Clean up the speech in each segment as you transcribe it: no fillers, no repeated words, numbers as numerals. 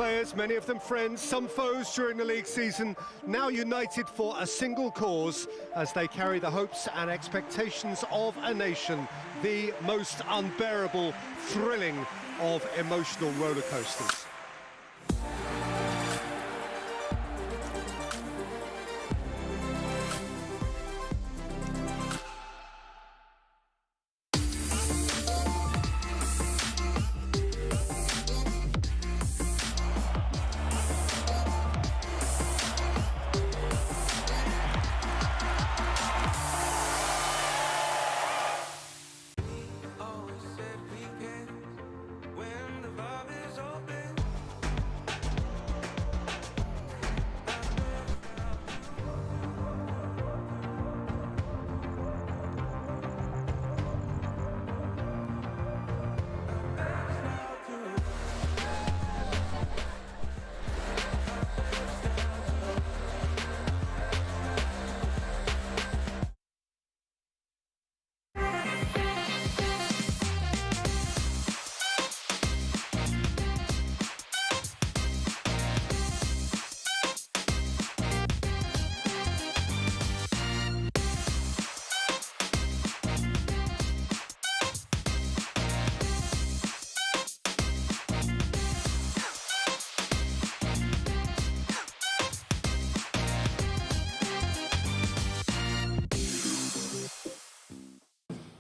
players, many of them friends, some foes during the league season, now united for a single cause as they carry the hopes and expectations of a nation, the most unbearable, thrilling of emotional roller coasters.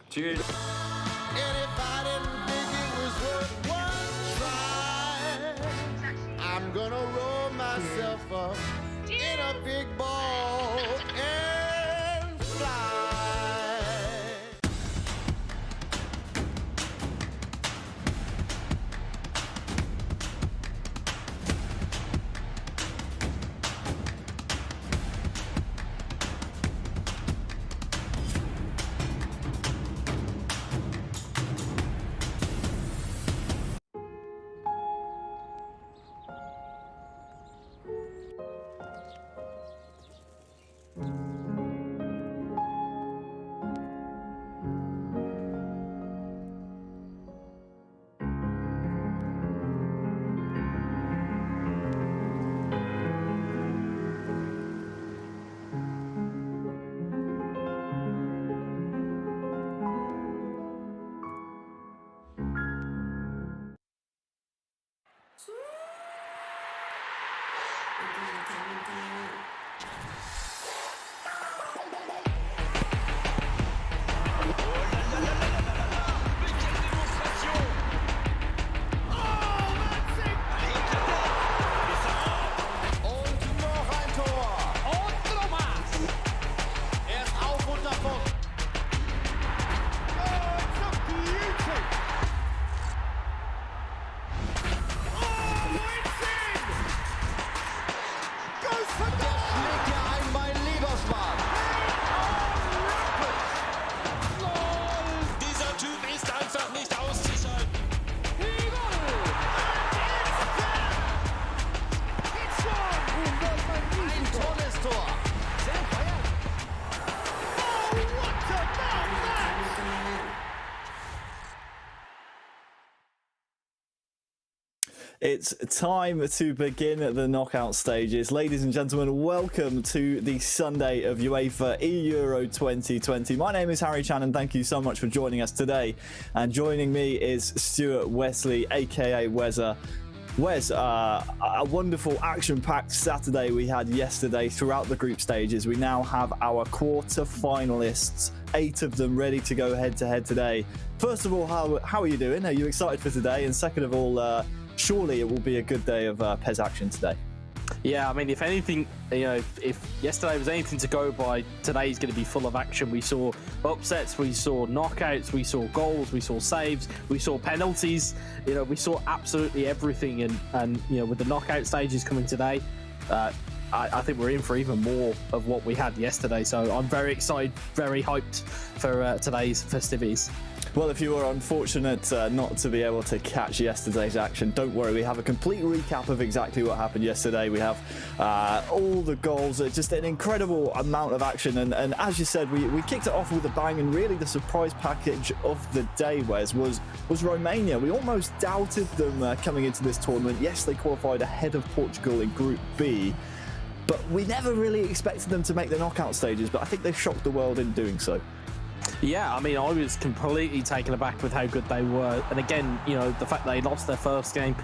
Cheers. And if I didn't think it was worth one try, I'm gonna roll myself up in a big ball and fly. It's time to begin the knockout stages. Ladies and gentlemen, welcome to the Sunday of UEFA eEURO 2020. My name is Harry Chan and thank you so much for joining us today. And joining me is Stuart Wesley, aka Wezza. Wes, a wonderful action-packed Saturday we had yesterday throughout the group stages. We now have our quarter-finalists, 8 of them ready to go head-to-head today. First of all, how are you doing? Are you excited for today? And second of all, surely it will be a good day of PES action today. Yeah, I mean, if anything, you know, if yesterday was anything to go by, today's going to be full of action. We saw upsets, we saw knockouts, we saw goals, we saw saves, we saw penalties. You know, we saw absolutely everything. And you know, with the knockout stages coming today, I think we're in for even more of what we had yesterday. So I'm very excited, very hyped for today's festivities. Well, if you were unfortunate not to be able to catch yesterday's action, don't worry. We have a complete recap of exactly what happened yesterday. We have all the goals, just an incredible amount of action. And as you said, we kicked it off with a bang, and really the surprise package of the day, Wes, was Romania. We almost doubted them coming into this tournament. Yes, they qualified ahead of Portugal in Group B, but we never really expected them to make the knockout stages, but I think they shocked the world in doing so. Yeah, I mean, I was completely taken aback with how good they were, and again, you know, the fact they lost their first game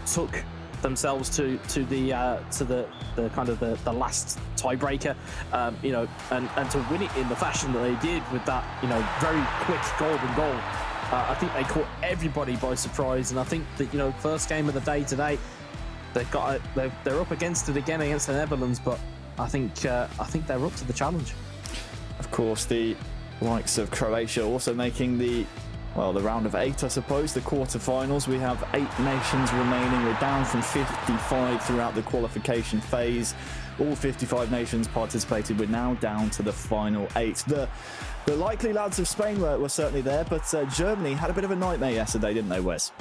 took themselves to the kind of the last tiebreaker, you know, and to win it in the fashion that they did with that, you know, very quick golden goal. I think they caught everybody by surprise, and I think that, you know, first game of the day today, they're up against it again against the Netherlands, but I think they're up to the challenge. Of course, the likes of Croatia also making the round of 8, I suppose, the quarterfinals. We have 8 nations remaining. We're down from 55 throughout the qualification phase. All 55 nations participated. We're now down to the final 8. The likely lads of Spain were certainly there, but Germany had a bit of a nightmare yesterday, didn't they, Wes?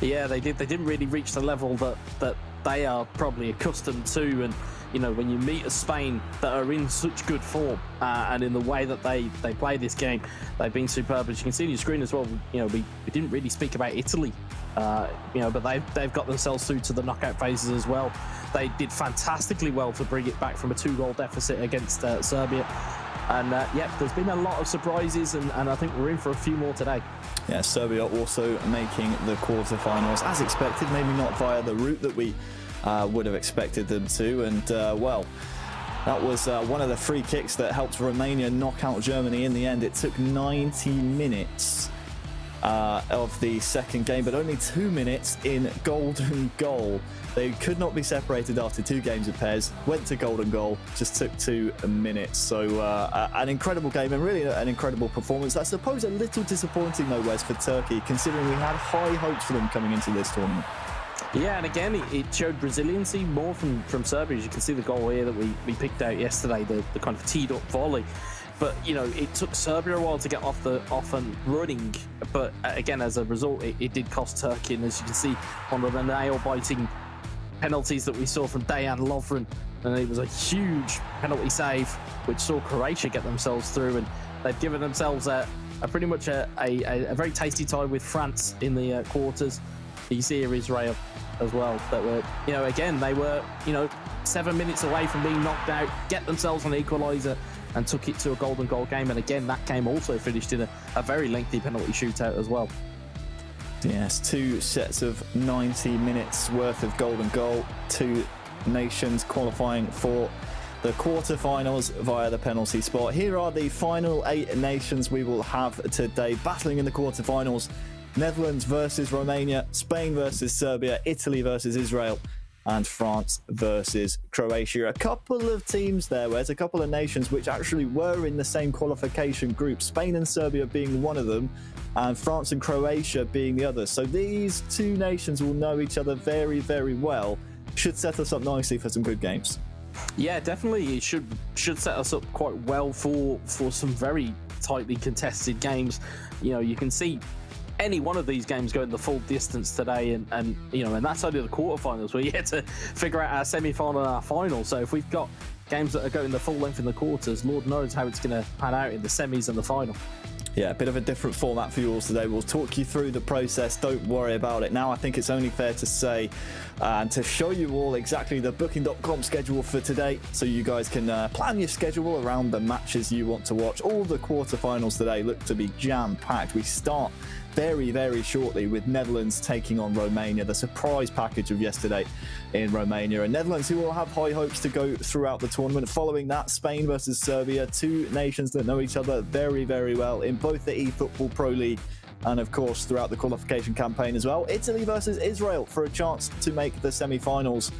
Yeah, they did. They didn't really reach the level that they are probably accustomed to, and you know, when you meet a Spain that are in such good form and in the way that they play this game, they've been superb. As you can see on your screen as well, you know, we didn't really speak about Italy, you know, but they've got themselves through to the knockout phases as well. They did fantastically well to bring it back from a 2-goal deficit against Serbia. And yeah, there's been a lot of surprises, and I think we're in for a few more today. Yeah, Serbia also making the quarterfinals as expected, maybe not via the route that we would have expected them to. And well, that was one of the free kicks that helped Romania knock out Germany in the end. It took 90 minutes of the second game, but only 2 minutes in golden goal. They could not be separated after 2 games of PES, went to golden goal, just took 2 minutes. So an incredible game, and really an incredible performance. I suppose a little disappointing though, Wes, for Turkey, considering we had high hopes for them coming into this tournament. Yeah, and again, it showed resiliency more from Serbia. As you can see the goal here that we picked out yesterday, the kind of teed up volley. But, you know, it took Serbia a while to get off and running. But again, as a result, it did cost Turkey. And as you can see, one of the nail-biting penalties that we saw from Dejan Lovren, and it was a huge penalty save, which saw Croatia get themselves through. And they've given themselves pretty much a very tasty tie with France in the quarters. You see here Israel as well, that were, you know, again, they were, you know, 7 minutes away from being knocked out, get themselves an equaliser, and took it to a golden goal game. And again, that game also finished in a very lengthy penalty shootout as well. Yes, 2 sets of 90 minutes worth of golden goal. 2 nations qualifying for the quarterfinals via the penalty spot. Here are the final 8 nations we will have today battling in the quarterfinals. Netherlands versus Romania, Spain versus Serbia, Italy versus Israel, and France versus Croatia. A couple of teams there, where's a couple of nations which actually were in the same qualification group, Spain and Serbia being one of them, and France and Croatia being the other. So these 2 nations will know each other very, very well. Should set us up nicely for some good games. Yeah, definitely. It should set us up quite well for some very tightly contested games. You know, you can see any one of these games going the full distance today, and you know, and that's only the quarterfinals. We're yet to figure out our semi-final and our final. So if we've got games that are going the full length in the quarters, Lord knows how it's going to pan out in the semis and the final. Yeah, a bit of a different format for you all today. We'll talk you through the process. Don't worry about it. Now, I think it's only fair to say and to show you all exactly the booking.com schedule for today, so you guys can plan your schedule around the matches you want to watch. All the quarterfinals today look to be jam-packed. We start very, very shortly with Netherlands taking on Romania, the surprise package of yesterday in Romania. And Netherlands, who will have high hopes to go throughout the tournament. Following that, Spain versus Serbia, 2 nations that know each other very, very well in both the eFootball Pro League and, of course, throughout the qualification campaign as well. Italy versus Israel for a chance to make the semi-finals,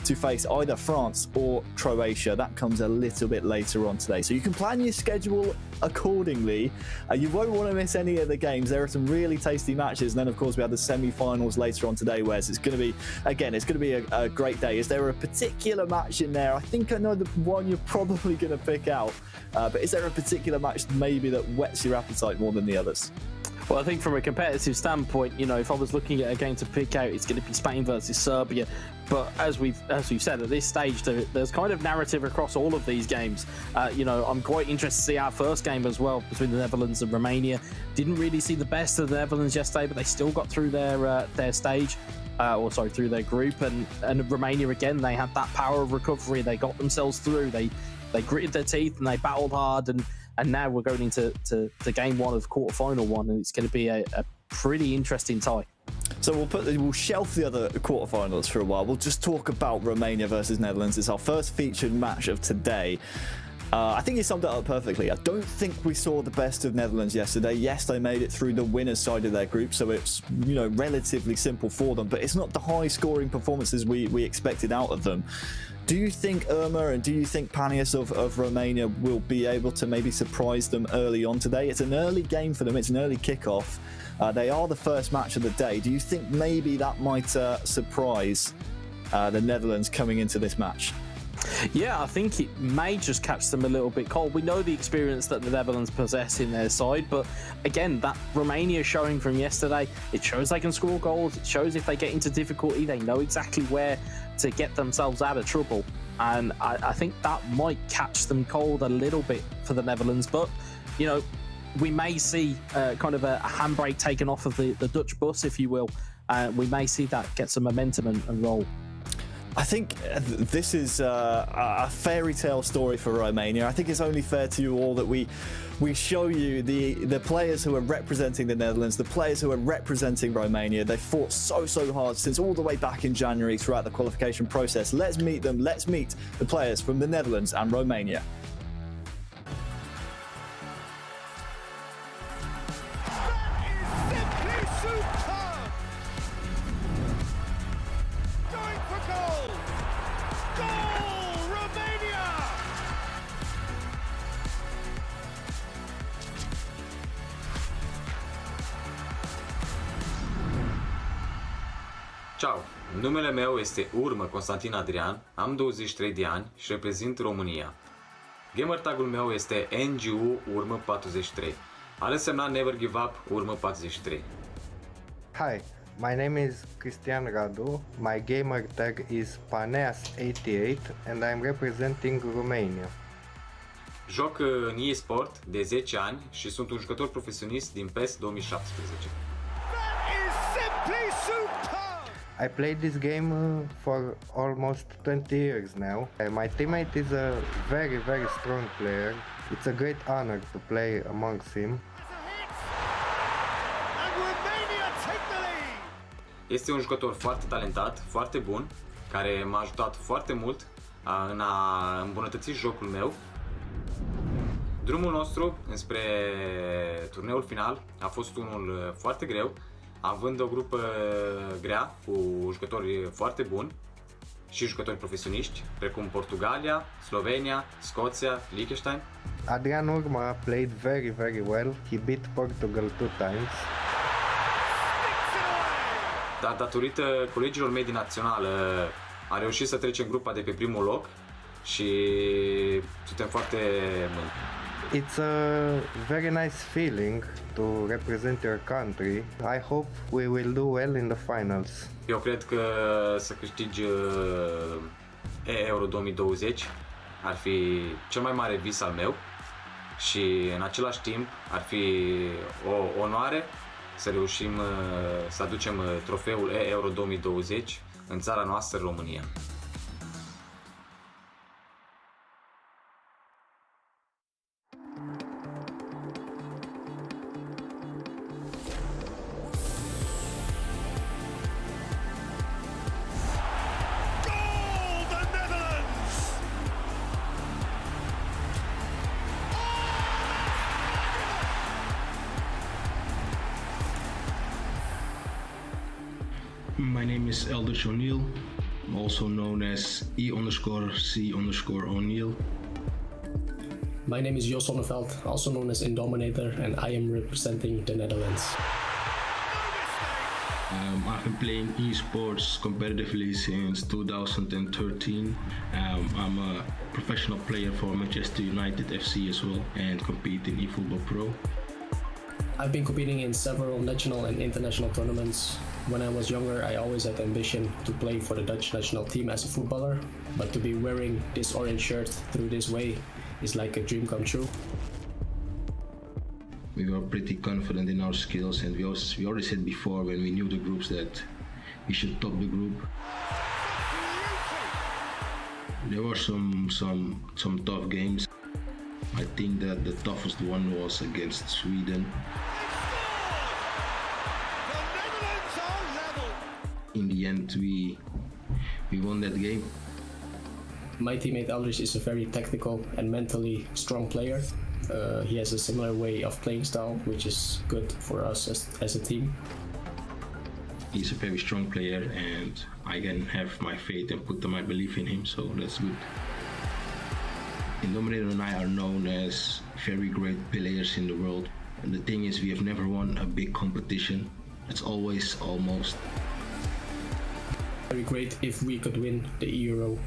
to face either France or Croatia. That comes a little bit later on today, so you can plan your schedule accordingly. You won't want to miss any of the games. There are some really tasty matches, and then of course we have the semi-finals later on today, where it's going to be, again, it's going to be a great day. Is there a particular match in there? I think I know the one you're probably going to pick out, but is there a particular match maybe that whets your appetite more than the others? Well, I think from a competitive standpoint, you know, if I was looking at a game to pick out, it's going to be Spain versus Serbia. But as we've said, at this stage, there's kind of narrative across all of these games. You know, I'm quite interested to see our first game as well between the Netherlands and Romania. Didn't really see the best of the Netherlands yesterday, but they still got through their stage. Through their group, and Romania again, they had that power of recovery. They got themselves through. They gritted their teeth and they battled hard. And now we're going into game one of quarterfinal one, and it's going to be a pretty interesting tie. So we'll shelf the other quarterfinals for a while. We'll just talk about Romania versus Netherlands. It's our first featured match of today. I think you summed it up perfectly. I don't think we saw the best of Netherlands yesterday. Yes, they made it through the winner's side of their group, so it's, you know, relatively simple for them, but it's not the high-scoring performances we expected out of them. Do you think Irma and do you think Panias of Romania will be able to maybe surprise them early on today? It's an early game for them. It's an early kickoff. They are the first match of the day. Do you think maybe that might surprise the Netherlands coming into this match? Yeah, I think it may just catch them a little bit cold. We know the experience that the Netherlands possess in their side, but again, that Romania showing from yesterday, it shows they can score goals. It shows if they get into difficulty, they know exactly where to get themselves out of trouble. And I think that might catch them cold a little bit for the Netherlands. But, you know, we may see kind of a handbrake taken off of the Dutch bus, if you will. We may see that get some momentum and roll. I think this is a fairy tale story for Romania. I think it's only fair to you all that we show you the players who are representing the Netherlands, the players who are representing Romania. They fought so hard since all the way back in January throughout the qualification process. Let's meet them. Let's meet the players from the Netherlands and Romania. Ciao, numele meu este Urmă Constantin Adrian, am 23 de ani și reprezint România. Gamer tagul meu este NGU Urmă 43. Are semnat Never Give Up Urmă 43. Hi, my name is Cristian Radu, my gamer tag is Paneas88 and I'm representing Romania. Joc în eSport de 10 ani și sunt un jucător profesionist din PES 2017. I played this game for almost 20 years now. My teammate is a very strong player. It's a great honor to play amongst him. Este un jucător foarte talentat, foarte bun, care m-a ajutat foarte mult în a îmbunătăți jocul meu. Drumul nostru înspre turneul final a fost unul foarte greu, având o grupă grea cu jucători foarte buni și jucători profesioniști, precum Portugalia, Slovenia, Scoția, Liechtenstein. Adrian Urma played very well. He beat Portugal 2 times. Dar datorită colegilor mei din națională a reușit să trecem grupa de pe primul loc și suntem foarte mândri. It's a very nice feeling to represent your country. I hope we will do well in the finals. Eu cred că să câștigi eEURO 2020 ar fi cel mai mare vis al meu și în același timp ar fi o onoare să reușim să aducem trofeul eEURO 2020 în țara noastră, România. My name is Eldridge O'Neill, also known as E_C_O'Neill. My name is Jos Sonneveld, also known as Indominator, and I am representing the Netherlands. I've been playing esports competitively since 2013. I'm a professional player for Manchester United FC as well and compete in eFootball Pro. I've been competing in several national and international tournaments. When I was younger, I always had the ambition to play for the Dutch national team as a footballer, but to be wearing this orange shirt through this way is like a dream come true. We were pretty confident in our skills, and we already said before when we knew the groups that we should top the group. There were some tough games. I think that the toughest one was against Sweden. In the end, we won that game. My teammate Aldrich is a very tactical and mentally strong player. He has a similar way of playing style, which is good for us as a team. He's a very strong player, and I can have my faith and put my belief in him, so that's good. Indominator and I are known as very great players in the world. And the thing is, we have never won a big competition. It's always almost. Very great if we could win the eEURO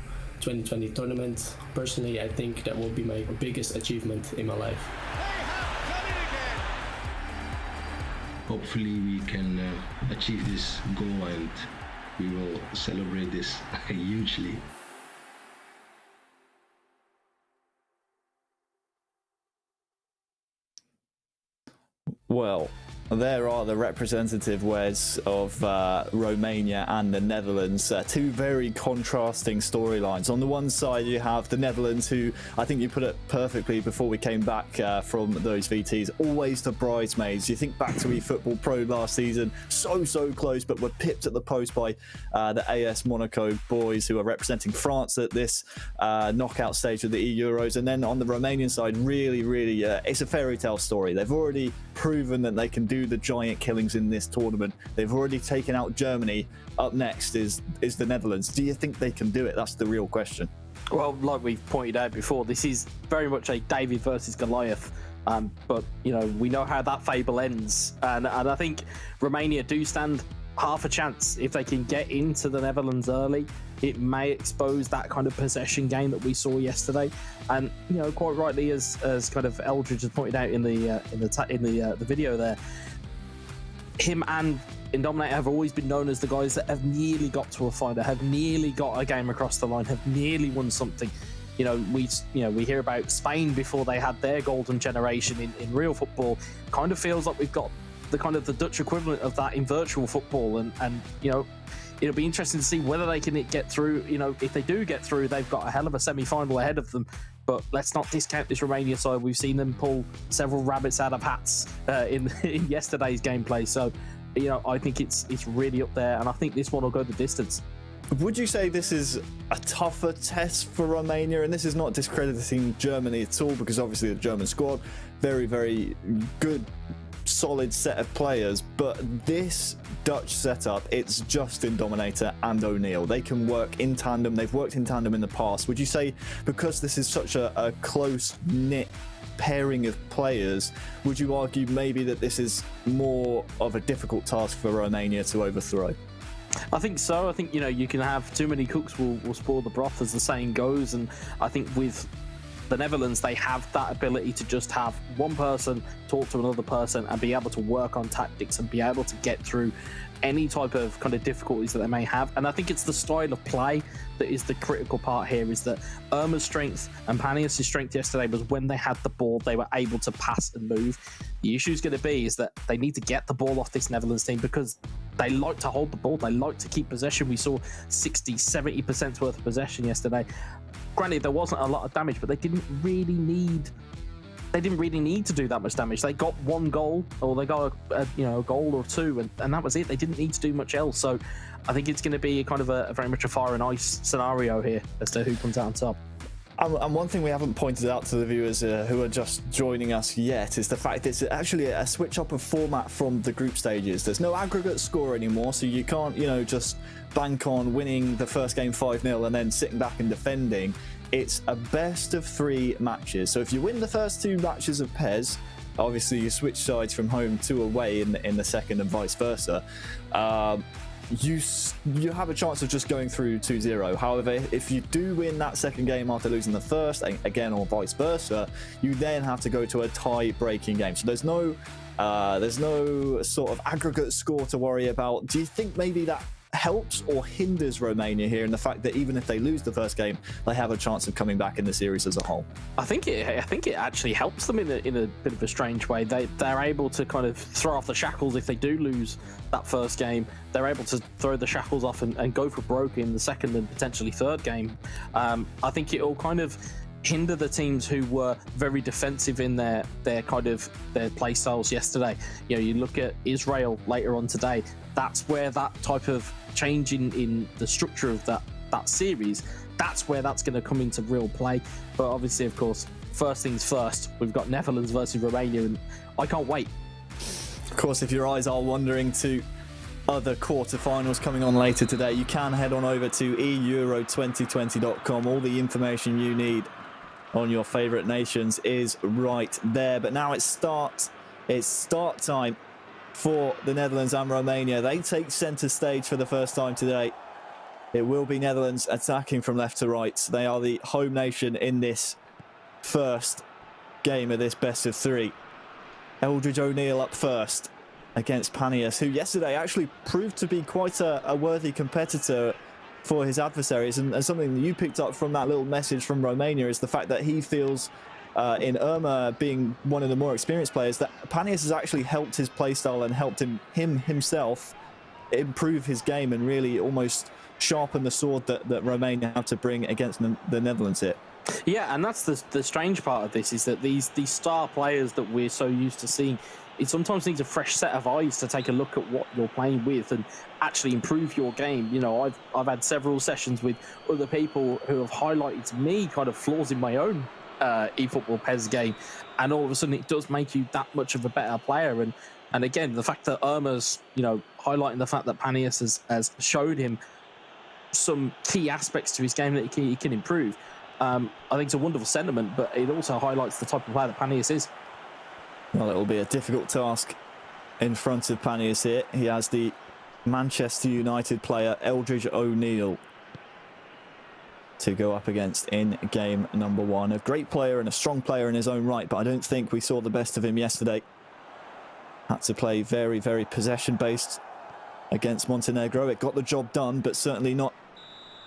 2020 tournament. Personally, I think that will be my biggest achievement in my life. Hopefully we can achieve this goal, and we will celebrate this hugely. Well, there are the representative words of Romania and the Netherlands. Two very contrasting storylines. On the one side, you have the Netherlands, who I think you put it perfectly before we came back from those VTs. Always the bridesmaids. You think back to eFootball Pro last season, so close, but were pipped at the post by the AS Monaco boys, who are representing France at this knockout stage of the eEuros. And then on the Romanian side, really, it's a fairy tale story. They've already proven that they can do the giant killings in this tournament. They've already taken out Germany. Up next is the Netherlands. Do you think they can do it? That's the real question. Well, like we've pointed out before, this is very much a David versus Goliath. But you know, we know how that fable ends, and I think Romania do stand half a chance if they can get into the Netherlands early. It may expose that kind of possession game that we saw yesterday, and you know, quite rightly, as kind of Eldridge has pointed out in the video there, him and Indominator have always been known as the guys that have nearly got to a final, have nearly got a game across the line, have nearly won something. You know, we hear about Spain before they had their golden generation in real football. Kind of feels like we've got the Dutch equivalent of that in virtual football, and you know, it'll be interesting to see whether they can get through. You know, if they do get through, they've got a hell of a semi-final ahead of them. But let's not discount this Romania side. We've seen them pull several rabbits out of hats in yesterday's gameplay. So, you know, I think it's really up there, and I think this one will go the distance. Would you say this is a tougher test for Romania? And this is not discrediting Germany at all, because obviously the German squad, very good, solid set of players, but this Dutch setup, it's just Indominator and O'Neill. They can work in tandem. They've worked in tandem in the past. Would you say, because this is such a close-knit pairing of players, would you argue maybe that this is more of a difficult task for Romania to overthrow? I think so. I think, you know, you can have too many cooks will spoil the broth, as the saying goes, and I think with the Netherlands, they have that ability to just have one person talk to another person and be able to work on tactics and be able to get through any type of kind of difficulties that they may have. And I think it's the style of play that is the critical part here, is that Irma's strength and Panias' strength yesterday was when they had the ball, they were able to pass and move. The issue is going to be is that they need to get the ball off this Netherlands team, because they like to hold the ball, they like to keep possession. We saw 60-70% worth of possession yesterday. Granted, there wasn't a lot of damage, but they didn't really need to do that much damage. They got one goal, or they got a goal or two, and that was it. They didn't need to do much else. So I think it's going to be kind of a very much a fire and ice scenario here as to who comes out on top. And one thing we haven't pointed out to the viewers who are just joining us yet is the fact it's actually a switch up of format from the group stages. There's no aggregate score anymore, so you can't, just bank on winning the first game 5-0 and then sitting back and defending. It's a best of 3 matches. So if you win the first 2 matches of PES, obviously you switch sides from home to away in the second, and vice versa. you have a chance of just going through 2-0. However, if you do win that second game after losing the first, again, or vice versa, you then have to go to a tie-breaking game. So there's no sort of aggregate score to worry about. Do you think maybe that helps or hinders Romania here in the fact that even if they lose the first game, they have a chance of coming back in the series as a whole? I think it actually helps them in a bit of a strange way. They're able to kind of throw off the shackles if they do lose that first game. They're able to throw the shackles off and go for broke in the second and potentially third game. I think it'll kind of hinder the teams who were very defensive in their play styles yesterday. You know, you look at Israel later on today. That's where that type of change in the structure of that series, that's where that's going to come into real play. But obviously, of course, first things first, we've got Netherlands versus Romania, and I can't wait. Of course, if your eyes are wandering to other quarterfinals coming on later today, you can head on over to eEURO2020.com. All the information you need on your favourite nations is right there. But now it's start time for the Netherlands and Romania. They take centre stage for the first time today. It will be Netherlands attacking from left to right. They are the home nation in this first game of this best of three. Eldridge O'Neill up first against Panias, who yesterday actually proved to be quite a worthy competitor for his adversaries. And something that you picked up from that little message from Romania is the fact that he feels in Irma being one of the more experienced players, that Panias has actually helped his playstyle and helped him himself improve his game and really almost sharpen the sword that Romania have to bring against the Netherlands here. Yeah, and that's the strange part of this, is that these star players that we're so used to seeing, it sometimes needs a fresh set of eyes to take a look at what you're playing with and actually improve your game. You know, I've had several sessions with other people who have highlighted to me kind of flaws in my own eFootball PES game, and all of a sudden it does make you that much of a better player. And again, the fact that Irma's, you know, highlighting the fact that Panias has showed him some key aspects to his game that he can improve, I think it's a wonderful sentiment, but it also highlights the type of player that Panias is. Well, it will be a difficult task in front of Panias here. He has the Manchester United player Eldridge O'Neill to go up against in game number one. A great player and a strong player in his own right, but I don't think we saw the best of him yesterday. Had to play very, very possession-based against Montenegro. It got the job done, but certainly not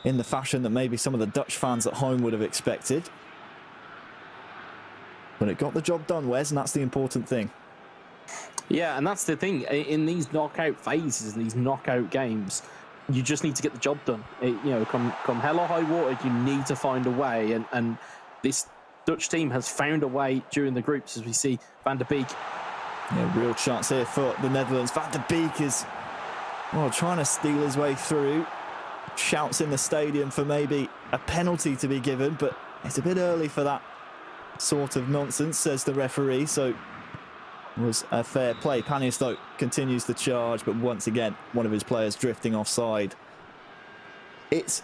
in the fashion that maybe some of the Dutch fans at home would have expected. But it got the job done, Wes, and that's the important thing. Yeah, and that's the thing. In these knockout phases, these knockout games, you just need to get the job done. You know, come hell or high water, you need to find a way. And this Dutch team has found a way during the groups, as we see Van der Beek. Yeah, real chance here for the Netherlands. Van der Beek is, well, trying to steal his way through. Shouts in the stadium for maybe a penalty to be given, but it's a bit early for that sort of nonsense, says the referee. So it was a fair play. Panias, though, continues the charge, but once again, one of his players drifting offside. It's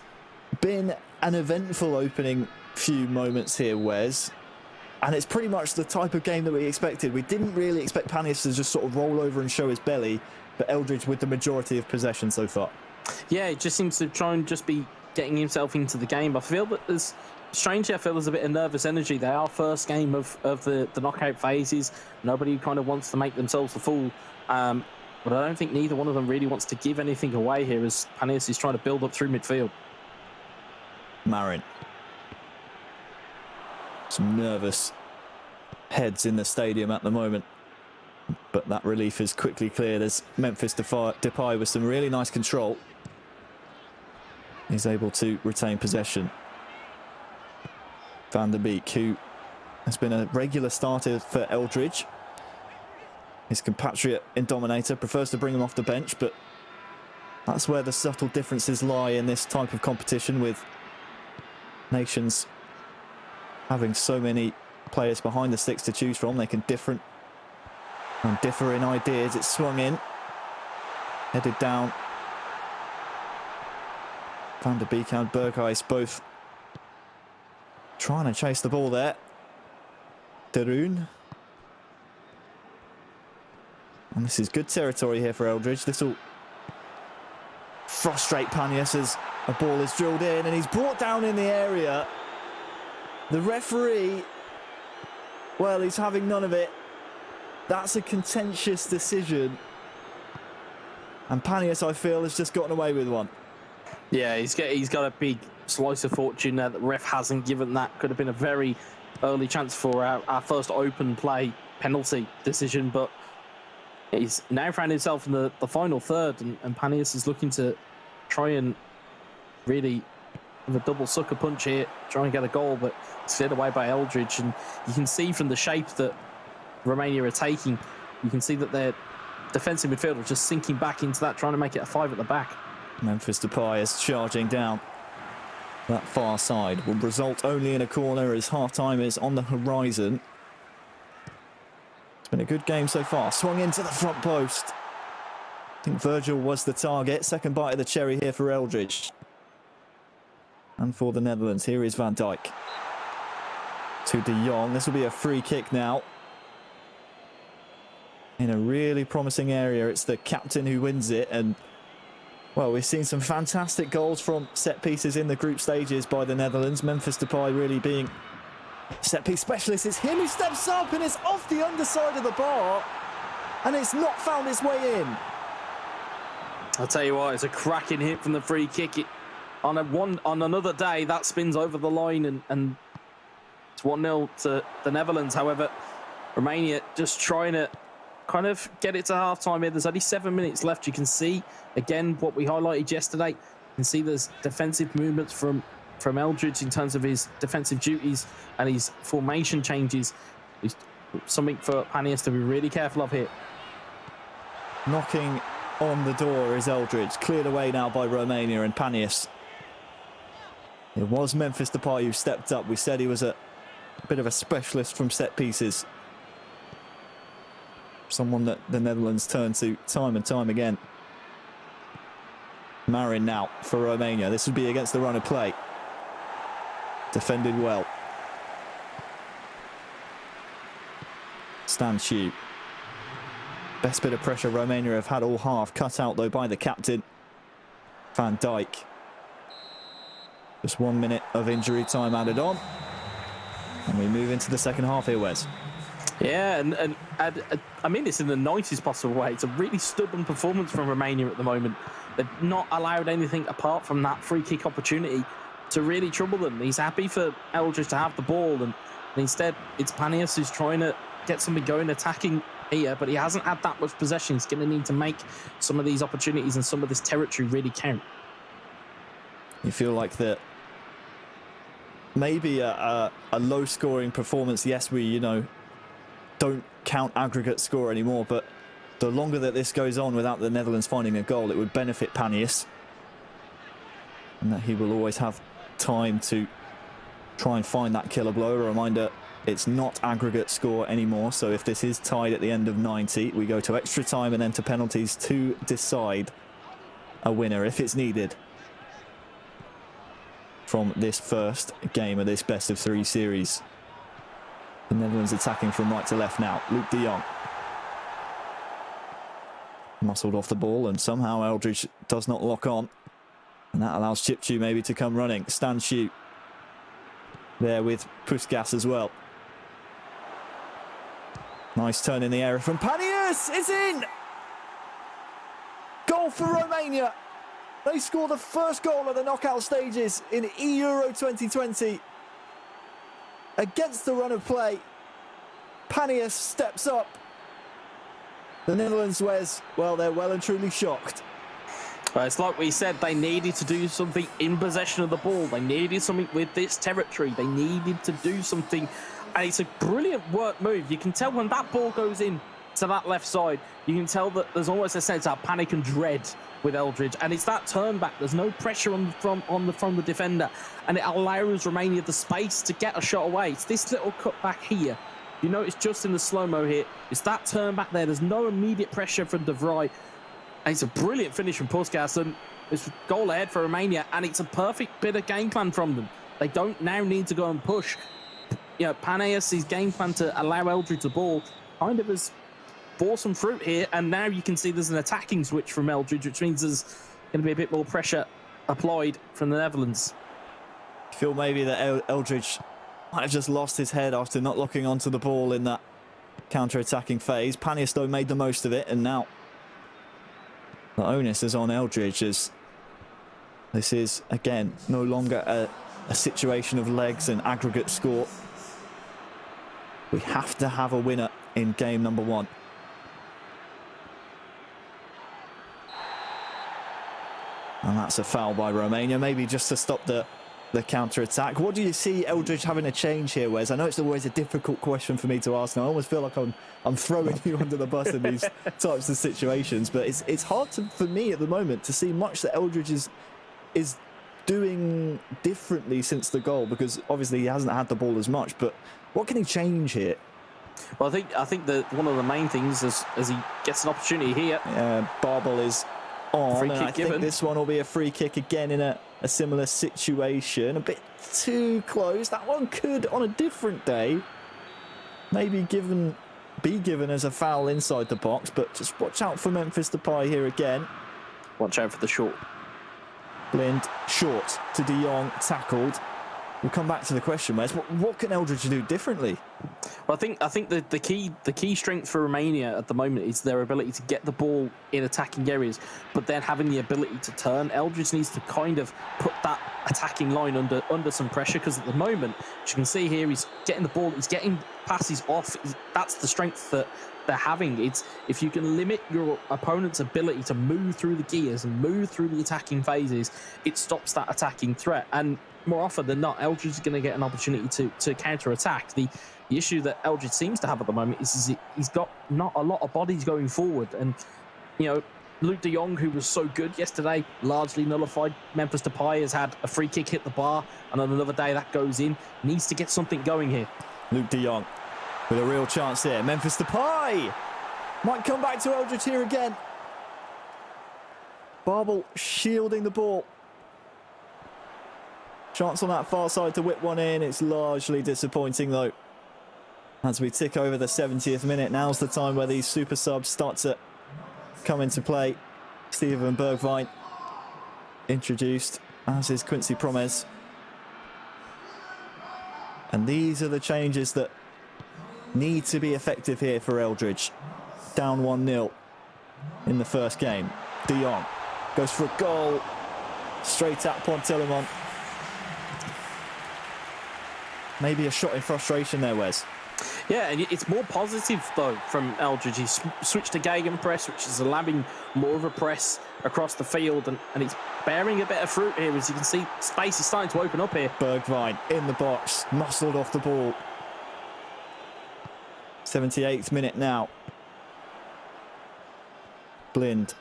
been an eventful opening few moments here, Wes, and it's pretty much the type of game that we expected. We didn't really expect Panias to just sort of roll over and show his belly, but Eldridge with the majority of possession so far. Yeah, it just seems to try and just be getting himself into the game. I feel that there's, strangely, I feel there's a bit of nervous energy. They are first game of the knockout phases. Nobody kind of wants to make themselves a fool. But I don't think neither one of them really wants to give anything away here as Panias is trying to build up through midfield. Marin. Some nervous heads in the stadium at the moment, but that relief is quickly cleared as Memphis Depay with some really nice control is able to retain possession. Van der Beek, who has been a regular starter for Eldridge, his compatriot in Dominator, prefers to bring him off the bench, but that's where the subtle differences lie in this type of competition, with nations having so many players behind the sticks to choose from. They can differ in ideas. It's swung in, headed down. Van der Beek and Berghuis both trying to chase the ball there. De Roon. And this is good territory here for Eldridge. This will frustrate Panias as a ball is drilled in and he's brought down in the area. The referee, well, he's having none of it. That's a contentious decision. And Panias, I feel, has just gotten away with one. Yeah, he's got a big slice of fortune there that the ref hasn't given that. Could have been a very early chance for our first open play penalty decision, but he's now found himself in the final third, and Panias is looking to try and really have a double sucker punch here, try and get a goal, but it's cleared away by Eldridge. And you can see from the shape that Romania are taking, you can see that their defensive midfield are just sinking back into that, trying to make it a 5 at the back. Memphis Depay is charging down that far side. Will result only in a corner as half-time is on the horizon. It's been a good game so far. Swung into the front post. I think Virgil was the target. Second bite of the cherry here for Eldridge. And for the Netherlands, here is Van Dijk. To de Jong. This will be a free kick now. In a really promising area. It's the captain who wins it, and well, we've seen some fantastic goals from set pieces in the group stages by the Netherlands. Memphis Depay really being set piece specialist. It's him who steps up and it's off the underside of the bar, and it's not found its way in. I'll tell you what, it's a cracking hit from the free kick. On another day, that spins over the line, and it's 1-0 to the Netherlands. However, Romania just trying to kind of get it to half-time here. There's only 7 minutes left. You can see, again, what we highlighted yesterday. You can see there's defensive movements from Eldridge in terms of his defensive duties and his formation changes. It's something for Panias to be really careful of here. Knocking on the door is Eldridge. Cleared away now by Romania and Panias. It was Memphis Depay who stepped up. We said he was a bit of a specialist from set pieces. Someone that the Netherlands turn to time and time again. Marin now for Romania. This would be against the run of play. Defended well. Stanciu. Best bit of pressure Romania have had all half. Cut out though by the captain, Van Dijk. Just 1 minute of injury time added on. And we move into the second half here, Wes. Yeah, and I mean this in the nicest possible way. It's a really stubborn performance from Romania at the moment. They've not allowed anything apart from that free kick opportunity to really trouble them. He's happy for Eldridge to have the ball, and instead it's Panias who's trying to get something going, attacking here, but he hasn't had that much possession. He's going to need to make some of these opportunities and some of this territory really count. You feel like that maybe a low-scoring performance. Yes, we, don't count aggregate score anymore, but the longer that this goes on without the Netherlands finding a goal, it would benefit Panias, and that he will always have time to try and find that killer blow. A reminder, it's not aggregate score anymore, so if this is tied at the end of 90, we go to extra time and then to penalties to decide a winner if it's needed from this first game of this best-of-3 series. The Netherlands attacking from right to left now. Luke de Jong. Muscled off the ball, and somehow Eldridge does not lock on. And that allows Chipchu maybe to come running. Stanciu there with Puskas as well. Nice turn in the area from Panias. It's in! Goal for Romania. They score the first goal of the knockout stages in eEURO 2020. Against the run of play, Panias steps up. The Netherlands, Wes, well, they're well and truly shocked. It's like we said, they needed to do something in possession of the ball. They needed something with this territory. They needed to do something, and it's a brilliant work move. You can tell when that ball goes in to that left side, you can tell that there's almost a sense of panic and dread with Eldridge, and it's that turn back. There's no pressure from the defender, and it allows Romania the space to get a shot away. It's this little cut back here. You notice just in the slow-mo here, it's that turn back there. There's no immediate pressure from De Vrij. And it's a brilliant finish from Puskas, and it's a goal ahead for Romania, and it's a perfect bit of game plan from them. They don't now need to go and push. Panias' game plan to allow Eldridge the ball kind of has bore some fruit here, and now you can see there's an attacking switch from Eldridge, which means there's going to be a bit more pressure applied from the Netherlands. I feel maybe that Eldridge might have just lost his head after not locking onto the ball in that counter-attacking phase. Panius, though, made the most of it, and now the onus is on Eldridge, as this is, again, no longer a situation of legs and aggregate score. We have to have a winner in game number 1. And that's a foul by Romania, maybe just to stop the counter-attack. What do you see Eldridge having a change here, Wes? I know it's always a difficult question for me to ask, and I almost feel like I'm throwing you under the bus in these types of situations, but it's hard for me at the moment to see much that Eldridge is doing differently since the goal, because obviously he hasn't had the ball as much, but what can he change here? Well, I think that one of the main things is as he gets an opportunity here. Barbel is on, free and kick I given. think this one will be a free kick again in a similar situation. A bit too close. That one could, on a different day, maybe be given as a foul inside the box, but just watch out for Memphis Depay here again. Watch out for the short. Blind, short to De Jong, tackled. We'll come back to the question, Wes. What can Eldridge do differently? Well, I think the key strength for Romania at the moment is their ability to get the ball in attacking areas, but then having the ability to turn. Eldridge needs to kind of put that attacking line under some pressure, because at the moment, as you can see here, he's getting the ball, he's getting passes off. That's the strength that they're having. It's if you can limit your opponent's ability to move through the gears and move through the attacking phases, it stops that attacking threat. And more often than not, Eldridge is going to get an opportunity to counter-attack. The issue that Eldridge seems to have at the moment is he's got not a lot of bodies going forward. And, you know, Luke de Jong, who was so good yesterday, largely nullified. Memphis Depay has had a free kick hit the bar, and on another day that goes in. Needs to get something going here. Luke de Jong with a real chance here. Memphis Depay might come back to Eldridge here again. Barbel shielding the ball. Chance on that far side to whip one in. It's largely disappointing, though. As we tick over the 70th minute, now's the time where these super subs start to come into play. Steven Bergwijn introduced, as is Quincy Promes. And these are the changes that need to be effective here for Eldridge. Down 1-0 in the first game. De Jong goes for a goal. Straight at Pontillemont. Maybe a shot in frustration there, Wes. Yeah, and it's more positive, though, from Eldridge. He's switched to gegenpress, which is allowing more of a press across the field, and it's bearing a bit of fruit here. As you can see, space is starting to open up here. Bergwijn in the box, muscled off the ball. 78th minute now. Blind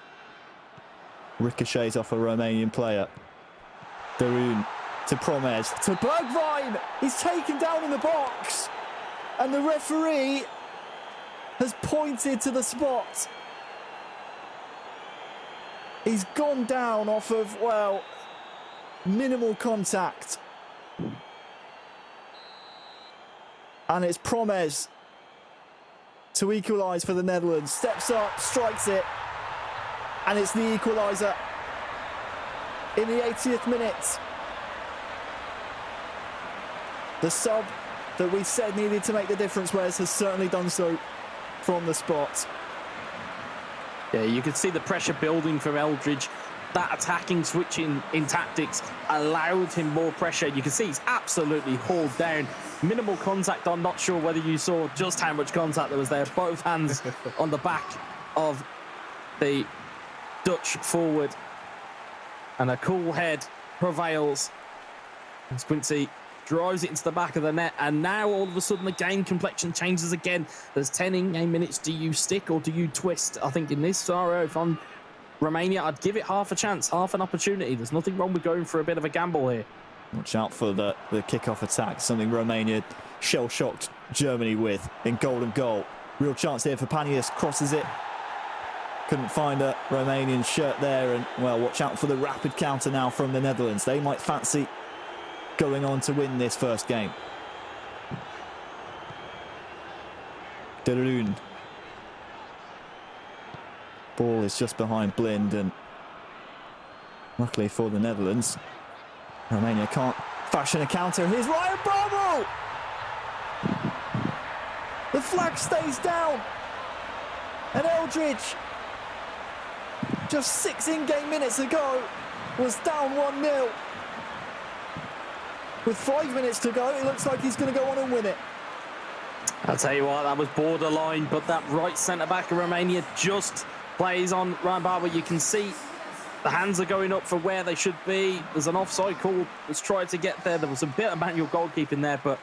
ricochets off a Romanian player. De.o.o to Promes, to Bergwijn! He's taken down in the box! And the referee has pointed to the spot. He's gone down off of, well, minimal contact. And it's Promes to equalise for the Netherlands. Steps up, strikes it. And it's the equaliser in the 80th minute. The sub that we said needed to make the difference, Wes, has certainly done so from the spot. Yeah, you can see the pressure building from Eldridge. That attacking switch in tactics allowed him more pressure. You can see he's absolutely hauled down. Minimal contact. I'm not sure whether you saw just how much contact there was there. Both hands on the back of the Dutch forward. And a cool head prevails. As Quincy drives it into the back of the net, and now all of a sudden the game complexion changes again. There's 10 in-game minutes. Do you stick or do you twist? I think in this scenario, if I'm Romania, I'd give it half a chance, half an opportunity. There's nothing wrong with going for a bit of a gamble here. Watch out for the kick-off attack, something Romania shell-shocked Germany with in golden goal. Real chance here for Panius, crosses it. Couldn't find a Romanian shirt there, and, well, watch out for the rapid counter now from the Netherlands. They might fancy going on to win this first game. De.o.o. Ball is just behind Blind, and Luckily for the Netherlands, Romania can't fashion a counter. Here's Ryan Babel! The flag stays down. And Eldridge, just 6 in-game minutes ago, was down 1-0. With 5 minutes to go, it looks like he's going to go on and win it. I'll tell you what, that was borderline, but that right centre-back of Romania just plays on Ryan Babel. You can see the hands are going up for where they should be. There's an offside call that's tried to get there. There was a bit of manual goalkeeping there, but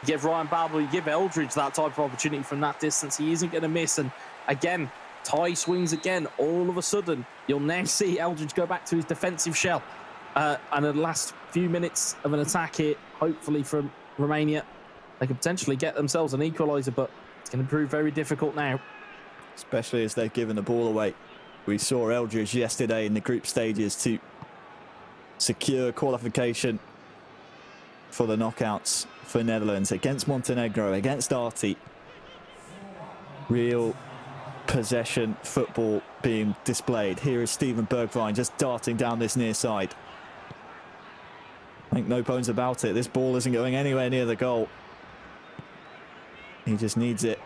you give Ryan Babel, you give Eldridge that type of opportunity from that distance, he isn't going to miss. And again, tie swings again. All of a sudden, you'll now see Eldridge go back to his defensive shell. And the last few minutes of an attack here, hopefully from Romania, they could potentially get themselves an equaliser, but it's going to prove very difficult now. Especially as they've given the ball away. We saw Eldridge yesterday in the group stages to secure qualification for the knockouts for Netherlands against Montenegro, against Arti. Real possession football being displayed. Here is Steven Bergwijn just darting down this near side. Make no bones about it, this ball isn't going anywhere near the goal. He just needs it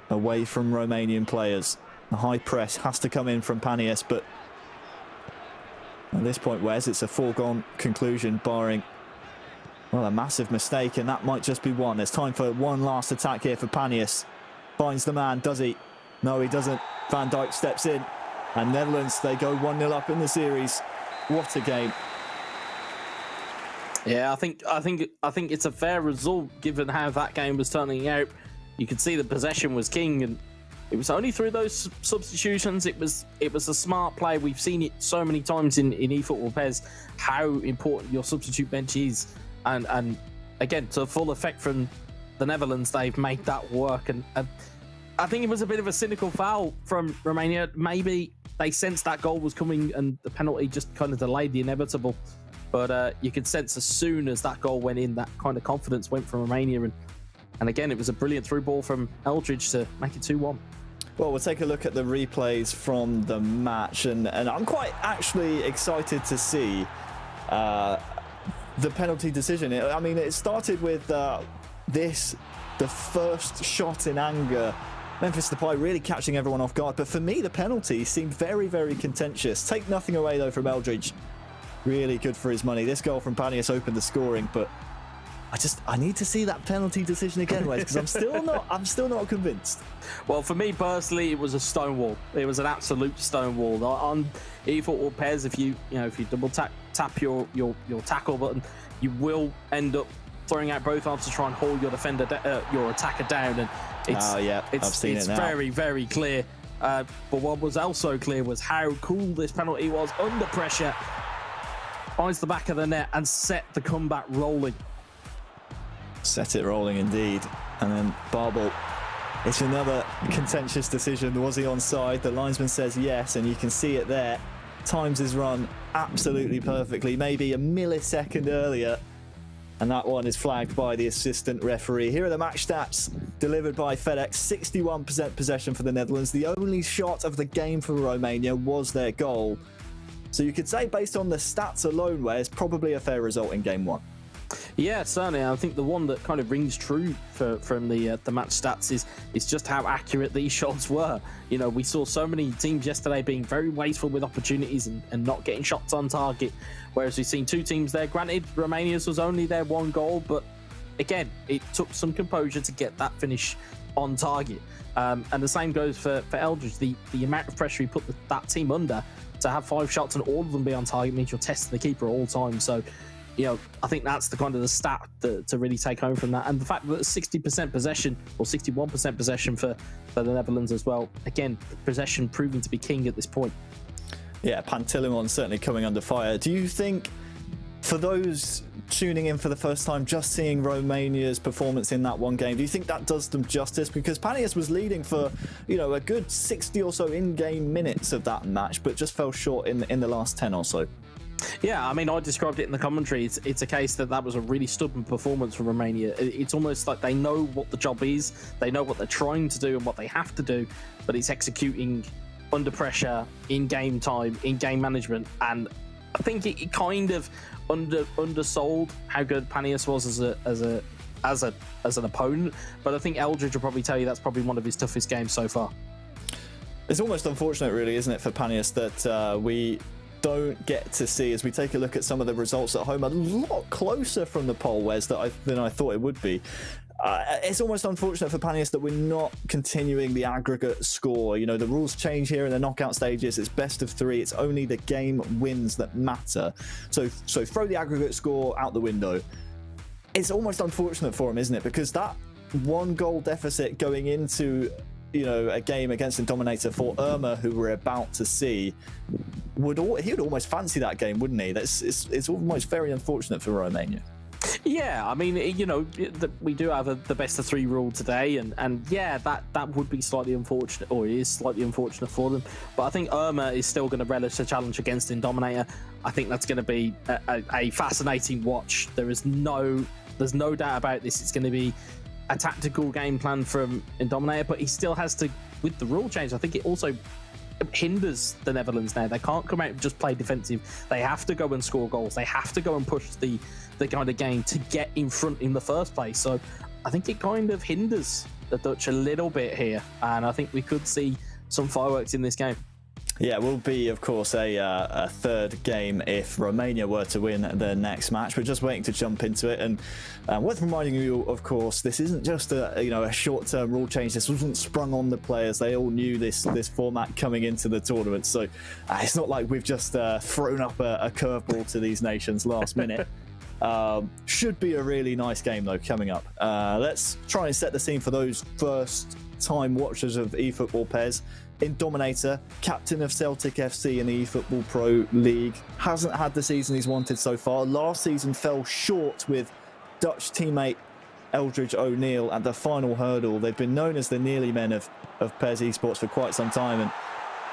away from Romanian players. The high press has to come in from Panias, but at this point, Wes, it's a foregone conclusion, barring, well, a massive mistake, and that might just be one. There's time for one last attack here for Panias. Finds the man, does he? No, he doesn't. Van Dijk steps in, and Netherlands, they go 1-0 up in the series. What a game. Yeah, I think it's a fair result given how that game was turning out. You could see the possession was king, and it was only through those substitutions. It was a smart play. We've seen it so many times in eFootball PES, how important your substitute bench is, and again, to full effect from the Netherlands, they've made that work. And I think it was a bit of a cynical foul from Romania. Maybe they sensed that goal was coming, and the penalty just kind of delayed the inevitable. But you could sense as soon as that goal went in, that kind of confidence went from Romania. And again, it was a brilliant through ball from Eldridge to make it 2-1. Well, we'll take a look at the replays from the match, and I'm quite actually excited to see the penalty decision. I mean, it started with the first shot in anger. Memphis Depay really catching everyone off guard. But for me, the penalty seemed very, very contentious. Take nothing away, though, from Eldridge. Really good for his money. This goal from Panias opened the scoring, but I need to see that penalty decision again, Wes, because I'm still not convinced. Well, for me personally, it was a stonewall. It was an absolute stonewall. On eFootball PES, if you double tap your tackle button, you will end up throwing out both arms to try and haul your your attacker down, and I've seen it now. It's very, very clear. But what was also clear was how cool this penalty was under pressure. Finds the back of the net and set the comeback rolling. Set it rolling indeed. And then Babel, it's another contentious decision. Was he onside? The linesman says yes, and you can see it there. Times his run absolutely perfectly, maybe a millisecond earlier. And that one is flagged by the assistant referee. Here are the match stats delivered by FedEx. 61% possession for the Netherlands. The only shot of the game for Romania was their goal. So you could say, based on the stats alone, where it's probably a fair result in game one. Yeah, certainly. I think the one that kind of rings true from the match stats is just how accurate these shots were. You know, we saw so many teams yesterday being very wasteful with opportunities and not getting shots on target, whereas we've seen two teams there. Granted, Romania's was only their one goal, but again, it took some composure to get that finish on target. And the same goes for Eldridge. The amount of pressure he put that team under to have 5 shots and all of them be on target means you're testing the keeper all time. So, you know, I think that's the kind of the stat to really take home from that. And the fact that 60% possession or 61% possession for the Netherlands as well. Again, possession proving to be king at this point. Yeah, Pantilimon certainly coming under fire. Do you think, for those tuning in for the first time, just seeing Romania's performance in that one game, do you think that does them justice? Because Panias was leading for, a good 60 or so in-game minutes of that match, but just fell short in the last 10 or so. Yeah, I mean, I described it in the commentary. It's a case that was a really stubborn performance from Romania. It's almost like they know what the job is, they know what they're trying to do and what they have to do, but it's executing under pressure, in game time, in game management, and I think it kind of undersold how good Panius was as an opponent, but I think Eldridge will probably tell you that's probably one of his toughest games so far. It's almost unfortunate, really, isn't it, for Panius that we don't get to see, as we take a look at some of the results at home, a lot closer from the poll, Wes, than I thought it would be. It's almost unfortunate for Panius that we're not continuing the aggregate score. You know, the rules change here in the knockout stages. It's best of 3. It's only the game wins that matter. So throw the aggregate score out the window. It's almost unfortunate for him, isn't it? Because that 1-goal deficit going into, you know, a game against Indominator for Irma, who we're about to see, he would almost fancy that game, wouldn't he? It's almost very unfortunate for Romania. Yeah, I mean, you know, we do have the best of 3 rule today, and yeah, that would be slightly unfortunate, or is slightly unfortunate for them. But I think Irma is still going to relish a challenge against Indominator. I think that's going to be a fascinating watch. There's no doubt about this. It's going to be a tactical game plan from Indominator, but he still has to, with the rule change, I think it also hinders the Netherlands now. They can't come out and just play defensive. They have to go and score goals. They have to go and push the kind of game to get in front in the first place. So I think it kind of hinders the Dutch a little bit here, and I think we could see some fireworks in this game. Yeah, it will be, of course, a third game if Romania were to win their next match. We're just waiting to jump into it, and worth reminding you, of course, this isn't just a short-term rule change. This wasn't sprung on the players. They all knew this format coming into the tournament, so it's not like we've just thrown up a curveball to these nations last minute. Should be a really nice game though coming up. Let's try and set the scene for those first-time watchers of eFootball PES. Indominator, captain of Celtic FC in the eFootball Pro League, hasn't had the season he's wanted so far. Last season fell short with Dutch teammate Eldridge O'Neill at the final hurdle. They've been known as the nearly men of PES esports for quite some time, and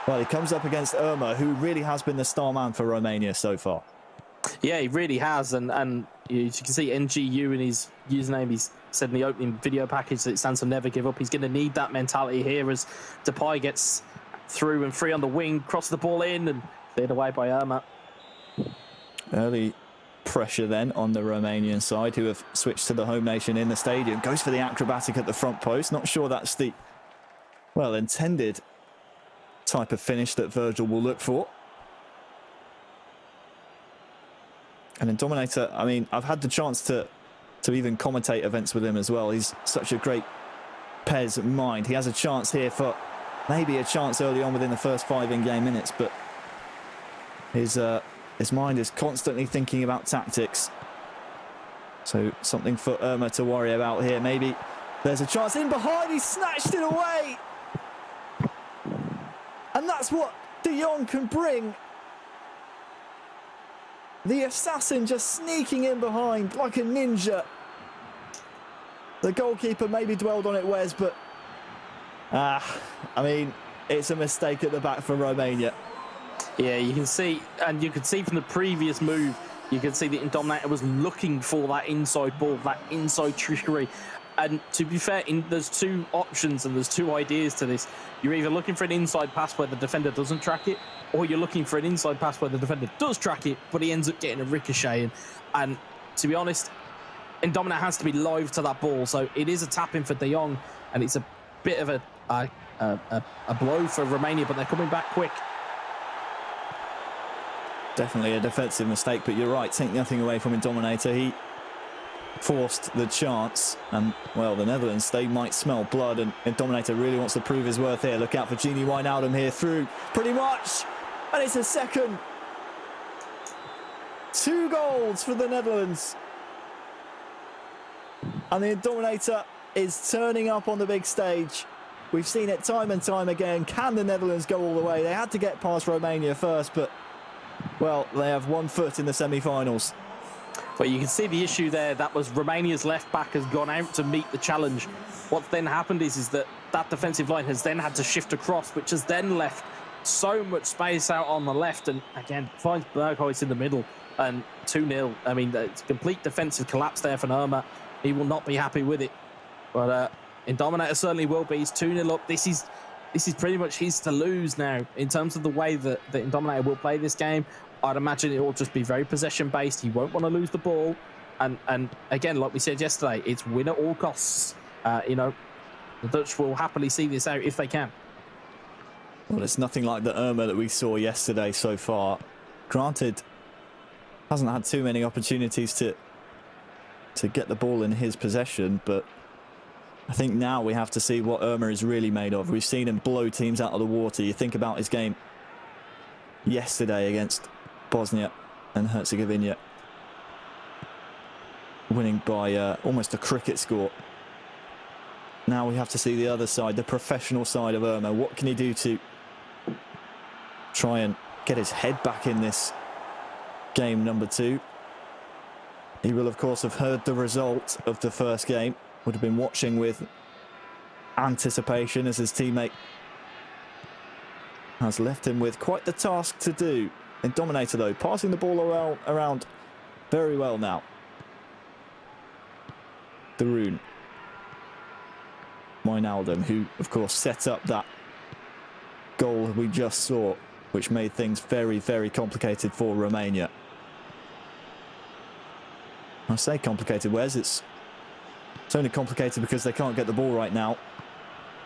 well, he comes up against Irma, who really has been the star man for Romania so far. Yeah, he really has, and you can see NGU in his username. He's said in the opening video package that it stands for never give up. He's going to need that mentality here as Depay gets through and free on the wing, crosses the ball in and cleared away by Irma. Early pressure then on the Romanian side, who have switched to the home nation in the stadium. Goes for the acrobatic at the front post. Not sure that's the, well, intended type of finish that Virgil will look for. And Indominator, I mean, I've had the chance to even commentate events with him as well. He's such a great PES mind. He has a chance here for maybe a chance early on within the first 5 in-game minutes, but his mind is constantly thinking about tactics. So something for Irma to worry about here. Maybe there's a chance in behind. He snatched it away. And that's what de.o.o can bring. The assassin just sneaking in behind like a ninja. The goalkeeper maybe dwelled on it, Wes, but I mean, it's a mistake at the back for Romania. Yeah, you can see, and you could see from the previous move, you can see that Indominator was looking for that inside ball, that inside trickery. And to be fair, there's 2 options and there's 2 ideas to this. You're either looking for an inside pass where the defender doesn't track it, or you're looking for an inside pass where the defender does track it, but he ends up getting a ricochet. And to be honest, Indominator has to be live to that ball. So it is a tap-in for de.o.o, and it's a bit of a blow for Romania, but they're coming back quick. Definitely a defensive mistake, but you're right. Take nothing away from Indominator. He forced the chance, and well, the Netherlands, they might smell blood, and Indominator really wants to prove his worth here. Look out for Genie Wijnaldum here through, pretty much, and it's a second. 2 goals for the Netherlands, and the Indominator is turning up on the big stage. We've seen it time and time again. Can the Netherlands go all the way? They had to get past Romania first, but well, they have 1 foot in the semi-finals. But you can see the issue there. That was Romania's left back has gone out to meet the challenge. What's then happened is that defensive line has then had to shift across, which has then left so much space out on the left. And again, finds Berghuis in the middle, and 2-0. I mean, it's a complete defensive collapse there for Irma. He will not be happy with it. But Indominator certainly will be. He's 2-0 up. This is pretty much his to lose now in terms of the way that Indominator will play this game. I'd imagine it will just be very possession based. He won't want to lose the ball. And again, like we said yesterday, it's win at all costs. You know, the Dutch will happily see this out if they can. Well, it's nothing like the eEURO that we saw yesterday so far. Granted, hasn't had too many opportunities to get the ball in his possession, but I think now we have to see what eEURO is really made of. We've seen him blow teams out of the water. You think about his game yesterday against Bosnia and Herzegovina, winning by almost a cricket score. Now we have to see the other side, the professional side of eEURO. What can he do to try and get his head back in this game number 2? He will, of course, have heard the result of the first game. Would have been watching with anticipation as his teammate has left him with quite the task to do. And Dominator, though, passing the ball around very well now. d.o.o. Wijnaldum, who, of course, set up that goal we just saw, which made things very, very complicated for Romania. I say complicated, Wes. It's only complicated because they can't get the ball right now.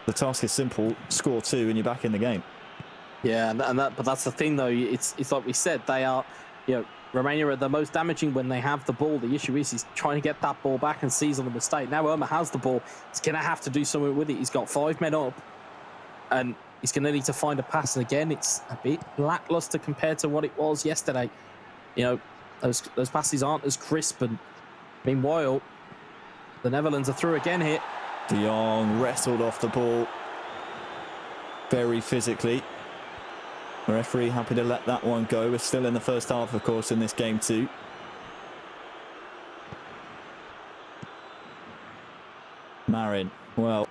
The task is simple: score 2 and you're back in the game. Yeah, but that's the thing, though. It's like we said, they are, you know, Romania are the most damaging when they have the ball. The issue is he's trying to get that ball back and seize on the mistake. Now eEURO has the ball. He's going to have to do something with it. He's got 5 men up, and he's going to need to find a pass. And again, it's a bit lackluster compared to what it was yesterday. You know, those passes aren't as crisp. And meanwhile, the Netherlands are through again here. De Jong wrestled off the ball very physically. The referee happy to let that one go. We're still in the first half, of course, in this game too. Marin, well,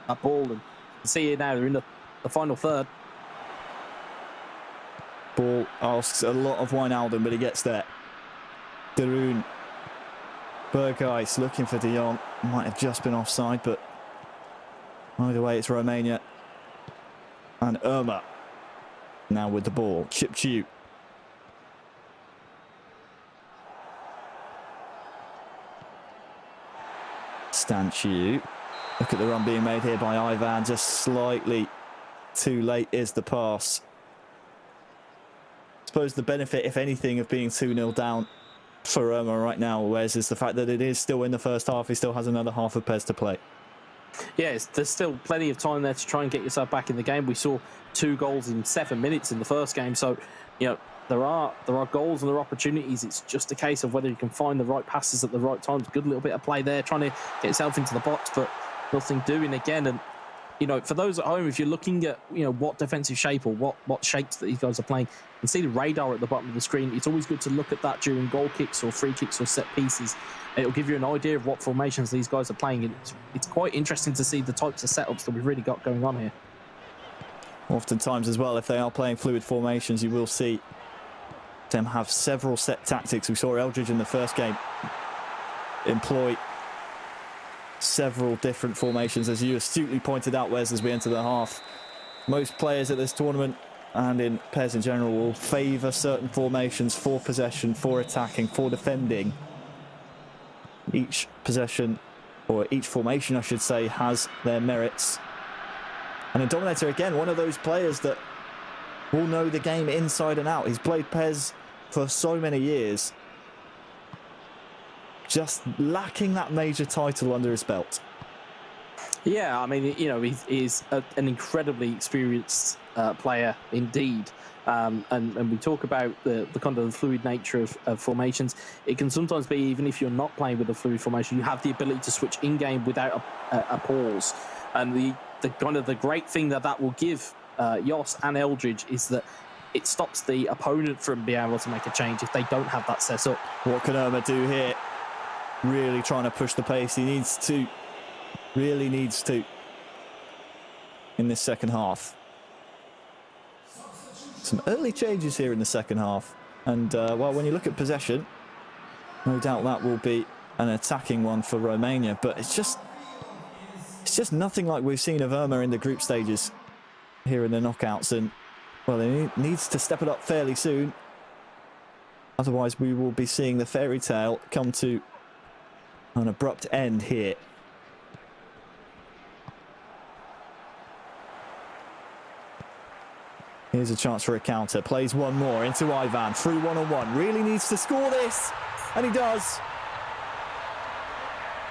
that ball, and see it now, they're in the final third. Ball asks a lot of Wijnaldum, but he gets there. de.o.o. Berghuis looking for De Jong. Might have just been offside, but either way, it's Romania. And eEURO now with the ball. Chip-Chew. Stanciu. Look at the run being made here by Ivan. Just slightly too late is the pass. I suppose the benefit, if anything, of being 2-0 down for eEURO right now, Wes, is the fact that it is still in the first half. He still has another half of PES to play. Yes, there's still plenty of time there to try and get yourself back in the game. We saw 2 goals in 7 minutes in the first game, so you know there are goals and there are opportunities. It's just a case of whether you can find the right passes at the right times. Good little bit of play there, trying to get yourself into the box, but nothing doing again. And you know, for those at home, if you're looking at what defensive shape or what shapes that these guys are playing, you can see the radar at the bottom of the screen. It's always good to look at that during goal kicks or free kicks or set pieces. It'll give you an idea of what formations these guys are playing. And it's quite interesting to see the types of setups that we've really got going on here. Oftentimes as well, if they are playing fluid formations, you will see them have several set tactics. We saw Eldridge in the first game employ several different formations, as you astutely pointed out, Wes, as we enter the half. Most players at this tournament and in PES in general will favour certain formations for possession, for attacking, for defending. Each possession, or each formation I should say, has their merits. And a Dominator, again, one of those players that will know the game inside and out. He's played PES for so many years, just lacking that major title under his belt. Yeah, I mean, he's an incredibly experienced player indeed. And we talk about the kind of the fluid nature of formations. It can sometimes be, even if you're not playing with a fluid formation, you have the ability to switch in-game without a pause. And the kind of the great thing that will give Jos and Eldridge is that it stops the opponent from being able to make a change if they don't have that set up. What can Irma do here? Really trying to push the pace. He needs to. Really needs to. In this second half. Some early changes here in the second half. And, well, when you look at possession, no doubt that will be an attacking one for Romania. But it's just nothing like we've seen of Irma in the group stages here in the knockouts. And, well, he needs to step it up fairly soon. Otherwise, we will be seeing the fairy tale come to an abrupt end here. Here's a chance for a counter. Plays one more into Ivan. Through one-on-one. Really needs to score this. And he does.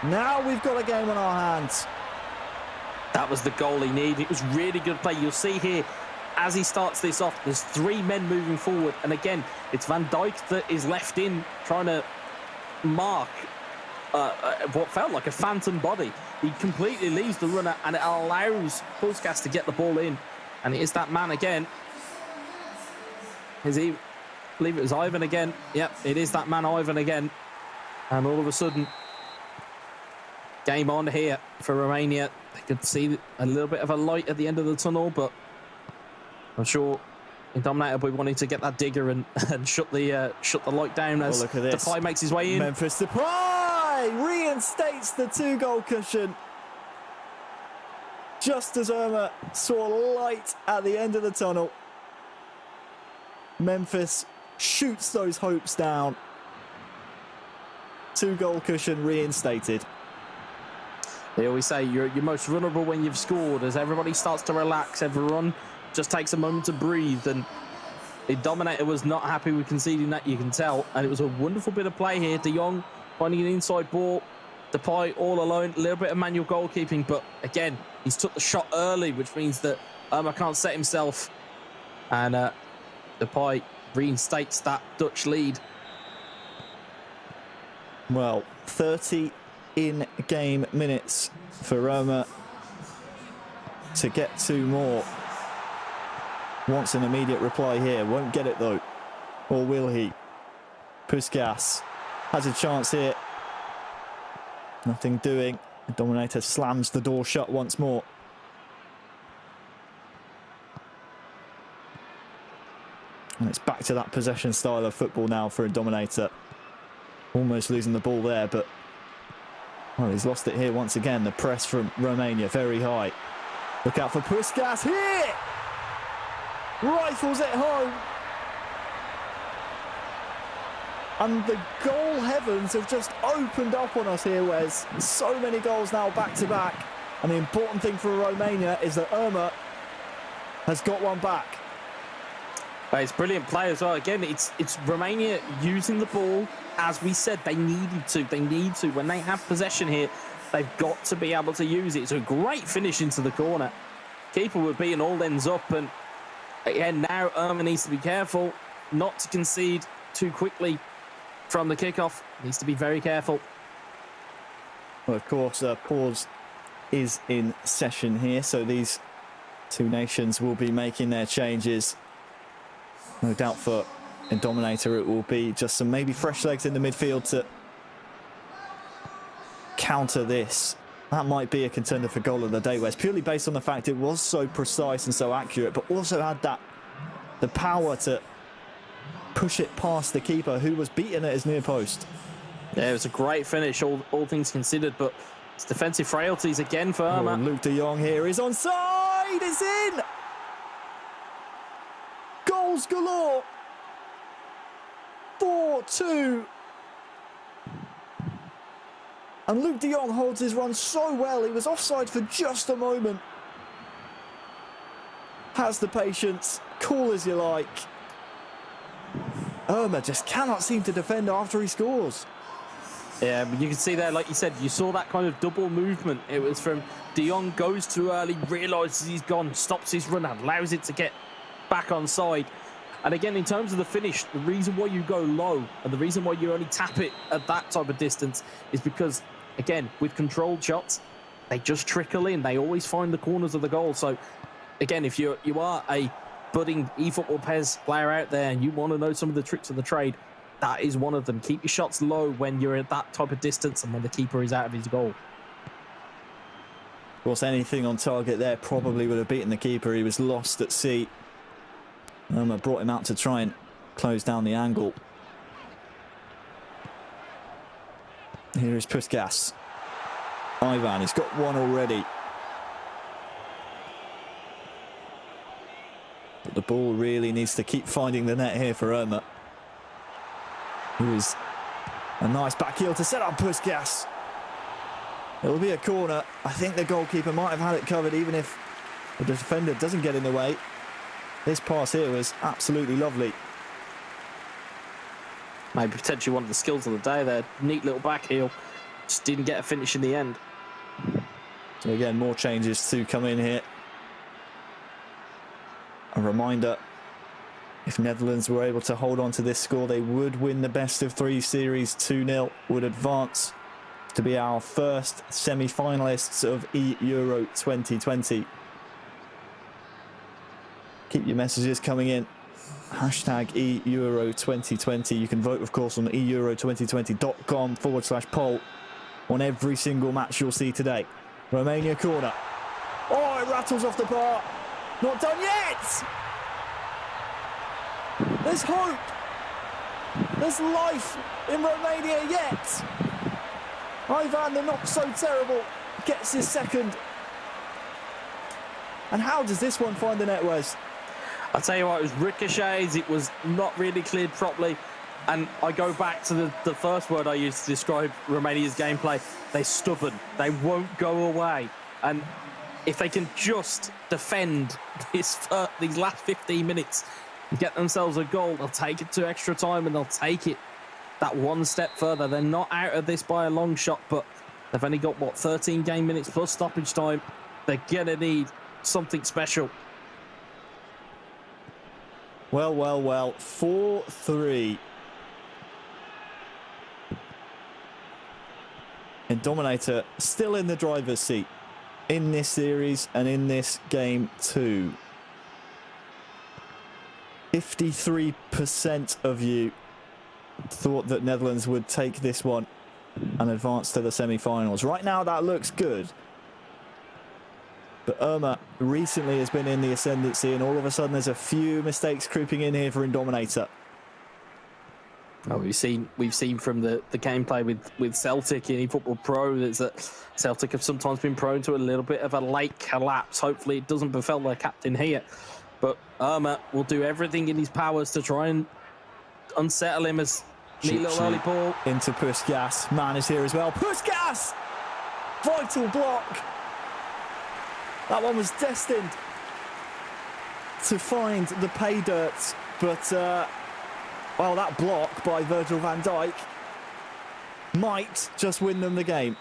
Now we've got a game on our hands. That was the goal he needed. It was really good play. You'll see here, as he starts this off, there's 3 men moving forward. And again, it's Van Dijk that is left in, trying to mark what felt like a phantom body. He completely leaves the runner, and it allows Puskas to get the ball in. And it is that man again. Is he? I believe it was Ivan again. Yep, it is that man Ivan again. And all of a sudden, game on here for Romania. They could see a little bit of a light at the end of the tunnel, but I'm sure Dominator will be wanting to get that digger and shut the light down as Depay makes his way in. Memphis Depay reinstates the 2-goal cushion. Just as Irma saw light at the end of the tunnel, Memphis shoots those hopes down. 2-goal cushion reinstated. They always say you're most vulnerable when you've scored. As everybody starts to relax, everyone just takes a moment to breathe. And the Dominator was not happy with conceding that, you can tell. And it was a wonderful bit of play here. De Jong finding an inside ball. Depay all alone, a little bit of manual goalkeeping, but again, he's took the shot early, which means that Irma can't set himself. And Depay reinstates that Dutch lead. Well, 30 in-game minutes for Irma to get 2 more. Wants an immediate reply here, won't get it though. Or will he? Puskas has a chance here. Nothing doing. The Dominator slams the door shut once more. And it's back to that possession style of football now for a Dominator. Almost losing the ball there, but well, he's lost it here once again. The press from Romania, very high. Look out for Puskas here! Rifles it home. And the goal heavens have just opened up on us here, Wes. So many goals now back to back. And the important thing for Romania is that Irma has got one back. It's brilliant play as well. Again, it's Romania using the ball as we said they needed to. They need to. When they have possession here, they've got to be able to use it. It's a great finish into the corner. Keeper would be an all ends up. And again, now Irma needs to be careful not to concede too quickly from the kickoff. Needs to be very careful. Well, of course, pause is in session here, so these 2 nations will be making their changes. No doubt for a Dominator it will be just some maybe fresh legs in the midfield to counter this. That might be a contender for goal of the day, Wes, purely based on the fact it was so precise and so accurate, but also had the power to push it past the keeper, who was beaten at his near post. Yeah, it was a great finish, all things considered, but it's defensive frailties again for Irma. And Luke de Jong here is onside. It's in. Goals galore. 4-2. And Luke de Jong holds his run so well. He was offside for just a moment. Has the patience, cool as you like. Irma just cannot seem to defend after he scores. Yeah, but you can see there, like you said, you saw that kind of double movement. It was from de Jong goes too early, realises he's gone, stops his run, allows it to get back on side. And again, in terms of the finish, the reason why you go low and the reason why you only tap it at that type of distance is because, again, with controlled shots, they just trickle in. They always find the corners of the goal. So, again, if you are a budding eFootball PES player out there and you want to know some of the tricks of the trade, that is one of them. Keep your shots low when you're at that type of distance and when the keeper is out of his goal. Of course, anything on target there probably would have beaten the keeper. He was lost at sea. Brought him out to try and close down the angle. Here is Puskas. Ivan, he's got one already. But the ball really needs to keep finding the net here for Irma. Who is a nice back heel to set up Puskas. It'll be a corner. I think the goalkeeper might have had it covered even if the defender doesn't get in the way. This pass here was absolutely lovely. Maybe potentially one of the skills of the day there. Neat little back heel. Just didn't get a finish in the end. So again, more changes to come in here. A reminder, if Netherlands were able to hold on to this score, they would win the best of 3 series 2-0, would advance to be our first semi-finalists of eEURO 2020. Keep your messages coming in. Hashtag eEURO 2020. You can vote, of course, on eEURO2020.com/poll on every single match you'll see today. Romania corner. Oh, it rattles off the bar. Not done yet! There's hope! There's life in Romania yet! Ivan, the not so terrible, gets his second. And how does this one find the net, Wes? I'll tell you what, it was ricochets, it was not really cleared properly. And I go back to the first word I used to describe Romania's gameplay. They're stubborn. They won't go away. And if they can just defend these last 15 minutes and get themselves a goal, they'll take it to extra time and they'll take it that one step further. They're not out of this by a long shot, but they've only got, what, 13 game minutes plus stoppage time. They're going to need something special. Well, 4-3. And Dominator still in the driver's seat in this series and in this game too. 53% of you thought that Netherlands would take this one and advance to the semi-finals. Right now that looks good. But Irma recently has been in the ascendancy and all of a sudden there's a few mistakes creeping in here for Indominator. Well, we've seen from the gameplay with Celtic in eFootball Pro that Celtic have sometimes been prone to a little bit of a late collapse. Hopefully it doesn't befell their captain here. But Irma will do everything in his powers to try and unsettle him as neat little early ball. Into Puskas. Man is here as well. Puskas! Vital block. That one was destined to find the pay dirt, but well, that block by Virgil van Dijk might just win them the game.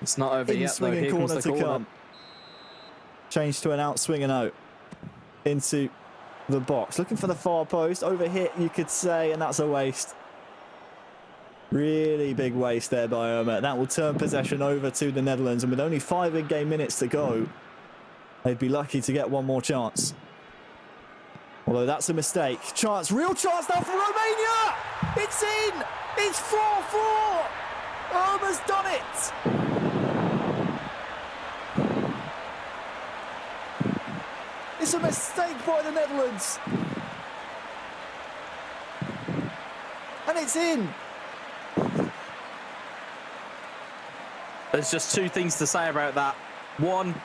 It's not over yet, though. Here comes the corner. Change to an out swing and out into the box. Looking for the far post. Overhit, you could say, and that's a waste. Really big waste there by Irma. That will turn possession over to the Netherlands, and with only 5 in-game minutes to go, they'd be lucky to get one more chance. Although that's a mistake. Chance, real chance now for Romania! It's in! It's 4-4! Irma's done it! It's a mistake by the Netherlands. And it's in. There's just 2 things to say about that. One,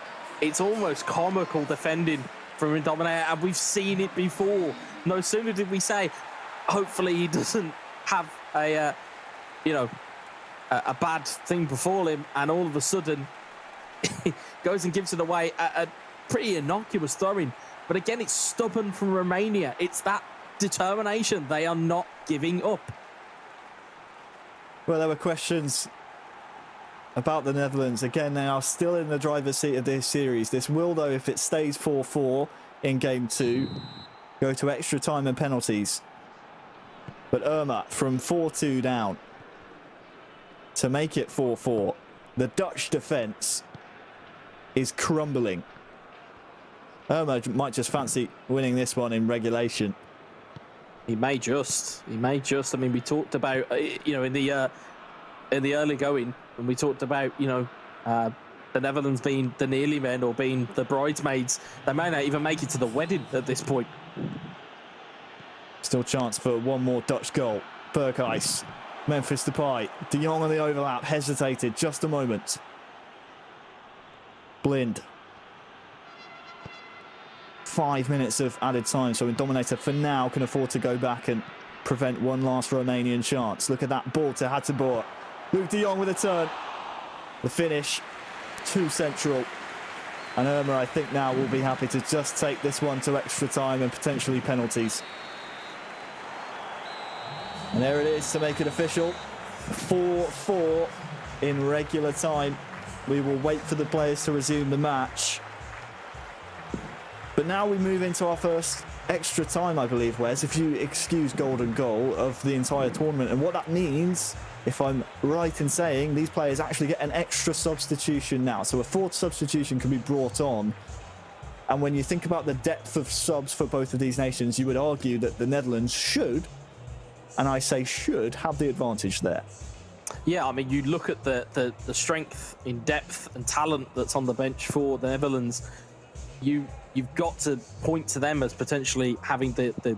it's almost comical defending from Indominator, and we've seen it before. No sooner did we say, hopefully he doesn't have a bad thing befall him, and all of a sudden he goes and gives it away at a pretty innocuous throwing. But again, it's stubborn from Romania. It's that determination. They are not giving up. Well, there were questions about the Netherlands. Again, they are still in the driver's seat of this series. This will, though, if it stays 4-4 in game 2, go to extra time and penalties. But Irma from 4-2 down to make it 4-4. The Dutch defence is crumbling. Irma might just fancy winning this one in regulation. He may just. I mean, we talked about, you know, in the early going, when we talked about, you know, the Netherlands being the nearly men or being the bridesmaids. They may not even make it to the wedding at this point. Still chance for one more Dutch goal. Berghuis, Memphis Depay, De Jong on the overlap, hesitated just a moment. Blind. 5 minutes of added time, so Dominator for now can afford to go back and prevent one last Romanian chance. Look at that ball to Hateboer. Luke De Jong with a turn. The finish, too central. And Irma, I think now, will be happy to just take this one to extra time and potentially penalties. And there it is to make it official. 4-4 in regular time. We will wait for the players to resume the match. But now we move into our first extra time, I believe, Wes, if you excuse golden goal, of the entire tournament. And what that means, if I'm right in saying, these players actually get an extra substitution now. So a fourth substitution can be brought on. And when you think about the depth of subs for both of these nations, you would argue that the Netherlands should, and I say should, have the advantage there. Yeah, I mean, you look at the strength in depth and talent that's on the bench for the Netherlands. You've got to point to them as potentially having the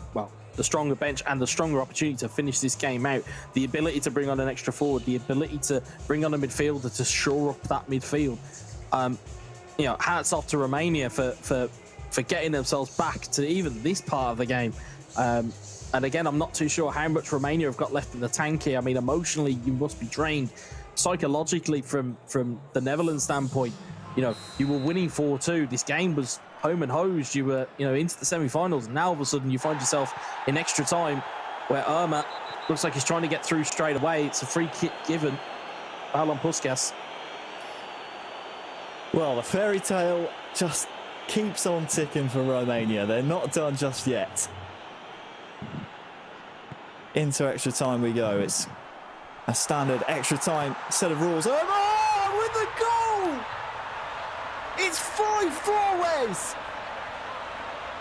stronger bench and the stronger opportunity to finish this game out. The ability to bring on an extra forward, the ability to bring on a midfielder to shore up that midfield. You know, hats off to Romania for getting themselves back to even this part of the game. And again, I'm not too sure how much Romania have got left in the tank here. I mean, emotionally, you must be drained. Psychologically, from the Netherlands standpoint, you know, you were winning 4-2. This game was home and hosed. You were, you know, into the semi-finals. Now, all of a sudden, you find yourself in extra time where Irma looks like he's trying to get through straight away. It's a free kick given. Foul on Puskas. Well, the fairy tale just keeps on ticking for Romania. They're not done just yet. Into extra time we go. It's a standard extra time set of rules. Irma with the goal! It's 5-4, Wes!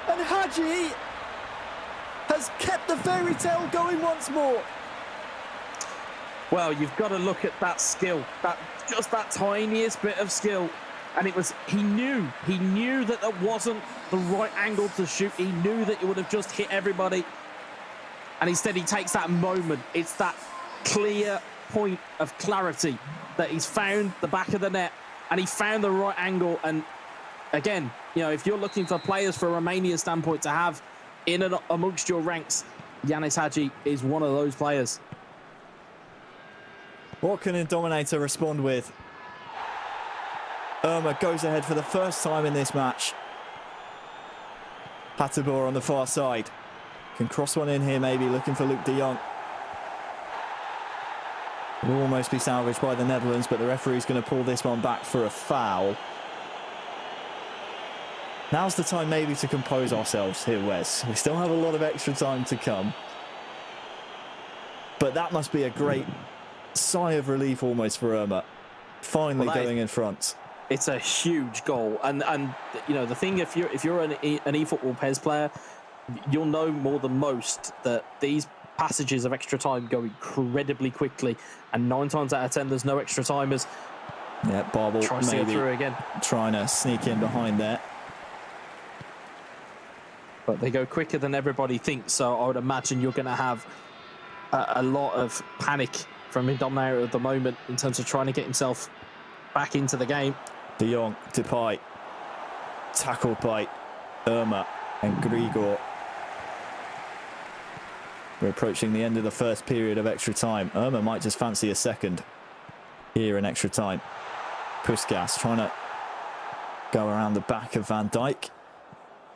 And Hadji has kept the fairy tale going once more. Well, you've got to look at that skill, just that tiniest bit of skill. And it was, he knew that that wasn't the right angle to shoot. He knew that it would have just hit everybody. And instead he takes that moment. It's that clear point of clarity that he's found the back of the net and he found the right angle. And again, you know, if you're looking for players for Romania's standpoint to have in and amongst your ranks, Yanis Hadji is one of those players. What can Dominator respond with? Irma goes ahead for the first time in this match. Hateboer on the far side. Can cross one in here maybe, looking for Luke De Jong. Will almost be salvaged by the Netherlands, but the referee's going to pull this one back for a foul. Now's the time maybe to compose ourselves here, Wes. We still have a lot of extra time to come. But that must be a great sigh of relief almost for Irma. Finally going in front. It's a huge goal. And you know, the thing, if you're an eFootball PES player, you'll know more than most that these passages of extra time go incredibly quickly, and 9 times out of 10 there's no extra timers. Yeah, Barbel tries to get through again, trying to sneak in behind there, but they go quicker than everybody thinks. So I would imagine you're going to have a lot of panic from Indominator at the moment in terms of trying to get himself back into the game. De Jong, Depay, tackled by Irma and Grigor. We're approaching the end of the first period of extra time. Irma might just fancy a second here in extra time. Puskas trying to go around the back of Van Dijk.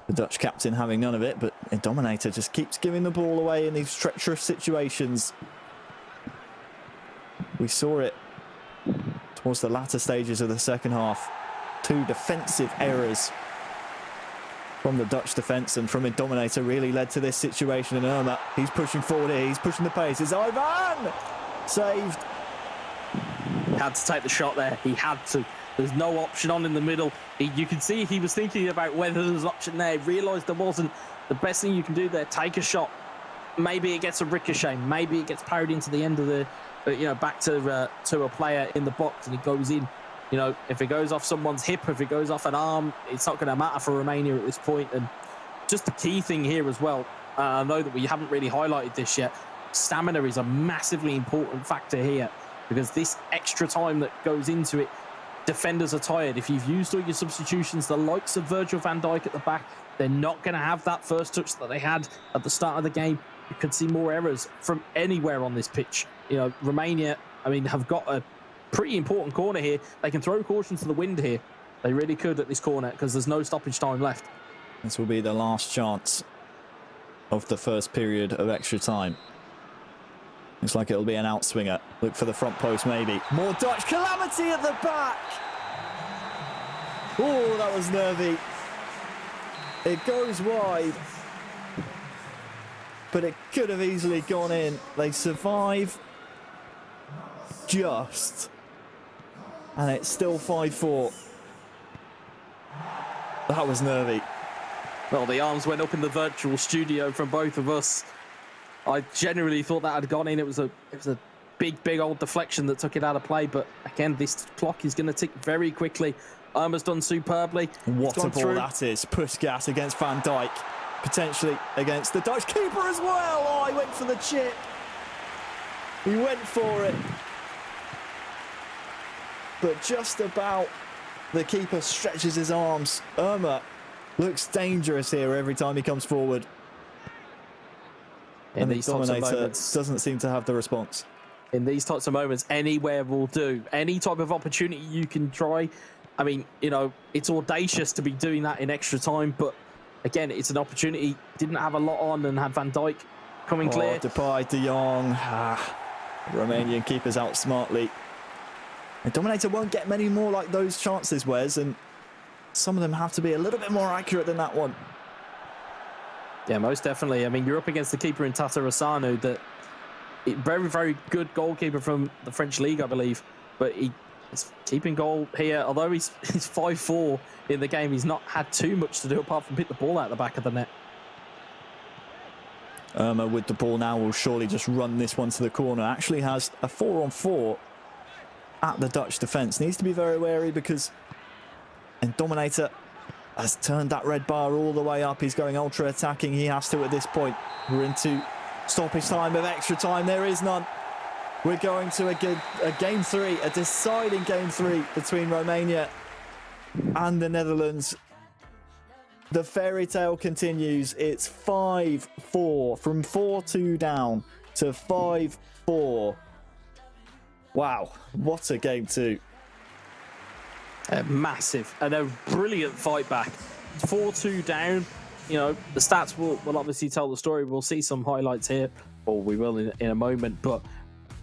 The Dutch captain having none of it, but Dominator just keeps giving the ball away in these treacherous situations. We saw it towards the latter stages of the second half. 2 defensive errors from the Dutch defence and from Dominator really led to this situation. And Irma, he's pushing forward here, he's pushing the pace. It's Ivan! Saved. He had to take the shot there. He had to. There's no option on in the middle. You can see he was thinking about whether there was an option there. Realised there wasn't. The best thing you can do there, take a shot. Maybe it gets a ricochet. Maybe it gets parried into the end of the, back to a player in the box, and it goes in. If it goes off someone's hip, if it goes off an arm, it's not going to matter for Romania at this point. And just the key thing here as well, I know that we haven't really highlighted this yet. Stamina is a massively important factor here, because this extra time that goes into it, defenders are tired. If you've used all your substitutions, the likes of Virgil van Dijk at the back, they're not going to have that first touch that they had at the start of the game. You could see more errors from anywhere on this pitch. Romania, have got a pretty important corner here. They can throw caution to the wind here. They really could at this corner, because there's no stoppage time left. This will be the last chance of the first period of extra time. Looks like it'll be an outswinger. Look for the front post, maybe. More Dutch calamity at the back. Oh, that was nervy. It goes wide, but it could have easily gone in. They survive just, and it's still 5-4. That was nervy. Well, the arms went up in the virtual studio from both of us. I generally thought that had gone in. It was a big old deflection that took it out of play. But again, this clock is going to tick very quickly. Irma's done superbly. What a ball that is. Puskas against Van Dijk. Potentially against the Dutch keeper as well. Oh, he went for the chip. He went for it. But just about the keeper stretches his arms. Irma looks dangerous here every time he comes forward. And the Dominator doesn't seem to have the response. In these types of moments, anywhere will do. Any type of opportunity you can try. It's audacious to be doing that in extra time, but again, it's an opportunity. Didn't have a lot on and had Van Dijk coming clear. Depay, De Jong. Romanian keepers out smartly. And Dominator won't get many more like those chances, Wes, and some of them have to be a little bit more accurate than that one. Yeah, most definitely. You're up against the keeper in Tata Asanu, that very, very good goalkeeper from the French league, I believe. But he's keeping goal here. Although he's 5-4 in the game, he's not had too much to do apart from pick the ball out the back of the net. Irma with the ball now will surely just run this one to the corner. Actually has a 4-on-4 at the Dutch defence. Needs to be very wary, because Dominator has turned that red bar all the way up. He's going ultra attacking. He has to at this point. We're into stoppage time of extra time. There is none. We're going to a game 3, a deciding game 3 between Romania and the Netherlands. The fairy tale continues. It's 5-4, from 4-2 down to 5-4. Wow, what a game 2. Massive and a brilliant fight back. 4-2 down. The stats will obviously tell the story. We'll see some highlights here, or we will in a moment, but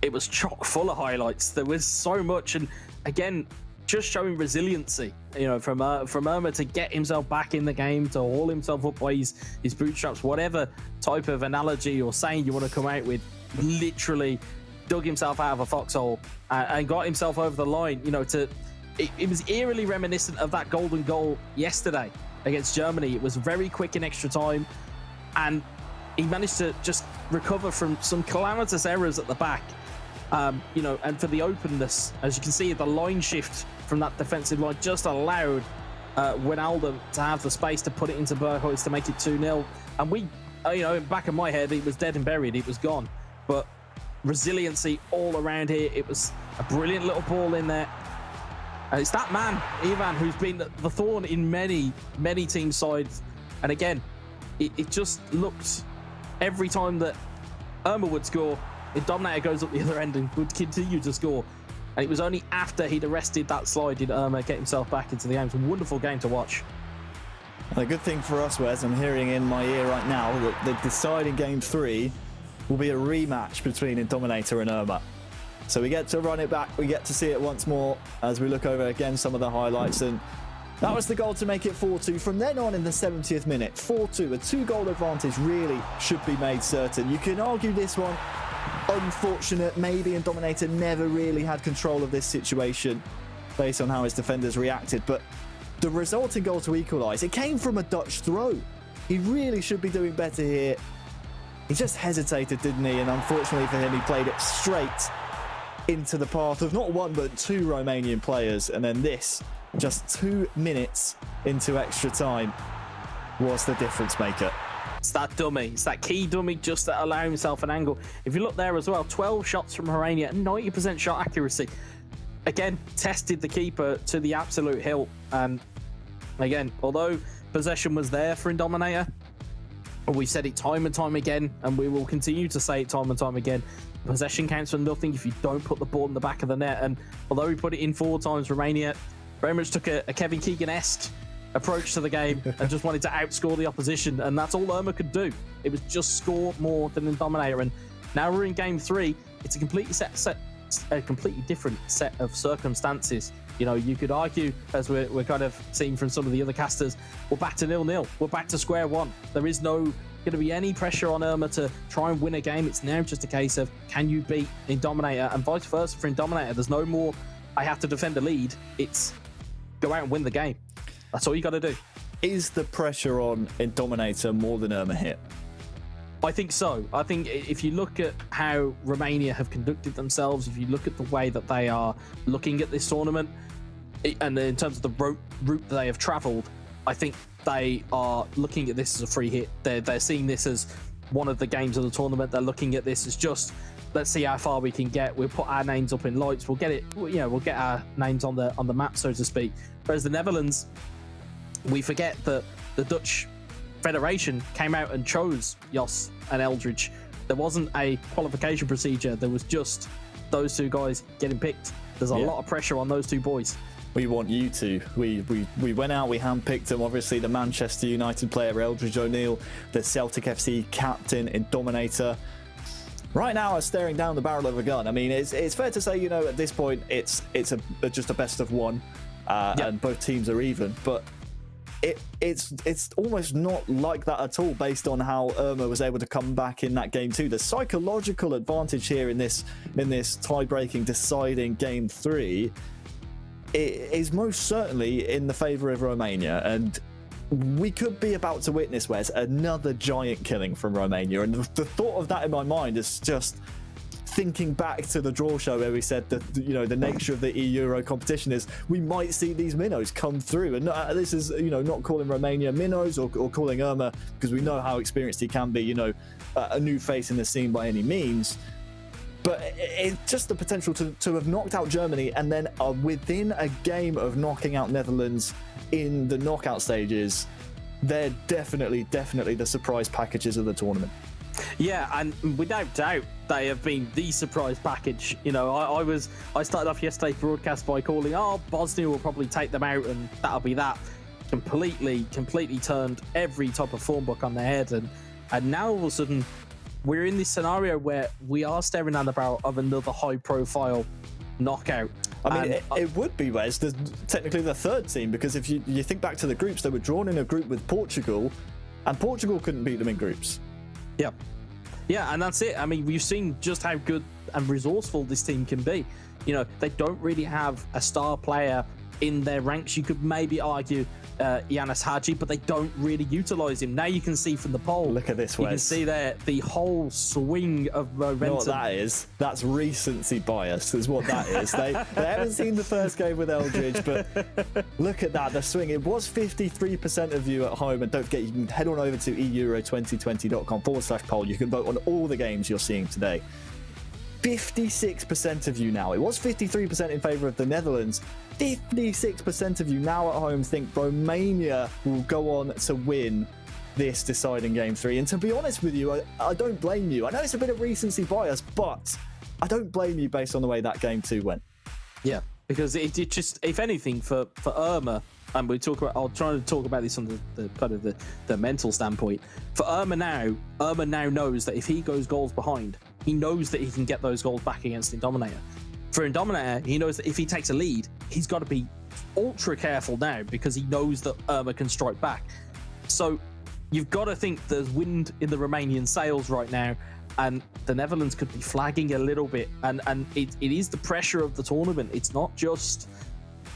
it was chock full of highlights. There was so much, and again, just showing resiliency, from Irma to get himself back in the game, to haul himself up by his bootstraps, whatever type of analogy or saying you want to come out with. Literally dug himself out of a foxhole and got himself over the line. It was eerily reminiscent of that golden goal yesterday against Germany. It was very quick in extra time, and he managed to just recover from some calamitous errors at the back. And for the openness, as you can see, the line shift from that defensive line just allowed Wijnaldum to have the space to put it into Berghuis to make it 2-0. And we, in back of my head, it was dead and buried. It was gone. But resiliency all around here. It was a brilliant little ball in there. And it's that man, Ivan, who's been the thorn in many team sides. And again, it just looked every time that Irma would score, the Dominator goes up the other end and would continue to score. And it was only after he'd arrested that slide did Irma get himself back into the game. It's a wonderful game to watch. A good thing for us, Wes, I'm hearing in my ear right now that the deciding game 3 will be a rematch between Dominator and Irma. So we get to run it back, we get to see it once more as we look over again some of the highlights. And that was the goal to make it 4-2. From then on in the 70th minute, 4-2, a 2-goal advantage really should be made certain. You can argue this one unfortunate, maybe, and Dominator never really had control of this situation. based on how his defenders reacted. But the resulting goal to equalise, it came from a Dutch throw. He really should be doing better here. He just hesitated, didn't he? And unfortunately for him, he played it straight into the path of not one, but two Romanian players. And then this, just 2 minutes into extra time, was the difference maker. It's that dummy. It's that key dummy just to allow himself an angle. If you look there as well, 12 shots from Romania, 90% shot accuracy. Again, tested the keeper to the absolute hilt. And again, although possession was there for Indominator, we said it time and time again, and we will continue to say it time and time again, possession counts for nothing if you don't put the ball in the back of the net. And although we put it in 4 times, Romania very much took a Kevin Keegan-esque approach to the game and just wanted to outscore the opposition, and that's all Irma could do. It was just score more than Indominator. And now we're in game 3. It's a completely completely different set of circumstances. You know, you could argue, as we're kind of seeing from some of the other casters, we're back to 0-0. We're back to square one. There is no going to be any pressure on Irma to try and win a game. It's now just a case of, can you beat Indominator, and vice versa for Indominator. There's no more, I have to defend a lead. It's go out and win the game. That's all you got to do. Is the pressure on Indominator more than Irma here? I think so. I think if you look at how Romania have conducted themselves, if you look at the way that they are looking at this tournament, and in terms of the route that they have travelled, I think they are looking at this as a free hit. They're seeing this as one of the games of the tournament. They're looking at this as just, let's see how far we can get. We'll put our names up in lights. We'll get it. You know, we'll get our names on the map, so to speak. Whereas the Netherlands, we forget that the Dutch Federation came out and chose Jos and Eldridge. There wasn't a qualification procedure. There was just those two guys getting picked. There's a lot of pressure on those two boys. We want you to. We went out, we handpicked them. Obviously, the Manchester United player, Eldridge O'Neill, the Celtic FC captain, Indominator. Right now, are staring down the barrel of a gun. I mean, it's fair to say, you know, at this point, it's just a best of one, and both teams are even. But it's almost not like that at all, based on how Irma was able to come back in that game too. The psychological advantage here in this tie-breaking, deciding game 3 is most certainly in the favour of Romania, and we could be about to witness, Wes, another giant killing from Romania. And the thought of that in my mind is just thinking back to the draw show where we said that, you know, the nature of the eEURO competition is we might see these minnows come through. And this is, you know, not calling Romania minnows or calling Irma, because we know how experienced he can be, you know, a new face in the scene by any means. But it's just the potential to have knocked out Germany and then within a game of knocking out Netherlands in the knockout stages. They're definitely the surprise packages of the tournament. Yeah, and without doubt, they have been the surprise package. You know, I started off yesterday's broadcast by calling, Bosnia will probably take them out and that'll be that. Completely turned every type of form book on their head. And now all of a sudden, we're in this scenario where we are staring down the barrel of another high-profile knockout. I mean, it would be, Wes, technically the third team, because if you think back to the groups, they were drawn in a group with Portugal, and Portugal couldn't beat them in groups. Yeah, and that's it. I mean, we've seen just how good and resourceful this team can be. You know, they don't really have a star player in their ranks. You could maybe argue Yanis Hadji, but they don't really utilise him. Now you can see from the poll. Look at this, Wes. You can see there the whole swing of momentum. You know what that is? That's recency bias, is what that is. They haven't seen the first game with Eldridge, but look at that, the swing. It was 53% of you at home, and don't forget, you can head on over to eEURO2020.com/poll. You can vote on all the games you're seeing today. 56% of you now. It was 53% in favour of the Netherlands. 56% of you now at home think Romania will go on to win this deciding game 3. And to be honest with you, I don't blame you. I know it's a bit of recency bias, but I don't blame you based on the way that game 2 went. Yeah, because it just, if anything, for Irma, and I'll try to talk about this on the kind of the mental standpoint. For Irma now knows that if he goes goals behind, he knows that he can get those goals back against Indominator. For Indominator, he knows that if he takes a lead, he's got to be ultra careful now, because he knows that Irma can strike back. So you've got to think there's wind in the Romanian sails right now, and the Netherlands could be flagging a little bit. And it is the pressure of the tournament. It's not just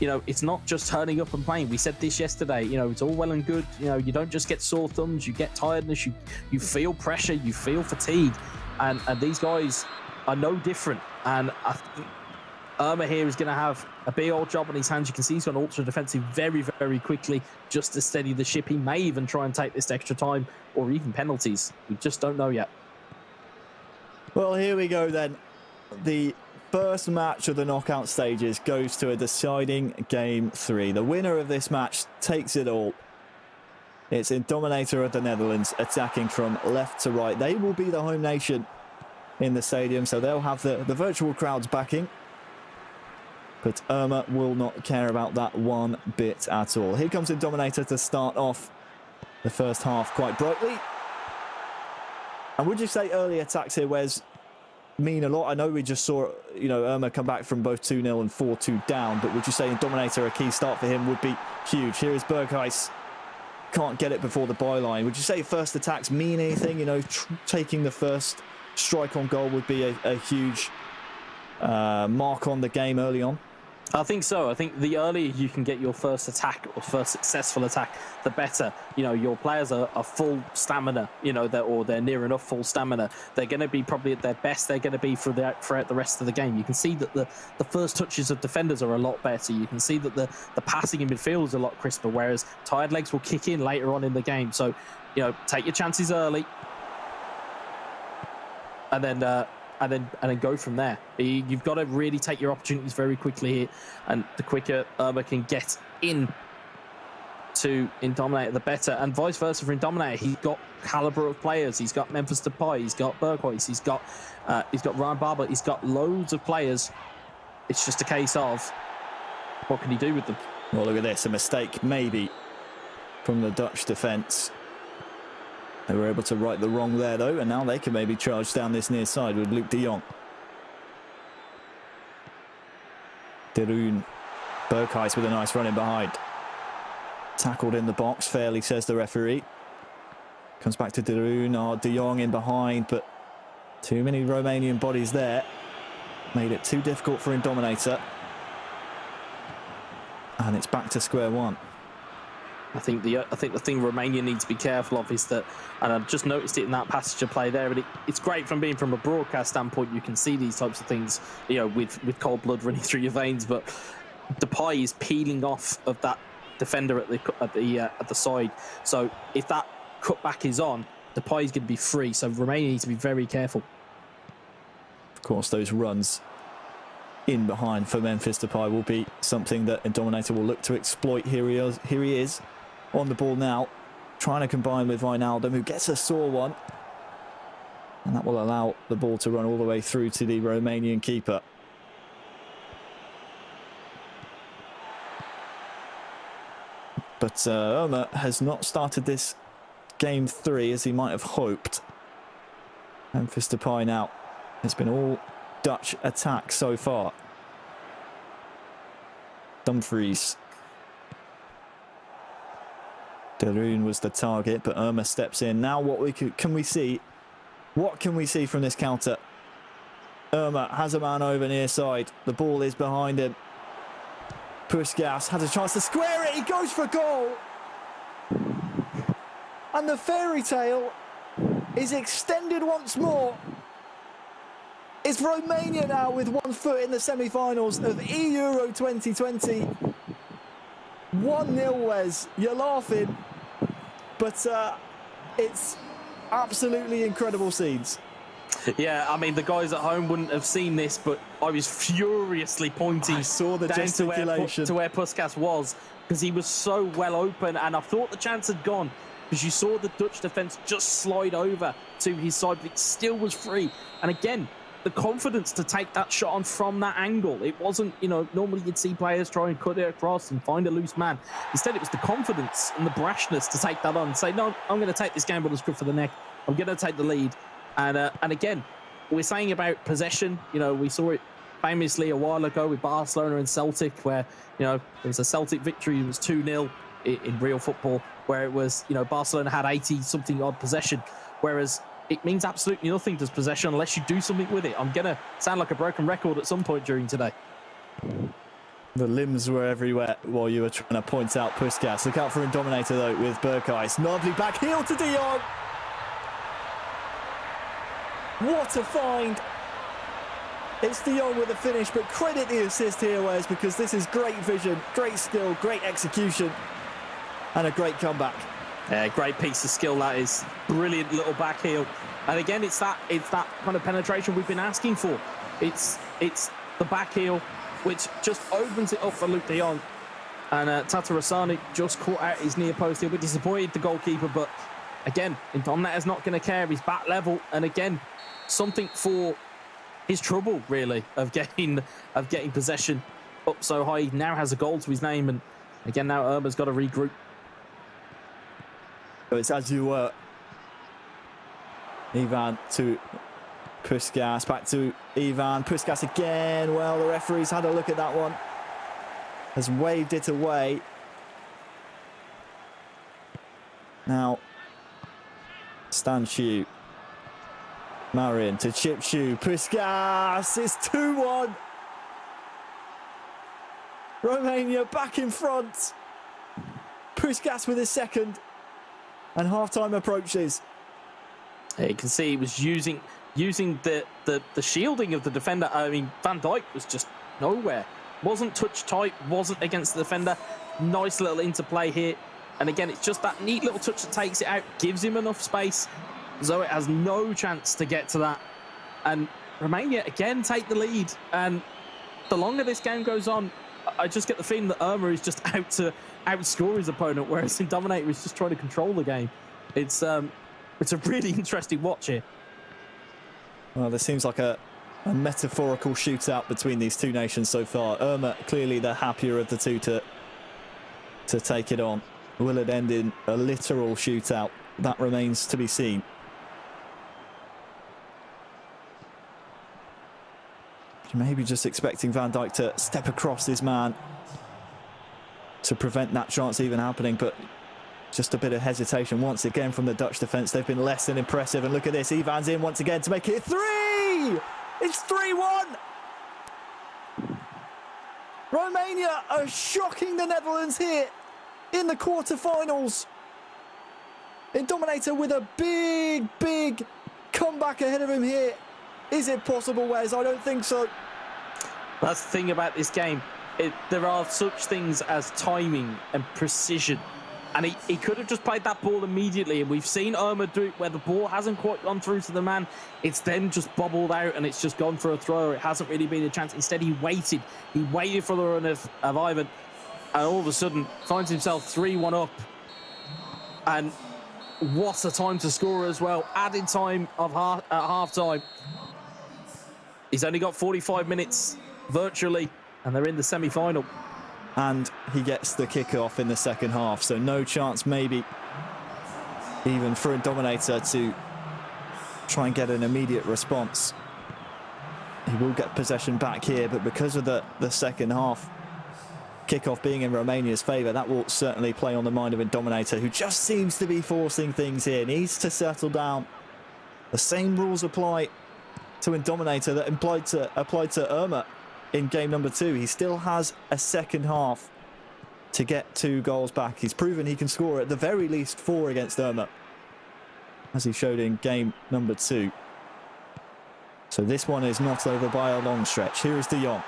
you know, it's not just turning up and playing. We said this yesterday, you know, it's all well and good. You know, you don't just get sore thumbs, you get tiredness, you feel pressure, you feel fatigue. And these guys are no different. And I think eEURO here is going to have a big old job on his hands. You can see he's gone ultra defensive very, very quickly just to steady the ship. He may even try and take this extra time or even penalties. We just don't know yet. Well, here we go then. The first match of the knockout stages goes to a deciding game 3. The winner of this match takes it all. It's Indominator of the Netherlands attacking from left to right. They will be the home nation in the stadium, so they'll have the virtual crowds backing. But eEURO will not care about that one bit at all. Here comes Indominator to start off the first half quite brightly. And would you say early attacks here, Wes, mean a lot? I know we just saw, you know, eEURO come back from both 2-0 and 4-2 down, but would you say Indominator, a key start for him, would be huge? Here is Berghuis. Can't get it before the byline. Would you say first attacks mean anything? You know, taking the first strike on goal would be a huge mark on the game early on? I think so. I think the earlier you can get your first attack or first successful attack, the better. You know, your players are full stamina, you know, or they're near enough full stamina. They're going to be probably at their best they're going to be throughout the rest of the game. You can see that the first touches of defenders are a lot better. You can see that the passing in midfield is a lot crisper, whereas tired legs will kick in later on in the game. So, you know, take your chances early and then go from there. You've got to really take your opportunities very quickly here, and the quicker eEURO can get in to Indominator, the better, and vice versa for Indominator. He's got caliber of players. He's got Memphis Depay, he's got Berghuis, he's got Ryan Barber, he's got loads of players. It's just a case of what can he do with them. Well, look at this, a mistake maybe from the Dutch defence. They were able to right the wrong there, though, and now they can maybe charge down this near side with Luc de Jong. De Roon. Berghuis with a nice run in behind. Tackled in the box, fairly, says the referee. Comes back to De Roon. Oh, de Jong in behind, but too many Romanian bodies there. Made it too difficult for Indominator. And it's back to square one. I think the thing Romania needs to be careful of is that, and I've just noticed it in that passage of play there, but it's great from being from a broadcast standpoint. You can see these types of things, you know, with cold blood running through your veins. But Depay is peeling off of that defender at the side. So if that cutback is on, Depay is going to be free. So Romania needs to be very careful. Of course, those runs in behind for Memphis Depay will be something that Indominator will look to exploit. Here he is. On the ball now, trying to combine with Wijnaldum, who gets a sore one. And that will allow the ball to run all the way through to the Romanian keeper. But eEURO has not started this game 3 as he might have hoped. Memphis Depay now. It's been all Dutch attack so far. Dumfries. De Roon was the target, but eEURO steps in. Now what can we see? What can we see from this counter? eEURO has a man over near side. The ball is behind him. Puskas has a chance to square it. He goes for goal. And the fairy tale is extended once more. It's Romania now with one foot in the semi-finals of eEURO 2020. 1-0, Wes. You're laughing, but it's absolutely incredible scenes. Yeah, I mean, the guys at home wouldn't have seen this, but I was furiously pointing I saw the down gesticulation to where Puskas was, because he was so well open, and I thought the chance had gone, because you saw the Dutch defence just slide over to his side, but it still was free. And again, the confidence to take that shot on from that angle. It wasn't, you know, normally you'd see players try and cut it across and find a loose man. Instead, it was the confidence and the brashness to take that on and say, no, I'm going to take this gamble that's good for the neck. I'm going to take the lead. And again, we're saying about possession. You know, we saw it famously a while ago with Barcelona and Celtic, where, you know, there was a Celtic victory. It was 2-0 in real football, where it was, you know, Barcelona had 80-something odd possession, whereas it means absolutely nothing, does possession, unless you do something with it. I'm going to sound like a broken record at some point during today. The limbs were everywhere while you were trying to point out Puskas. Look out for Indominator though with Berghuis. Lovely back heel to de Jong. What a find. It's de Jong with the finish, but credit the assist here, Wes, because this is great vision, great skill, great execution, and a great comeback. Yeah, great piece of skill that is. Brilliant little back heel. And again, it's that kind of penetration we've been asking for. It's the back heel, which just opens it up for Luke de Jong. And Tatarusanu just caught out his near post. He'll be disappointed, the goalkeeper, but again, Indominator's not going to care. He's back level, and again, something for his trouble, really, of getting possession up so high. He now has a goal to his name, and again, now Irma's got to regroup. So it's as you were. Ivan to Puskas, back to Ivan. Puskas again. Well, the referee's had a look at that one. Has waved it away. Now, Stanciu. Marian to Chipshu. Puskas. It's 2-1. Romania back in front. Puskas with his second. And half-time approaches. Yeah, you can see he was using the shielding of the defender. I mean, Van Dijk was just nowhere. Wasn't touch tight, wasn't against the defender. Nice little interplay here. And again, it's just that neat little touch that takes it out, gives him enough space. Zoe has no chance to get to that. And Romania, again, take the lead. And the longer this game goes on, I just get the feeling that Irma is just out to outscore his opponent, whereas Indominator is just trying to control the game. It's a really interesting watch here. Well, this seems like a metaphorical shootout between these two nations so far. Irma clearly the happier of the two to take it on. Will it end in a literal shootout? That remains to be seen. Maybe just expecting Van Dijk to step across his man to prevent that chance even happening, but just a bit of hesitation once again from the Dutch defence. They've been less than impressive, and look at this, Ivan's in once again to make it 3! It's 3-1! Romania are shocking the Netherlands here in the quarter-finals. Indominator with a big comeback ahead of him here. Is it possible, Wes? I don't think so. That's the thing about this game. There are such things as timing and precision. And he could have just played that ball immediately. And we've seen Irma do it where the ball hasn't quite gone through to the man. It's then just bobbled out and it's just gone for a throw. It hasn't really been a chance. Instead, he waited. He waited for the run of Ivan. And all of a sudden, finds himself 3-1 up. And what a time to score as well. Added time at half-time. He's only got 45 minutes virtually, and they're in the semi-final. And he gets the kick-off in the second half, so no chance maybe even for Indominator to try and get an immediate response. He will get possession back here, but because of the second half kick-off being in Romania's favour, that will certainly play on the mind of Indominator, who just seems to be forcing things here. Needs to settle down. The same rules apply to Indominator that applied to Irma in game number 2. He still has a second half to get 2 goals back. He's proven he can score at the very least 4 against Irma, as he showed in game number 2. So this one is not over by a long stretch. Here is de Jong,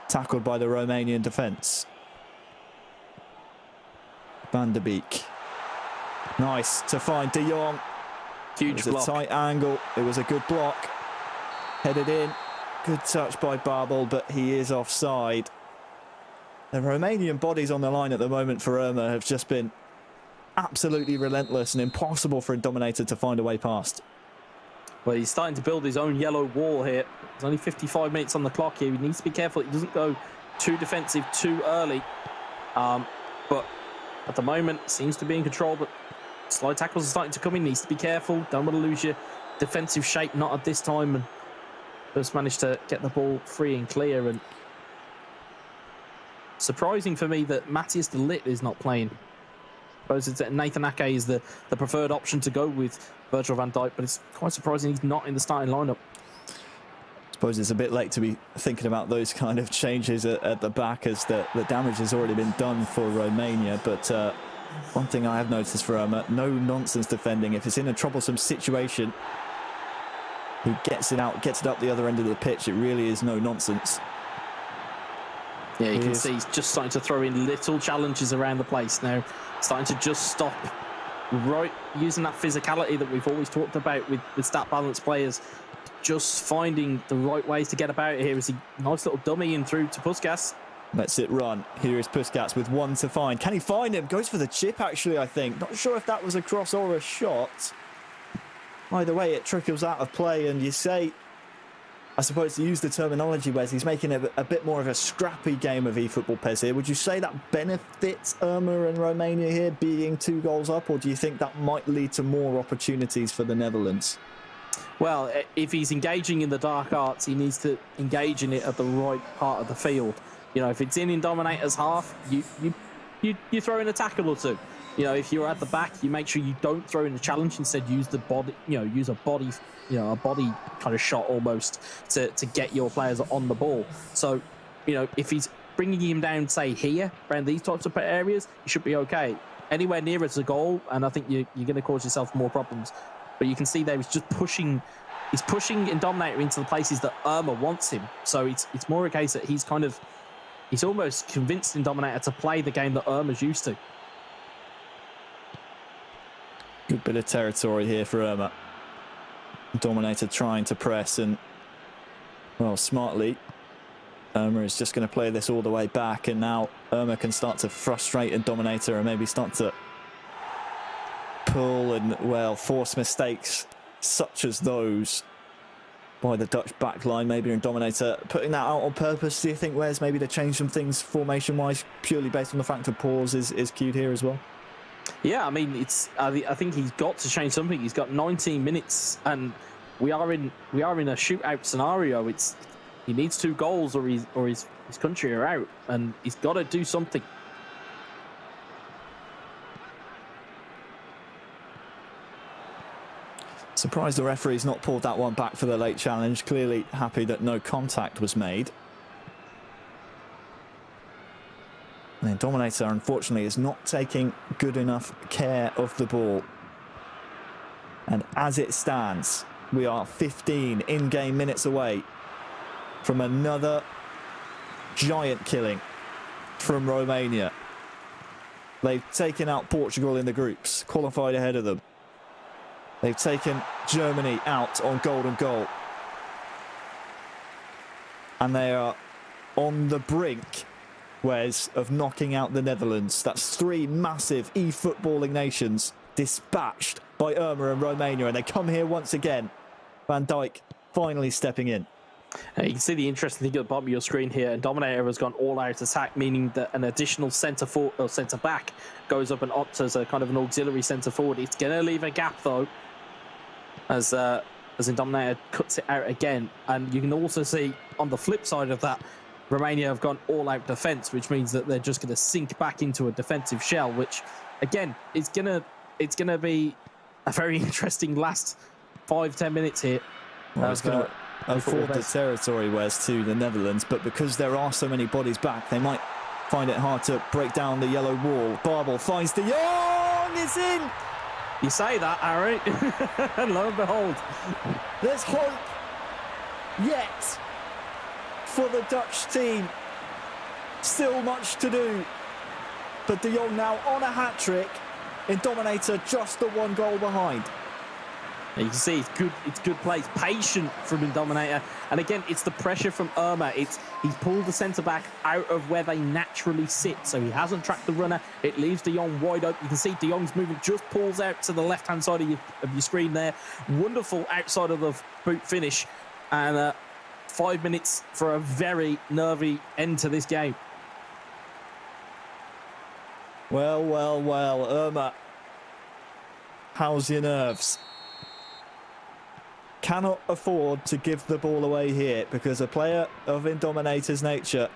tackled by the Romanian defence. Van der Beek, nice to find de Jong. Huge block. A tight angle. It was a good block. Headed in. Good touch by Babel, but he is offside. The Romanian bodies on the line at the moment for Irma have just been absolutely relentless and impossible for Indominator to find a way past. Well, he's starting to build his own yellow wall here. There's only 55 minutes on the clock here. He needs to be careful he doesn't go too defensive too early. But at the moment, seems to be in control, but slide tackles are starting to come in. Needs to be careful. Don't want to lose your defensive shape. Not at this time. And just managed to get the ball free and clear. And surprising for me that Matthias de Ligt is not playing. I suppose it's Nathan Ake is the preferred option to go with Virgil van Dijk, but it's quite surprising he's not in the starting lineup. suppose it's a bit late to be thinking about those kind of changes at the back, as the damage has already been done for Romania. But one thing I have noticed for Irma, no nonsense defending. If it's in a troublesome situation, he gets it out, gets it up the other end of the pitch. It really is no nonsense. Yeah, you can see he's just starting to throw in little challenges around the place now. Starting to just stop, right, using that physicality that we've always talked about with stat balance players. Just finding the right ways to get about it here. Is a nice little dummy in through to Puskas. Lets it run. Here is Puskas with one to find. Can he find him? Goes for the chip, actually, I think. Not sure if that was a cross or a shot. Either way, it trickles out of play, and you say, I suppose to use the terminology, Wes, he's making a bit more of a scrappy game of eFootball PES here. Would you say that benefits Irma and Romania here, being 2 goals up, or do you think that might lead to more opportunities for the Netherlands? Well, if he's engaging in the dark arts, he needs to engage in it at the right part of the field. You know, if it's in Dominator's half, you throw in a tackle or two. You know, if you're at the back, you make sure you don't throw in a challenge. Instead, use the body. You know, use a body. You know, a body kind of shot almost to get your players on the ball. So, you know, if he's bringing him down, say here, around these types of areas, you should be okay. Anywhere near it's a goal, and I think you're going to cause yourself more problems. But you can see there he's just pushing. He's pushing Dominator into the places that Irma wants him. So it's more a case that he's almost convinced Dominator to play the game that Irma's used to. Good bit of territory here for Irma. Dominator trying to press, and, well, smartly, Irma is just going to play this all the way back, and now Irma can start to frustrate Dominator and maybe start to pull and, well, force mistakes such as those by the Dutch backline. Maybe Dominator putting that out on purpose. Do you think, Wes, maybe to change some things formation-wise, purely based on the fact of pause is cued here as well? Yeah, I mean, I think he's got to change something. He's got 19 minutes, and we are in a shootout scenario. He needs 2 goals, or his country are out, and he's got to do something. Surprised the referee's not pulled that one back for the late challenge. Clearly happy that no contact was made. And Dominator, unfortunately, is not taking good enough care of the ball. And as it stands, we are 15 in-game minutes away from another giant killing from Romania. They've taken out Portugal in the groups, qualified ahead of them. They've taken Germany out on golden goal. And they are on the brink, Wes, of knocking out the Netherlands. That's 3 massive e-footballing nations dispatched by Irma and Romania, and they come here once again. Van Dijk finally stepping in. You can see the interesting thing at the bottom of your screen here, and Dominator has gone all-out attack, meaning that an additional centre-back goes up and opts as a kind of an auxiliary centre-forward. It's going to leave a gap, though, as Dominator cuts it out again. And you can also see, on the flip side of that, Romania have gone all-out defence, which means that they're just going to sink back into a defensive shell, which, again, it's gonna be a very interesting last 5-10 minutes here. Well, it's going to afford the territory, Wes, to the Netherlands, but because there are so many bodies back, they might find it hard to break down the yellow wall. Barbel finds de Jong, it's in! You say that, Harry, and lo and behold. There's hope yet for the Dutch team. Still much to do, but de Jong now on a hat-trick, in Dominator just the 1 goal behind. You can see it's good plays, patient from Dominator, and again it's the pressure from Irma. He's pulled the centre back out of where they naturally sit, so he hasn't tracked the runner. It leaves de Jong wide open. You can see de Jong's movement just pulls out to the left hand side of your screen there. Wonderful outside of the boot finish, and 5 minutes for a very nervy end to this game. Well, Irma, how's your nerves? Cannot afford to give the ball away here, because a player of Dominator's nature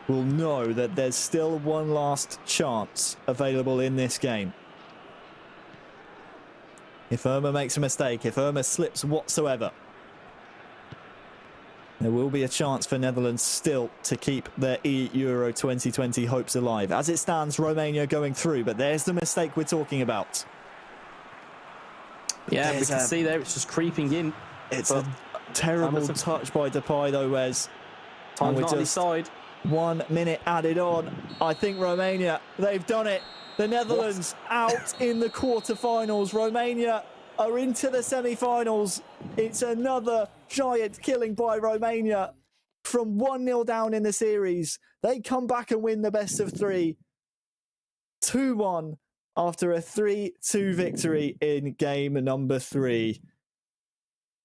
will know that there's still one last chance available in this game. If Irma makes a mistake, if Irma slips whatsoever, There will be a chance for Netherlands still to keep their eEURO 2020 hopes alive. As it stands, Romania going through, but there's the mistake we're talking about. Yeah, we can see there it's just creeping in. It's a terrible touch by Depay though, Wes. Time's not on his side. 1 minute added on. I think Romania, they've done it. The Netherlands out in the quarterfinals. Romania are into the semi-finals. It's another giant killing by Romania. From 1-0 down in the series, they come back and win the best of three. 2-1 after a 3-2 victory in game number 3.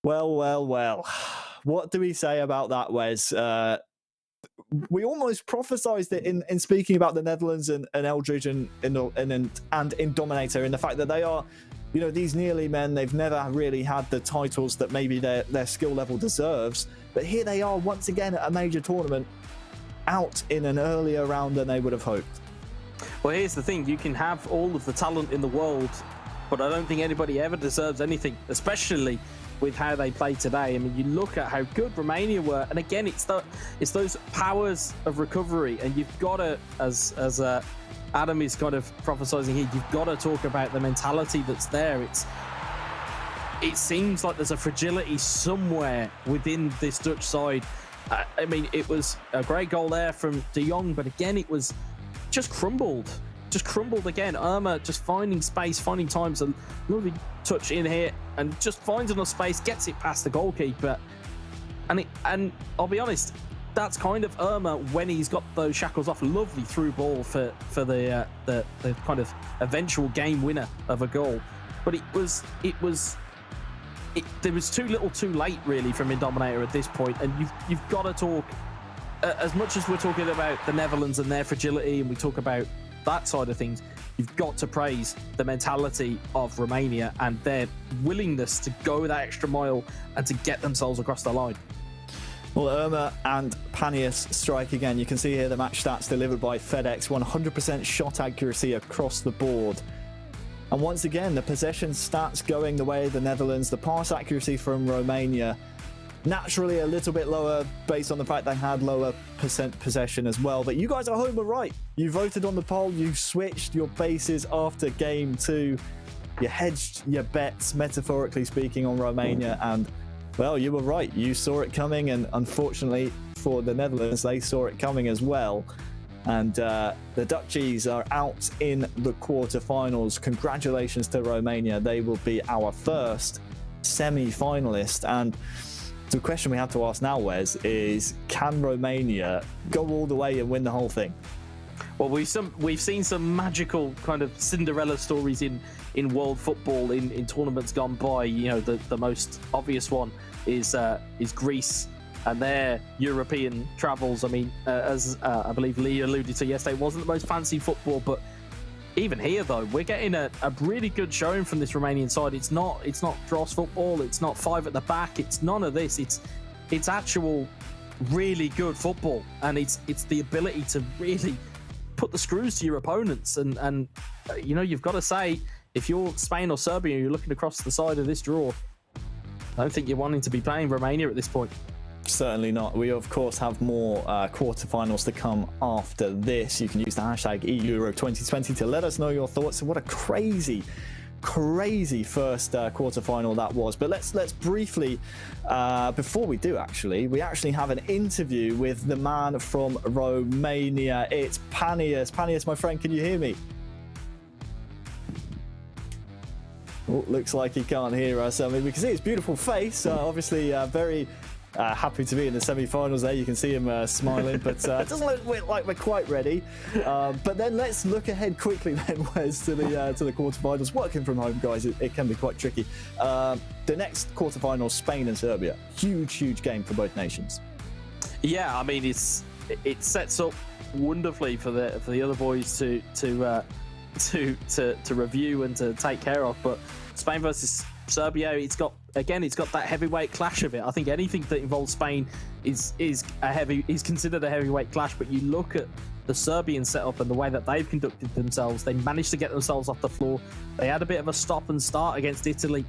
Well, well, well. What do we say about that, Wes? We almost prophesized it in speaking about the Netherlands and Eldridge and in Dominator, in the fact that they are, you know, these nearly men. They've never really had the titles that maybe their skill level deserves. But here they are once again at a major tournament, out in an earlier round than they would have hoped. Well, here's the thing. You can have all of the talent in the world, but I don't think anybody ever deserves anything, especially with how they played today. I mean, you look at how good Romania were, and again, it's those powers of recovery, and you've got to, as Adam is kind of prophesizing here, you've got to talk about the mentality that's there. It seems like there's a fragility somewhere within this Dutch side. I mean, it was a great goal there from de Jong, but again, it was just crumbled again. Irma just finding space, finding times, a lovely touch in here, and just finds enough space, gets it past the goalkeeper. And I'll be honest, that's kind of Irma when he's got those shackles off. Lovely through ball for the kind of eventual game winner of a goal. But there was too little too late really from Indominator at this point, and you've got to talk, as much as we're talking about the Netherlands and their fragility, and we talk about that side of things, you've got to praise the mentality of Romania and their willingness to go that extra mile and to get themselves across the line. Well, Irma and Panius strike again. You can see here the match stats delivered by FedEx. 100% shot accuracy across the board. And once again, the possession stats going the way of the Netherlands. The pass accuracy from Romania, naturally a little bit lower based on the fact they had lower percent possession as well. But you guys at home were right. You voted on the poll. You switched your bases after game 2. You hedged your bets, metaphorically speaking, on Romania. And, well, you were right. You saw it coming. And unfortunately for the Netherlands, they saw it coming as well. And the Dutchies are out in the quarterfinals. Congratulations to Romania. They will be our first semi-finalist. And the question we have to ask now, Wes, is can Romania go all the way and win the whole thing? Well, we've seen some magical kind of Cinderella stories in world football in tournaments gone by. You know, the most obvious one is Greece and their European travels. I mean, as I believe Lee alluded to yesterday, it wasn't the most fancy football, but even here though, we're getting a really good showing from this Romanian side. It's not dross football, it's not 5 at the back, it's none of this. It's actual really good football, and it's the ability to really put the screws to your opponents. And you know, you've got to say, if you're Spain or Serbia and you're looking across the side of this draw, I don't think you're wanting to be playing Romania at this point. Certainly not. We of course have more quarterfinals to come after this. You can use the hashtag eEURO 2020 to let us know your thoughts. And what a crazy first quarterfinal that was. But let's briefly, before we do, we actually have an interview with the man from Romania. It's Panius. Panius, my friend, can you hear me? Oh, looks like he can't hear us. I mean, we can see his beautiful face. Obviously, very happy to be in the semi-finals there. You can see him smiling, but it doesn't look like we're quite ready. But then let's look ahead quickly then, Wes, to the quarterfinals. Working from home, guys, it can be quite tricky. The next quarterfinals, Spain and Serbia. Huge game for both nations. Yeah, I mean, it sets up wonderfully for the other boys to review and to take care of. But Spain versus Serbia, it's got that heavyweight clash of it. I think anything that involves Spain is considered a heavyweight clash. But you look at the Serbian setup and the way that they've conducted themselves, they managed to get themselves off the floor. They had a bit of a stop and start against Italy.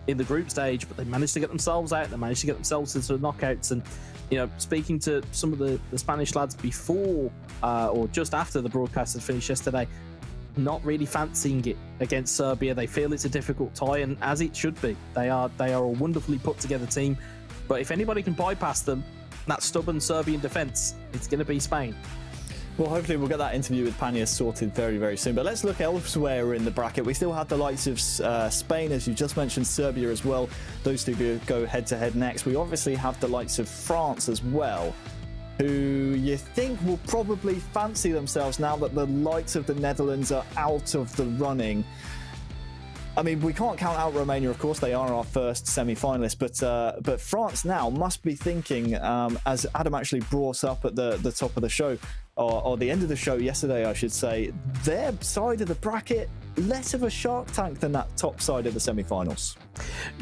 in the group stage, but they managed to get themselves out. They managed to get themselves into the knockouts. And speaking to some of the Spanish lads before or just after the broadcast had finished yesterday, not really fancying it against Serbia. They feel it's a difficult tie, and as it should be. They are a wonderfully put together team, but if anybody can bypass them, that stubborn Serbian defence, it's going to be Spain. Well, hopefully we'll get that interview with Pania sorted very, very soon. But let's look elsewhere in the bracket. We still have the likes of Spain, as you just mentioned, Serbia as well. Those two go head-to-head next. We obviously have the likes of France as well, who you think will probably fancy themselves now that the likes of the Netherlands are out of the running. I mean, we can't count out Romania, of course. They are our first semi-finalist, but France now must be thinking, as Adam actually brought up at the top of the show, or the end of the show yesterday, I should say, their side of the bracket, less of a shark tank than that top side of the semi-finals.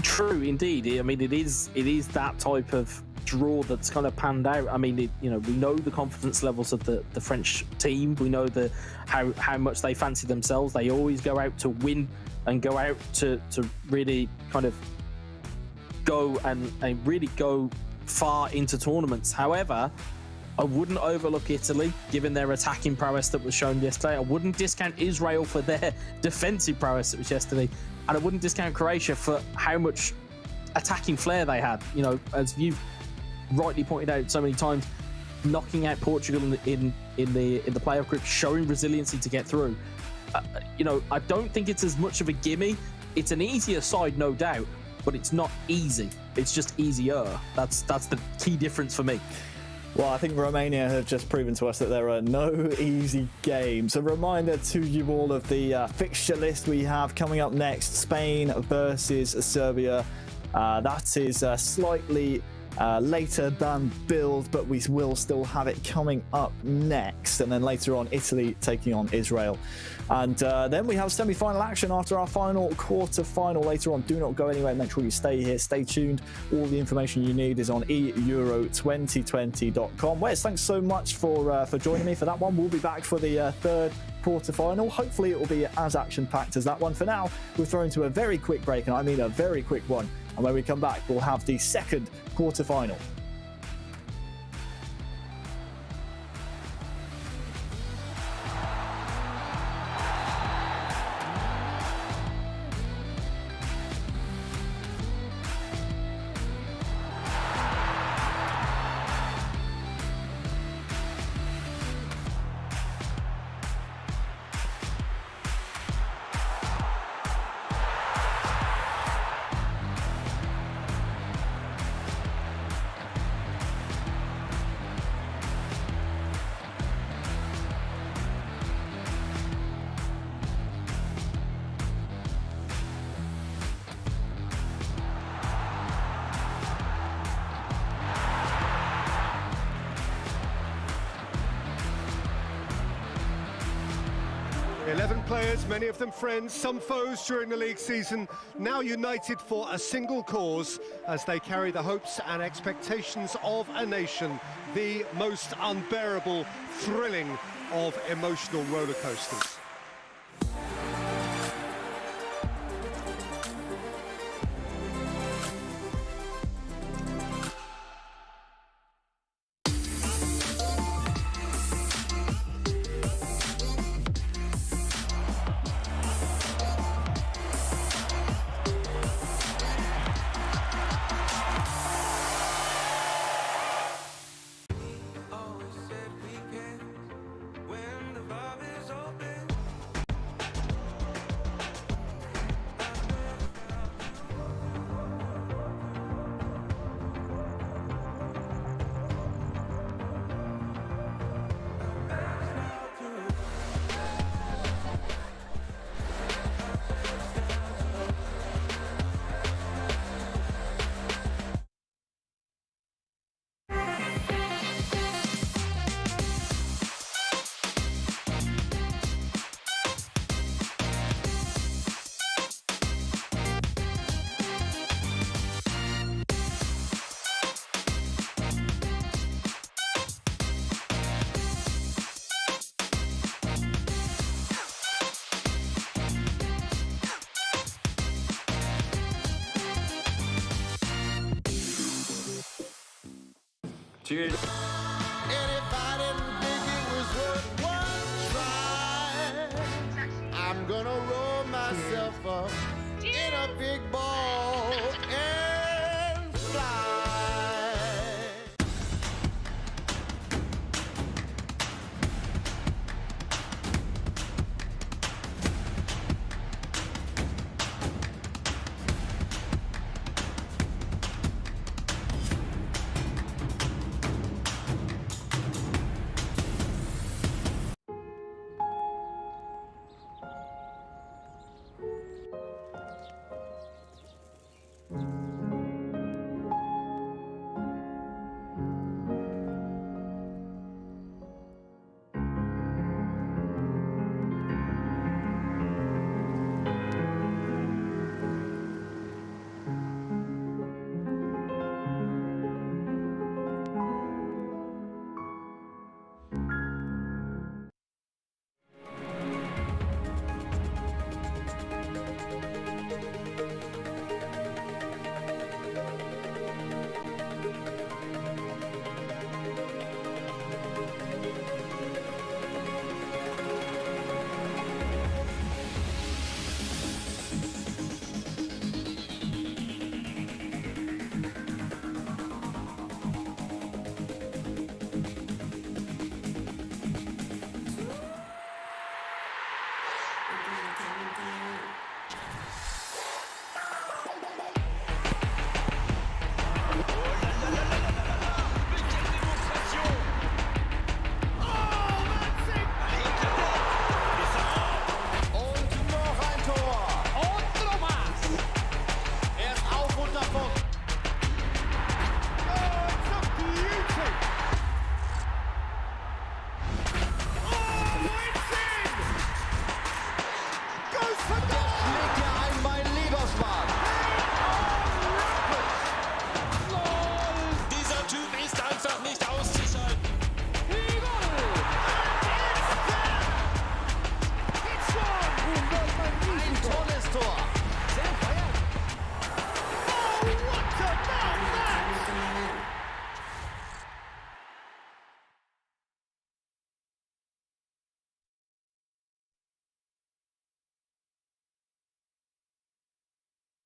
True, indeed. I mean, it is that type of draw that's kind of panned out. I mean, we know the confidence levels of the French team. We know how much they fancy themselves. They always go out to win and go out to really kind of go and really go far into tournaments. However, I wouldn't overlook Italy, given their attacking prowess that was shown yesterday. I wouldn't discount Israel for their defensive prowess that was yesterday. And I wouldn't discount Croatia for how much attacking flair they had. As you've rightly pointed out so many times, knocking out Portugal in the playoff group, showing resiliency to get through. I don't think it's as much of a gimme. It's an easier side, no doubt, but it's not easy. It's just easier. That's the key difference for me. Well, I think Romania have just proven to us that there are no easy games. A reminder to you all of the fixture list we have coming up next. Spain versus Serbia. That is slightly later than billed, but we will still have it coming up next. And then later on, Italy taking on Israel. And then we have semi-final action after our final quarter-final later on. Do not go anywhere. Make sure you stay here. Stay tuned. All the information you need is on eEURO2020.com. Wes, thanks so much for joining me for that one. We'll be back for the third quarter-final. Hopefully it will be as action-packed as that one. For now, we're thrown to a very quick break, and I mean a very quick one. And when we come back, we'll have the second quarter-final. Players, many of them friends, some foes during the league season, now united for a single cause as they carry the hopes and expectations of a nation, the most unbearable, thrilling of emotional roller coasters. Always said we can when the vibe is open. Cheers. And if I didn't think it was worth one try, I'm gonna roll myself up in a big ball and fly.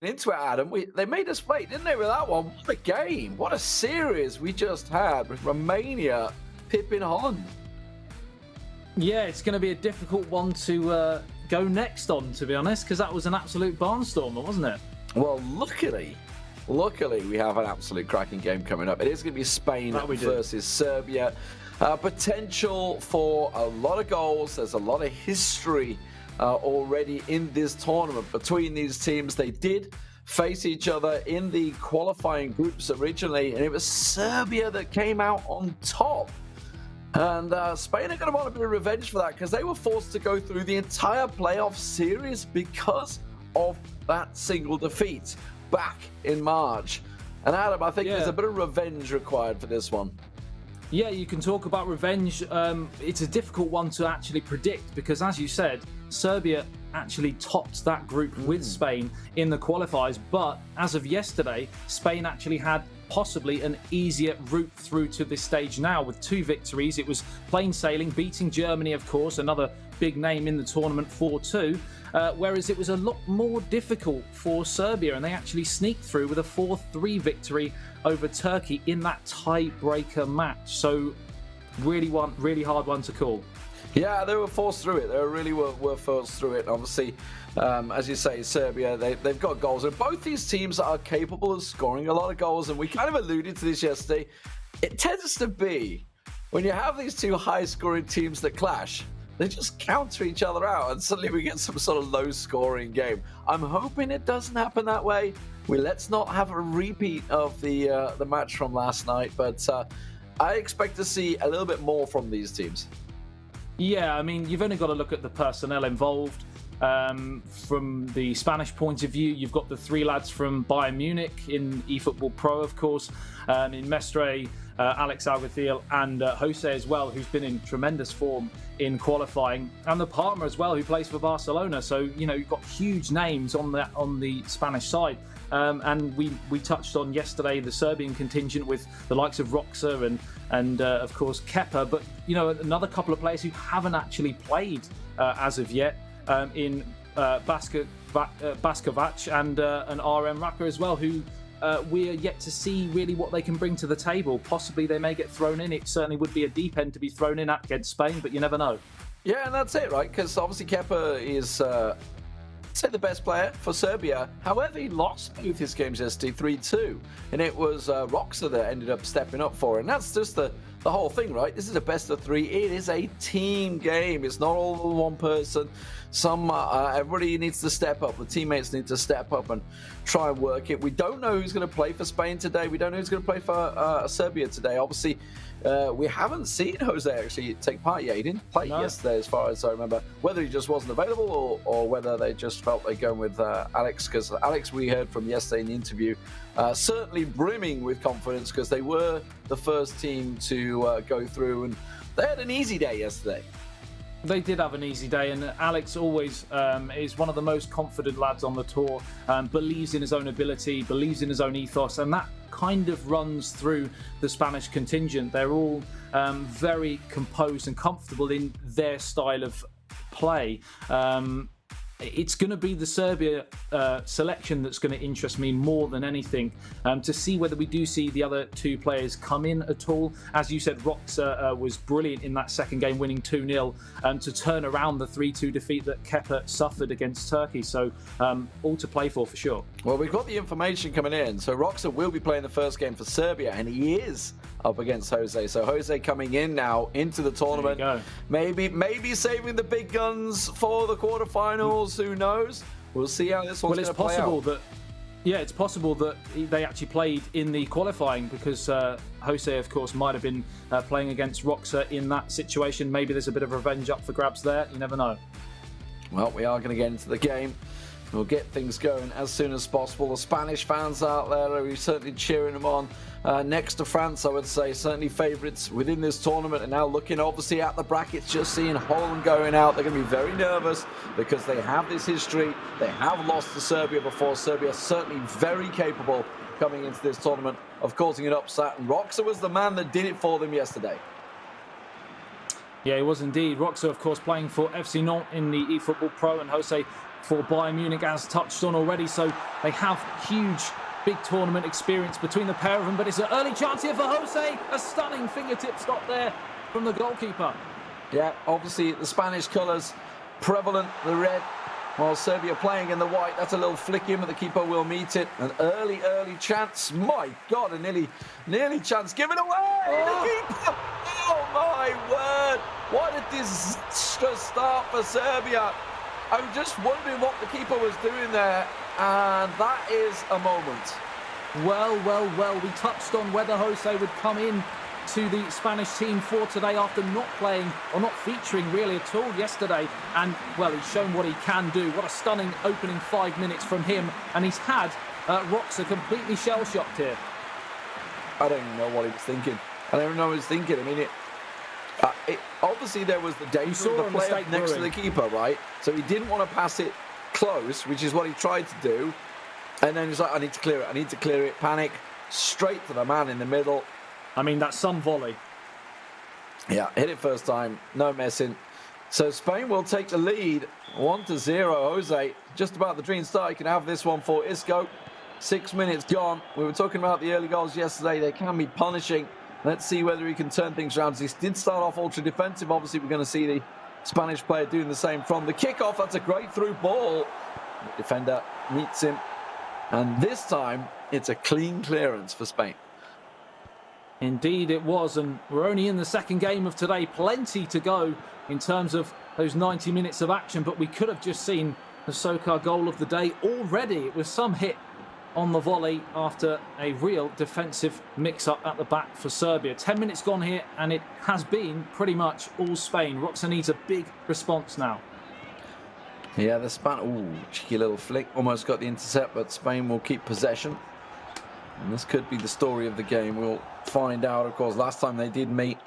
Into it, Adam. They made us wait, didn't they, with that one? What a game. What a series we just had with Romania pipping Holland. Yeah, it's going to be a difficult one to go next on, to be honest, because that was an absolute barnstormer, wasn't it? Well, luckily, we have an absolute cracking game coming up. It is going to be Spain versus Serbia. Potential for a lot of goals. There's a lot of history already in this tournament between these teams. They did face each other in the qualifying groups originally, and it was Serbia that came out on top. And Spain are going to want a bit of revenge for that, because they were forced to go through the entire playoff series because of that single defeat back in March. And Adam, I think there's a bit of revenge required for this one. Yeah, you can talk about revenge. It's a difficult one to actually predict because, as you said, Serbia actually topped that group with Spain in the qualifiers. But as of yesterday, Spain actually had possibly an easier route through to this stage now with 2 victories. It was plain sailing, beating Germany, of course, another big name in the tournament, 4-2. Whereas it was a lot more difficult for Serbia, and they actually sneaked through with a 4-3 victory over Turkey in that tiebreaker match. So really hard one to call. Yeah, they were forced through it. They really were forced through it. Obviously, as you say, Serbia, they've got goals. And both these teams are capable of scoring a lot of goals. And we kind of alluded to this yesterday. It tends to be, when you have these two high-scoring teams that clash, they just counter each other out, and suddenly we get some sort of low-scoring game. I'm hoping it doesn't happen that way. Let's not have a repeat of the match from last night, but I expect to see a little bit more from these teams. Yeah, I mean, you've only got to look at the personnel involved. From the Spanish point of view, you've got the 3 lads from Bayern Munich in eFootball Pro, of course, in Mestre, Alex Alguacil and Jose as well, who's been in tremendous form in qualifying, and the partner as well, who plays for Barcelona. So, you know, you've got huge names on the Spanish side. And we touched on yesterday the Serbian contingent with the likes of Roxa and of course Kepa, but you know, another couple of players who haven't actually played as of yet in Baskovac and RM Raka as well, who we are yet to see really what they can bring to the table. Possibly they may get thrown in. It certainly would be a deep end to be thrown in at against Spain, but you never know. Yeah, and that's it, right? Because obviously Kepa is say the best player for Serbia. However, he lost both his games yesterday 3-2, and it was Roxa that ended up stepping up for it. And that's just the whole thing, right? This is a best of 3. It is a team game. It's not all one person. Everybody needs to step up. The teammates need to step up and try and work it. We don't know who's going to play for Spain today. We don't know who's going to play for Serbia today. Obviously, we haven't seen Jose actually take part yet. He didn't play yesterday, as far as I remember. Whether he just wasn't available or whether they just felt they'd go with Alex, because Alex, we heard from yesterday in the interview, certainly brimming with confidence, because they were the first team to go through, and they had an easy day yesterday. They did have an easy day, and Alex always is one of the most confident lads on the tour, believes in his own ability, believes in his own ethos, and that kind of runs through the Spanish contingent. They're all very composed and comfortable in their style of play. It's going to be the Serbia selection that's going to interest me more than anything, to see whether we do see the other two players come in at all. As you said, Roxa was brilliant in that second game, winning 2-0 to turn around the 3-2 defeat that Kepa suffered against Turkey. So all to play for sure. Well, we've got the information coming in. So Roxa will be playing the first game for Serbia, and he is up against Jose. So Jose coming in now into the tournament. Maybe saving the big guns for the quarterfinals. Who knows? We'll see how this one's going to play out. It's possible that they actually played in the qualifying, because Jose, of course, might have been playing against Roxa in that situation. Maybe there's a bit of revenge up for grabs there. You never know. Well, we are going to get into the game. We'll get things going as soon as possible. The Spanish fans out there are certainly cheering them on. Next to France, I would say, certainly favourites within this tournament, and now looking obviously at the brackets, just seeing Holland going out. They're going to be very nervous because they have this history. They have lost to Serbia before. Serbia certainly very capable coming into this tournament of causing an upset, and Roxa was the man that did it for them yesterday. Yeah, he was indeed. Roxa, of course, playing for FC Nantes in the eFootball Pro, and Jose for Bayern Munich, as touched on already. So they have huge, big tournament experience between the pair of them. But it's an early chance here for Jose. A stunning fingertip stop there from the goalkeeper. Yeah, obviously the Spanish colours prevalent, the red, while Serbia playing in the white. That's a little flick in, but the keeper will meet it. An early chance. My God, a nearly chance given away. The keeper. Oh my word! What a disastrous start for Serbia. I'm just wondering what the keeper was doing there, and that is a moment. Well, we touched on whether Jose would come in to the Spanish team for today after not playing or not featuring really at all yesterday, and well, he's shown what he can do. What a stunning opening 5 minutes from him, and he's had Roxa completely shell-shocked here. I don't even know what he was thinking. I mean, obviously there was the danger of the player next to the keeper, right? So he didn't want to pass it close, which is what he tried to do. And then he's like, I need to clear it. Panic, straight to the man in the middle. I mean, that's some volley. Yeah, hit it first time, no messing. So Spain will take the lead, 1-0. Jose, just about the dream start. You can have this one for Isco. 6 minutes gone. We were talking about the early goals yesterday. They can be punishing. Let's see whether he can turn things around. He did start off ultra defensive. Obviously, we're going to see the Spanish player doing the same from the kickoff. That's a great through ball. The defender meets him. And this time, it's a clean clearance for Spain. Indeed it was, and we're only in the second game of today. Plenty to go in terms of those 90 minutes of action, but we could have just seen the Sokar goal of the day already. It was some hit on the volley after a real defensive mix-up at the back for Serbia. 10 minutes gone here, and it has been pretty much all Spain. Roxa needs a big response now. Yeah, the Spain, cheeky little flick, almost got the intercept, but Spain will keep possession. And this could be the story of the game. We'll find out, of course. Last time they did meet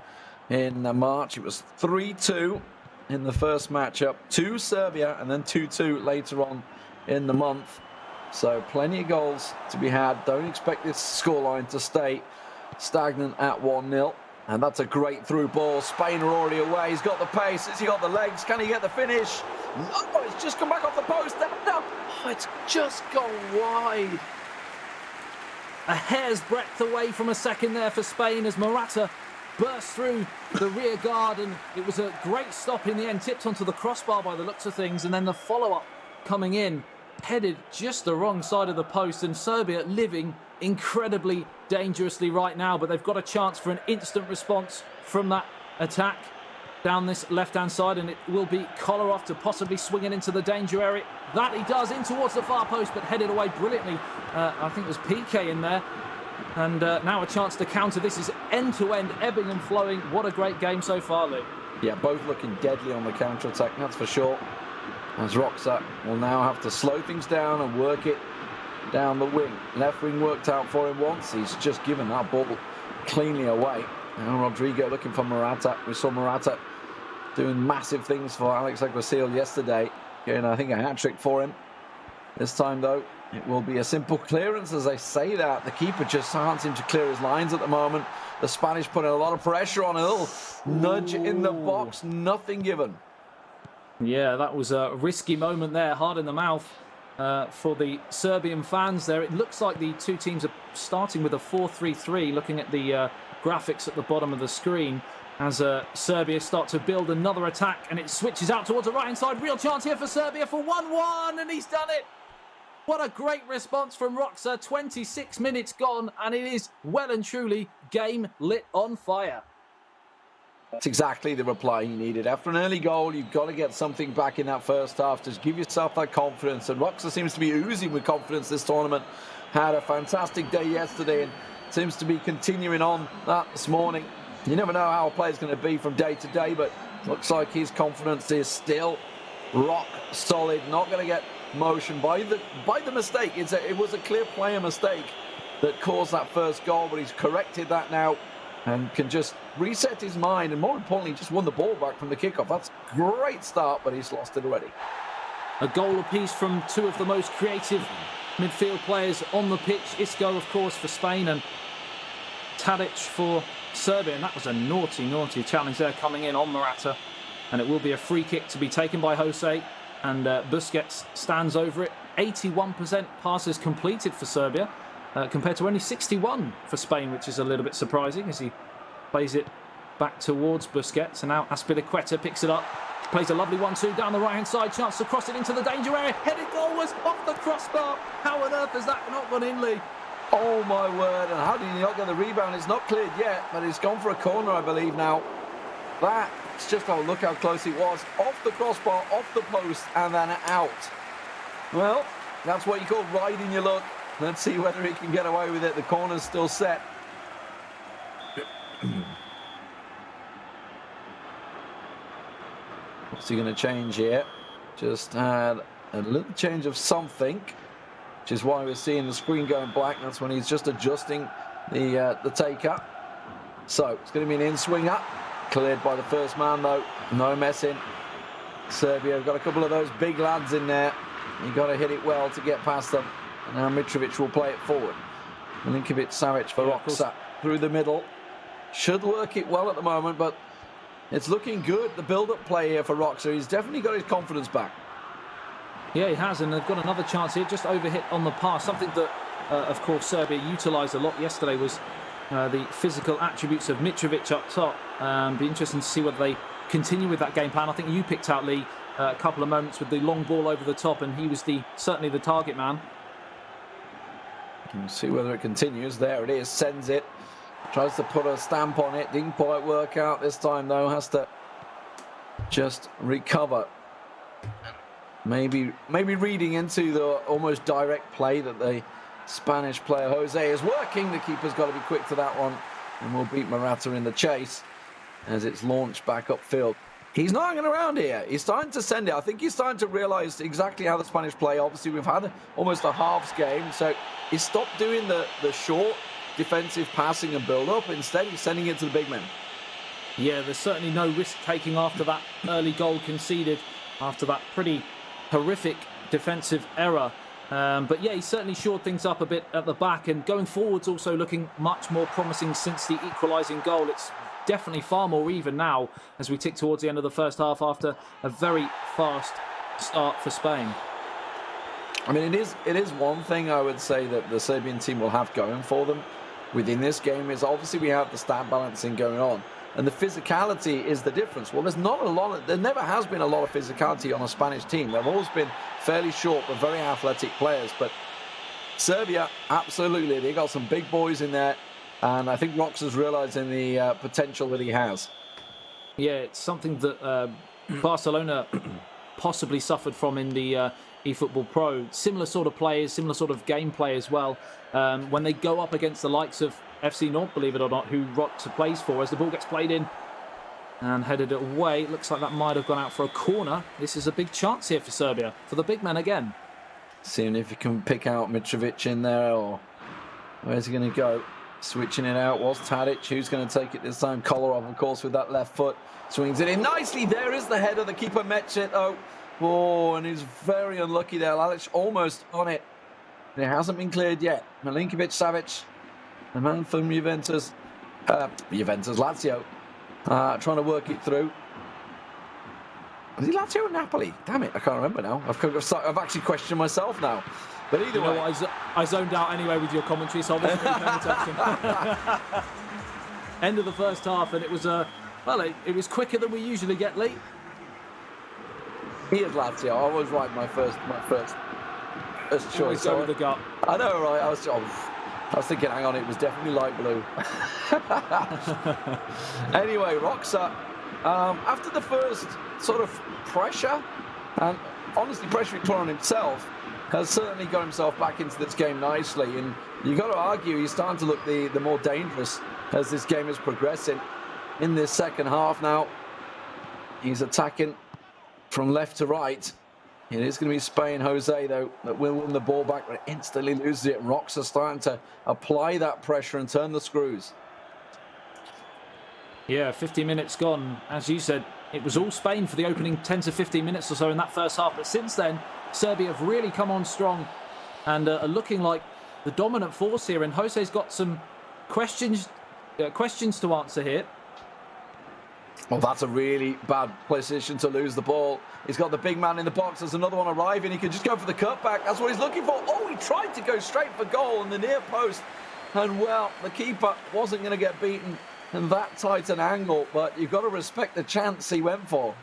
in March, it was 3-2 in the first matchup to Serbia, and then 2-2 later on in the month. So plenty of goals to be had. Don't expect this scoreline to stay stagnant at 1-0. And that's a great through ball. Spain are already away. He's got the pace. Has he got the legs? Can he get the finish? No, it's just come back off the post. No. Oh, it's just gone wide. A hair's breadth away from a second there for Spain as Morata burst through the rear guard, and it was a great stop in the end, tipped onto the crossbar by the looks of things, and then the follow-up coming in, headed just the wrong side of the post, and Serbia living incredibly dangerously right now, but they've got a chance for an instant response from that attack down this left-hand side, and it will be Kolarov to possibly swing it into the danger area. That he does, in towards the far post, but headed away brilliantly. I think there's PK in there. And now a chance to counter. This is end-to-end, ebbing and flowing. What a great game so far, Lou. Yeah, both looking deadly on the counter-attack, that's for sure. As Roxa will now have to slow things down and work it down the wing. Left wing worked out for him once. He's just given that ball cleanly away. Now Rodrigo looking for Morata. We saw Morata doing massive things for Alex Aguasil yesterday. Getting, I think, a hat-trick for him. This time, though, it will be a simple clearance. As I say that, the keeper just can't seem to clear his lines at the moment. The Spanish putting a lot of pressure on. A little nudge in the box, nothing given. Yeah, that was a risky moment there, hard in the mouth for the Serbian fans there. It looks like the two teams are starting with a 4-3-3, looking at the graphics at the bottom of the screen, as Serbia start to build another attack, and it switches out towards the right-hand side. Real chance here for Serbia for 1-1, and he's done it. What a great response from Roxa. 26 minutes gone, and it is well and truly game lit on fire. That's exactly the reply he needed. After an early goal, you've got to get something back in that first half. Just give yourself that confidence. And Roxa seems to be oozing with confidence this tournament. Had a fantastic day yesterday and seems to be continuing on that this morning. You never know how a player's going to be from day to day, but looks like his confidence is still rock solid. Not going to get motion by the mistake. It was a clear player mistake that caused that first goal, but he's corrected that now and can just reset his mind, and more importantly, just won the ball back from the kickoff. That's a great start, but he's lost it already. A goal apiece from two of the most creative midfield players on the pitch. Isco, of course, for Spain, and Tadic for Serbia. And that was a naughty challenge there coming in on Morata. And it will be a free kick to be taken by Jose. And Busquets stands over it. 81% passes completed for Serbia, compared to only 61 for Spain, which is a little bit surprising as he plays it back towards Busquets. And now Azpilicueta picks it up, plays a lovely 1-2 down the right-hand side, chance to cross it into the danger area. Headed goal was off the crossbar. How on earth has that not gone in, Lee? Oh my word, and how did he not get the rebound? It's not cleared yet, but it's gone for a corner, I believe now. That's just, oh, look how close it was. Off the crossbar, off the post, and then out. Well, that's what you call riding your luck. Let's see whether he can get away with it. The corner's still set. What's he going to change here? Just had a little change of something, which is why we're seeing the screen going black. That's when he's just adjusting the take-up. So it's going to be an in-swinger. Cleared by the first man, though. No messing. Serbia have got a couple of those big lads in there. You've got to hit it well to get past them. And now Mitrovic will play it forward. Milinkovic-Savic for Roxa through the middle. Should work it well at the moment, but it's looking good. The build-up play here for Roxa. He's definitely got his confidence back. Yeah, he has, and they've got another chance here. Just overhit on the pass. Something that, of course, Serbia utilised a lot yesterday was the physical attributes of Mitrovic up top. Be interesting to see whether they continue with that game plan. I think you picked out, Lee, a couple of moments with the long ball over the top, and he was certainly the target man. We'll see whether it continues. There it is, sends it. Tries to put a stamp on it. Didn't quite work out this time, though. Has to just recover. Maybe reading into the almost direct play that the Spanish player Jose is working. The keeper's got to be quick to that one, and will beat Morata in the chase as it's launched back upfield. He's not hanging around here. He's starting to send it. I think he's starting to realise exactly how the Spanish play. Obviously, we've had almost a halves game, so he stopped doing the short defensive passing and build-up. Instead, he's sending it to the big men. Yeah, there's certainly no risk-taking after that early goal conceded, after that pretty horrific defensive error. But yeah, he certainly shored things up a bit at the back, and going forwards also looking much more promising since the equalising goal. It's definitely far more even now as we tick towards the end of the first half after a very fast start for Spain. I mean, it is one thing I would say that the Serbian team will have going for them within this game is obviously we have the stat balancing going on, and the physicality is the difference. Well, there never has been a lot of physicality on a Spanish team. They've always been fairly short but very athletic players. But Serbia, absolutely, they got some big boys in there. And I think Roxa's realising the potential that he has. Yeah, it's something that Barcelona possibly suffered from in the eFootball Pro. Similar sort of players, similar sort of gameplay as well. When they go up against the likes of FC Nantes, believe it or not, who Roxa plays for, as the ball gets played in and headed away. Looks like that might have gone out for a corner. This is a big chance here for Serbia, for the big men again. Seeing if he can pick out Mitrovic in there, or where's he going to go? Switching it out was Tadic. Who's going to take it this time? Kolarov, of course, with that left foot. Swings it in nicely. There is the header. The keeper met it. Oh, and he's very unlucky there. Lalic almost on it. It hasn't been cleared yet. Milinkovic-Savic, the man from Lazio, trying to work it through. Was he Lazio or Napoli? Damn it, I can't remember now. I've actually questioned myself now. But either way, I zoned out anyway with your commentary, so I wasn't really paying attention. End of the first half, and it was it was quicker than we usually get, Lee. He is Lazio. I was right. My first choice. Always go with the gut. I know, right? I was thinking, hang on, it was definitely light blue. Anyway, Roxa, after the first sort of pressure, and honestly pressuring on himself, has certainly got himself back into this game nicely, and you've got to argue he's starting to look the more dangerous as this game is progressing. In this second half now, he's attacking from left to right. It is going to be Spain, Jose, though, that will win the ball back, but instantly loses it. Roxa starting to apply that pressure and turn the screws. Yeah, 50 minutes gone. As you said, it was all Spain for the opening 10 to 15 minutes or so in that first half, but since then, Serbia have really come on strong and are looking like the dominant force here. And Jose's got some questions to answer here. Well, that's a really bad position to lose the ball. He's got the big man in the box. There's another one arriving. He can just go for the cutback. That's what he's looking for. Oh, he tried to go straight for goal on the near post. And, well, the keeper wasn't going to get beaten in that tight an angle. But you've got to respect the chance he went for.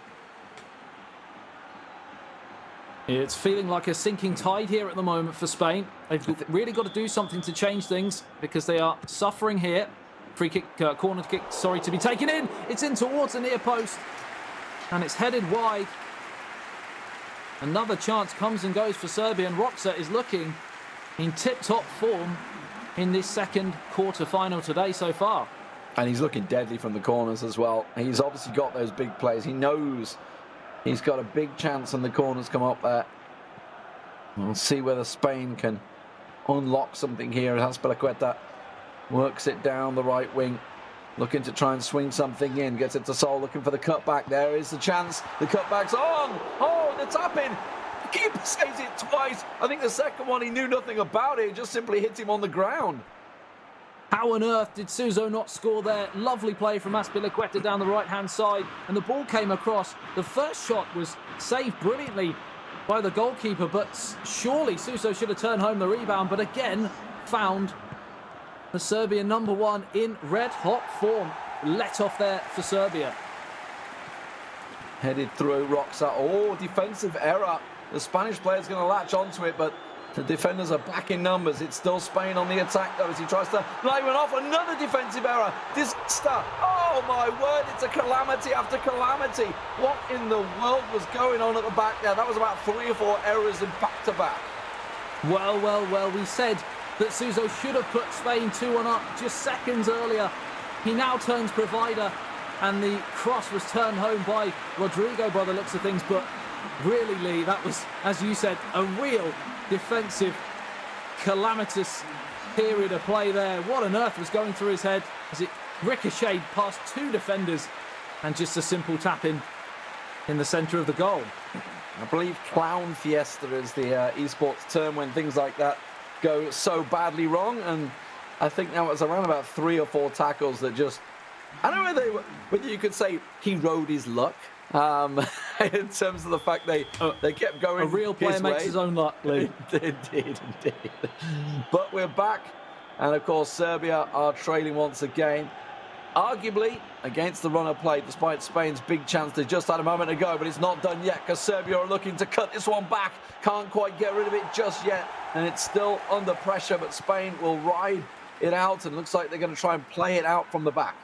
It's feeling like a sinking tide here at the moment for Spain. They've really got to do something to change things because they are suffering here. Free kick, corner kick, sorry, to be taken in. It's in towards the near post and it's headed wide. Another chance comes and goes for Serbia, and Roxa is looking in tip-top form in this second quarter-final today so far. And he's looking deadly from the corners as well. He's obviously got those big plays. He knows he's got a big chance and the corners come up there. We'll see whether Spain can unlock something here. Azpilicueta works it down the right wing, looking to try and swing something in. Gets it to Sol, looking for the cutback. There is the chance. The cutback's on. Oh, the tap-in. The keeper saves it twice. I think the second one, he knew nothing about it. It just simply hit him on the ground. How on earth did Suso not score there? Lovely play from Azpilicueta down the right-hand side, and the ball came across. The first shot was saved brilliantly by the goalkeeper, but surely Suso should have turned home the rebound, but again found the Serbian number one in red-hot form. Let off there for Serbia. Headed through Roxa. Oh, defensive error. The Spanish player's going to latch onto it, but the defenders are back in numbers. It's still Spain on the attack, though, as he tries to lay one off. Another defensive error. Disaster. Oh, my word. It's a calamity after calamity. What in the world was going on at the back there? That was about 3 or 4 errors in back-to-back. Well, we said that Suso should have put Spain 2-1 up just seconds earlier. He now turns provider and the cross was turned home by Rodrigo by the looks of things. But really, Lee, that was, as you said, a real defensive calamitous period of play there. What on earth was going through his head as it ricocheted past two defenders and just a simple tap in the centre of the goal. I believe clown fiesta is the esports term when things like that go so badly wrong, and I think now it's around about 3 or 4 tackles that just, I don't know whether you could say he rode his luck, in terms of the fact they kept going. A real player makes his own luck, Lee. Indeed. But we're back, and of course Serbia are trailing once again. Arguably against the run of play, despite Spain's big chance they just had a moment ago, but it's not done yet because Serbia are looking to cut this one back. Can't quite get rid of it just yet, and it's still under pressure, but Spain will ride it out, and looks like they're going to try and play it out from the back.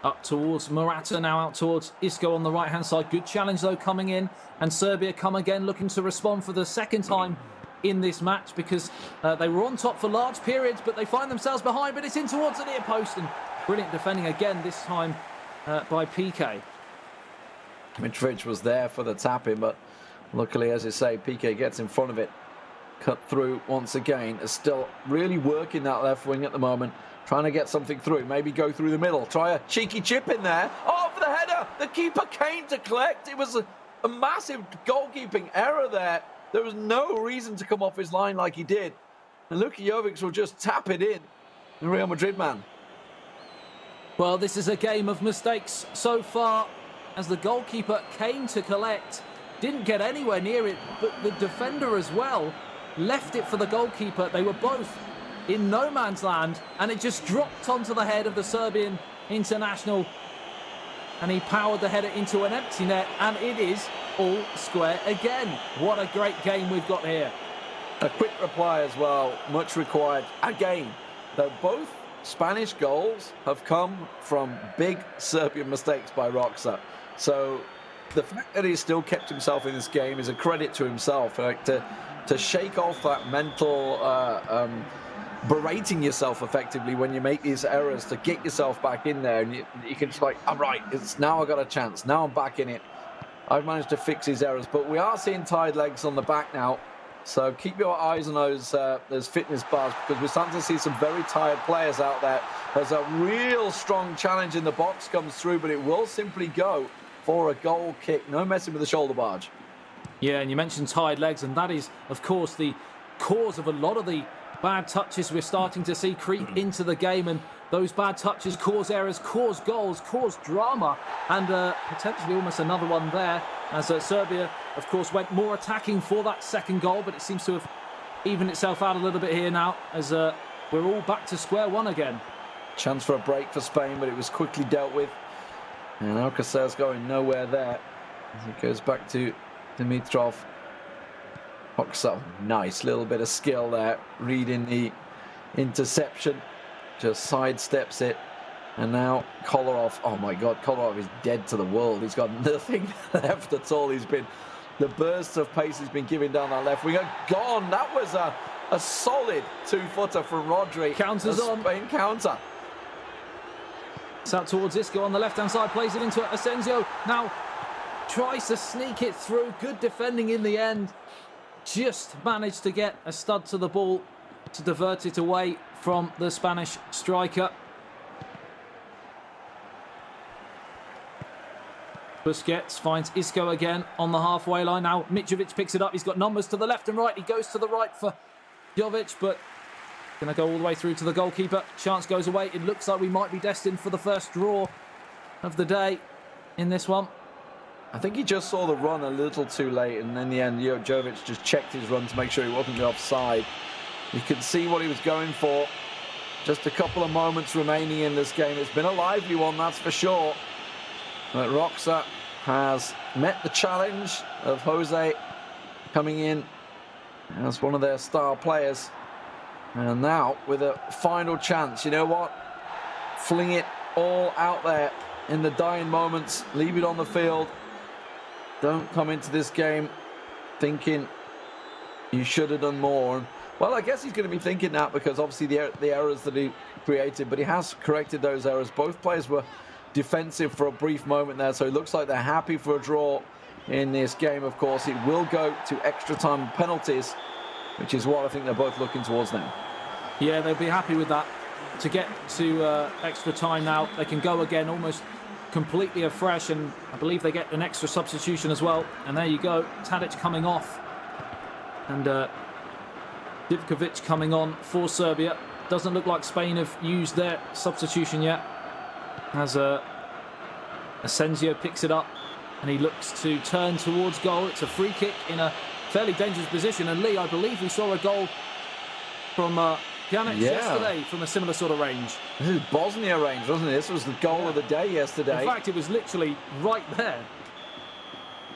Up towards Morata, now out towards Isco on the right-hand side. Good challenge, though, coming in. And Serbia come again, looking to respond for the second time in this match, because they were on top for large periods, but they find themselves behind, but it's in towards the near post. And brilliant defending again, this time by PK. Mitrovic was there for the tap-in, but luckily, as you say, PK gets in front of it. Cut through once again. Is still really working that left wing at the moment. Trying to get something through, maybe go through the middle. Try a cheeky chip in there. Oh, for the header! The keeper came to collect. It was a massive goalkeeping error there. There was no reason to come off his line like he did. And Luka Jovic will just tap it in. The Real Madrid man. Well, this is a game of mistakes so far, as the goalkeeper came to collect. Didn't get anywhere near it, but the defender as well left it for the goalkeeper. They were both in no man's land, and it just dropped onto the head of the Serbian international, and he powered the header into an empty net, and it is all square again. What a great game we've got here. A quick reply as well, much required. Again, though both Spanish goals have come from big Serbian mistakes by Roxa. So the fact that he's still kept himself in this game is a credit to himself. Like to shake off that mental berating yourself effectively when you make these errors, to get yourself back in there, and you can just like, all right, it's now I got a chance, now I'm back in it. I've managed to fix his errors, but we are seeing tired legs on the back now, so keep your eyes on those fitness bars, because we're starting to see some very tired players out there. There's a real strong challenge in the box comes through, but it will simply go for a goal kick. No messing with the shoulder barge. Yeah, and you mentioned tired legs, and that is, of course, the cause of a lot of the bad touches we're starting to see creep into the game, and those bad touches cause errors, cause goals, cause drama, and potentially almost another one there, as Serbia, of course, went more attacking for that second goal, but it seems to have evened itself out a little bit here now, as we're all back to square one again. Chance for a break for Spain, but it was quickly dealt with, and Alcacer's going nowhere there as he goes back to Dimitrov. Oxa, nice little bit of skill there, reading the interception, just sidesteps it, and now Kolarov, oh my god, Kolarov is dead to the world. He's got nothing left at all. He's been, the bursts of pace he's been giving down that left wing are gone. That was a solid 2-footer from Rodri. Counters on. Spain counter. It's out towards Isco on the left-hand side, plays it into Asensio. Now tries to sneak it through. Good defending in the end. Just managed to get a stud to the ball to divert it away from the Spanish striker. Busquets finds Isco again on the halfway line. Now Mitrovic picks it up. He's got numbers to the left and right. He goes to the right for Jovic, but going to go all the way through to the goalkeeper. Chance goes away. It looks like we might be destined for the first draw of the day in this one. I think he just saw the run a little too late, and in the end, Jovic just checked his run to make sure he wasn't offside. You could see what he was going for. Just a couple of moments remaining in this game. It's been a lively one, that's for sure. But Roxa has met the challenge of Jose coming in as one of their star players. And now, with a final chance, you know what? Fling it all out there in the dying moments. Leave it on the field. Don't come into this game thinking you should have done more. Well, I guess he's going to be thinking that because obviously the errors that he created, but he has corrected those errors. Both players were defensive for a brief moment there. So it looks like they're happy for a draw in this game. Of course, it will go to extra time penalties, which is what I think they're both looking towards now. Yeah, they'll be happy with that. To get to extra time now, they can go again almost completely afresh, and I believe they get an extra substitution as well. And there you go, Tadic coming off, and Divkovic coming on for Serbia. Doesn't look like Spain have used their substitution yet, as Asensio picks it up, and he looks to turn towards goal. It's a free kick in a fairly dangerous position, and Lee, I believe we saw a goal from Pjanic yesterday from a similar sort of range. This is Bosnia range, wasn't it? This was the goal of the day yesterday. In fact, it was literally right there.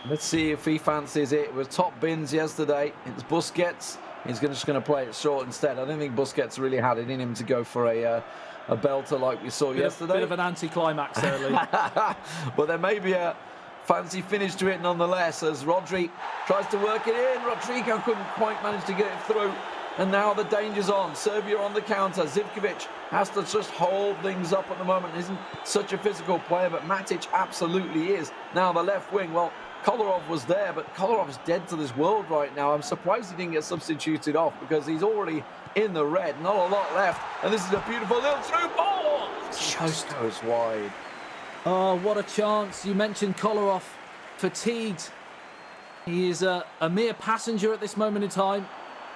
Let's see if he fancies it. It was top bins yesterday. It's Busquets. He's just going to play it short instead. I don't think Busquets really had it in him to go for a belter like we saw yesterday. Bit of an anti-climax there, Lee. But there may be a fancy finish to it nonetheless, as Rodri tries to work it in. Rodrigo couldn't quite manage to get it through. And now the danger's on. Serbia on the counter. Zivkovic has to just hold things up at the moment. Isn't such a physical player, but Matic absolutely is. Now the left wing, well, Kolarov was there, but Kolarov's dead to this world right now. I'm surprised he didn't get substituted off, because he's already in the red. Not a lot left. And this is a beautiful little through ball. Just goes wide. Oh, what a chance. You mentioned Kolarov. Fatigued. He is a mere passenger at this moment in time.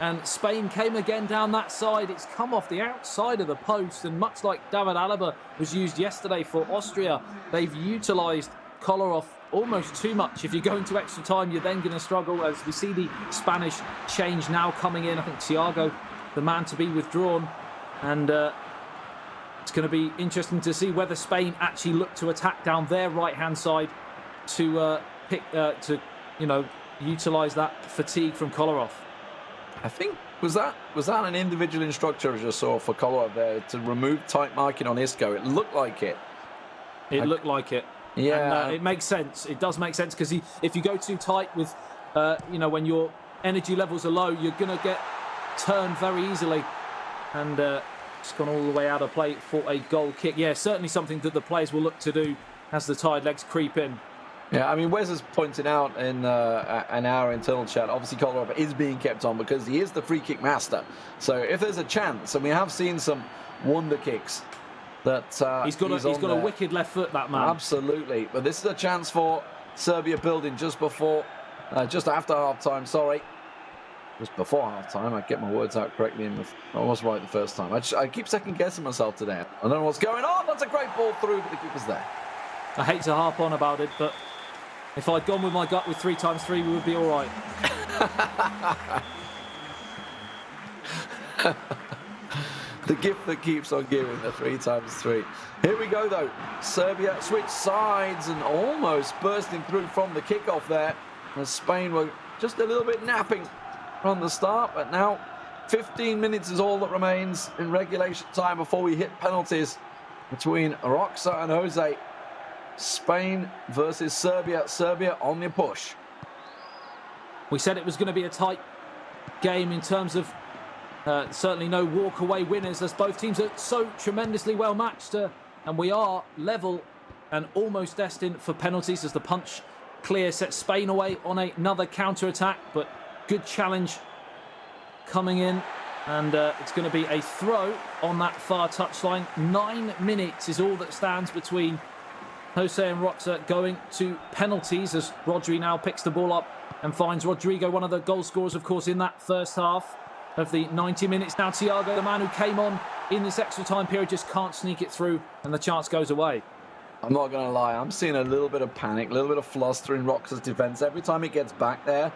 And Spain came again down that side. It's come off the outside of the post. And much like David Alaba was used yesterday for Austria, they've utilised Kolarov almost too much. If you go into extra time, you're then going to struggle, as we see the Spanish change now coming in. I think Thiago, the man to be withdrawn. And it's going to be interesting to see whether Spain actually look to attack down their right-hand side to utilise that fatigue from Kolarov. I think, was that an individual instructor I just saw for Kolarov there to remove tight marking on Isco? It looked like it. It looked like it. Yeah. And, it makes sense. It does make sense, because if you go too tight with, when your energy levels are low, you're going to get turned very easily. And it's gone all the way out of play for a goal kick. Yeah, certainly something that the players will look to do as the tired legs creep in. Yeah, I mean, Wes has pointed out in our internal chat, obviously Kolarov is being kept on because he is the free kick master. So if there's a chance, and we have seen some wonder kicks, that he's got a wicked left foot, that man. Absolutely. But this is a chance for Serbia building just after half-time, sorry. Just before half-time, I get my words out correctly, and I was right the first time. I keep second-guessing myself today. I don't know what's going on. That's a great ball through, but the keeper's there. I hate to harp on about it, but if I'd gone with my gut with 3x3, we would be all right. The gift that keeps on giving, the 3x3. Here we go, though. Serbia switch sides and almost bursting through from the kickoff there, as Spain were just a little bit napping from the start. But now 15 minutes is all that remains in regulation time before we hit penalties between Roxa and Jose. Spain versus Serbia. Serbia on the push. We said it was going to be a tight game in terms of certainly no walk-away winners, as both teams are so tremendously well matched. And we are level and almost destined for penalties, as the punch clear sets Spain away on another counter-attack. But good challenge coming in. And it's going to be a throw on that far touchline. 9 minutes is all that stands between Jose and Roxa going to penalties, as Rodri now picks the ball up and finds Rodrigo, one of the goal scorers, of course, in that first half of the 90 minutes. Now Thiago, the man who came on in this extra time period, just can't sneak it through, and the chance goes away. I'm not going to lie, I'm seeing a little bit of panic, a little bit of fluster in Roxa's defence every time he gets back there.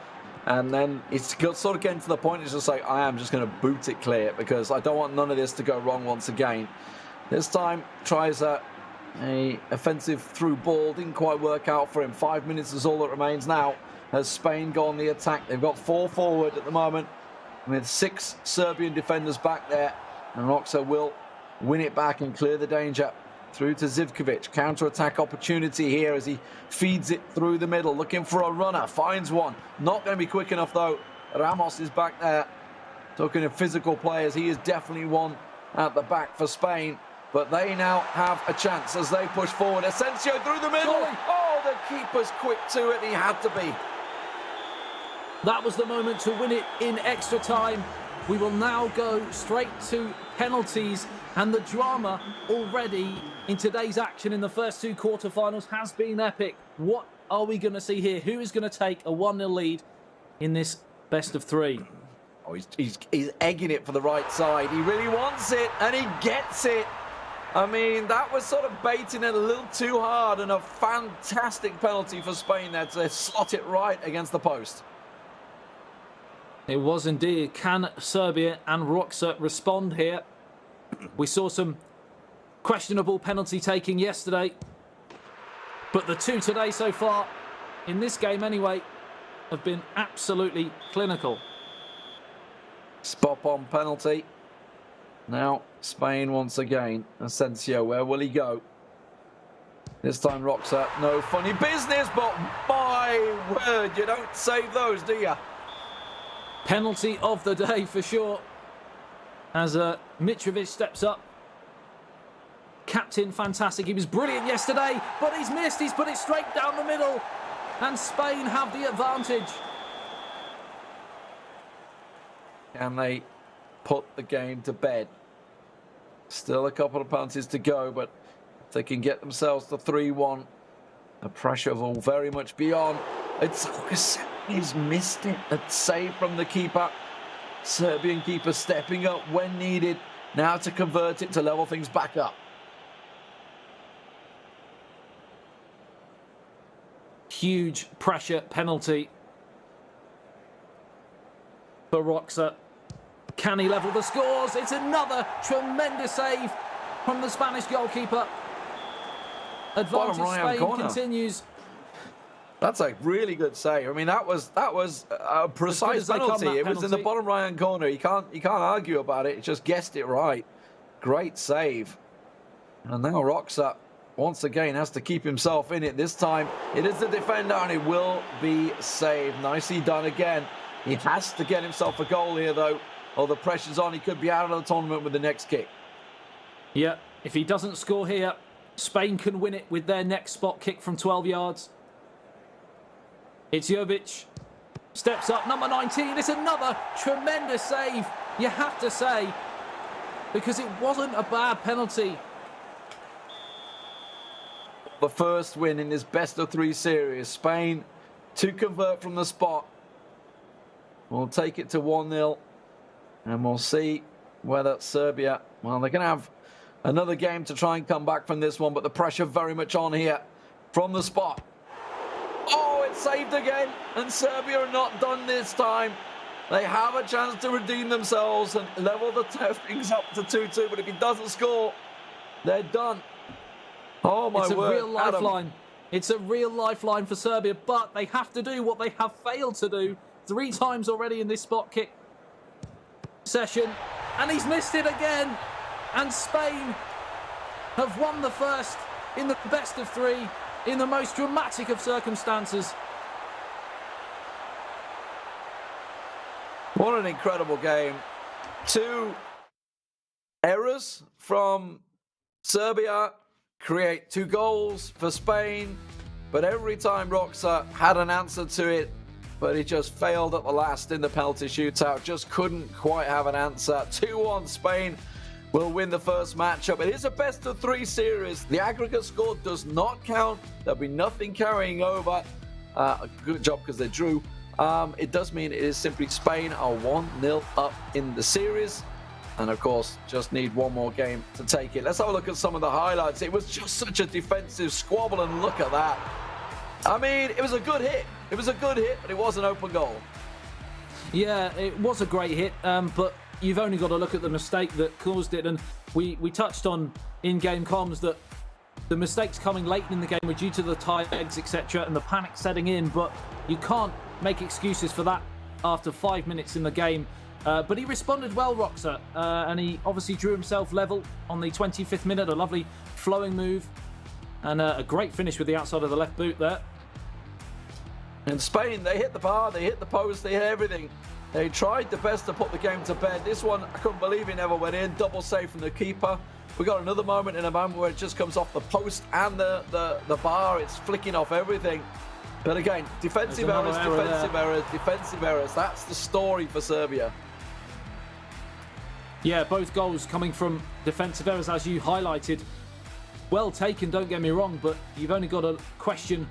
And then it's sort of getting to the point, it's just like, I am just going to boot it clear, because I don't want none of this to go wrong once again. This time, tries a offensive through ball, didn't quite work out for him. 5 minutes is all that remains now as Spain go on the attack. They've got 4 forward at the moment, with 6 Serbian defenders back there, and Roxa will win it back and clear the danger through to Zivkovic. Counter-attack opportunity here as he feeds it through the middle, looking for a runner, finds one. Not going to be quick enough though. Ramos is back there. Talking of physical players, he is definitely one at the back for Spain. but they now have a chance as they push forward. Asensio through the middle. Oh, the keeper's quick to it. He had to be. That was the moment to win it in extra time. We will now go straight to penalties, and the drama already in today's action in the first two quarterfinals has been epic. What are we going to see here? Who is going to take a 1-0 lead in this best of three? Oh, he's egging it for the right side. He really wants it, and he gets it. I mean, that was sort of baiting it a little too hard, and a fantastic penalty for Spain there to slot it right against the post. It was indeed. Can Serbia and Roxa respond here? We saw some questionable penalty taking yesterday, but the two today so far, in this game anyway, have been absolutely clinical. Spot on penalty. Now Spain once again. Asensio, where will he go? This time Roxa, no funny business, but my word, you don't save those, do you? Penalty of the day for sure, as Mitrovic steps up. Captain fantastic, he was brilliant yesterday, but he's missed, he's put it straight down the middle, and Spain have the advantage. Can they put the game to bed? Still a couple of penalties to go, but if they can get themselves to 3-1, the pressure will very much be on. He's missed it. A save from the keeper. Serbian keeper stepping up when needed. Now to convert it to level things back up. Huge pressure penalty for Roxa. Can he level the scores? It's another tremendous save from the Spanish goalkeeper. Advantage right Spain continues. That's a really good save. I mean, that was a precise penalty. It was in the bottom right-hand corner. You can't argue about it. He just guessed it right. Great save. And now Roxa once again has to keep himself in it. This time it is the defender, and it will be saved. Nicely done again. He has to get himself a goal here, though, or the pressure's on. He could be out of the tournament with the next kick. Yeah, if he doesn't score here, Spain can win it with their next spot kick from 12 yards. It's Jovic, steps up, number 19. It's another tremendous save, you have to say, because it wasn't a bad penalty. The first win in this best-of-3 series. Spain to convert from the spot. We'll take it to 1-0, and we'll see whether Serbia, well, they're going to have another game to try and come back from this one, but the pressure very much on here from the spot. Oh, it's saved again, and Serbia are not done this time. They have a chance to redeem themselves and level the things up to 2-2, but if he doesn't score, they're done. Oh, my word. It's a real lifeline. It's a real lifeline for Serbia, but they have to do what they have failed to do 3 times already in this spot kick session, and he's missed it again. And Spain have won the first in the best of 3 in the most dramatic of circumstances. What an incredible game. 2 errors from Serbia create 2 goals for Spain, but every time Roxa had an answer to it, but he just failed at the last in the penalty shootout. Just couldn't quite have an answer. 2-1 Spain will win the first matchup. It is a best-of-3 series. The aggregate score does not count. There'll be nothing carrying over. Good job because they drew. It does mean it is simply Spain are 1-0 up in the series. And of course, just need one more game to take it. Let's have a look at some of the highlights. It was just such a defensive squabble, and look at that. I mean, it was a good hit. It was a good hit, but it was an open goal. Yeah, it was a great hit, but you've only got to look at the mistake that caused it. And we touched on in-game comms that the mistakes coming late in the game were due to the tie eggs, etc., and the panic setting in. But you can't make excuses for that after 5 minutes in the game. But he responded well, Roxa, and he obviously drew himself level on the 25th minute. A lovely flowing move and a great finish with the outside of the left boot there. In Spain, they hit the bar, they hit the post, they hit everything. They tried the best to put the game to bed. This one, I couldn't believe it never went in. Double save from the keeper. We got another moment in a moment where it just comes off the post and the bar. It's flicking off everything. But again, defensive errors, defensive errors. That's the story for Serbia. Yeah, both goals coming from defensive errors, as you highlighted. Well taken, don't get me wrong, but you've only got to question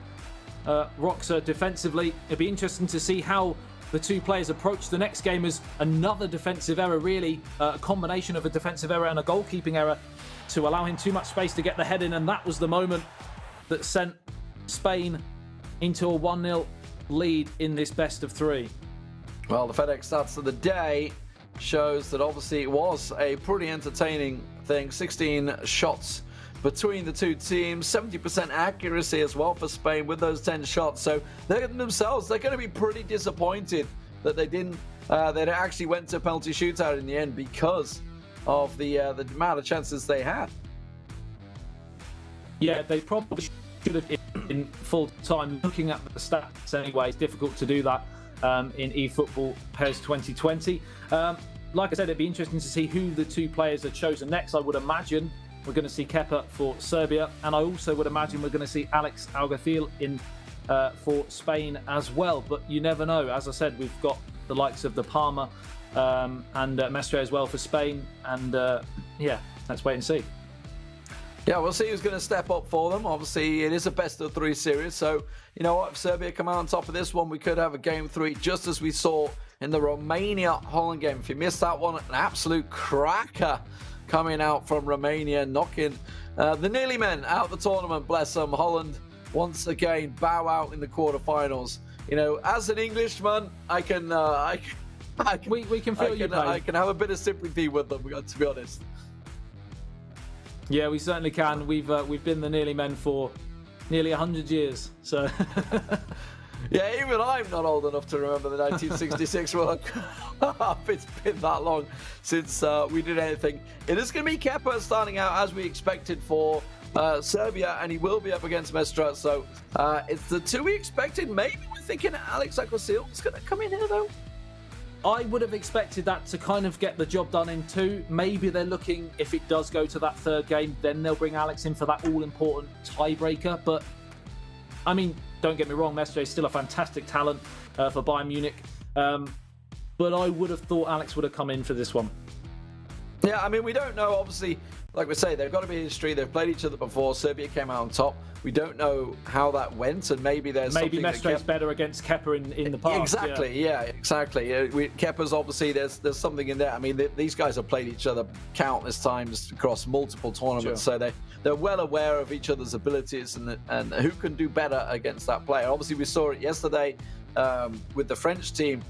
Roxa defensively. It'd be interesting to see how the two players approach the next game as another defensive error, really. A combination of a defensive error and a goalkeeping error to allow him too much space to get the head in, and that was the moment that sent Spain into a 1-0 lead in this best of three. Well, the FedEx stats of the day shows that obviously it was a pretty entertaining thing. 16 shots between the two teams, 70% accuracy as well for Spain with those 10 shots. So they're going to be pretty disappointed that they didn't, that it actually went to a penalty shootout in the end because of the amount of chances they had. Yeah, they probably should have in full time. Looking at the stats anyway, it's difficult to do that in eFootball PES 2020. Like I said, it'd be interesting to see who the two players are chosen next. I would imagine we're going to see Kepa for Serbia, and I also would imagine we're going to see Alex Alguacil in for Spain as well. But you never know. As I said, we've got the likes of the Palmer and Mestre as well for Spain, and yeah, let's wait and see. Yeah, we'll see who's going to step up for them. Obviously, it is a best-of-3 series, so you know what? If Serbia come out on top of this one, we could have a Game 3, just as we saw in the Romania-Holland game. If you missed that one, an absolute cracker coming out from Romania, knocking the nearly men out of the tournament, bless them. Holland, once again, bow out in the quarterfinals. You know, as an Englishman, we can feel your pain. I can have a bit of sympathy with them, to be honest. Yeah, we certainly can. We've been the nearly men for nearly 100 years, so. Yeah, even I'm not old enough to remember the 1966 World Cup. It's been that long since we did anything. It is going to be Kepa starting out as we expected for Serbia, and he will be up against Mestre. So it's the two we expected. Maybe we're thinking Alex Alguacil is going to come in here, though. I would have expected that to kind of get the job done in two. Maybe they're looking, if it does go to that third game, then they'll bring Alex in for that all-important tiebreaker. But, I mean, don't get me wrong, Mestre is still a fantastic talent for Bayern Munich. But I would have thought Alex would have come in for this one. Yeah, I mean, we don't know. Obviously, like we say, they've got to be history. They've played each other before. Serbia came out on top. We don't know how that went, and maybe there's maybe Mestre's better against Kepa in the past. Exactly, yeah exactly. Kepa's obviously there's something in there. I mean, these guys have played each other countless times across multiple tournaments, so they're well aware of each other's abilities and who can do better against that player. Obviously, we saw it yesterday with the French team.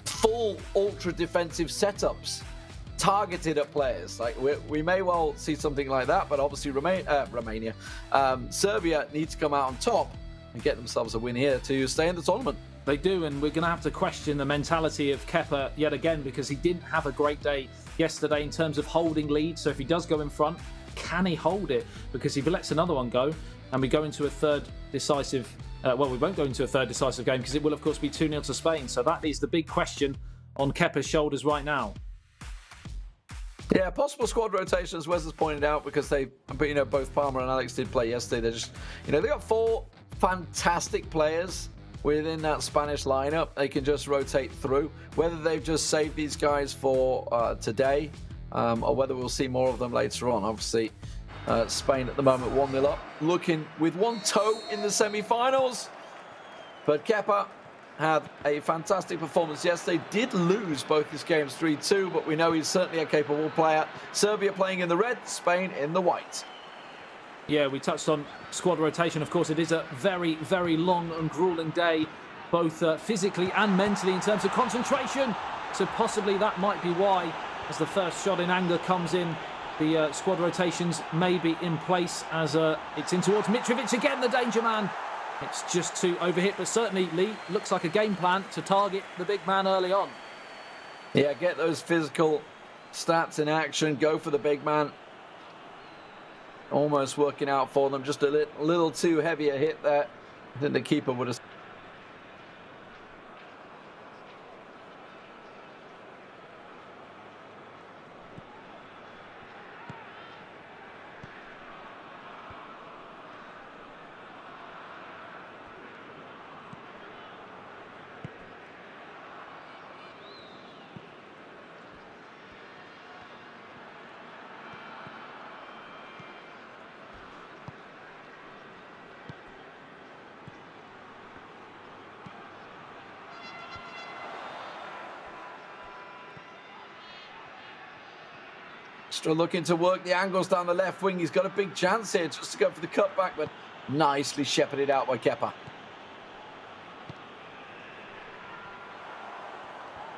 Full ultra defensive setups targeted at players. Like we may well see something like that, but obviously Serbia need to come out on top and get themselves a win here to stay in the tournament. They do, and we're going to have to question the mentality of Kepa yet again, because he didn't have a great day yesterday in terms of holding leads. So if he does go in front, can he hold it? Because if he lets another one go and we go into a third decisive well, we won't go into a third decisive game because it will of course be 2-0 to Spain. So that is the big question on Kepa's shoulders right now. Yeah, possible squad rotation, as Wes has pointed out, because both Palmer and Alex did play yesterday. They're just, they got 4 fantastic players within that Spanish lineup. They can just rotate through. Whether they've just saved these guys for today, or whether we'll see more of them later on. Obviously, Spain at the moment 1-0 up, looking with one toe in the semi-finals. But Kepa had a fantastic performance yesterday. Did lose both his games 3-2, but we know he's certainly a capable player. Serbia playing in the red, Spain in the white. Yeah, we touched on squad rotation. Of course, it is a very, very long and grueling day, both physically and mentally in terms of concentration. So possibly that might be why, as the first shot in anger comes in, the squad rotations may be in place as it's in towards Mitrovic again, the danger man. It's just too overhit, but certainly, Lee, looks like a game plan to target the big man early on. Yeah, get those physical stats in action, go for the big man. Almost working out for them, just a little too heavy a hit there. I think the keeper would have... Still looking to work the angles down the left wing. He's got a big chance here just to go for the cutback, but nicely shepherded out by Kepa.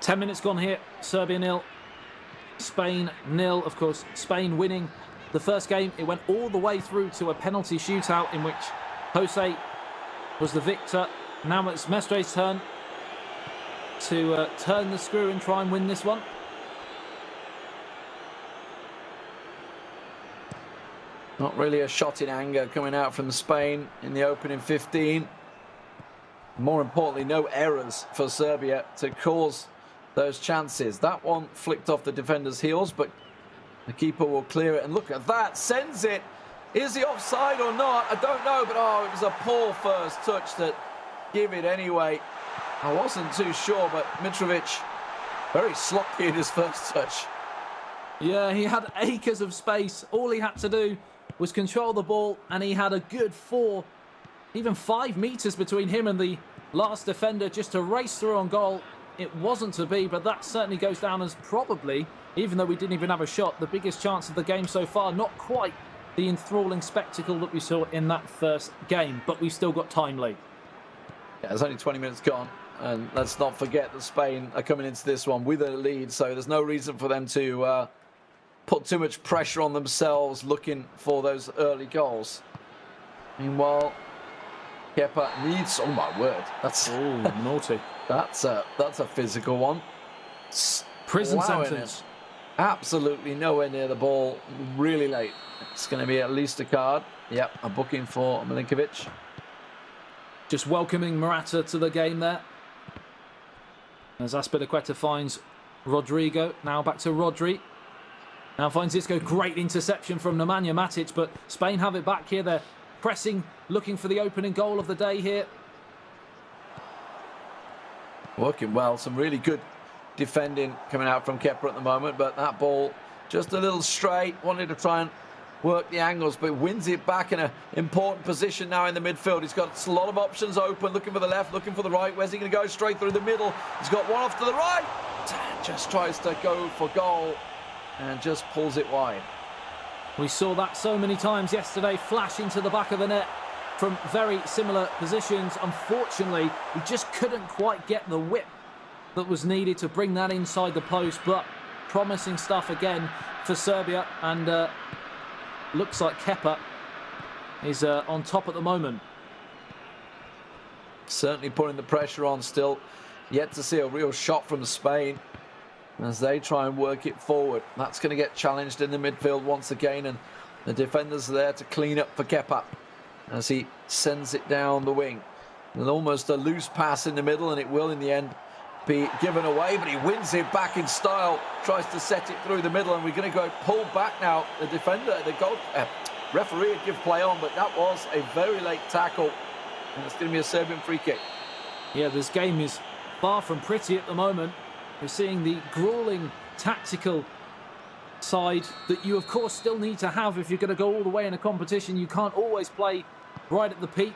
10 minutes gone here. Serbia 0, Spain 0. Of course, Spain winning the first game. It went all the way through to a penalty shootout in which Jose was the victor. Now it's Mestre's turn to turn the screw and try and win this one. Not really a shot in anger coming out from Spain in the opening 15. More importantly, no errors for Serbia to cause those chances. That one flicked off the defender's heels, but the keeper will clear it. And look at that, sends it. Is he offside or not? I don't know, but oh, it was a poor first touch that gave it anyway. I wasn't too sure, but Mitrovic, very sloppy in his first touch. Yeah, he had acres of space. All he had to do was control the ball, and he had a good 4, even 5 meters between him and the last defender just to race through on goal. It wasn't to be, but that certainly goes down as probably, even though we didn't even have a shot, the biggest chance of the game so far. Not quite the enthralling spectacle that we saw in that first game, but we've still got time lead. Yeah, there's only 20 minutes gone, and let's not forget that Spain are coming into this one with a lead, so there's no reason for them to put too much pressure on themselves looking for those early goals. Meanwhile, Kepa needs, oh my word, that's naughty. That's a physical one. Prison sentence. Absolutely nowhere near the ball, really late. It's going to be at least a card. Yep, a booking for Milinkovic. Just welcoming Morata to the game there. As Azpilicueta finds Rodrigo. Now back to Rodri. Now finds Isco. Great interception from Nemanja Matic, but Spain have it back here. They're pressing, looking for the opening goal of the day here. Working well. Some really good defending coming out from Kepa at the moment, but that ball just a little straight. Wanted to try and work the angles, but wins it back in an important position now in the midfield. He's got a lot of options open, looking for the left, looking for the right. Where's he going to go? Straight through the middle. He's got one off to the right. Just tries to go for goal and just pulls it wide. We saw that so many times yesterday, flash into the back of the net from very similar positions. Unfortunately, he just couldn't quite get the whip that was needed to bring that inside the post, but promising stuff again for Serbia, and looks like Kepa is on top at the moment. Certainly putting the pressure on still. Yet to see a real shot from Spain as they try and work it forward. That's going to get challenged in the midfield once again, and the defenders are there to clean up for Kepa as he sends it down the wing. And almost a loose pass in the middle, and it will in the end be given away, but he wins it back in style, tries to set it through the middle, and we're going to go pull back now. The defender, the goal referee would give play on, but that was a very late tackle, and it's going to be a Serbian free kick. Yeah, this game is far from pretty at the moment. We're seeing the grueling tactical side that you of course still need to have if you're going to go all the way in a competition. You can't always play right at the peak.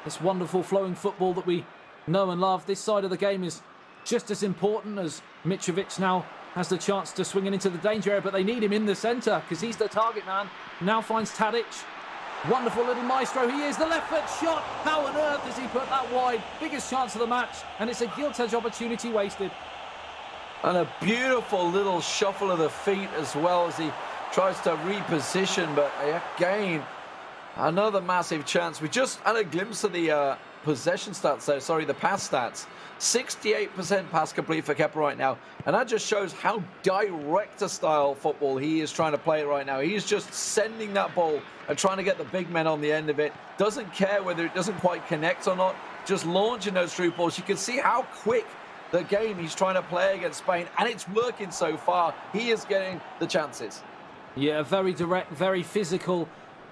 This wonderful flowing football that we know and love. This side of the game is just as important, as Mitrovic now has the chance to swing it into the danger area, but they need him in the centre because he's the target man. Now finds Tadic. Wonderful little maestro he is. The left foot shot. How on earth does he put that wide? Biggest chance of the match, and it's a gilt-edge opportunity wasted. And a beautiful little shuffle of the feet as well as he tries to reposition, but again, another massive chance. We just had a glimpse of the possession stats there, sorry, the pass stats. 68% pass complete for Kepa right now, and that just shows how direct a style football he is trying to play right now. He's just sending that ball and trying to get the big men on the end of it. Doesn't care whether it doesn't quite connect or not, just launching those through balls. You can see how quick the game he's trying to play against Spain, and it's working so far. He is getting the chances. Yeah, very direct, very physical,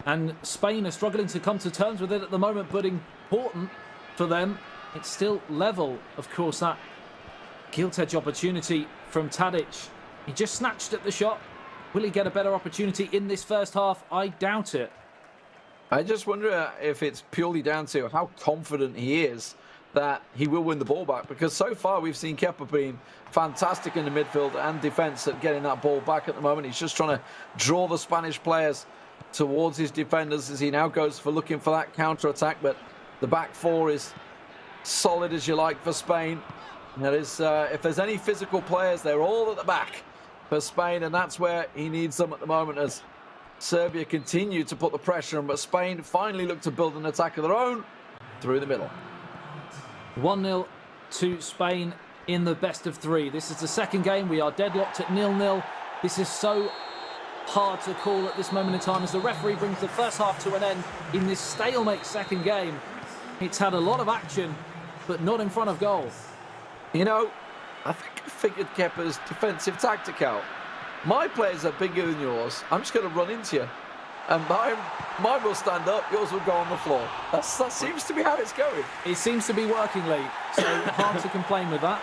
and Spain are struggling to come to terms with it at the moment, but important for them. It's still level, of course, that gilt-edge opportunity from Tadic. He just snatched at the shot. Will he get a better opportunity in this first half? I doubt it. I just wonder if it's purely down to how confident he is that he will win the ball back, because so far we've seen Kepa being fantastic in the midfield and defence at getting that ball back at the moment. He's just trying to draw the Spanish players towards his defenders as he now goes for looking for that counter-attack, but the back four is solid as you like for Spain. That is, if there's any physical players, they're all at the back for Spain, and that's where he needs them at the moment as Serbia continue to put the pressure on, but Spain finally look to build an attack of their own through the middle. 1-0 to Spain in the best of three. This is the second game. We are deadlocked at 0-0. This is so hard to call at this moment in time as the referee brings the first half to an end in this stalemate second game. It's had a lot of action, but not in front of goal. You know, I think I figured Kepa's defensive tactic out. My players are bigger than yours. I'm just going to run into you. And mine will stand up, yours will go on the floor. That seems to be how it's going. It seems to be working, Lee. So hard to complain with that.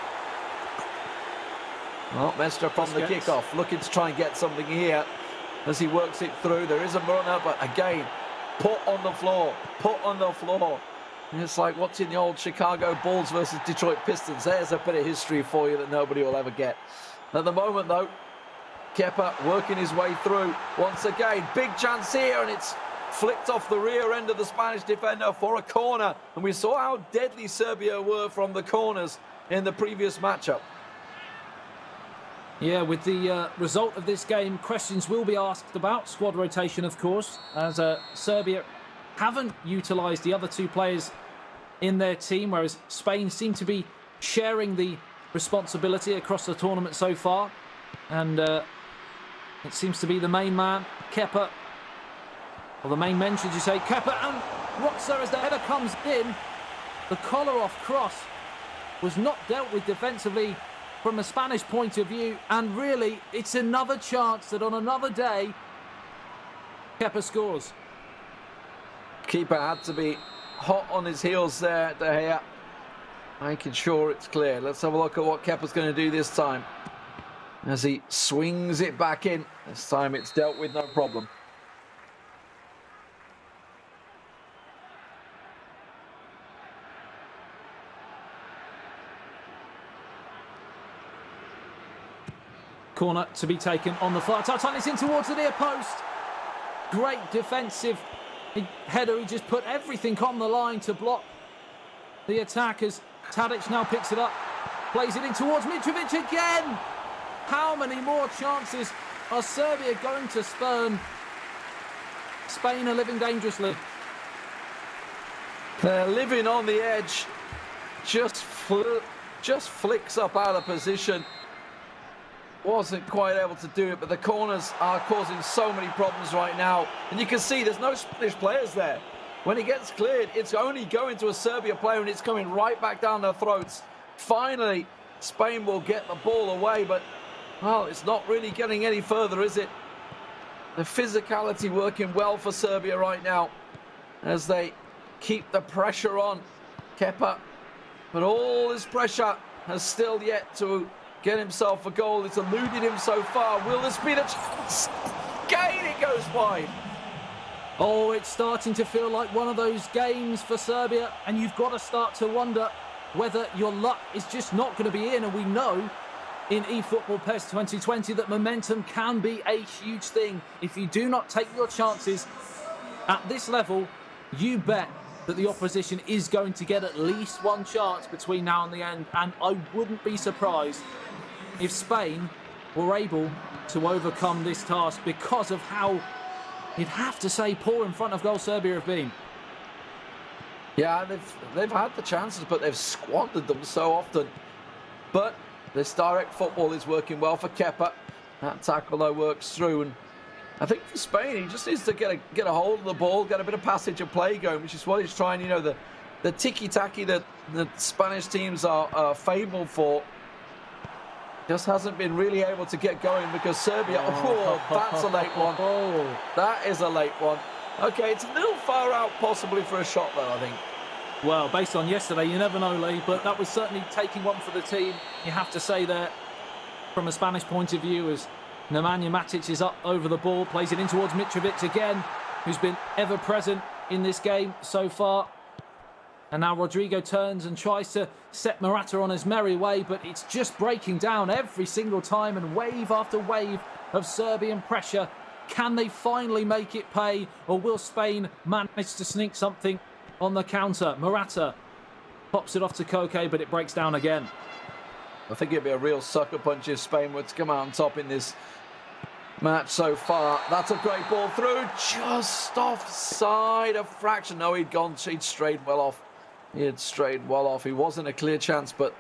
Well, Mestre from the kickoff, looking to try and get something here as he works it through. There is a runner, but again, put on the floor, put on the floor. And it's like watching the old Chicago Bulls versus Detroit Pistons. There's a bit of history for you that nobody will ever get. At the moment, though, Kepa working his way through once again. Big chance here, and it's flicked off the rear end of the Spanish defender for a corner. And we saw how deadly Serbia were from the corners in the previous matchup. Yeah, with the result of this game, questions will be asked about squad rotation, of course, as Serbia haven't utilised the other two players in their team, whereas Spain seem to be sharing the responsibility across the tournament so far. And it seems to be the main man, Kepa, or the main men, should you say, Kepa, and Roxa as the header comes in. The collar-off cross was not dealt with defensively from a Spanish point of view, and really, it's another chance that on another day, Kepa scores. Keeper had to be hot on his heels there, De Gea, making sure it's clear. Let's have a look at what Kepa's going to do this time as he swings it back in. This time it's dealt with, no problem. Corner to be taken on the far touchline. It's in towards the near post. Great defensive header. He just put everything on the line to block the attack as Tadic now picks it up, plays it in towards Mitrovic again. How many more chances are Serbia going to spurn? Spain are living dangerously. They're living on the edge. Just flicks up out of position. Wasn't quite able to do it, but the corners are causing so many problems right now. And you can see there's no Spanish players there. When it gets cleared, it's only going to a Serbia player and it's coming right back down their throats. Finally, Spain will get the ball away, but, well, it's not really getting any further, is it? The physicality working well for Serbia right now as they keep the pressure on Kepa. But all this pressure has still yet to get himself a goal. It's eluded him so far. Will this be the chance? Again, it goes wide. Oh, it's starting to feel like one of those games for Serbia, and you've got to start to wonder whether your luck is just not going to be in. And we know in eFootball PES 2020 that momentum can be a huge thing. If you do not take your chances at this level, you bet that the opposition is going to get at least one chance between now and the end. And I wouldn't be surprised if Spain were able to overcome this task because of how, you'd have to say, poor in front of goal Serbia have been. Yeah, they've had the chances, but they've squandered them so often. But this direct football is working well for Kepa. That tackle, though, works through. And I think for Spain, he just needs to get a hold of the ball, get a bit of passage of play going, which is what he's trying, you know, the ticky-tacky that the Spanish teams are fabled for. Just hasn't been really able to get going because Serbia, oh, that's a late one. That is a late one. Okay, it's a little far out possibly for a shot though, I think. Well, based on yesterday, you never know, Lee, but that was certainly taking one for the team. You have to say there, from a Spanish point of view, as Nemanja Matic is up over the ball, plays it in towards Mitrovic again, who's been ever present in this game so far. And now Rodrigo turns and tries to set Morata on his merry way, but it's just breaking down every single time, and wave after wave of Serbian pressure. Can they finally make it pay, or will Spain manage to sneak something on the counter? Morata pops it off to Koke, but it breaks down again. I think it'd be a real sucker punch if Spain were to come out on top in this match so far. That's a great ball through, just offside a fraction. No, he'd strayed well off. He had strayed well off. He wasn't a clear chance, but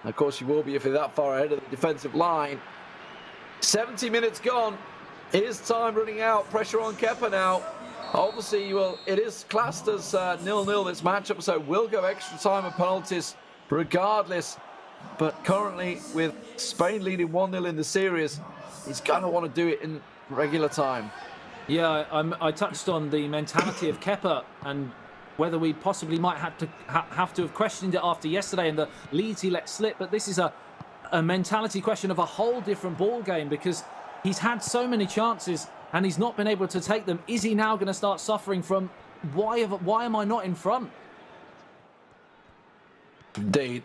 of course you will be if you're that far ahead of the defensive line. 70 minutes gone. Is time running out? Pressure on Kepa now. Obviously, it is classed as 0-0 this matchup, so it will go extra time and penalties regardless. But currently, with Spain leading 1-0 in the series, he's going to want to do it in regular time. Yeah, I touched on the mentality of Kepa and whether we possibly might have to have questioned it after yesterday and the leads he let slip. But this is a mentality question of a whole different ball game, because he's had so many chances and he's not been able to take them. Is he now going to start suffering from why am I not in front? Indeed.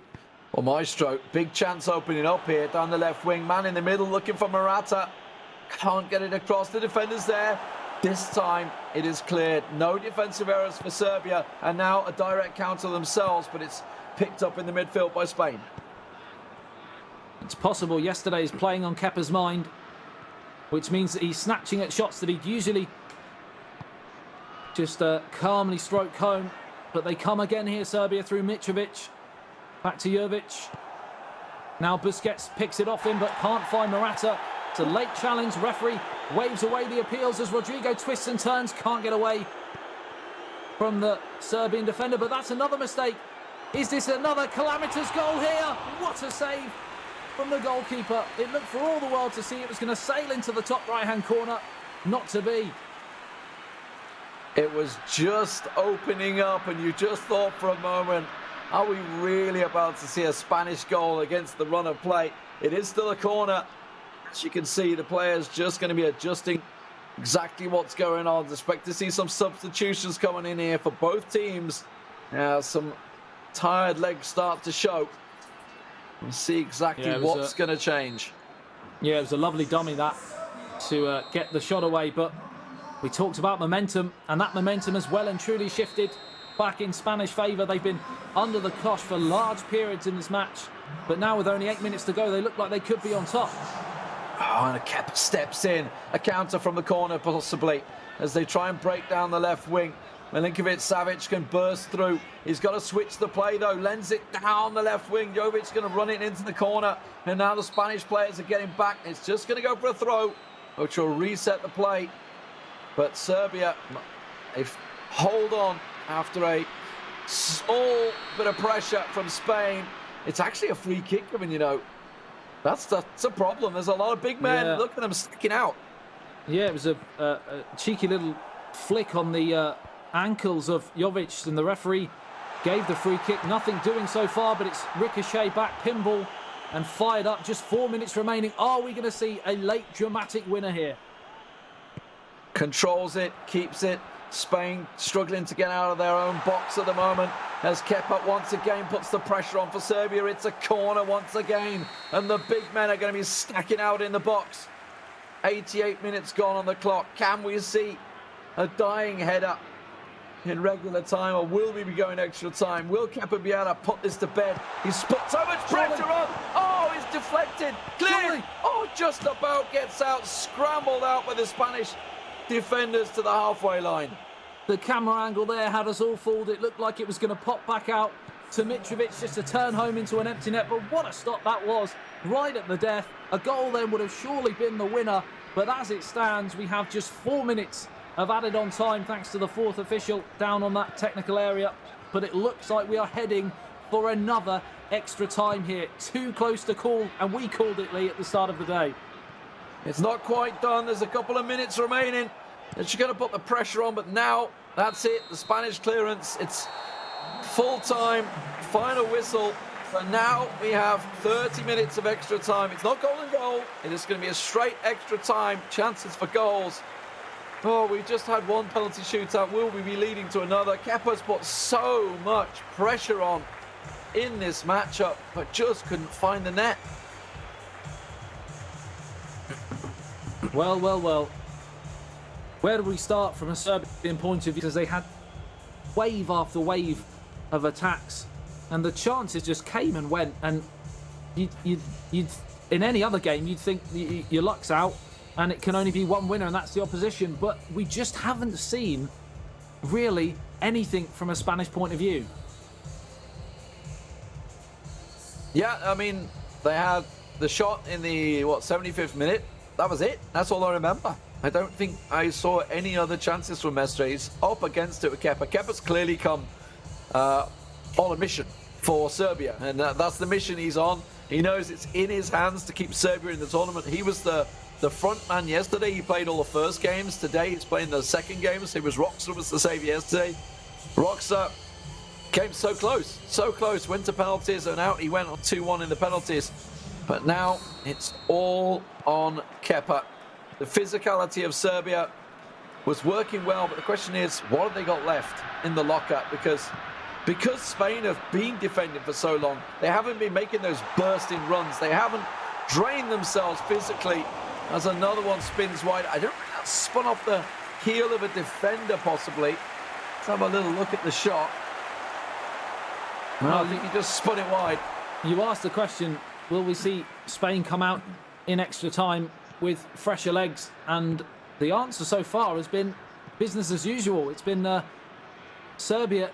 Well, Maestro, big chance opening up here down the left wing. Man in the middle looking for Morata. Can't get it across. The defender's there. This time it is cleared. No defensive errors for Serbia. And now a direct counter themselves, but it's picked up in the midfield by Spain. It's possible yesterday is playing on Kepa's mind, which means that he's snatching at shots that he'd usually just calmly stroke home. But they come again here, Serbia, through Mitrovic. Back to Jovic. Now Busquets picks it off him, but can't find Morata. It's a late challenge. Referee waves away the appeals as Rodrigo twists and turns. Can't get away from the Serbian defender, but that's another mistake. Is this another calamitous goal here? What a save from the goalkeeper. It looked for all the world to see it was going to sail into the top right-hand corner. Not to be. It was just opening up, and you just thought for a moment, are we really about to see a Spanish goal against the run of play? It is still a corner. As you can see, the players just going to be adjusting exactly what's going on. Expect to see some substitutions coming in here for both teams. Some tired legs start to show. We'll see exactly what's going to change. Yeah, it was a lovely dummy that to get the shot away, but we talked about momentum, and that momentum has well and truly shifted back in Spanish favour. They've been under the cosh for large periods in this match, but now with only 8 minutes to go, they look like they could be on top. Oh, and Kepa steps in. A counter from the corner, possibly, as they try and break down the left wing. Milinkovic-Savic can burst through. He's got to switch the play, though. Lends it down the left wing. Jovic's going to run it into the corner. And now the Spanish players are getting back. It's just going to go for a throw, which will reset the play. But Serbia, they hold on after a small bit of pressure from Spain. It's actually a free kick. I mean, you know, that's a problem. There's a lot of big men. Look at them sticking out. Yeah, it was a cheeky little flick on the ankles of Jovic, and the referee gave the free kick. Nothing doing so far, but it's ricochet back, pinball, and fired up. Just 4 minutes remaining. Are we going to see a late dramatic winner here? Controls it, keeps it. Spain struggling to get out of their own box at the moment as Kepa once again puts the pressure on for Serbia. It's a corner once again, and the big men are going to be stacking out in the box. 88 minutes gone on the clock. Can we see a dying header in regular time, or will we be going extra time? Will Kepa be able to put this to bed? He's put so much pressure on. Oh, he's deflected. Clear. Oh, just about gets out, scrambled out by the Spanish defenders to the halfway line. The camera angle there had us all fooled. It looked like it was going to pop back out to Mitrovic just to turn home into an empty net, but what a stop that was, right at the death. A goal then would have surely been the winner, but as it stands, we have just 4 minutes of added on time thanks to the fourth official down on that technical area, but it looks like we are heading for another extra time here. Too close to call, and we called it, Lee, at the start of the day. It's not quite done. There's a couple of minutes remaining. And she's going to put the pressure on, but now that's it. The Spanish clearance. It's full time, final whistle. And now we have 30 minutes of extra time. It's not goal and goal. It is going to be a straight extra time. Chances for goals. Oh, we just had one penalty shootout. Will we be leading to another? Kepa's put so much pressure on in this matchup, but just couldn't find the net. Well, well, well. Where do we start from a Serbian point of view? Because they had wave after wave of attacks, and the chances just came and went. And you'd in any other game, you'd think your luck's out, and it can only be one winner, and that's the opposition. But we just haven't seen really anything from a Spanish point of view. Yeah, I mean, they had the shot in the 75th minute. That was it. That's all I remember. I don't think I saw any other chances from Mestre. He's up against it with Kepa. Kepa's clearly come on a mission for Serbia, and that's the mission he's on. He knows it's in his hands to keep Serbia in the tournament. He was the front man yesterday. He played all the first games. Today he's playing the second games. It was Roxa was the saviour yesterday. Roxa came so close, went to penalties, and out he went on 2-1 in the penalties. But now it's all on Kepa. The physicality of Serbia was working well, but the question is, what have they got left in the locker? Because Spain have been defending for so long, they haven't been making those bursting runs. They haven't drained themselves physically. As another one spins wide, I don't think that's spun off the heel of a defender, possibly. Let's have a little look at the shot. I think he just spun it wide. You asked the question, will we see Spain come out in extra time with fresher legs? And the answer so far has been business as usual. It's been Serbia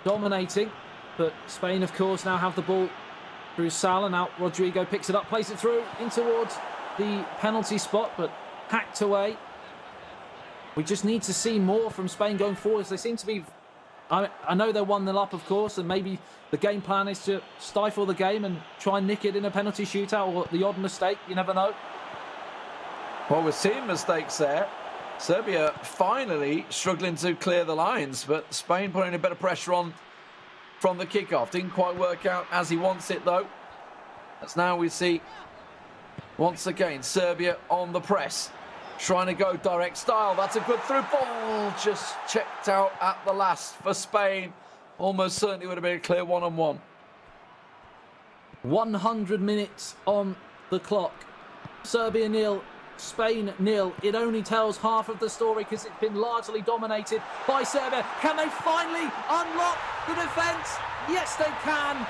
dominating, but Spain, of course, now have the ball through Sala. Now Rodrigo picks it up, plays it through in towards the penalty spot, but hacked away. We just need to see more from Spain going forwards. They seem to be... I know they're 1-0 up, of course, and maybe the game plan is to stifle the game and try and nick it in a penalty shootout or the odd mistake. You never know. Well, we're seeing mistakes there. Serbia finally struggling to clear the lines, but Spain putting a bit of pressure on from the kickoff. Didn't quite work out as he wants it, though. As now we see, once again, Serbia on the press. Trying to go direct style. That's a good through ball. Just checked out at the last for Spain. Almost certainly would have been a clear one-on-one. 100 minutes on the clock. Serbia 0, Spain 0. It only tells half of the story because it's been largely dominated by Serbia. Can they finally unlock the defence? Yes, they can.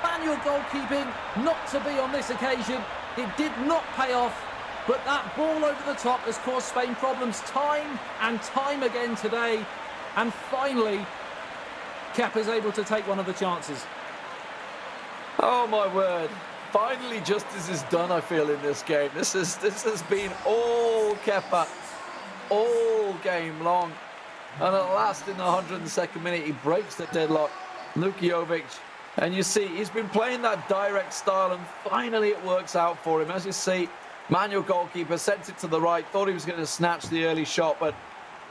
Manual goalkeeping, not to be on this occasion. It did not pay off. But that ball over the top has caused Spain problems time and time again today. And finally, Kepa's able to take one of the chances. Oh, my word. Finally, justice is done, I feel, in this game. This has been all Kepa, all game long. And at last, in the 102nd minute, he breaks the deadlock. Jovic. And you see, he's been playing that direct style, and finally it works out for him. As you see, manual goalkeeper sent it to the right, thought he was going to snatch the early shot, but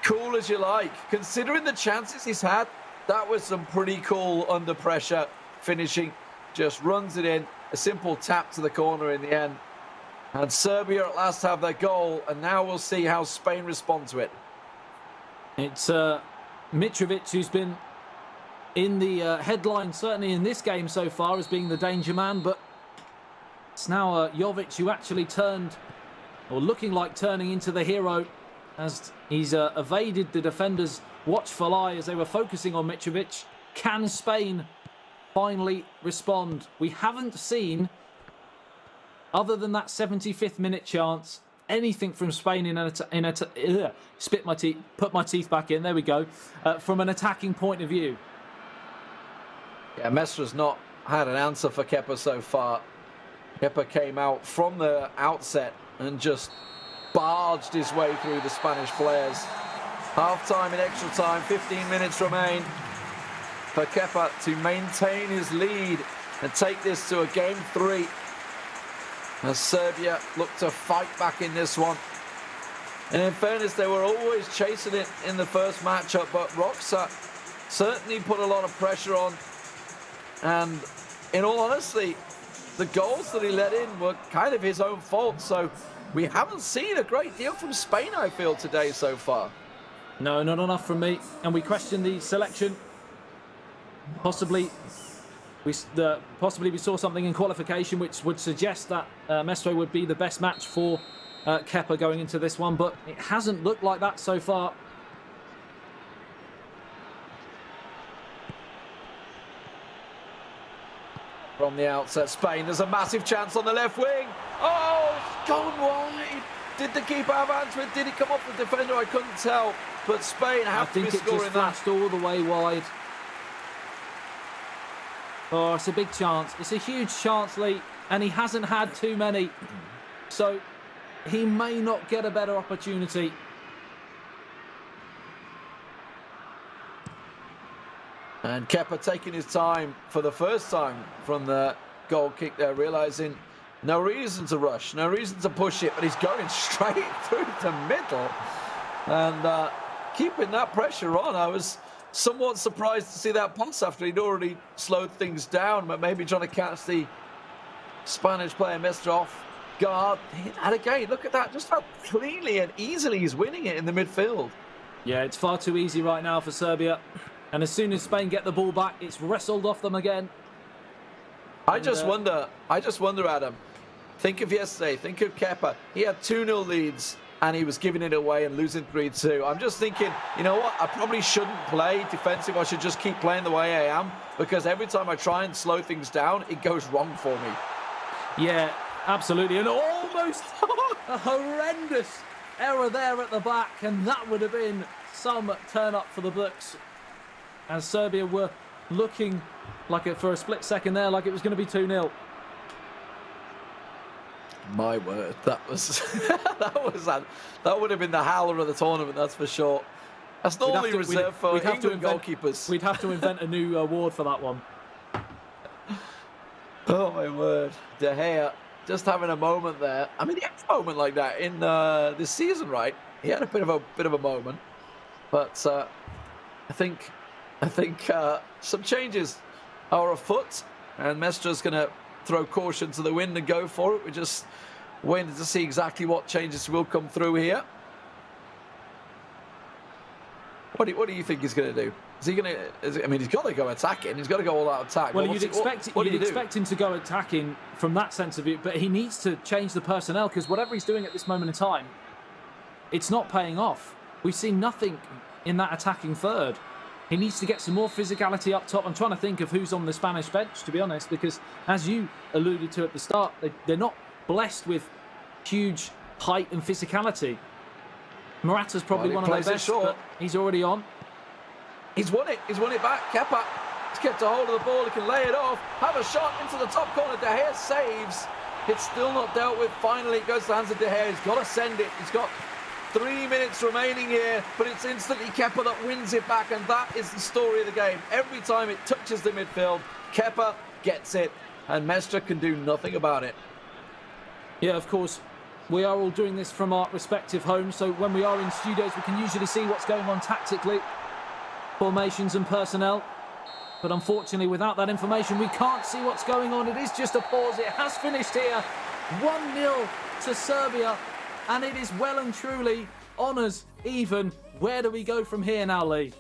cool as you like. Considering the chances he's had, that was some pretty cool under pressure finishing. Just runs it in, a simple tap to the corner in the end. And Serbia at last have their goal, and now we'll see how Spain respond to it. It's Mitrovic who's been in the headline, certainly in this game so far, as being the danger man, but it's now Jovic who actually turned, or looking like turning into the hero, as he's evaded the defender's watchful eye as they were focusing on Mitrovic. Can Spain finally respond? We haven't seen, other than that 75th minute chance, anything from Spain put my teeth back in, there we go, from an attacking point of view. Yeah, Mesra's not had an answer for Kepa so far. Kepa came out from the outset and just barged his way through the Spanish players. Half-time and extra time, 15 minutes remain for Kepa to maintain his lead and take this to a game 3. As Serbia look to fight back in this one. And in fairness, they were always chasing it in the first matchup, but Roxa certainly put a lot of pressure on. And in all honesty, the goals that he let in were kind of his own fault. So we haven't seen a great deal from Spain, I feel, today so far. No, not enough from me. And we question the selection. Possibly we saw something in qualification which would suggest that Mestre would be the best match for Kepa going into this one, but it hasn't looked like that so far. From the outset, Spain, there's a massive chance on the left wing. Oh, gone wide. Did the keeper have hands with? Did he come off the defender? I couldn't tell. But Spain have to be scoring that. I think it just flashed all the way wide. Oh, it's a big chance. It's a huge chance, Lee, and he hasn't had too many. So he may not get a better opportunity. And Kepa taking his time for the first time from the goal kick there, realising no reason to rush, no reason to push it, but he's going straight through the middle and keeping that pressure on. I was somewhat surprised to see that pass after he'd already slowed things down, but maybe trying to catch the Spanish player Mestre off guard. And again, look at that, just how cleanly and easily he's winning it in the midfield. Yeah, it's far too easy right now for Serbia. And as soon as Spain get the ball back, it's wrestled off them again. I just wonder, Adam, think of yesterday, think of Kepa. He had 2-0 leads and he was giving it away and losing 3-2. I'm just thinking, you know what, I probably shouldn't play defensive. I should just keep playing the way I am, because every time I try and slow things down, it goes wrong for me. Yeah, absolutely. And almost a horrendous error there at the back, and that would have been some turn up for the books, as Serbia were looking like it for a split second there, like it was going to be 2-0. My word, that was that would have been the howler of the tournament, that's for sure. That's normally reserved for England goalkeepers. We'd have to invent a new award for that one. Oh my word, De Gea just having a moment there. I mean, he had a moment like that in this season, right? He had a bit of a moment, but I think some changes are afoot, and Mestre's going to throw caution to the wind and go for it. We're just waiting to see exactly what changes will come through here. What do you think he's going to do? Is he going to? I mean, he's got to go attacking. He's got to go all out attack. Well, you'd expect him to go attacking from that sense of it, but he needs to change the personnel, because whatever he's doing at this moment in time, it's not paying off. We've seen nothing in that attacking third. He needs to get some more physicality up top. I'm trying to think of who's on the Spanish bench, to be honest, because as you alluded to at the start, they're not blessed with huge height and physicality. Morata's probably one of their best, but he's already on. He's won it. He's won it back. Kepa has kept a hold of the ball. He can lay it off. Have a shot into the top corner. De Gea saves. It's still not dealt with. Finally, it goes to the hands of De Gea. He's got to send it. He's got 3 minutes remaining here, but it's instantly Kepa that wins it back, and that is the story of the game. Every time it touches the midfield, Kepa gets it, and Mestre can do nothing about it. Yeah, of course, we are all doing this from our respective homes, so when we are in studios, we can usually see what's going on tactically, formations and personnel. But unfortunately, without that information, we can't see what's going on. It is just a pause. It has finished here. 1-0 to Serbia. And it is well and truly honours even. Where do we go from here now, Lee?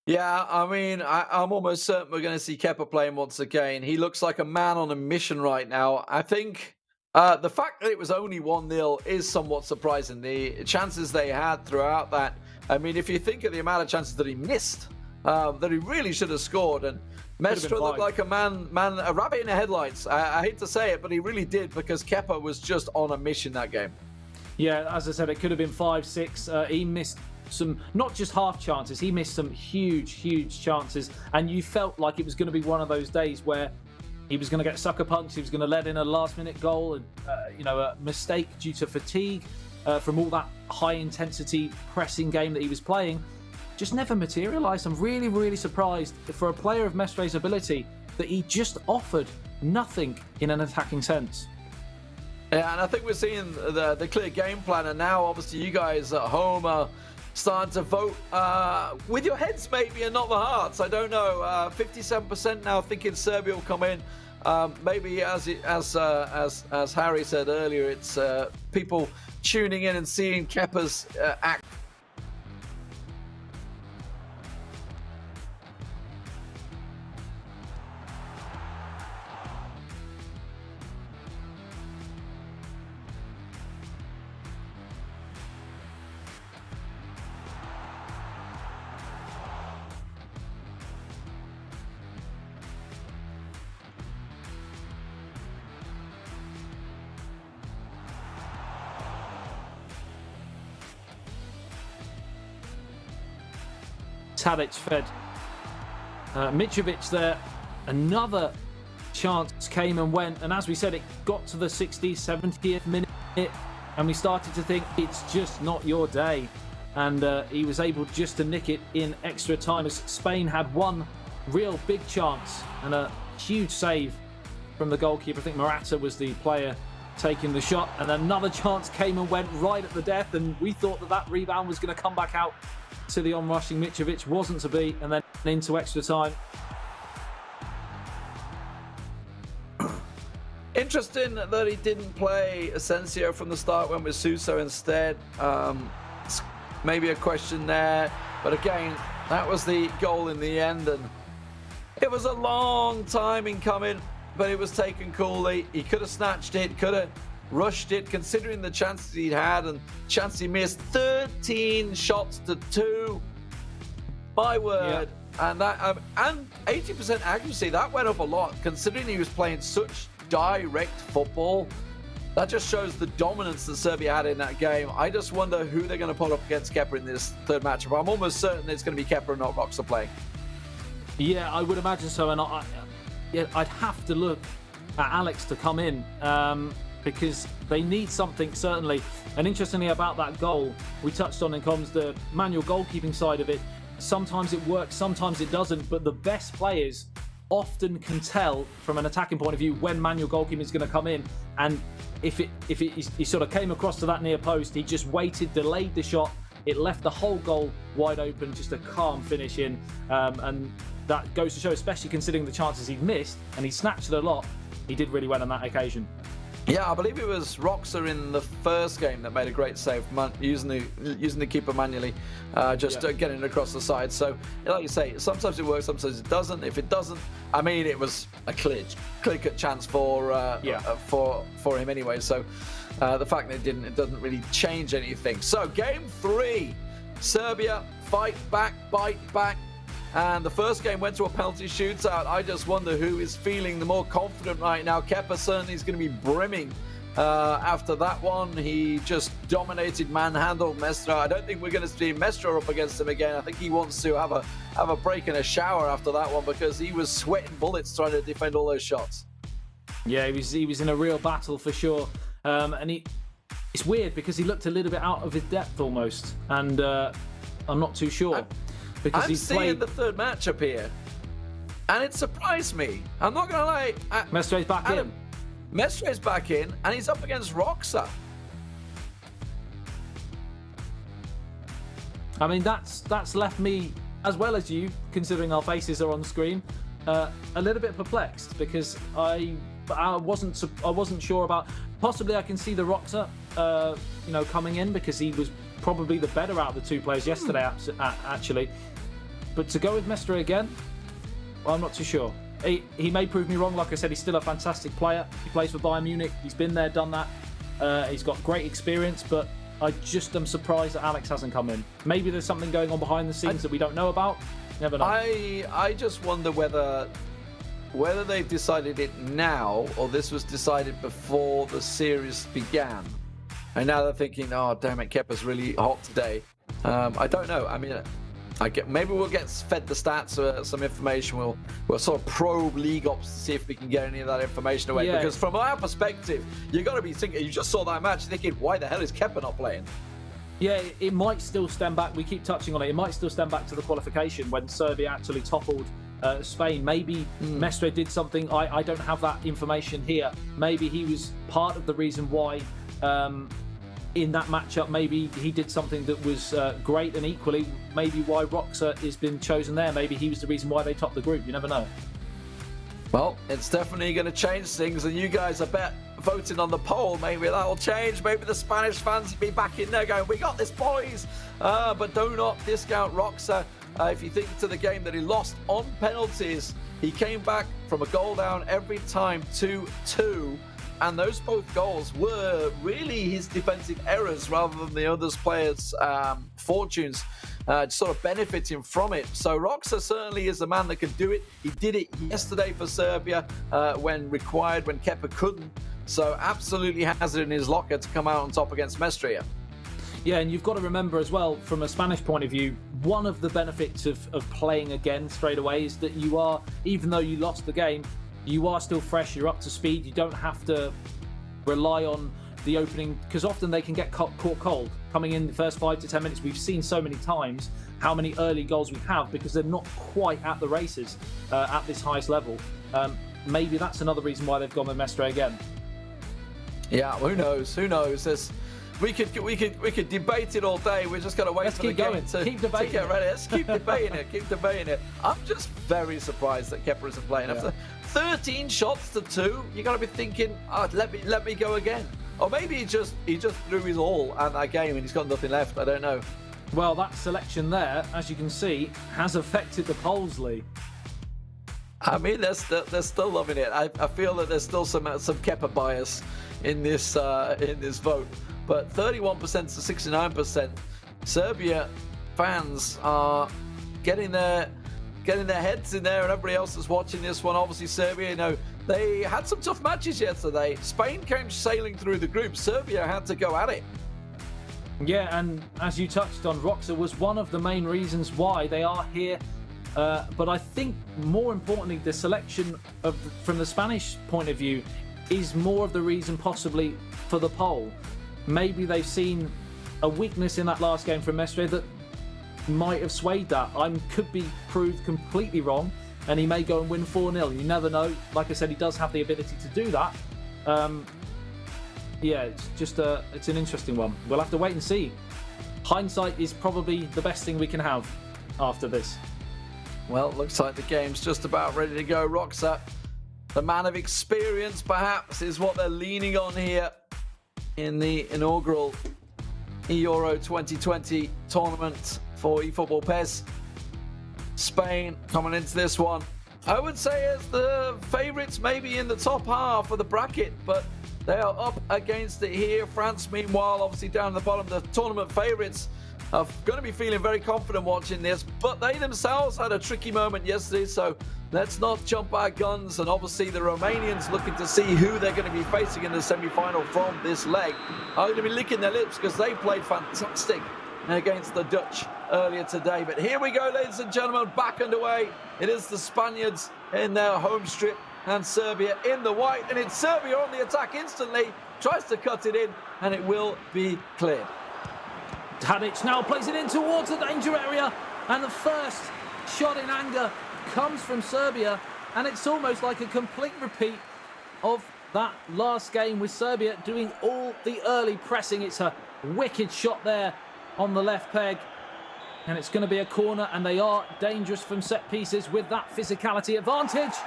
Yeah, I mean, I'm almost certain we're going to see Kepa playing once again. He looks like a man on a mission right now. I think the fact that it was only 1-0 is somewhat surprising. The chances they had throughout that. I mean, if you think of the amount of chances that he missed, that he really should have scored. And Mestre looked like a rabbit in the headlights. I hate to say it, but he really did, because Kepa was just on a mission that game. Yeah, as I said, it could have been 5-6. He missed some, not just half chances, he missed some huge chances. And you felt like it was going to be one of those days where he was going to get sucker punched, he was going to let in a last-minute goal, and a mistake due to fatigue from all that high-intensity pressing game that he was playing. Just never materialised. I'm really surprised for a player of Mestre's ability that he just offered nothing in an attacking sense. Yeah, and I think we're seeing the clear game plan, and now obviously you guys at home are starting to vote with your heads maybe and not the hearts. I don't know. 57% now thinking Serbia will come in. Maybe as Harry said earlier, it's people tuning in and seeing Kepa's act. Tadic fed Mitrovic there. Another chance came and went, and as we said, it got to the 60th, 70th minute, and we started to think it's just not your day. And he was able just to nick it in extra time, as Spain had one real big chance and a huge save from the goalkeeper. I think Morata was the player taking the shot, and another chance came and went right at the death, and we thought that rebound was going to come back out to the onrushing Mitrovic. Wasn't to be, and then into extra time. Interesting that he didn't play Asensio from the start, went with Suso instead. Maybe a question there, but again, that was the goal in the end, and it was a long time in coming, but it was taken coolly. He could have snatched it, could have rushed it, considering the chances he'd had and chance he missed. 13 shots to 2. My word. Yeah. And that and 80% accuracy, that went up a lot, considering he was playing such direct football. That just shows the dominance that Serbia had in that game. I just wonder who they're going to put up against Kepa in this third matchup. I'm almost certain it's going to be Kepa and not Roxa playing. Yeah, I would imagine so, and I'd have to look at Alex to come in, because they need something, certainly. And interestingly about that goal, we touched on in comms the manual goalkeeping side of it. Sometimes it works, sometimes it doesn't, but the best players often can tell from an attacking point of view when manual goalkeeping is going to come in. And if he sort of came across to that near post, he just waited, delayed the shot, it left the whole goal wide open, just a calm finish in. And that goes to show, especially considering the chances he'd missed, and he snatched it a lot, he did really well on that occasion. Yeah, I believe it was Roxa in the first game that made a great save, using the keeper manually, getting it across the side. So, like you say, sometimes it works, sometimes it doesn't. If it doesn't, I mean, it was a clear-cut chance for him anyway. So, the fact that it didn't, it doesn't really change anything. So, game 3, Serbia fight back, bite back. And the first game went to a penalty shootout. I just wonder who is feeling the more confident right now. Kepa certainly is going to be brimming after that one. He just dominated, manhandled Mestre. I don't think we're going to see Mestre up against him again. I think he wants to have a break and a shower after that one, because he was sweating bullets trying to defend all those shots. Yeah, he was in a real battle for sure. And it's weird because he looked a little bit out of his depth almost. And I'm not too sure. Because I'm seeing the third matchup here, and it surprised me. I'm not going to lie. Mestre's back in. Mestre's back in, and he's up against Roxa. I mean, that's left me, as well as you, considering our faces are on screen, a little bit perplexed, because I wasn't sure about. Possibly, I can see the Roxa, coming in, because he was probably the better out of the two players yesterday, actually. But to go with Mestre again, well, I'm not too sure. He may prove me wrong. Like I said, he's still a fantastic player. He plays for Bayern Munich. He's been there, done that. He's got great experience, but I just am surprised that Alex hasn't come in. Maybe there's something going on behind the scenes that we don't know about. Never know. I just wonder whether they've decided it now, or this was decided before the series began. And now they're thinking, oh, damn it, Kepa's really hot today. I don't know. I mean, maybe we'll get fed the stats, some information. We'll sort of probe league ops to see if we can get any of that information away. Yeah. Because from our perspective, you've got to be thinking, you just saw that match thinking, why the hell is Kepa not playing? Yeah, it might still stem back. We keep touching on it. It might still stem back to the qualification when Serbia actually toppled Spain. Maybe Mestre did something. I don't have that information here. Maybe he was part of the reason why in that matchup, maybe he did something that was great, and equally maybe why Roxa has been chosen there. Maybe he was the reason why they topped the group. You never know. Well, it's definitely going to change things, and you guys are voting on the poll. Maybe that'll change. Maybe the Spanish fans will be back in there going, we got this, boys. But do not discount Roxa. If you think to the game that he lost on penalties, he came back from a goal down every time 2-2. And those both goals were really his defensive errors rather than the other players' fortunes sort of benefiting from it. So Roxa certainly is the man that can do it. He did it yesterday for Serbia when required, when Kepa couldn't. So absolutely has it in his locker to come out on top against Mestre. Yeah, and you've got to remember as well, from a Spanish point of view, one of the benefits of playing again straight away is that you are, even though you lost the game, you are still fresh, you're up to speed, you don't have to rely on the opening, because often they can get caught cold coming in the first 5 to 10 minutes. We've seen so many times how many early goals we have because they're not quite at the races at this highest level. Maybe that's another reason why they've gone with Mestre again. Yeah, who knows? Who knows? We could debate it all day. We're just going to wait for the game to get ready. Let's keep debating it. Keep debating it. I'm just very surprised that Kepa isn't playing. After 13 shots to 2, you're going to be thinking, oh, let me go again. Or maybe he just threw his all at that game and he's got nothing left. I don't know. Well, that selection there, as you can see, has affected the polls, Lee. I mean, they're still loving it. I feel that there's still some Kepa bias in this vote. But 31% to 69%, Serbia fans are getting their heads in there, and everybody else is watching this one. Obviously, Serbia, you know, they had some tough matches yesterday. Spain came sailing through the group. Serbia had to go at it. Yeah, and as you touched on, Roxa was one of the main reasons why they are here. But I think more importantly, the selection from the Spanish point of view is more of the reason possibly for the poll. Maybe they've seen a weakness in that last game from Mestre that might have swayed that. Could be proved completely wrong, and he may go and win 4-0. You never know. Like I said, he does have the ability to do that. Yeah, it's just it's an interesting one. We'll have to wait and see. Hindsight is probably the best thing we can have after this. Well, it looks like the game's just about ready to go. Roxa, the man of experience, perhaps, is what they're leaning on here in the inaugural eEURO 2020 tournament for eFootball PES. Spain coming into this one, I would say, as the favourites, maybe in the top half of the bracket, but they are up against it here. France, meanwhile, obviously down at the bottom, the tournament favourites are going to be feeling very confident watching this, but they themselves had a tricky moment yesterday, so let's not jump our guns. And obviously the Romanians, looking to see who they're going to be facing in the semi-final from this leg, are going to be licking their lips because they played fantastic against the Dutch earlier today. But here we go, ladies and gentlemen, back underway. It is the Spaniards in their home strip and Serbia in the white, and it's Serbia on the attack instantly, tries to cut it in, and it will be cleared. Tadic now plays it in towards the danger area, and the first shot in anger comes from Serbia, and it's almost like a complete repeat of that last game with Serbia doing all the early pressing. It's a wicked shot there on the left peg, and it's going to be a corner, and they are dangerous from set pieces with that physicality advantage.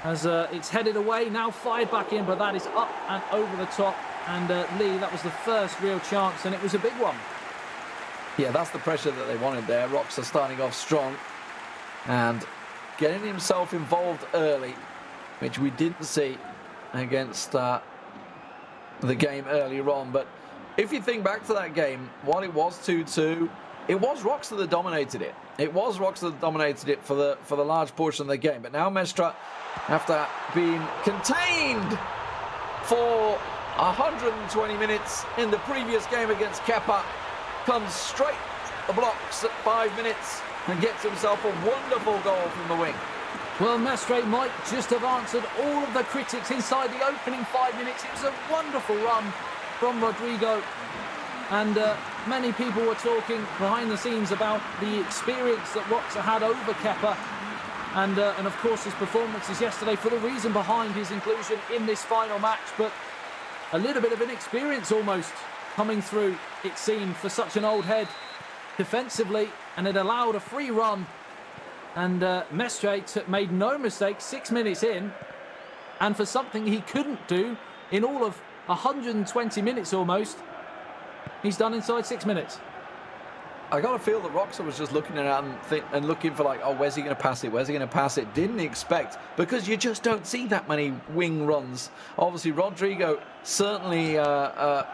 As it's headed away, now fired back in, but that is up and over the top. And Lee, that was the first real chance, and it was a big one. Yeah, that's the pressure that they wanted there. Roxa starting off strong and getting himself involved early, which we didn't see against the game earlier on. But if you think back to that game, while it was 2-2, it was Roxa that dominated it. It was Roxa that dominated it for the large portion of the game. But now Mestre, after being contained for 120 minutes in the previous game against Kepa, comes straight the blocks at 5 minutes and gets himself a wonderful goal from the wing. Well, Mestre might just have answered all of the critics inside the opening 5 minutes. It was a wonderful run from Rodrigo, and many people were talking behind the scenes about the experience that Roxa had over Kepa, and of course his performances yesterday for the reason behind his inclusion in this final match. But a little bit of inexperience almost coming through, it seemed, for such an old head defensively, and it allowed a free run And Mestre made no mistake 6 minutes in. And for something he couldn't do in all of 120 minutes almost, he's done inside 6 minutes. I got to feel that Roxa was just looking around and looking for like, oh, where's he going to pass it? Where's he going to pass it? Didn't expect, because you just don't see that many wing runs. Obviously, Rodrigo certainly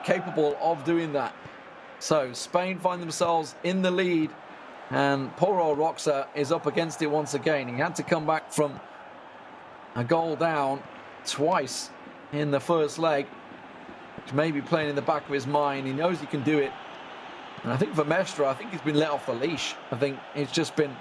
capable of doing that. So Spain find themselves in the lead, and poor old Roxa is up against it once again. He had to come back from a goal down twice in the first leg, which may be playing in the back of his mind. He knows he can do it. And I think for Mestre, I think he's been let off the leash. I think he's just been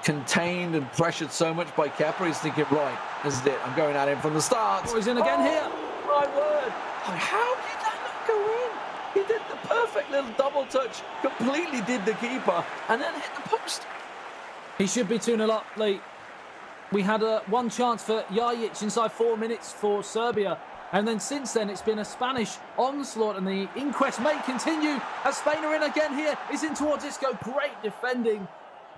contained and pressured so much by Kepa. He's thinking, right, this is it. I'm going at him from the start. Oh, he's in again here. My word. How did that not go in? He did the perfect little double touch, completely did the keeper, and then hit the post. He should be 2-0 up, Lee. We had one chance for Jajic inside 4 minutes for Serbia. And then since then, it's been a Spanish onslaught, and the inquest may continue as Spain are in again here. Is in towards Isco. Great defending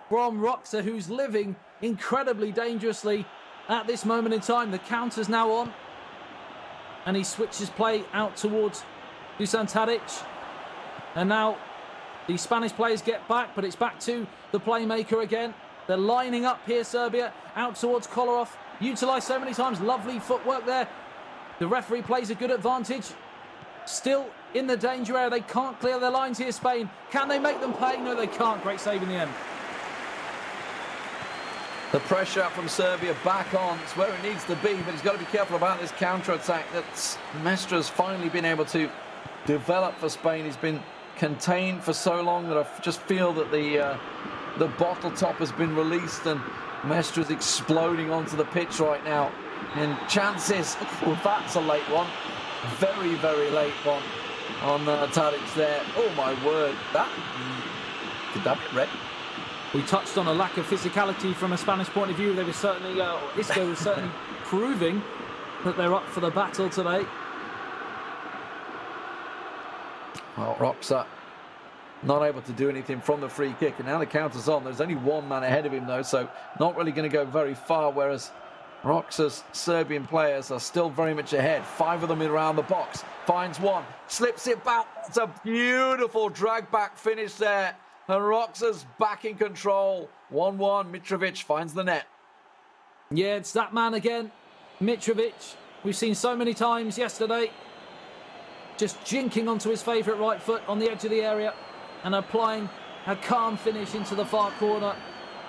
from Roxa, who's living incredibly dangerously at this moment in time. The counter's now on, and he switches play out towards Dusan Tadic. And now the Spanish players get back, but it's back to the playmaker again. They're lining up here, Serbia, out towards Kolarov. Utilised so many times. Lovely footwork there. The referee plays a good advantage. Still in the danger area. They can't clear their lines here, Spain. Can they make them pay? No, they can't. Great save in the end. The pressure from Serbia back on. It's where it needs to be, but he's got to be careful about this counter-attack that Mestre's finally been able to develop for Spain. He's been contained for so long that I just feel that the bottle top has been released, and Mestre's exploding onto the pitch right now. And chances, well, that's a late one. Very, very late one on Tadic there. Oh, my word. Could that be red? We touched on a lack of physicality from a Spanish point of view. They were certainly, Isco was certainly proving that they're up for the battle today. Well, Roxa not able to do anything from the free kick. And now the counter's on. There's only one man ahead of him, though, so not really going to go very far, whereas Roxa's Serbian players are still very much ahead. 5 of them around the box. Finds one. Slips it back. It's a beautiful drag-back finish there. And Roxa's back in control. 1-1. Mitrovic finds the net. Yeah, it's that man again. Mitrovic. We've seen so many times yesterday. Just jinking onto his favourite right foot on the edge of the area and applying a calm finish into the far corner.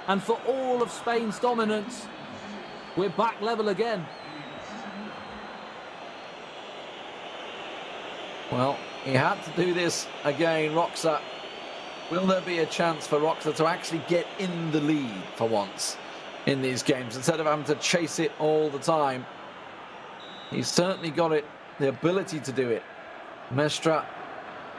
And for all of Spain's dominance, we're back level again. Well, he had to do this again, Roxa. Will there be a chance for Roxa to actually get in the lead for once in these games instead of having to chase it all the time? He's certainly got it, the ability to do it. Mestre,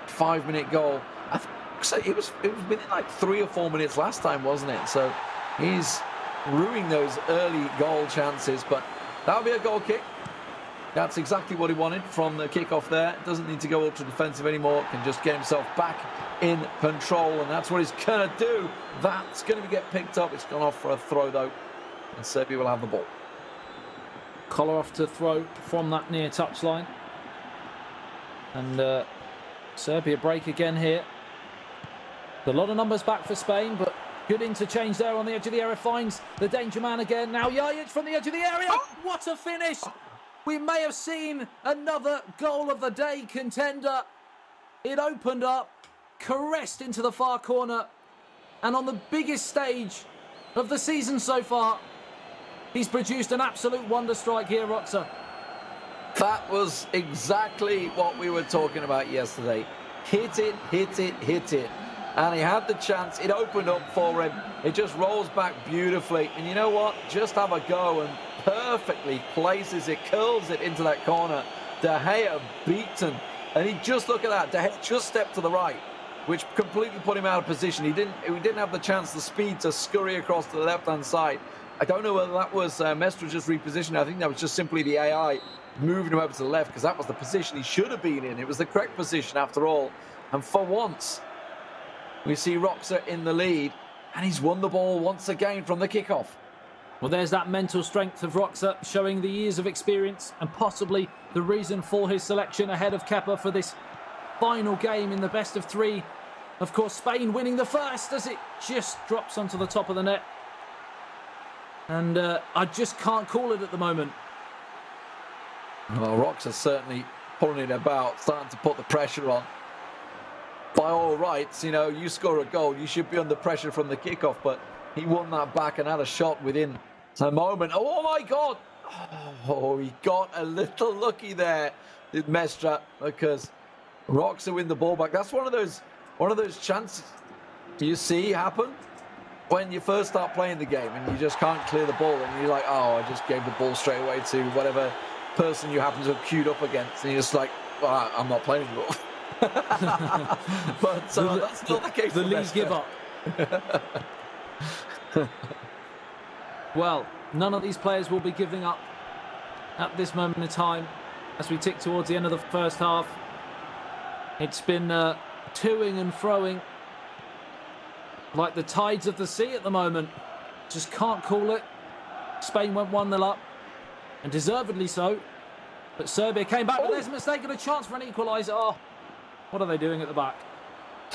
5-minute goal. I think it was within like 3 or 4 minutes last time, wasn't it? So he's ruining those early goal chances, but that'll be a goal kick. That's exactly what he wanted from the kickoff there. Doesn't need to go ultra defensive anymore. Can just get himself back in control, and that's what he's gonna do. That's gonna get picked up. It's gone off for a throw though, and Serbia will have the ball. Kolarov to throw from that near touchline, and Serbia break again here. A lot of numbers back for Spain, but good interchange there on the edge of the area. Finds the danger man again. Now Jajic from the edge of the area. What a finish! We may have seen another goal of the day contender. It opened up, caressed into the far corner, and on the biggest stage of the season so far, he's produced an absolute wonder strike here, Roxa. That was exactly what we were talking about yesterday. Hit it, hit it, hit it. And he had the chance. It opened up for him. It just rolls back beautifully. And you know what? Just have a go, and perfectly places it, curls it into that corner. De Gea beaten. And he just, look at that. De Gea just stepped to the right, which completely put him out of position. He didn't have the chance, the speed to scurry across to the left-hand side. I don't know whether that was Mestre just repositioning. I think that was just simply the AI moving him over to the left, because that was the position he should have been in. It was the correct position after all. And for once, we see Roxa in the lead. And he's won the ball once again from the kickoff. Well, there's that mental strength of Roxa, showing the years of experience and possibly the reason for his selection ahead of Kepa for this final game in the best of three. Of course, Spain winning the first as it just drops onto the top of the net. And I just can't call it at the moment. Well, Roxa certainly pulling it about, starting to put the pressure on. By all rights, you know, you score a goal, you should be under pressure from the kickoff, but he won that back and had a shot within a moment. Oh my God! Oh, he got a little lucky there, did Mestre, because Roxa win the ball back. That's one of those chances you see happen when you first start playing the game and you just can't clear the ball and you're like, oh, I just gave the ball straight away to whatever person you happen to have queued up against, and you're just like, well, I'm not playing anymore. But that's not the case. The Leeds give up. Well, none of these players will be giving up at this moment in time as we tick towards the end of the first half. It's been toing and froing like the tides of the sea at the moment. Just can't call it. Spain went 1-0 up, and deservedly so. But Serbia came back, but there's a mistake and a chance for an equaliser. Oh, what are they doing at the back?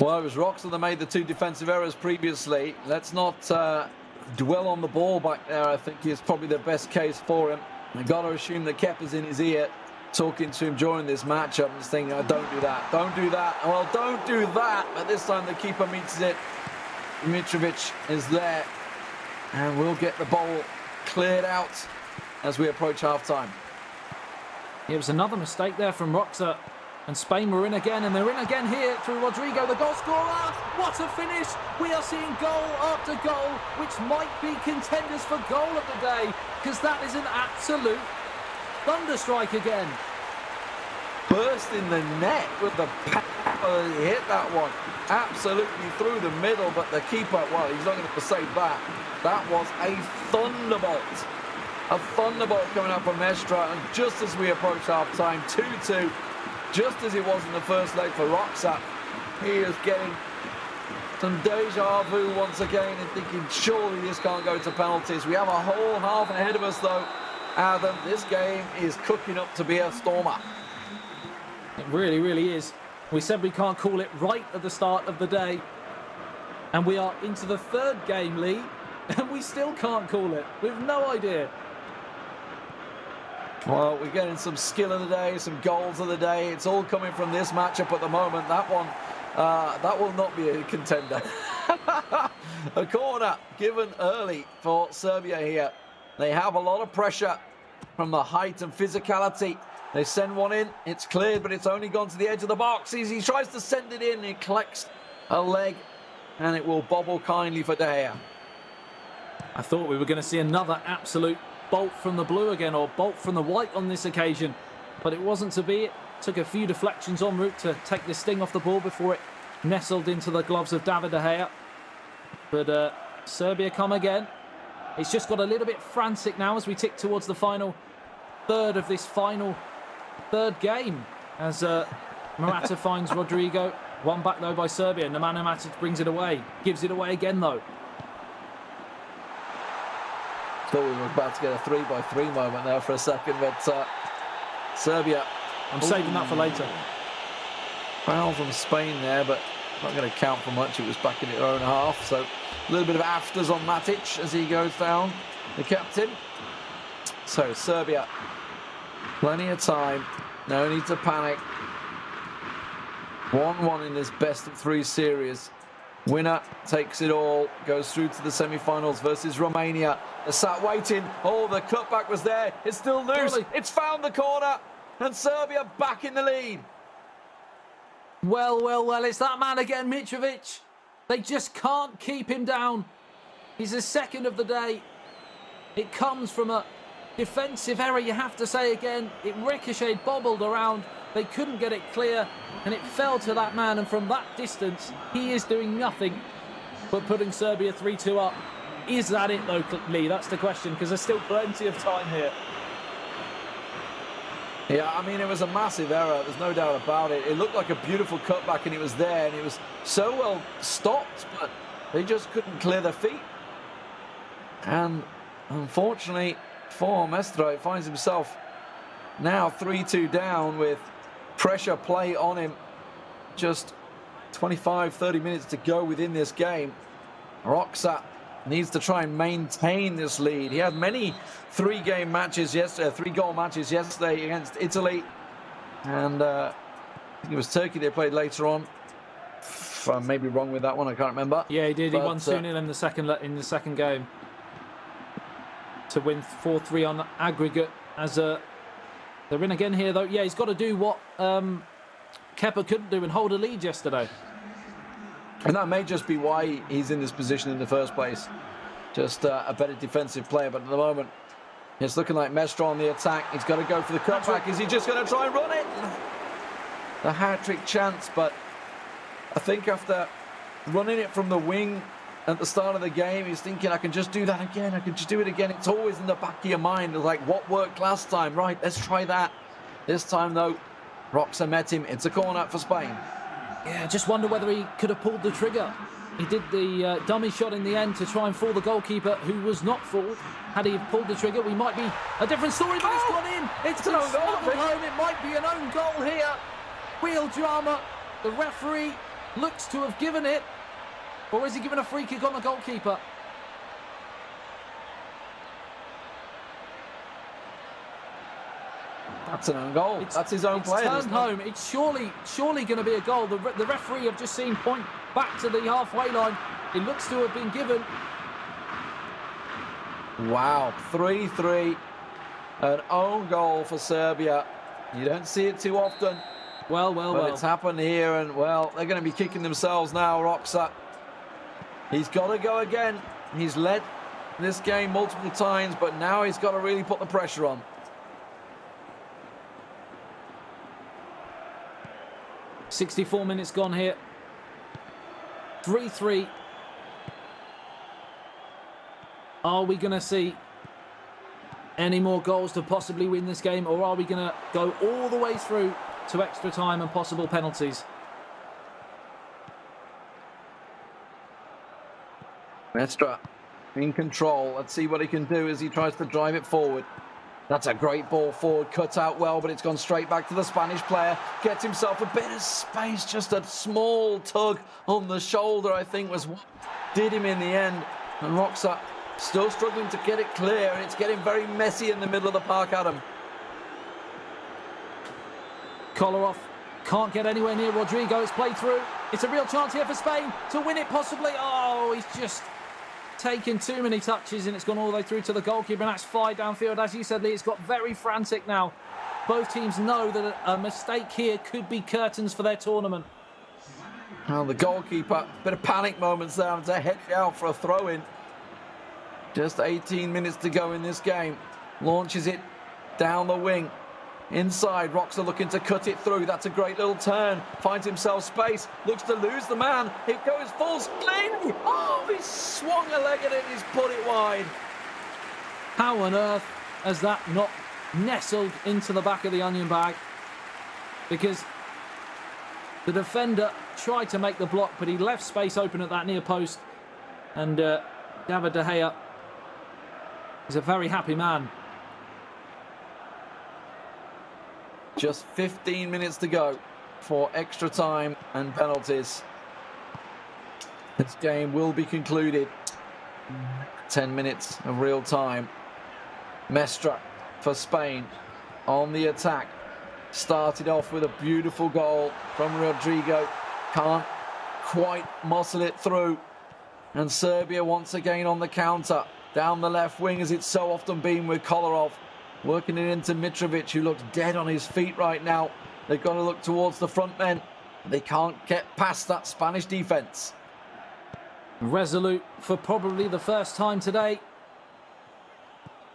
Well, it was Roxa that made the two defensive errors previously. Let's not dwell on the ball back there. I think it's probably the best case for him. I've got to assume that Kepa's in his ear, talking to him during this matchup and thinking, oh, don't do that, don't do that. Well, don't do that. But this time the keeper meets it. Mitrovic is there, and we'll get the ball cleared out as we approach half-time. It was another mistake there from Roxa, and Spain were in again, and they're in again here through Rodrigo, the goal scorer. What a finish! We are seeing goal after goal, which might be contenders for goal of the day, because that is an absolute thunderstrike again. Burst in the net with the power. He hit that one absolutely through the middle, but the keeper, well, he's not going to save that. That was a thunderbolt. A thunderbolt coming up from Mestre, and just as we approach half-time, 2-2, just as it was in the first leg for Roxa, he is getting some deja vu once again and thinking, surely this can't go to penalties. We have a whole half ahead of us, though. Adam, this game is cooking up to be a stormer. It really, really is. We said we can't call it right at the start of the day, and we are into the third game, Lee, and we still can't call it. We've no idea. Well, we're getting some skill of the day, some goals of the day. It's all coming from this matchup at the moment. That one, that will not be a contender. A corner given early for Serbia here. They have a lot of pressure from the height and physicality. They send one in, it's cleared, but it's only gone to the edge of the box. He tries to send it in, it collects a leg, and it will bobble kindly for De Gea. I thought we were going to see another absolute bolt from the blue again, or bolt from the white on this occasion, but it wasn't to be. It took a few deflections en route to take the sting off the ball before it nestled into the gloves of David De Gea. But Serbia come again. It's just got a little bit frantic now as we tick towards the final third of this final third game, as Morata finds Rodrigo. One back though by Serbia. Nemanja Matic brings it away, gives it away again though. Thought we were about to get a 3-by-3 moment there for a second, but Serbia. I'm saving that for later. Foul from Spain there, but not going to count for much. It was back in their own half, so a little bit of afters on Matic as he goes down, the captain. So Serbia, plenty of time, no need to panic. 1-1 in this best of three series. Winner takes it all, goes through to the semi-finals versus Romania. They're sat waiting. Oh, the cutback was there. It's still loose. Really? It's found the corner, and Serbia back in the lead. Well, well, well, it's that man again, Mitrovic. They just can't keep him down. He's the second of the day. It comes from a defensive error, you have to say again. It ricocheted, bobbled around. They couldn't get it clear, and it fell to that man. And from that distance, he is doing nothing but putting Serbia 3-2 up. Is that it, though, Lee? That's the question, because there's still plenty of time here. Yeah, I mean, it was a massive error. There's no doubt about it. It looked like a beautiful cutback, and it was there, and it was so well stopped. But They just couldn't clear their feet. And unfortunately for Mestre, he finds himself now 3-2 down with pressure play on him. Just 25-30 minutes to go within this game. Roxa needs to try and maintain this lead. He had many three-goal matches yesterday against Italy, and I think it was Turkey they played later on. I may be wrong with that one. I can't remember. Yeah, he did. He won 2-0 in the second game to win 4-3 on aggregate. As they're in again here, though. Yeah, he's got to do what Kepa couldn't do and hold a lead yesterday. And that may just be why he's in this position in the first place. Just a better defensive player. But at the moment, it's looking like Mestre on the attack. He's got to go for the cutback. Is he just going to try and run it? The hat-trick chance, but I think after running it from the wing at the start of the game, he's thinking, I can just do that again. I can just do it again. It's always in the back of your mind. It's like, what worked last time? Right, let's try that. This time, though, Roxa met him. It's a corner for Spain. Yeah, just wonder whether he could have pulled the trigger. He did the dummy shot in the end to try and fool the goalkeeper, who was not fooled. Had he pulled the trigger, we might be a different story, but it's gone in. It's been smuggled home. It might be an own goal here. Wheel drama. The referee looks to have given it. Or is he giving a free kick on the goalkeeper? That's an own goal. That's his own player. It's turned home. It's surely going to be a goal. The referee have just seen point back to the halfway line. It looks to have been given. Wow, 3-3. An own goal for Serbia. You don't see it too often. But it's happened here, and well, they're going to be kicking themselves now. Roxa. He's got to go again. He's led this game multiple times, but now he's got to really put the pressure on. 64 minutes gone here. 3-3. Are we going to see any more goals to possibly win this game, or are we going to go all the way through to extra time and possible penalties? Mestre in control. Let's see what he can do as he tries to drive it forward. That's a great ball forward, cut out well, but it's gone straight back to the Spanish player. Gets himself a bit of space, just a small tug on the shoulder, I think, was what did him in the end. And Roxa still struggling to get it clear, and it's getting very messy in the middle of the park, Adam. Kolarov can't get anywhere near Rodrigo. It's played through. It's a real chance here for Spain to win it possibly. Oh, he's just taken too many touches, and it's gone all the way through to the goalkeeper, and that's fly downfield. As you said, Lee, it's got very frantic now. Both teams know that a mistake here could be curtains for their tournament. Well, the goalkeeper, bit of panic moments there, to head out for a throw-in. Just 18 minutes to go in this game. Launches it down the wing. Inside, Roxa looking to cut it through. That's a great little turn. Finds himself space. Looks to lose the man. It goes full spin. Oh, he swung a leg at it. He's put it wide. How on earth has that not nestled into the back of the onion bag? Because the defender tried to make the block, but he left space open at that near post. And David De Gea is a very happy man. Just 15 minutes to go for extra time and penalties. This game will be concluded. 10 minutes of real time. Mestre for Spain on the attack. Started off with a beautiful goal from Rodrigo. Can't quite muscle it through. And Serbia once again on the counter. Down the left wing, as it's so often been with Kolarov. Working it into Mitrovic, who looks dead on his feet right now. They've got to look towards the front men. They can't get past that Spanish defence. Resolute for probably the first time today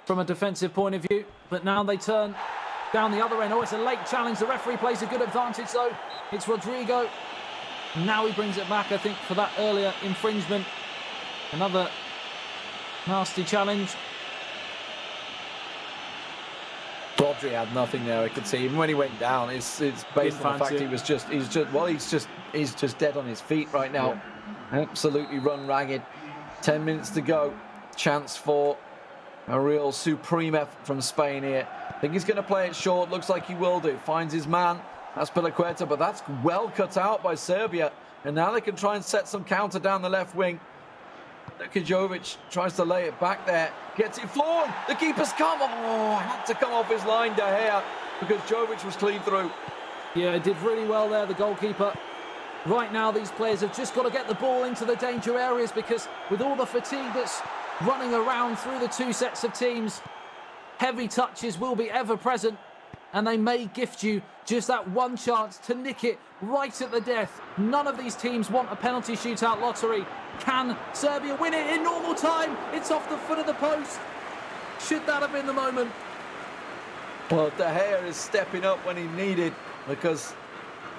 from a defensive point of view. But now they turn down the other end. Oh, it's a late challenge. The referee plays a good advantage, though. It's Rodrigo. Now he brings it back, I think, for that earlier infringement. Another nasty challenge. Rodri had nothing there. I could see even when he went down. It's based on the fact he's just dead on his feet right now. absolutely run ragged. 10 minutes to go. Chance for a real supreme effort from Spain here. I think he's going to play it short. Looks like he will do. Finds his man. That's Azpilicueta, but that's well cut out by Serbia. And now they can try and set some counter down the left wing. Jovic tries to lay it back there. Gets it floored. The keeper's come. Oh, had to come off his line, De Gea, because Jovic was clean through. Yeah, did really well there, the goalkeeper. Right now, these players have just got to get the ball into the danger areas, because with all the fatigue that's running around through the two sets of teams, heavy touches will be ever present, and they may gift you just that one chance to nick it right at the death. None of these teams want a penalty shootout lottery. Can Serbia win it in normal time? It's off the foot of the post. Should that have been the moment? Well, De Gea is stepping up when he needed, because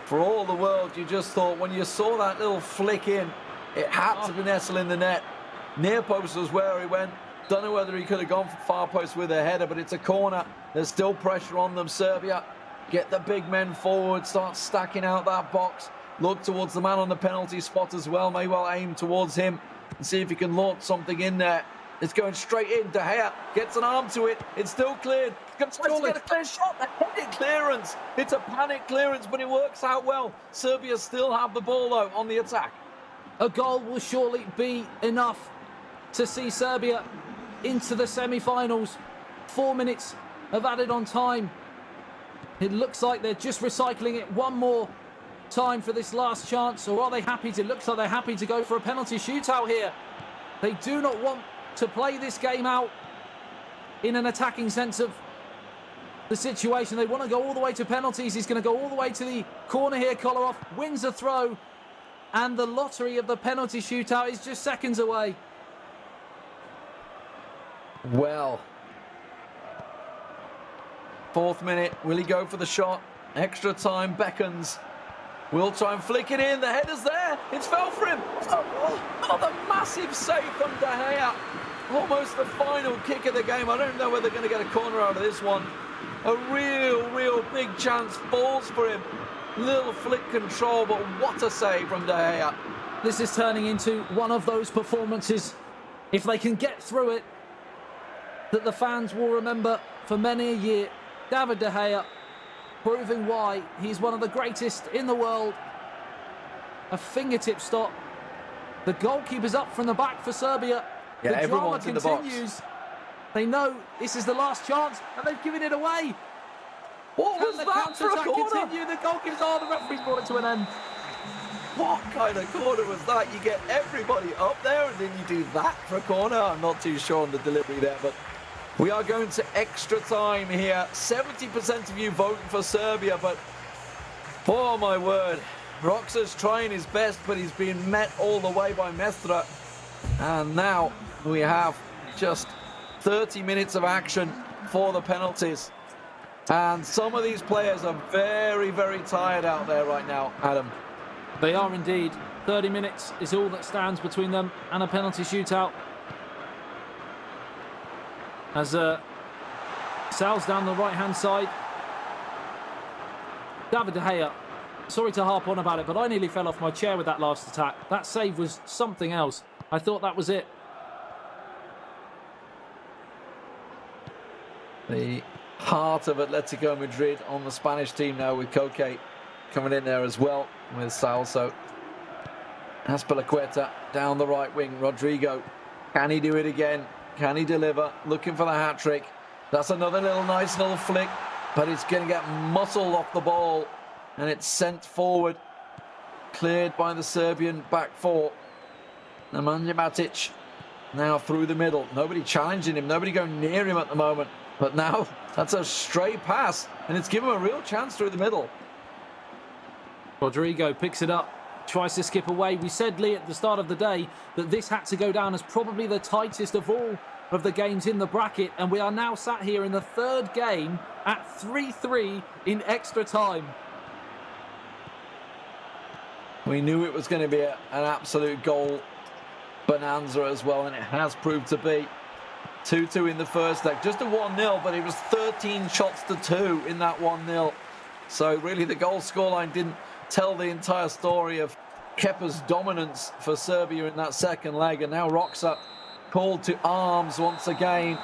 for all the world, you just thought when you saw that little flick in, it had to be nestled in the net. Near post was where he went. Don't know whether he could have gone for far post with a header, but it's a corner. There's still pressure on them. Serbia get the big men forward, start stacking out that box. Look towards the man on the penalty spot as well. May well aim towards him and see if he can launch something in there. It's going straight in. De Gea gets an arm to it. It's still cleared. Tries to get a clear shot. The headed clearance. It's a panic clearance, but it works out well. Serbia still have the ball, though, on the attack. A goal will surely be enough to see Serbia into the semi-finals. 4 minutes of added on time. It looks like they're just recycling it one more time for this last chance, or are they happy to? It looks like they're happy to go for a penalty shootout here. They do not want to play this game out in an attacking sense of the situation. They want to go all the way to penalties. He's going to go all the way to the corner here. Kolarov wins the throw, and the lottery of the penalty shootout is just seconds away. Well, 4th minute, will he go for the shot? Extra time beckons. Will try and flick it in. The header's there. It's fell for him. Oh, the massive save from De Gea. Almost the final kick of the game. I don't know whether they're going to get a corner out of this one. A real big chance falls for him. Little flick control, but what a save from De Gea. This is turning into one of those performances, if they can get through it, that the fans will remember for many a year. David De Gea proving why he's one of the greatest in the world. A fingertip stop. The goalkeeper's up from the back for Serbia. Yeah, the drama everyone's in the box. continues. They know this is the last chance, and they've given it away. What was that for a corner? Continue? The goalkeeper's the referee's brought it to an end. What kind of corner was that? You get everybody up there and then you do that for a corner. I'm not too sure on the delivery there, but we are going to extra time here. 70% of you voting for Serbia, but oh my word. Roxa's trying his best, but he's being met all the way by Mestra. And now we have just 30 minutes of action for the penalties. And some of these players are very tired out there right now, Adam. They are indeed. 30 minutes is all that stands between them and a penalty shootout. As Sal's down the right-hand side. David De Gea, sorry to harp on about it, but I nearly fell off my chair with that last attack. That save was something else. I thought that was it. The heart of Atletico Madrid on the Spanish team now, with Koke coming in there as well with Sal. So Azpilicueta down the right wing. Rodrigo, can he do it again? Can he deliver? Looking for the hat-trick. That's another nice little flick, but it's going to get muscled off the ball, and it's sent forward. Cleared by the Serbian back four. Nemanja Matic now through the middle. Nobody challenging him, nobody going near him at the moment. But now that's a stray pass, and it's given him a real chance through the middle. Rodrigo picks it up, tries to skip away. We said, Lee, at the start of the day that this had to go down as probably the tightest of all of the games in the bracket, and we are now sat here in the third game at 3-3 in extra time. We knew it was going to be an absolute goal bonanza as well, and it has proved to be. 2-2 in the first leg, just a 1-0, but it was 13 shots to 2 in that 1-0. So really the goal scoreline didn't tell the entire story of Kepa's dominance for Serbia in that second leg, and now Roxa called to arms once again.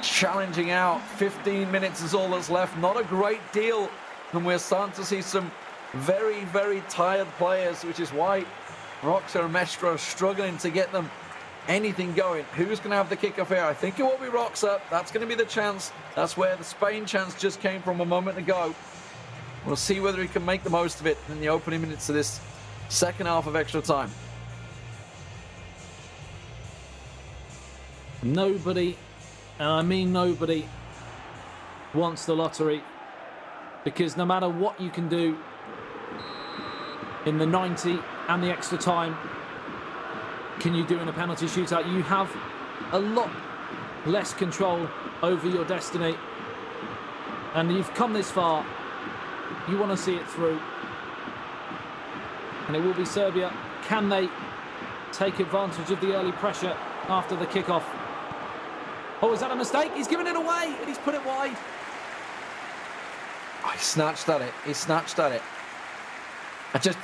Challenging out. 15 minutes is all that's left. Not a great deal, and we're starting to see some very, very tired players, which is why Roxa and Mestre are struggling to get them anything going. Who's going to have the kickoff here? I think it will be Roxa. That's going to be the chance. That's where the Spain chance just came from a moment ago. We'll see whether he can make the most of it in the opening minutes of this second half of extra time. Nobody, and I mean nobody, wants the lottery, because no matter what you can do in the 90 and the extra time, can you do in a penalty shootout, you have a lot less control over your destiny. And you've come this far, you want to see it through. And it will be Serbia. Can they take advantage of the early pressure after the kickoff? Oh, is that a mistake? He's given it away and he's put it wide. Oh, he snatched at it. He snatched at it.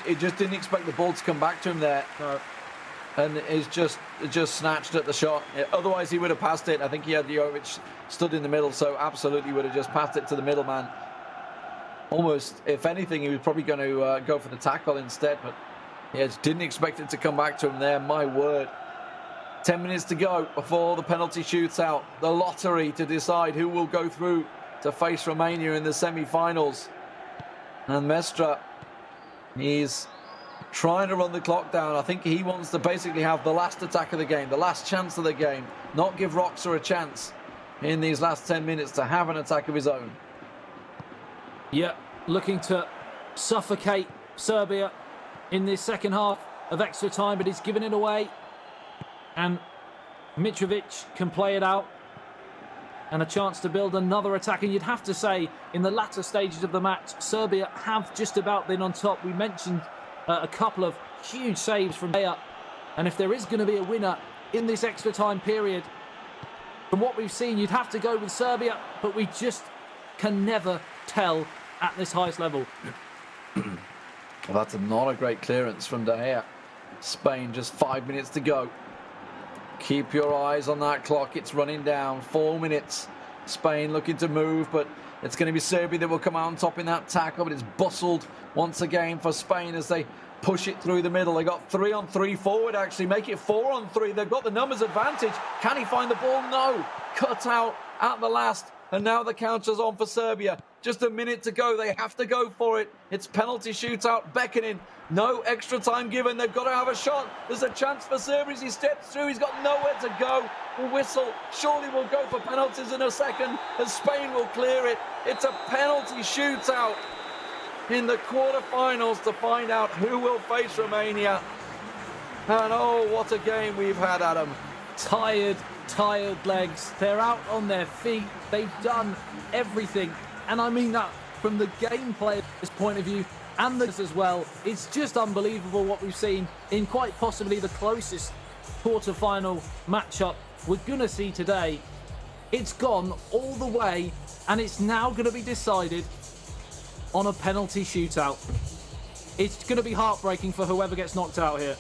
He just didn't expect the ball to come back to him there. No. And he's just snatched at the shot. Otherwise, he would have passed it. I think he had Jovic stood in the middle, so absolutely would have just passed it to the middleman. Almost, if anything, he was probably going to go for the tackle instead, but yeah, just didn't expect it to come back to him there. My word. 10 minutes to go before the penalty shootout. The lottery to decide who will go through to face Romania in the semi-finals. And Mestre, he's trying to run the clock down. I think he wants to basically have the last attack of the game, the last chance of the game, not give Roxa a chance in these last 10 minutes to have an attack of his own. Yeah, looking to suffocate Serbia in this second half of extra time, but he's given it away. And Mitrovic can play it out. And a chance to build another attack. And you'd have to say, in the latter stages of the match, Serbia have just about been on top. We mentioned a couple of huge saves from Dea. And if there is going to be a winner in this extra time period, from what we've seen, you'd have to go with Serbia. But we just can never tell at this highest level. Well, that's not a great clearance from De Gea. Spain, just 5 minutes to go. Keep your eyes on that clock. It's running down. 4 minutes. Spain looking to move, but it's going to be Serbia that will come out on top in that tackle. But it's bustled once again for Spain as they push it through the middle. They got 3-on-3 forward, actually. Make it 4-on-3. They've got the numbers advantage. Can he find the ball? No. Cut out at the last. And now the counter's on for Serbia. Just a minute to go. They have to go for it. It's penalty shootout beckoning. No extra time given. They've got to have a shot. There's a chance for Serbia as he steps through. He's got nowhere to go. The whistle surely will go for penalties in a second as Spain will clear it. It's a penalty shootout in the quarterfinals to find out who will face Romania. And oh, what a game we've had, Adam. Tired legs. They're out on their feet. They've done everything. And I mean that from the gameplayer's point of view and this as well. It's just unbelievable what we've seen in quite possibly the closest quarter-final matchup we're going to see today. It's gone all the way and it's now going to be decided on a penalty shootout. It's going to be heartbreaking for whoever gets knocked out here.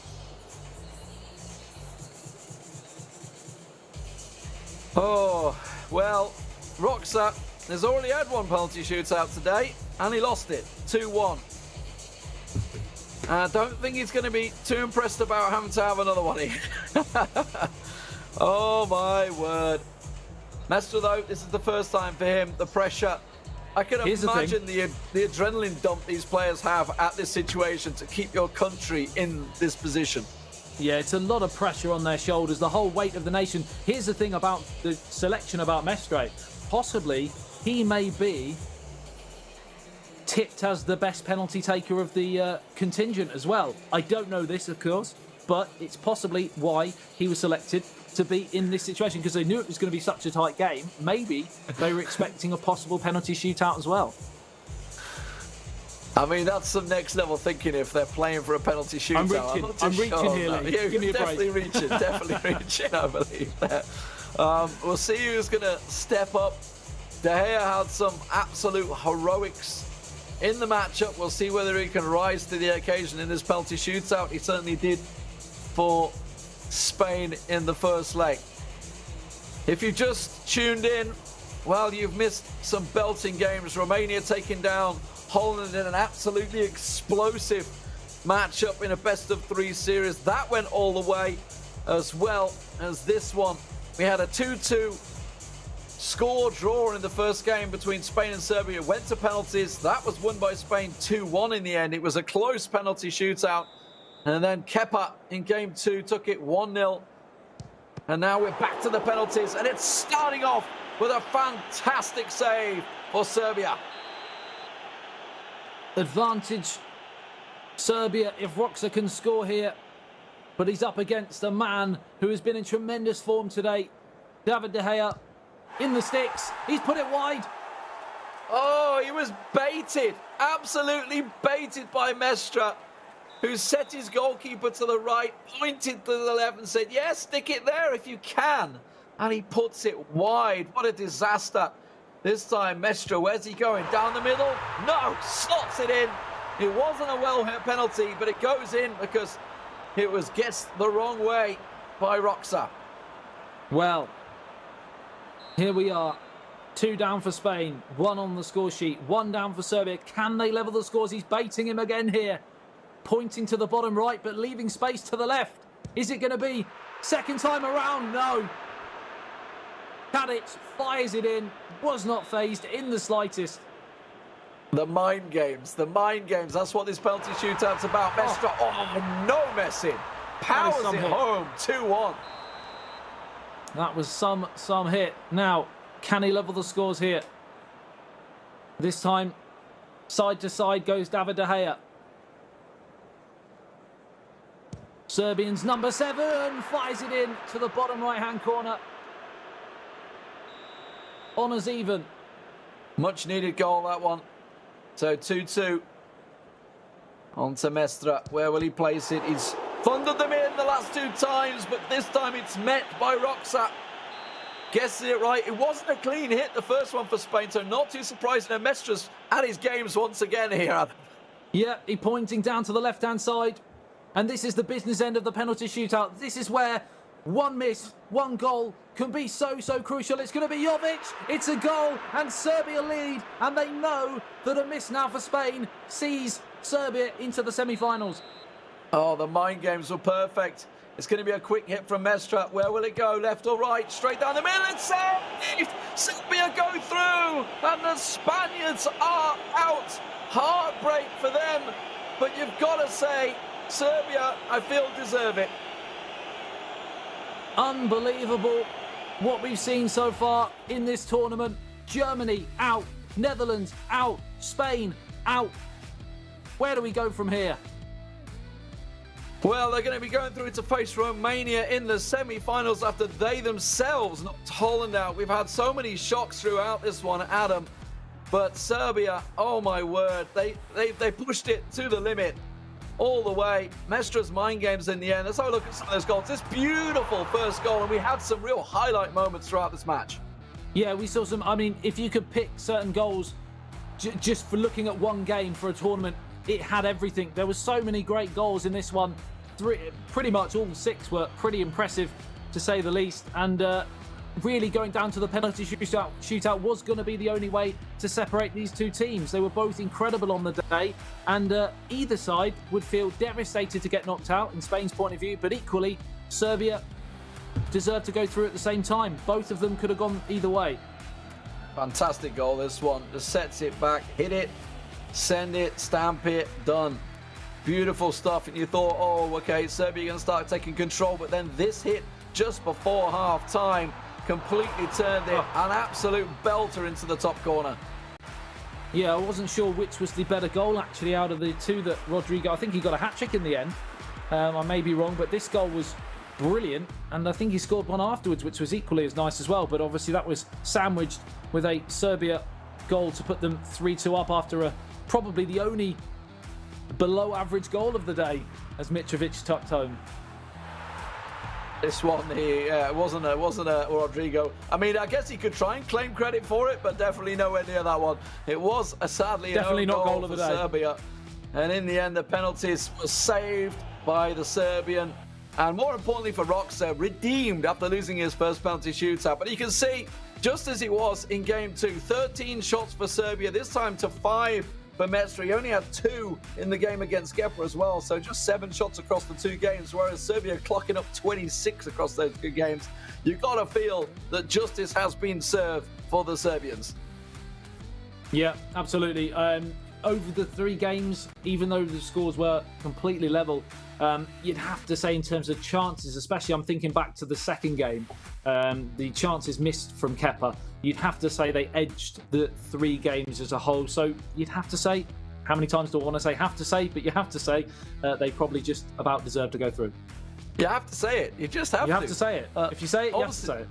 Oh, well, Roxa has already had one penalty shootout today, and he lost it, 2-1. I don't think he's going to be too impressed about having to have another one here. Oh, my word. Mestre, though, this is the first time for him. The pressure. I can imagine the adrenaline dump these players have at this situation to keep your country in this position. Yeah, it's a lot of pressure on their shoulders, the whole weight of the nation. Here's the thing about the selection about Mestre. Possibly, he may be tipped as the best penalty taker of the contingent as well. I don't know this, of course, but it's possibly why he was selected to be in this situation, because they knew it was going to be such a tight game. Maybe they were expecting a possible penalty shootout as well. I mean, that's some next level thinking if they're playing for a penalty shootout. I'm reaching here, Lee. Yeah, Give me a definitely break. definitely reaching, I believe that. We'll see who's going to step up. De Gea had some absolute heroics in the matchup. We'll see whether he can rise to the occasion in this penalty shootout. He certainly did for Spain in the first leg. If you just tuned in, well, you've missed some belting games. Romania taking down Holland in an absolutely explosive matchup in a best-of-3 series. That went all the way, as well as this one. We had a 2-2 score draw in the first game between Spain and Serbia. It went to penalties. That was won by Spain 2-1 in the end. It was a close penalty shootout. And then Kepa in game 2 took it 1-0. And now we're back to the penalties. And it's starting off with a fantastic save for Serbia. Advantage Serbia if Roxa can score here. But he's up against a man who has been in tremendous form today. David De Gea in the sticks. He's put it wide. Oh, he was baited. Absolutely baited by Mestre, who set his goalkeeper to the right, pointed to the left and said, yes, stick it there if you can. And he puts it wide. What a disaster. This time, Mestre, where's he going? Down the middle? No, slots it in. It wasn't a well-hit penalty, but it goes in because it was guessed the wrong way by Roxa. Well, here we are. 2 down for Spain, 1 on the score sheet, 1 down for Serbia. Can they level the scores? He's baiting him again here. Pointing to the bottom right, but leaving space to the left. Is it going to be second time around? No. Tadic fires it in, was not phased in the slightest. The mind games, that's what this penalty shootout's about. Mestre, oh, no messing. Powers it home, 2-1. That was some hit. Now, can he level the scores here? This time, side to side goes David De Gea. Serbians number 7 fires it in to the bottom right-hand corner. Honours even. Much needed goal, that one. So 2-2. On to Mestre. Where will he place it? He's thundered them in the last 2 times, but this time it's met by Roxa. Guessing it right. It wasn't a clean hit, the first one for Spain, so not too surprising. And Mestre's at his games once again here. Yeah, he pointing down to the left-hand side. And this is the business end of the penalty shootout. This is where one miss, one goal can be so crucial. It's going to be Jovic. It's a goal and Serbia lead. And they know that a miss now for Spain sees Serbia into the semi-finals. Oh, the mind games were perfect. It's going to be a quick hit from Mestre. Where will it go? Left or right? Straight down the middle. It's saved! Serbia go through. And the Spaniards are out. Heartbreak for them. But you've got to say, Serbia, I feel, deserve it. Unbelievable what we've seen so far in this tournament. Germany out, Netherlands out, Spain out. Where do we go from here? Well, they're going to be going through to face Romania in the semi-finals after they themselves knocked Holland out. We've had so many shocks throughout this one, Adam. But Serbia, oh my word, they pushed it to the limit. All the way. Mestre's mind games in the end. Let's have a look at some of those goals. This beautiful first goal, and we had some real highlight moments throughout this match. Yeah, we saw some. I mean, if you could pick certain goals just for looking at one game for a tournament, it had everything. There were so many great goals in this one. Pretty much all 6 were pretty impressive, to say the least. And really going down to the penalty shootout was going to be the only way to separate these 2 teams. They were both incredible on the day, and either side would feel devastated to get knocked out in Spain's point of view, but equally Serbia deserved to go through at the same time. Both of them could have gone either way. Fantastic goal, this one. Just sets it back, hit it, send it, stamp it, done. Beautiful stuff. And you thought, oh, okay, Serbia going to start taking control, but then this hit just before half-time completely turned it. An absolute belter into the top corner. Yeah, I wasn't sure which was the better goal, actually, out of the 2 that Rodrigo... I think he got a hat-trick in the end. I may be wrong, but this goal was brilliant. And I think he scored one afterwards, which was equally as nice as well. But obviously that was sandwiched with a Serbia goal to put them 3-2 up after probably the only below-average goal of the day, as Mitrovic tucked home. This one, it wasn't a Rodrigo. I mean, I guess he could try and claim credit for it, but definitely nowhere near that one. It was sadly Definitely an not own goal goal of the for day. Serbia. And in the end, the penalties were saved by the Serbian. And more importantly for Roxa, redeemed after losing his first penalty shootout. But you can see, just as it was in game 2, 13 shots for Serbia, this time to 5 for Mestre. He only had 2 in the game against Gepa as well, so just 7 shots across the 2 games, whereas Serbia clocking up 26 across those 2 games. You've got to feel that justice has been served for the Serbians. Yeah, absolutely. Over the 3 games, even though the scores were completely level, you'd have to say in terms of chances, especially I'm thinking back to the second game, the chances missed from Kepa, you'd have to say they edged the 3 games as a whole. So you'd have to say, how many times do I want to say have to say, but you have to say they probably just about deserve to go through. You have to say it. You just have to. You have to say it. If you say it, you have to say it.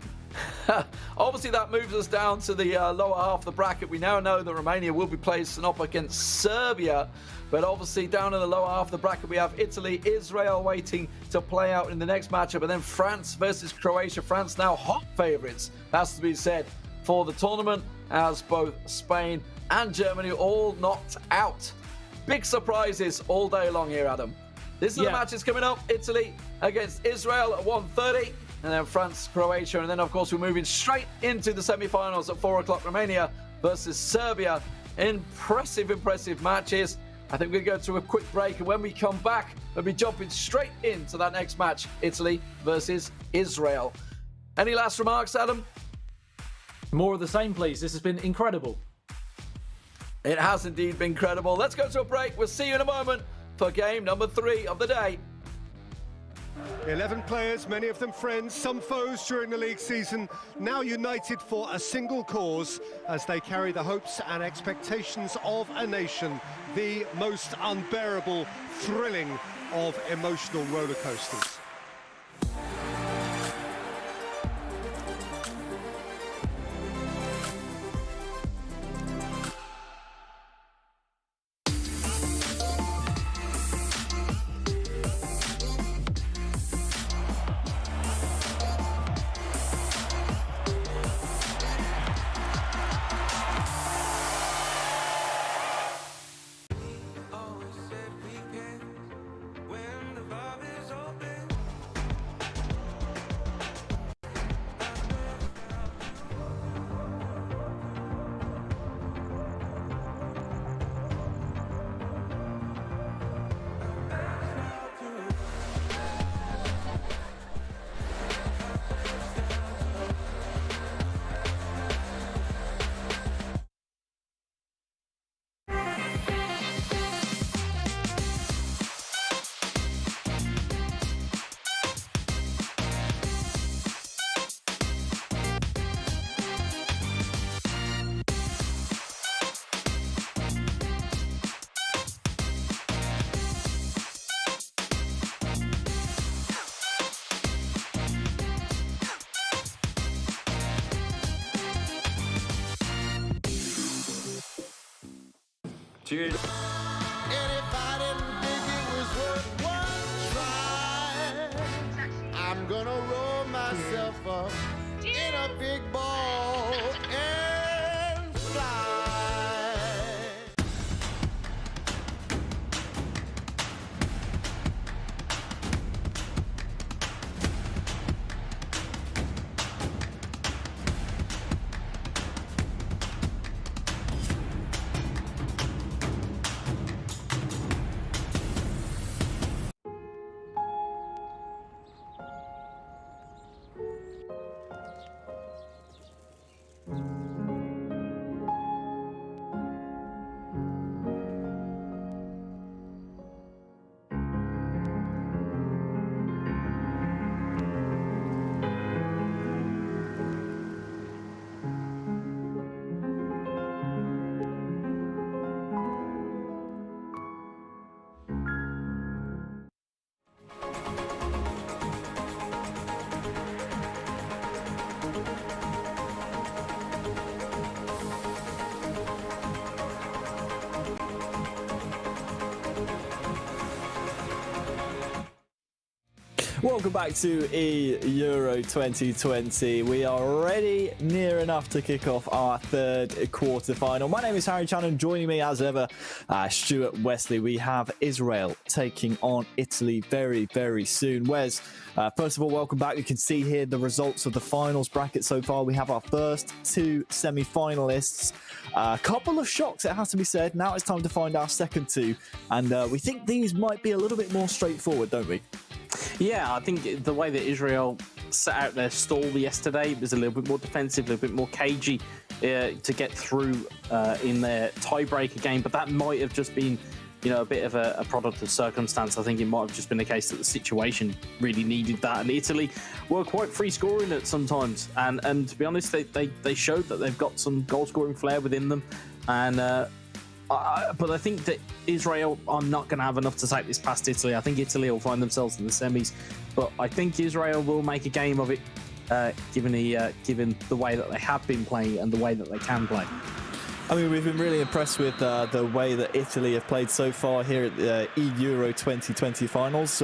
Obviously, that moves us down to the lower half of the bracket. We now know that Romania will be placing up against Serbia. But obviously, down in the lower half of the bracket, we have Italy, Israel waiting to play out in the next matchup. And then France versus Croatia. France now hot favourites, has to be said, for the tournament, as both Spain and Germany all knocked out. Big surprises all day long here, Adam. This is the matches coming up. Italy against Israel at 1:30. And then France, Croatia. And then, of course, we're moving straight into the semi-finals at 4 o'clock. Romania versus Serbia. Impressive matches. I think we'll go to a quick break. And when we come back, we'll be jumping straight into that next match. Italy versus Israel. Any last remarks, Adam? More of the same, please. This has been incredible. It has indeed been incredible. Let's go to a break. We'll see you in a moment for game number 3 of the day. 11 players, many of them friends, some foes during the league season, now united for a single cause as they carry the hopes and expectations of a nation, the most unbearable, thrilling of emotional roller coasters. Cheers. And if I didn't think it was worth one try, I'm gonna roll myself up in a big ball and fly. Welcome back to eEURO 2020. We are already near enough to kick off our third quarter-final. My name is Harry Channon. Joining me as ever, Stuart Wesley. We have Israel taking on Italy very, very soon. Wes, first of all, welcome back. You can see here the results of the finals bracket so far. We have our first two semi-finalists. A couple of shocks, it has to be said. Now it's time to find our second two. And we think these might be a little bit more straightforward, don't we? Yeah, I think the way that Israel set out their stall yesterday was a little bit more defensive, a little bit more cagey to get through in their tiebreaker game. But that might have just been, a bit of a product of circumstance. I think it might have just been a case that the situation really needed that. And Italy were quite free scoring at sometimes. And to be honest, they showed that they've got some goal scoring flair within them. And but I think that Israel are not going to have enough to take this past Italy. I think Italy will find themselves in the semis, but I think Israel will make a game of it, given the way that they have been playing and the way that they can play. I mean, we've been really impressed with the way that Italy have played so far here at the eEURO 2020 finals.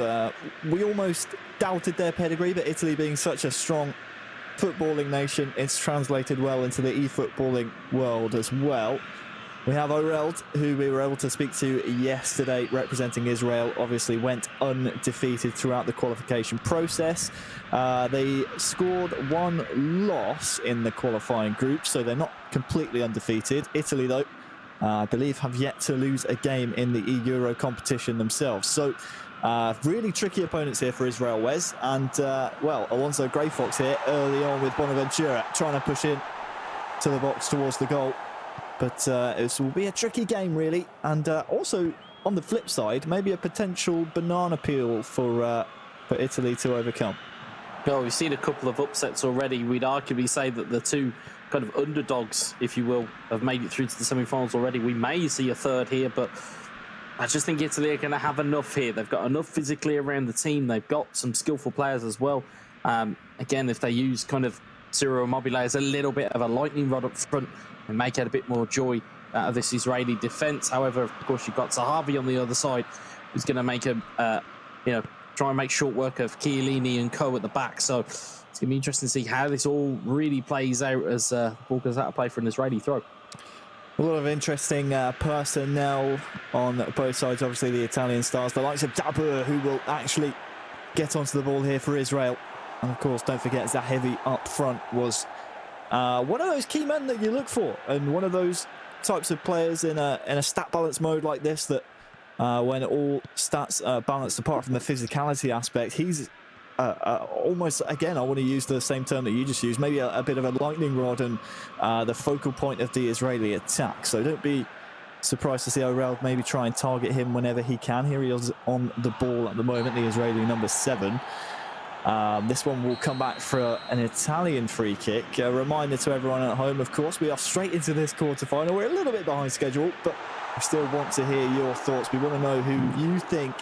We almost doubted their pedigree, but Italy being such a strong footballing nation, it's translated well into the e-footballing world as well. We have Oreld, who we were able to speak to yesterday, representing Israel. Obviously went undefeated throughout the qualification process. They scored one loss in the qualifying group, so they're not completely undefeated. Italy, though, I believe, have yet to lose a game in the eEURO competition themselves. So really tricky opponents here for Israel, Wes. And, well, Alonso Grey Fox here early on with Bonaventura trying to push in to the box towards the goal. But this will be a tricky game, really. And also, on the flip side, maybe a potential banana peel for Italy to overcome. Well, we've seen a couple of upsets already. We'd arguably say that the two kind of underdogs, if you will, have made it through to the semi-finals already. We may see a third here, but I just think Italy are going to have enough here. They've got enough physically around the team. They've got some skillful players as well. Again, if they use kind of Ciro Immobile as a little bit of a lightning rod up front, and make it a bit more joy out of this Israeli defence. However, of course, you've got Zahavi on the other side, who's going to make try and make short work of Chiellini and co at the back. So it's going to be interesting to see how this all really plays out as ball goes out of play for an Israeli throw. A lot of interesting personnel on both sides. Obviously, the Italian stars, the likes of d.o.o, who will actually get onto the ball here for Israel. And of course, don't forget Zahavi up front was one of those key men that you look for, and one of those types of players in a stat balance mode like this that when all stats are balanced apart from the physicality aspect, he's almost, again, I want to use the same term that you just used, maybe a bit of a lightning rod and the focal point of the Israeli attack. So don't be surprised to see Oreld maybe try and target him whenever he can. Here he is on the ball at the moment, the Israeli number 7. This one will come back for an Italian free kick. A reminder to everyone at home, of course, we are straight into this quarter-final. We're a little bit behind schedule, but we still want to hear your thoughts. We want to know who you think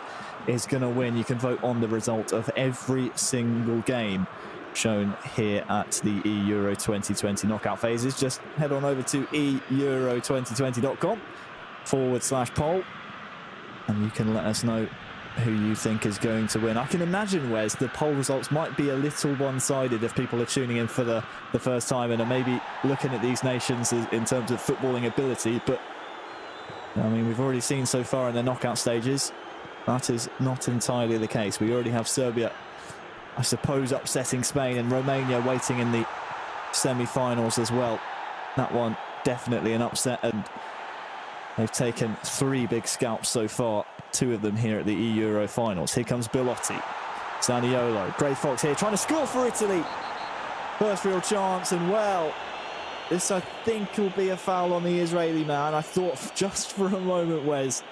is going to win. You can vote on the result of every single game shown here at the eEURO 2020 knockout phases. Just head on over to eEURO2020.com/poll, and you can let us know who you think is going to win. I can imagine, Wes, the poll results might be a little one-sided if people are tuning in for the first time and are maybe looking at these nations in terms of footballing ability. But, I mean, we've already seen so far in the knockout stages, that is not entirely the case. We already have Serbia, I suppose, upsetting Spain, and Romania waiting in the semi-finals as well. That one definitely an upset, and they've taken 3 big scalps so far. 2 of them here at the eEURO finals. Here comes Belotti. Zaniolo. Grey Fox here trying to score for Italy. First real chance, and well, this I think will be a foul on the Israeli man. I thought just for a moment, Wes,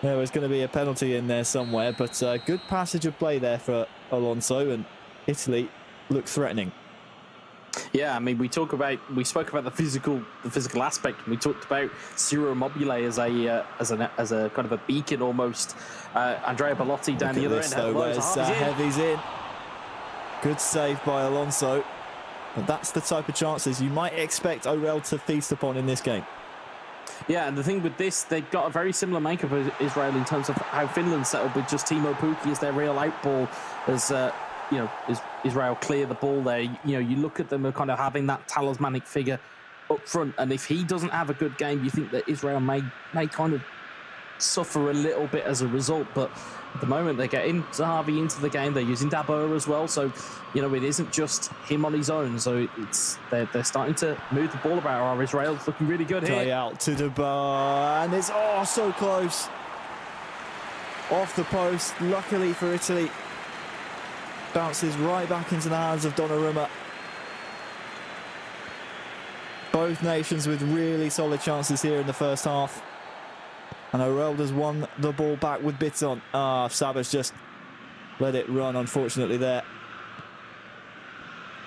there was going to be a penalty in there somewhere, but good passage of play there for Alonso, and Italy look threatening. Yeah, I mean, we spoke about the physical aspect. We talked about Ciro Immobile as a kind of a beacon almost. Andrea Belotti down the other end. Heavy's in. Good save by Alonso. But that's the type of chances you might expect Oreld to feast upon in this game. Yeah, and the thing with this, they've got a very similar makeup as Israel in terms of how Finland set up with just Timo Pukki as their real out ball, as Israel clear the ball there. You look at them as kind of having that talismanic figure up front, and if he doesn't have a good game, you think that Israel may kind of suffer a little bit as a result. But at the moment, they're getting Zahavi into the game. They're using d.o.o as well, so it isn't just him on his own. So they're starting to move the ball about. Israel's looking really good here. Play out to d.o.o, and it's so close off the post. Luckily for Italy, bounces right back into the hands of Donnarumma. Both nations with really solid chances here in the first half. And Orelda's won the ball back with bits on. Sabas just let it run, unfortunately, there.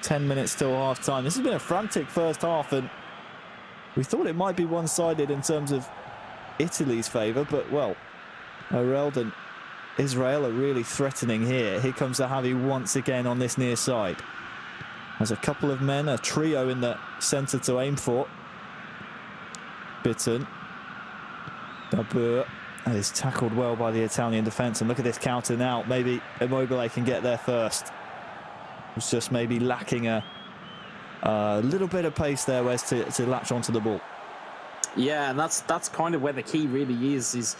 10 minutes till half-time. This has been a frantic first half, and we thought it might be one-sided in terms of Italy's favour, but, well, Orelda and Israel are really threatening here. Here comes Zahavi once again on this near side. There's a couple of men, a trio in the centre to aim for. Bitten. d.o.o is tackled well by the Italian defence. And look at this counter now. Maybe Immobile can get there first. It's just maybe lacking a little bit of pace there, Wes, to latch onto the ball. Yeah, and that's kind of where the key really is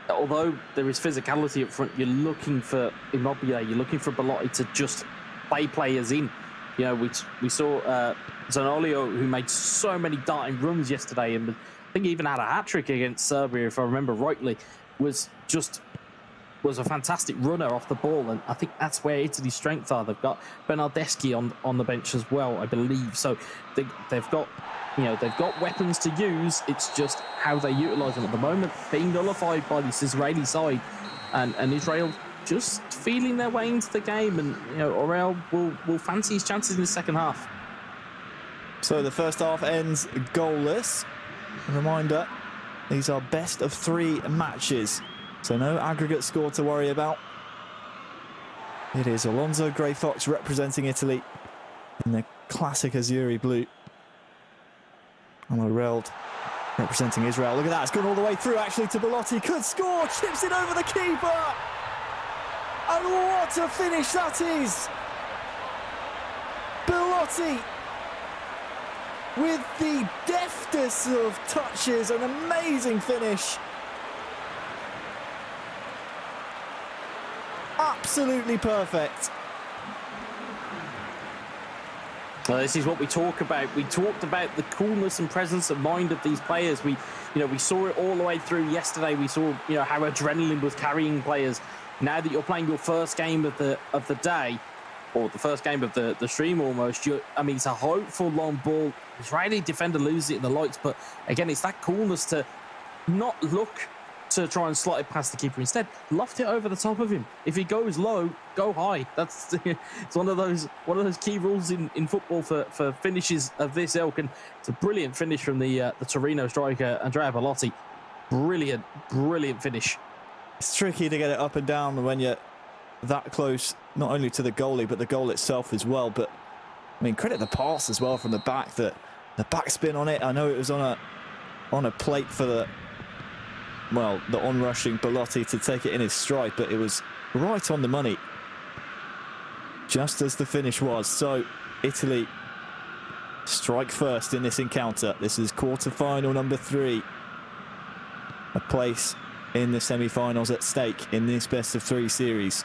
although there is physicality up front, you're looking for Immobile, you're looking for Belotti to just play players in. We saw Zanolio, who made so many darting runs yesterday, and I think he even had a hat-trick against Serbia, if I remember rightly, was a fantastic runner off the ball, and I think that's where Italy's strengths are. They've got Bernardeschi on the bench as well, I believe. So they've got weapons to use. It's just how they utilise them at the moment, being nullified by this Israeli side, and Israel just feeling their way into the game, and Orel will fancy his chances in the second half. So the first half ends goalless. A reminder, these are best of 3 matches, so no aggregate score to worry about. It is Alonso Grey Fox representing Italy in the classic Azzurri blue. And Oreld representing Israel. Look at that, it's gone all the way through actually to Belotti. Could score, chips it over the keeper. And what a finish that is! Belotti with the deftest of touches, an amazing finish. Absolutely perfect. Well, this is what we talk about. We talked about the coolness and presence of mind of these players. We saw it all the way through yesterday. We saw, how adrenaline was carrying players. Now that you're playing your first game of the day, or the first game of the stream almost, it's a hopeful long ball. Israeli defender loses it in the lights, but again, it's that coolness to not look to try and slot it past the keeper. Instead, loft it over the top of him. If he goes low, go high. That's it's one of those key rules in football for finishes of this ilk, and it's a brilliant finish from the Torino striker Andrea Belotti. Brilliant finish. It's tricky to get it up and down when you're that close, not only to the goalie, but the goal itself as well. But credit the pass as well from the back, the backspin on it. I know it was on a plate for the onrushing Belotti to take it in his stride, but it was right on the money, just as the finish was. So Italy strike first in this encounter. This is quarter-final number 3. A place in the semi-finals at stake in this best-of-3 series.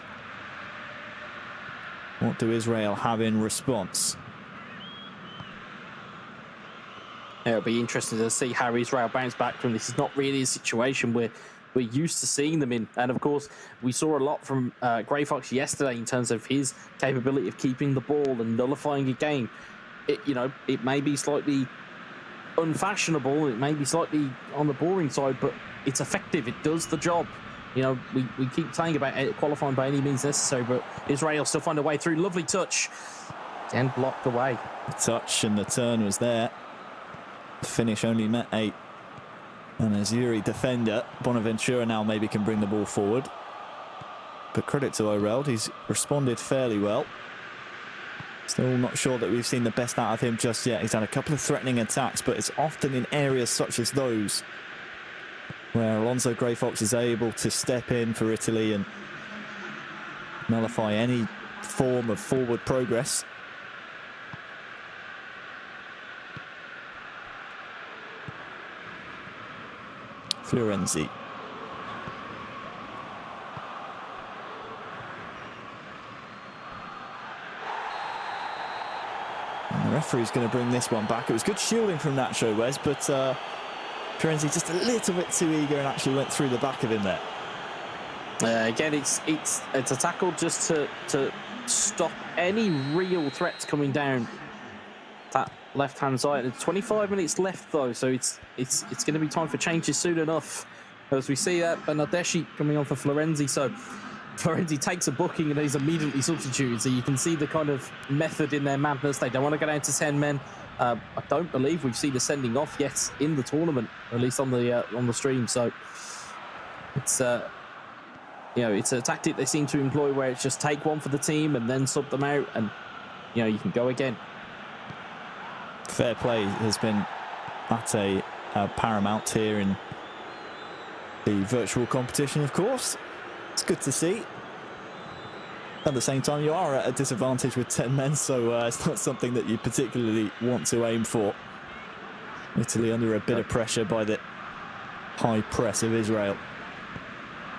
What do Israel have in response? It'll be interesting to see how Israel bounce back from this. It's not really a situation where we're used to seeing them in. And of course, we saw a lot from Grey Fox yesterday in terms of his capability of keeping the ball and nullifying a game. It may be slightly unfashionable, it may be slightly on the boring side, but it's effective. It does the job. We keep saying about qualifying by any means necessary, but Israel still find a way through. Lovely touch. Again, blocked away. The touch and the turn was there. The finish only met 8. And Azzurri defender Bonaventura now maybe can bring the ball forward. But credit to Oreld, he's responded fairly well. Still not sure that we've seen the best out of him just yet. He's had a couple of threatening attacks, but it's often in areas such as those where Alonso Grey Fox is able to step in for Italy and nullify any form of forward progress. Florenzi. And the referee's going to bring this one back. It was good shielding from Nacho, Wes, but Florenzi just a little bit too eager and actually went through the back of him there. Again, it's a tackle just to stop any real threats coming down that left-hand side. It's 25 minutes left though, so it's going to be time for changes soon enough. As we see that Bernardeschi coming on for Florenzi, so Florenzi takes a booking and he's immediately substituted. So you can see the kind of method in their madness. They don't want to go down to 10 men. I don't believe we've seen the sending off yet in the tournament, at least on the stream. So it's it's a tactic they seem to employ where it's just take one for the team and then sub them out, and you can go again. Fair play has been at a paramount here in the virtual competition, of course. It's good to see. At the same time, you are at a disadvantage with 10 men, so it's not something that you particularly want to aim for. Italy under a bit of pressure by the high press of Israel.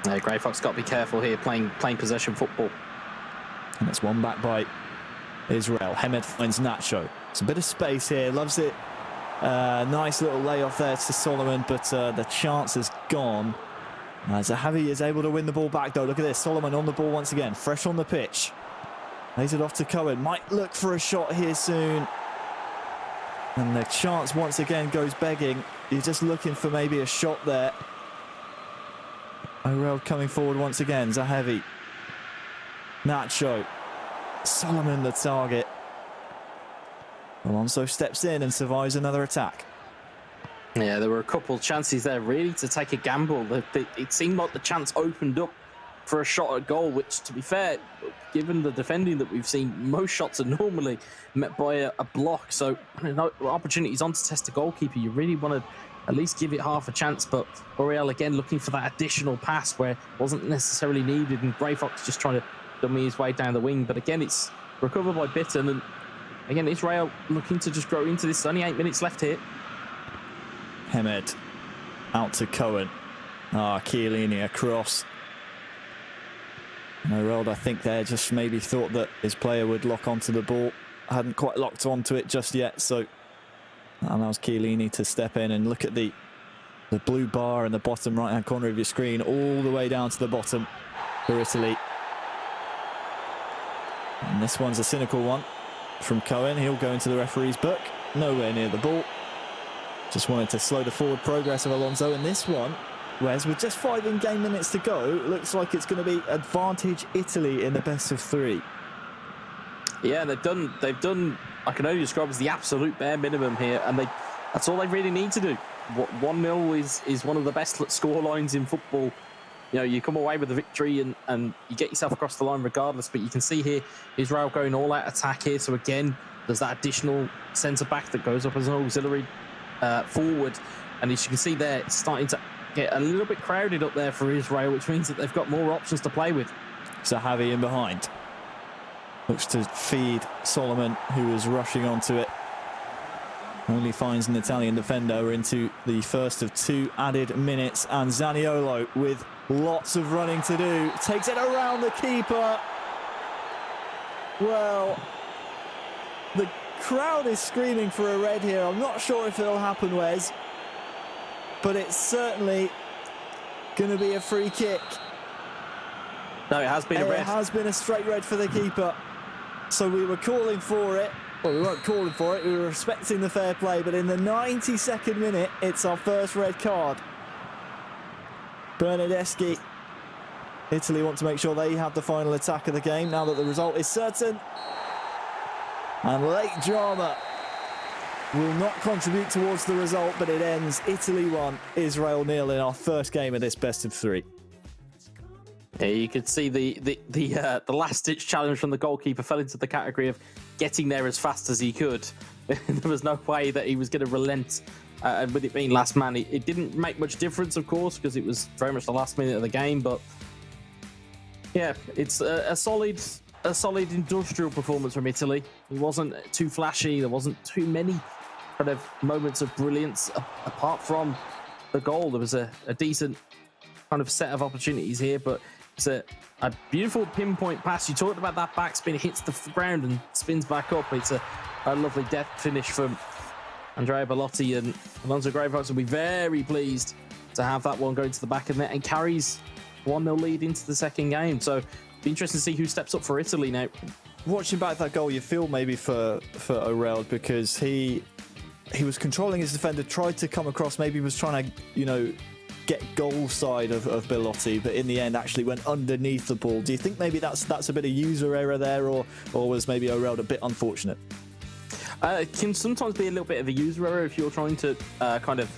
Grey Fox got to be careful here, playing possession football. And it's one back by Israel. Hemed finds Nacho. It's a bit of space here, loves it. Nice little layoff there to Solomon, but the chance has gone. Zahavi is able to win the ball back though. Look at this, Solomon on the ball once again, fresh on the pitch. Lays it off to Cohen, might look for a shot here soon. And the chance once again goes begging. You're just looking for maybe a shot there. O'Reilly coming forward once again, Zahavi. Nacho. Solomon the target. Alonso steps in and survives another attack. Yeah, there were a couple chances there really to take a gamble. It seemed like the chance opened up for a shot at goal, which, to be fair, given the defending that we've seen, most shots are normally met by a block. So opportunities on to test the goalkeeper. You really want to at least give it half a chance. But Oriel again looking for that additional pass where it wasn't necessarily needed, and Grey Fox just trying to dummy his way down the wing. But again, it's recovered by Bitten, and again, Israel looking to just grow into this. Only 8 minutes left here. Hemed out to Cohen. Chiellini across. O'Reilly, I think there just maybe thought that his player would lock onto the ball. Hadn't quite locked onto it just yet, so that allows Chiellini to step in and look at the blue bar in the bottom right-hand corner of your screen, all the way down to the bottom for Italy. And this one's a cynical one from Cohen. He'll go into the referee's book. Nowhere near the ball. Just wanted to slow the forward progress of Alonso in this one. Whereas with just 5 in-game minutes to go, it looks like it's going to be advantage Italy in the best of 3. Yeah, they've done. I can only describe as the absolute bare minimum here, and that's all they really need to do. 1-0 is one of the best score lines in football. You come away with a victory and you get yourself across the line regardless. But you can see here Israel going all out attack here. So again, there's that additional centre back that goes up as an auxiliary forward, and as you can see there, it's starting to get a little bit crowded up there for Israel, which means that they've got more options to play with. Zahavi in behind. Looks to feed Solomon, who is rushing onto it. Only finds an Italian defender. We're into the first of 2 added minutes, and Zaniolo with lots of running to do. Takes it around the keeper. Well, the crowd is screaming for a red here. I'm not sure if it'll happen, Wes, but it's certainly going to be a free kick. No, it has been a red. It has been a straight red for the keeper. So we were calling for it. Well, we weren't calling for it. We were respecting the fair play. But in the 92nd minute, it's our first red card. Bernardeschi. Italy want to make sure they have the final attack of the game now that the result is certain. And late drama will not contribute towards the result, but it ends Italy 1, Israel 0 in our first game of this best of 3. Yeah, you could see the last-ditch challenge from the goalkeeper fell into the category of getting there as fast as he could. There was no way that he was going to relent. And with it being last man, it didn't make much difference, of course, because it was very much the last minute of the game. But yeah, it's a solid industrial performance from Italy. It wasn't too flashy. There wasn't too many kind of moments of brilliance apart from the goal. There was a decent kind of set of opportunities here, but it's a beautiful pinpoint pass. You talked about that backspin. It hits the ground and spins back up. It's a lovely deft finish from Andrea Bellotti, and Alonso Gravehouse will be very pleased to have that one going to the back of net and carries 1-0 lead into the second game. So it'll be interesting to see who steps up for Italy now. Watching back that goal, you feel maybe for Aurel, because he was controlling his defender, tried to come across, maybe was trying to, you know, get goal side of Bellotti, but in the end actually went underneath the ball. Do you think maybe that's a bit of user error there, or was maybe Aurel a bit unfortunate? It can sometimes be a little bit of a user error if you're trying to kind of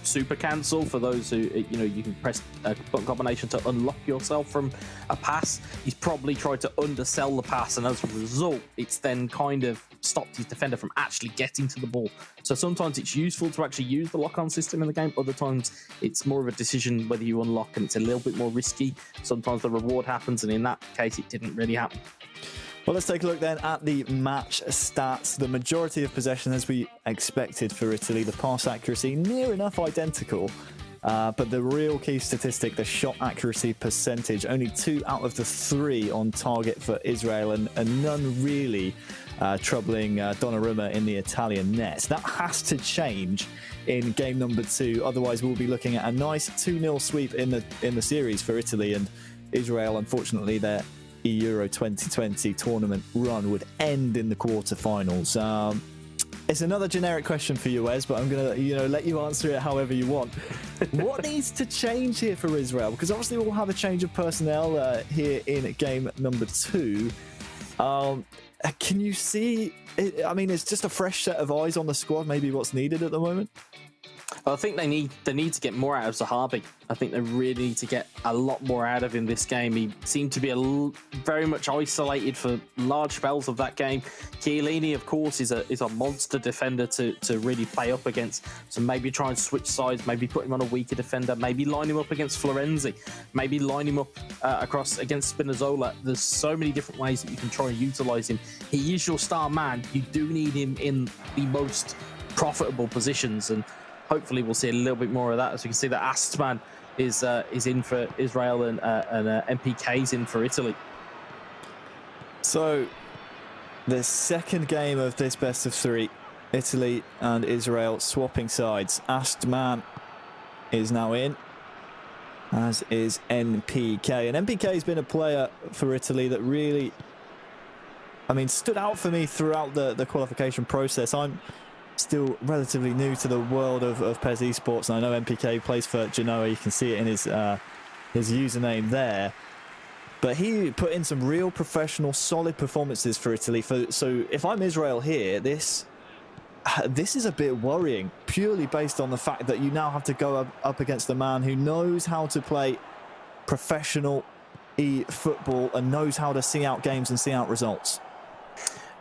super cancel. For those who, you know, you can press a button combination to unlock yourself from a pass. He's probably tried to undersell the pass, and as a result, it's then kind of stopped his defender from actually getting to the ball. So sometimes it's useful to actually use the lock-on system in the game. Other times it's more of a decision whether you unlock, and it's a little bit more risky. Sometimes the reward happens, and in that case, it didn't really happen. Well, let's take a look then at the match stats. The majority of possession, as we expected for Italy. The pass accuracy, near enough identical. But the real key statistic, the shot accuracy percentage, only 2 out of the 3 on target for Israel, and none really troubling Donnarumma in the Italian nets. That has to change in game number 2. Otherwise, we'll be looking at a nice 2-0 sweep in the series for Italy, and Israel, unfortunately, their eEURO 2020 tournament run would end in the quarterfinals. It's another generic question for you, Wes, but I'm gonna, let you answer it however you want. What needs to change here for Israel? Because obviously we'll have a change of personnel here in game number 2. Can you see? I mean, it's just a fresh set of eyes on the squad. Maybe what's needed at the moment. I think they need to get more out of Zahavi. I think they really need to get a lot more out of him this game. He seemed to be very much isolated for large spells of that game. Chiellini, of course, is a monster defender to really play up against. So maybe try and switch sides, maybe put him on a weaker defender, maybe line him up against Florenzi, maybe line him up across against Spinazzola. There's so many different ways that you can try and utilise him. He is your star man. You do need him in the most profitable positions, and hopefully we'll see a little bit more of that. As you can see, that Astman is in for Israel, and MPK's in for Italy. So the second game of this best of 3, Italy and Israel swapping sides. Astman is now in, as is NPK. And NPK has been a player for Italy that really, stood out for me throughout the qualification process. I'm still relatively new to the world of PES esports, and I know MPK plays for Genoa. You can see it in his username there. But he put in some real professional, solid performances for Italy. So if I'm Israel here, this is a bit worrying, purely based on the fact that you now have to go up against a man who knows how to play professional e-football and knows how to see out games and see out results.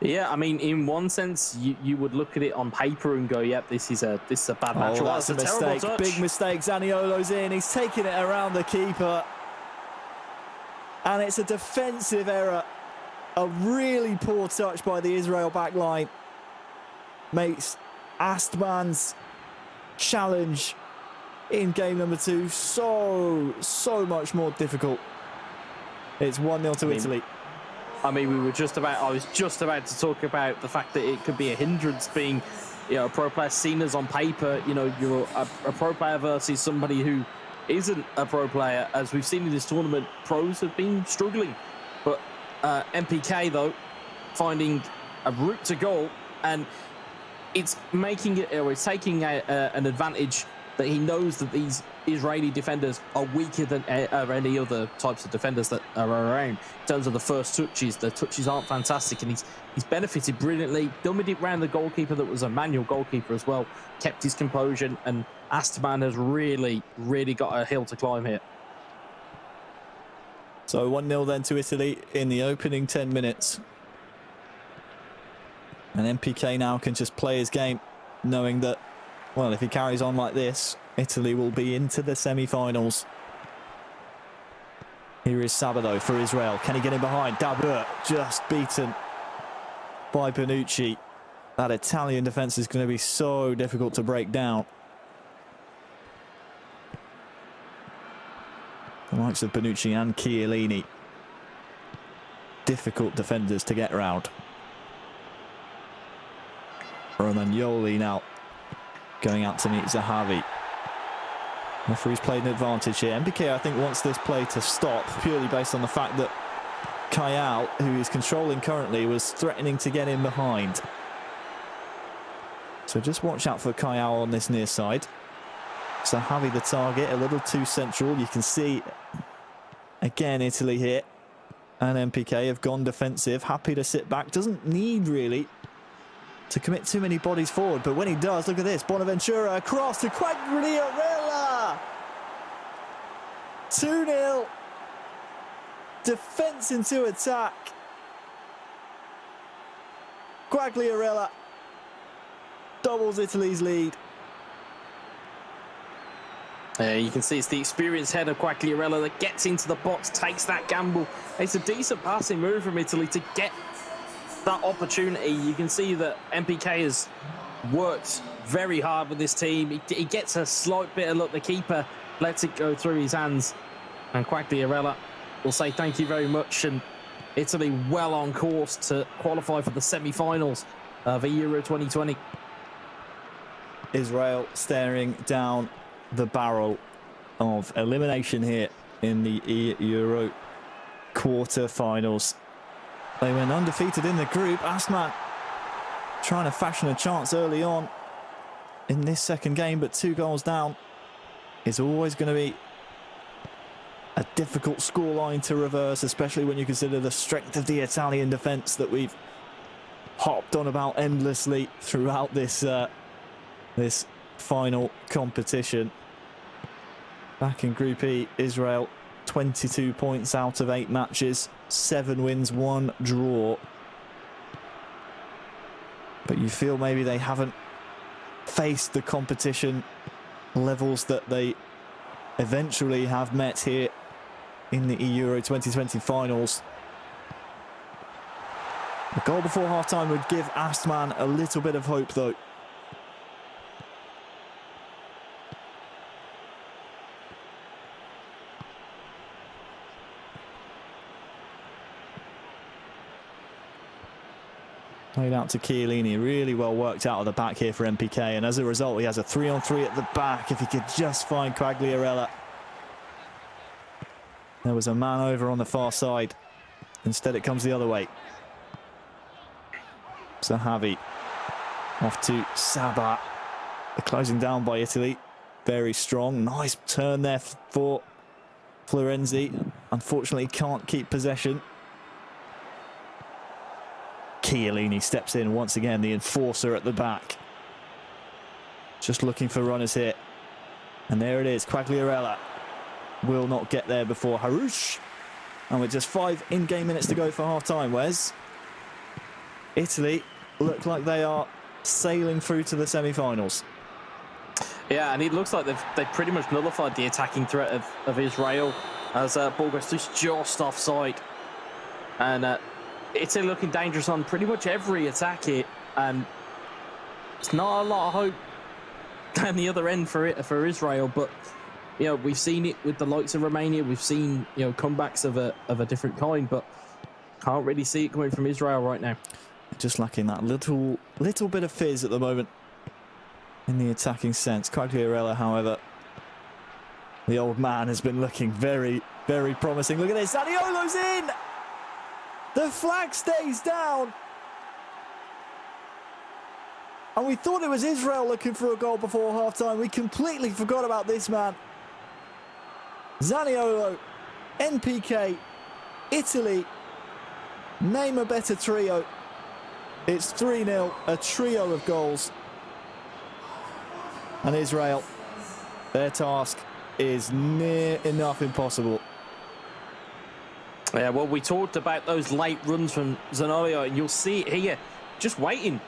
Yeah, in one sense, you would look at it on paper and go, "Yep, this is a bad match." Oh, that's a mistake. Touch. Big mistake. Zaniolo's in. He's taking it around the keeper, and it's a defensive error. A really poor touch by the Israel backline makes Astman's challenge in game number 2 so much more difficult. It's 1-0 to Italy. I was just about to talk about the fact that it could be a hindrance being, a pro player seen as on paper, you're a pro player versus somebody who isn't a pro player. As we've seen in this tournament, pros have been struggling. But MPK, though, finding a route to goal, and it's making it, or it's taking an advantage that he knows that these Israeli defenders are weaker than any other types of defenders that are around. In terms of the first touches, the touches aren't fantastic, and he's benefited brilliantly. Dummied it round the goalkeeper that was a manual goalkeeper as well, kept his composure, and Astman has really got a hill to climb here. So 1-0 then to Italy in the opening 10 minutes. And MPK now can just play his game, knowing that, well, if he carries on like this, Italy will be into the semi-finals. Here is Sabado for Israel. Can he get in behind? Dabur just beaten by Bonucci. That Italian defence is going to be so difficult to break down. The likes of Bonucci and Chiellini. Difficult defenders to get around. Romagnoli now going out to meet Zahavi. Referee's played an advantage here. MPK, I think, wants this play to stop purely based on the fact that Kayal, who is controlling currently, was threatening to get in behind. So just watch out for Kayal on this near side. Zahavi the target, a little too central. You can see, again, Italy here. And MPK have gone defensive, happy to sit back. Doesn't need, really, to commit too many bodies forward. But when he does, look at this. Bonaventura across to Quagliarella. 2-0. Defence into attack. Quagliarella doubles Italy's lead. You can see it's the experienced head of Quagliarella that gets into the box, takes that gamble. It's a decent passing move from Italy to get that opportunity. You can see that MPK has worked very hard with this team. He gets a slight bit of luck. The keeper lets it go through his hands. And Quagliarella will say thank you very much. And Italy well on course to qualify for the semi-finals of eEURO 2020. Israel staring down the barrel of elimination here in the eEURO quarter-finals. They went undefeated in the group. Asman trying to fashion a chance early on in this second game, but 2 goals down is always going to be a difficult scoreline to reverse, especially when you consider the strength of the Italian defence that we've hopped on about endlessly throughout this this final competition. Back in Group E, Israel 22 points out of 8 matches, 7 wins, 1 draw. But you feel maybe they haven't faced the competition levels that they eventually have met here in the eEURO 2020 finals. The goal before half-time would give Astman a little bit of hope, though. Played out to Chiellini, really well worked out of the back here for MPK, and as a result he has a 3-on-3 at the back. If he could just find Quagliarella. There was a man over on the far side. Instead it comes the other way. Zahavi off to Sabah. The closing down by Italy, very strong. Nice turn there for Florenzi. Unfortunately can't keep possession. Chiellini steps in once again, the enforcer at the back. Just looking for runners here. And there it is, Quagliarella will not get there before Harouche. And with just 5 in-game minutes to go for half-time, Wes, Italy look like they are sailing through to the semi-finals. Yeah, and it looks like they've pretty much nullified the attacking threat of Israel as ball goes just offside. And Italy looking dangerous on pretty much every attack here, and it's not a lot of hope down the other end for Israel. But you know, we've seen it with the likes of Romania. We've seen, you know, comebacks of a different kind, but can't really see it coming from Israel right now. Just lacking that little bit of fizz at the moment in the attacking sense. Quagliarella, however, the old man has been looking very, very promising. Look at this, Zaniolo's in. The flag stays down. And we thought it was Israel looking for a goal before half-time. We completely forgot about this man. Zaniolo, NPK, Italy. Name a better trio. It's 3-0, a trio of goals. And Israel, their task is near enough impossible. Yeah, well, we talked about those late runs from Zanolio, and you'll see it here. Just waiting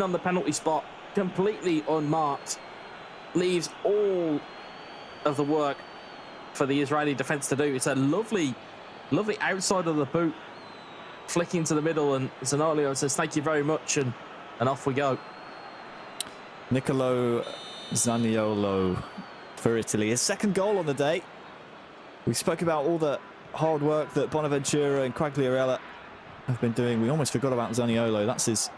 on the penalty spot, completely unmarked. Leaves all of the work for the Israeli defence to do. It's a lovely outside of the boot, flicking to the middle, and Zanolio says, thank you very much, and off we go. Nicolo Zaniolo for Italy. His second goal on the day. We spoke about all the hard work that Bonaventura and Quagliarella have been doing. We almost forgot about Zaniolo. That's his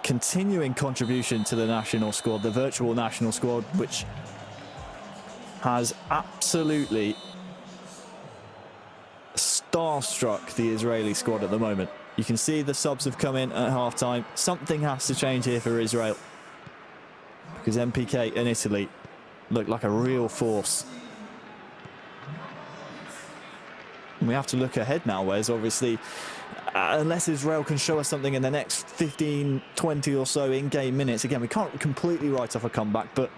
continuing contribution to the national squad, the virtual national squad, which has absolutely starstruck the Israeli squad at the moment. You can see the subs have come in at half-time. Something has to change here for Israel, because MPK and Italy look like a real force. And we have to look ahead now, Wes. Obviously, unless Israel can show us something in the next 15, 20 or so in-game minutes. Again, we can't completely write off a comeback, but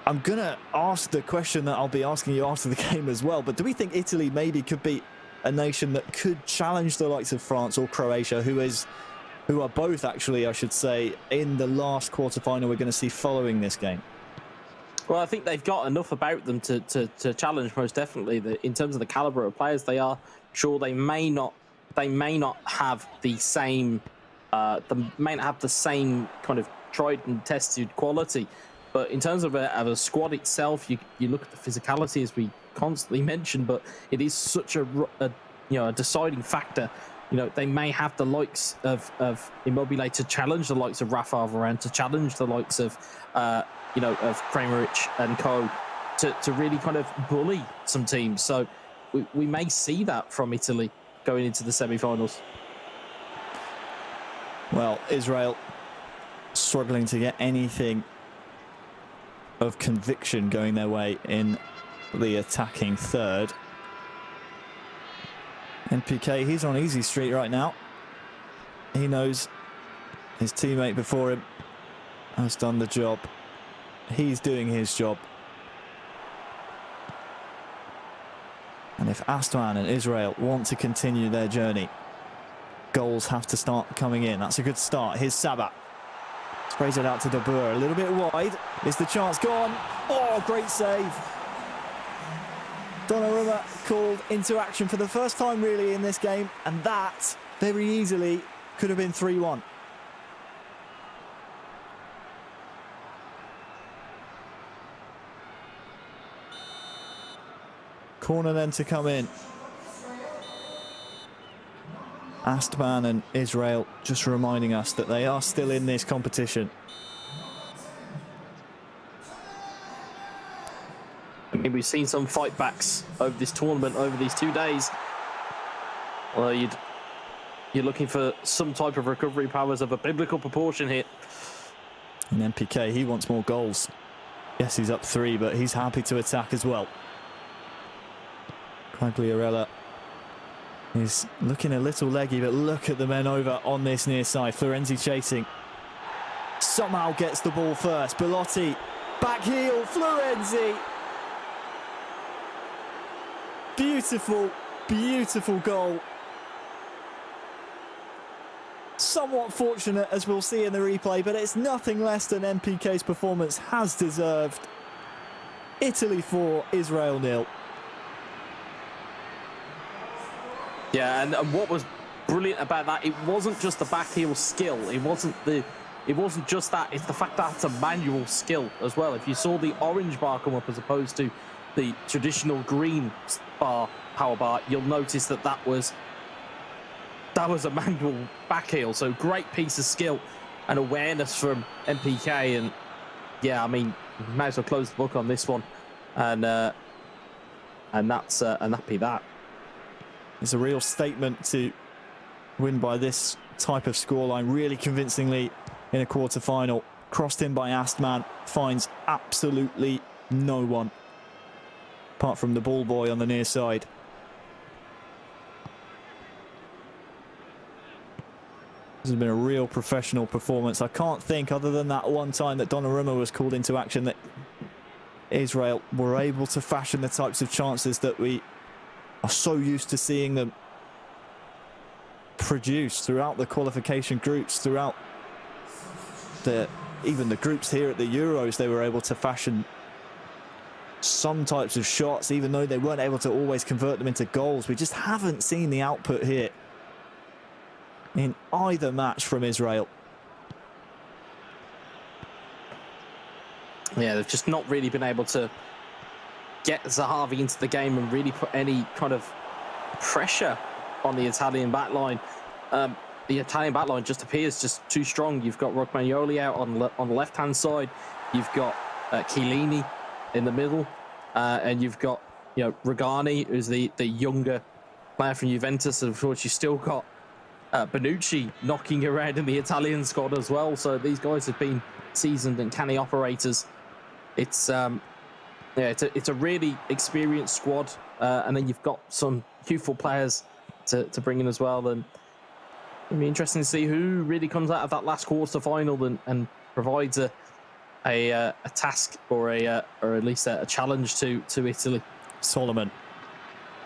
I'm going to ask the question that I'll be asking you after the game as well. But do we think Italy maybe could be a nation that could challenge the likes of France or Croatia, who are both actually, I should say, in the last quarter-final we're going to see following this game? Well, I think they've got enough about them to challenge, most definitely. In terms of the caliber of players they are, sure, they may not have the same kind of tried and tested quality, but in terms of a squad itself, you look at the physicality, as we constantly mention, but it is such a deciding factor. You know, they may have the likes of Immobile to challenge the likes of Rafa Varane, to challenge the likes of of Kramaric and co, to really kind of bully some teams. So we may see that from Italy going into the semi-finals. Well, Israel struggling to get anything of conviction going their way in the attacking third. NPK, he's on easy street right now. He knows his teammate before him has done the job. He's doing his job. And if Astman and Israel want to continue their journey, goals have to start coming in. That's a good start. Here's Sabat. Sprays it out to De Boer. A little bit wide. Is the chance gone? Oh, great save. Donnarumma called into action for the first time really in this game, and that very easily could have been 3-1. Corner then to come in. Astman and Israel just reminding us that they are still in this competition. I mean, we've seen some fight backs over this tournament over these 2 days. Well, you're looking for some type of recovery powers of a biblical proportion here. And MPK, he wants more goals. Yes, he's up 3, but he's happy to attack as well. Quagliarella is looking a little leggy, but look at the men over on this near side. Florenzi chasing. Somehow gets the ball first. Belotti, back heel, Florenzi. Beautiful, beautiful goal. Somewhat fortunate, as we'll see in the replay, but it's nothing less than MPK's performance has deserved. Italy 4, Israel 0. Yeah, and what was brilliant about that, it wasn't just the back heel skill. It wasn't just that. It's the fact that it's a manual skill as well. If you saw the orange bar come up as opposed to the traditional green bar, power bar, you'll notice that was a manual back heel. So great piece of skill and awareness from MPK. And yeah, I mean, might as well close the book on this one, and that'd be that. It's a real statement to win by this type of scoreline, really convincingly in a quarter-final. Crossed in by Astman, finds absolutely no one, apart from the ball boy on the near side. This has been a real professional performance. I can't think, other than that one time that Donnarumma was called into action, that Israel were able to fashion the types of chances that we are so used to seeing them produce throughout the qualification groups, throughout even the groups here at the Euros. They were able to fashion some types of shots, even though they weren't able to always convert them into goals. We just haven't seen the output here in either match from Israel. Yeah, they've just not really been able to get Zahavi into the game and really put any kind of pressure on the Italian backline. The Italian backline just appears just too strong. You've got Romagnoli out on the left-hand side. You've got Chiellini in the middle, and you've got Rugani, who's the younger player from Juventus. And of course, you've still got Bonucci knocking around in the Italian squad as well. So these guys have been seasoned and canny operators. It's it's a really experienced squad, and then you've got some youthful players to bring in as well. And it'll be interesting to see who really comes out of that last quarter final and provides a task or at least a challenge to Italy. Solomon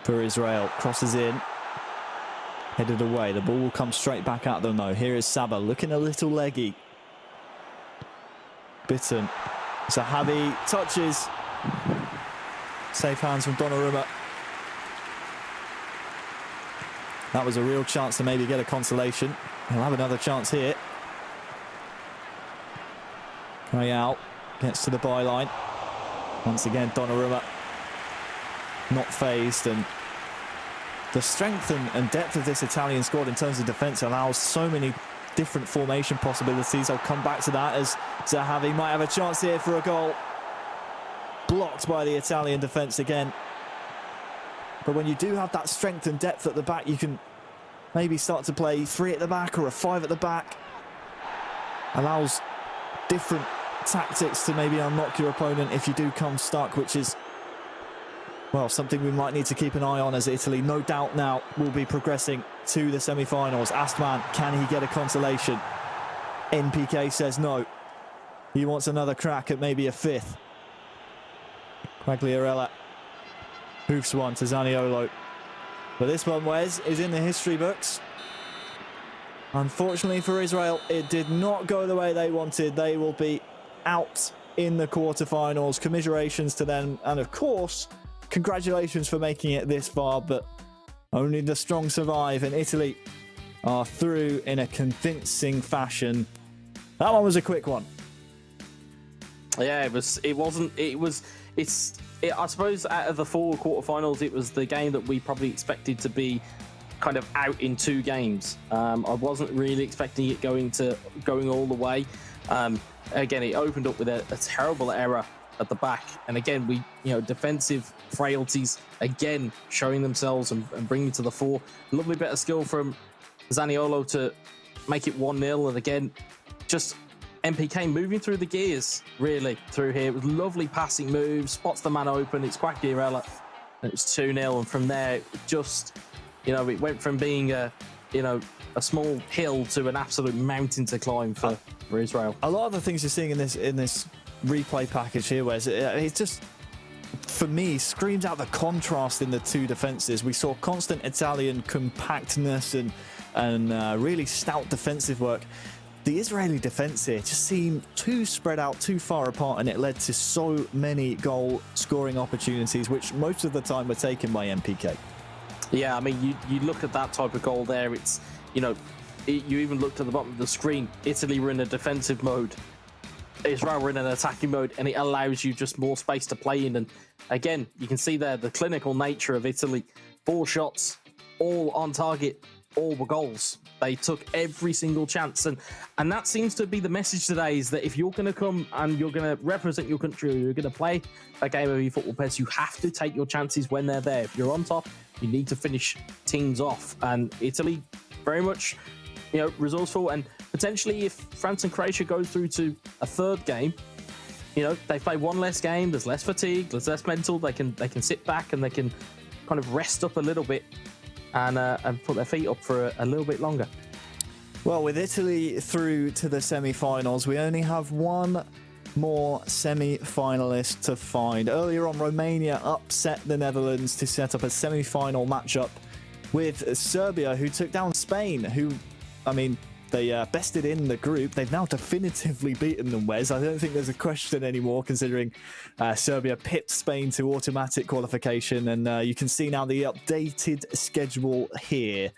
for Israel crosses in, headed away. The ball will come straight back at them though. Here is Saba looking a little leggy. Bitten. Zahavi touches. Safe hands from Donnarumma. That was a real chance to maybe get a consolation. He'll have another chance here. Real gets to the byline. Once again, Donnarumma not phased, and the strength and depth of this Italian squad in terms of defence allows so many different formation possibilities. I'll come back to that as Zahavi might have a chance here for a goal. Blocked by the Italian defence again. But when you do have that strength and depth at the back, you can maybe start to play 3 at the back or a 5 at the back. Allows different tactics to maybe unlock your opponent if you do come stuck, which is, well, something we might need to keep an eye on as Italy, no doubt now, will be progressing to the semi-finals. Astman, can he get a consolation? NPK says no. He wants another crack at maybe a 5th. Quagliarella hoofs one to Zaniolo. But this one, Wes, is in the history books. Unfortunately for Israel, it did not go the way they wanted. They will be out in the quarterfinals. Commiserations to them, and of course, congratulations for making it this far, but only the strong survive, and Italy are through in a convincing fashion. That one was a quick one. Yeah, I suppose out of the 4 quarterfinals, it was the game that we probably expected to be kind of out in 2 games. I wasn't really expecting it going all the way. Again, it opened up with a terrible error at the back, and again, defensive frailties again showing themselves and bringing to the fore. Lovely bit of skill from Zaniolo to make it 1-0, and again, just MPK moving through the gears really through here. It was lovely passing moves, spots the man open. It's Quagliarella, and it's 2-0, and from there, just it went from being a small hill to an absolute mountain to climb for Israel. A lot of the things you're seeing in this replay package here, Wes, it just, for me, screams out the contrast in the 2 defences. We saw constant Italian compactness and really stout defensive work. The Israeli defence here just seemed too spread out, too far apart, and it led to so many goal-scoring opportunities, which most of the time were taken by MPK. Yeah, I mean, you look at that type of goal there, it's, you even looked at the bottom of the screen. Italy were in a defensive mode. Israel were in an attacking mode, and it allows you just more space to play in. And again, you can see there the clinical nature of Italy. 4 shots, all on target, all were goals. They took every single chance, and that seems to be the message today, is that if you're going to come and you're going to represent your country, or you're going to play a game of eFootball PES, you have to take your chances when they're there. If you're on top, you need to finish teams off, and Italy very much resourceful, and potentially if France and Croatia go through to a 3rd game, they play 1 less game, there's less fatigue, there's less mental, they can sit back and they can kind of rest up a little bit and put their feet up for a little bit longer. Well, with Italy through to the semi-finals, we only have one more semi-finalists to find. Earlier on, Romania upset the Netherlands to set up a semi-final matchup with Serbia, who took down Spain, who, I mean, they bested in the group. They've now definitively beaten them, Wes. I don't think there's a question anymore, considering Serbia pipped Spain to automatic qualification. And you can see now the updated schedule here.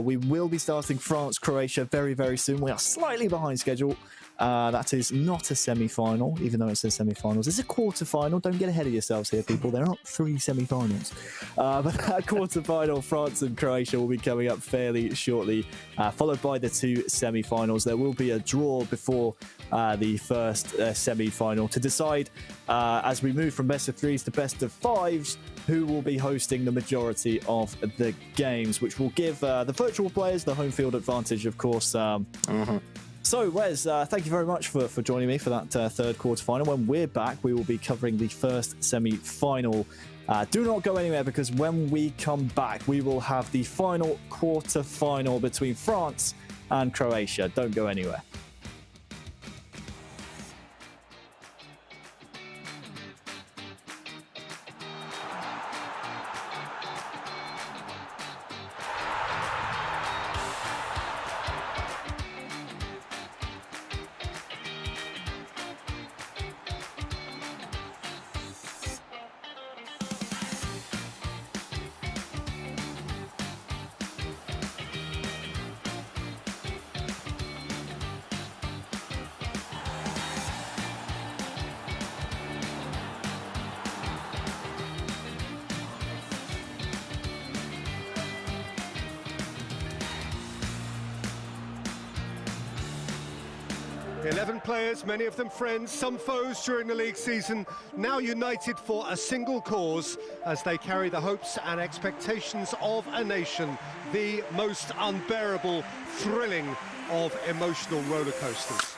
We will be starting France-Croatia very, very soon. We are slightly behind schedule. That is not a semi-final, even though it says semi-finals. It's a quarter-final. Don't get ahead of yourselves here, people. There aren't 3 semi-finals. But that quarter-final, France and Croatia, will be coming up fairly shortly, followed by the 2 semi-finals. There will be a draw before the first semi-final to decide, as we move from best of 3s to best of 5s, who will be hosting the majority of the games, which will give the virtual players the home field advantage, of course. So, Wes, thank you very much for joining me for that third quarterfinal. When we're back, we will be covering the first semi-final. Do not go anywhere, because when we come back, we will have the final quarterfinal between France and Croatia. Don't go anywhere. Eleven players, many of them friends, some foes during the league season, now united for a single cause as they carry the hopes and expectations of a nation, the most unbearable, thrilling of emotional roller coasters.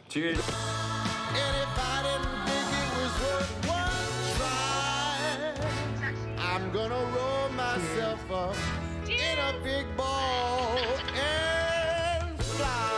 Cheers. And if I didn't think it was worth one try, I'm gonna roll myself up in a big ball and fly.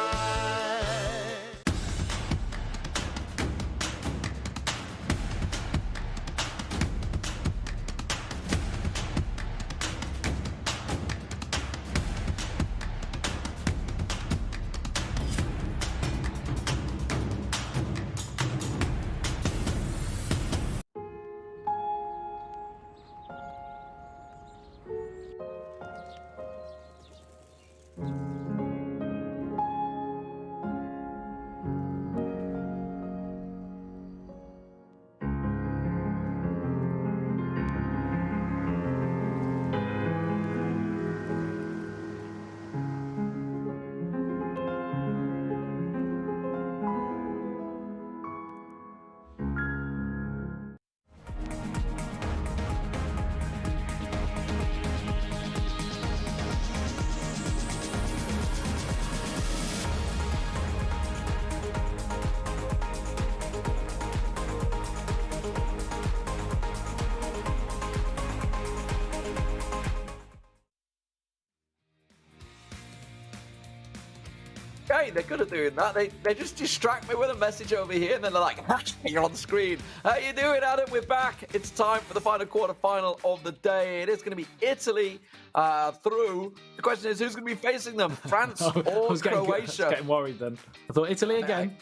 great. They're good at doing that. They just distract me with a message over here, and then they're like, you're on the screen. How you doing, Adam? We're back. It's time for the final quarter-final of the day. It is going to be Italy through. The question is, who's going to be facing them? France or Croatia? I was getting worried then. I thought Italy again.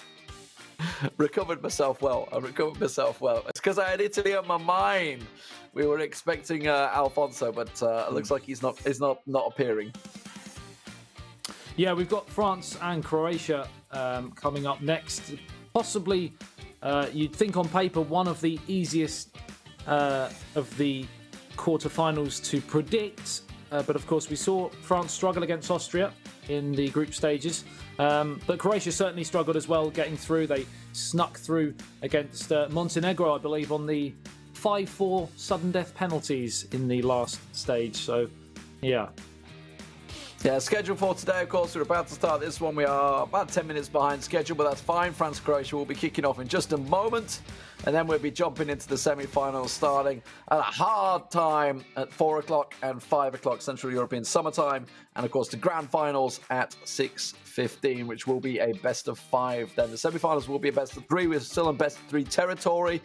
Recovered myself well. I recovered myself well. It's because I had Italy on my mind. We were expecting Alfonso, but it looks like he's not appearing. Yeah, we've got France and Croatia coming up next. Possibly, you'd think on paper, one of the easiest of the quarterfinals to predict. But of course, we saw France struggle against Austria in the group stages. But Croatia certainly struggled as well getting through. They snuck through against Montenegro, I believe, on the 5-4 sudden death penalties in the last stage. So, yeah. Yeah, schedule for today, of course, we're about to start this one. We are about 10 minutes behind schedule, but that's fine. France-Croatia will be kicking off in just a moment. And then we'll be jumping into the semi-finals starting at a hard time at 4 o'clock and 5 o'clock Central European Summertime. And, of course, the grand finals at 6:15, which will be a best-of-5. Then the semi-finals will be a best-of-3. We're still in best-of-3 territory.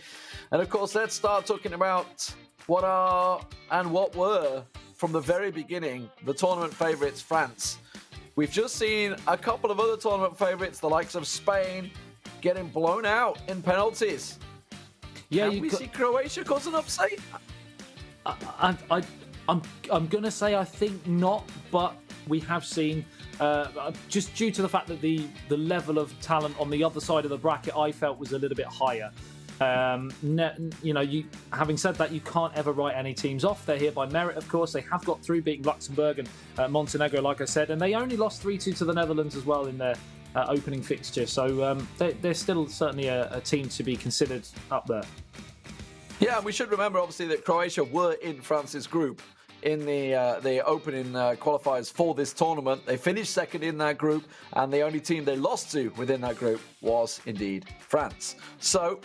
And, of course, let's start talking about what are and what were, from the very beginning, the tournament favourites, France. We've just seen a couple of other tournament favourites, the likes of Spain, getting blown out in penalties. Yeah, Can we see Croatia cause an upset? I'm going to say I think not, but we have seen, just due to the fact that the level of talent on the other side of the bracket I felt was a little bit higher. Having said that, you can't ever write any teams off. They're here by merit, of course. They have got through, beating Luxembourg and Montenegro, like I said, and they only lost 3-2 to the Netherlands as well in their opening fixture. So they're still certainly a team to be considered up there. Yeah, and we should remember, obviously, that Croatia were in France's group in the opening qualifiers for this tournament. They finished second in that group, and the only team they lost to within that group was indeed France. So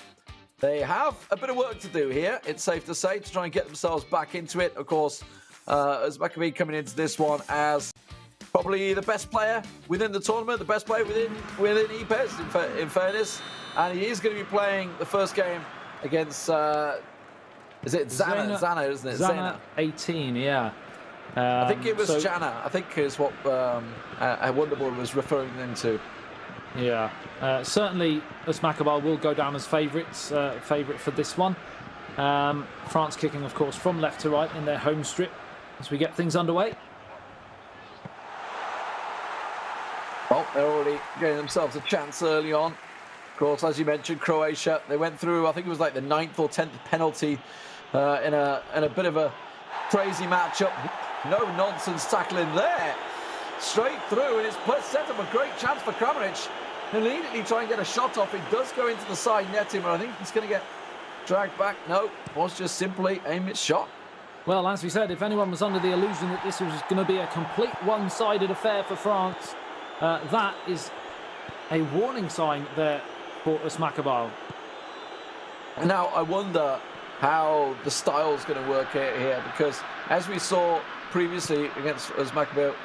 they have a bit of work to do here, it's safe to say, to try and get themselves back into it. Of course, as Maccabi coming into this one as probably the best player within the tournament, the best player within EPES, in fairness. And he is going to be playing the first game against, is it Zana? Zana, isn't it? Zana 18, yeah. I think it was Jana, I think is what Wonderboy was referring them to. Yeah, certainly Uzbekistan will go down as favourite for this one. France kicking, of course, from left to right in their home strip as we get things underway. Well, they're already getting themselves a chance early on. Of course, as you mentioned, Croatia, they went through, I think it was like the 9th or 10th penalty in a bit of a crazy matchup. No nonsense tackling there. Straight through, and it's set up a great chance for Kramaric. Immediately try and get a shot off. It does go into the side netting, but I think he's going to get dragged back. No, was just simply a missed shot. Well, as we said, if anyone was under the illusion that this was going to be a complete one-sided affair for France, that is a warning sign there for Uzbekistan. Now, I wonder how the style's going to work here, because as we saw previously against Uzbekistan,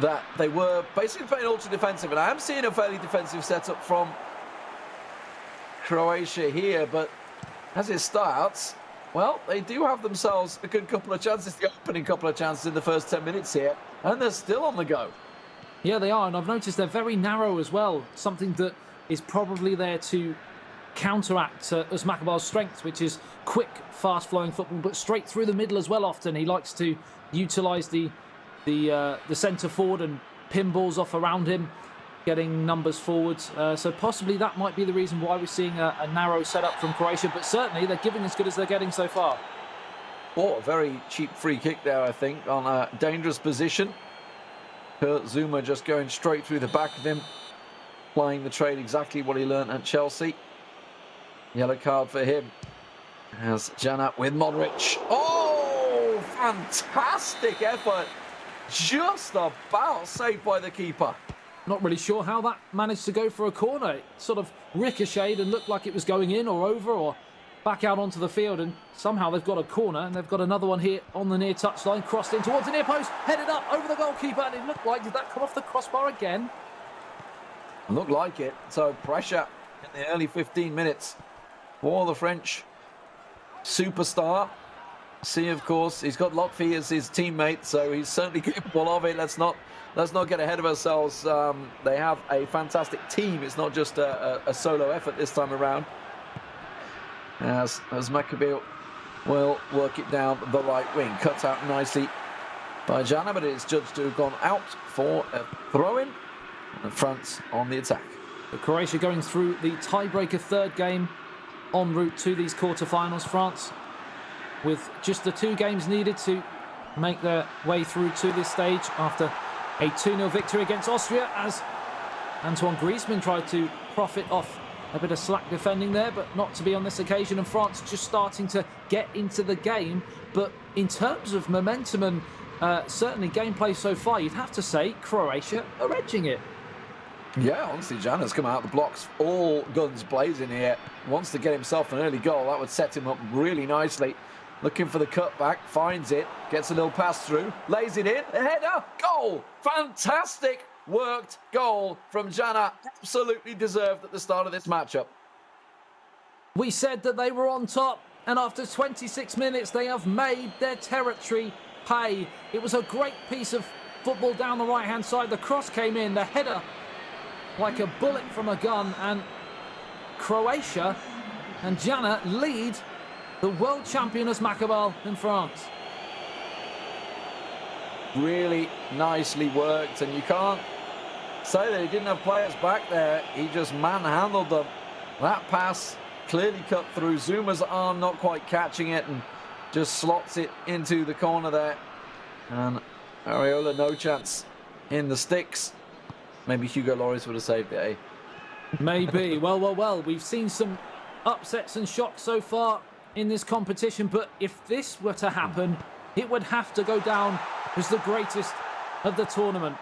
that they were basically playing ultra defensive, and I am seeing a fairly defensive setup from Croatia here, but as it starts, well, they do have themselves a good couple of chances, the opening couple of chances in the first 10 minutes here, and they're still on the go. Yeah, they are, and I've noticed they're very narrow as well, something that is probably there to counteract Uzbekistan's strength, which is quick, fast-flowing football, but straight through the middle as well often. He likes to utilise the centre forward and pin balls off around him, getting numbers forwards. So possibly that might be the reason why we're seeing a narrow setup from Croatia, but certainly they're giving as good as they're getting so far. Oh, a very cheap free kick there, I think, on a dangerous position. Kurt Zuma just going straight through the back of him, applying the trade, exactly what he learnt at Chelsea. Yellow card for him. As Janat with Modric. Oh, fantastic effort. Just about saved by the keeper. Not really sure how that managed to go for a corner. It sort of ricocheted and looked like it was going in or over or back out onto the field, and somehow they've got a corner, and they've got another one here on the near touchline, crossed in towards the near post, headed up over the goalkeeper, and it looked like, did that come off the crossbar again? Looked like it. So pressure in the early 15 minutes for the French superstar. See, of course, he's got Lockfee as his teammate, so he's certainly capable of it. Let's not get ahead of ourselves. They have a fantastic team. It's not just a solo effort this time around. As Maccabee will work it down the right wing. Cut out nicely by Jana, but it is judged to have gone out for a throw-in. And France on the attack. But Croatia going through the tiebreaker third game en route to these quarterfinals. France with just the 2 games needed to make their way through to this stage after a 2-0 victory against Austria, as Antoine Griezmann tried to profit off a bit of slack defending there, but not to be on this occasion, and France just starting to get into the game. But in terms of momentum and certainly gameplay so far, you'd have to say Croatia are edging it. Yeah, honestly, Jana's come out of the blocks all guns blazing here. Wants to get himself an early goal. That would set him up really nicely. Looking for the cutback, finds it, gets a little pass through, lays it in, a header, goal! Fantastic worked goal from Jana. Absolutely deserved at the start of this matchup. We said that they were on top, and after 26 minutes, they have made their territory pay. It was a great piece of football down the right-hand side. The cross came in, the header like a bullet from a gun, and Croatia and Jana lead the world champion as Maccabee in France. Really nicely worked, and you can't say that he didn't have players back there. He just manhandled them. That pass clearly cut through. Zuma's arm not quite catching it, and just slots it into the corner there. And Areola, no chance in the sticks. Maybe Hugo Lloris would have saved it, eh? Maybe. Well. We've seen some upsets and shocks so far in this competition, but if this were to happen, it would have to go down as the greatest of the tournament.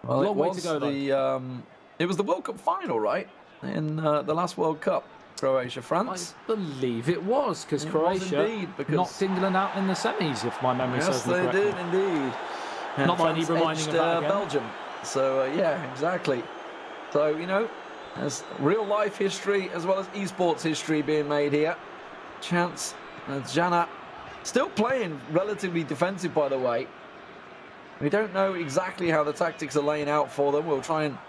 Well, long way to go, though. It was the World Cup final, right? In the last World Cup, Croatia-France. I believe it was, because Croatia knocked England out in the semis, if my memory serves me correctly. Yes, they did indeed. And not that I need reminding of that again. Belgium. So, yeah, exactly. So, you know, there's real-life history as well as esports history being made here. Chance and Jana still playing relatively defensive, by the way. We don't know exactly how the tactics are laying out for them. We'll try and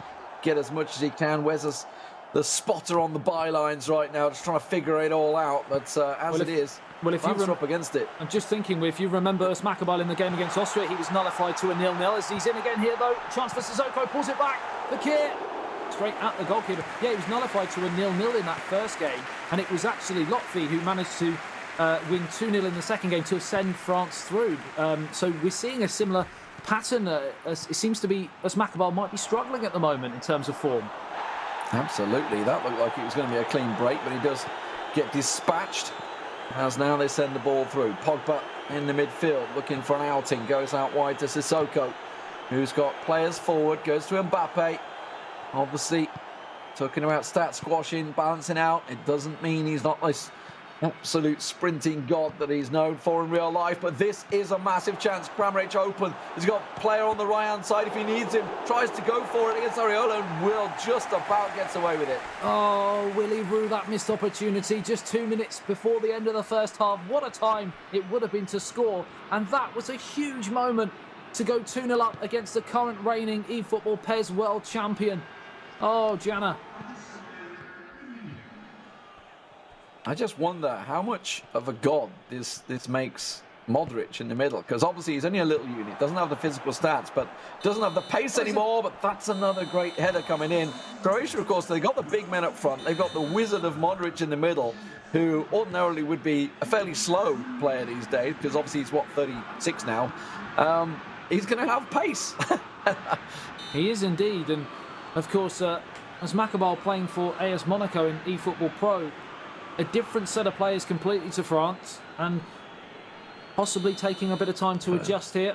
get as much as he can. Where's the spotter on the bylines right now, just trying to figure it all out. But if you're up against it. I'm just thinking, if you remember us Maccabee in the game against Austria, he was nullified to a 0-0. As he's in again here, though, chance for Sissoko, pulls it back. Fakir straight at the goalkeeper. Yeah, he was nullified to a 0-0 in that first game, and it was actually Lockfee who managed to win 2-0 in the second game to send France through. So we're seeing a similar pattern. It seems to be as Maccabee might be struggling at the moment in terms of form. Absolutely, that looked like it was going to be a clean break, but he does get dispatched. As now they send the ball through. Pogba in the midfield, looking for an outing, goes out wide to Sissoko, who's got players forward, goes to Mbappe. Obviously, talking about stat squashing, balancing out. It doesn't mean he's not this absolute sprinting god that he's known for in real life, but this is a massive chance. Kramaric open. He's got a player on the right-hand side if he needs him. Tries to go for it against Areola and will just about gets away with it. Oh, Willie Rue, that missed opportunity just 2 minutes before the end of the first half. What a time it would have been to score, and that was a huge moment to go 2-0 up against the current reigning eFootball PES world champion. Oh, Jana. I just wonder how much of a god this makes Modric in the middle, because obviously he's only a little unit, doesn't have the physical stats, but doesn't have the pace anymore. But that's another great header coming in. Croatia, of course, they got the big men up front. They've got the wizard of Modric in the middle, who ordinarily would be a fairly slow player these days, because obviously he's, 36 now. He's going to have pace. He is indeed, and of course, as Maccabee playing for AS Monaco in eFootball Pro, a different set of players completely to France, and possibly taking a bit of time to adjust here.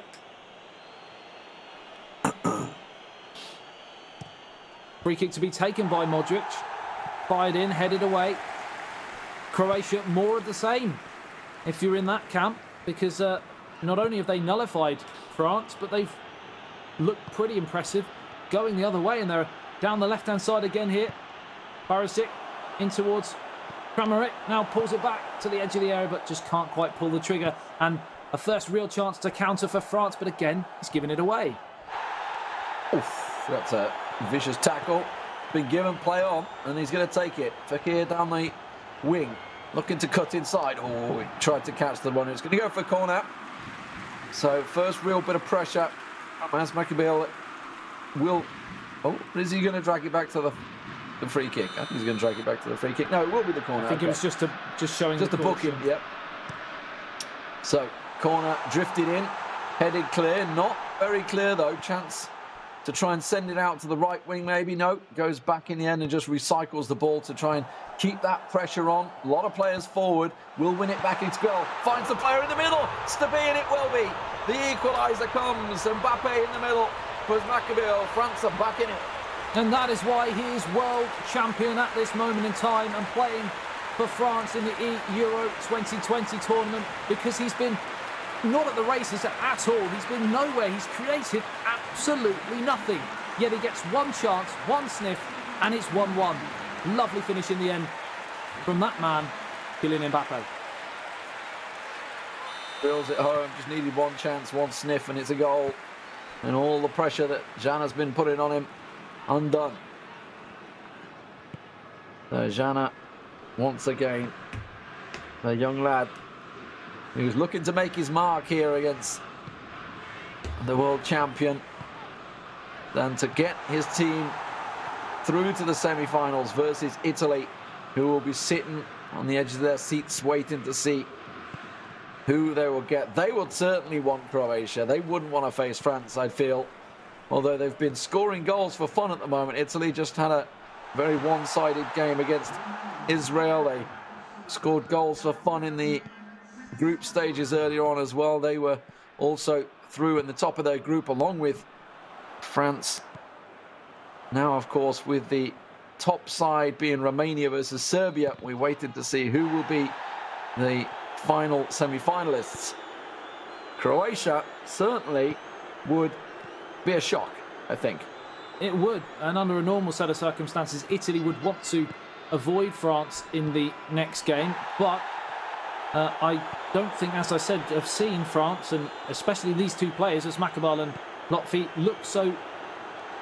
Free kick to be taken by Modric. Fired in, headed away. Croatia, more of the same, if you're in that camp, because not only have they nullified France, but they've looked pretty impressive. going the other way, and they're down the left-hand side again here. Barisic in towards Kramaric, now pulls it back to the edge of the area, but just can't quite pull the trigger. And a first real chance to counter for France, but again, he's giving it away. Oof, that's a vicious tackle. Been given play on, and he's going to take it. Fekir down the wing, looking to cut inside. Oh, he tried to catch the runner. It's going to go for a corner. So first real bit of pressure. As Maccabil will... Oh, is he going to drag it back to the free kick? I think he's going to drag it back to the free kick. No, it will be the corner. I think it was just showing just the booking. Yep. So corner drifted in, headed clear. Not very clear though. Chance to try and send it out to the right wing, maybe. No, goes back in the end and just recycles the ball to try and keep that pressure on. A lot of players forward. Will win it back into goal. Finds the player in the middle. Stabi, and it will be. The equaliser comes. Mbappe in the middle. Was Maccabil. France are back in it. And that is why he is world champion at this moment in time and playing for France in the eEURO 2020 tournament, because he's been not at the races at all. He's been nowhere. He's created absolutely nothing. Yet he gets one chance, one sniff, and it's 1-1. Lovely finish in the end from that man, Kylian Mbappe. Drills it home. Just needed one chance, one sniff, and it's a goal. And all the pressure that Jana's been putting on him, undone. So Jana, once again, a young lad who's looking to make his mark here against the world champion, and to get his team through to the semi-finals versus Italy, who will be sitting on the edge of their seats waiting to see who they will get. They would certainly want Croatia. They wouldn't want to face France, I feel. Although they've been scoring goals for fun at the moment. Italy just had a very one-sided game against Israel. They scored goals for fun in the group stages earlier on as well. They were also through in the top of their group along with France. Now, of course, with the top side being Romania versus Serbia, we waited to see who will be the final semi-finalists. Croatia certainly would be a shock, I think. It would, and under a normal set of circumstances, Italy would want to avoid France in the next game, but I don't think, as I said, I've seen France, and especially these two players, as Maccabil and Lotfi, look so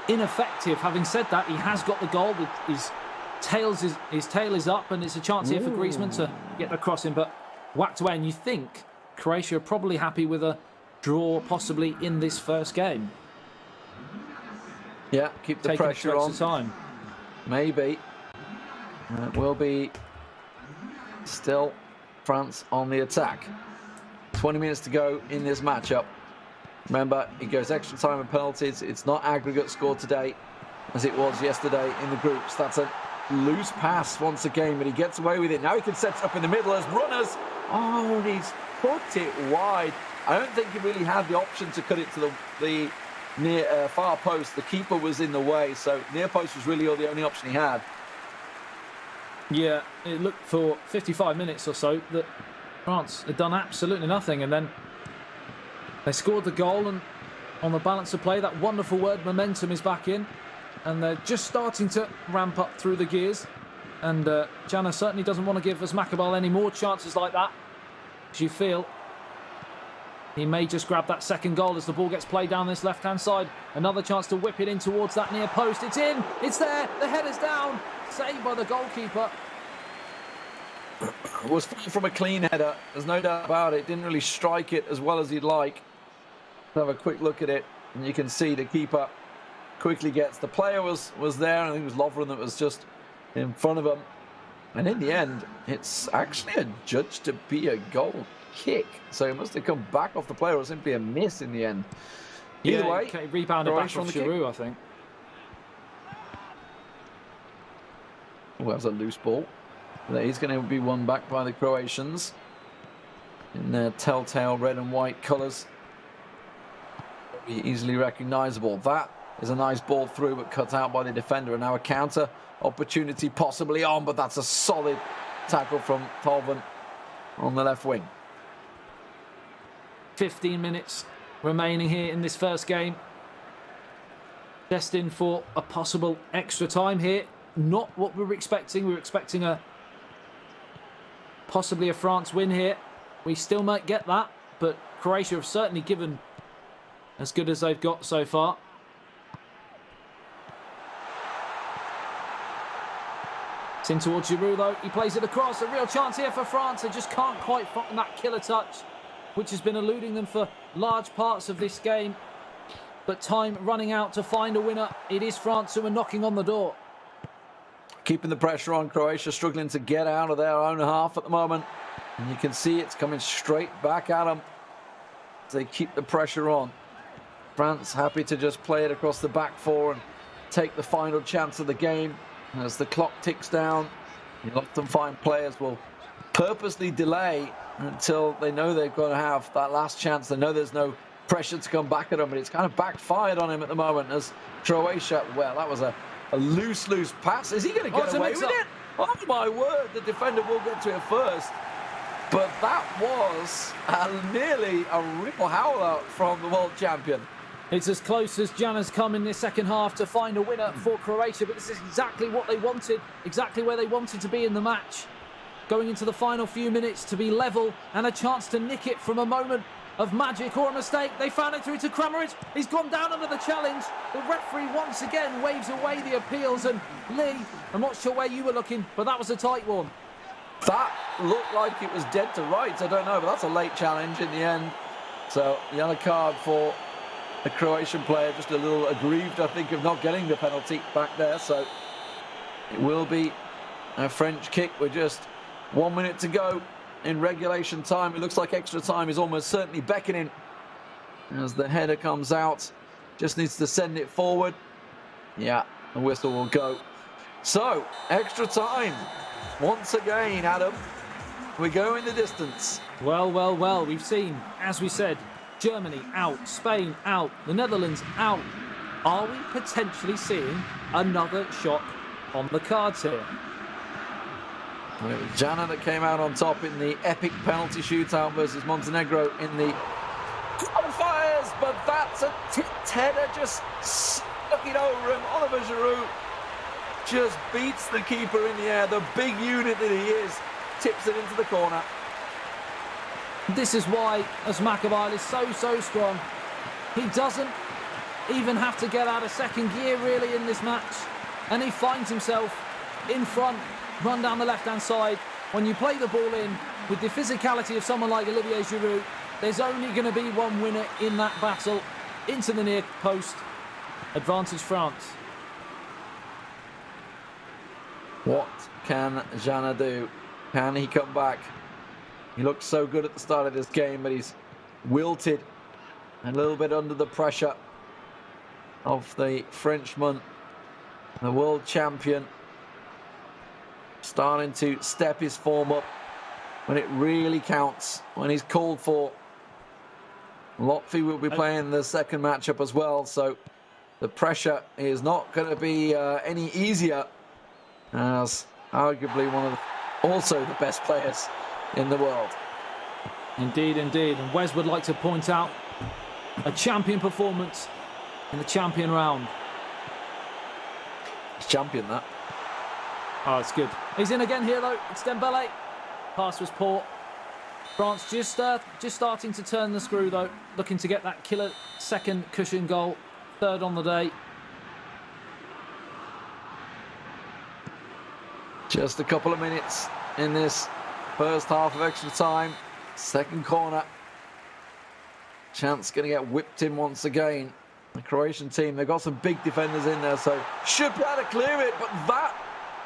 ineffective. Having said that, he has got the goal. His tail is up, and it's a chance here for Griezmann to get the crossing, but whacked away. And you think Croatia are probably happy with a draw, possibly in this first game. Yeah, keep the pressure on. Time. Maybe. It will be still France on the attack. 20 minutes to go in this matchup. Remember, it goes extra time and penalties. It's not aggregate score today as it was yesterday in the groups. That's a loose pass once again, but he gets away with it. Now he can set it up in the middle as runners. Oh, and he's put it wide. I don't think he really had the option to cut it to the near far post. The keeper was in the way, so near post was really the only option he had. Yeah, it looked for 55 minutes or so that France had done absolutely nothing, and then they scored the goal, and on the balance of play, that wonderful word momentum is back in, and they're just starting to ramp up through the gears. And Jana certainly doesn't want to give us Maccabil any more chances like that. As you feel he may just grab that second goal as the ball gets played down this left-hand side. Another chance to whip it in towards that near post. It's in, it's there, the header's down. Saved by the goalkeeper. It was far from a clean header, there's no doubt about it. Didn't really strike it as well as he'd like. Have a quick look at it, and you can see the keeper quickly gets. The player was there, and I think it was Lovren that was just in front of him. And in the end, it's actually adjudged to be a goal kick. So it must have come back off the player, or simply a miss in the end. Either way, rebounded back from Giroud, I think. Oh, that was a loose ball. He's going to be won back by the Croatians in their telltale red and white colours. Be easily recognisable. That is a nice ball through, but cut out by the defender. And now a counter opportunity possibly on, but that's a solid tackle from Tolvan on the left wing. 15 minutes remaining here in this first game. Destined for a possible extra time here. Not what we were expecting. We were expecting possibly a France win here. We still might get that, but Croatia have certainly given as good as they've got so far. It's in towards Giroud though. He plays it across. A real chance here for France. They just can't quite find that killer touch, which has been eluding them for large parts of this game. But time running out to find a winner. It is France who are knocking on the door. Keeping the pressure on. Croatia struggling to get out of their own half at the moment. And you can see it's coming straight back at them as they keep the pressure on. France happy to just play it across the back four and take the final chance of the game. As the clock ticks down, you'll often find players will purposely delay until they know they're going to have that last chance. They know there's no pressure to come back at him, but it's kind of backfired on him at the moment as Croatia, well, that was a loose pass. Is he going to get away with it? Oh my word, the defender will get to it first. But that was nearly a real howler from the world champion. It's as close as Jan has come in this second half to find a winner for Croatia, but this is exactly what they wanted, exactly where they wanted to be in the match. Going into the final few minutes to be level and a chance to nick it from a moment of magic or a mistake. They found it through to Kramaric. He's gone down under the challenge. The referee once again waves away the appeals. And Lee, I'm not sure where you were looking, but that was a tight one. That looked like it was dead to rights. I don't know, but that's a late challenge in the end. So, yellow card for the Croatian player. Just a little aggrieved, I think, of not getting the penalty back there. So, it will be a French kick with just 1 minute to go in regulation time. It looks like extra time is almost certainly beckoning as the header comes out. Just needs to send it forward. Yeah, the whistle will go. So, extra time. Once again, Adam, we go in the distance. Well, well, well, we've seen, as we said, Germany out, Spain out, the Netherlands out. Are we potentially seeing another shock on the cards here? Well, it was Jana that came out on top in the epic penalty shootout versus Montenegro in the qualifiers, but that's a tipped header, just stuck it over him. Oliver Giroud just beats the keeper in the air, the big unit that he is, tips it into the corner. This is why Asmakaval is so strong. He doesn't even have to get out of second gear really in this match, and he finds himself in front, run down the left-hand side. When you play the ball in with the physicality of someone like Olivier Giroud, there's only going to be one winner in that battle. Into the near post. Advantage France. What can Jana do? Can he come back? He looked so good at the start of this game, but he's wilted a little bit under the pressure of the Frenchman, the world champion. Starting to step his form up when it really counts, when he's called for. Lotfi will be playing the second matchup as well, so the pressure is not going to be any easier, as arguably one of also the best players in the world. Indeed, indeed. And Wes would like to point out a champion performance in the champion round. He's champion, that. Oh, it's good. He's in again here, though. It's Dembele. Pass was poor. France just starting to turn the screw, though. Looking to get that killer second cushion goal. Third on the day. Just a couple of minutes in this first half of extra time. Second corner. Chance going to get whipped in once again. The Croatian team, they've got some big defenders in there, so should be able to clear it, but that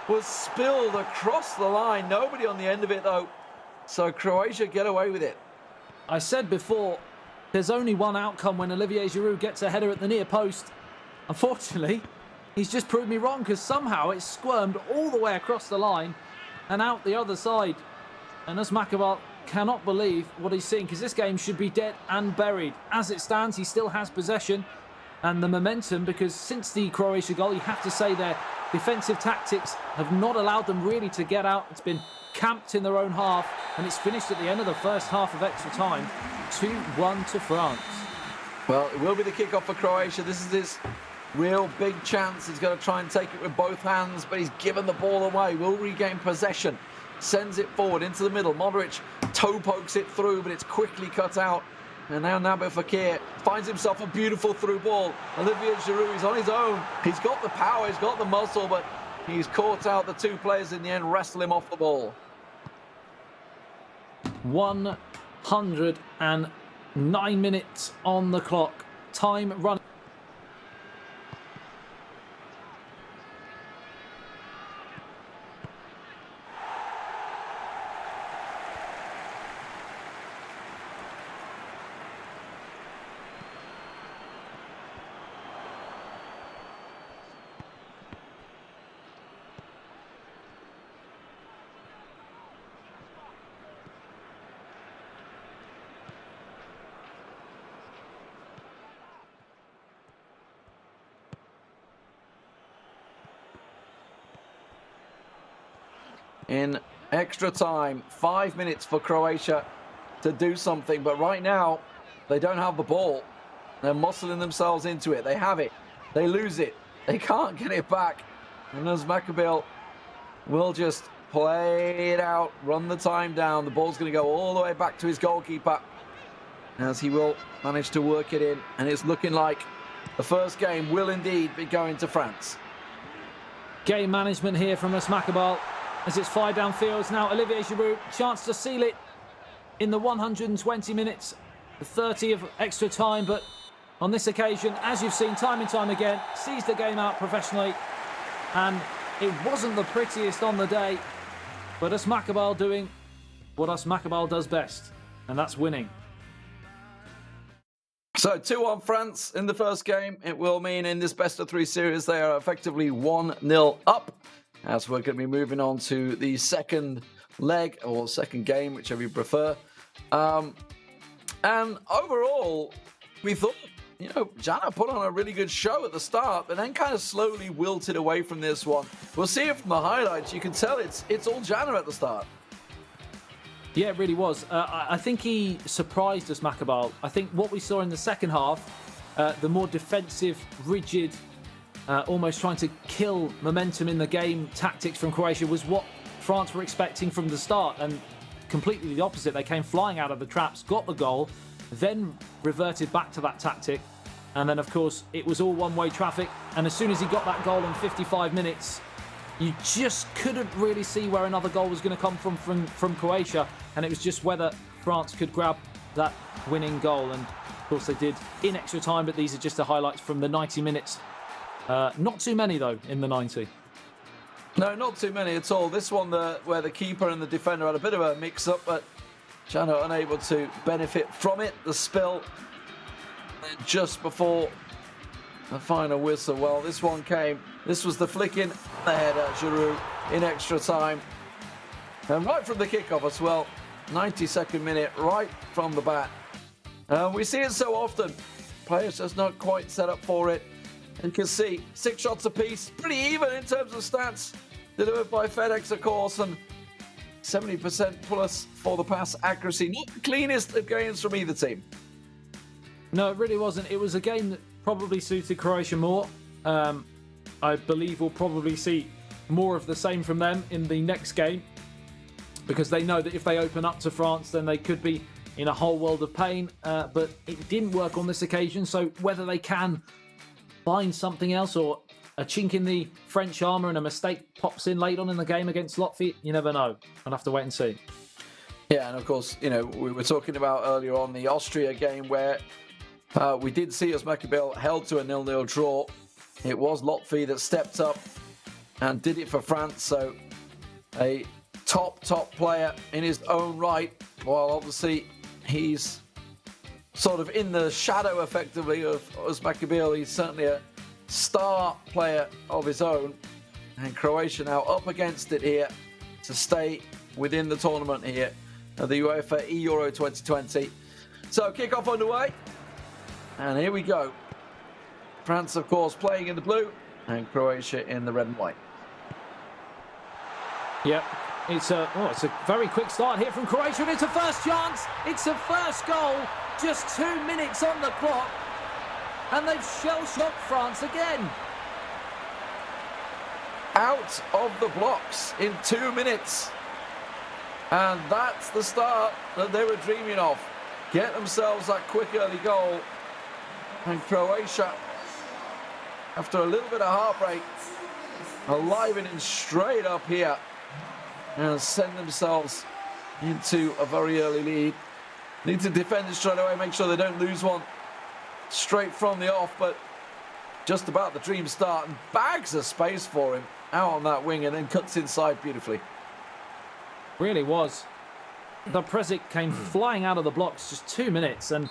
was spilled across the line. Nobody on the end of it, though. So Croatia get away with it. I said before, there's only one outcome when Olivier Giroud gets a header at the near post. Unfortunately, he's just proved me wrong, because somehow it's squirmed all the way across the line and out the other side. And Asmakaval cannot believe what he's seeing, because this game should be dead and buried. As it stands, he still has possession and the momentum, because since the Croatia goal, you have to say their defensive tactics have not allowed them really to get out. It's been camped in their own half, and it's finished at the end of the first half of extra time. 2-1 to France. Well, it will be the kickoff for Croatia. This is his Real big chance. He's going to try and take it with both hands, but he's given the ball away. Will regain possession. Sends it forward into the middle. Modric toe pokes it through, but it's quickly cut out. And now Nabil Fekir finds himself a beautiful through ball. Olivier Giroud is on his own. He's got the power, he's got the muscle, but he's caught out the two players in the end, wrestle him off the ball. 109 minutes on the clock. Time running. In extra time, 5 minutes for Croatia to do something, but right now they don't have the ball. They're muscling themselves into it. They have it, they lose it, they can't get it back, and as Makabil will just play it out, run the time down. The ball's going to go all the way back to his goalkeeper as he will manage to work it in, and it's looking like the first game will indeed be going to France. Game management here from Asmakabal. As it's fired downfield, now Olivier Giroud, chance to seal it in the 120 minutes, the 30 of extra time, but on this occasion, as you've seen time and time again, sees the game out professionally, and it wasn't the prettiest on the day, but Asmakabal doing what Asmakabal does best, and that's winning. So 2-1 France in the first game. It will mean in this best-of-3 series they are effectively 1-0 up, as we're going to be moving on to the second leg, or second game, whichever you prefer. And overall, we thought, you know, Jana put on a really good show at the start, but then kind of slowly wilted away from this one. We'll see it from the highlights. You can tell it's all Jana at the start. Yeah, it really was. I think he surprised us, Makabal. I think what we saw in the second half, the more defensive, rigid, almost trying to kill momentum in the game tactics from Croatia was what France were expecting from the start, and completely the opposite. They came flying out of the traps, got the goal, then reverted back to that tactic, and then of course it was all one-way traffic, and as soon as he got that goal in 55 minutes, you just couldn't really see where another goal was going to come from Croatia, and it was just whether France could grab that winning goal, and of course they did in extra time, but these are just the highlights from the 90 minutes. Not too many, though, in the 90. No, not too many at all. This one, where the keeper and the defender had a bit of a mix-up, but Jana unable to benefit from it. The spill just before the final whistle. Well, this one came. This was the flick in the header, Giroud, in extra time. And right from the kickoff as well, 92nd minute, right from the bat. We see it so often. Players just not quite set up for it. And you can see 6 shots apiece, pretty even in terms of stats, delivered by FedEx, of course, and 70% plus for the pass accuracy. Not the cleanest of games from either team. No, it really wasn't. It was a game that probably suited Croatia more. I believe we'll probably see more of the same from them in the next game, because they know that if they open up to France, then they could be in a whole world of pain. But it didn't work on this occasion, so whether they can find something else, or a chink in the French armour and a mistake pops in late on in the game against Latvia, you never know. I'll have to wait and see. Yeah, and of course, you know, we were talking about earlier on the Austria game where we did see Uzbekistan held to a 0-0 draw. It was Latvia that stepped up and did it for France, so a top player in his own right, while obviously he's sort of in the shadow, effectively, of Uzbekistan. He's certainly a star player of his own. And Croatia now up against it here to stay within the tournament here at the UEFA eEURO 2020. So kick-off underway. And here we go. France, of course, playing in the blue, and Croatia in the red and white. Yep. It's a very quick start here from Croatia, and it's a first chance. It's a first goal. Just 2 minutes on the clock. and they've shell-shocked France again. Out of the blocks in 2 minutes. And that's the start that they were dreaming of. Get themselves that quick early goal. And Croatia, after a little bit of heartbreak, are livening straight up here and send themselves into a very early lead. Need to defend it straight away, make sure they don't lose one straight from the off, but just about the dream start, and bags of space for him out on that wing and then cuts inside beautifully. Really was. The Presic came flying out of the blocks just 2 minutes, and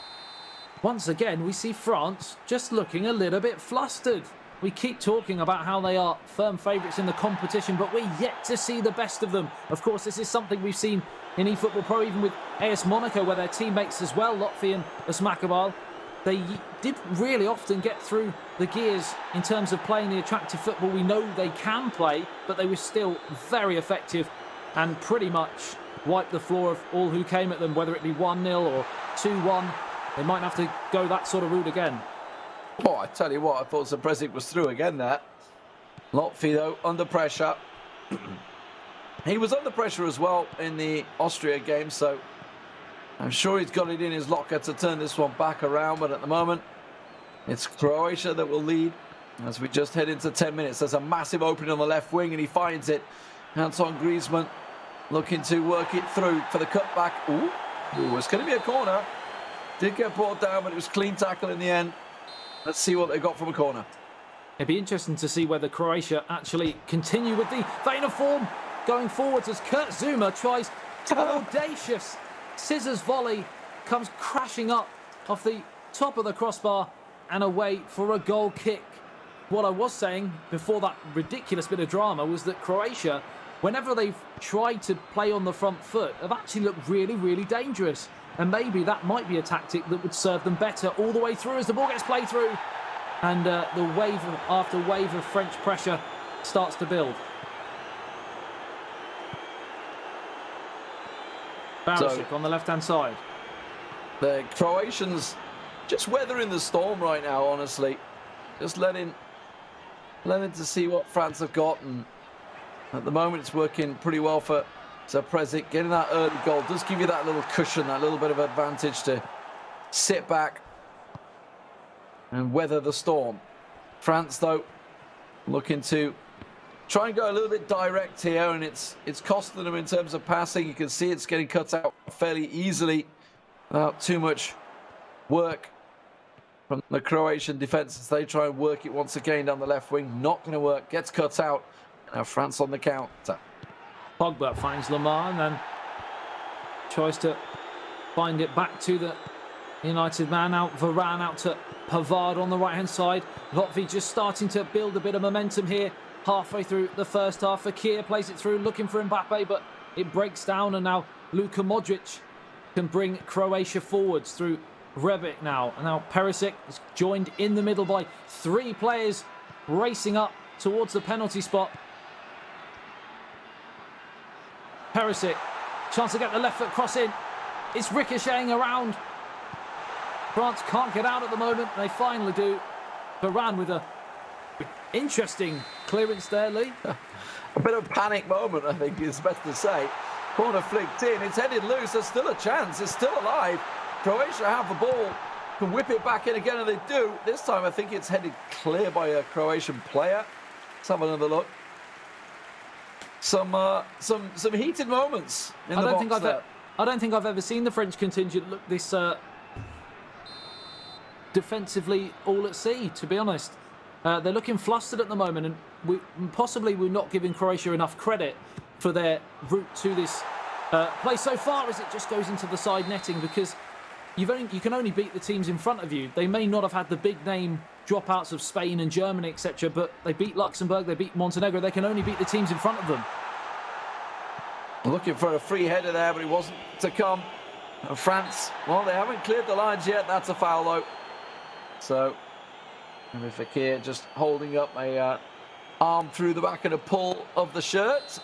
once again we see France just looking a little bit flustered. We keep talking about how they are firm favourites in the competition, but we're yet to see the best of them. Of course, this is something we've seen in eFootball Pro, even with AS Monaco, where their teammates as well, Lotfi and Asmakabal, they did really often get through the gears in terms of playing the attractive football we know they can play, but they were still very effective and pretty much wiped the floor of all who came at them, whether it be 1-0 or 2-1. They might have to go that sort of route again. Oh, I tell you what, I thought Presic was through again there. Lotfi, though, under pressure. He was under pressure as well in the Austria game, so I'm sure he's got it in his locker to turn this one back around, but at the moment, it's Croatia that will lead as we just head into 10 minutes. There's a massive opening on the left wing, and he finds it. Antoine Griezmann looking to work it through for the cutback. Ooh, it's going to be a corner. Did get brought down, but it was clean tackle in the end. Let's see what they got from a corner. It'd be interesting to see whether Croatia actually continue with the vein of form going forwards as Kurt Zuma tries an audacious scissors volley, comes crashing up off the top of the crossbar and away for a goal kick. What I was saying before that ridiculous bit of drama was that Croatia, whenever they've tried to play on the front foot, have actually looked really, really dangerous. And maybe that might be a tactic that would serve them better all the way through as the ball gets played through. And the wave after wave of French pressure starts to build. Vašeg on the left-hand side. The Croatians just weathering the storm right now, honestly. Just letting to see what France have got. And at the moment, it's working pretty well for Presic. Getting that early goal does give you that little cushion, that little bit of advantage to sit back and weather the storm. France, though, looking to try and go a little bit direct here, and it's costing them in terms of passing. You can see it's getting cut out fairly easily without too much work from the Croatian defence as they try and work it once again down the left wing. Not going to work. Gets cut out. Now France on the counter. Pogba finds Lamar and then tries to find it back to the United man. Out Varane out to Pavard on the right-hand side. Lotfi just starting to build a bit of momentum here. Halfway through the first half, Fekir plays it through, looking for Mbappe, but it breaks down, and now Luka Modric can bring Croatia forwards through Rebic now. And now Perisic is joined in the middle by 3 players racing up towards the penalty spot. Perisic, chance to get the left foot cross in. It's ricocheting around. France can't get out at the moment. They finally do. Varane with a interesting clearance there, Lee. A bit of a panic moment, I think is best to say. Corner flicked in. It's headed loose. There's still a chance. It's still alive. Croatia have the ball. Can whip it back in again, and they do. This time, I think it's headed clear by a Croatian player. Let's have another look. Some heated moments in the box there. I don't think I've ever seen the French contingent look this defensively all at sea, to be honest. They're looking flustered at the moment, and we're not giving Croatia enough credit for their route to this play so far, as it just goes into the side netting, because you can only beat the teams in front of you. They may not have had the big name dropouts of Spain and Germany, etc., but they beat Luxembourg, they beat Montenegro. They can only beat the teams in front of them. Looking for a free header there, but it wasn't to come. And France, well, they haven't cleared the lines yet. That's a foul, though. So Fekir just holding up a arm through the back and a pull of the shirt.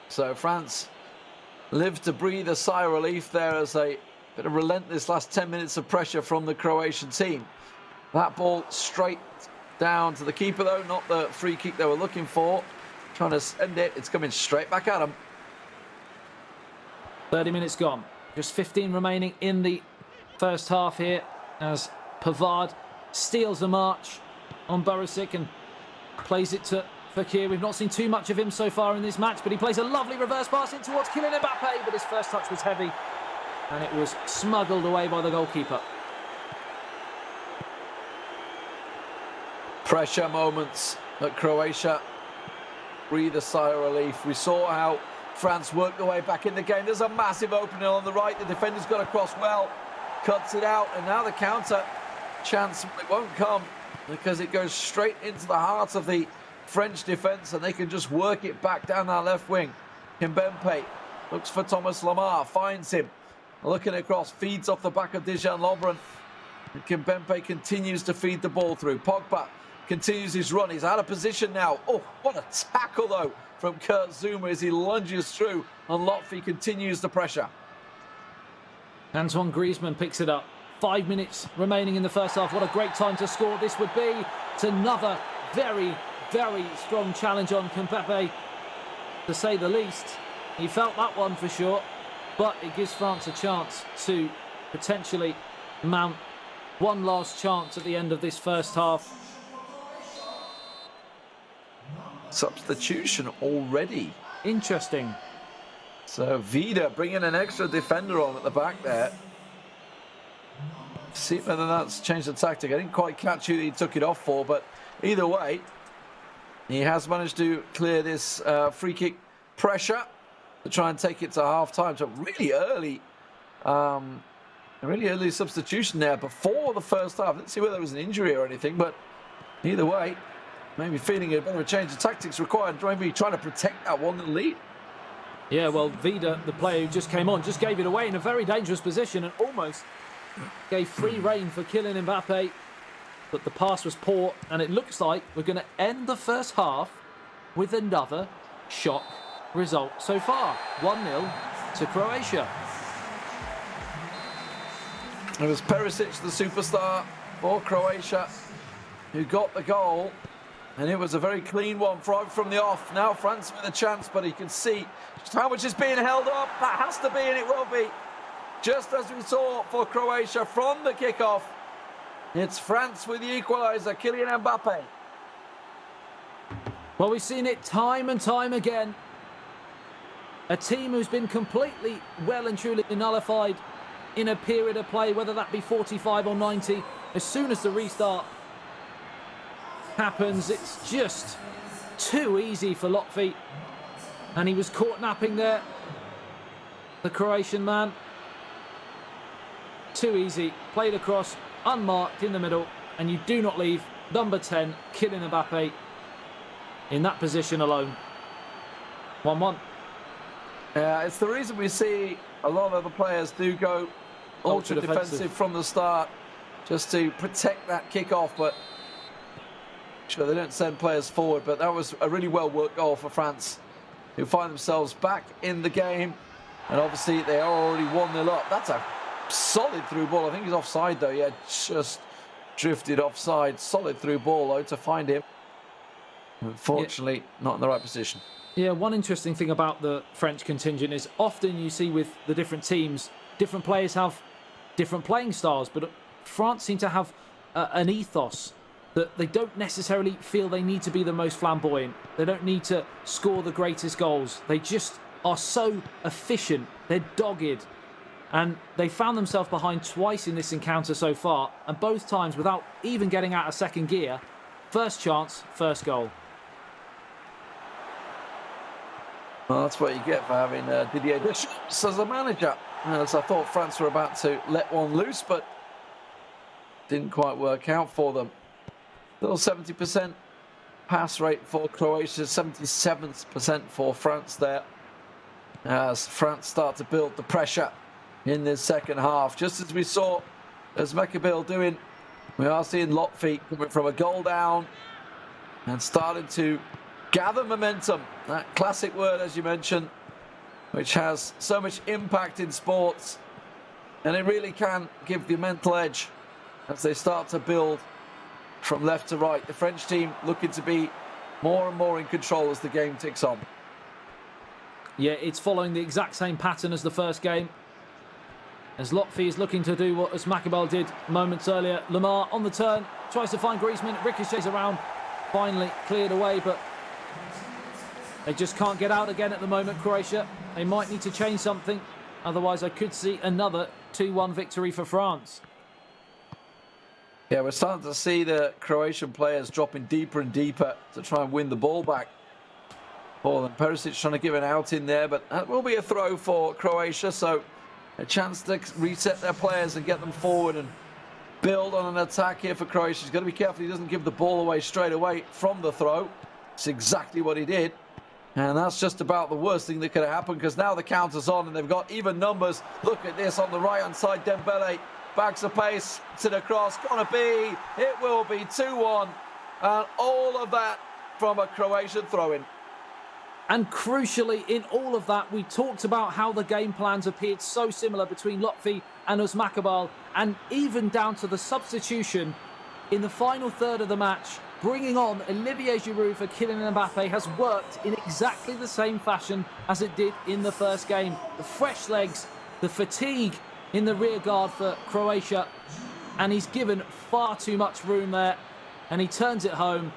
So France live to breathe a sigh of relief there as a bit of relentless last 10 minutes of pressure from the Croatian team. That ball straight down to the keeper, though, not the free kick they were looking for. Trying to send it. It's coming straight back at them. 30 minutes gone. Just 15 remaining in the first half here as Pavard steals a march on Barisic and plays it to Fekir. We've not seen too much of him so far in this match, but he plays a lovely reverse pass in towards Kylian Mbappe, but his first touch was heavy and it was smuggled away by the goalkeeper. Pressure moments at Croatia. Breathe a sigh of relief. We saw how France worked their way back in the game. There's a massive opening on the right. The defender's got across well, cuts it out, and now the counter chance it won't come because it goes straight into the heart of the French defence, and they can just work it back down that left wing. Kimpembe looks for Thomas Lemar, finds him, looking across, feeds off the back of Dejan Lovren. And Kimpembe continues to feed the ball through. Pogba continues his run. He's out of position now. Oh, what a tackle, though, from Kurt Zouma as he lunges through, and Lotfi continues the pressure. Antoine Griezmann picks it up. 5 minutes remaining in the first half. What a great time to score this would be. It's another very, very strong challenge on Kimpembe, to say the least. He felt that one for sure, but it gives France a chance to potentially mount one last chance at the end of this first half. Substitution already. Interesting. So Vida bringing an extra defender on at the back there. See whether that's changed the tactic. I didn't quite catch who he took it off for, but either way, he has managed to clear this free kick pressure to try and take it to half-time. So really early substitution there before the first half. Didn't see whether there was an injury or anything, but either way, maybe feeling a bit of a change of tactics required. Maybe trying to protect that 1-0 lead. Yeah, well, Vida, the player who just came on, just gave it away in a very dangerous position and almost gave free rein for Kylian Mbappe. But the pass was poor, and it looks like we're going to end the first half with another shock result so far. 1-0 to Croatia. It was Perisic, the superstar for Croatia, who got the goal. And it was a very clean one from the off. Now France with a chance, but he can see just how much is being held up. That has to be, and it will be. Just as we saw for Croatia from the kickoff. It's France with the equaliser, Kylian Mbappe. Well, we've seen it time and time again. A team who's been completely well and truly nullified in a period of play, whether that be 45 or 90. As soon as the restart happens, it's just too easy for Lotfi, and he was caught napping there, the Croatian man. Too easy, played across, unmarked in the middle, and you do not leave number 10 Kylian Mbappe in that position alone. 1-1. Yeah, it's the reason we see a lot of the players do go ultra defensive from the start, just to protect that kick-off, but sure, they don't send players forward. But that was a really well-worked goal for France, who find themselves back in the game. And obviously, they are already 1-0 up. That's a solid through ball. I think he's offside, though. Yeah, just drifted offside. Solid through ball, though, to find him. Unfortunately, not in the right position. Yeah, one interesting thing about the French contingent is often you see with the different teams, different players have different playing styles. But France seem to have an ethos that they don't necessarily feel they need to be the most flamboyant. They don't need to score the greatest goals. They just are so efficient. They're dogged. And they found themselves behind twice in this encounter so far, and both times without even getting out of second gear. First chance, first goal. Well, that's what you get for having Didier Deschamps as a manager. As I thought France were about to let one loose, but didn't quite work out for them. Still 70% pass rate for Croatia, 77% for France there. As France start to build the pressure in this second half. Just as we saw as Mekabil doing, we are seeing Lotfi coming from a goal down and starting to gather momentum. That classic word, as you mentioned, which has so much impact in sports. And it really can give the mental edge as they start to build from left to right. The French team looking to be more and more in control as the game ticks on. Yeah, it's following the exact same pattern as the first game. As Lotfi is looking to do what Osmakabal did moments earlier. Lamar on the turn, tries to find Griezmann, ricochets around, finally cleared away, but they just can't get out again at the moment, Croatia. They might need to change something, otherwise I could see another 2-1 victory for France. Yeah, we're starting to see the Croatian players dropping deeper and deeper to try and win the ball back. Paul and Perisic trying to give an out in there, but that will be a throw for Croatia, so a chance to reset their players and get them forward and build on an attack here for Croatia. He's got to be careful he doesn't give the ball away straight away from the throw. It's exactly what he did. And that's just about the worst thing that could have happened, because now the counter's on and they've got even numbers. Look at this on the right-hand side. Dembele backs a pace to the cross. Gonna be, it will be 2-1. And all of that from a Croatian throw-in. And crucially, in all of that, we talked about how the game plans appeared so similar between Lotfi and Osmakabal, and even down to the substitution in the final third of the match, bringing on Olivier Giroud for Kylian Mbappe has worked in exactly the same fashion as it did in the first game. The fresh legs, the fatigue in the rear guard for Croatia, and he's given far too much room there, and he turns it home.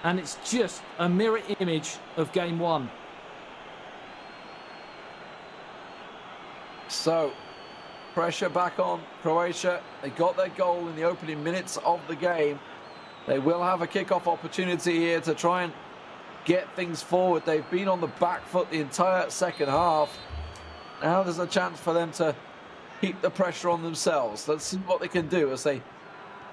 And it's just a mirror image of game one. So, pressure back on Croatia. They got their goal in the opening minutes of the game. They will have a kickoff opportunity here to try and get things forward. They've been on the back foot the entire second half. Now there's a chance for them to keep the pressure on themselves. Let's see what they can do as they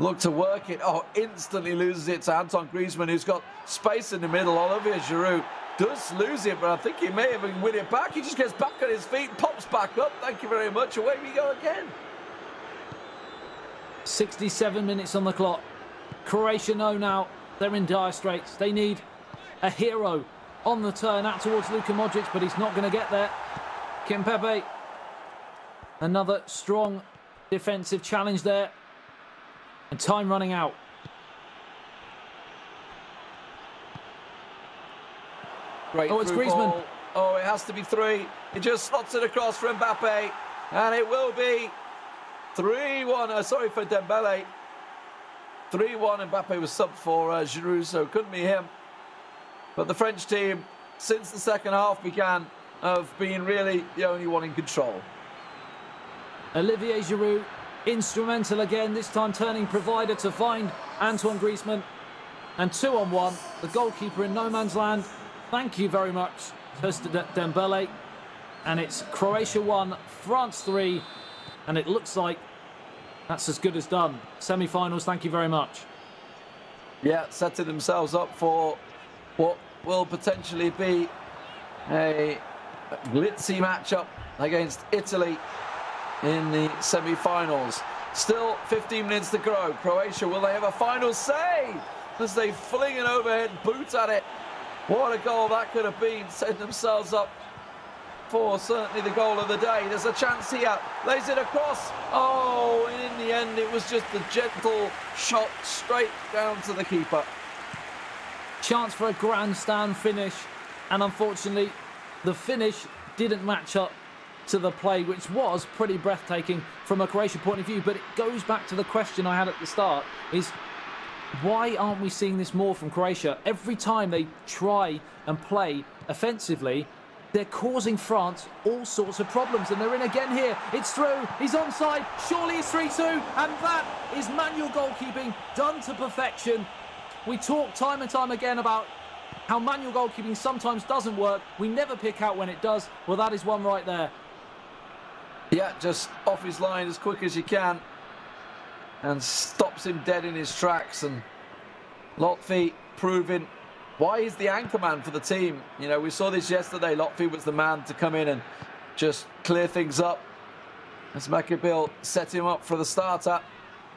look to work it. Oh, instantly loses it to Anton Griezmann, who's got space in the middle. Olivier Giroud does lose it, but I think he may even win it back. He just gets back on his feet, pops back up. Thank you very much. Away we go again. 67 minutes on the clock. Croatia know now they're in dire straits. They need a hero on the turn out towards Luka Modric, but he's not going to get there. Kimpembe, another strong defensive challenge there. And time running out. Great it's Griezmann. Ball. Oh, it has to be 3. It just slots it across for Mbappe. And it will be 3-1. Sorry for Dembele. 3-1. Mbappe was subbed for Giroud, so it couldn't be him. But the French team, since the second half began, have been really the only one in control. Olivier Giroud, instrumental again, this time turning provider to find Antoine Griezmann. And 2-on-1, the goalkeeper in no man's land. Thank you very much, Dembele. And it's Croatia 1, France 3. And it looks like that's as good as done. Semi-finals, thank you very much. Yeah, setting themselves up for what will potentially be a glitzy matchup against Italy in the semi-finals. Still 15 minutes to go. Croatia, will they have a final save as they fling an overhead boot at it? What a goal that could have been, setting themselves up for certainly the goal of the day. There's a chance here, lays it across. Oh, and in the end it was just a gentle shot straight down to the keeper. Chance for a grandstand finish, and unfortunately the finish didn't match up to the play, which was pretty breathtaking from a Croatian point of view. But it goes back to the question I had at the start, is why aren't we seeing this more from Croatia? Every time they try and play offensively, they're causing France all sorts of problems, and they're in again here. It's through, he's onside, surely it's 3-2, and that is manual goalkeeping done to perfection. We talk time and time again about how manual goalkeeping sometimes doesn't work. We never pick out when it does. Well, that is one right there. Yeah, just off his line as quick as you can and stops him dead in his tracks. And Lotfi proving why he's the anchor man for the team. You know, we saw this yesterday. Lotfi was the man to come in and just clear things up as Makabil set him up for the starter.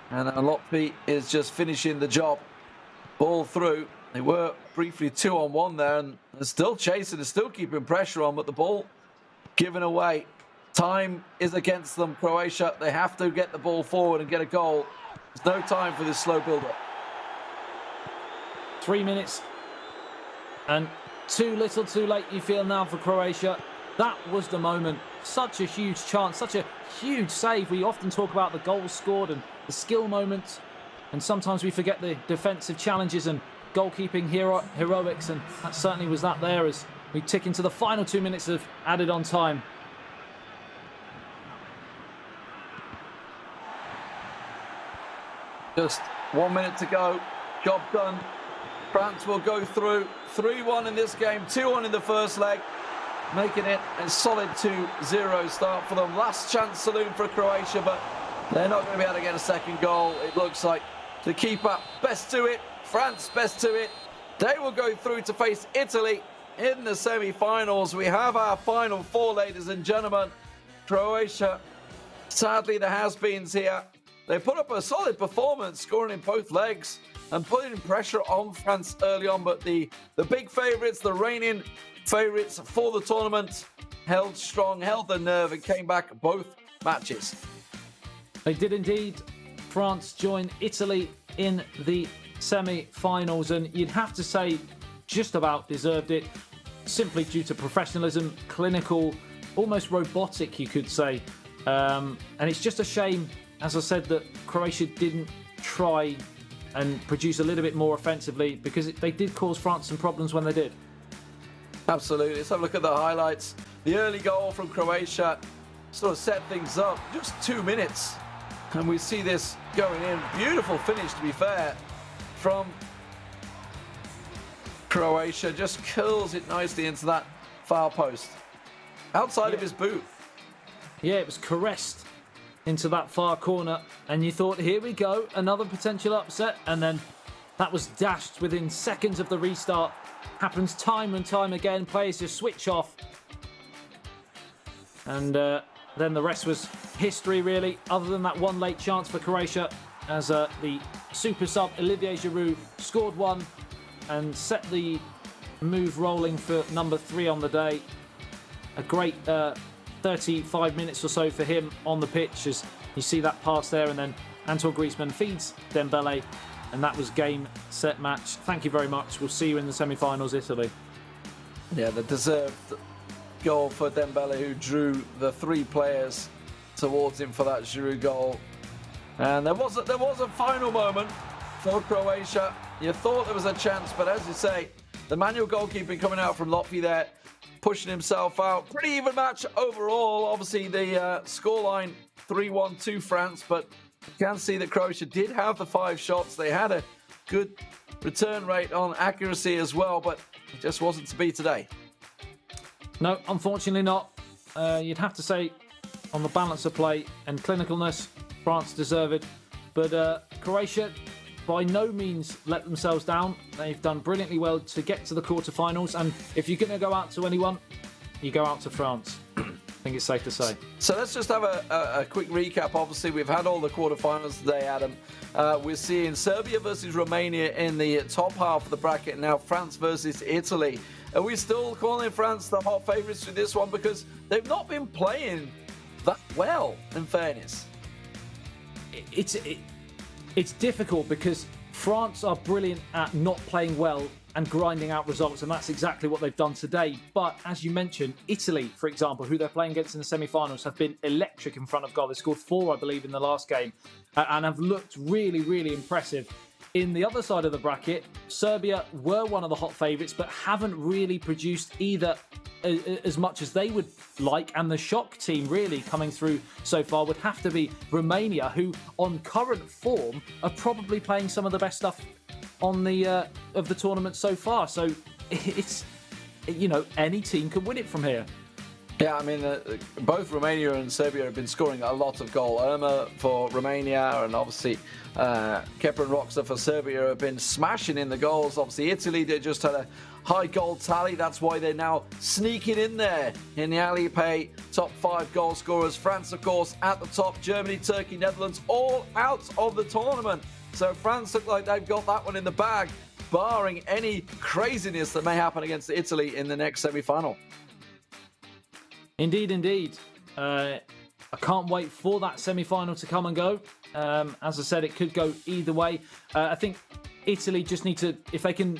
And Lotfi is just finishing the job. Ball through. They were briefly 2-on-1 there, and they're still chasing, they're still keeping pressure on, but the ball given away. Time is against them, Croatia. They have to get the ball forward and get a goal. There's no time for this slow build-up. 3 minutes. And too little too late, you feel now, for Croatia. That was the moment. Such a huge chance, such a huge save. We often talk about the goals scored and the skill moments, and sometimes we forget the defensive challenges and goalkeeping heroics, and that certainly was that there as we tick into the final 2 minutes of added on time. Just 1 minute to go. Job done. France will go through. 3-1 in this game, 2-1 in the first leg, making it a solid 2-0 start for them. Last chance saloon for Croatia, but they're not going to be able to get a second goal. It looks like the keeper best to it. France best to it. They will go through to face Italy in the semi-finals. We have our final four, ladies and gentlemen. Croatia, sadly the has-beens here. They put up a solid performance, scoring in both legs and putting pressure on France early on, but the big favourites, the reigning favourites for the tournament, held strong, held their nerve, and came back both matches. They did indeed. France joined Italy in the semi-finals, and you'd have to say just about deserved it, simply due to professionalism, clinical, almost robotic, you could say. And it's just a shame, as I said, that Croatia didn't try and produce a little bit more offensively, because they did cause France some problems when they did. Absolutely. Let's have a look at the highlights. The early goal from Croatia sort of set things up. Just 2 minutes, and we see this going in. Beautiful finish, to be fair, from Croatia. Just curls it nicely into that far post, outside of his boot. Yeah, it was caressed into that far corner, and you thought, here we go, another potential upset, and then that was dashed within seconds of the restart. Happens time and time again. Players just switch off, and then the rest was history, really, other than that one late chance for Croatia, as the super sub Olivier Giroud scored one and set the move rolling for number 3 on the day. A great 35 minutes or so for him on the pitch, as you see that pass there, and then Antoine Griezmann feeds Dembele, and that was game, set, match. Thank you very much. We'll see you in the semi-finals, Italy. Yeah, the deserved goal for Dembele, who drew the 3 players towards him for that Giroud goal. And there was a final moment for Croatia. You thought there was a chance, but as you say, the manual goalkeeping coming out from Lotfi there, pushing himself out. Pretty even match overall. Obviously, the scoreline 3-1 to France, but you can see that Croatia did have the 5 shots. They had a good return rate on accuracy as well, but it just wasn't to be today. No, unfortunately not. You'd have to say, on the balance of play and clinicalness, France deserve it. But Croatia, by no means let themselves down. They've done brilliantly well to get to the quarterfinals, and if you're going to go out to anyone, you go out to France. I think it's safe to say. So let's just have a quick recap. Obviously, we've had all the quarterfinals today, Adam. We're seeing Serbia versus Romania in the top half of the bracket, and now France versus Italy. Are we still calling France the hot favourites for this one? Because they've not been playing that well, in fairness. It's difficult because France are brilliant at not playing well and grinding out results, and that's exactly what they've done today. But as you mentioned, Italy, for example, who they're playing against in the semi-finals, have been electric in front of goal. They scored 4, I believe, in the last game, and have looked really, really impressive. In the other side of the bracket, Serbia were one of the hot favourites, but haven't really produced either as much as they would like, and the shock team really coming through so far would have to be Romania, who on current form are probably playing some of the best stuff on the of the tournament so far. So it's, you know, any team can win it from here. Yeah, I mean, both Romania and Serbia have been scoring a lot of goal. Irma for Romania, and obviously Kepa and Roxa for Serbia have been smashing in the goals. Obviously, Italy, they just had a high goal tally. That's why they're now sneaking in there in the Alipay top 5 goal scorers. France, of course, at the top. Germany, Turkey, Netherlands, all out of the tournament. So France look like they've got that one in the bag, barring any craziness that may happen against Italy in the next semi-final. Indeed, indeed. I can't wait for that semi-final to come and go. As I said, it could go either way. I think Italy just need to, if they can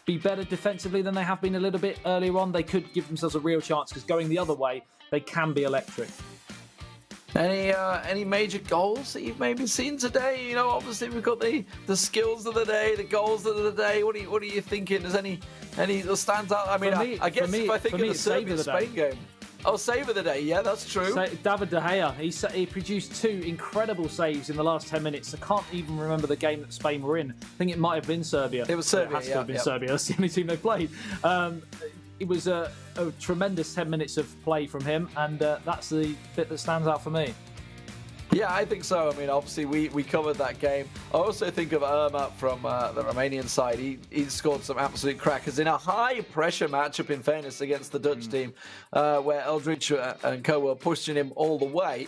be better defensively than they have been a little bit earlier on, they could give themselves a real chance, because going the other way, they can be electric. Any major goals that you've maybe seen today? You know, obviously we've got the skills of the day, the goals of the day. What are you thinking? Does any that stands out? I mean, I guess if I think of the Serbia-Spain game. Oh, save of the day. Yeah, that's true. David De Gea, he produced 2 incredible saves in the last 10 minutes. I can't even remember the game that Spain were in. I think it might have been Serbia. It was Serbia, It has to have been Serbia. That's the only team they played. It was a tremendous 10 minutes of play from him, and that's the bit that stands out for me. Yeah, I think so. I mean, obviously, we covered that game. I also think of Irma from the Romanian side. He scored some absolute crackers in a high-pressure matchup, in fairness, against the Dutch team, where Eldridge and co were pushing him all the way.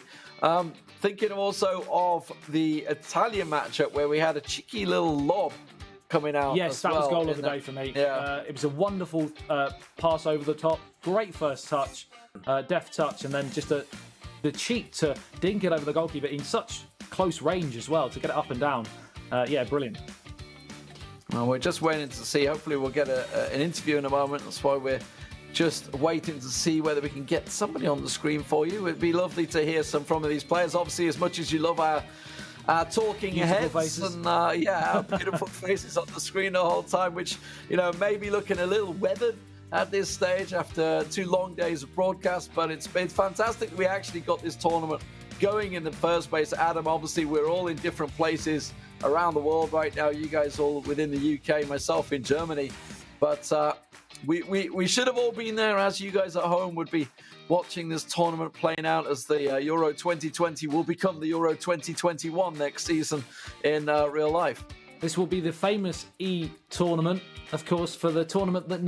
Thinking also of the Italian matchup, where we had a cheeky little lob coming out. Yes, that was goal of the day for me. Yeah. It was a wonderful pass over the top. Great first touch, deft touch, and then just the cheek to dink it over the goalkeeper in such close range as well, to get it up and down. Yeah, brilliant. Well, we're just waiting to see. Hopefully we'll get an interview in a moment. That's why we're just waiting to see whether we can get somebody on the screen for you. It'd be lovely to hear some from these players. Obviously, as much as you love our talking beautiful heads faces. and our beautiful faces on the screen the whole time, which, you know, may be looking a little weathered at this stage after 2 long days of broadcast, but it's fantastic that we actually got this tournament going in the first place. Adam, obviously we're all in different places around the world right now. You guys all within the UK, myself in Germany, but we should have all been there, as you guys at home would be watching this tournament playing out, as the Euro 2020 will become the Euro 2021 next season in real life. This will be the famous tournament, of course, for the tournament that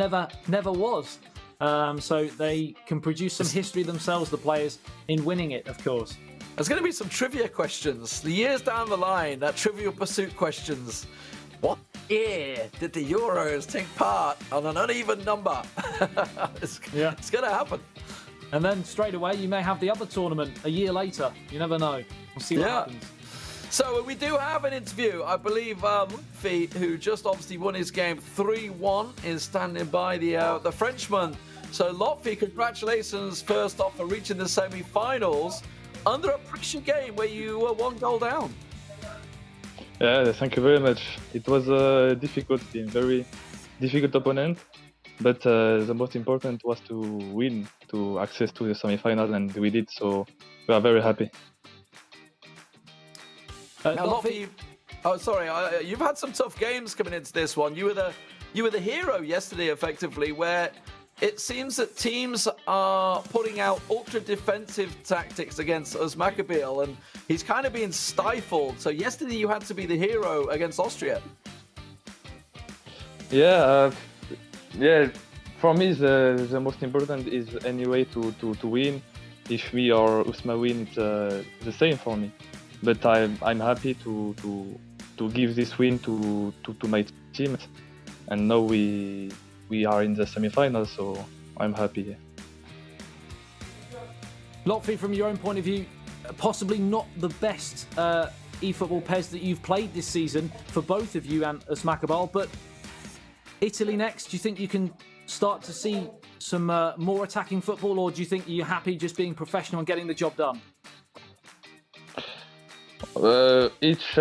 never was. So they can produce some history themselves, the players, in winning it, of course. There's going to be some trivia questions. The years down the line, that Trivial Pursuit questions. What year did the Euros take part on an uneven number? It's going to happen. And then straight away, you may have the other tournament a year later. You never know. We'll see what happens. So we do have an interview. I believe Lutfi, who just obviously won his game 3-1, is standing by the Frenchman. So Lutfi, congratulations first off for reaching the semi-finals under a pressure game where you were 1 goal down. Yeah, thank you very much. It was a difficult game, very difficult opponent, but the most important was to win, to access to the semi-final, and we did, so we are very happy. Now, Lotfi, you've had some tough games coming into this one. You were the hero yesterday, effectively, where it seems that teams are putting out ultra defensive tactics against Uzmacabil, and he's kind of being stifled. So yesterday you had to be the hero against Austria. Yeah, for me the most important is anyway to win. If we or Usma win, it's the same for me. But I'm happy to give this win to my team, and now we are in the semi-finals, so I'm happy. Lotfi, from your own point of view, possibly not the best eFootball PES that you've played this season for both of you and Uzmacabil, but Italy next, do you think you can start to see some more attacking football, or do you think you're happy just being professional and getting the job done? Each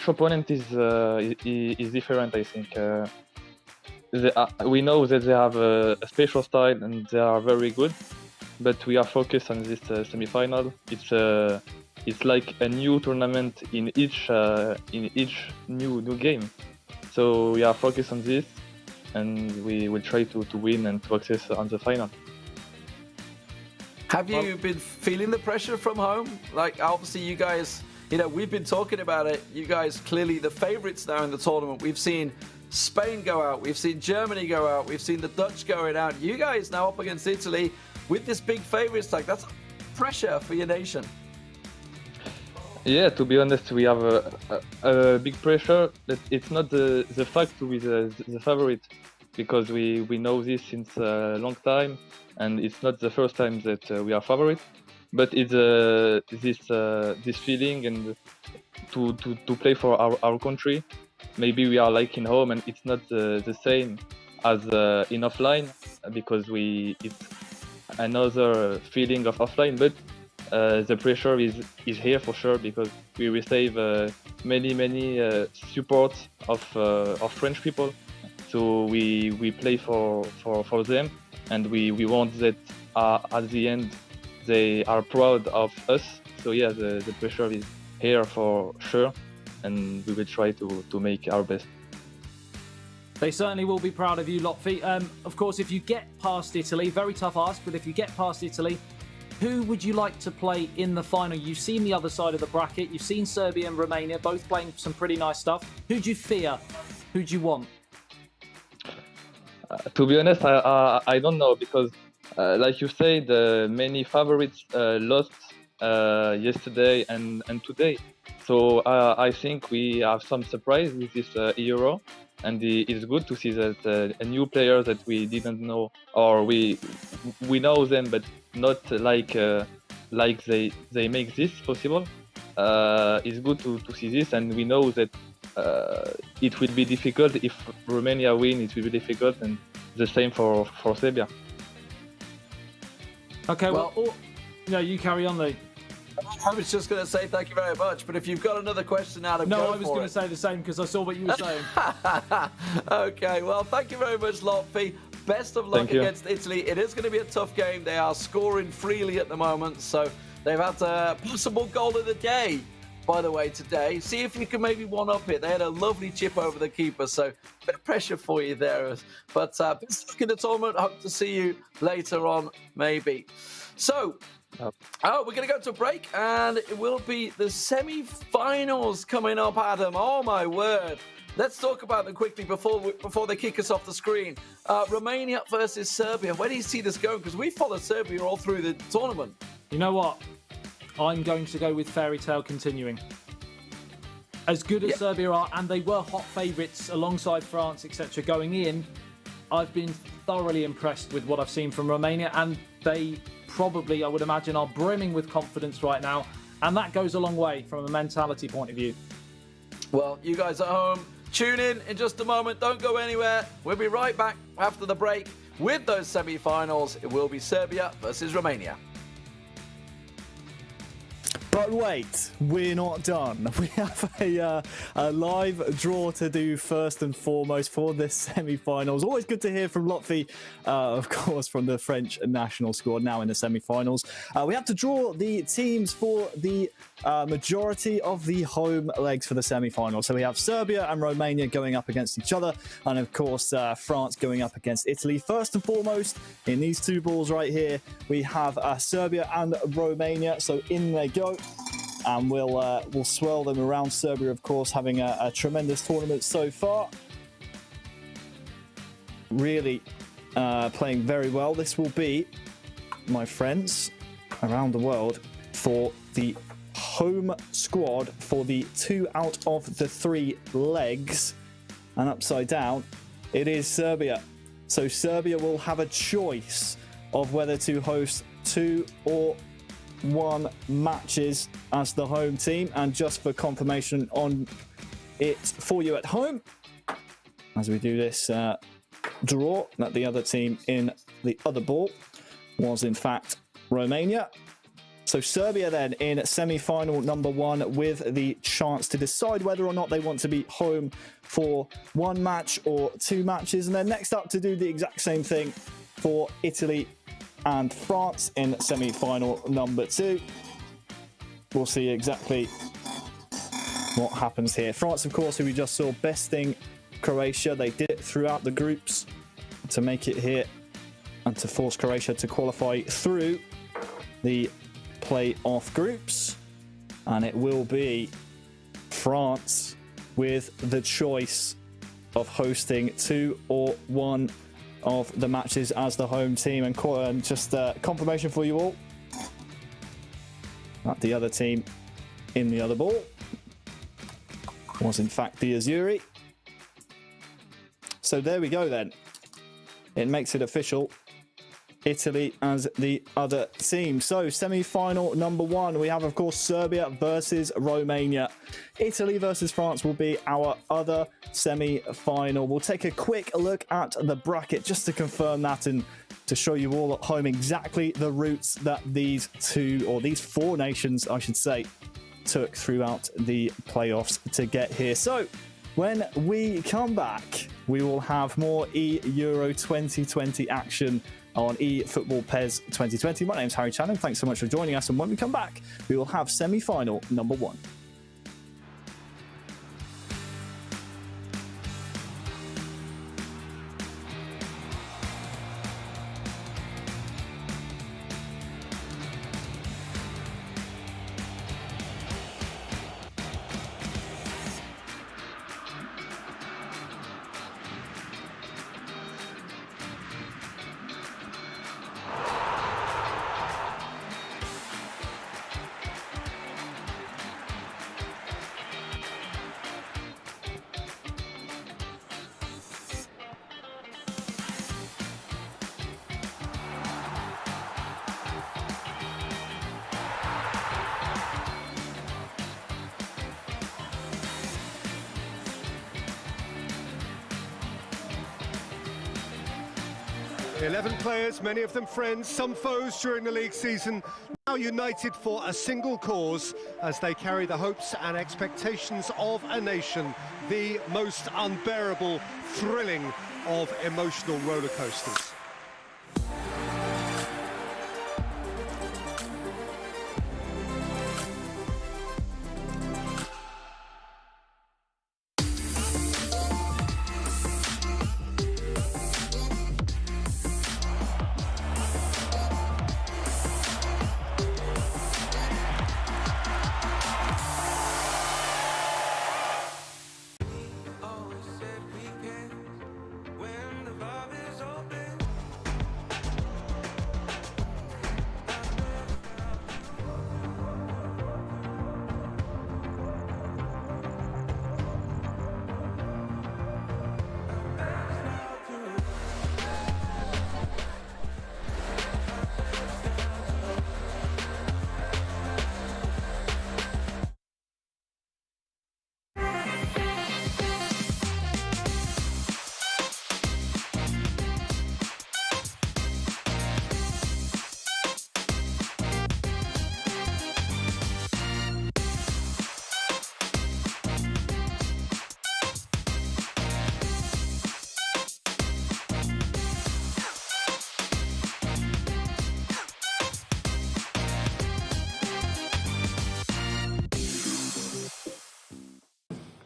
opponent is different, I think. We know that they have a special style and they are very good, but we are focused on this semi-final. It's like a new tournament in each new game. So we are focused on this, and we will try to win and to access on the final. Have you been feeling the pressure from home? Like, obviously you guys, we've been talking about it. You guys clearly the favourites now in the tournament. We've seen Spain go out. We've seen Germany go out. We've seen the Dutch going out. You guys now up against Italy with this big favourites tag. That's pressure for your nation. Yeah, to be honest, we have a big pressure. But it's not the fact to be the favourite, because we know this since a long time, and it's not the first time that we are favourite. But it's this feeling and to play for our country, maybe we are like in home and it's not the same as in offline, because it's another feeling of offline, but the pressure is here for sure, because we receive many support of French people, so we play for them, and we want that at the end they are proud of us. So yeah, the pressure is here for sure, and we will try to make our best. They certainly will be proud of you, Lotfi. Of course, if you get past Italy, very tough ask, but if you get past Italy, who would you like to play in the final? You've seen the other side of the bracket. You've seen Serbia and Romania, both playing some pretty nice stuff. Who do you fear? Who do you want? To be honest, I don't know, because like you said, many favorites lost yesterday and today. So I think we have some surprise with this eEURO. And it's good to see that a new player that we didn't know, or we know them, but not like they make this possible. It's good to see this, and we know that it will be difficult. If Romania win, it will be difficult, and the same for Serbia. Okay, well, you carry on, Lee. I was just going to say thank you very much, but if you've got another question, Adam, no, go I was going to say the same because I saw what you were saying. Okay, well, thank you very much, Lotfi. Best of luck against Italy. It is going to be a tough game. They are scoring freely at the moment, so they've had a possible goal of the day, by the way, today. See if you can maybe one-up it. They had a lovely chip over the keeper, so a bit of pressure for you there. But best of luck in the tournament. Hope to see you later on, maybe. So, we're going to go to a break, and it will be the semi-finals coming up, Adam. Oh, my word. Let's talk about them quickly before they kick us off the screen. Romania versus Serbia. Where do you see this going? Because we followed Serbia all through the tournament. You know what? I'm going to go with fairy tale continuing. As good as Serbia are, and they were hot favourites alongside France, etc., going in, I've been thoroughly impressed with what I've seen from Romania, and they probably, I would imagine, are brimming with confidence right now, and that goes a long way from a mentality point of view. Well, you guys at home, tune in just a moment. Don't go anywhere. We'll be right back after the break with those semi-finals. It will be Serbia versus Romania. But wait, we're not done. We have a live draw to do first and foremost for this semi-finals. Always good to hear from Lotfi, of course, from the French national squad now in the semi-finals. We have to draw the teams for the majority of the home legs for the semi-finals. So we have Serbia and Romania going up against each other, and of course France going up against Italy. First and foremost, in these two balls right here, we have Serbia and Romania. So in they go. And we'll swirl them around. Serbia, of course, having a tremendous tournament so far. Really playing very well. This will be, my friends, around the world for the home squad for the 2 out of the 3 legs. And upside down, it is Serbia. So Serbia will have a choice of whether to host 2 or 1 matches as the home team. And just for confirmation on it for you at home, as we do this draw, that the other team in the other ball was in fact Romania. So Serbia then in semi-final number 1 with the chance to decide whether or not they want to be home for 1 match or 2 matches. And then next up to do the exact same thing for Italy and France in semi-final number 2. We'll see exactly what happens here. France, of course, who we just saw besting Croatia. They did it throughout the groups to make it here and to force Croatia to qualify through the play-off groups. And it will be France with the choice of hosting 2 or 1 of the matches as the home team. And just confirmation for you all that the other team in the other ball was in fact the eEURO. So there we go then. It makes it official. Italy as the other team. So semi-final number one, we have of course Serbia versus Romania. Italy versus France will be our other semi-final. We'll take a quick look at the bracket just to confirm that and to show you all at home exactly the routes that these two, or these four nations I should say, took throughout the playoffs to get here. So when we come back, we will have more eEURO 2020 action on eFootball PES 2020. My name's Harry Channon. Thanks so much for joining us. And when we come back, we will have semi-final number one. Eleven players, many of them friends, some foes during the league season, now united for a single cause as they carry the hopes and expectations of a nation, the most unbearable, thrilling of emotional roller coasters.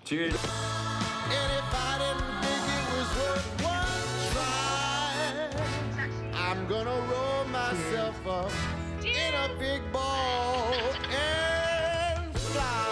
Cheers. And if I didn't think it was worth one try, I'm gonna roll myself up in a big ball and fly.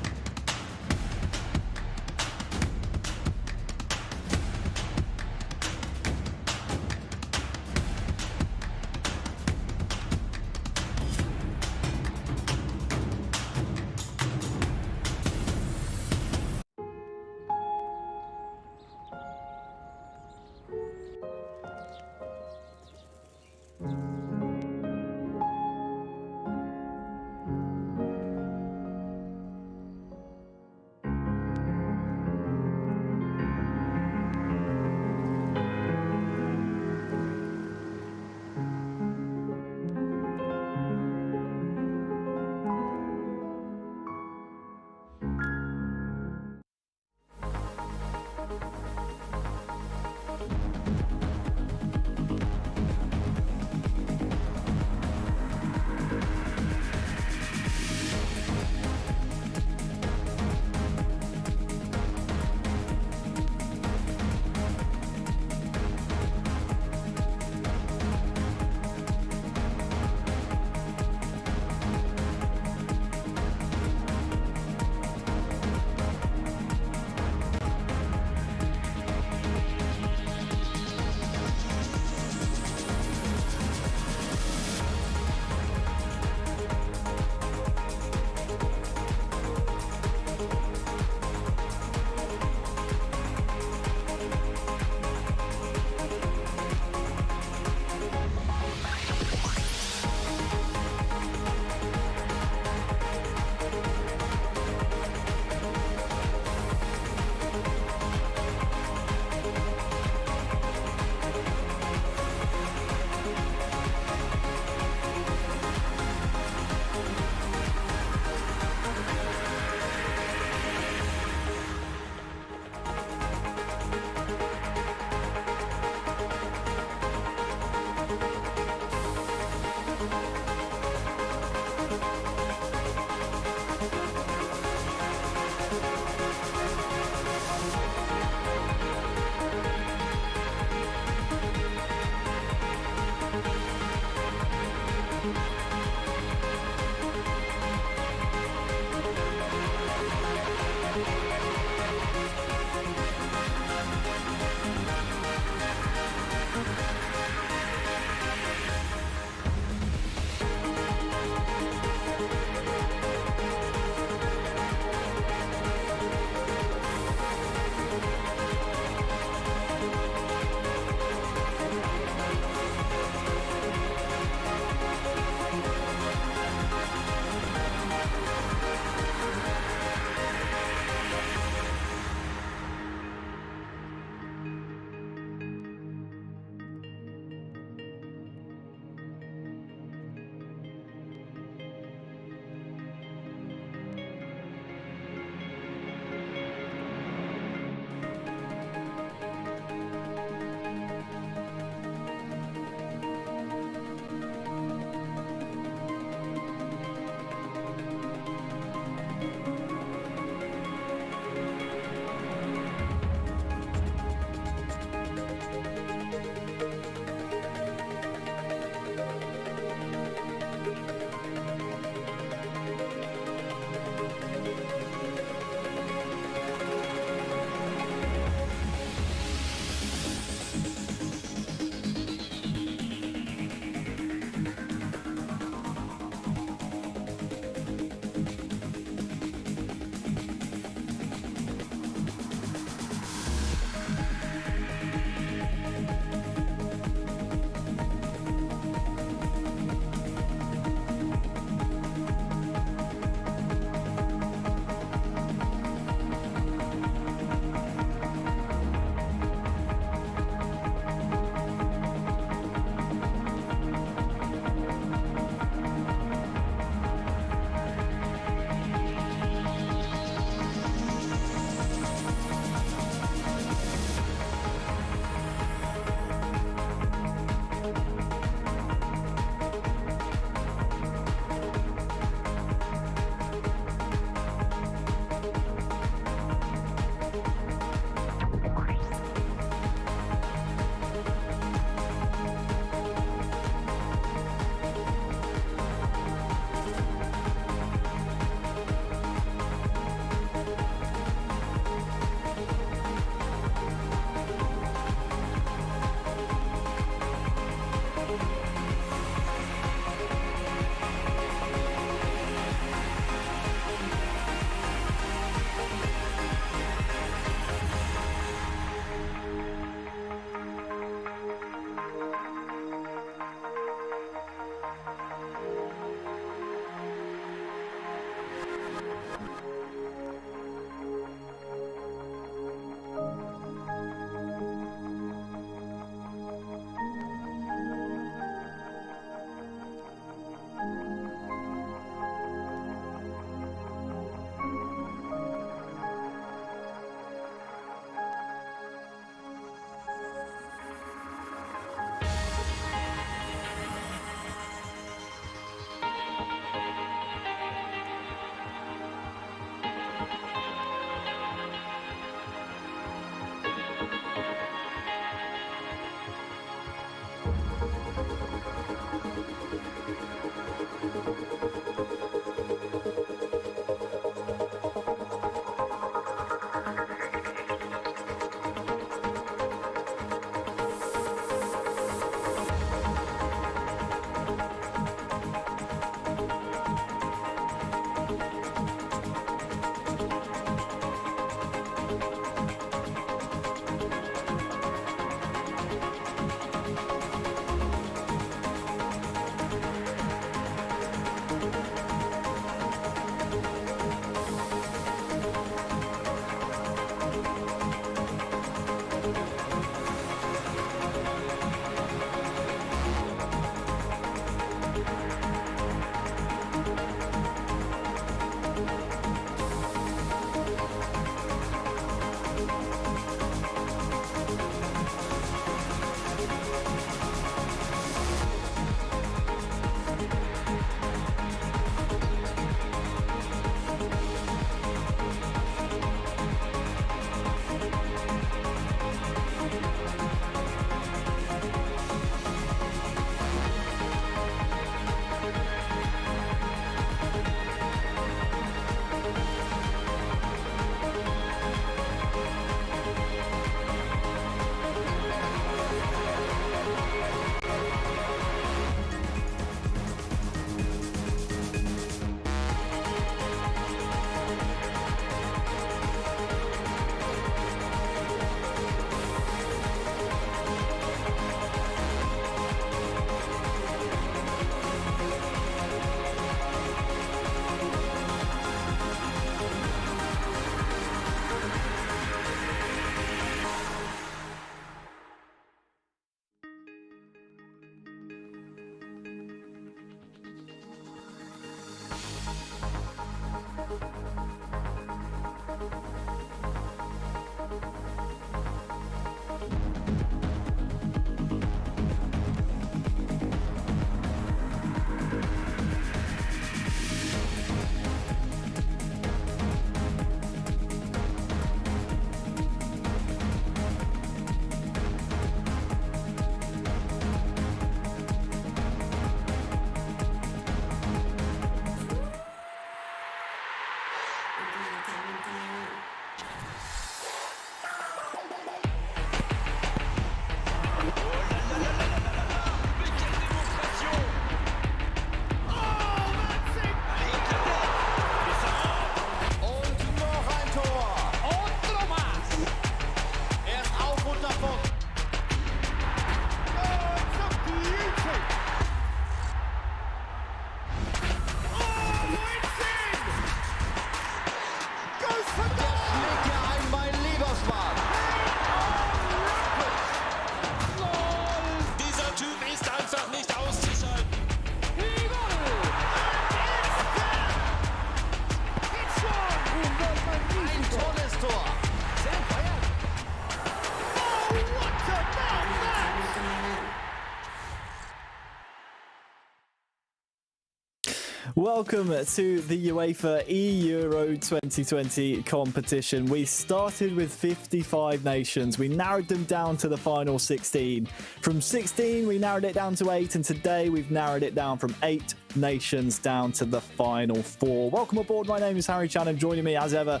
Welcome to the UEFA eEURO 2020 competition. We started with 55 nations. We narrowed them down to the final 16. From 16, we narrowed it down to 8, and today we've narrowed it down from 8 nations down to the final 4. Welcome aboard. My name is Harry Channon. Joining me as ever,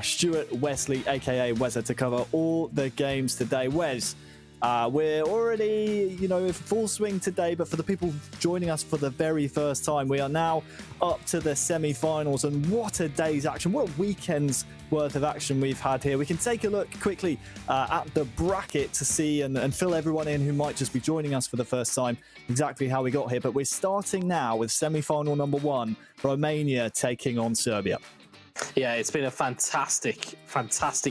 Stuart Wesley, aka Wezza, to cover all the games today. Wes, we're already, in full swing today, but for the people joining us for the very first time, we are now up to the semi-finals, and what a day's action, what a weekend's worth of action we've had here. We can take a look quickly at the bracket to see and fill everyone in who might just be joining us for the first time exactly how we got here, but we're starting now with semi-final number 1, Romania taking on Serbia. Yeah, it's been a fantastic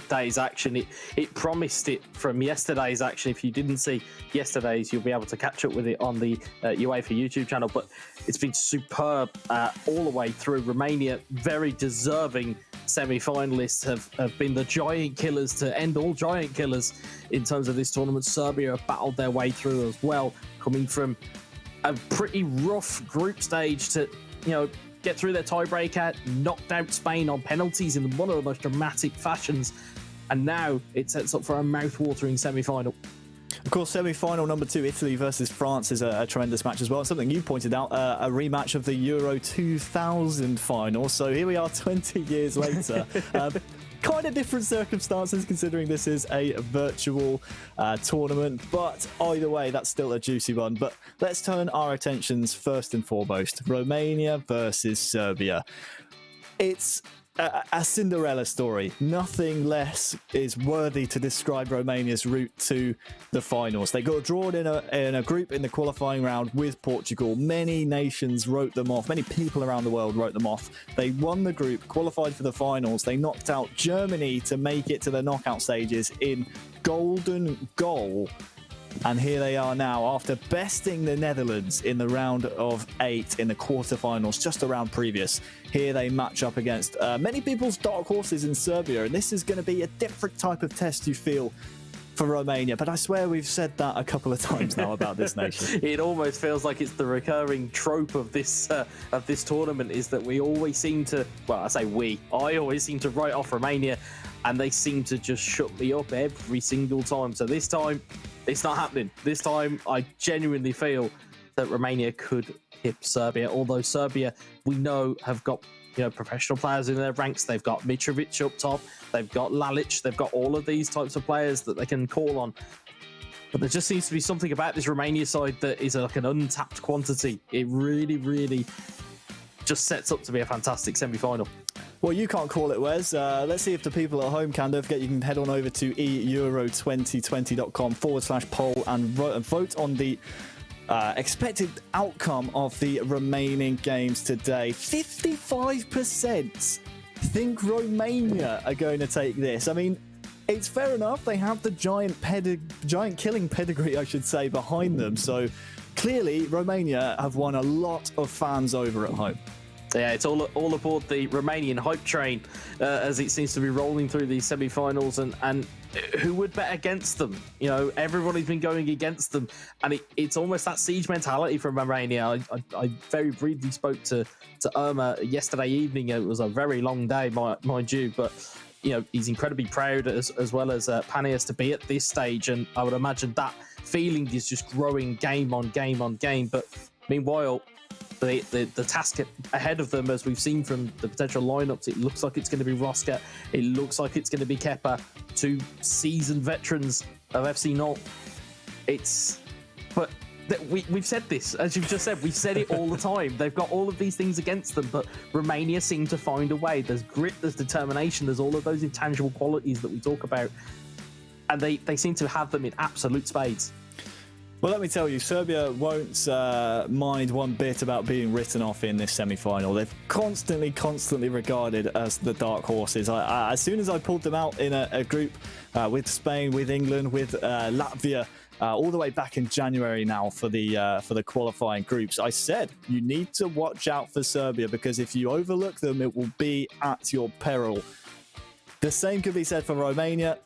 day's action. It promised it from yesterday's action. If you didn't see yesterday's, you'll be able to catch up with it on the UEFA YouTube channel. But it's been superb all the way through. Romania, very deserving semi-finalists, have been the giant killers to end all giant killers in terms of this tournament. Serbia have battled their way through as well, coming from a pretty rough group stage to, get through their tiebreaker, knocked out Spain on penalties in one of the most dramatic fashions, and now it sets up for a mouth-watering semi-final. Of course, semi-final number 2, Italy versus France, is a tremendous match as well. And something you pointed out, a rematch of the Euro 2000 final. So here we are 20 years later. Kind of different circumstances considering this is a virtual tournament, but either way, that's still a juicy one. But let's turn our attentions first and foremost. Romania versus Serbia. It's a Cinderella story. Nothing less is worthy to describe Romania's route to the finals. They got drawn in a group in the qualifying round with Portugal. Many nations wrote them off. Many people around the world wrote them off. They won the group, qualified for the finals. They knocked out Germany to make it to the knockout stages in golden goal. And here they are now, after besting the Netherlands in the round of 8 in the quarterfinals, just a round previous. Here they match up against many people's dark horses in Serbia, and this is going to be a different type of test, you feel, for Romania. But I swear we've said that a couple of times now about this nation. It almost feels like it's the recurring trope of this tournament, is that we always seem to, I always seem to write off Romania, and they seem to just shut me up every single time. So this time, it's not happening. This time, I genuinely feel that Romania could hit Serbia. Although Serbia, we know, have got professional players in their ranks. They've got Mitrovic up top. They've got Lalic. They've got all of these types of players that they can call on. But there just seems to be something about this Romania side that is like an untapped quantity. It really, really just sets up to be a fantastic semi-final. Well, you can't call it, Wes. Let's see if the people at home can. Don't forget, you can head on over to eEURO2020.com/poll and vote on the expected outcome of the remaining games today. 55% think Romania are going to take this. I mean, it's fair enough. They have the giant killing pedigree, I should say, behind them. So clearly, Romania have won a lot of fans over at home. Yeah, it's all aboard the Romanian hype train as it seems to be rolling through these semi-finals, and who would bet against them? Everybody's been going against them, and it's almost that siege mentality from Romania. I very briefly spoke to Irma yesterday evening. It was a very long day, mind you, but he's incredibly proud as well as Panias to be at this stage, and I would imagine that feeling is just growing game on game on game. But meanwhile, the task ahead of them, as we've seen from the potential lineups, it looks like it's going to be Roska, it looks like it's going to be Kepa, 2 seasoned veterans of FC Nantes. We've said this, as you've just said, we've said it all the time. They've got all of these things against them, but Romania seem to find a way. There's grit, there's determination, there's all of those intangible qualities that we talk about, and they seem to have them in absolute spades. Well, let me tell you, Serbia won't mind one bit about being written off in this semi-final. They've constantly regarded as the dark horses. As soon as I pulled them out in a group with Spain, with England, with Latvia, all the way back in January now for the qualifying groups, I said you need to watch out for Serbia, because if you overlook them, it will be at your peril. The same could be said for Romania.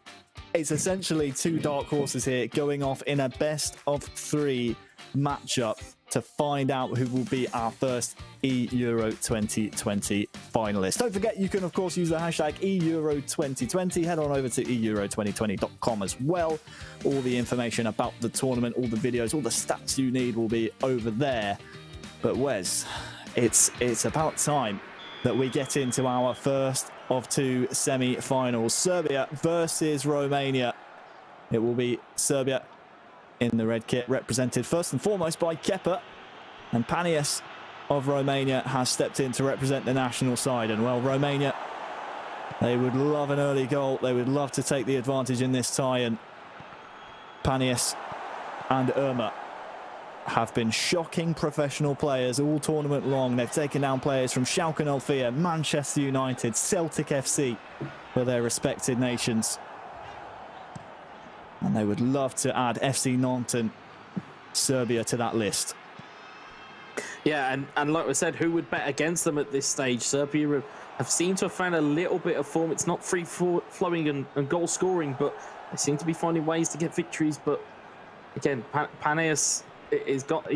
It's essentially 2 dark horses here going off in a best of 3 matchup to find out who will be our first eEURO 2020 finalist. Don't forget, you can of course use the hashtag eEURO 2020. Head on over to eEURO2020.com as well. All the information about the tournament, all the videos, all the stats you need will be over there. But Wes, it's about time that we get into our first of two semi-finals. Serbia versus Romania. It will be Serbia in the red kit, represented first and foremost by Kepa, and Panias of Romania has stepped in to represent the national side. And well, Romania, they would love an early goal. They would love to take the advantage in this tie, and Panias and Irma have been shocking professional players all tournament long. They've taken down players from Schalke 04, Manchester United, Celtic FC for their respected nations. And they would love to add FC Nantes and Serbia to that list. Yeah, and like I said, who would bet against them at this stage? Serbia have seemed to have found a little bit of form. It's not free-flowing and goal-scoring, but they seem to be finding ways to get victories. But again, Panias has got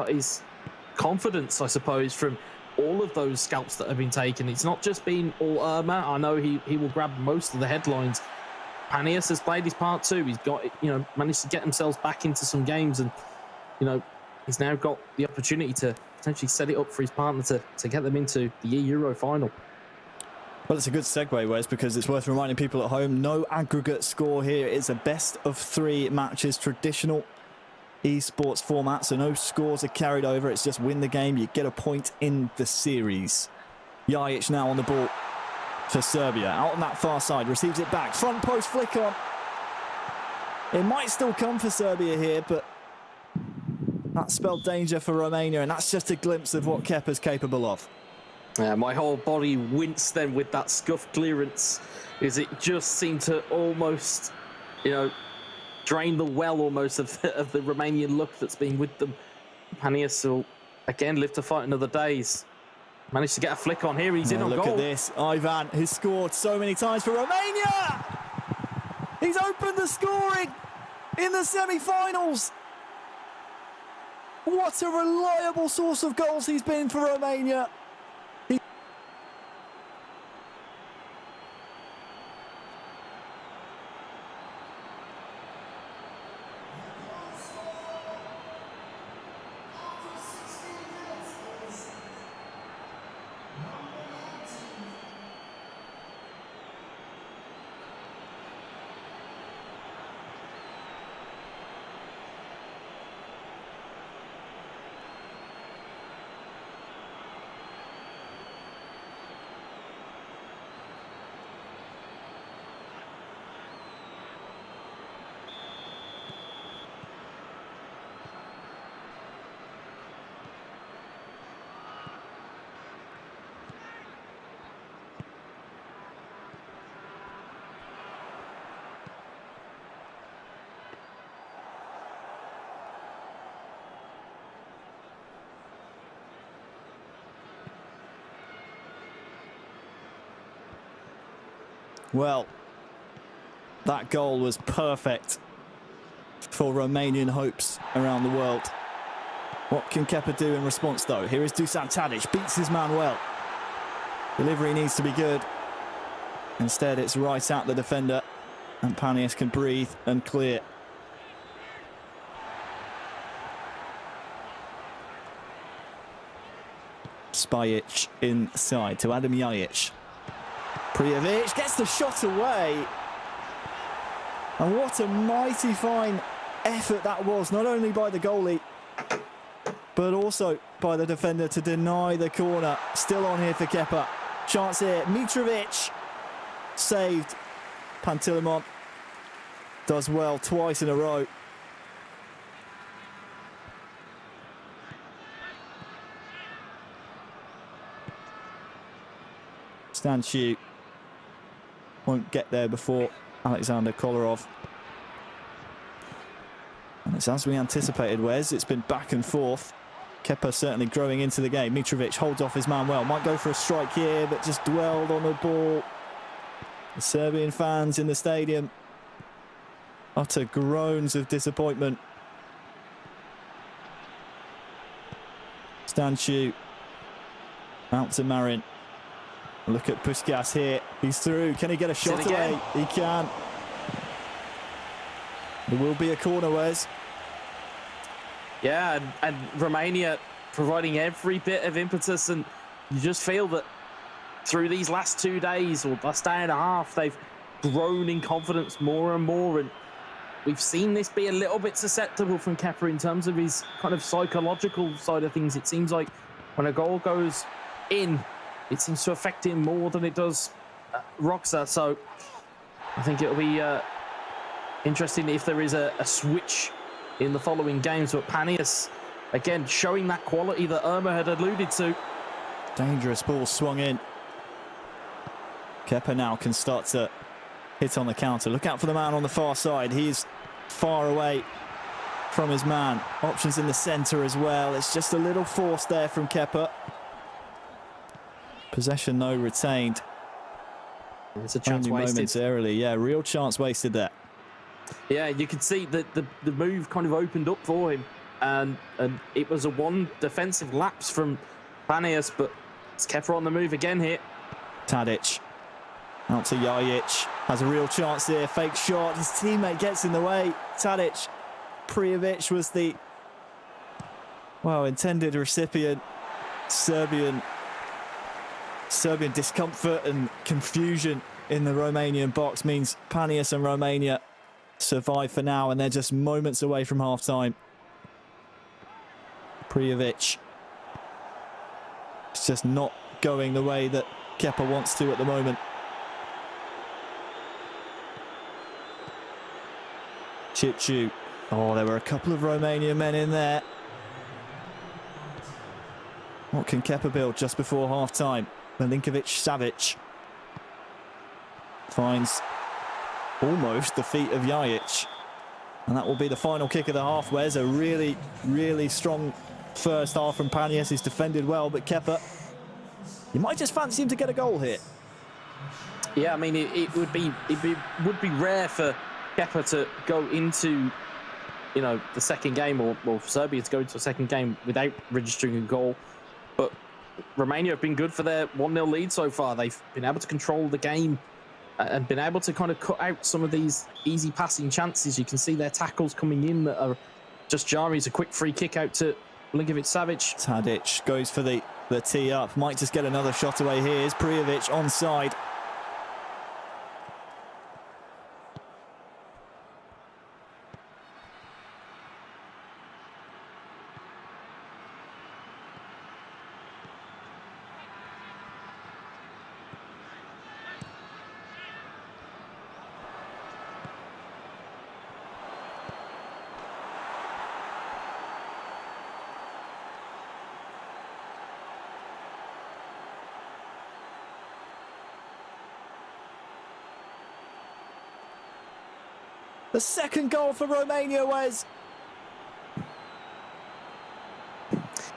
his confidence, I suppose, from all of those scalps that have been taken. It's not just been all Irma. I know he will grab most of the headlines. Panias has played his part too. He's got, managed to get himself back into some games, and he's now got the opportunity to potentially set it up for his partner to get them into the eEURO final. Well, it's a good segue, Wes, because it's worth reminding people at home, no aggregate score here. It's a best of 3 matches, traditional esports format, so no scores are carried over. It's just win the game, you get a point in the series. Jajic now on the ball for Serbia, out on that far side, receives it back, front post flick on. It might still come for Serbia here, but that spelled danger for Romania, and that's just a glimpse of what Kepa's capable of. My whole body winced then with that scuff clearance, as it just seemed to almost, drain the well almost of the Romanian luck that's been with them. Panias will again live to fight another day. He's managed to get a flick on here. He's in on goal. Look at this. Ivan has scored so many times for Romania. He's opened the scoring in the semi-finals. What a reliable source of goals he's been for Romania. Well, that goal was perfect for Romanian hopes around the world. What can Kepa do in response, though? Here is Dusan Tadic, beats his man well. Delivery needs to be good. Instead, it's right at the defender, and Panias can breathe and clear. Spajic inside to Adam Jajic. Prijovic gets the shot away. And what a mighty fine effort that was, not only by the goalie, but also by the defender to deny the corner. Still on here for Kepa. Chance here, Mitrovic saved. Pantilimon does well twice in a row. Stanciu won't get there before Alexander Kolarov. And it's as we anticipated, Wes. It's been back and forth. Kepa certainly growing into the game. Mitrovic holds off his man well. Might go for a strike here, but just dwelled on the ball. The Serbian fans in the stadium utter groans of disappointment. Stanchu. Out to Marin. Look at Puskas here. He's through. Can he get a shot away? He can. There will be a corner, Wes. Yeah, and Romania providing every bit of impetus, and you just feel that through these last 2 days or last day and a half, they've grown in confidence more and more, and we've seen this be a little bit susceptible from Kepa in terms of his kind of psychological side of things. It seems like when a goal goes in, it seems to affect him more than it does Roxa. So I think it'll be interesting if there is a switch in the following games. But Panius, again, showing that quality that Irma had alluded to. Dangerous ball swung in. Kepa now can start to hit on the counter. Look out for the man on the far side. He's far away from his man. Options in the centre as well. It's just a little force there from Kepa. Possession, though, retained. It's a chance Only wasted. Momentarily, yeah, real chance wasted there. Yeah, you could see that the move kind of opened up for him, and it was a one defensive lapse from Panius, but it's Kepa on the move again here. Tadic out to Jajic, has a real chance here, fake shot, his teammate gets in the way. Tadic, Prijovic was the, well, intended recipient. Serbian discomfort and confusion in the Romanian box means Panius and Romania survive for now, and they're just moments away from half-time. Prijovic, it's just not going the way that Kepa wants to at the moment. Chichu. Oh, there were a couple of Romanian men in there. What can Kepa build just before half-time? Milinkovic-Savic finds almost the feet of Jajic. And that will be the final kick of the half. Where's a really, really strong first half from Panius. He's defended well, but Kepa, you might just fancy him to get a goal here. Yeah, I mean, it would be rare for Kepa to go into, you know, the second game, or for Serbia to go into a second game without registering a goal. But Romania have been good for their 1-0 lead so far. They've been able to control the game and been able to kind of cut out some of these easy passing chances. You can see their tackles coming in that are just jarring. It's a quick free kick out to Milinkovic-Savic. Tadic goes for the tee up. Might just get another shot away here. Is Prijovic onside. The second goal for Romania, Wes.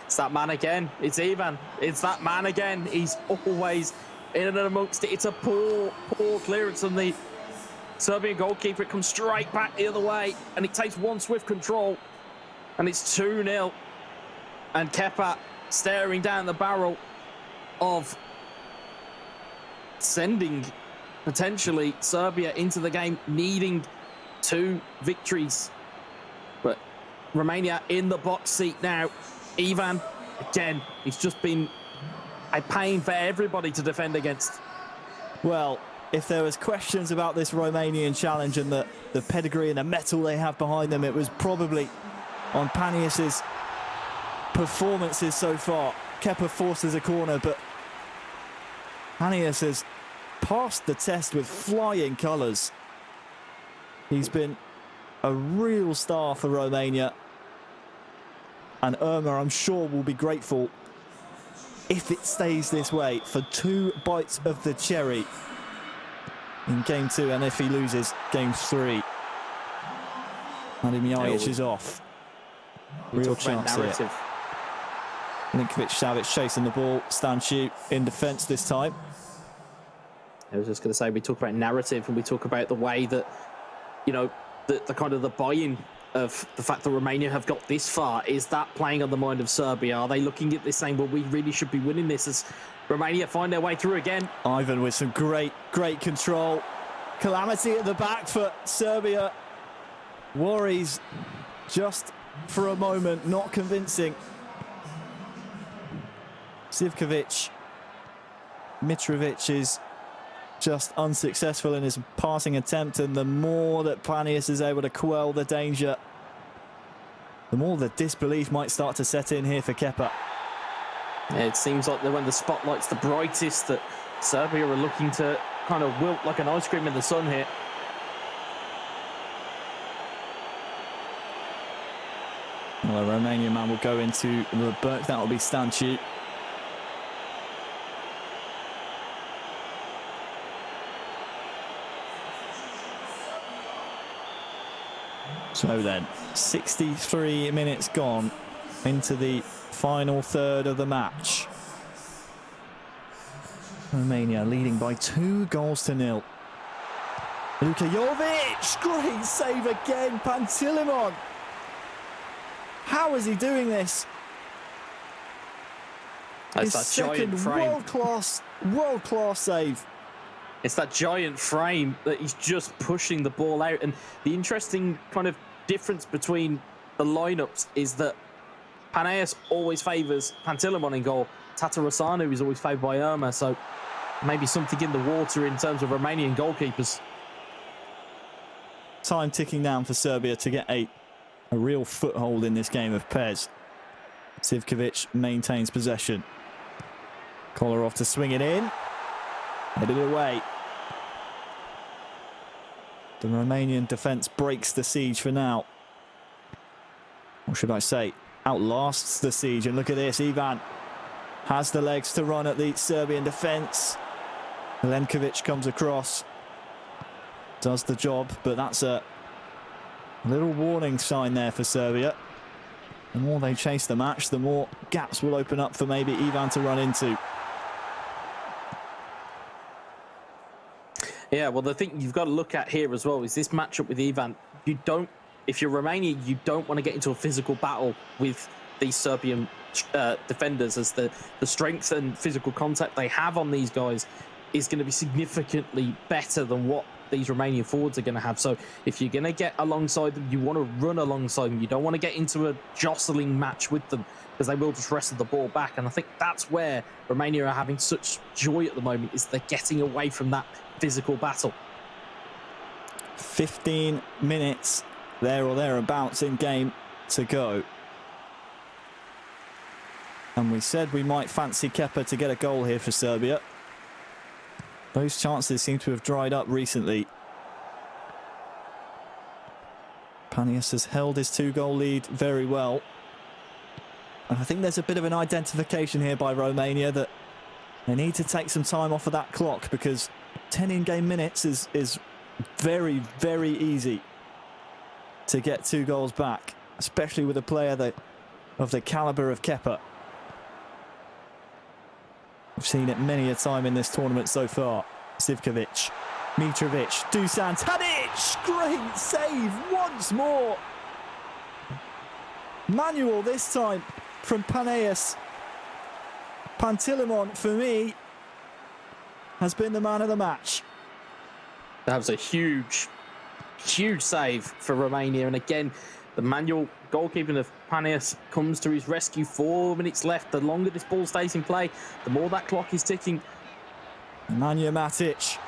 It's that man again. It's Ivan. It's that man again. He's always in and amongst it. It's a poor clearance on the Serbian goalkeeper. It comes straight back the other way, and it takes one swift control, and it's 2-0. And Kepa staring down the barrel of sending potentially Serbia into the game, needing 2 victories. But Romania in the box seat now. Ivan, again, he's just been a pain for everybody to defend against. Well, if there was questions about this Romanian challenge and the pedigree and the metal they have behind them, it was probably on Panius's performances so far. Kepa forces a corner, but Panius has passed the test with flying colours. He's been a real star for Romania. And Irma, I'm sure, will be grateful if it stays this way for 2 bites of the cherry in Game 2, and if he loses Game 3. Hadim Jajic is off. Real chance here. Milinkovic-Savic chasing the ball. Stanchu in defence this time. I was just going to say, we talk about narrative and we talk about the way that, you know, the kind of the buy-in of the fact that Romania have got this far? Is that playing on the mind of Serbia? Are they looking at this saying, well, we really should be winning this, as Romania find their way through again? Ivan with some great control. Calamity at the back for Serbia. Worries just for a moment, not convincing. Zivkovic. Mitrovic is just unsuccessful in his passing attempt, and the more that Panius is able to quell the danger, the more the disbelief might start to set in here for Kepa. Yeah, it seems like that when the spotlight's the brightest, that Serbia are looking to kind of wilt like an ice cream in the sun here. Well, a Romanian man will go into the book. That will be Stanchi. So then, 63 minutes gone into the final third of the match. Romania leading by 2-0. Luka Jovic, great save again. Pantilimon. How is he doing this? That's His that giant second frame. world-class save. It's that giant frame that he's just pushing the ball out. And the interesting kind of difference between the lineups is that Panaeus always favours Pantilimon in goal. Tatarasanu is always favoured by Irma. So maybe something in the water in terms of Romanian goalkeepers. Time ticking down for Serbia to get a real foothold in this game of PES. Zivkovic maintains possession. Kolarov to swing it in. Headed away. The Romanian defence breaks the siege for now. Or should I say, outlasts the siege. And look at this, Ivan has the legs to run at the Serbian defence. Milenkovic comes across. Does the job, but that's a little warning sign there for Serbia. The more they chase the match, the more gaps will open up for maybe Ivan to run into. Yeah, well, the thing you've got to look at here as well is this matchup with Ivan. You don't, if you're Romania, you don't want to get into a physical battle with these Serbian defenders, as the strength and physical contact they have on these guys is going to be significantly better than what these Romanian forwards are going to have. So if you're going to get alongside them, you want to run alongside them. You don't want to get into a jostling match with them, because they will just wrestle the ball back. And I think that's where Romania are having such joy at the moment, is they're getting away from that physical battle. 15 minutes there or thereabouts in game to go. And we said we might fancy Kepa to get a goal here for Serbia. Those chances seem to have dried up recently. Panius has held his 2-goal lead very well. And I think there's a bit of an identification here by Romania that they need to take some time off of that clock, because 10 in-game minutes is very, very easy to get 2 goals back, especially with a player of the calibre of Kepa. We've seen it many a time in this tournament so far. Zivkovic, Mitrovic, Dusan Tadic, great save once more. Manual this time from Panaeus. Pantilimon, for me, has been the man of the match. That was a huge save for Romania. And again, the manual goalkeeping of Panius comes to his rescue. 4 minutes left. The longer this ball stays in play, the more that clock is ticking. Nemanja Matic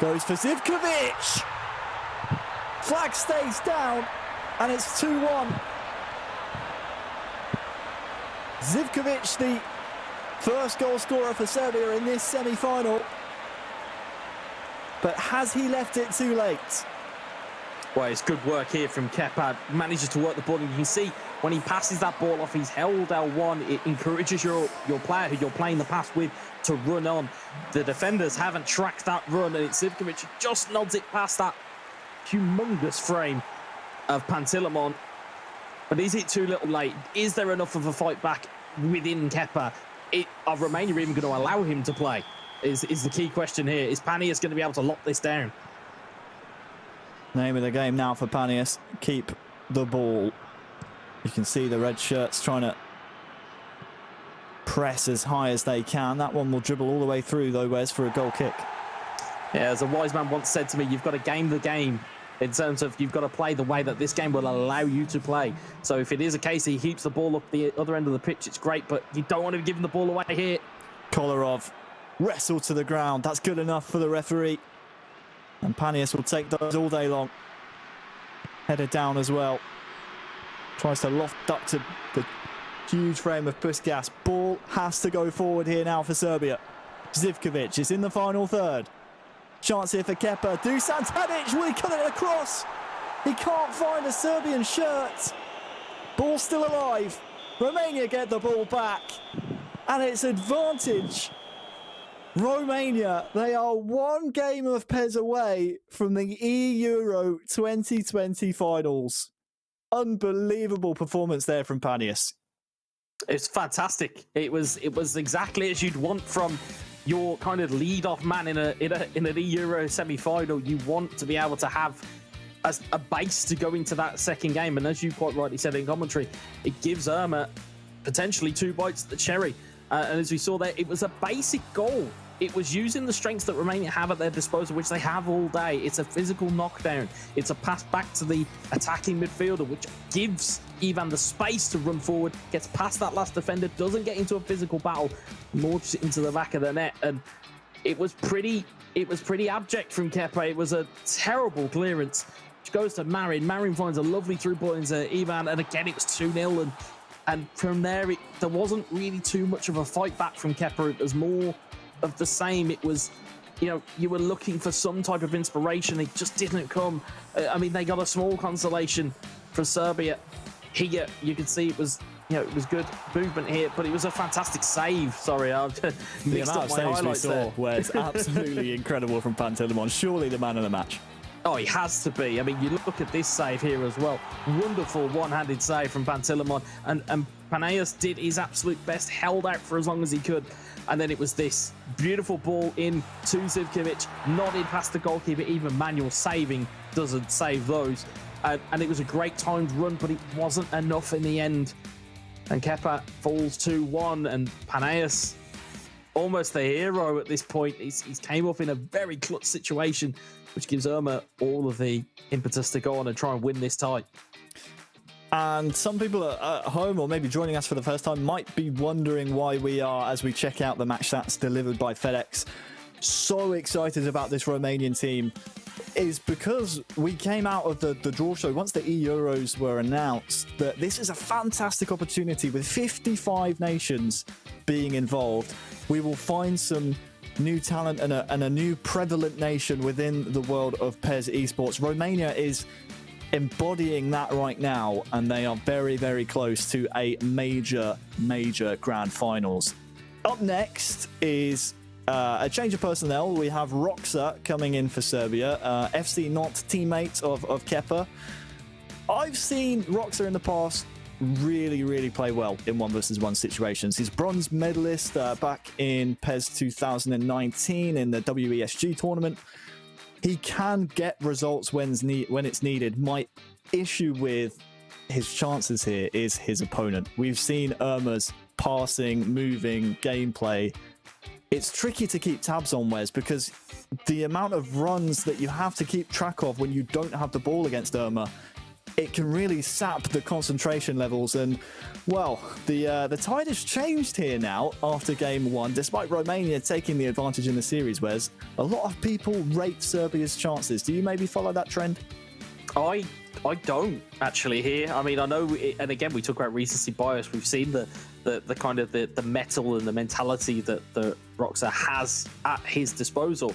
goes for Zivkovic. Flag stays down, and it's 2-1. Zivkovic, the first goal scorer for Serbia in this semi-final. But has he left it too late? Well, it's good work here from Kepa. Manages to work the ball, and you can see when he passes that ball off, he's held L1. It encourages your player who you're playing the pass with to run on. The defenders haven't tracked that run, and it's Zivkovic who just nods it past that humongous frame of Pantilimon. But is it too little late? Is there enough of a fight back within Kepa? Are Romania even going to allow him to play? Is the key question here. Is Panius going to be able to lock this down? Name of the game now for Panius. Keep the ball. You can see the red shirts trying to press as high as they can. That one will dribble all the way through, though, Wes, for a goal kick. Yeah, as a wise man once said to me, you've got to game the game in terms of you've got to play the way that this game will allow you to play. So if it is a case he keeps the ball up the other end of the pitch, it's great, but you don't want to be giving the ball away here. Kolarov wrestled to the ground. That's good enough for the referee. And Panius will take those all day long. Headed down as well. Tries to loft up to the huge frame of Puskas. Ball has to go forward here now for Serbia. Zivkovic is in the final third. Chance here for Kepa. Dusan Tadic, will he cut it across? He can't find a Serbian shirt. Ball still alive. Romania get the ball back. And it's advantage. Romania, they are one game of PES away from the eEURO 2020 finals. Unbelievable performance there from Panius. It's fantastic. It was exactly as you'd want from your kind of lead-off man in an eEURO semi-final. You want to be able to have a base to go into that second game, and as you quite rightly said in commentary, it gives Irma potentially 2 bites at the cherry. And as we saw there, it was a basic goal. It was using the strengths that Romania have at their disposal, which they have all day. It's a physical knockdown. It's a pass back to the attacking midfielder, which gives Ivan the space to run forward, gets past that last defender, doesn't get into a physical battle, launches it into the back of the net. And it was pretty abject from Kepa. It was a terrible clearance, which goes to Marin. Marin finds a lovely through ball into Ivan, and again, it was 2-0. And from there, there wasn't really too much of a fight back from Kepa. It was more of the same. It was, you were looking for some type of inspiration. It just didn't come. I mean, they got a small consolation for Serbia. Here, you can see it was, it was good movement here, but it was a fantastic save. Sorry, I've mixed up my highlights there. Was absolutely incredible from Pantilimon. Surely the man of the match. Oh, he has to be. I mean, you look at this save here as well. Wonderful one-handed save from Pantilimon. And Panaeus did his absolute best, held out for as long as he could. And then it was this beautiful ball in to Zivkovic, nodded past the goalkeeper. Even manual saving doesn't save those. And it was a great timed run, but it wasn't enough in the end. And Kepa falls 2-1, and Panaeus, almost the hero at this point. He's came up in a very clutch situation, which gives Irma all of the impetus to go on and try and win this tie. And some people at home, or maybe joining us for the first time, might be wondering why we are, as we check out the match stats delivered by FedEx, so excited about this Romanian team. Is because we came out of the draw show once the eEUROs were announced that this is a fantastic opportunity with 55 nations being involved. We will find some new talent and a new prevalent nation within the world of PES esports. Romania is embodying that right now, and they are very, very close to a major grand finals. Up next is a change of personnel. We have Roxa coming in for Serbia, FC Not teammate of Kepa. I've seen Roxa in the past really play well in 1v1 situations. He's bronze medalist back in PES 2019 in the WESG tournament. He can get results when it's needed. My issue with his chances here is his opponent. We've seen Irma's passing, moving, gameplay. It's tricky to keep tabs on, Wes, because the amount of runs that you have to keep track of when you don't have the ball against Irma, it can really sap the concentration levels. And, well, the tide has changed here now after game one. Despite Romania taking the advantage in the series, Wes, a lot of people rate Serbia's chances. Do you maybe follow that trend? I don't actually here. I mean, I know, and again, we talk about recency bias. We've seen the kind of the metal and the mentality that the Roxa has at his disposal.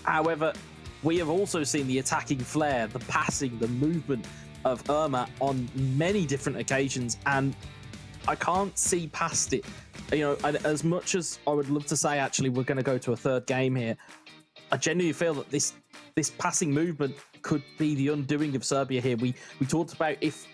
However, we have also seen the attacking flair, the passing, the movement of Irma on many different occasions, and I can't see past it. As much as I would love to say, actually, we're going to go to a third game here, I genuinely feel that this passing movement could be the undoing of Serbia here. We talked about if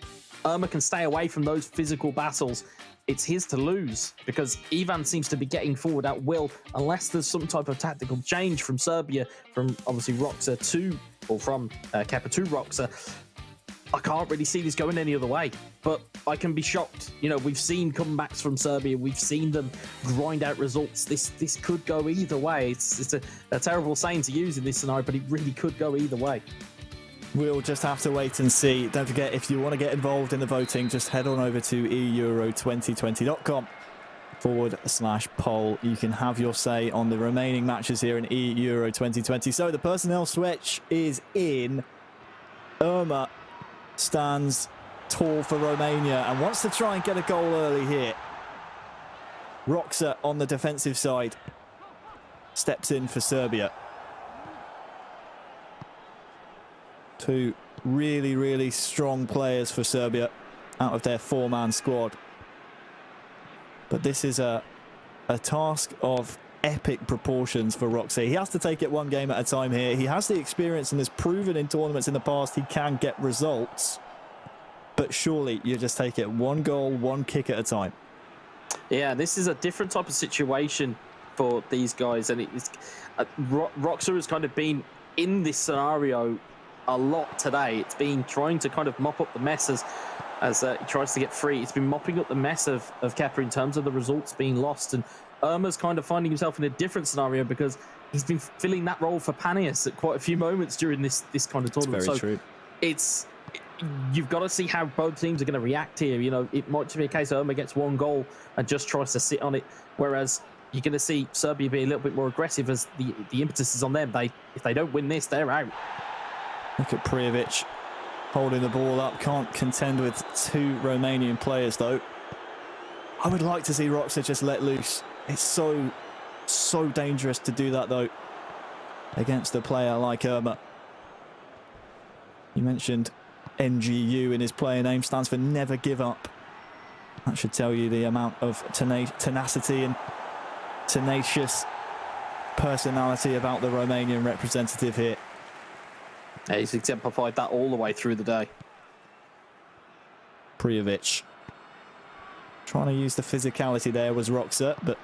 Irma can stay away from those physical battles, it's his to lose, because Ivan seems to be getting forward at will, unless there's some type of tactical change from Serbia, from obviously Roxa to, or from Kepa to Roxa. I can't really see this going any other way, but I can be shocked. You know, we've seen comebacks from Serbia. We've seen them grind out results. This could go either way. It's a terrible saying to use in this scenario, but it really could go either way. We'll just have to wait and see. Don't forget, if you want to get involved in the voting, just head on over to eEURO2020.com/poll. You can have your say on the remaining matches here in eEURO 2020. So the personnel switch is in. Irma stands tall for Romania and wants to try and get a goal early here. Roxa on the defensive side steps in for Serbia. Two really, really strong players for Serbia out of their four-man squad. But this is a task of epic proportions for Roxa. He has to take it one game at a time here. He has the experience and has proven in tournaments in the past he can get results. But surely you just take it one goal, one kick at a time. Yeah, this is a different type of situation for these guys. And Roxa has kind of been in this scenario a lot today. It's been trying to kind of mop up the mess as he tries to get free. It's been mopping up the mess of Kepa in terms of the results being lost. And Irma's kind of finding himself in a different scenario because he's been filling that role for Panias at quite a few moments during this kind of tournament. That's very true. You've got to see how both teams are going to react here. You know, it might just be a case Irma gets one goal and just tries to sit on it, whereas you're going to see Serbia be a little bit more aggressive as the impetus is on them. If they don't win this, they're out. Look at Prijovic holding the ball up. Can't contend with two Romanian players, though. I would like to see Roxa just let loose. It's so dangerous to do that, though, against a player like Irma. You mentioned NGU in his player name, stands for never give up. That should tell you the amount of tenacity and tenacious personality about the Romanian representative here. Yeah, he's exemplified that all the way through the day. Prijovic trying to use the physicality there was Roxa, but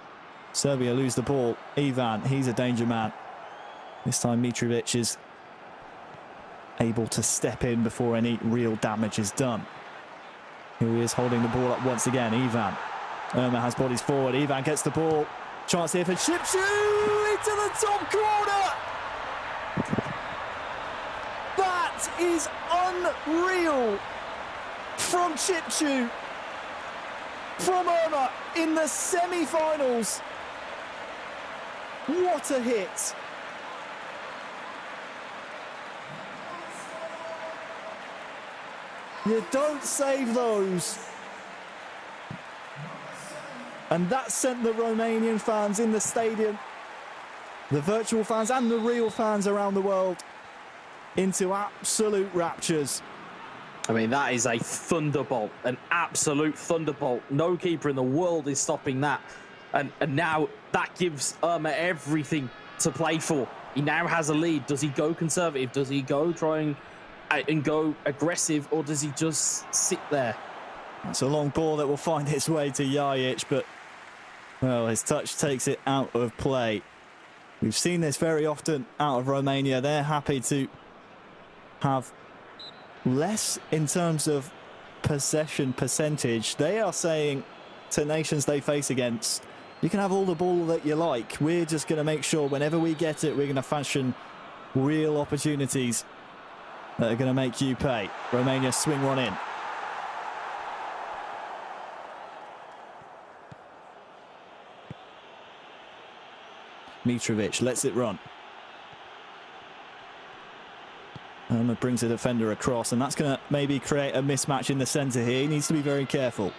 Serbia lose the ball. Ivan, he's a danger man. This time Mitrovic is able to step in before any real damage is done. Here he is holding the ball up once again. Ivan. Irma has bodies forward. Ivan gets the ball. Chance here for Chipchu into the top corner. That is unreal from Chipchu, from Irma in the semi-finals. What a hit. You don't save those. And that sent the Romanian fans in the stadium, the virtual fans and the real fans around the world, into absolute raptures. I mean, that is a thunderbolt, an absolute thunderbolt. No keeper in the world is stopping that. And now that gives Irma everything to play for. He now has a lead. Does he go conservative? Does he go trying and go aggressive, or does he just sit there? It's a long ball that will find its way to Jajic, but, well, his touch takes it out of play. We've seen this very often out of Romania. They're happy to have less in terms of possession percentage. They are saying to nations they face against, you can have all the ball that you like. We're just going to make sure whenever we get it, we're going to fashion real opportunities that are going to make you pay. Romania swing one in. Mitrovic lets it run. Irma brings the defender across, and that's going to maybe create a mismatch in the centre here. He needs to be very careful.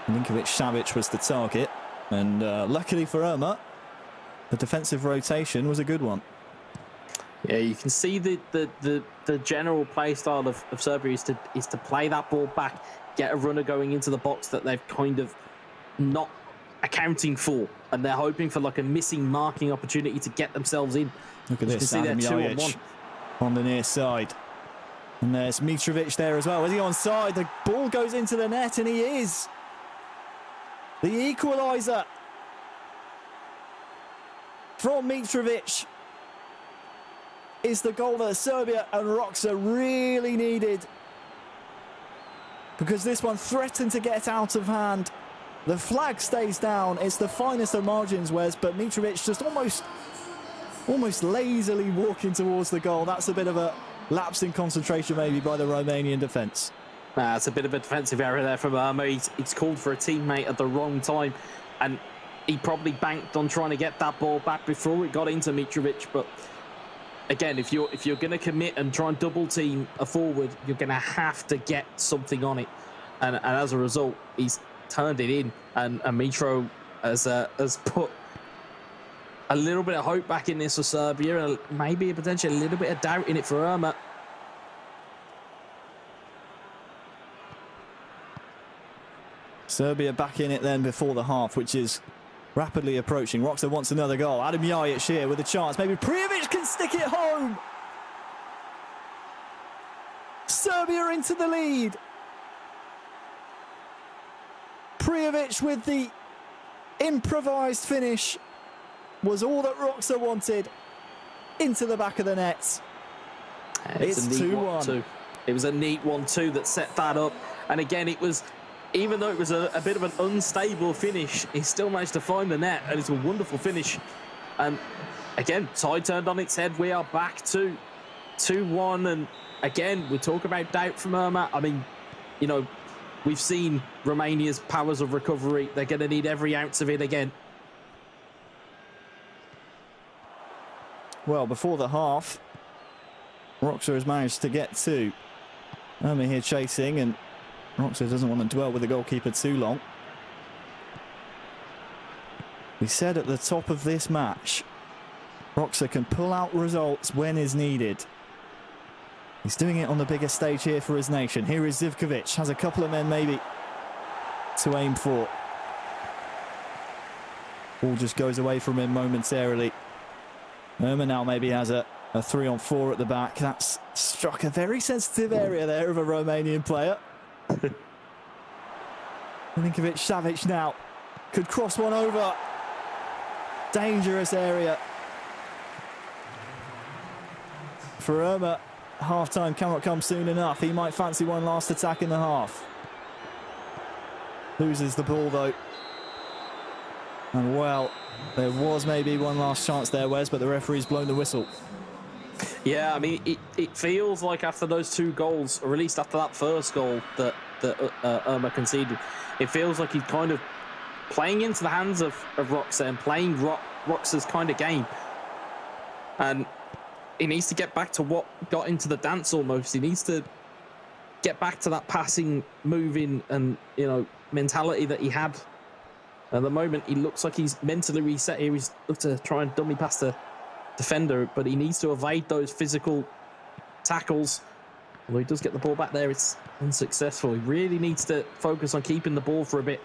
Milinkovic-Savic was the target, and luckily for Irma, the defensive rotation was a good one. Yeah, you can see the general play style of Serbia is to play that ball back, get a runner going into the box that they've kind of not accounting for, and they're hoping for like a missing marking opportunity to get themselves in. Look at this, Adam Jajic on the near side. And there's Mitrovic there as well. Is he onside? The ball goes into the net, and he is. The equaliser from Mitrovic. is the goal that Serbia and Roxa really needed, because this one threatened to get out of hand. The flag stays down. It's the finest of margins, Wes, but Mitrovic just almost lazily walking towards the goal. That's a bit of a lapse in concentration maybe by the Romanian defence. It's a bit of a defensive error there from Irma. He's called for a teammate at the wrong time, and he probably banked on trying to get that ball back before it got into Mitrovic. But again, if you're going to commit and try and double team a forward, you're going to have to get something on it, and as a result, he's turned it in, and Mitro has put a little bit of hope back in this for Serbia, and maybe potentially a little bit of doubt in it for Irma. Serbia back in it then before the half, which is rapidly approaching. Roxa wants another goal. Adam Jajic here with a chance. Maybe Prijovic can stick it home. Serbia into the lead. Prijovic with the improvised finish was all that Roxa wanted. Into the back of the net. It's 2-1. It was a neat 1-2 that set that up. And again, it was, even though it was a bit of an unstable finish, he still managed to find the net, and it's a wonderful finish. And again, side turned on its head. We are back to 2-1. And again, we talk about doubt from Irma. I mean, you know, we've seen Romania's powers of recovery. They're going to need every ounce of it again. Well, before the half, Roxa has managed to get two. Irma here chasing, and Roxa doesn't want to dwell with the goalkeeper too long. We said at the top of this match, Roxa can pull out results when is needed. He's doing it on the biggest stage here for his nation. Here is Zivkovic, has a couple of men maybe to aim for. Ball just goes away from him momentarily. Irma now maybe has a 3-on-4 at the back. That's struck a very sensitive area there of a Romanian player. Milinkovic Savic now could cross one over. Dangerous area for Irma. Half-time cannot come soon enough. He might fancy one last attack in the half. Loses the ball though. And well, there was maybe one last chance there, Wes, but the referee's blown the whistle. Yeah, I mean, it feels like after those two goals, or at least after that first goal that Irma conceded, it feels like he's kind of playing into the hands of Roxa and playing Roxa's kind of game. And he needs to get back to what got into the dance almost. He needs to get back to that passing, moving, and, you know, mentality that he had. At the moment, he looks like he's mentally reset here. He's looked to try and dummy past the defender, but he needs to evade those physical tackles. Although he does get the ball back there, it's unsuccessful. He really needs to focus on keeping the ball for a bit.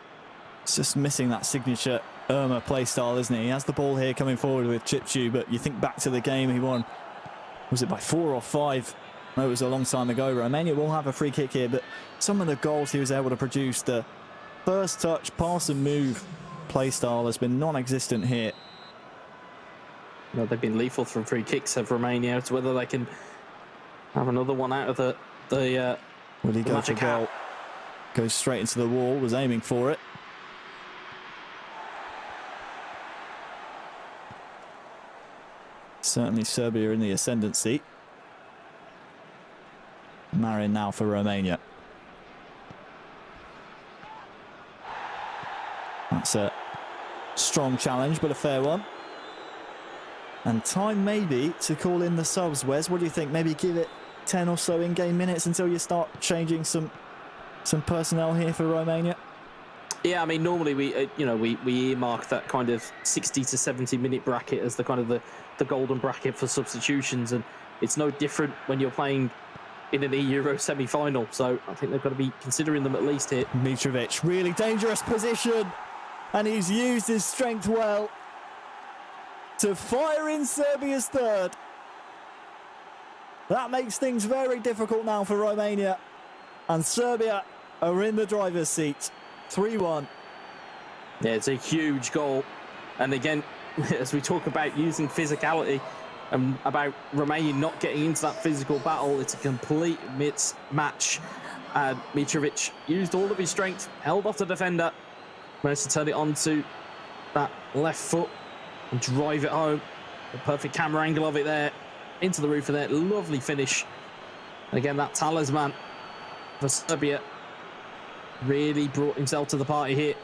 It's just missing that signature Irma play style, isn't he? He has the ball here coming forward with Chipchu, but you think back to the game he won. Was it by 4 or 5? No, it was a long time ago. Romania will have a free kick here, but some of the goals he was able to produce, the first touch, pass and move play style has been non-existent here. You know, they've been lethal from free kicks of Romania. It's whether they can have another one out of the Will he go for goal? Goes straight into the wall, was aiming for it. Certainly Serbia in the ascendancy. Marin now for Romania. That's a strong challenge, but a fair one. And time maybe to call in the subs, Wes. What do you think? Maybe give it 10 or so in-game minutes until you start changing some personnel here for Romania? Yeah, I mean, normally we earmark that kind of 60 to 70 minute bracket as the kind of the golden bracket for substitutions, and it's no different when you're playing in an eEURO semi-final. So I think they've got to be considering them at least here. Mitrovic, really dangerous position, and he's used his strength well to fire in Serbia's third. That makes things very difficult now for Romania, and Serbia are in the driver's seat. 3-1. Yeah, it's a huge goal. And again, as we talk about using physicality, about Romania not getting into that physical battle. It's a complete mismatch. Mitrovic used all of his strength, held off the defender, managed to turn it onto that left foot and drive it home. The perfect camera angle of it there, into the roof of there. Lovely finish. And again, that talisman for Serbia really brought himself to the party here.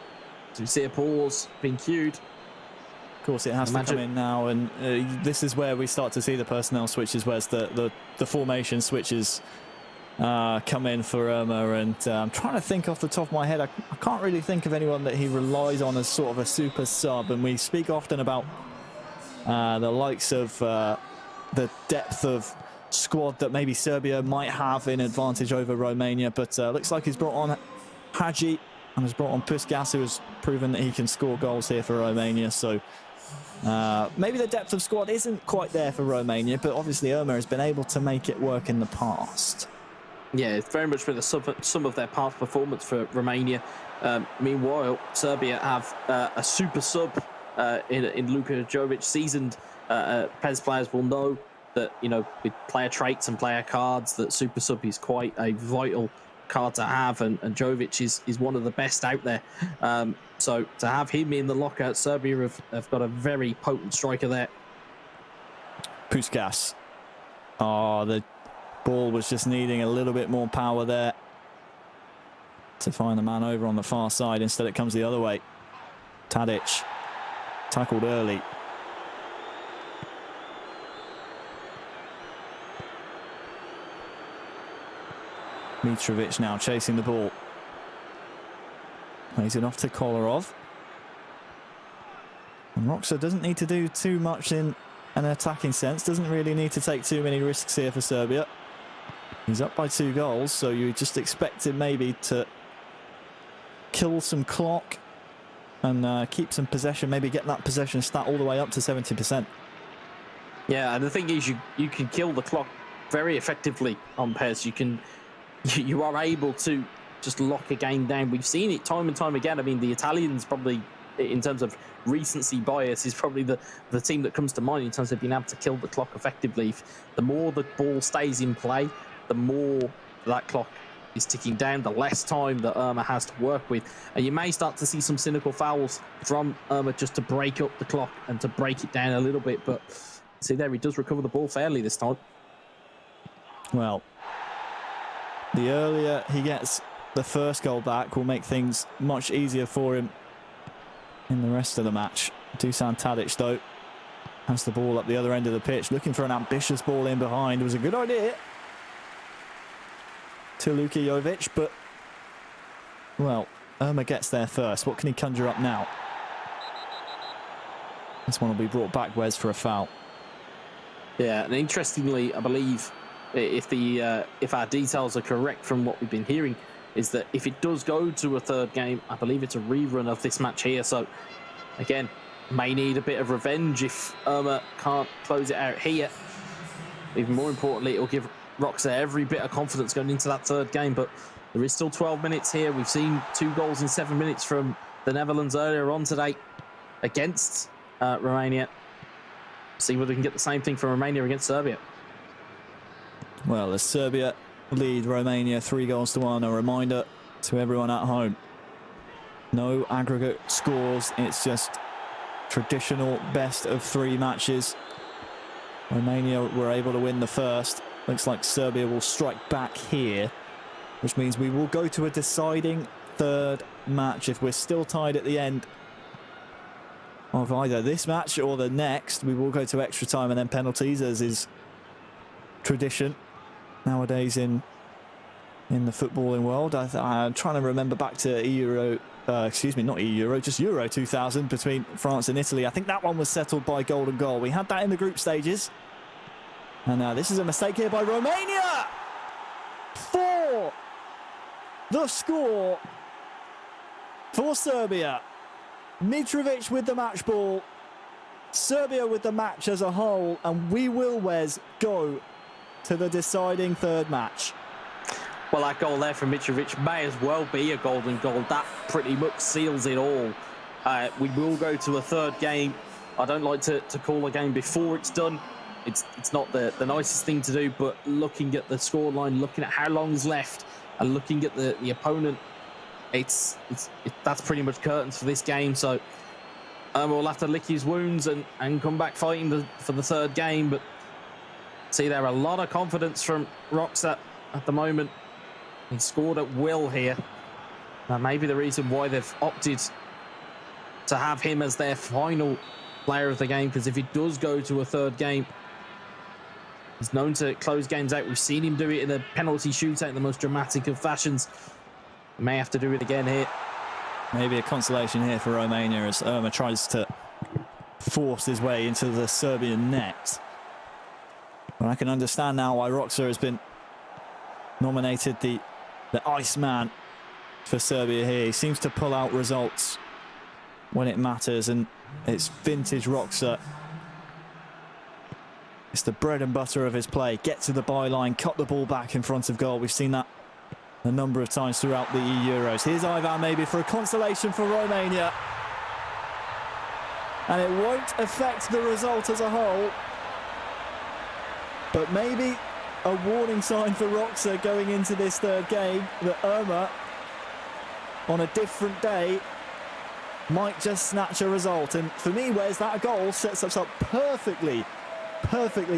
So we see a pause being cued. Of course, it has to come in now, and this is where we start to see the personnel switches, whereas the formation switches come in for Irma. And I'm trying to think off the top of my head. I can't really think of anyone that he relies on as sort of a super sub, and we speak often about the likes of the depth of squad that maybe Serbia might have in advantage over Romania, but looks like he's brought on Hadji and has brought on Puskas, who has proven that he can score goals here for Romania. So maybe the depth of squad isn't quite there for Romania, but obviously Irma has been able to make it work in the past. Yeah, it's very much been a sum of their past performance for Romania. Meanwhile, Serbia have a super sub in Luka Jovic. Seasoned PES players will know that, you know, with player traits and player cards, that super sub is quite a vital card to have, and Jovic is one of the best out there. So to have him in the locker, Serbia have got a very potent striker there. Puskas. Oh, the ball was just needing a little bit more power there to find the man over on the far side. Instead it comes the other way. Tadic tackled early. Mitrovic now chasing the ball. Plays it off to Kolarov. And Roxa doesn't need to do too much in an attacking sense. Doesn't really need to take too many risks here for Serbia. He's up by 2 goals, so you just expect him maybe to kill some clock and keep some possession, maybe get that possession stat all the way up to 70%. Yeah, and the thing is, you can kill the clock very effectively on PES. You are able to just lock a game down. We've seen it time and time again. I mean, the Italians probably, in terms of recency bias, is probably the team that comes to mind in terms of being able to kill the clock effectively. The more the ball stays in play, the more that clock is ticking down, the less time that Irma has to work with. And you may start to see some cynical fouls from Irma just to break up the clock and to break it down a little bit. But see there, he does recover the ball fairly this time. Well, the earlier he gets the first goal back will make things much easier for him in the rest of the match. Dusan Tadic, though, has the ball up the other end of the pitch, looking for an ambitious ball in behind. It was a good idea to Luka Jovic, but, well, Irma gets there first. What can he conjure up now? This one will be brought back, Wes, for a foul. Yeah, and interestingly, I believe, if our details are correct from what we've been hearing, is that if it does go to a third game, I believe it's a rerun of this match here. So, again, may need a bit of revenge if Irma can't close it out here. Even more importantly, it'll give Roxa every bit of confidence going into that third game. But there is still 12 minutes here. We've seen 2 goals in 7 minutes from the Netherlands earlier on today against Romania. See whether we can get the same thing from Romania against Serbia. Well, as Serbia lead Romania 3-1, a reminder to everyone at home. No aggregate scores. It's just traditional best of 3 matches. Romania were able to win the first. Looks like Serbia will strike back here, which means we will go to a deciding third match. If we're still tied at the end of either this match or the next, we will go to extra time and then penalties, as is tradition nowadays in the footballing world. I'm trying to remember back to eEURO, excuse me, not eEURO, just Euro 2000 between France and Italy. I think that one was settled by golden goal. We had that in the group stages. And now this is a mistake here by Romania for the score for Serbia. Mitrovic with the match ball. Serbia with the match as a whole. And we will, Wes, go to the deciding third match. Well, that goal there from Mitrovic may as well be a golden goal. That pretty much seals it all. We will go to a third game. I don't like to call a game before it's done. it's not the nicest thing to do, but looking at the scoreline, looking at how long's left, and looking at the opponent, that's pretty much curtains for this game. So we'll have to lick his wounds and come back fighting for the third game. But see, there a lot of confidence from Roxa at the moment. He scored at will here. That may be the reason why they've opted to have him as their final player of the game, because if he does go to a third game, he's known to close games out. We've seen him do it in a penalty shootout in the most dramatic of fashions. He may have to do it again here. Maybe a consolation here for Romania as Irma tries to force his way into the Serbian net. But I can understand now why Roxa has been nominated the Iceman for Serbia here. He seems to pull out results when it matters, and it's vintage Roxa. It's the bread and butter of his play. Get to the byline, cut the ball back in front of goal. We've seen that a number of times throughout the eEUROs. Here's Ivan maybe for a consolation for Romania. And it won't affect the result as a whole, but maybe a warning sign for Roxa going into this third game that Irma, on a different day, might just snatch a result. And for me, where's that goal sets us up perfectly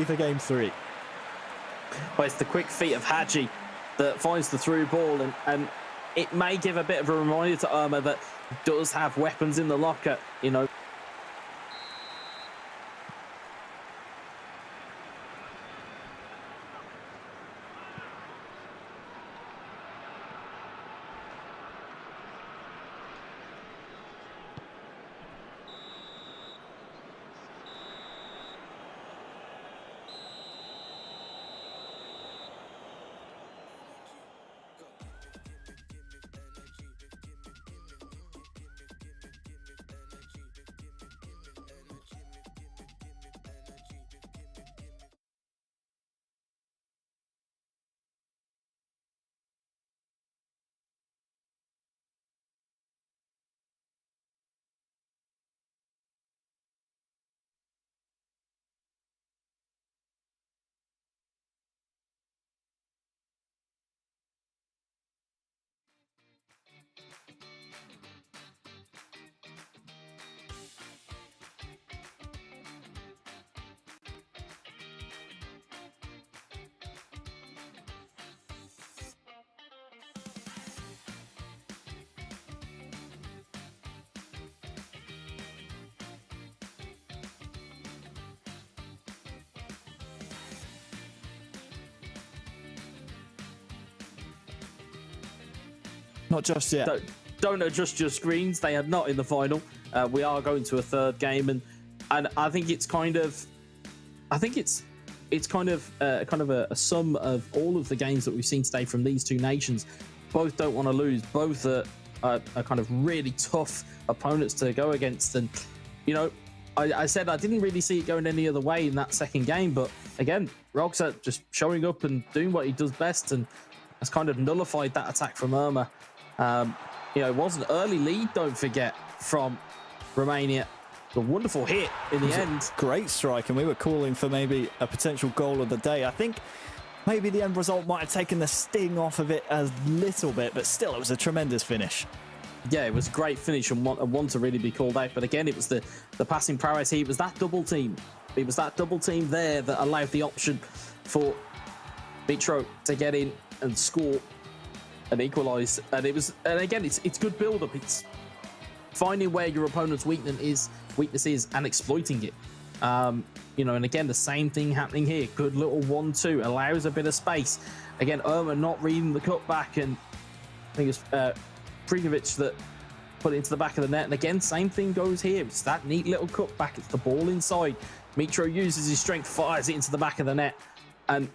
for game 3. Well, it's the quick feet of Hadji that finds the through ball, and it may give a bit of a reminder to Irma that he does have weapons in the locker, you know. Not just yet. Don't adjust your screens. They are not in the final. We are going to a third game, and I think it's kind of, a sum of all of the games that we've seen today from these two nations. Both don't want to lose. Both are kind of really tough opponents to go against, and you know, I said I didn't really see it going any other way in that second game, but again, Roxa just showing up and doing what he does best, and has kind of nullified that attack from Irma. You know, it was an early lead, don't forget, from Romania. A wonderful hit in the end. Great strike, and we were calling for maybe a potential goal of the day. I think maybe the end result might have taken the sting off of it a little bit, but still, it was a tremendous finish. Yeah, it was a great finish and one to really be called out. But again, it was the passing prowess. It was that double team. It was that double team there that allowed the option for Mitro to get in and score and equalise. And again, it's good build-up. It's finding where your opponent's weakness is and exploiting it. You know, and again, the same thing happening here. Good little 1-2, allows a bit of space. Again, Irma not reading the cutback, and I think it's Prigovic that put it into the back of the net. And again, same thing goes here. It's that neat little cutback. It's the ball inside. Mitro uses his strength, fires it into the back of the net. And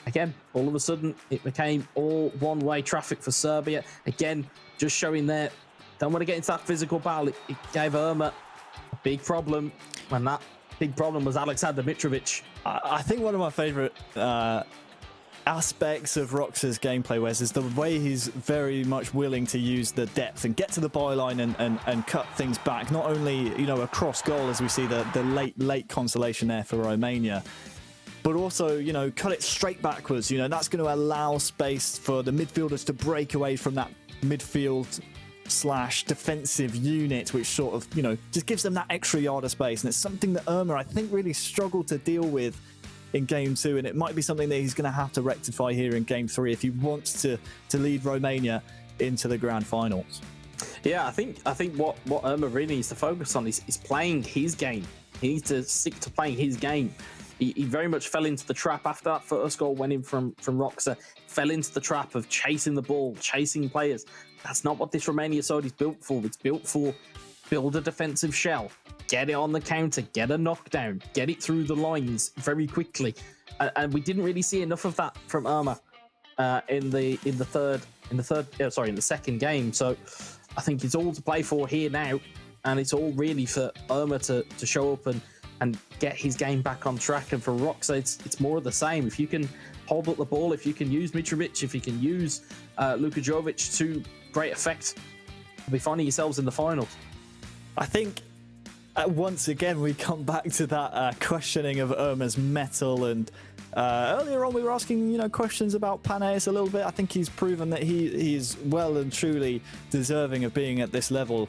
again, all of a sudden, it became all one-way traffic for Serbia. Again, just showing there, don't want to get into that physical battle. It gave Irma a big problem, and that big problem was Aleksandar Mitrovic. I think one of my favourite aspects of Roxa's gameplay, Wes, is the way he's very much willing to use the depth and get to the byline and cut things back. Not only, you know, across goal, as we see the late consolation there for Romania, but also, you know, cut it straight backwards. You know, that's going to allow space for the midfielders to break away from that midfield / defensive unit, which sort of, you know, just gives them that extra yard of space. And it's something that Irma, I think, really struggled to deal with in game 2, and it might be something that he's going to have to rectify here in game 3 if he wants to lead Romania into the grand finals. Yeah, I think what Irma really needs to focus on is playing his game. He needs to stick to playing his game. He very much fell into the trap after that first goal went in from Roxa. Fell into the trap of chasing the ball, chasing players. That's not what this Romania side is built for. It's built for build a defensive shell, get it on the counter, get a knockdown, get it through the lines very quickly. And we didn't really see enough of that from Irma in the second game. So I think it's all to play for here now, and it's all really for Irma to show up and get his game back on track. And for Roxa, it's more of the same. If you can hold up the ball, if you can use Mitrovic, if you can use Luka Jovic to great effect, you'll be finding yourselves in the finals. I think once again we come back to that questioning of Irma's mettle, and earlier on we were asking, you know, questions about Paneas a little bit. I think he's proven that he is well and truly deserving of being at this level.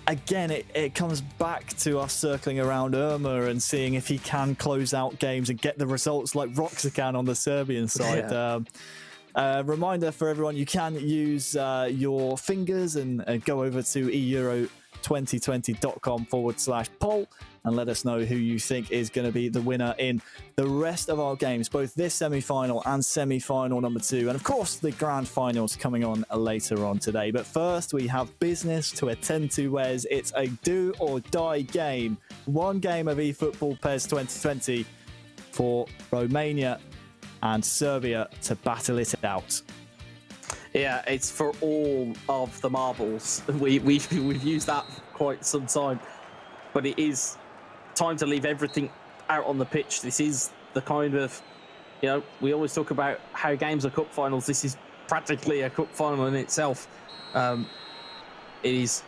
Again, it comes back to us circling around Irma and seeing if he can close out games and get the results like Roxa can on the Serbian side. Yeah. Reminder for everyone, you can use your fingers and go over to eEURO2020.com/poll and let us know who you think is going to be the winner in the rest of our games, both this semi-final and semi-final number 2. And of course, the grand finals coming on later on today. But first, we have business to attend to, Wes. It's a do or die game. One game of eFootball PES 2020 for Romania and Serbia to battle it out. Yeah, it's for all of the marbles. We've used that for quite some time, but it is time to leave everything out on the pitch. This is the kind of, you know, we always talk about how games are cup finals. This is practically a cup final in itself. It's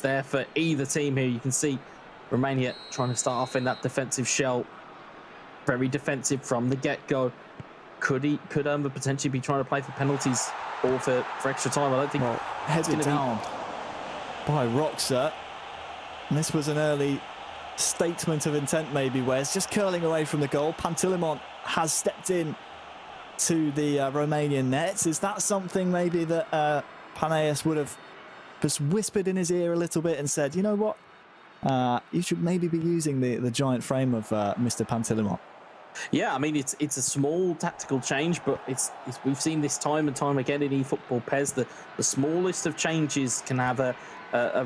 there for either team here. You can see Romania trying to start off in that defensive shell, very defensive from the get-go. Could Irma potentially be trying to play for penalties or for extra time? I don't think. Well, headed down by Roxa. And this was an early statement of intent, maybe, where it's just curling away from the goal. Pantilimon has stepped in to the Romanian nets. Is that something maybe that Paneas would have just whispered in his ear a little bit and said, you know what, you should maybe be using the giant frame of Mr. Pantilimon? Yeah, I mean, it's a small tactical change, but it's we've seen this time and time again in eFootball PES. The smallest of changes can have a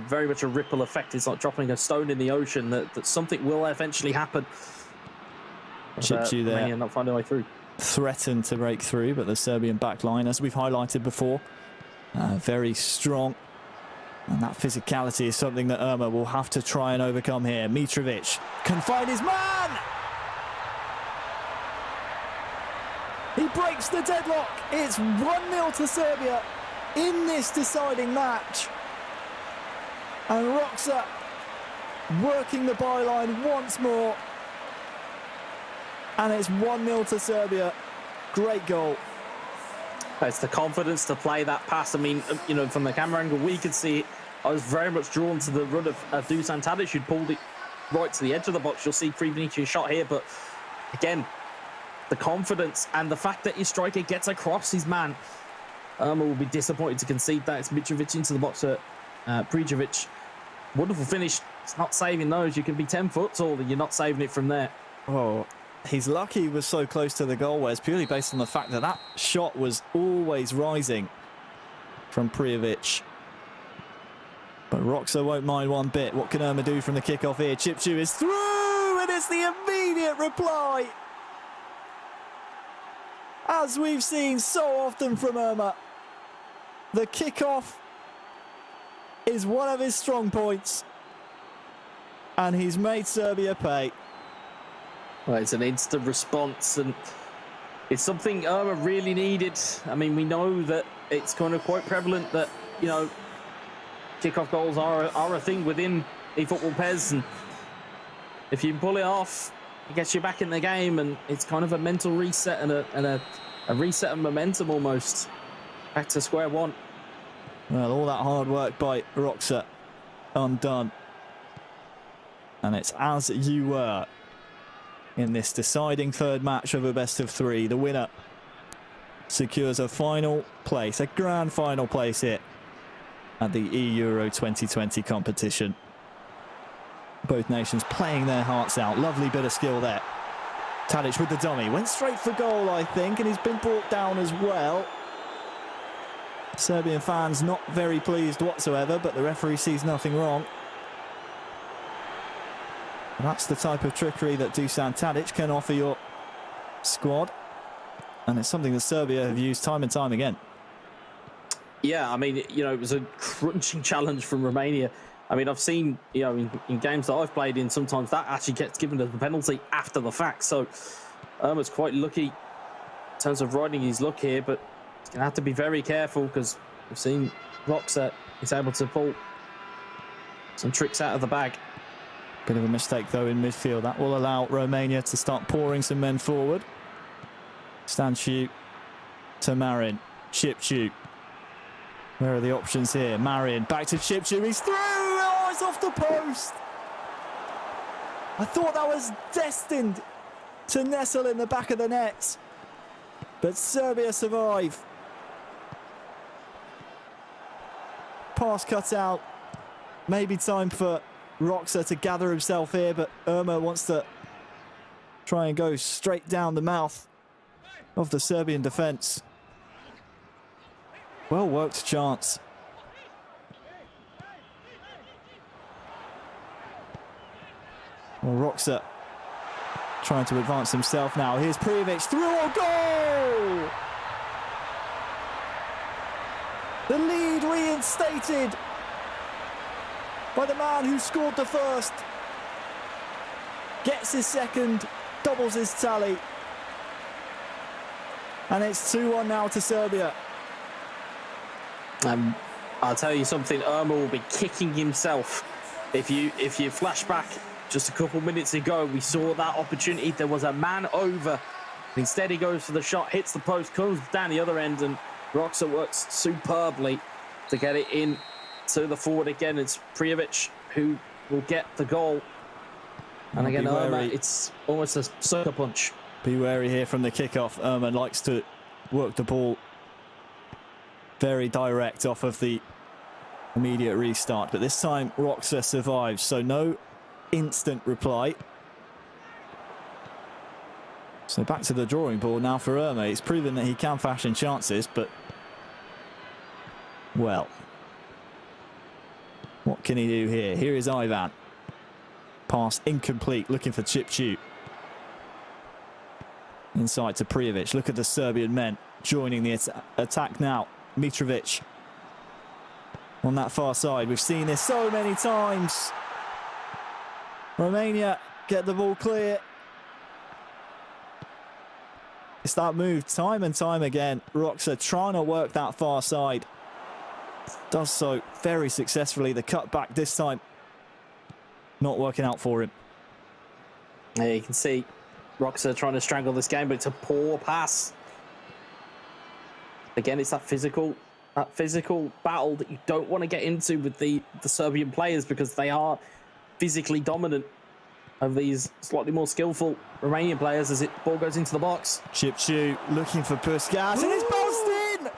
very much a ripple effect. It's like dropping a stone in the ocean, that something will eventually happen. Chipped you there. Romania not finding a way through. Threatened to break through, but the Serbian back line, as we've highlighted before, very strong. And that physicality is something that Irma will have to try and overcome here. Mitrovic can find his man! He breaks the deadlock. It's 1-0 to Serbia in this deciding match. And Roxa working the byline once more. And it's 1-0 to Serbia. Great goal. It's the confidence to play that pass. I mean, you know, from the camera angle, we could see it. I was very much drawn to the run of Dusan Tadic, who pulled it right to the edge of the box. You'll see Prinuđeni's shot here, but again, the confidence and the fact that his striker gets across his man. Irma will be disappointed to concede that. It's Mitrovic into the box at Prinuđeni. Wonderful finish. It's not saving those. You can be 10 foot tall and you're not saving it from there. Oh, he's lucky he was so close to the goal, whereas purely based on the fact that shot was always rising from Prinuđeni. But Roxa won't mind one bit. What can Irma do from the kickoff here? Chipchu is through, and it's the immediate reply. As we've seen so often from Irma, the kickoff is one of his strong points, and he's made Serbia pay. Well, it's an instant response, and it's something Irma really needed. I mean, we know that it's kind of quite prevalent that, you know, kickoff goals are a thing within eFootball PES, and if you can pull it off, it gets you back in the game, and it's kind of a mental reset and a reset of momentum almost. Back to square one. Well, all that hard work by Roxa undone. And it's as you were in this deciding third match of a best of three. The winner secures a final place, a grand final place here at the eEURO 2020 competition. Both nations playing their hearts out. Lovely bit of skill there. Tadic with the dummy. Went straight for goal, I think, and he's been brought down as well. Serbian fans not very pleased whatsoever, but the referee sees nothing wrong. And that's the type of trickery that Dusan Tadic can offer your squad. And it's something that Serbia have used time and time again. Yeah, I mean, you know, it was a crunching challenge from Romania. I mean, I've seen, you know, in games that I've played in, sometimes that actually gets given as a penalty after the fact. So Irma's quite lucky in terms of riding his luck here, but he's going to have to be very careful because we've seen Roxa is able to pull some tricks out of the bag. Bit of a mistake, though, in midfield. That will allow Romania to start pouring some men forward. Stanciu to Marin. Chipchu. Where are the options here? Marin back to Chipchu. He's through! Oh, it's off the post! I thought that was destined to nestle in the back of the net. But Serbia survive. Pass cut out. Maybe time for Roxa to gather himself here, but Irma wants to try and go straight down the mouth of the Serbian defence. Well worked chance. Well, Roxa trying to advance himself now. Here's Prijovic through a goal! The lead reinstated by the man who scored the first. Gets his second, doubles his tally. And it's 2-1 now to Serbia. I'll tell you something, Irma will be kicking himself. If you flash back just a couple minutes ago, we saw that opportunity. There was a man over. Instead, he goes for the shot, hits the post, comes down the other end, and Roxa works superbly to get it in to the forward again. It's Prijovic who will get the goal. And again, Irma, it's almost a sucker punch. Be wary here from the kickoff. Irma likes to work the ball very direct off of the immediate restart. But this time, Roxa survives, so no instant reply. So back to the drawing board now for Irma. It's proven that he can fashion chances, but, well, what can he do here? Here is Ivan. Pass incomplete, looking for Chipchu. Inside to Prijovic. Look at the Serbian men joining the attack now. Mitrovic on that far side. We've seen this so many times. Romania get the ball clear. It's that move time and time again. Roxa trying to work that far side. Does so very successfully. The cutback this time not working out for him. Yeah, you can see Roxa trying to strangle this game, but it's a poor pass. Again, it's that physical battle that you don't want to get into with the Serbian players, because they are physically dominant of these slightly more skillful Romanian players as ball goes into the box. Chipchu looking for Puskas, and it's bounced in!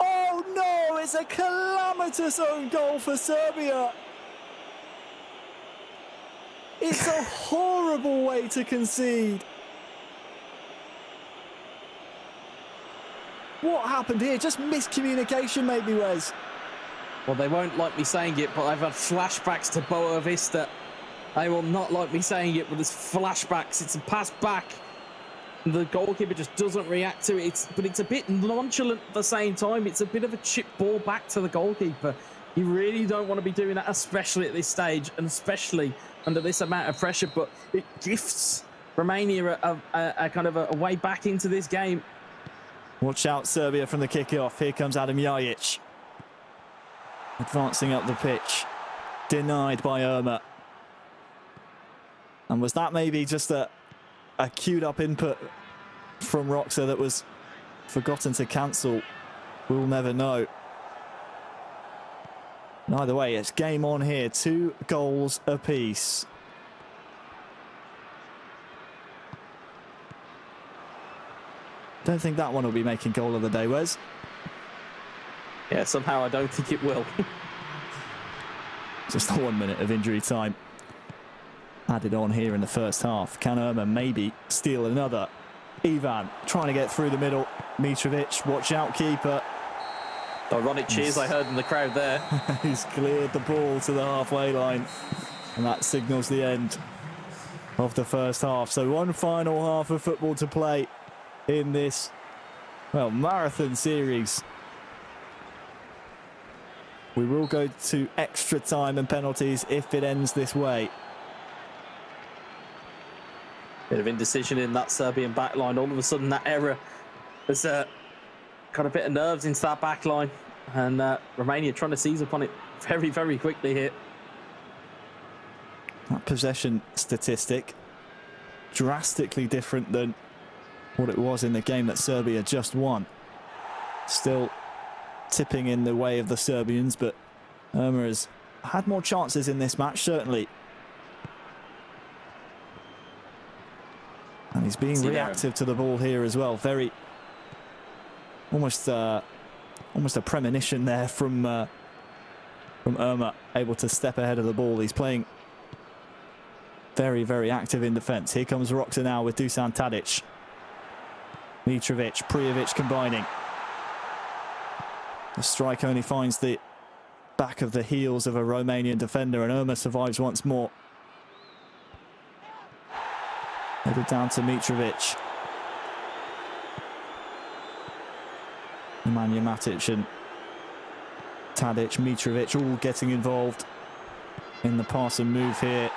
Oh no, it's a calamitous own goal for Serbia. It's a horrible way to concede. What happened here? Just miscommunication maybe, Wes. Well, they won't like me saying it, but I've had flashbacks to Boa Vista. They will not like me saying it, but there's flashbacks. It's a pass back. The goalkeeper just doesn't react to it. But it's a bit nonchalant at the same time. It's a bit of a chip ball back to the goalkeeper. You really don't want to be doing that, especially at this stage, and especially under this amount of pressure. But it gifts Romania a kind of a way back into this game. Watch out, Serbia, from the kickoff. Here comes Adam Jajic. Advancing up the pitch. Denied by Irma. And was that maybe just a queued up input from Roxa that was forgotten to cancel? We'll never know. Either way, it's game on here. 2 goals apiece. Don't think that one will be making goal of the day, Wes. Yeah, somehow I don't think it will. Just 1 minute of injury time added on here in the first half. Can Irma maybe steal another? Ivan trying to get through the middle. Mitrovic, watch out, keeper. Ironic cheers I heard in the crowd there. He's cleared the ball to the halfway line. And that signals the end of the first half. So one final half of football to play in this, well, marathon series. We will go to extra time and penalties if it ends this way. Bit of indecision in that Serbian backline. All of a sudden, that error has got a bit of nerves into that backline. And Romania trying to seize upon it very, very quickly here. That possession statistic, drastically different than what it was in the game that Serbia just won. Still tipping in the way of the Serbians, but Irma has had more chances in this match, certainly. And he's being reactive to the ball here as well. Very, almost a premonition there from Irma, able to step ahead of the ball. He's playing very, very active in defence. Here comes Roxa now with Dusan Tadic. Mitrovic, Prijovic combining. The strike only finds the back of the heels of a Romanian defender, and Irma survives once more. Headed down to Mitrovic. Nemanja Matic and Tadic, Mitrovic all getting involved in the pass and move here.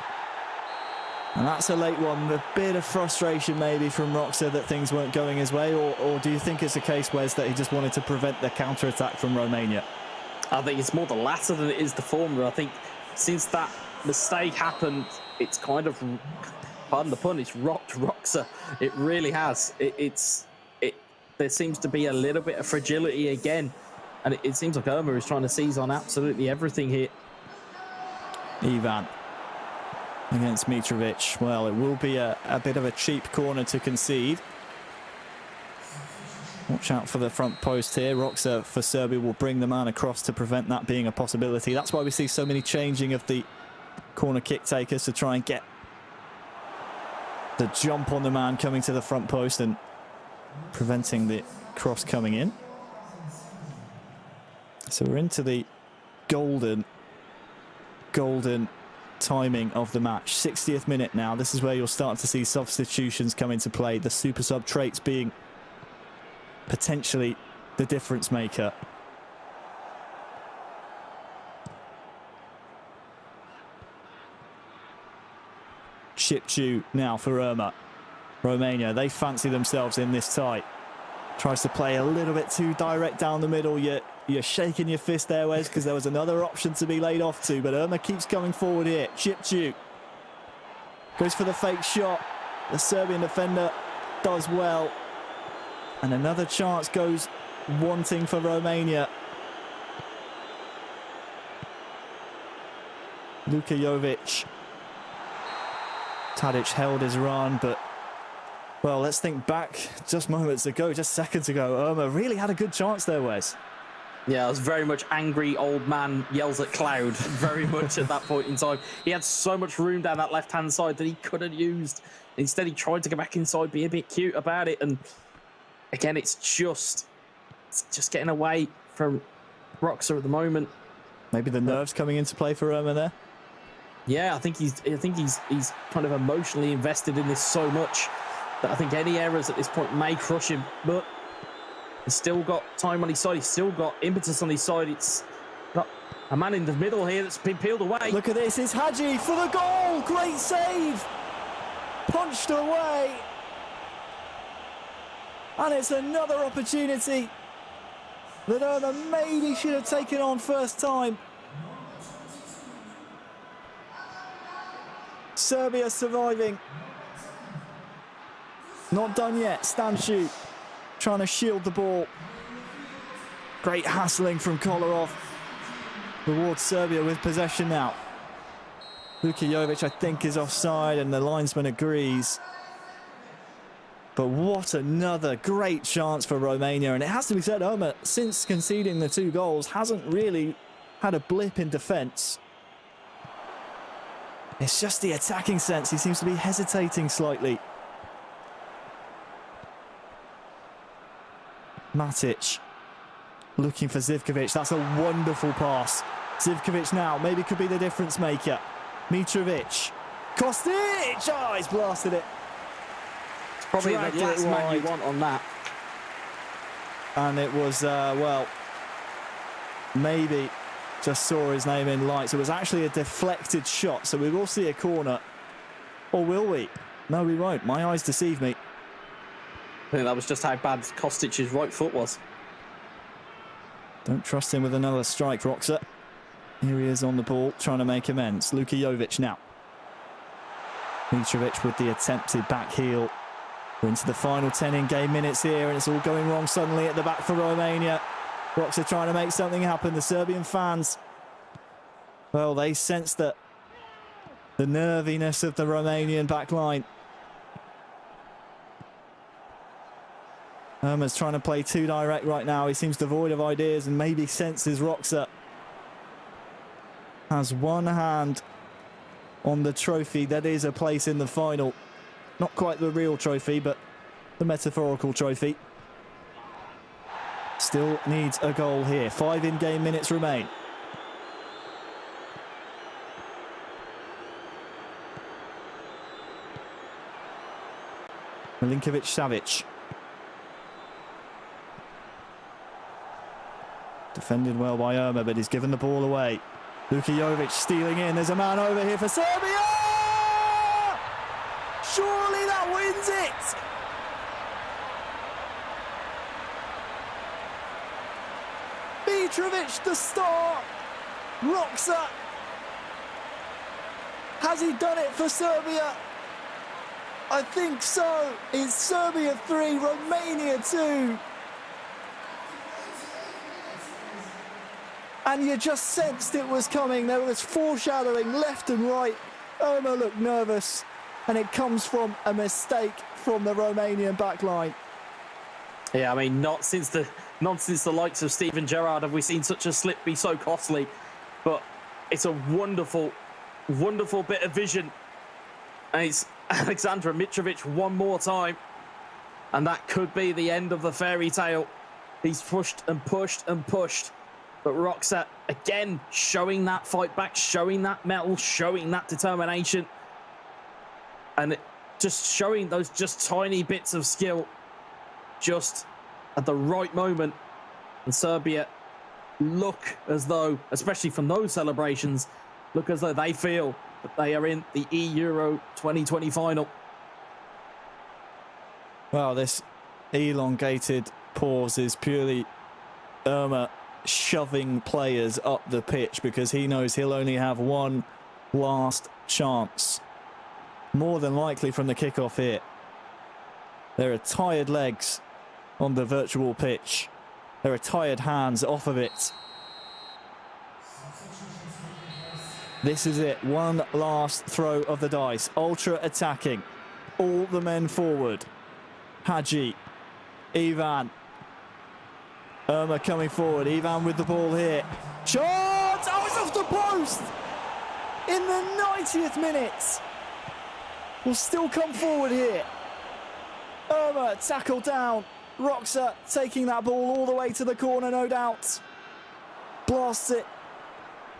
And that's a late one. A bit of frustration maybe from Roxa that things weren't going his way, or do you think it's a case, Wes, that he just wanted to prevent the counter-attack from Romania? I think it's more the latter than it is the former. I think since that mistake happened, it's kind of, pardon the pun, it's rocked Roxa. It really has. There seems to be a little bit of fragility again, and it seems like Irma is trying to seize on absolutely everything here. Ivan against Mitrovic. Well, it will be a bit of a cheap corner to concede. Watch out for the front post here. Roxa for Serbia will bring the man across to prevent that being a possibility. That's why we see so many changing of the corner kick takers, to try and get the jump on the man coming to the front post and preventing the cross coming in. So we're into the golden timing of the match. 60th minute now. This is where you'll start to see substitutions come into play. The super sub traits being potentially the difference maker. Chipchu now for Irma. Romania, they fancy themselves in this tie. Tries to play a little bit too direct down the middle. You're shaking your fist there, Wes, because there was another option to be laid off to, but Irma keeps coming forward here. Chipchu goes for the fake shot. The Serbian defender does well. And another chance goes wanting for Romania. Luka Jovic. Tadic held his run, but, well, let's think back just moments ago, just seconds ago. Irma really had a good chance there, Wes. Yeah, I was very much angry old man yells at cloud, very much at that point in time. He had so much room down that left-hand side that he could have used. Instead, he tried to go back inside, be a bit cute about it, and again, it's just getting away from Roxa at the moment. Maybe the nerves coming into play for Irma there. Yeah, I think he's kind of emotionally invested in this so much that I think any errors at this point may crush him. But he's still got time on his side. He's still got impetus on his side. It's got a man in the middle here that's been peeled away. Look at this. It's Hadji for the goal. Great save. Punched away. And it's another opportunity that Irma maybe should have taken on first time. Serbia surviving. Not done yet. Stanchu trying to shield the ball. Great hassling from Kolarov. Rewards Serbia with possession now. Luka Jovic, I think, is offside, and the linesman agrees. But what another great chance for Romania. And it has to be said, Ömer, since conceding the 2 goals, hasn't really had a blip in defence. It's just the attacking sense. He seems to be hesitating slightly. Matic looking for Zivkovic. That's a wonderful pass. Zivkovic now maybe could be the difference maker. Mitrovic. Kostic! Oh, he's blasted it. It's probably the last man you want on that. And it was, well, maybe just saw his name in lights. It was actually a deflected shot, so we will see a corner. Or will we? No, we won't. My eyes deceive me. I think that was just how bad Kostic's right foot was. Don't trust him with another strike, Roxa. Here he is on the ball, trying to make amends. Luka Jovic now. Mitrovic with the attempted back heel. We're into the final 10 in-game minutes here, and it's all going wrong suddenly at the back for Romania. Roxa trying to make something happen. The Serbian fans, well, they sense that the nerviness of the Romanian back line. Ömer's trying to play too direct right now. He seems devoid of ideas and maybe senses Roxa has one hand on the trophy that is a place in the final. Not quite the real trophy, but the metaphorical trophy. Still needs a goal here. 5 in-game minutes remain. Milinkovic-Savic. Defended well by Ömer, but he's given the ball away. Luka Jovic stealing in. There's a man over here for Serbia! Surely that wins it! Mitrovic the star. Roxa. Has he done it for Serbia? I think so. It's Serbia 3, Romania 2. And you just sensed it was coming. There was foreshadowing left and right. Ömer looked nervous, and it comes from a mistake from the Romanian backline. Yeah, I mean, not since the likes of Steven Gerrard have we seen such a slip be so costly. But it's a wonderful, wonderful bit of vision. And it's Alexandra Mitrovic one more time. And that could be the end of the fairy tale. He's pushed and pushed and pushed. But Roxa, again, showing that fight back, showing that mettle, showing that determination. And just showing those just tiny bits of skill just at the right moment. And Serbia look as though, especially from those celebrations, look as though they feel that they are in the eEURO 2020 final. Well, this elongated pause is purely Ömer shoving players up the pitch because he knows he'll only have one last chance. More than likely from the kickoff here. There are tired legs on the virtual pitch. There are tired hands off of it. This is it. One last throw of the dice. Ultra attacking. All the men forward. Hadji. Ivan. Ömer coming forward. Ivan with the ball here. Shot! Oh, it's off the post! In the 90th minute. Will still come forward here. Ömer tackled down. Roxa taking that ball all the way to the corner, no doubt. Blasts it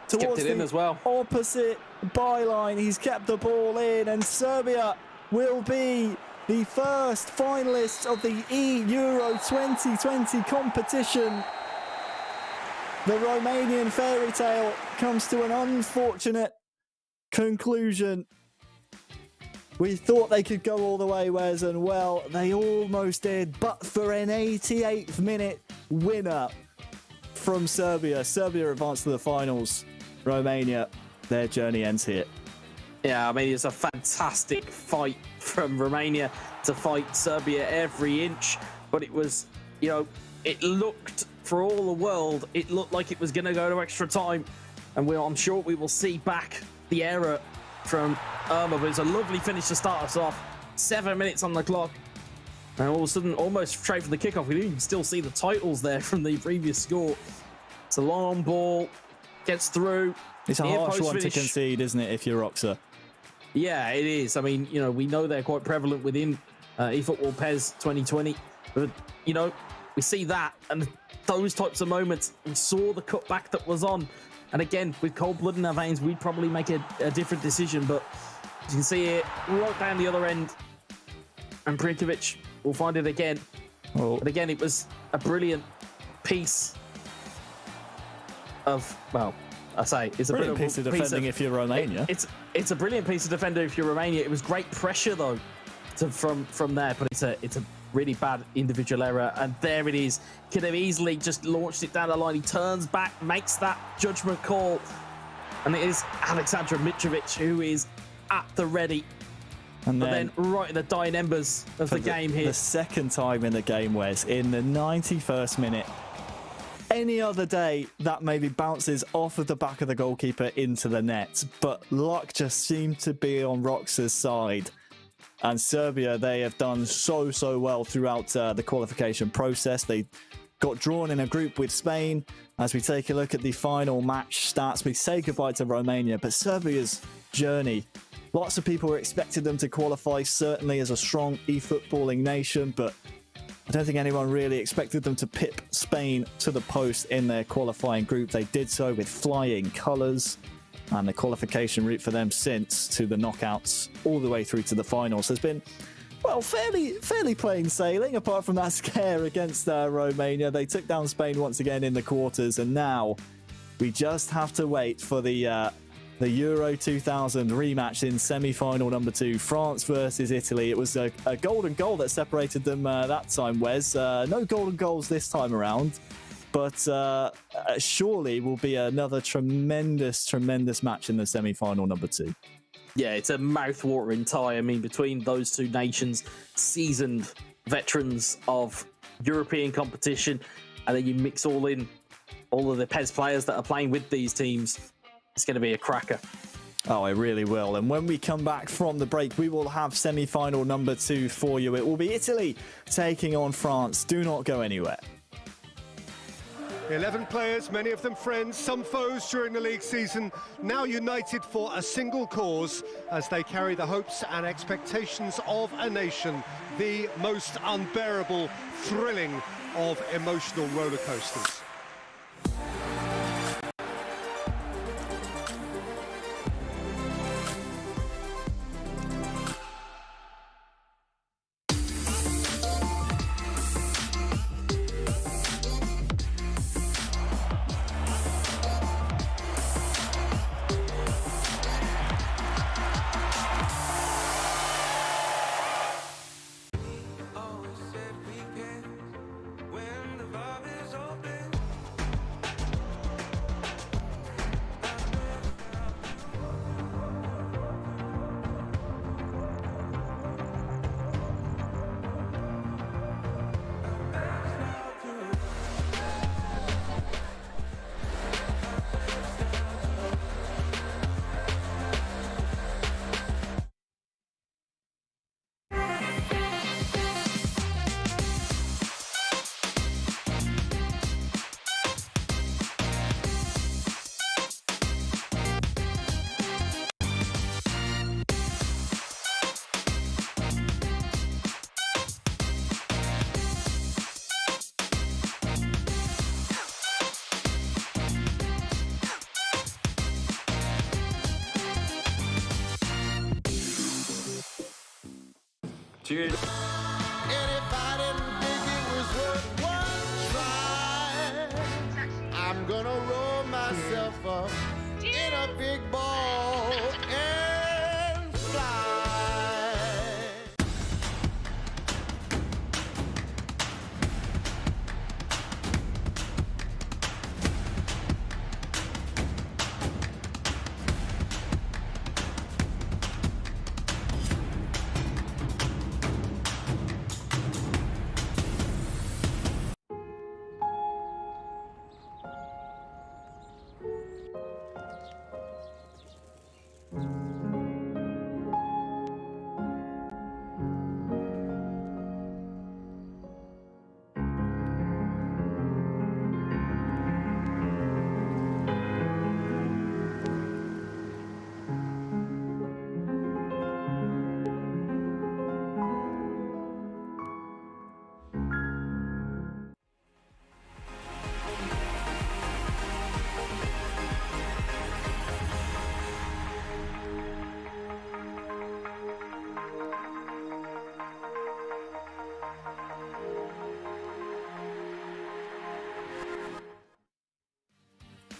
towards the as well. Opposite byline. He's kept the ball in, and Serbia will be the first finalists of the eEURO 2020 competition. The Romanian fairy tale comes to an unfortunate conclusion. We thought they could go all the way, Wes, and well, they almost did, but for an 88th minute winner from Serbia. Serbia advanced to the finals. Romania, their journey ends here. Yeah, I mean, it's a fantastic fight from Romania to fight Serbia every inch, but it was, you know, it looked, for all the world, it looked like it was going to go to extra time, and I'm sure we will see back the error from Irma, but it's a lovely finish to start us off. 7 minutes on the clock, and all of a sudden, almost straight from the kickoff, we can still see the titles there from the previous score. It's a long ball, gets through. It's a harsh one to concede, isn't it, if you're Roxa? Yeah, it is. I mean, you know, we know they're quite prevalent within eFootball PES 2020, but, you know, we see that and those types of moments. We saw the cutback that was on, and again, with cold blood in our veins, we'd probably make a different decision, but as you can see here, right down the other end, and Prinkovic will find it again. Oh. But again, it was a brilliant piece of, well, I say it's a brilliant piece of defending if you're Romania. It's a brilliant piece of defending if you're Romania. It was great pressure though from there, but it's a really bad individual error, and there it is. Could have easily just launched it down the line. He turns back, makes that judgment call, and it is Aleksandar Mitrovic who is at the ready. And then right in the dying embers of the game here. The second time in the game, Wes, in the 91st minute. Any other day, that maybe bounces off of the back of the goalkeeper into the net, but luck just seemed to be on Roxa's side. And Serbia, they have done so well throughout the qualification process. They got drawn in a group with Spain. As we take a look at the final match stats, we say goodbye to Romania, but Serbia's journey, lots of people were expecting them to qualify, certainly as a strong eFootballing nation, but I don't think anyone really expected them to pip Spain to the post in their qualifying group. They did so with flying colours, and the qualification route for them since to the knockouts all the way through to the finals has been, well, fairly plain sailing, apart from that scare against Romania. They took down Spain once again in the quarters, and now we just have to wait for the Euro 2000 rematch in semi-final number 2, France versus Italy. It was a golden goal that separated them that time, Wes. No golden goals this time around, but surely will be another tremendous match in the semi-final number 2. Yeah, it's a mouth-watering tie. I mean, between those two nations, seasoned veterans of European competition, and then you mix all of the PES players that are playing with these teams. It's going to be a cracker. Oh, it really will. And when we come back from the break, we will have semi-final number 2 for you. It will be Italy taking on France. Do not go anywhere. 11 players, many of them friends, some foes during the league season, now united for a single cause as they carry the hopes and expectations of a nation, the most unbearable, thrilling of emotional roller coasters. Cheers. And if I didn't think it was worth one try, I'm gonna roll myself up in a big ball and fly.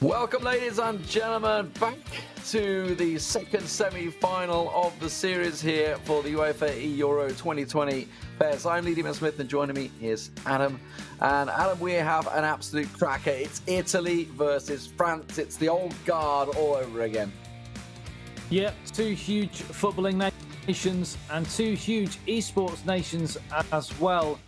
Welcome, ladies and gentlemen, back to the second semi-final of the series here for the UEFA eEURO 2020 PES. I'm Lee Smith, and joining me is Adam. And Adam, we have an absolute cracker. It's Italy versus France. It's the old guard all over again. Yep, two huge footballing nations and two huge esports nations as well.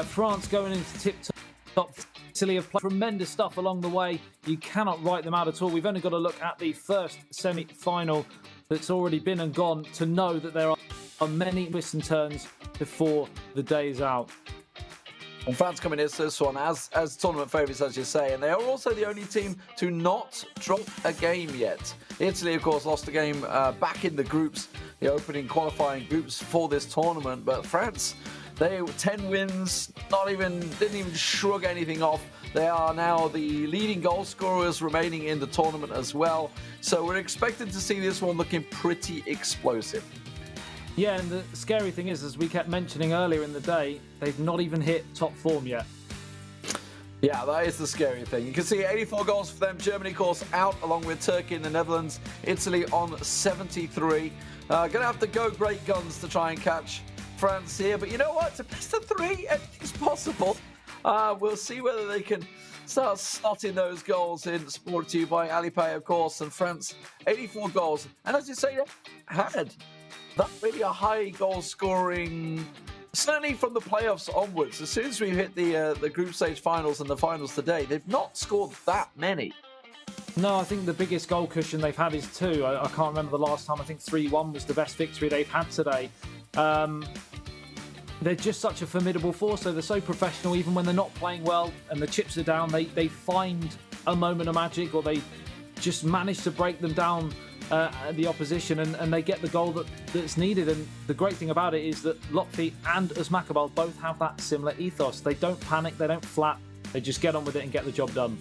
France going into tip-top. Italy have played tremendous stuff along the way. You cannot write them out at all. We've only got to look at the first semi-final that's already been and gone to know that there are many twists and turns before the day is out. And France coming into this one as tournament favourites, as you say, and they are also the only team to not drop a game yet. Italy, of course, lost a game back in the groups, the opening qualifying groups for this tournament, but France, they 10 wins, didn't even shrug anything off. They are now the leading goal scorers remaining in the tournament as well. So we're expected to see this one looking pretty explosive. Yeah, and the scary thing is, as we kept mentioning earlier in the day, they've not even hit top form yet. Yeah, that is the scary thing. You can see 84 goals for them. Germany, of course, out along with Turkey and the Netherlands. Italy on 73. Going to have to go great guns to try and catch France here, but you know what? It's a best of three. It's possible. We'll see whether they can start slotting those goals in. Sport to you by Alipay, of course, and France 84 goals. And as you say, had that really a high goal scoring, certainly from the playoffs onwards. As soon as we hit the group stage finals and the finals today, they've not scored that many. No, I think the biggest goal cushion they've had is 2. I can't remember the last time. I think 3-1 was the best victory they've had today. They're just such a formidable force. So they're so professional, even when they're not playing well and the chips are down, they find a moment of magic, or they just manage to break them down, the opposition, and they get the goal that's needed. And the great thing about it is that Lotfi and Uzmakabal both have that similar ethos. They don't panic, they don't flap, they just get on with it and get the job done.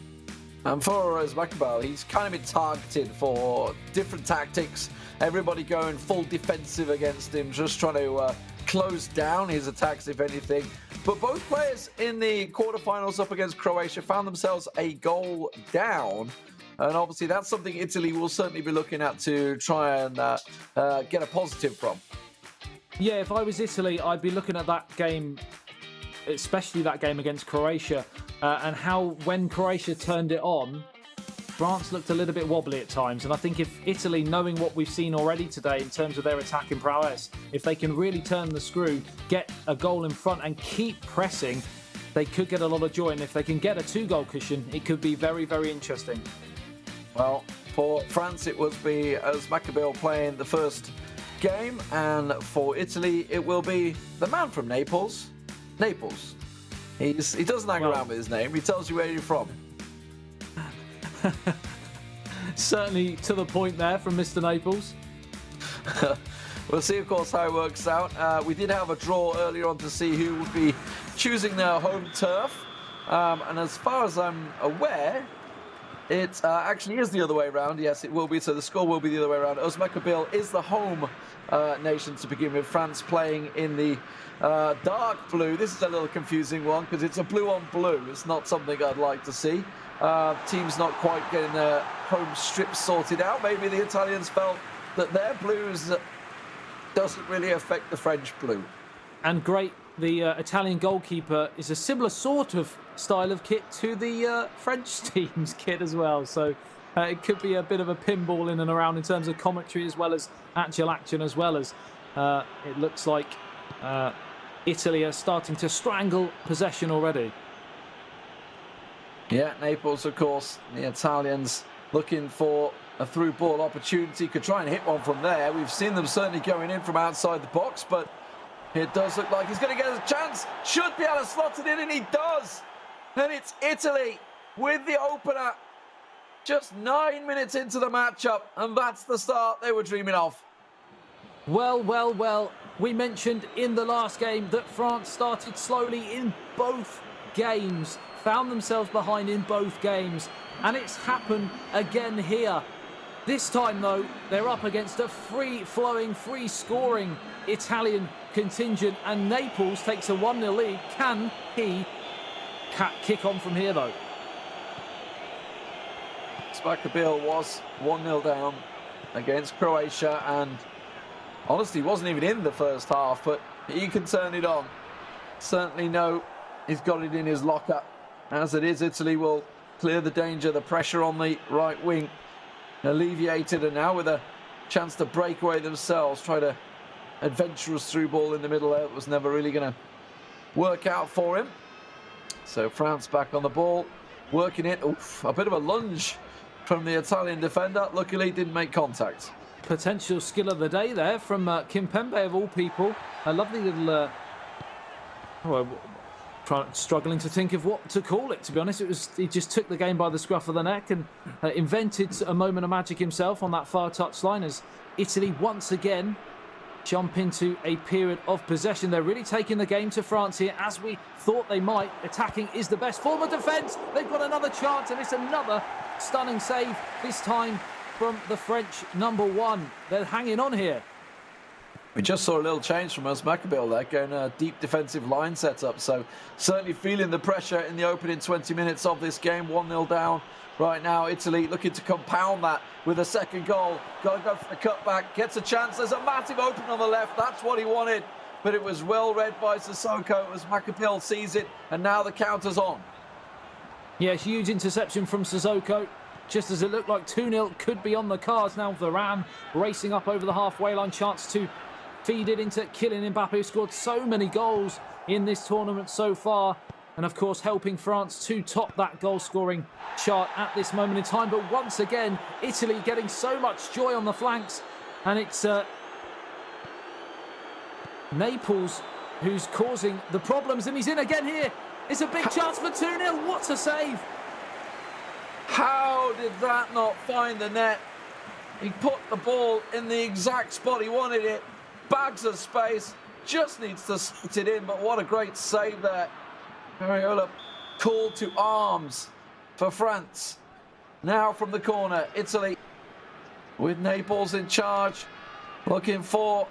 And for Uzmakabal, he's kind of been targeted for different tactics. Everybody going full defensive against him, just trying to close down his attacks, if anything. But both players in the quarterfinals up against Croatia found themselves a goal down. And obviously that's something Italy will certainly be looking at to try and get a positive from. Yeah, if I was Italy, I'd be looking at that game, especially that game against Croatia, and how when Croatia turned it on, France looked a little bit wobbly at times. And I think if Italy, knowing what we've seen already today in terms of their attacking prowess, if they can really turn the screw, get a goal in front and keep pressing, they could get a lot of joy. And if they can get a 2-goal cushion, it could be very, very interesting. Well, for France, it will be Uzmakabal playing the first game. And for Italy, it will be the man from Naples. Naples. He doesn't hang around with his name. He tells you where you're from. Certainly to the point there from Mr. Naples. We'll see, of course, how it works out. We did have a draw earlier on to see who would be choosing their home turf. And as far as I'm aware, it actually is the other way around. Yes, it will be. So the score will be the other way around. Uzmakabal is the home nation to begin with. France playing in the dark blue. This is a little confusing one because it's a blue on blue. It's not something I'd like to see. Teams not quite getting their home strips sorted out. Maybe the Italians felt that their blues doesn't really affect the French blue. And great, the Italian goalkeeper is a similar sort of style of kit to the French team's kit as well. So it could be a bit of a pinball in and around in terms of commentary as well as actual action, as well as it looks like Italy are starting to strangle possession already. Yeah, Naples, of course, the Italians looking for a through ball opportunity. Could try and hit one from there. We've seen them certainly going in from outside the box, but it does look like he's going to get a chance. Should be able to slot it in, and he does. And it's Italy with the opener. Just 9 minutes into the matchup, and that's the start they were dreaming of. Well, well, well. We mentioned in the last game that France started slowly in both games. Found themselves behind in both games, and it's happened again here. This time, though, they're up against a free-flowing, free-scoring Italian contingent, and Naples takes a 1-0 lead. Can he kick on from here, though? Svako was 1-0 down against Croatia, and honestly wasn't even in the first half, but he can turn it on. Certainly know he's got it in his locker. As it is, Italy will clear the danger, the pressure on the right wing alleviated, and now with a chance to break away themselves, try to adventurous through ball in the middle there. It was never really going to work out for him. So France back on the ball, working it. Oof, a bit of a lunge from the Italian defender. Luckily didn't make contact. Potential skill of the day there from Kimpembe of all people. A lovely little... struggling to think of what to call it, to be honest. He just took the game by the scruff of the neck and invented a moment of magic himself on that far touchline as Italy once again jump into a period of possession. They're really taking the game to France here, as we thought they might. Attacking is the best form of defence. They've got another chance, and it's another stunning save, this time from the French number one. They're hanging on here. We just saw a little change from Svako there, going a deep defensive line setup. So certainly feeling the pressure in the opening 20 minutes of this game. 1-0 down right now. Italy looking to compound that with a second goal. Got to go for the cutback. Gets a chance. There's a massive opening on the left. That's what he wanted. But it was well read by Svako as Svako sees it. And now the counter's on. Yeah, huge interception from Svako. Just as it looked like 2-0 could be on the cards. Now Varane racing up over the halfway line. Chance to feed it into Kylian Mbappe, who scored so many goals in this tournament so far. And of course, helping France to top that goal-scoring chart at this moment in time. But once again, Italy getting so much joy on the flanks. And it's Naples who's causing the problems. And he's in again here. It's a big chance for 2-0. What a save. How did that not find the net? He put the ball in the exact spot he wanted it. Bags of space, just needs to sit it in, but what a great save there. Areola called to arms for France. Now from the corner, Italy with Naples in charge, looking for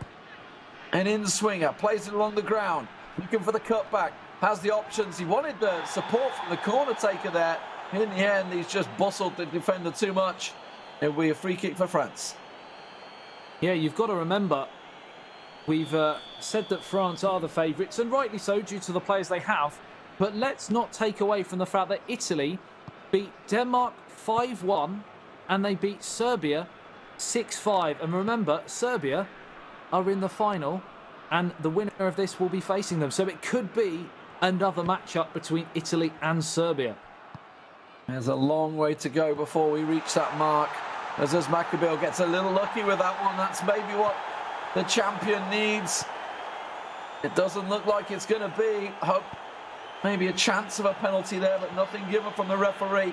an in-swinger, plays it along the ground, looking for the cutback, has the options. He wanted the support from the corner taker there. In the end, he's just bustled the defender too much. It'll be a free kick for France. Yeah, you've got to remember, we've said that France are the favourites, and rightly so due to the players they have. But let's not take away from the fact that Italy beat Denmark 5-1 and they beat Serbia 6-5. And remember, Serbia are in the final and the winner of this will be facing them. So it could be another matchup between Italy and Serbia. There's a long way to go before we reach that mark. As Svako gets a little lucky with that one. That's maybe what the champion needs. It doesn't look like it's going to be. Hope maybe a chance of a penalty there, but nothing given from the referee.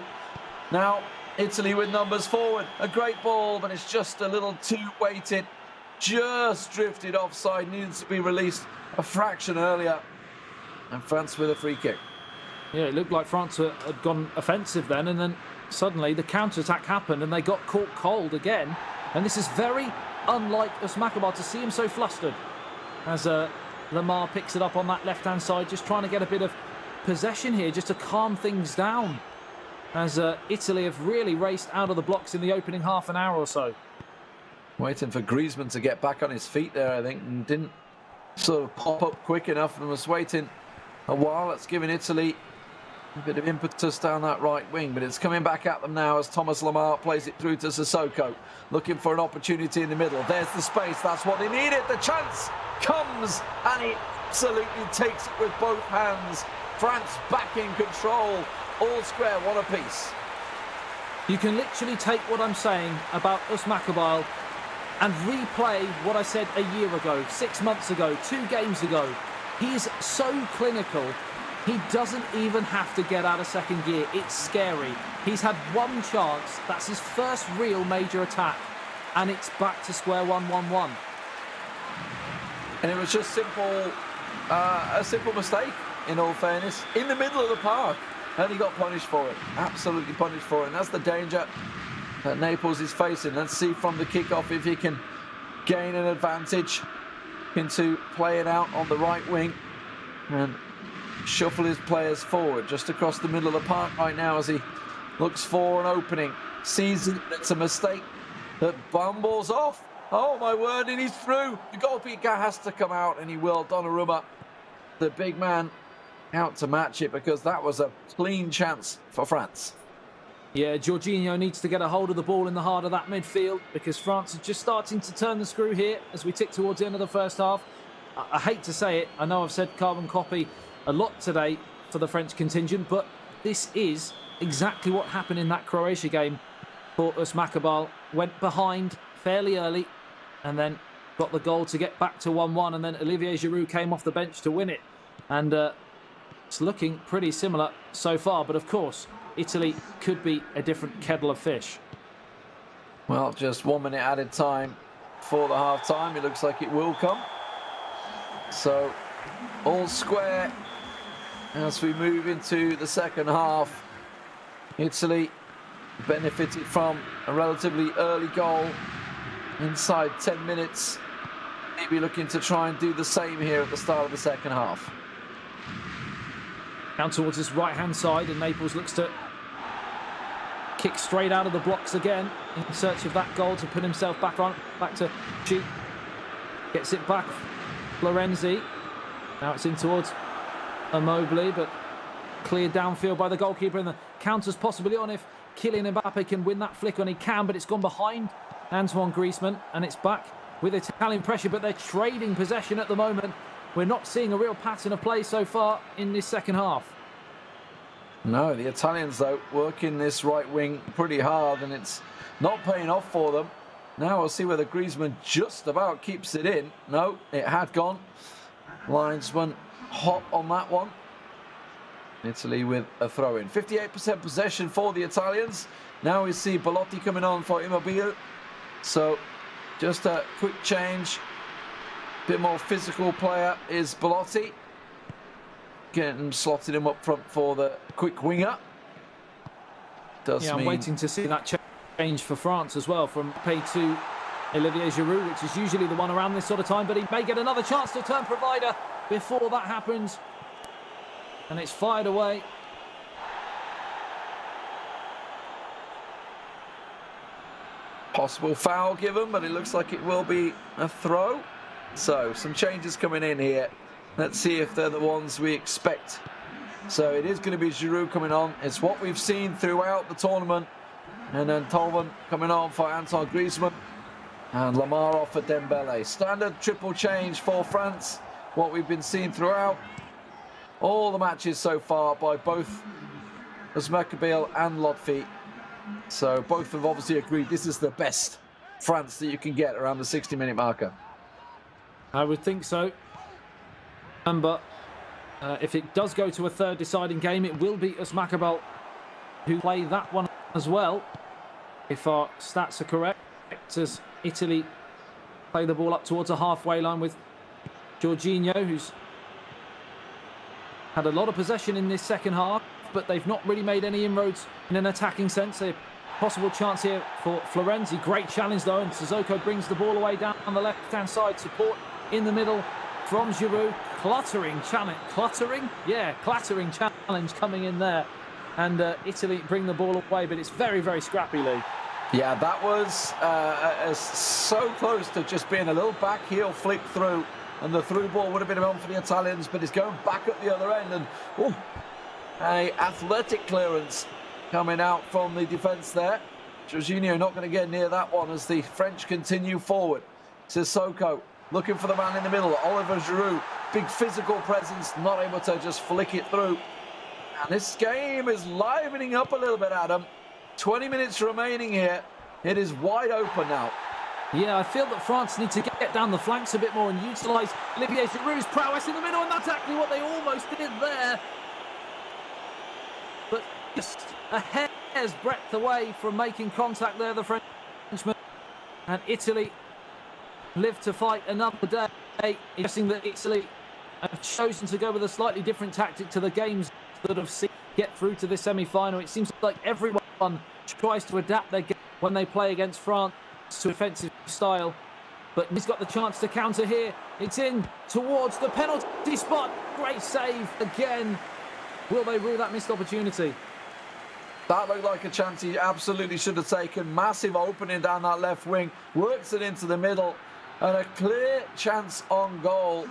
Now Italy with numbers forward. A great ball, but it's just a little too weighted. Just drifted offside. Needs to be released a fraction earlier. And France with a free kick. Yeah, it looked like France had gone offensive then, and then suddenly the counter-attack happened and they got caught cold again. And this is very unlike Svako to see him so flustered. As Lamar picks it up on that left-hand side, just trying to get a bit of possession here, just to calm things down. As Italy have really raced out of the blocks in the opening half an hour or so. Waiting for Griezmann to get back on his feet there, I think, and didn't sort of pop up quick enough and was waiting a while. That's giving Italy a bit of impetus down that right wing, but it's coming back at them now as Thomas Lamar plays it through to Svako, looking for an opportunity in the middle. There's the space, that's what he needed. The chance comes and he absolutely takes it with both hands. France back in control, all square, one apiece. You can literally take what I'm saying about Svako and replay what I said a year ago, 6 months ago, 2 games ago. He's so clinical. He doesn't even have to get out of second gear. It's scary. He's had one chance. That's his first real major attack. And it's back to square one, 1-1. And it was just simple, a simple mistake, in all fairness, in the middle of the park. And he got punished for it. Absolutely punished for it. And that's the danger that Naples is facing. Let's see from the kickoff if he can gain an advantage into playing out on the right wing and shuffle his players forward just across the middle of the park right now as he looks for an opening, sees it's a mistake that bumbles off. Oh my word, and he's through. The goalkeeper has to come out, and he will. Donnarumma, the big man, out to match it, because that was a clean chance for France. Yeah, Jorginho needs to get a hold of the ball in the heart of that midfield, because France is just starting to turn the screw here as we tick towards the end of the first half. I hate to say it, I know I've said carbon copy a lot today for the French contingent, but this is exactly what happened in that Croatia game for Usmakabal. Went behind fairly early and then got the goal to get back to 1-1, and then Olivier Giroud came off the bench to win it. And it's looking pretty similar so far, but of course, Italy could be a different kettle of fish. Well, just 1 minute added time for the half-time. It looks like it will come. So, all square as we move into the second half. Italy benefited from a relatively early goal inside 10 minutes. Maybe looking to try and do the same here at the start of the second half. Down towards his right-hand side, and Naples looks to kick straight out of the blocks again in search of that goal to put himself back on. Back to Cheek. Gets it back. Florenzi. Now it's in towards Immobile, but cleared downfield by the goalkeeper, and the counter's possibly on if Kylian Mbappe can win that flick, and he can, but it's gone behind Antoine Griezmann, and it's back with Italian pressure, but they're trading possession at the moment. We're not seeing a real pattern of play so far in this second half. No, the Italians, though, working this right wing pretty hard, and it's not paying off for them. Now we'll see whether Griezmann just about keeps it in. No, it had gone. Linesman hot on that one. Italy with a throw-in. 58% possession for the Italians. Now we see Belotti coming on for Immobile. So just a quick change. Bit more physical player is Belotti. Getting slotted him up front for the quick winger. I'm waiting to see that change for France as well, from Mbappe to Olivier Giroud, which is usually the one around this sort of time, but he may get another chance to turn provider before that happens. And it's fired away. Possible foul given, but it looks like it will be a throw. So some changes coming in here. Let's see if they're the ones we expect. So it is going to be Giroud coming on. It's what we've seen throughout the tournament. And then Tolman coming on for Antoine Griezmann. And Lamar off for Dembele. Standard triple change for France. What we've been seeing throughout all the matches so far by both Usmakabal and Lotfi. So both have obviously agreed this is the best France that you can get around the 60-minute marker. I would think so. But if it does go to a third deciding game, it will be Usmakabal who play that one as well, if our stats are correct, as Italy play the ball up towards a halfway line with Jorginho, who's had a lot of possession in this second half, but they've not really made any inroads in an attacking sense. A possible chance here for Florenzi. Great challenge though, and Sissoko brings the ball away down on the left-hand side. Support in the middle from Giroud. Clattering challenge coming in there. And Italy bring the ball away, but it's very, very scrappy, Lee. Yeah, that was so close to just being a little back heel flick through, and the through ball would have been on for the Italians, but it's going back at the other end, and a athletic clearance coming out from the defence there. Jorginho not going to get near that one as the French continue forward. Sissoko looking for the man in the middle. Olivier Giroud, big physical presence, not able to just flick it through. And this game is livening up a little bit, Adam. 20 minutes remaining here. It is wide open now. Yeah, I feel that France need to get down the flanks a bit more and utilise Olivier Giroud's prowess in the middle, and that's actually what they almost did there. But just a hair's breadth away from making contact there, the Frenchman. And Italy live to fight another day. Interesting that Italy have chosen to go with a slightly different tactic to the games that have seen get through to this semi-final. It seems like everyone tries to adapt their game when they play against France to offensive style. But he's got the chance to counter here. It's in towards the penalty spot. Great save again. Will they rule that missed opportunity? That looked like a chance he absolutely should have taken. Massive opening down that left wing. Works it into the middle. And a clear chance on goal.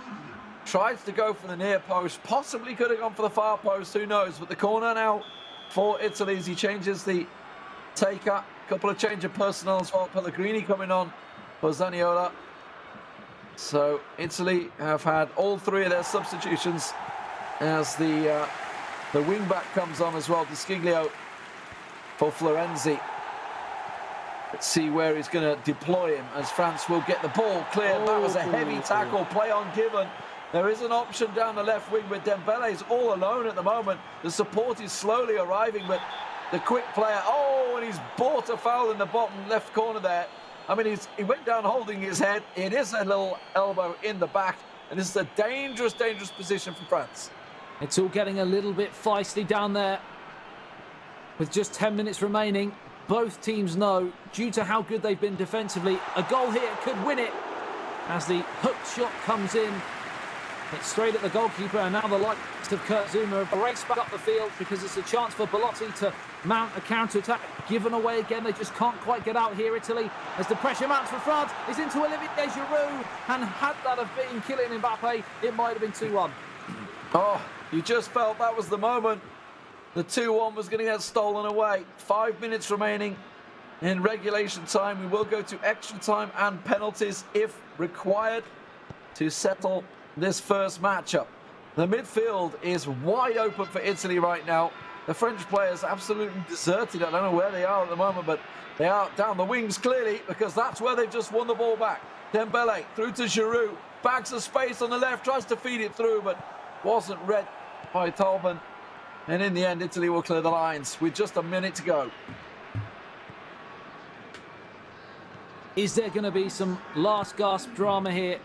Tries to go for the near post. Possibly could have gone for the far post. Who knows? But the corner now for Italy as he changes the taker. Couple of change of personnel as well. Pellegrini coming on for Zaniolo. So Italy have had all three of their substitutions as the wing back comes on as well. Desciglio for Florenzi. Let's see where he's going to deploy him as France will get the ball clear. That was a heavy tackle. Play on given. There is an option down the left wing, but Dembele is all alone at the moment. The support is slowly arriving, but the quick player, and he's bought a foul in the bottom left corner there. I mean, he went down holding his head. It is a little elbow in the back, and this is a dangerous, dangerous position for France. It's all getting a little bit feisty down there. With just 10 minutes remaining, both teams know, due to how good they've been defensively, a goal here could win it. As the hook shot comes in, it's straight at the goalkeeper, and now the likes of Kurt Zouma have raced back up the field because it's a chance for Belotti to mount a counter-attack. Given away again, they just can't quite get out here, Italy, as the pressure mounts for France. It's into Olivier Giroud, and had that have been Kylian Mbappe, it might have been 2-1. Oh, you just felt that was the moment. The 2-1 was going to get stolen away. 5 minutes remaining in regulation time. We will go to extra time and penalties if required to settle this first matchup. The midfield is wide open for Italy right now. The French players absolutely deserted. I don't know where they are at the moment, but they are down the wings clearly because that's where they've just won the ball back. Dembele through to Giroud. Bags of space on the left, tries to feed it through, but wasn't read by Tolman. And in the end, Italy will clear the lines with just a minute to go. Is there going to be some last gasp drama here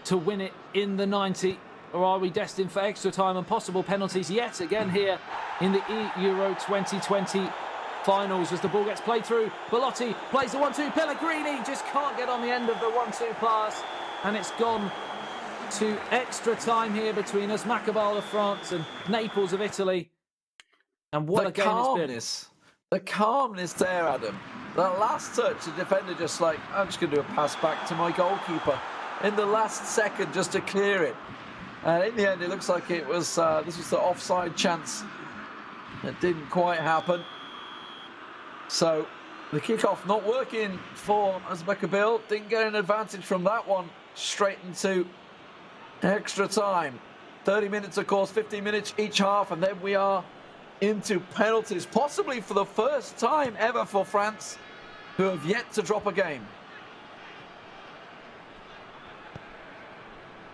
to win it in the 90? Or are we destined for extra time and possible penalties yet again here in the eEURO 2020 finals as the ball gets played through? Belotti plays the 1-2. Pellegrini just can't get on the end of the 1-2 pass. And it's gone to extra time here between Asmacabal of France and Naples of Italy. And what a game it's been. The calmness there, Adam. The last touch, the defender just like, I'm just going to do a pass back to my goalkeeper in the last second just to clear it. And in the end, it looks like it was this was the offside chance. It didn't quite happen. So the kickoff not working for Asmacabal. Didn't get an advantage from that one. Straight into extra time. 30 minutes, of course, 15 minutes each half, and then we are into penalties, possibly for the first time ever for France, who have yet to drop a game.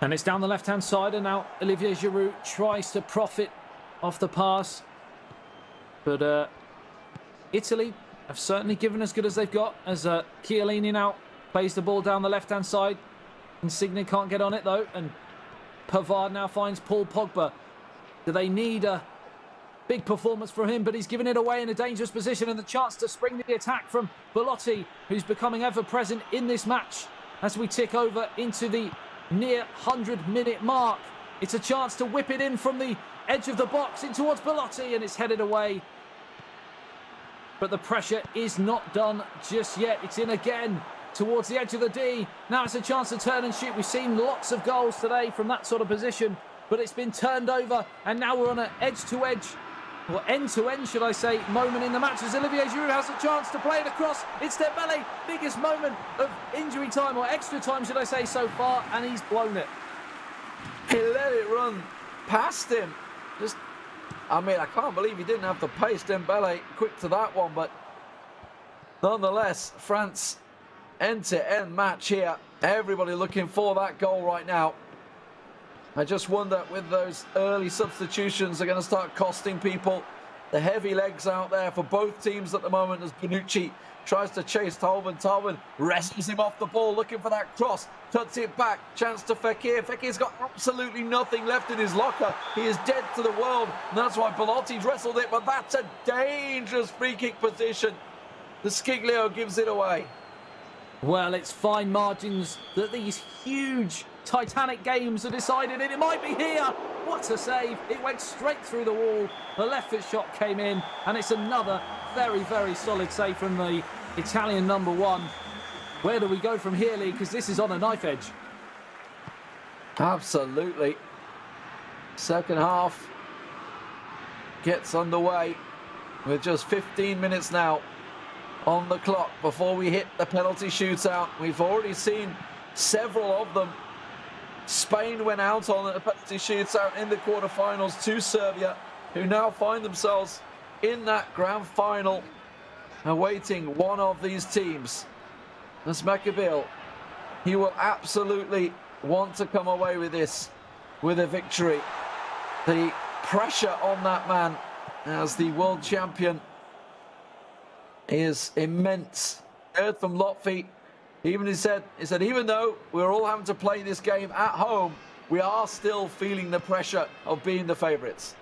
And it's down the left-hand side, and now Olivier Giroud tries to profit off the pass. But Italy have certainly given as good as they've got, as Chiellini now plays the ball down the left-hand side. Insigne can't get on it, though, and Pavard now finds Paul Pogba. Do they need a big performance from him? But he's given it away in a dangerous position, and the chance to spring the attack from Belotti, who's becoming ever-present in this match as we tick over into the near 100-minute mark. It's a chance to whip it in from the edge of the box in towards Belotti, and it's headed away. But the pressure is not done just yet. It's in again towards the edge of the D. Now it's a chance to turn and shoot. We've seen lots of goals today from that sort of position, but it's been turned over, and now we're on an edge-to-edge, or end-to-end, should I say, moment in the match as Olivier Giroud has a chance to play it across. It's Dembele, biggest moment of injury time, or extra time, should I say, so far, and he's blown it. He let it run past him. I mean, I can't believe he didn't have the pace, Dembele, quick to that one, but nonetheless, France end-to-end match here. Everybody looking for that goal right now. I just wonder, with those early substitutions, they're going to start costing people. The heavy legs out there for both teams at the moment as Bonucci tries to chase Tolman. Tolman wrestles him off the ball, looking for that cross. Cuts it back. Chance to Fekir. Fekir's got absolutely nothing left in his locker. He is dead to the world. And that's why Belotti's wrestled it. But that's a dangerous free kick position. The Desciglio gives it away. Well, it's fine margins that these huge Titanic games are decided, and it might be here What a save. It went straight through the wall. The left foot shot came in, and it's another very, very solid save from the Italian number 1. Where do we go from here, Lee? Because this is on a knife edge. Absolutely. Second half gets underway with just 15 minutes now on the clock before we hit the penalty shootout. We've already seen several of them. Spain went out on a penalty shootout in the quarterfinals to Serbia, who now find themselves in that grand final, awaiting one of these teams. As Makabil, he will absolutely want to come away with this with a victory. The pressure on that man as the world champion is immense. Heard from Lotfi, he said even though we're all having to play this game at home, we are still feeling the pressure of being the favourites.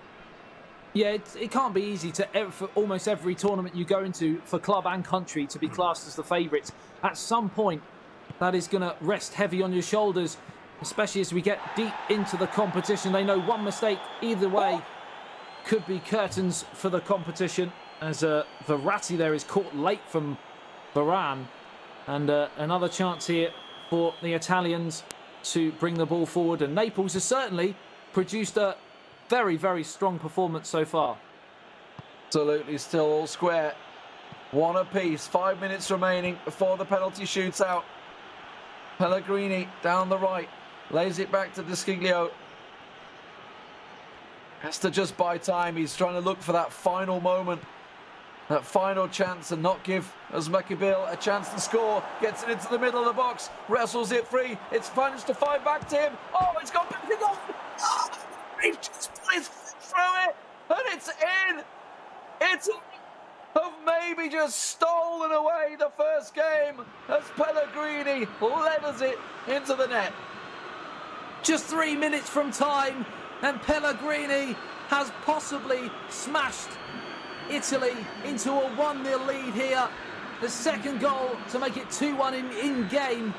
Yeah, it can't be easy for almost every tournament you go into, for club and country, to be classed as the favourites. At some point, that is going to rest heavy on your shoulders, especially as we get deep into the competition. They know one mistake either way could be curtains for the competition, as Verratti there is caught late from Varane. And another chance here for the Italians to bring the ball forward. And Naples has certainly produced a very, very strong performance so far. Absolutely, still all square. One apiece. 5 minutes remaining before the penalty shootout. Pellegrini down the right. Lays it back to Desciglio. Has to just buy time. He's trying to look for that final moment, that final chance, and not give Özmekabil a chance to score. Gets it into the middle of the box. Wrestles it free. It's managed to find back to him. Oh, it's gone back to goal. Oh, he just plays through it. And it's in. It's have maybe just stolen away the first game as Pellegrini letters it into the net. Just 3 minutes from time, and Pellegrini has possibly smashed Italy into a 1-0 lead here. The second goal to make it 2-1 in game.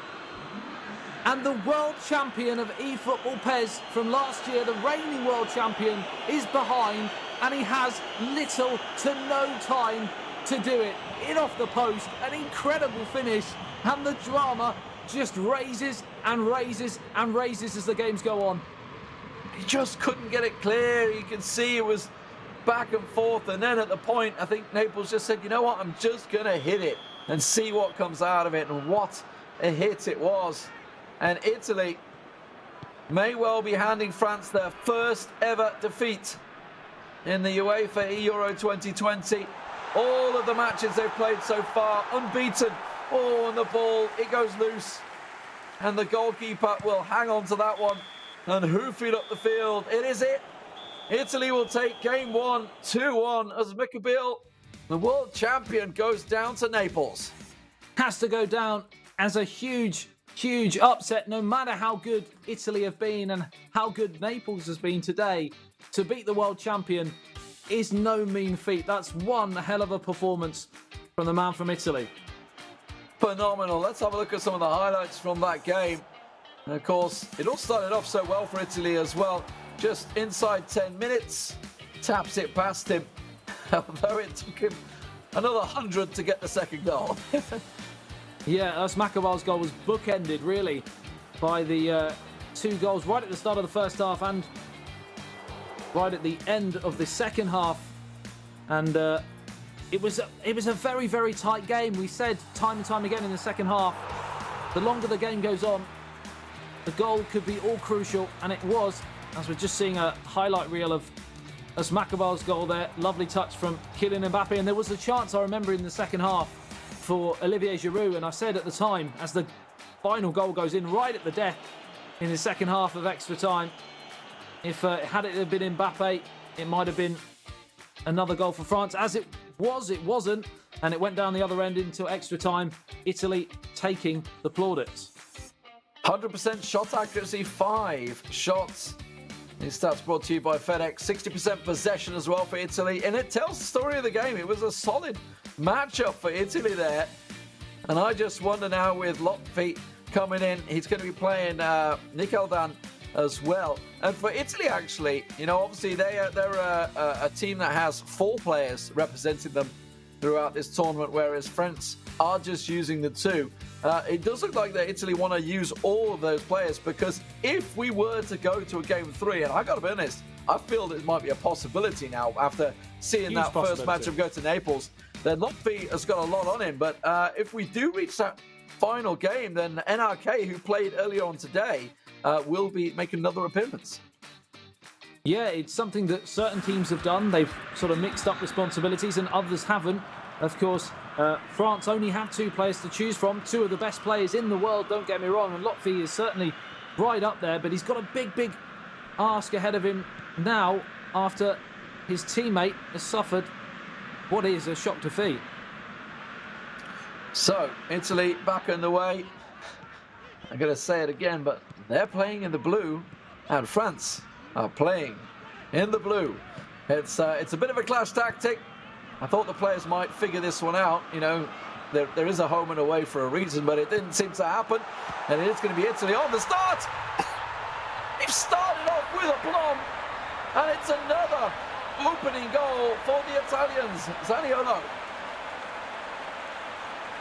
And the world champion of eFootball PES from last year, the reigning world champion, is behind, and he has little to no time to do it. In off the post, an incredible finish, and the drama just raises and raises and raises as the games go on. He just couldn't get it clear. You can see it was back and forth, and then at the point, I think Naples just said, you know what, I'm just going to hit it and see what comes out of it. And what a hit it was. And Italy may well be handing France their first ever defeat in the UEFA eEURO 2020. All of the matches they've played so far, unbeaten. Oh, and the ball, it goes loose. And the goalkeeper will hang on to that one and hoof it up the field. It is it. Italy will take game 1, 2-1, as Mikabil, the world champion, goes down to Naples. Has to go down as a huge, huge upset, no matter how good Italy have been and how good Naples has been today. To beat the world champion is no mean feat. That's one hell of a performance from the man from Italy. Phenomenal. Let's have a look at some of the highlights from that game. And of course, it all started off so well for Italy as well. Just inside 10 minutes, taps it past him. Although it took him another 100 to get the second goal. Yeah, Özmekabil's goal was bookended, really, by the 2 goals right at the start of the first half and right at the end of the second half. And it was a very, very tight game. We said time and time again in the second half, the longer the game goes on, the goal could be all crucial, and it was, as we're just seeing a highlight reel of Özmekabil's goal there. Lovely touch from Kylian Mbappe, and there was a chance, I remember, in the second half for Olivier Giroud, and I said at the time, as the final goal goes in right at the death in the second half of extra time, if had it been Mbappe, it might have been another goal for France. As it wasn't, and it went down the other end into extra time, Italy taking the plaudits. 100% shot accuracy, 5 shots. These stats brought to you by FedEx. 60% possession as well for Italy, and it tells the story of the game. It was a solid matchup for Italy there. And I just wonder now, with Lotfi coming in, he's going to be playing Nikeldan as well. And for Italy, actually, you know, obviously they're a team that has 4 players representing them throughout this tournament, whereas France are just using the 2. It does look like that Italy want to use all of those players, because if we were to go to a game 3, and I got to be honest, I feel that it might be a possibility now after seeing that first matchup go to Naples. Then Lotfi has got a lot on him, but if we do reach that final game, then NRK, who played earlier on today, will be making another appearance. Yeah, it's something that certain teams have done. They've sort of mixed up responsibilities and others haven't. Of course, France only have 2 players to choose from, 2 of the best players in the world, don't get me wrong, and Lotfi is certainly right up there, but he's got a big ask ahead of him now after his teammate has suffered what is a shock defeat. So, Italy back on the way. I'm going to say it again, but they're playing in the blue, and France are playing in the blue. It's a bit of a clash tactic. I thought the players might figure this one out. You know, there is a home and away for a reason, but it didn't seem to happen. And it is going to be Italy on the start. They've started off with aplomb, and it's another opening goal for the Italians. Zaniolo.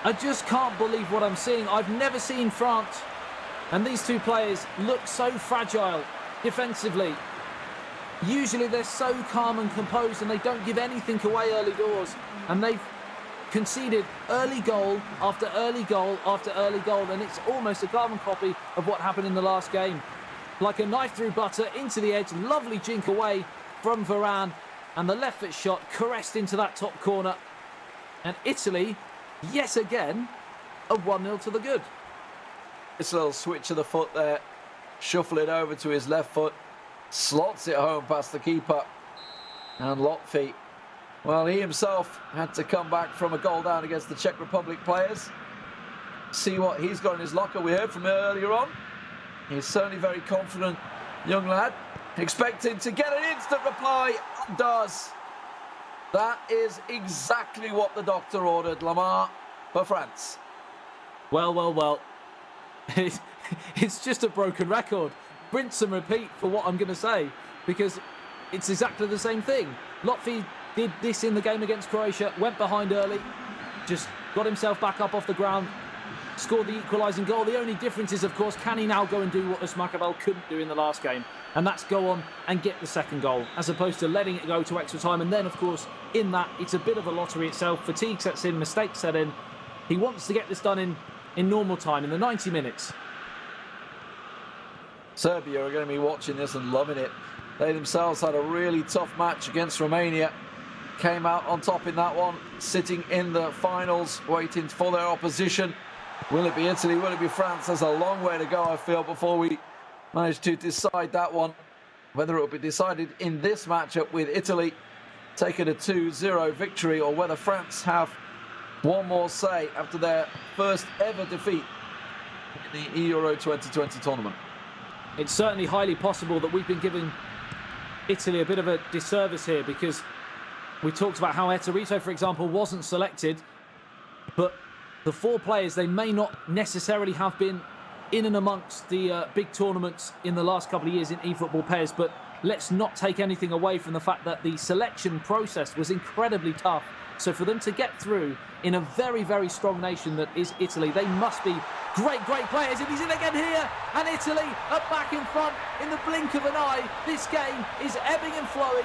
I just can't believe what I'm seeing. I've never seen France and these 2 players look so fragile defensively. Usually they're so calm and composed and they don't give anything away early doors. And they've conceded early goal after early goal after early goal. And it's almost a carbon copy of what happened in the last game. Like a knife through butter, into the edge, lovely jink away from Varane. And the left foot shot caressed into that top corner. And Italy, yet again, a 1-0 to the good. This little switch of the foot there, shuffle it over to his left foot, slots it home past the keeper. And Lotfi, well, he himself had to come back from a goal down against the Czech Republic players. See what he's got in his locker. We heard from him earlier on. He's certainly very confident, young lad. Expecting to get an instant reply, and does. That is exactly what the doctor ordered, Lamar, for France. Well. It's just a broken record. Rinse and repeat for what I'm going to say, because it's exactly the same thing. Lotfi did this in the game against Croatia, went behind early, just got himself back up off the ground, scored the equalising goal. The only difference is, of course, can he now go and do what Usmakabel couldn't do in the last game? And that's go on and get the second goal, as opposed to letting it go to extra time. And then, of course, in that, it's a bit of a lottery itself. Fatigue sets in, mistakes set in. He wants to get this done in normal time, in the 90 minutes. Serbia are going to be watching this and loving it. They themselves had a really tough match against Romania. Came out on top in that one, sitting in the finals, waiting for their opposition. Will it be Italy? Will it be France? There's a long way to go, I feel, before we manage to decide that one. Whether it will be decided in this matchup with Italy taking a 2-0 victory, or whether France have one more say after their first ever defeat in the eEURO 2020 tournament. It's certainly highly possible that we've been giving Italy a bit of a disservice here, because we talked about how Eterito, for example, wasn't selected, but the 4 players, they may not necessarily have been in and amongst the big tournaments in the last couple of years in eFootball PES, but let's not take anything away from the fact that the selection process was incredibly tough. So for them to get through in a very, very strong nation that is Italy, they must be great players. And he's in again here, and Italy are back in front in the blink of an eye. This game is ebbing and flowing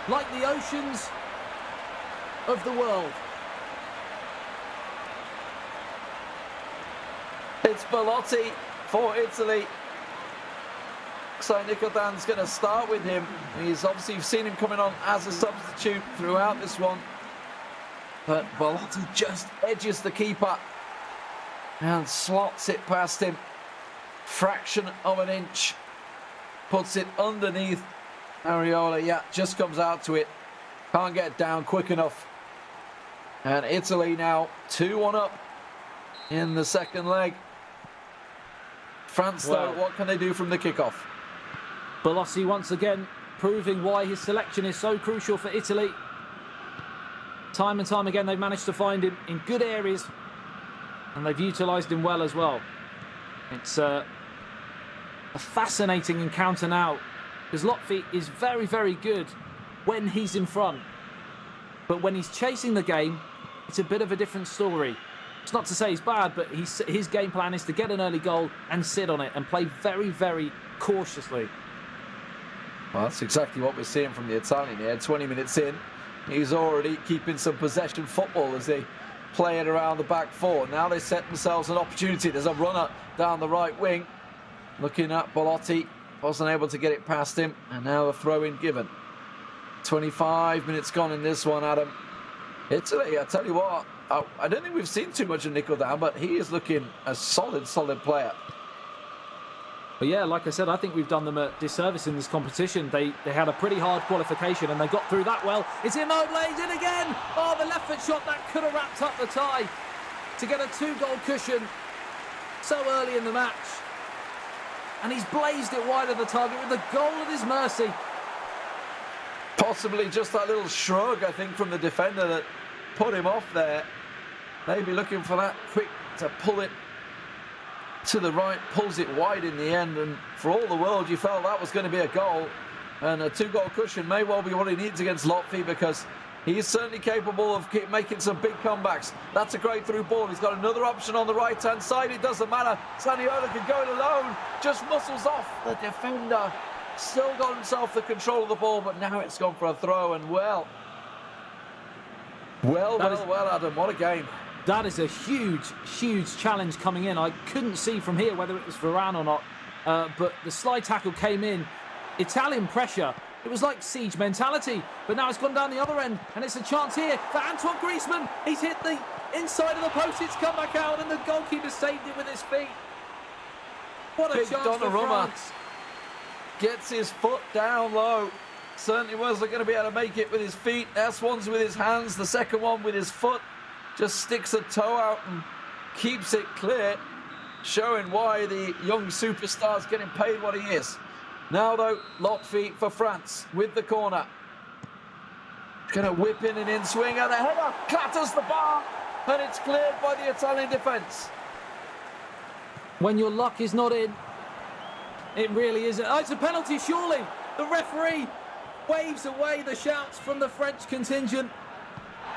like the oceans of the world. It's Belotti for Italy. So Nicodam's going to start with him. He's obviously, you've seen him coming on as a substitute throughout this one. But Belotti just edges the keeper and slots it past him. Fraction of an inch. Puts it underneath Areola. Yeah, just comes out to it. Can't get down quick enough. And Italy now 2-1 up in the second leg. France, though, what can they do from the kickoff? Belotti once again proving why his selection is so crucial for Italy. Time and time again they've managed to find him in good areas, and they've utilised him well as well. It's a fascinating encounter now, because Lotfi is very, very good when he's in front. But when he's chasing the game, it's a bit of a different story. It's not to say he's bad, but his game plan is to get an early goal and sit on it and play very, very cautiously. Well, that's exactly what we're seeing from the Italian here. 20 minutes in, he's already keeping some possession football as they play it around the back four. Now they set themselves an opportunity. There's a runner down the right wing. Looking at Belotti, wasn't able to get it past him, and now the throw-in given. 25 minutes gone in this one, Adam. Italy, I tell you what, I don't think we've seen too much of Nico down, but he is looking a solid player. But yeah, like I said, I think we've done them a disservice in this competition. They had a pretty hard qualification and they got through that well. It's Immobile, he's in again! Oh, the left foot shot, that could have wrapped up the tie to get a 2-goal cushion so early in the match. And he's blazed it wide of the target with the goal at his mercy. Possibly just that little shrug, I think, from the defender that put him off there. Maybe looking for that quick to pull it to the right, pulls it wide in the end, and for all the world you felt that was going to be a goal, and a 2-goal cushion may well be what he needs against Lotfi, because he is certainly capable of making some big comebacks. That's a great through ball. He's got another option on the right hand side. It doesn't matter. Zaniola can go it alone, just muscles off the defender. Still got himself the control of the ball, but now it's gone for a throw, and well, Adam, what a game. That is a huge, huge challenge coming in. I couldn't see from here whether it was Varane or not, but the slide tackle came in. Italian pressure. It was like siege mentality, but now it's gone down the other end, and it's a chance here for Antoine Griezmann. He's hit the inside of the post, it's come back out, and the goalkeeper saved it with his feet. What a chance for France. Gets his foot down low. Certainly wasn't going to be able to make it with his feet. That's one's with his hands, the second one with his foot. Just sticks a toe out and keeps it clear, showing why the young superstar's getting paid what he is. Now, though, Lotfi for France with the corner. Going to whip in an in-swing, and the header clatters the bar, and it's cleared by the Italian defence. When your luck is not in, it really isn't. Oh, it's a penalty, surely. The referee waves away the shouts from the French contingent.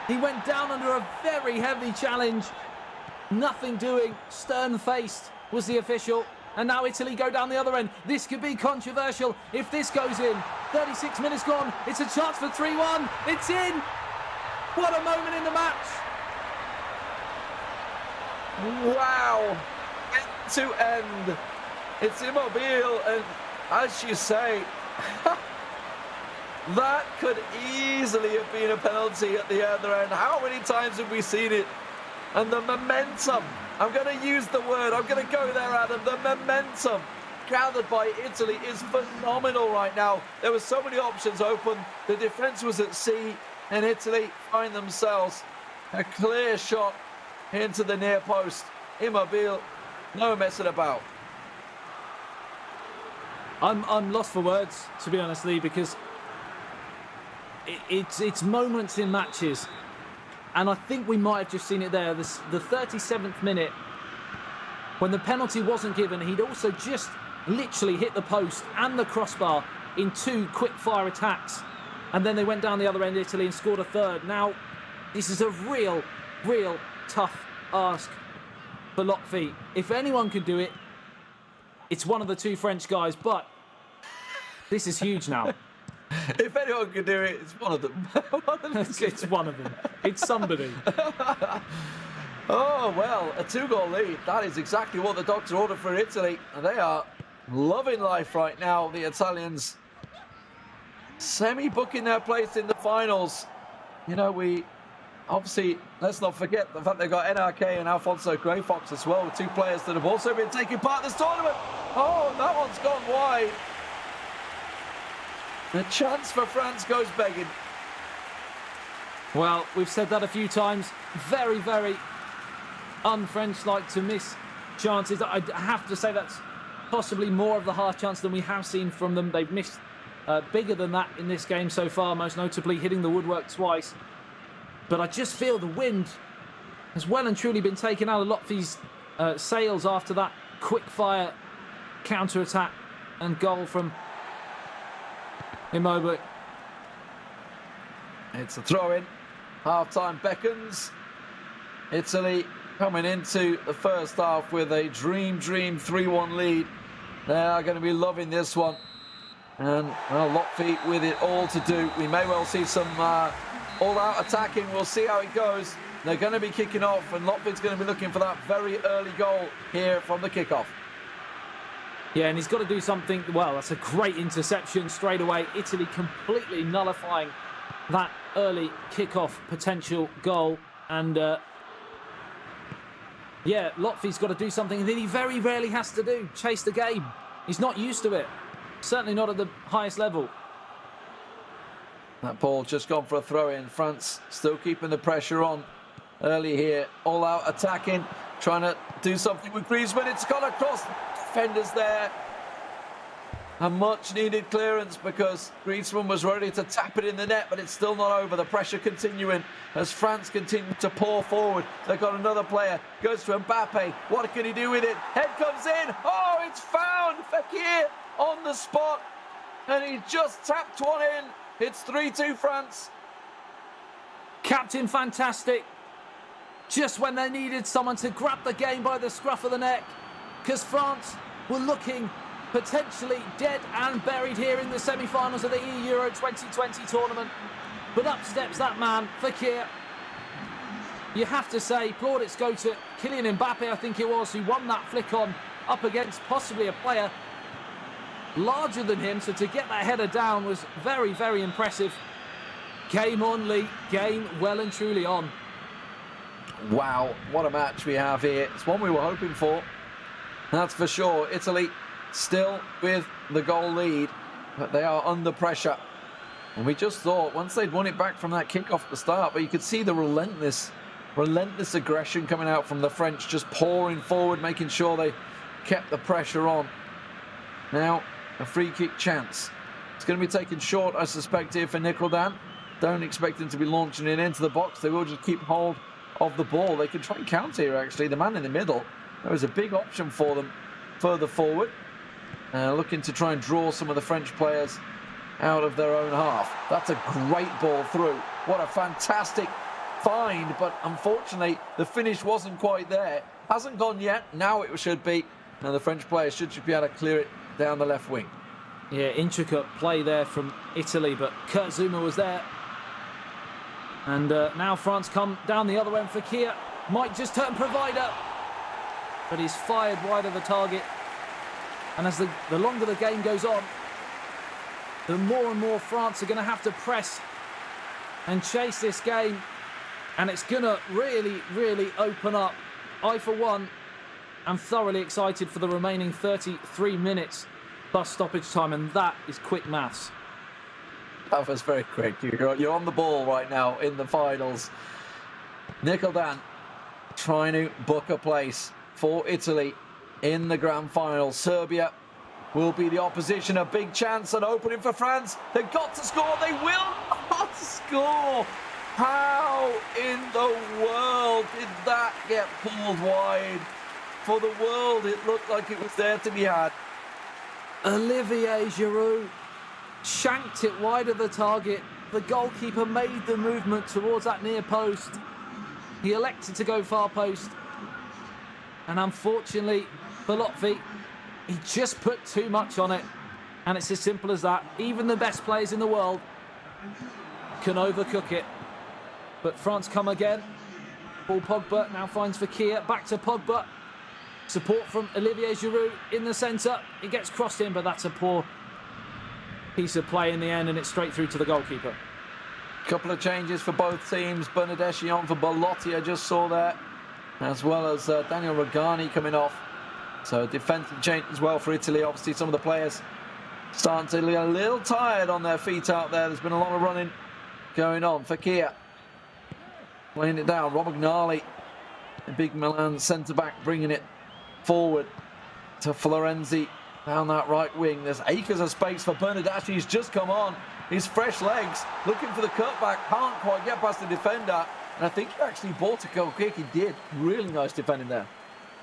He went down under a very heavy challenge. Nothing doing, stern-faced was the official. And now Italy go down the other end. This could be controversial if this goes in. 36 minutes gone. It's a chance for 3-1. It's in. What a moment in the match. Wow. End to end. It's Immobile, and as you say, that could easily have been a penalty at the other end. How many times have we seen it? And the momentum, I'm going to use the word, I'm going to go there, Adam. The momentum gathered by Italy is phenomenal right now. There were so many options open. The defence was at sea, and Italy find themselves a clear shot into the near post. Immobile, no messing about. I'm lost for words, to be honest, Lee, because it's moments in matches, and I think we might have just seen it there. The 37th minute, when the penalty wasn't given, he'd also just literally hit the post and the crossbar in 2 quick-fire attacks, and then they went down the other end, Italy, and scored a third. Now, this is a real tough ask for Lotfi. If anyone could do it, it's one of the 2 French guys, but this is huge now. If anyone could do it, it's one of them. It's one of them. It's somebody. Oh, well, a 2-goal lead. That is exactly what the doctor ordered for Italy. And they are loving life right now, the Italians. Semi-booking their place in the finals. You know, obviously, let's not forget the fact they've got NRK and Alfonso Greyfox as well, 2 players that have also been taking part in this tournament. Oh, that one's gone wide. The chance for France goes begging. Well, we've said that a few times. Very, very un-French-like to miss chances. I have to say that's possibly more of the half chance than we have seen from them. They've missed bigger than that in this game so far, most notably hitting the woodwork twice. But I just feel the wind has well and truly been taken out of Lotfi's sails after that quick-fire counter-attack and goal from Immobile. It's a throw-in. Half-time beckons. Italy coming into the first half with a dream 3-1 lead. They are going to be loving this one. And well, Lotfi with it all to do. We may well see some all-out attacking. We'll see how it goes. They're going to be kicking off, and Lotfi's going to be looking for that very early goal here from the kickoff. Yeah, and he's got to do something. Well, that's a great interception straight away. Italy completely nullifying that early kickoff potential goal. And yeah, Lotfi's got to do something that he very rarely has to do. Chase the game. He's not used to it. Certainly not at the highest level. That ball just gone for a throw-in. France still keeping the pressure on early here. All out attacking. Trying to do something with Griezmann. It's gone across. Defenders there. A much needed clearance because Griezmann was ready to tap it in the net, but it's still not over. The pressure continuing as France continue to pour forward. They've got another player. Goes to Mbappe. What can he do with it? Head comes in. Oh, it's found. Fekir on the spot. And he just tapped one in. It's 3-2 France. Captain fantastic. Just when they needed someone to grab the game by the scruff of the neck. Because France were looking potentially dead and buried here in the semi-finals of the eEURO 2020 tournament. But up steps that man, Fekir. You have to say, plaudits go to Kylian Mbappe, I think it was, who won that flick on up against possibly a player larger than him. So to get that header down was very, very impressive. Game on, Lee. Game well and truly on. Wow, what a match we have here. It's one we were hoping for. That's for sure. Italy still with the goal lead, but they are under pressure. And we just thought once they'd won it back from that kick off the start, but you could see the relentless aggression coming out from the French, just pouring forward, making sure they kept the pressure on. Now, a free kick chance. It's going to be taken short, I suspect, here for Nicholdan. Don't expect him to be launching it into the box. They will just keep hold of the ball. They could try and counter here, actually. The man in the middle, there was a big option for them further forward. Looking to try and draw some of the French players out of their own half. That's a great ball through. What a fantastic find, but unfortunately, the finish wasn't quite there. Hasn't gone yet. Now it should be. And the French players should be able to clear it down the left wing. Yeah, intricate play there from Italy, but Kurt Zouma was there. And now France come down the other end. Fekir might just turn provider, but he's fired wide of the target. And as the longer the game goes on, the more and more France are going to have to press and chase this game. And it's going to really, really open up. I, for one, am thoroughly excited for the remaining 33 minutes plus stoppage time, and that is quick maths. That was very quick. You're on the ball right now in the finals. Nicholdan trying to book a place for Italy in the grand final. Serbia will be the opposition. A big chance and opening for France. They've got to score. They will not score. How in the world did that get pulled wide? For the world, it looked like it was there to be had. Olivier Giroud shanked it wide of the target. The goalkeeper made the movement towards that near post. He elected to go far post. And unfortunately for Lotfi, he just put too much on it. And it's as simple as that. Even the best players in the world can overcook it. But France come again. Ball Pogba now finds Fekir. Back to Pogba. Support from Olivier Giroud in the centre. It gets crossed in, but that's a poor piece of play in the end, and it's straight through to the goalkeeper. Couple of changes for both teams. Bernardeschi on for Belotti, I just saw there, as well as Daniel Rugani coming off. So defensive change as well for Italy. Obviously, some of the players starting to get a little tired on their feet out there. There's been a lot of running going on. Fekir laying it down. Romagnoli, the big Milan centre-back, bringing it forward to Florenzi down that right wing. There's acres of space for Bernardeschi. He's just come on. His fresh legs, looking for the cutback, can't quite get past the defender. And I think he actually bought a goal kick. He did. Really nice defending there.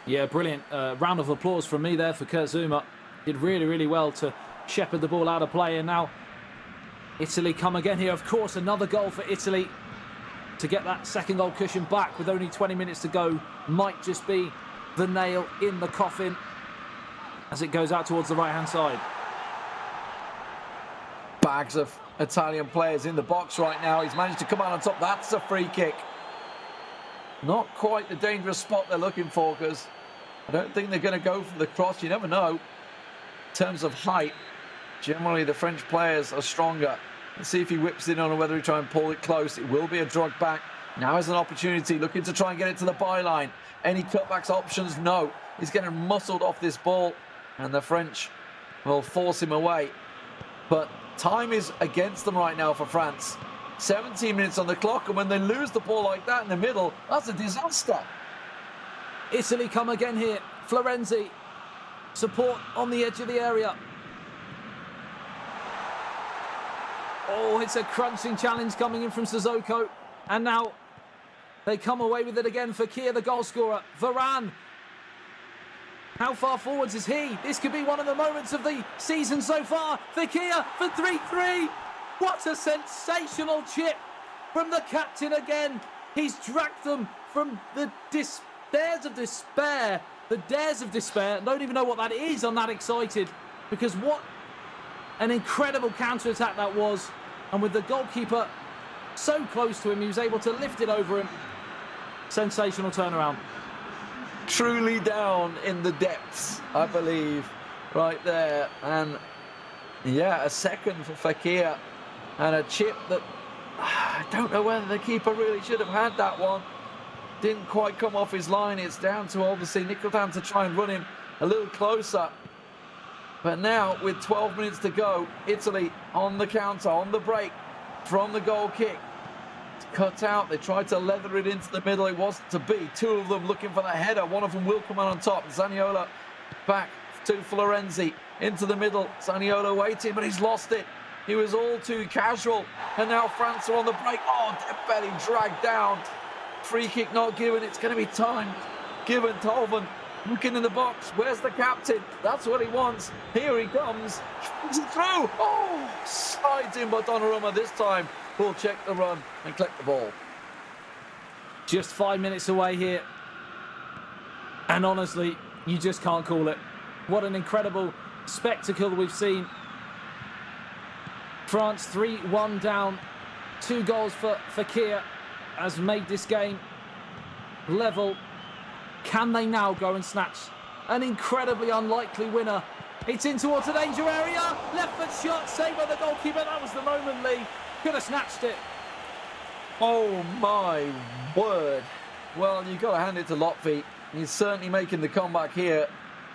Yeah, brilliant. Round of applause from me there for Kurt Zouma. did really, really well to shepherd the ball out of play. And now Italy come again here. Of course, another goal for Italy to get that second goal cushion back with only 20 minutes to go. Might just be the nail in the coffin as it goes out towards the right-hand side. Bags of Italian players in the box right now. He's managed to come out on top. That's a free kick. Not quite the dangerous spot they're looking for, because I don't think they're going to go for the cross. You never know. In terms of height, generally the French players are stronger. Let's see if he whips it on or whether he try and pull it close. It will be a drug back. Now is an opportunity, looking to try and get it to the byline. Any cutbacks options? No. He's getting muscled off this ball, and the French will force him away. But time is against them right now for France. 17 minutes on the clock, and when they lose the ball like that in the middle, that's a disaster. Italy come again here. Florenzi, support on the edge of the area. Oh, it's a crunching challenge coming in from Sissoko. And now they come away with it again. Fekir, the goal scorer. Varane. How far forwards is he? This could be one of the moments of the season so far. Fekir for 3-3. What a sensational chip from the captain again. He's dragged them from the dares of despair. The dares of despair. Don't even know what that is. I'm that excited. Because what an incredible counter-attack that was. And with the goalkeeper so close to him, he was able to lift it over him. Sensational turnaround. Truly down in the depths, I believe, right there. And yeah, a second for Fekir. And a chip that I don't know whether the keeper really should have had that one. Didn't quite come off his line. It's down to obviously Niccoldan to try and run him a little closer. But now, with 12 minutes to go, Italy on the counter, on the break from the goal kick. It's cut out. They tried to leather it into the middle. It wasn't to be. Two of them looking for the header. One of them will come out on top. Zaniolo back to Florenzi into the middle. Zaniolo waiting, but he's lost it. He was all too casual. And now France are on the break. Oh, their belly dragged down. Free kick not given. It's going to be time given. Tolvan looking in the box. Where's the captain? That's what he wants. Here he comes. Is it through? Oh, slides in, but Donnarumma this time will check the run and collect the ball. Just 5 minutes away here. And honestly, you just can't call it. What an incredible spectacle we've seen. France 3-1 down. 2 goals for Fekir has made this game level. Can they now go and snatch an incredibly unlikely winner? It's in towards the danger area. Left foot shot, saved by the goalkeeper. That was the moment, Lee. Could have snatched it. Oh my word. Well, you've got to hand it to Lotfi. He's certainly making the comeback here.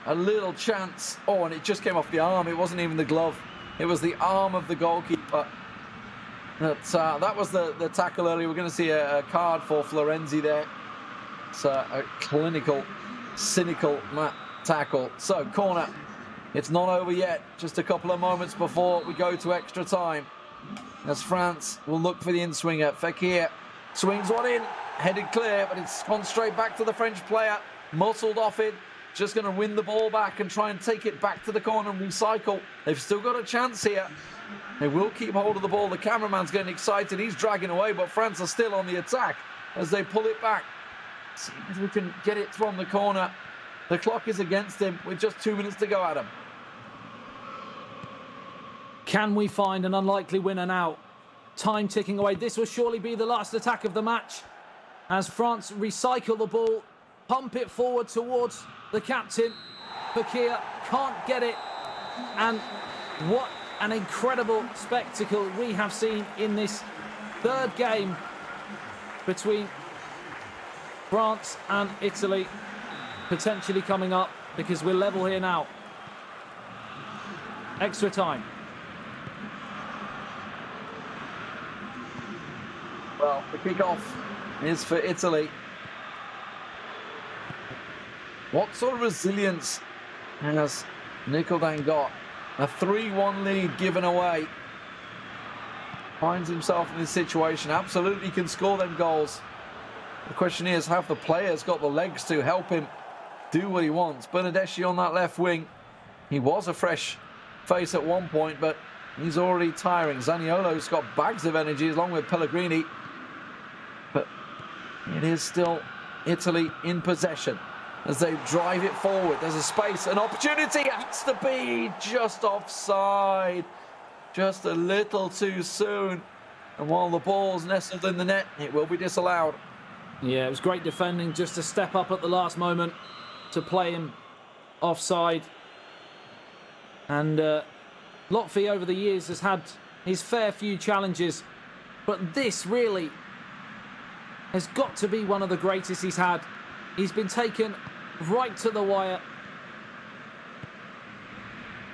A little chance. Oh, and it just came off the arm. It wasn't even the glove. It was the arm of the goalkeeper. That was the tackle earlier. We're going to see a card for Florenzi there. It's a clinical, cynical tackle. So, corner. It's not over yet. Just a couple of moments before we go to extra time. As France will look for the in-swinger. Fekir swings one in. Headed clear, but it's gone straight back to the French player. Muscled off it. Just going to win the ball back and try and take it back to the corner and recycle. They've still got a chance here. They will keep hold of the ball. The cameraman's getting excited. He's dragging away, but France are still on the attack as they pull it back. See if we can get it from the corner. The clock is against him with just 2 minutes to go, Adam. Can we find an unlikely winner now? Time ticking away. This will surely be the last attack of the match as France recycle the ball, pump it forward towards the captain. Fekir can't get it. And what an incredible spectacle we have seen in this third game between France and Italy, potentially coming up because we're level here now. Extra time. Well, the kick-off is for Italy. What sort of resilience has Niccoldan got? A 3-1 lead given away. Finds himself in this situation. Absolutely can score them goals. The question is, have the players got the legs to help him do what he wants? Bernardeschi on that left wing. He was a fresh face at one point, but he's already tiring. Zaniolo's got bags of energy along with Pellegrini. But it is still Italy in possession as they drive it forward. There's a space, an opportunity. It has to be just offside. Just a little too soon. And while the ball's nestled in the net, it will be disallowed. Yeah, it was great defending just to step up at the last moment to play him offside. And Lotfi over the years has had his fair few challenges, but this really has got to be one of the greatest he's had. He's been taken right to the wire.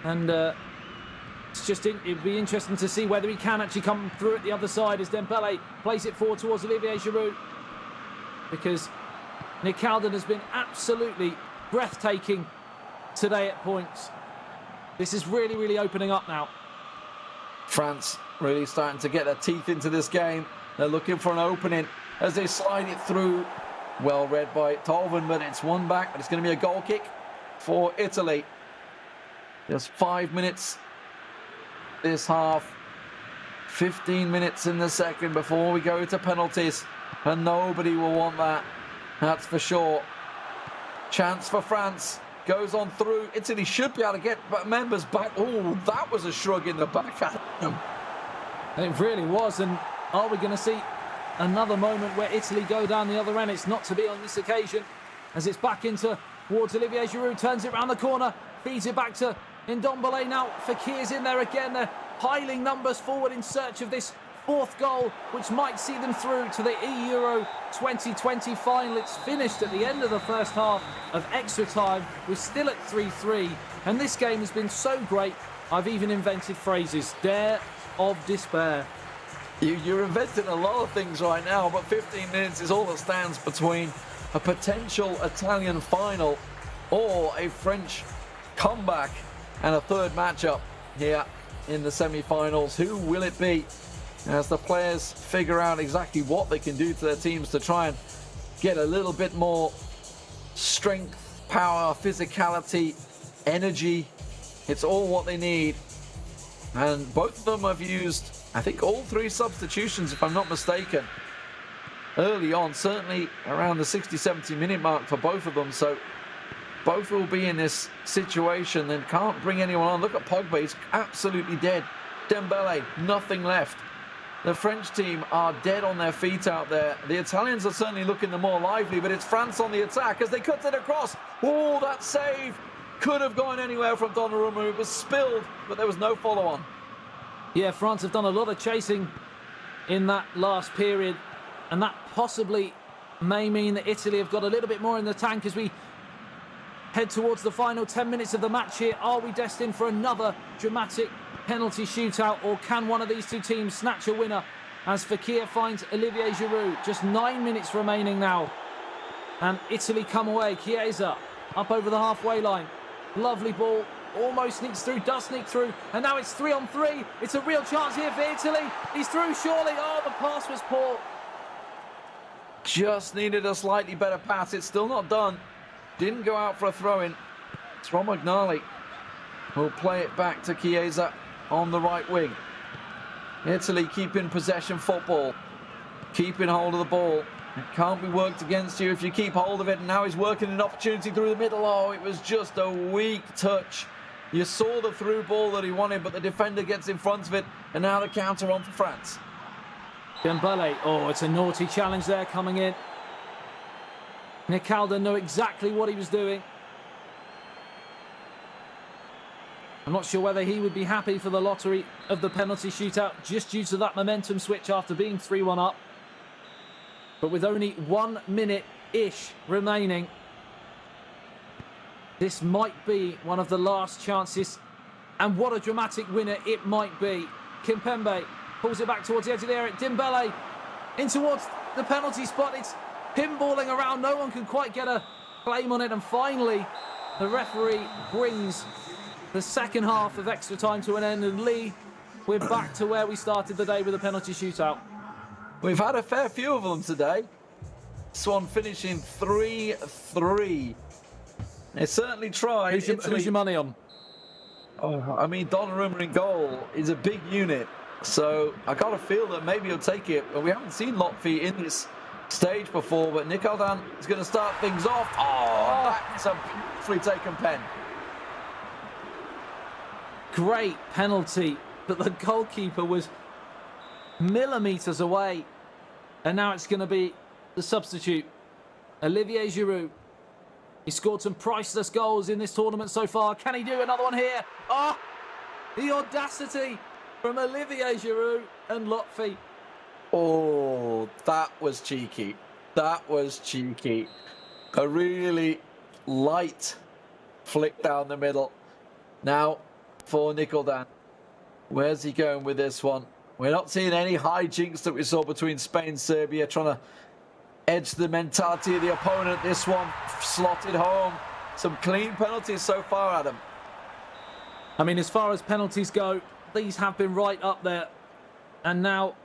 And it'd be interesting to see whether he can actually come through at the other side as Dembele plays it forward towards Olivier Giroud. Because Nick Calden has been absolutely breathtaking today at points. This is really, really opening up now. France really starting to get their teeth into this game. They're looking for an opening as they slide it through. Well read by Tolven, but it's one back. But it's going to be a goal kick for Italy. Just 5 minutes this half. 15 minutes in the second before we go to penalties. And nobody will want that. That's for sure. Chance for France. Goes on through. Italy should be able to get members back. Oh, that was a shrug in the back at them. It really was. And are we going to see another moment where Italy go down the other end? It's not to be on this occasion. As it's back into towards Olivier Giroud. Turns it around the corner. Feeds it back to Ndombele now. Fekir's in there again. They're piling numbers forward in search of this fourth goal, which might see them through to the eEURO 2020 final. It's finished at the end of the first half of extra time. We're still at 3-3, and this game has been so great, I've even invented phrases. Dare of despair. You're inventing a lot of things right now, but 15 minutes is all that stands between a potential Italian final or a French comeback and a third matchup here in the semi-finals. Who will it be? As the players figure out exactly what they can do to their teams to try and get a little bit more strength, power, physicality, energy. It's all what they need. And both of them have used, I think, all three substitutions, if I'm not mistaken, early on, certainly around the 60-70 minute mark for both of them. So both will be in this situation and can't bring anyone on. Look at Pogba, he's absolutely dead. Dembele, nothing left. The French team are dead on their feet out there. The Italians are certainly looking the more lively, but it's France on the attack as they cut it across. Oh, that save could have gone anywhere from Donnarumma. It was spilled, but there was no follow-on. Yeah, France have done a lot of chasing in that last period, and that possibly may mean that Italy have got a little bit more in the tank as we head towards the final 10 minutes of the match here. Are we destined for another dramatic penalty shootout, or can one of these two teams snatch a winner as Fekir finds Olivier Giroud? Just 9 minutes remaining now, and Italy come away. Chiesa up over the halfway line. Lovely ball, almost sneaks through, does sneak through, and now it's 3-on-3. It's a real chance here for Italy. He's through surely. Oh, the pass was poor. Just needed a slightly better pass. It's still not done. Didn't go out for a throw-in. It's Romagnoli who'll play it back to Chiesa on the right wing. Italy keeping possession football, keeping hold of the ball. It can't be worked against you if you keep hold of it, and now he's working an opportunity through the middle. Oh, it was just a weak touch. You saw the through ball that he wanted, but the defender gets in front of it, and now the counter on for France. Dembele, oh, it's a naughty challenge there coming in. Nick Calden knew exactly what he was doing. I'm not sure whether he would be happy for the lottery of the penalty shootout just due to that momentum switch after being 3-1 up. But with only 1 minute-ish remaining, this might be one of the last chances. And what a dramatic winner it might be. Kimpembe pulls it back towards the edge of the area. Dembele in towards the penalty spot. It's pinballing around. No one can quite get a claim on it. And finally, the referee brings the second half of extra time to an end. And Lee, we're back to where we started the day with a penalty shootout. We've had a fair few of them today. Swan finishing 3-3. They certainly tried. Who's your money on? Oh, I mean, Donnarumma in goal is a big unit, so I got to feel that maybe he'll take it. But we haven't seen Lotfi in this stage before, but Nikoldan is going to start things off. Oh, that's a beautifully taken pen. Great penalty, but the goalkeeper was millimetres away. And now it's going to be the substitute, Olivier Giroud. He scored some priceless goals in this tournament so far. Can he do another one here? Oh, the audacity from Olivier Giroud and Lotfi. Oh, that was cheeky. That was cheeky. A really light flick down the middle. Now for Nikoldan. Where's he going with this one? We're not seeing any hijinks that we saw between Spain and Serbia, trying to edge the mentality of the opponent. This one slotted home. Some clean penalties so far, Adam. I mean, as far as penalties go, these have been right up there. And now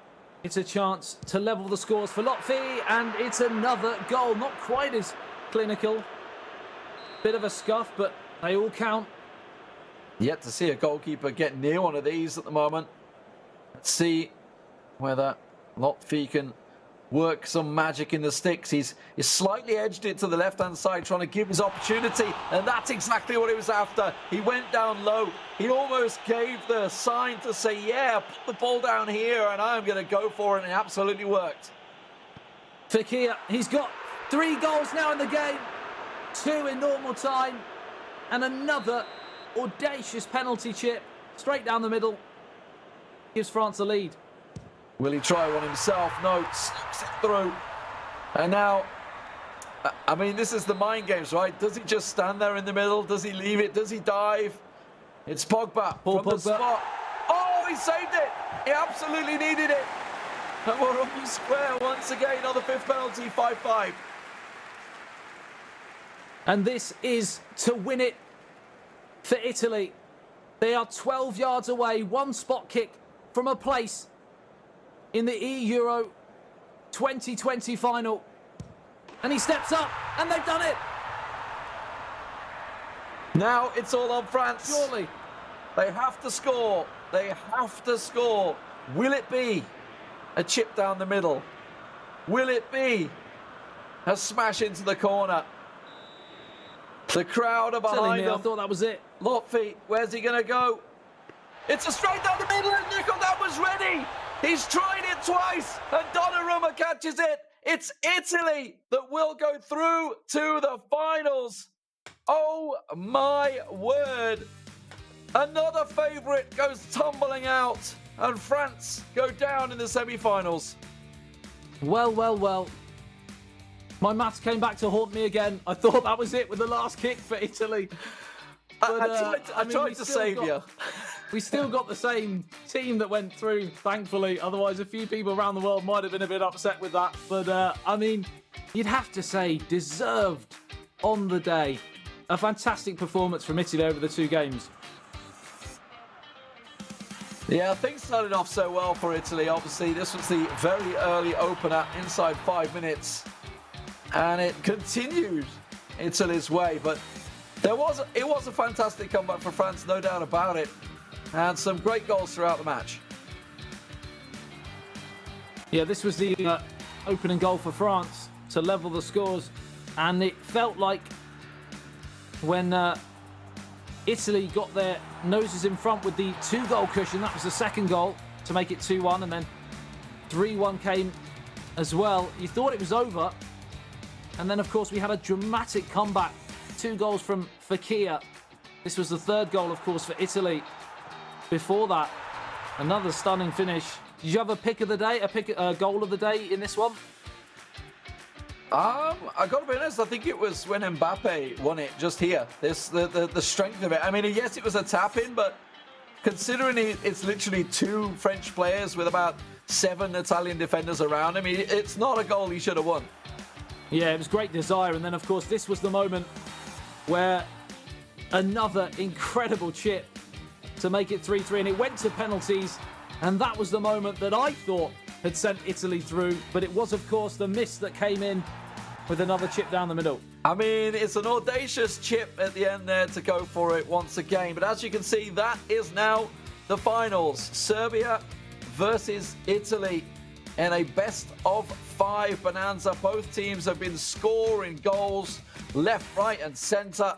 it's a chance to level the scores for Lotfi, and it's another goal. Not quite as clinical. Bit of a scuff, but they all count. Yet to see a goalkeeper get near one of these at the moment. Let's see whether Lotfi can work some magic in the sticks. He's slightly edged it to the left-hand side, trying to give his opportunity, and that's exactly what he was after. He went down low. He almost gave the sign to say, yeah, put the ball down here, and I'm going to go for it, and it absolutely worked. Fekir, he's got 3 goals now in the game, 2 in normal time, and another audacious penalty chip straight down the middle. Gives France a lead. Will he try one himself? No, snaps it through. And now, I mean, this is the mind games, right? Does he just stand there in the middle? Does he leave it? Does he dive? It's Pogba from the spot. Oh, he saved it! He absolutely needed it. And we're on the square once again on the 5th penalty, 5-5. And this is to win it for Italy. They are 12 yards away, 1 spot kick from a place in the eEURO 2020 final. And he steps up, and they've done it. Now it's all on France. Surely. They have to score. They have to score. Will it be a chip down the middle? Will it be a smash into the corner? The crowd are behind him. I thought that was it. Lotfi, where's he going to go? It's a straight down the middle, and Nikoldan was ready. He's tried it twice, and Donnarumma catches it. It's Italy that will go through to the finals. Oh my word. Another favourite goes tumbling out, and France go down in the semi-finals. Well, well, well. My maths came back to haunt me again. I thought that was it with the last kick for Italy. But, I tried to save you. We still got the same team that went through, thankfully. Otherwise, a few people around the world might have been a bit upset with that. But, I mean, you'd have to say deserved on the day. A fantastic performance from Italy over the 2 games. Yeah, things started off so well for Italy. Obviously, this was the very early opener inside 5 minutes. And it continued Italy's way. But it was a fantastic comeback for France, no doubt about it. And some great goals throughout the match. Yeah, this was the opening goal for France to level the scores. And it felt like when Italy got their noses in front with the 2-goal cushion, that was the second goal to make it 2-1, and then 3-1 came as well. You thought it was over. And then, of course, we had a dramatic comeback. 2 goals from Fekir. This was the 3rd goal, of course, for Italy. Before that, another stunning finish. Did you have a pick of the day, a goal of the day in this one? I got to be honest, I think it was when Mbappe won it just here. The strength of it. I mean, yes, it was a tap-in, but considering it's literally 2 French players with about 7 Italian defenders around him, it's not a goal he should have won. Yeah, it was great desire. And then, of course, this was the moment where another incredible chip to make it 3-3, and it went to penalties. And that was the moment that I thought had sent Italy through. But it was, of course, the miss that came in with another chip down the middle. I mean, it's an audacious chip at the end there to go for it once again. But as you can see, that is now the finals. Serbia versus Italy in a best-of-5 bonanza. Both teams have been scoring goals left, right, and centre.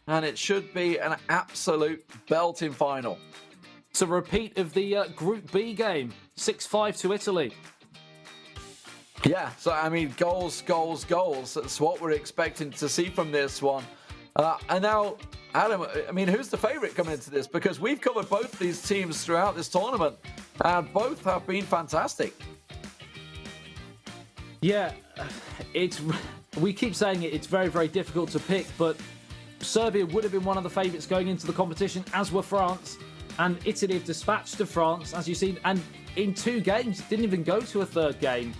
And it should be an absolute belting final. It's a repeat of the Group B game, 6-5 to Italy. Yeah, so I mean, goals, goals, goals. That's what we're expecting to see from this one. And now, Adam, I mean, who's the favourite coming into this? Because we've covered both these teams throughout this tournament, and both have been fantastic. Yeah, we keep saying it's very, very difficult to pick, but Serbia would have been one of the favourites going into the competition, as were France. And Italy have dispatched to France, as you've seen, and in 2 games, didn't even go to a 3rd game.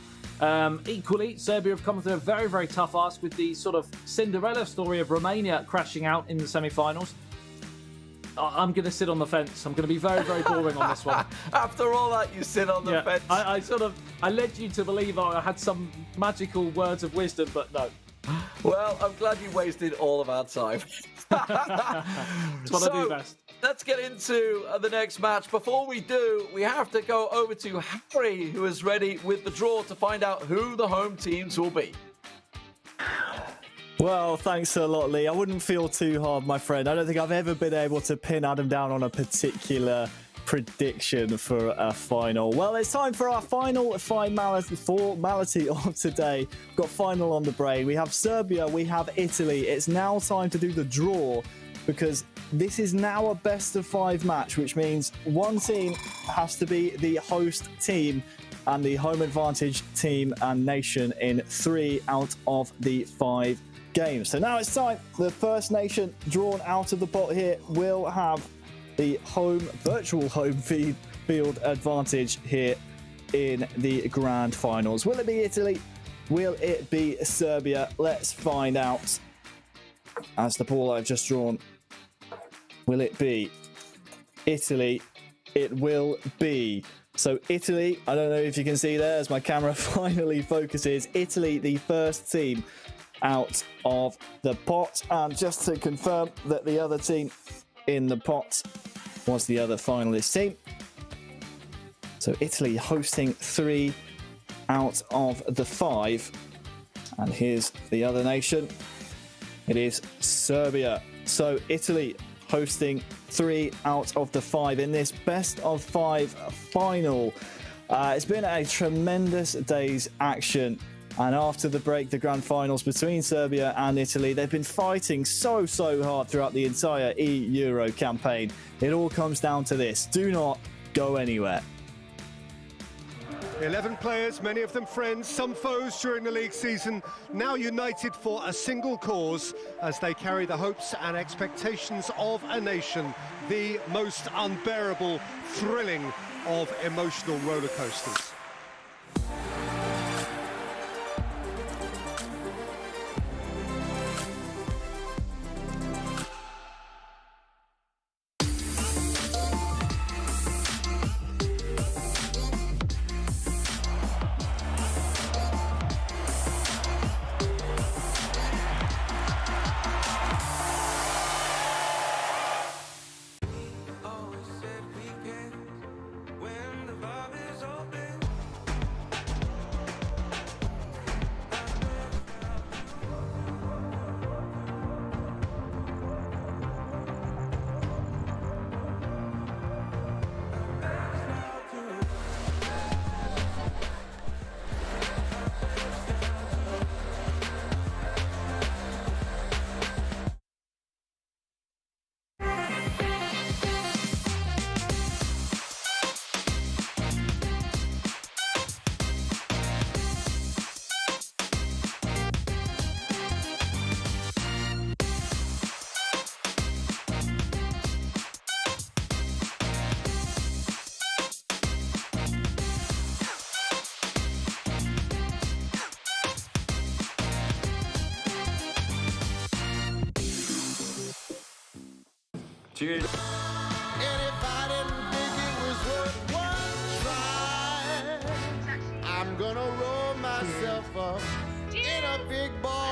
Equally, Serbia have come through a very, very tough ask with the sort of Cinderella story of Romania crashing out in the semi-finals. I'm going to sit on the fence. I'm going to be very, very boring on this one. After all that, you sit on the fence. I led you to believe I had some magical words of wisdom, but no. Well, I'm glad you wasted all of our time. That's what I do best. Let's get into the next match. Before we do, we have to go over to Harry, who is ready with the draw to find out who the home teams will be. Well, thanks a lot, Lee. I wouldn't feel too hard, my friend. I don't think I've ever been able to pin Adam down on a particular prediction for a final. Well, it's time for our final formality of today. We've got final on the brain. We have Serbia, we have Italy. It's now time to do the draw, because this is now a best-of-5 match, which means one team has to be the host team and the home advantage team and nation in 3 out of the 5 games. So now it's time. The first nation drawn out of the pot here will have the virtual home field advantage here in the grand finals. Will it be Italy? Will it be Serbia? Let's find out. As the ball I've just drawn, will it be Italy? It will be. So Italy, I don't know if you can see there as my camera finally focuses. Italy, the first team out of the pot. And just to confirm that the other team in the pot was the other finalist team. So Italy hosting 3 out of the 5. And here's the other nation. It is Serbia. So Italy hosting 3 out of the 5 in this best of 5 final. It's been a tremendous day's action. And after the break, the grand finals between Serbia and Italy, they've been fighting so hard throughout the entire eEURO campaign. It all comes down to this. Do not go anywhere. 11 players, many of them friends, some foes during the league season, now united for a single cause as they carry the hopes and expectations of a nation, the most unbearable, thrilling of emotional roller coasters. Cheers. And if I didn't think it was worth one try, I'm gonna roll myself up in a big ball.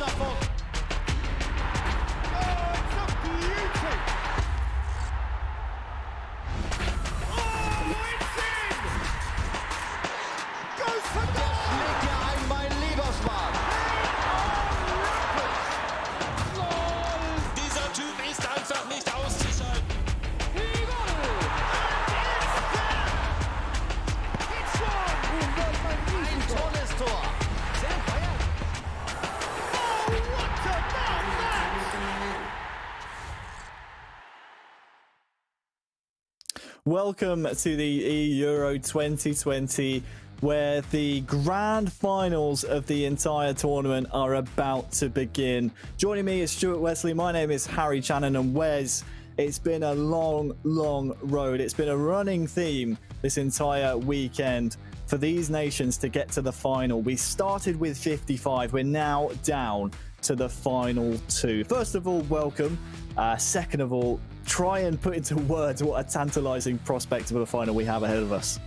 davon. Oh, it's a beauty! Oh, it's in! Goes for Der schlägt ja ein, mein Liebersmann. Dieser Typ ist einfach nicht auszuschalten. Ein tolles Tor. Sehr feiert. Oh, what about that? Welcome to the eEURO 2020, where the grand finals of the entire tournament are about to begin. Joining me is Stuart Wesley. My name is Harry Channon, and Wes, it's been a long road. It's been a running theme this entire weekend for these nations to get to the final. We started with 55. We're now down to the final 2. First of all, welcome. Second of all, try and put into words what a tantalizing prospect of the final we have ahead of us.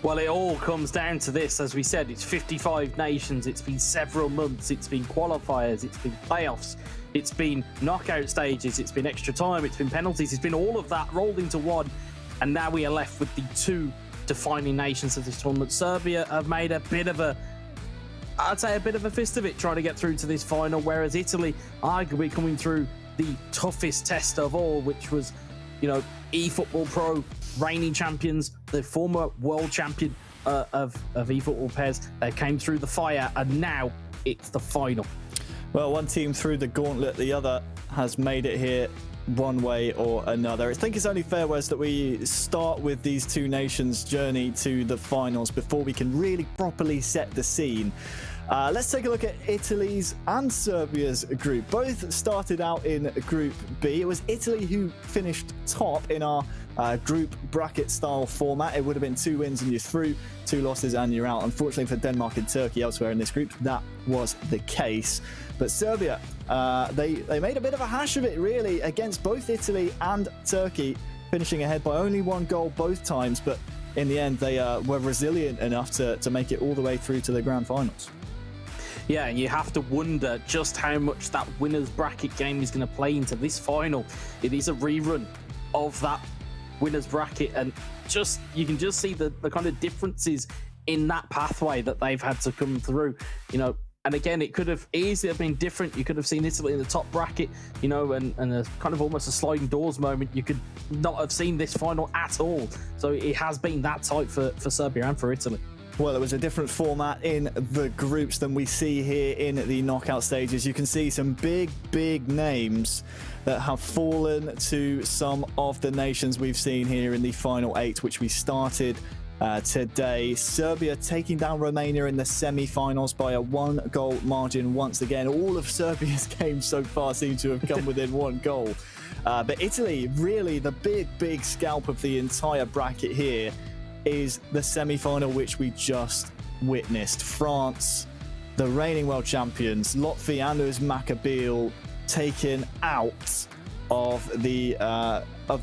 Well, it all comes down to this. As we said, it's 55 nations. It's been several months. It's been qualifiers. It's been playoffs. It's been knockout stages. It's been extra time. It's been penalties. It's been all of that rolled into one. And now we are left with the 2 defining nations of this tournament. Serbia have made a bit of a fist of it trying to get through to this final, whereas Italy arguably coming through the toughest test of all, which was, eFootball Pro reigning champions, the former world champion of eFootball PES. They came through the fire, and now it's the final. Well, one team through the gauntlet, the other has made it here one way or another. I think it's only fair, Wes, that we start with these 2 nations' journey to the finals before we can really properly set the scene. Let's take a look at Italy's and Serbia's group. Both started out in Group B. It was Italy who finished top in our group bracket style format. It would have been 2 wins and you're through, 2 losses and you're out. Unfortunately for Denmark and Turkey elsewhere in this group, that was the case. But Serbia, they made a bit of a hash of it, really, against both Italy and Turkey, finishing ahead by only 1 goal both times. But in the end, they were resilient enough to make it all the way through to the grand finals. Yeah, and you have to wonder just how much that winner's bracket game is going to play into this final. It is a rerun of that winner's bracket, and you can just see the kind of differences in that pathway that they've had to come through. And again, it could have easily been different. You could have seen Italy in the top bracket, and a kind of almost a sliding doors moment. You could not have seen this final at all. So it has been that tight for Serbia and for Italy. Well, it was a different format in the groups than we see here in the knockout stages. You can see some big names that have fallen to some of the nations we've seen here in the final 8, which we started today. Serbia taking down Romania in the semi-finals by a 1-goal margin once again. All of Serbia's games so far seem to have come within 1 goal. But Italy, really the big scalp of the entire bracket here, is the semi-final which we just witnessed. France, the reigning world champions, Latvia and Uzbekistan taken out of the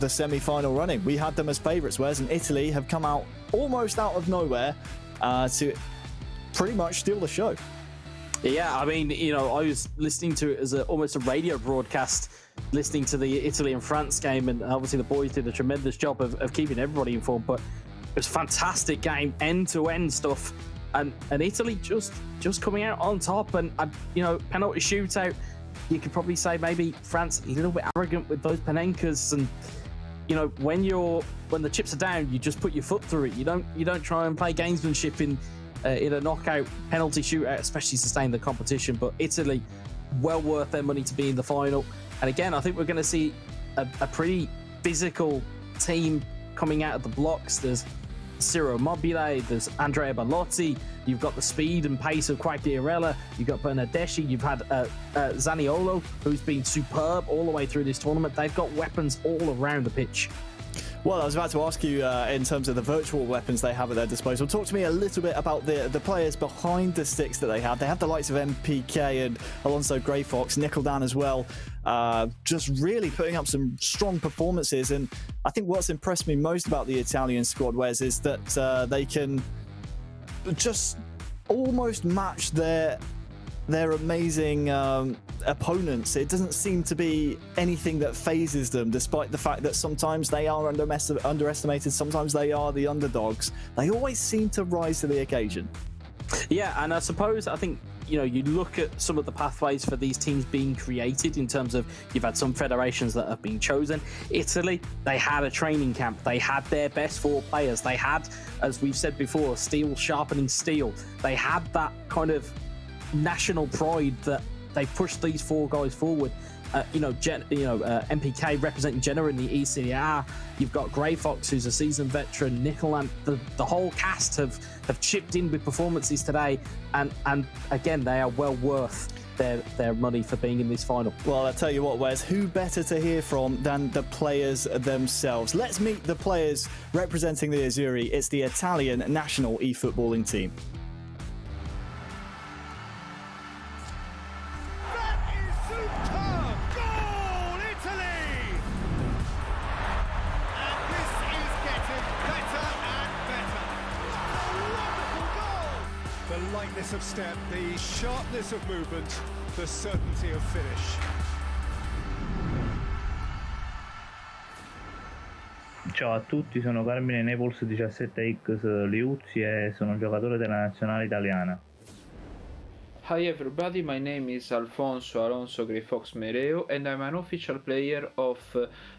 semi-final running. We had them as favourites, whereas Italy have come out almost out of nowhere to pretty much steal the show. Yeah, I mean, I was listening to it as almost a radio broadcast, listening to the Italy and France game, and obviously the boys did a tremendous job of keeping everybody informed, but it was a fantastic game, end-to-end stuff, and Italy just coming out on top, and penalty shootout. You could probably say maybe France a little bit arrogant with those Panenkas, and when the chips are down, you just put your foot through it. You don't try and play gamesmanship in a knockout penalty shootout, especially to stay in the competition. But Italy, well worth their money to be in the final. And again, I think we're going to see a pretty physical team coming out of the blocks. There's Ciro Immobile, there's Andrea Bellotti, you've got the speed and pace of Quagliarella, you've got Bernardeschi, you've had Zaniolo, who's been superb all the way through this tournament. They've got weapons all around the pitch. Well, I was about to ask you in terms of the virtual weapons they have at their disposal. Talk to me a little bit about the players behind the sticks that they have. They have the likes of MPK and Alonso Greyfox, Nickeldan as well, just really putting up some strong performances. And I think what's impressed me most about the Italian squad, Wes, is that they can just almost match their their amazing opponents, it doesn't seem to be anything that phases them, despite the fact that sometimes they are underestimated, sometimes they are the underdogs. They always seem to rise to the occasion. Yeah, and I think, you know, you look at some of the pathways for these teams being created in terms of you've had some federations that have been chosen. Italy, they had a training camp. They had their best 4 players. They had, as we've said before, steel sharpening steel. They had that kind of national pride that they pushed these 4 guys forward. MPK representing Genoa in the ECR. You've got Grey Fox, who's a seasoned veteran. Nicolant, the whole cast have chipped in with performances today, and again, they are well worth their money for being in this final. Well, I tell you what, Wes, who better to hear from than the players themselves? Let's meet the players representing the Azzurri. It's the Italian national e-footballing team. Of step, the sharpness of movement, the certainty of finish. Ciao a tutti, sono Carmine Naples 17X Liuzzi e sono giocatore della nazionale italiana. Hi everybody, my name is Alfonso Alonso Grifox Mereo and I'm an official player of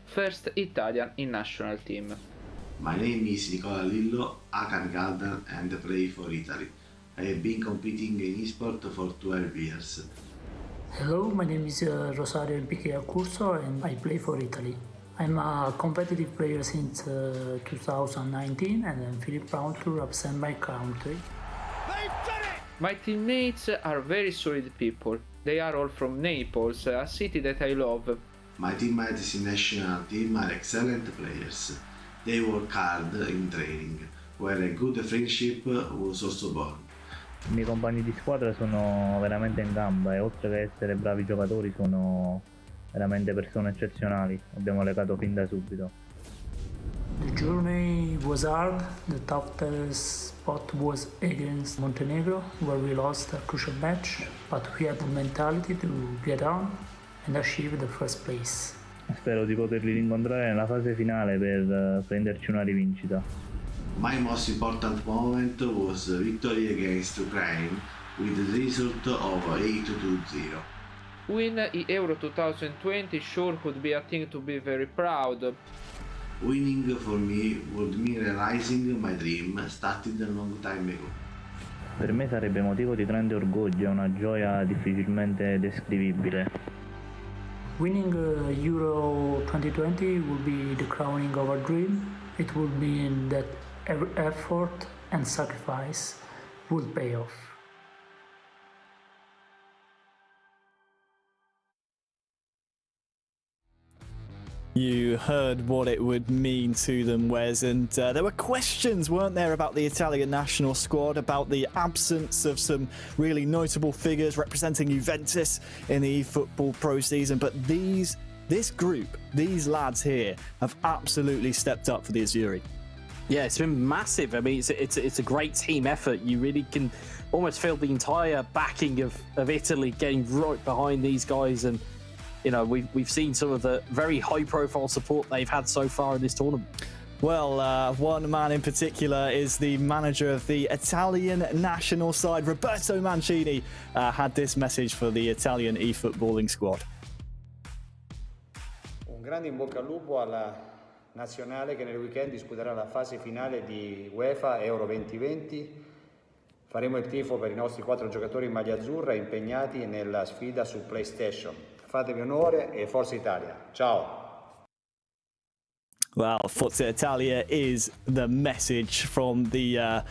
first Italian in national team. My name is Nicola Lillo, Akan Galdan and play for Italy. I have been competing in esport for 12 years. Hello, my name is Rosario Enrique Accurso and I play for Italy. I'm a competitive player since 2019 and I'm feeling proud to represent my country. My teammates are very solid people. They are all from Naples, a city that I love. My teammates in national team are excellent players. They work hard in training, where a good friendship was also born. I miei compagni di squadra sono veramente in gamba e oltre che essere bravi giocatori sono veramente persone eccezionali. Abbiamo legato fin da subito. The journey was hard. The toughest spot was against Montenegro, where we lost a crucial match, but we had the mentality to get on and achieve the first place. Spero di poterli rincontrare nella fase finale per prenderci una rivincita. My most important moment was victory against Ukraine with the result of 8-0. Win eEURO 2020 sure could be a thing to be very proud of. Winning for me would mean realizing my dream started a long time ago. Per me sarebbe motivo di grande orgoglio e una gioia difficilmente descrivibile. Winning Euro 2020 will be the crowning of our dream. It will mean that every effort and sacrifice will pay off. You heard what it would mean to them, Wes, and there were questions, weren't there, about the Italian national squad, about the absence of some really notable figures representing Juventus in the eFootball Pro season, but this group, these lads here, have absolutely stepped up for the Azzurri. Yeah, it's been massive. I mean, it's a great team effort. You really can almost feel the entire backing of Italy getting right behind these guys, and you know, we've seen some of the very high-profile support they've had so far in this tournament. Well, one man in particular is the manager of the Italian national side, Roberto Mancini, had this message for the Italian eFootballing squad. Un grande in bocca al lupo alla nazionale che nel weekend disputerà la fase finale di UEFA Euro 2020. Faremo il tifo per i nostri 4 giocatori in maglia azzurra impegnati nella sfida su PlayStation. Fatevi onore e Forza Italia. Ciao! Well, Forza Italia is the message from the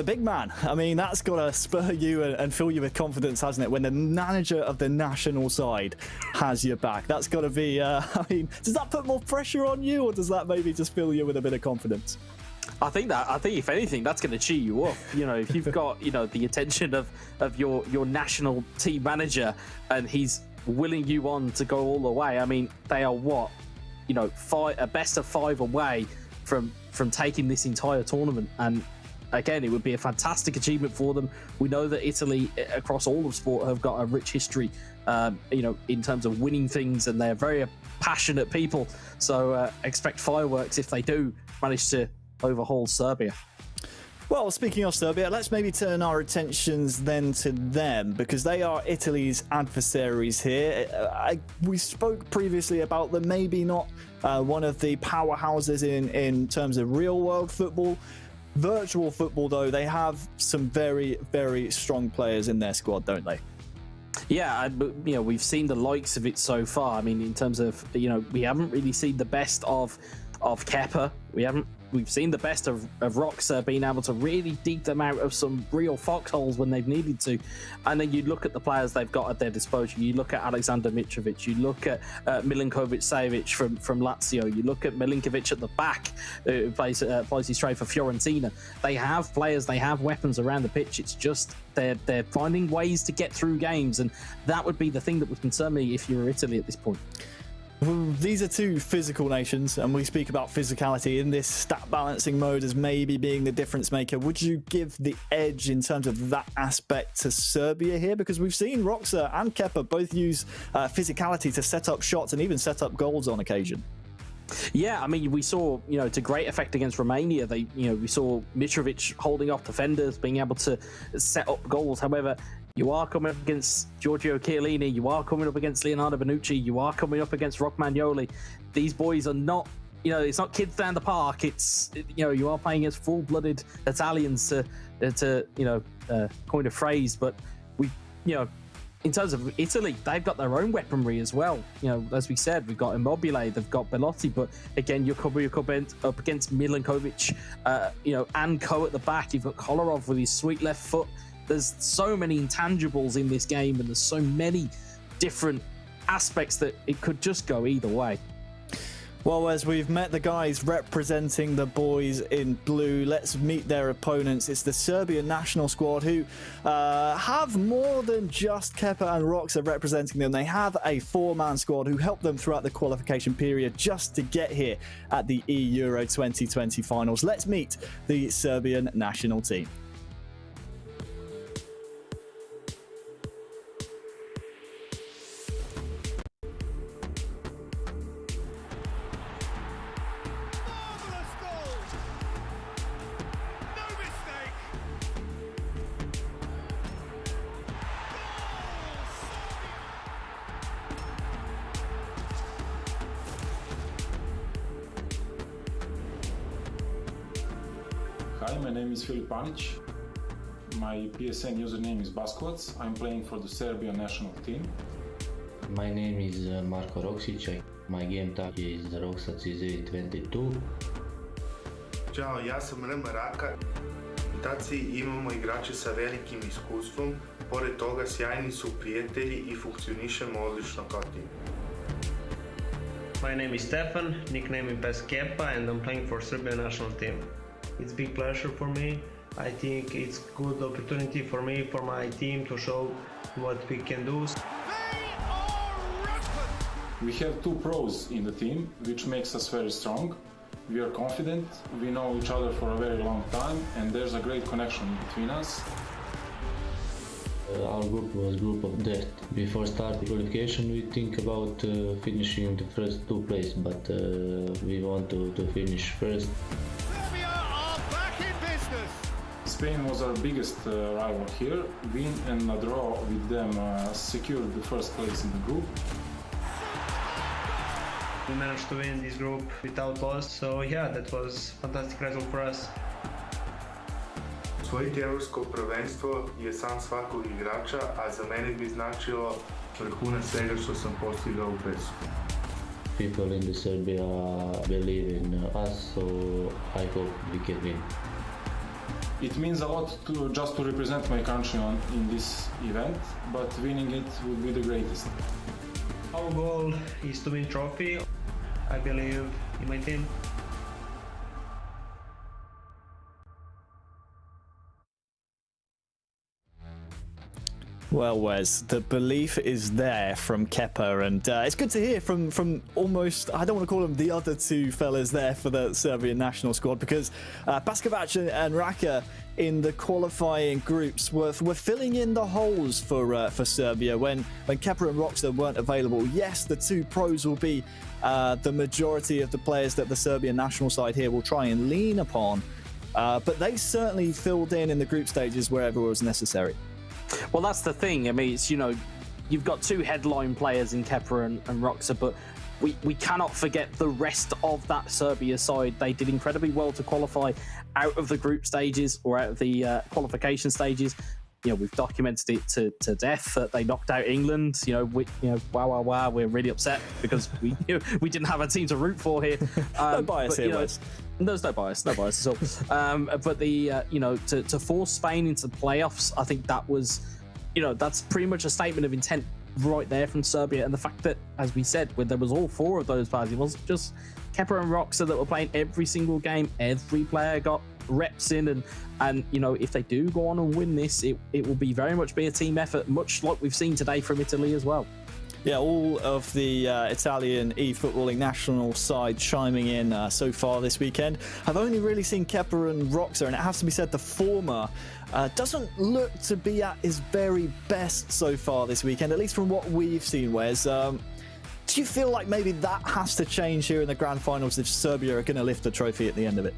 big man. I mean, that's got to spur you and fill you with confidence, hasn't it? When the manager of the national side has your back, that's got to be. I mean, does that put more pressure on you, or does that maybe just fill you with a bit of confidence? I think if anything, that's going to cheer you up. You know, if you've got the attention of your national team manager, and he's willing you on to go all the way. I mean, they are what? A best of 5 away from taking this entire tournament, and again, it would be a fantastic achievement for them. We know that Italy, across all of sport, have got a rich history, in terms of winning things, and they're very passionate people. So expect fireworks if they do manage to overhaul Serbia. Well, speaking of Serbia, let's maybe turn our attentions then to them, because they are Italy's adversaries here. We spoke previously about them, maybe not one of the powerhouses in terms of real-world football. Virtual football, though, they have some very, very strong players in their squad, don't they? Yeah, we've seen the likes of it so far. I mean, in terms of, we haven't really seen the best of Kepa. We've seen the best of Roxa being able to really dig them out of some real foxholes when they've needed to. And then you look at the players they've got at their disposal. You look at Alexander Mitrovic. You look at Milinkovic-Savic from Lazio. You look at Milinkovic at the back, who plays his trade for Fiorentina. They have players, they have weapons around the pitch. It's just they're finding ways to get through games, and that would be the thing that would concern me if you were Italy at this point. Well, these are two physical nations, and we speak about physicality in this stat balancing mode as maybe being the difference maker. Would you give the edge in terms of that aspect to Serbia here? Because we've seen Roxa and Kepa both use physicality to set up shots and even set up goals on occasion. Yeah, I mean, we saw, to great effect against Romania. We saw Mitrovic holding off defenders, being able to set up goals. However, you are coming up against Giorgio Chiellini, you are coming up against Leonardo Bonucci, you are coming up against Romagnoli. These boys are not, it's not kids down the park. It's, you are playing against full-blooded Italians to coin a phrase. But in terms of Italy, they've got their own weaponry as well. As we said, we've got Immobile, they've got Belotti, but again, you're coming up against Milinkovic, and Co at the back. You've got Kolarov with his sweet left foot. There's so many intangibles in this game, and there's so many different aspects that it could just go either way. Well, as we've met the guys representing the boys in blue, let's meet their opponents. It's the Serbian national squad, who have more than just Kepa and Roxa representing them. They have a four-man squad who helped them throughout the qualification period just to get here at the eEURO 2020 finals. Let's meet the Serbian national team. Hi, my name is Filip Panic. My PSN username is Baskovac. I'm playing for the Serbian national team. My name is Marko Roksic. My game tag is Roxac22. Ćao, ja sam Rema Raka. U taciji imamo igrače sa velikim iskustvom, pored toga sjajni su prijatelji i funkcionišemo odlično kao tim. My name is Stefan, nickname in PES Kepa, and I'm playing for Serbian national team. It's a big pleasure for me. I think it's a good opportunity for me, for my team, to show what we can do. We have two pros in the team, which makes us very strong. We are confident, we know each other for a very long time, and there's a great connection between us. Our group was a group of death. Before starting qualification, we think about finishing the first two places, but we want to finish first. Spain was our biggest rival here. Win and a draw with them secured the first place in the group. We managed to win this group without loss, so yeah, that was a fantastic result for us. Osvojiti evropsko prvenstvo je san svakog igrača, a za mene bi značilo vrhunac svega što sam postigao u PES-u. People in Serbia believe in us, so I hope we can win. It means a lot just to represent my country in this event, but winning it would be the greatest. Our goal is to win trophy. I believe in my team. Well, Wes, the belief is there from Kepa, and it's good to hear from almost, I don't want to call them the other two fellas there for the Serbian national squad, because Paskovac and Raka in the qualifying groups were filling in the holes for Serbia when Kepa and Roxa weren't available. Yes, the two pros will be the majority of the players that the Serbian national side here will try and lean upon, but they certainly filled in the group stages wherever it was necessary. Well, that's the thing. I mean, it's, you've got two headline players in Kepa and Roxa, but we cannot forget the rest of that Serbia side. They did incredibly well to qualify out of the group stages or out of the qualification stages. We've documented it to death that they knocked out England. Wow, we're really upset because we didn't have a team to root for here. No bias here, Wes. There's no bias at all. But to force Spain into the playoffs, I think that was, that's pretty much a statement of intent right there from Serbia. And the fact that, as we said, when there was all four of those players, it wasn't just Kepa and Roxa that were playing every single game. Every player got reps in, and if they do go on and win this, it will be very much be a team effort, much like we've seen today from Italy as well. Yeah, all of the Italian e-footballing national side chiming in so far this weekend. I've only really seen Kepa and Roxa, and it has to be said the former doesn't look to be at his very best so far this weekend, at least from what we've seen, Wes. Do you feel like maybe that has to change here in the grand finals if Serbia are going to lift the trophy at the end of it?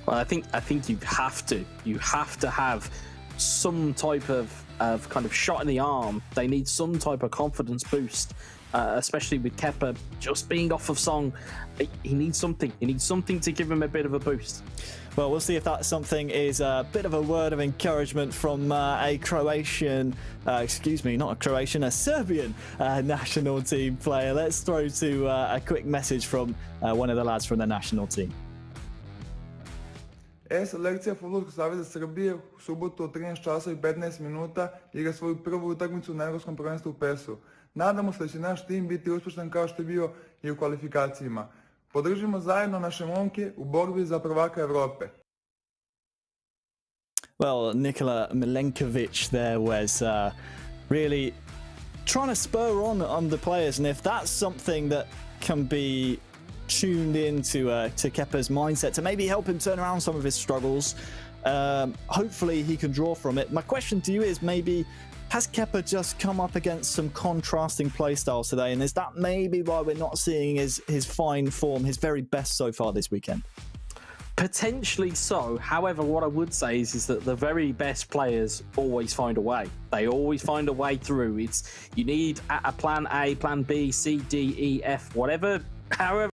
Well, I think you have to. You have to have some type of kind of shot in the arm. They need some type of confidence boost, especially with Kepa just being off of song. He needs something. He needs something to give him a bit of a boost. Well, we'll see if that something is a bit of a word of encouragement from a Serbian national team player. Let's throw to a quick message from one of the lads from the national team. Selekcija Fudbalskog saveza Srbije u subotu od 13 časa i 15 minuta igra svoju prvu utakmicu na Evropskom prvenstvu u PES-u. Nadamo se da će naš tim biti uspješan kao što je bio i u kvalifikacijama. Podržimo zajedno naše momke u borbi za prvaka Evrope. Well, Nikola Milenkovic there was really trying to spur on the players, and if that's something that can be tuned into to Kepa's mindset to maybe help him turn around some of his struggles, hopefully he can draw from it. My question to you is, maybe has Kepa just come up against some contrasting play styles today, and is that maybe why we're not seeing his fine form, his very best so far this weekend? Potentially so. However, what I would say is that the very best players always find a way. They always find a way through. You need a plan A, plan B, C, D, E, F, whatever, however.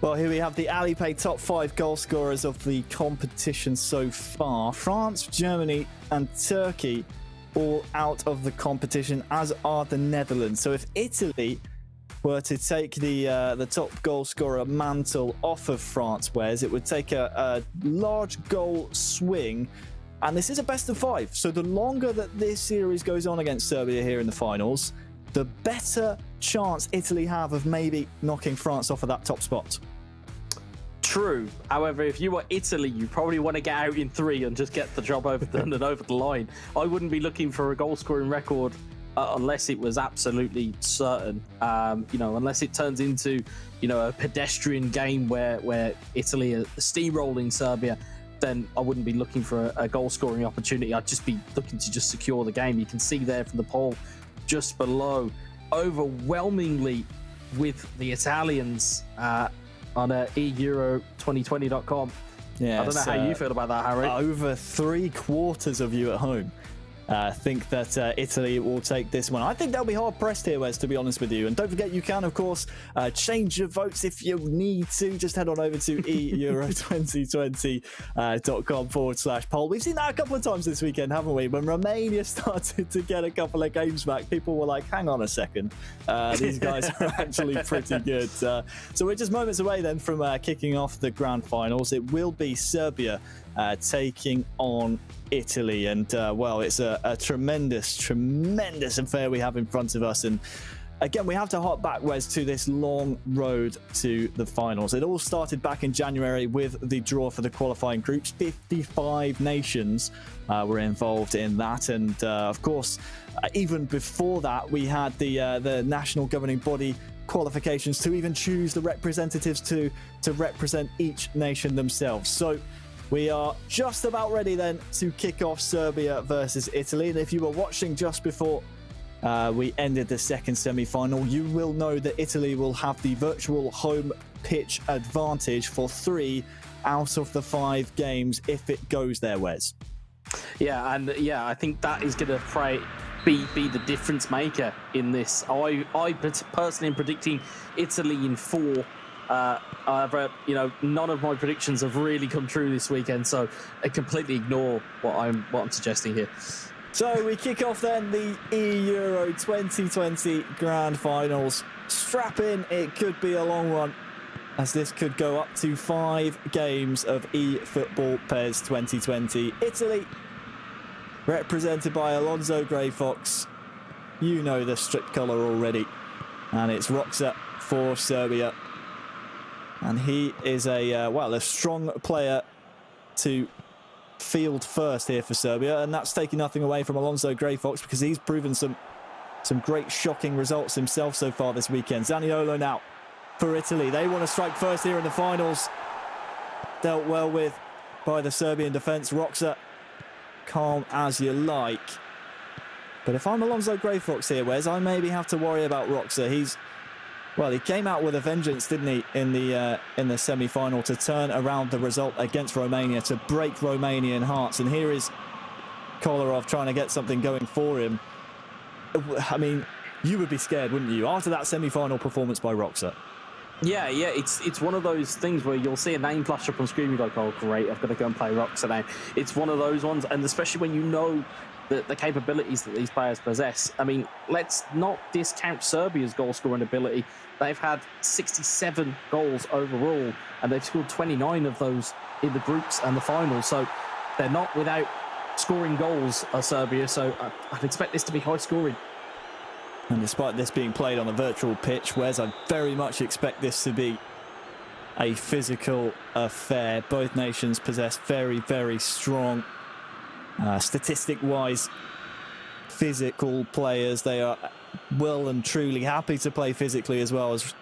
Well, here we have the Alipay top 5 goal scorers of the competition so far. France, Germany and Turkey all out of the competition, as are the Netherlands. So if Italy were to take the top goal scorer mantle off of France, Wes, it would take a large goal swing. And this is a best of 5. So the longer that this series goes on against Serbia here in the finals, the better chance Italy have of maybe knocking France off of that top spot. True. However, if you were Italy, you probably want to get out in 3 and just get the job done and over the line. I wouldn't be looking for a goal-scoring record unless it was absolutely certain. Unless it turns into, a pedestrian game where Italy are steamrolling Serbia, then I wouldn't be looking for a goal-scoring opportunity. I'd just be looking to just secure the game. You can see there from the poll just below, overwhelmingly with the Italians on eEURO2020.com. Yeah, I don't know how you feel about that, Harry. Over 3/4 of you at home think that Italy will take this one. I think they'll be hard pressed here, Wes, to be honest with you. And don't forget, you can, of course, change your votes if you need to. Just head on over to eEURO2020.com/poll. We've seen that a couple of times this weekend, haven't we? When Romania started to get a couple of games back, people were like, hang on a second. These guys are actually pretty good. So we're just moments away then from kicking off the grand finals. It will be Serbia taking on Italy, and well, it's a tremendous affair we have in front of us. And again, we have to hop back, Wes, to this long road to the finals. It all started back in January with the draw for the qualifying groups. 55 nations were involved in that, and of course, even before that, we had the national governing body qualifications to even choose the representatives to represent each nation themselves. So we are just about ready then to kick off Serbia versus Italy. And if you were watching just before we ended the second semi-final, you will know that Italy will have the virtual home pitch advantage for 3 out of the 5 games if it goes their ways. Yeah, and yeah, I think that is going to be the difference maker in this. I personally am predicting Italy in 4. However, you know, none of my predictions have really come true this weekend, so I completely ignore what I'm suggesting here. So we kick off then the eEURO 2020 Grand Finals. Strap in, it could be a long one, as this could go up to 5 games of eFootball PES 2020. Italy, represented by Alonso Grey Fox. You know the strip colour already. And it's Roxa for Serbia. And he is a strong player to field first here for Serbia. And that's taking nothing away from Alonso Grey Fox, because he's proven some great shocking results himself so far this weekend. Zaniolo now for Italy. They want to strike first here in the finals. Dealt well with by the Serbian defence. Roxa, calm as you like. But if I'm Alonso Grey Fox here, Wes, I maybe have to worry about Roxa. He came out with a vengeance, didn't he, in the semi-final to turn around the result against Romania, to break Romanian hearts. And here is Kolarov trying to get something going for him. I mean, you would be scared, wouldn't you, after that semi-final performance by Roxa? Yeah, it's one of those things where you'll see a name flash up on screen, you're like, oh great, I've got to go and play Roxa now. It's one of those ones, and especially when you know the capabilities that these players possess. I mean, let's not discount Serbia's goal-scoring ability. They've had 67 goals overall, and they've scored 29 of those in the groups and the finals. So they're not without scoring goals, Serbia. So I'd expect this to be high-scoring. And despite this being played on a virtual pitch, Wes, I very much expect this to be a physical affair. Both nations possess very, very strong, statistic-wise, physical players. They are well and truly happy to play physically, as well as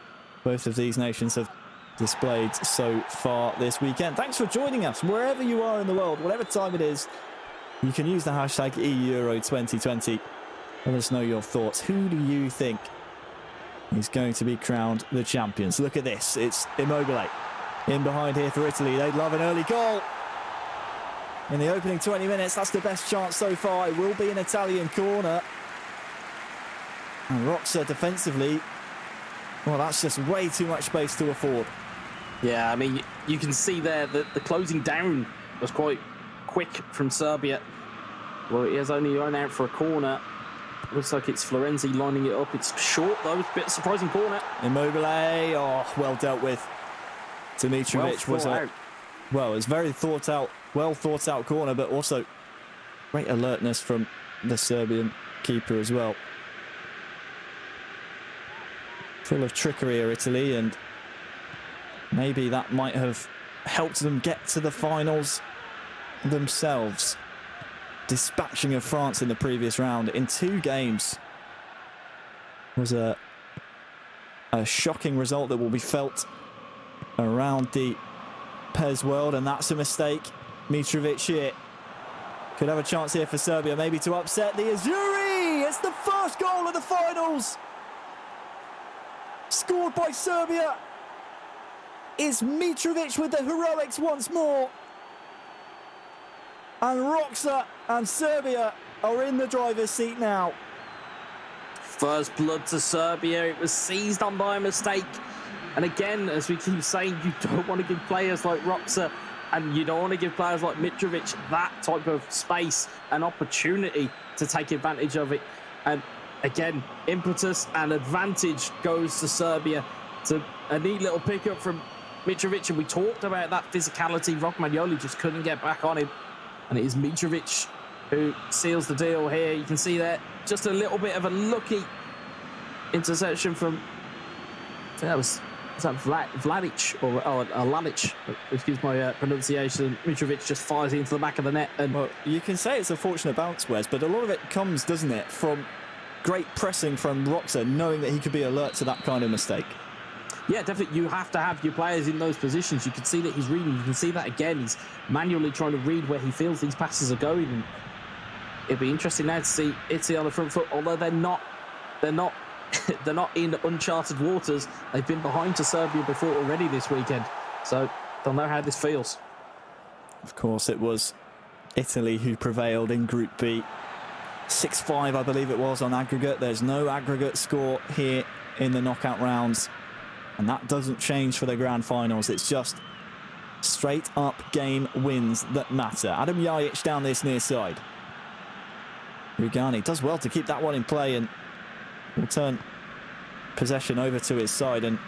both of these nations have displayed so far this weekend. Thanks for joining us wherever you are in the world, whatever time it is. You can use the hashtag eEURO2020. Let us know your thoughts. Who do you think is going to be crowned the champions? Look at this. It's Immobile in behind here for Italy. They'd love an early goal in the opening 20 minutes. That's the best chance so far. It will be an Italian corner. And Roxa defensively, well, that's just way too much space to afford. Yeah, I mean, you can see there that the closing down was quite quick from Serbia. Well, he has only run out for a corner. Looks like it's Florenzi lining it up. It's short, though. It's a bit surprising corner. Immobile, oh, well dealt with. Dimitrovic was a... Well, it's very well thought out corner, but also great alertness from the Serbian keeper as well. Full of trickery are Italy, and maybe that might have helped them get to the finals themselves. Dispatching of France in the previous round in 2 games was a shocking result that will be felt around the PES world, and that's a mistake. Mitrovic here could have a chance here for Serbia, maybe to upset the Azzurri. It's the first goal of the finals, scored by Serbia. Is Mitrovic with the heroics once more. And Roxa and Serbia are in the driver's seat now. First blood to Serbia. It was seized on by a mistake. And again, as we keep saying, you don't want to give players like Roxa and you don't want to give players like Mitrovic that type of space and opportunity to take advantage of it. And again, impetus and advantage goes to Serbia. To a neat little pickup from Mitrovic, and we talked about that physicality. Romagnoli just couldn't get back on him. And it is Mitrovic who seals the deal here. You can see there just a little bit of a lucky interception from, I think that was that Vladic or Lalic, excuse my pronunciation. Mitrovic just fires it into the back of the net. And well, you can say it's a fortunate bounce, Wes, but a lot of it comes, doesn't it, from great pressing from Roxa, knowing that he could be alert to that kind of mistake. Yeah, definitely. You have to have your players in those positions. You can see that he's reading. You can see that again. He's manually trying to read where he feels these passes are going. And it'll be interesting now to see Italy on the front foot. Although they're not in uncharted waters. They've been behind to Serbia before already this weekend. So they'll know how this feels. Of course, it was Italy who prevailed in Group B. 6-5, I believe it was, on aggregate. There's no aggregate score here in the knockout rounds. And that doesn't change for the grand finals. It's just straight up game wins that matter. Adam Jajic down this near side. Rugani does well to keep that one in play and will turn possession over to his side. And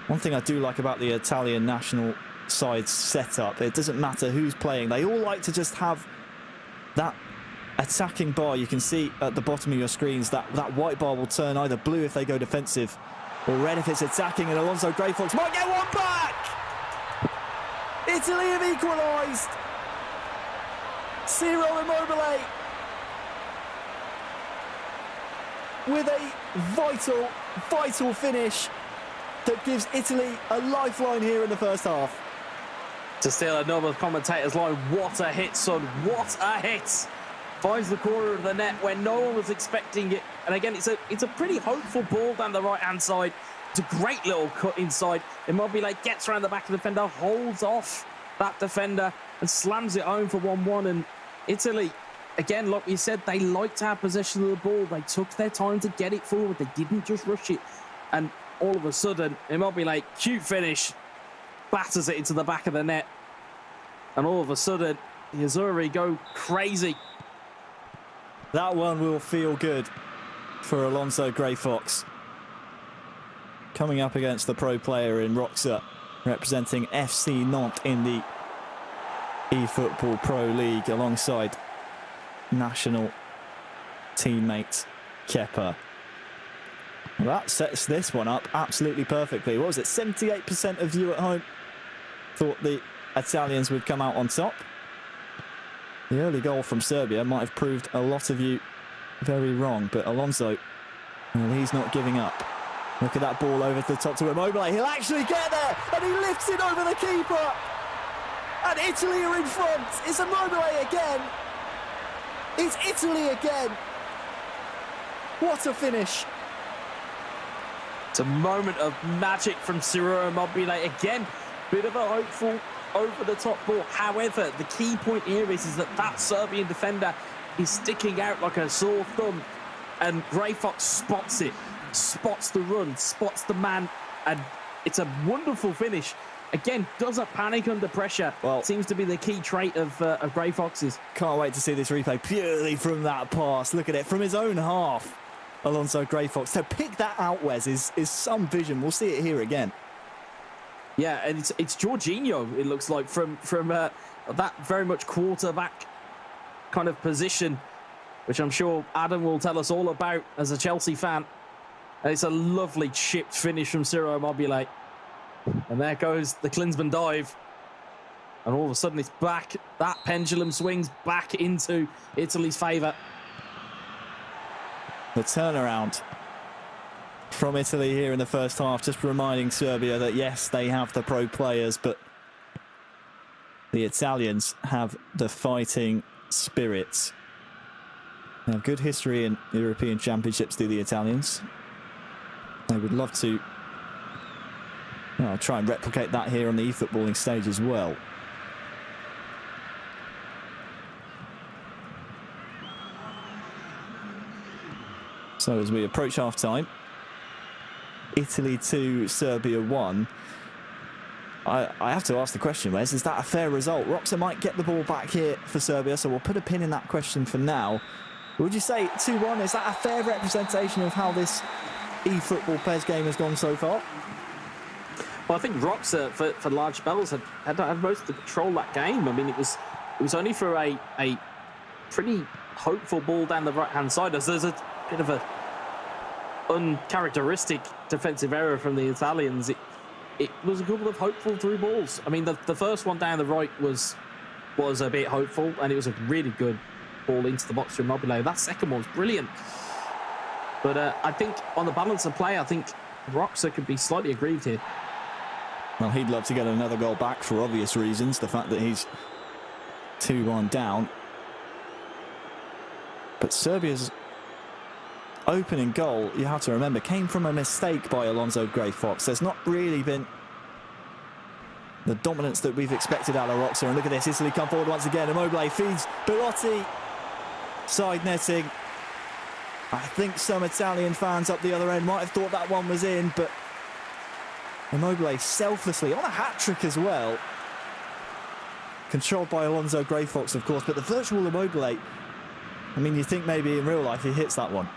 one thing I do like about the Italian national side's setup, it doesn't matter who's playing. They all like to just have that attacking bar. You can see at the bottom of your screens that white bar will turn either blue if they go defensive or red if it's attacking, and Alonso Greyfox might get one back! Italy have equalised! Ciro Immobile with a vital finish that gives Italy a lifeline here in the first half. To steal another commentator's line, what a hit, son, what a hit! Finds the corner of the net when no one was expecting it. And again, it's a pretty hopeful ball down the right-hand side. It's a great little cut inside. Immobile gets around the back of the defender, holds off that defender and slams it home for 1-1. And Italy, again, like we said, they like to have possession of the ball. They took their time to get it forward. They didn't just rush it. And all of a sudden, Immobile, cute finish, batters it into the back of the net. And all of a sudden, the Azzurri go crazy. That one will feel good for Alonso Greyfox. Coming up against the pro player in Roxa, representing FC Nantes in the eFootball Pro League alongside national teammate Kepa. Well, that sets this one up absolutely perfectly. What was it? 78% of you at home thought the Italians would come out on top. The early goal from Serbia might have proved a lot of you very wrong, but Alonso, well, he's not giving up. Look at that ball over to the top to Immobile. He'll actually get there, and he lifts it over the keeper. And Italy are in front. It's Immobile again. It's Italy again. What a finish. It's a moment of magic from Ciro Immobile. Again, bit of a hopeful over-the-top ball. However, the key point here is that Serbian defender is sticking out like a sore thumb, and Greyfox spots it, spots the run, spots the man, and it's a wonderful finish. Again, doesn't panic under pressure. Well, seems to be the key trait of Greyfox's. Can't wait to see this replay purely from that pass. Look at it, from his own half. Alonso Greyfox. So pick that out, Wes, is some vision. We'll see it here again. Yeah, and it's Jorginho, it looks like, from that very much quarterback kind of position, which I'm sure Adam will tell us all about as a Chelsea fan. And it's a lovely chipped finish from Ciro Immobile. And there goes the Klinsmann dive. And all of a sudden it's back. That pendulum swings back into Italy's favour. The turnaround from Italy here in the first half, just reminding Serbia that yes, they have the pro players, but the Italians have the fighting spirits. They have good history in European Championships, do the Italians. They would love to try and replicate that here on the eFootballing stage as well. So as we approach half-time, Italy 2, Serbia 1. I have to ask the question, Wes, is that a fair result? Roxa might get the ball back here for Serbia, so we'll put a pin in that question for now. Would you say 2-1, is that a fair representation of how this eFootball PES game has gone so far? Well, I think Roxa, for large spells, had most of the control that game. I mean, it was only for a pretty hopeful ball down the right-hand side. As there's a bit of a uncharacteristic defensive error from the Italians. It was a couple of hopeful through balls. I mean, the first one down the right was a bit hopeful, and it was a really good ball into the box from Immobile. That second one was brilliant. But I think on the balance of play, I think Roxa could be slightly aggrieved here. Well, he'd love to get another goal back for obvious reasons. The fact that he's 2-1 down. But Serbia's opening goal, you have to remember, came from a mistake by Alonso Grey Fox. There's not really been the dominance that we've expected out of Roxa. And look at this, Italy come forward once again. Immobile feeds Belotti. Side netting. I think some Italian fans up the other end might have thought that one was in, but Immobile selflessly on a hat-trick as well. Controlled by Alonso Grey Fox, of course, but the virtual Immobile, I mean, you think maybe in real life he hits that one.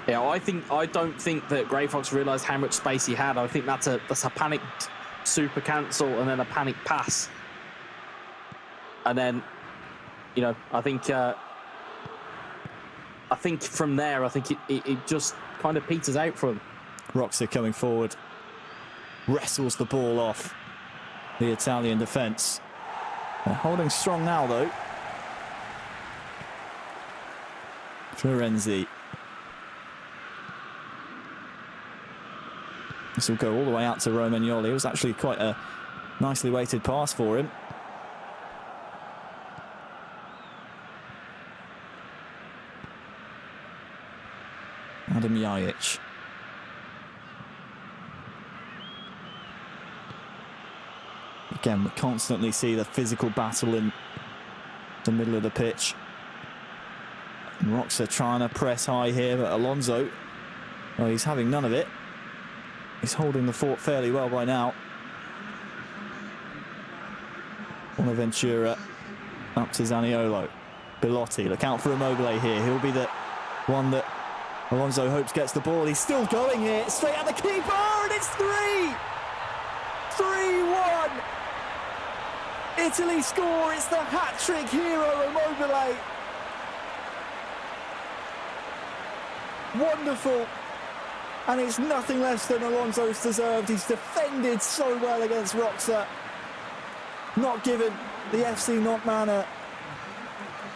Yeah, I don't think that Grey Fox realised how much space he had. I think that's a panicked super cancel and then a panic pass. And then, you know, I think from there, I think it just kind of peters out for him. Roxa coming forward, wrestles the ball off the Italian defence. They're holding strong now, though. Florenzi. This will go all the way out to Romagnoli. It was actually quite a nicely weighted pass for him. Adam Jajic. Again, we constantly see the physical battle in the middle of the pitch. And Roxa trying to press high here, but Alonso, well, he's having none of it. He's holding the fort fairly well by now. Bonaventura up to Zaniolo. Belotti, look out for Immobile here. He'll be the one that Alonso hopes gets the ball. He's still going here, straight at the keeper, and it's 3-1. Italy score, it's the hat-trick hero, Immobile. Wonderful. And it's nothing less than Alonso's deserved. He's defended so well against Roxa. Not given the FC Nantes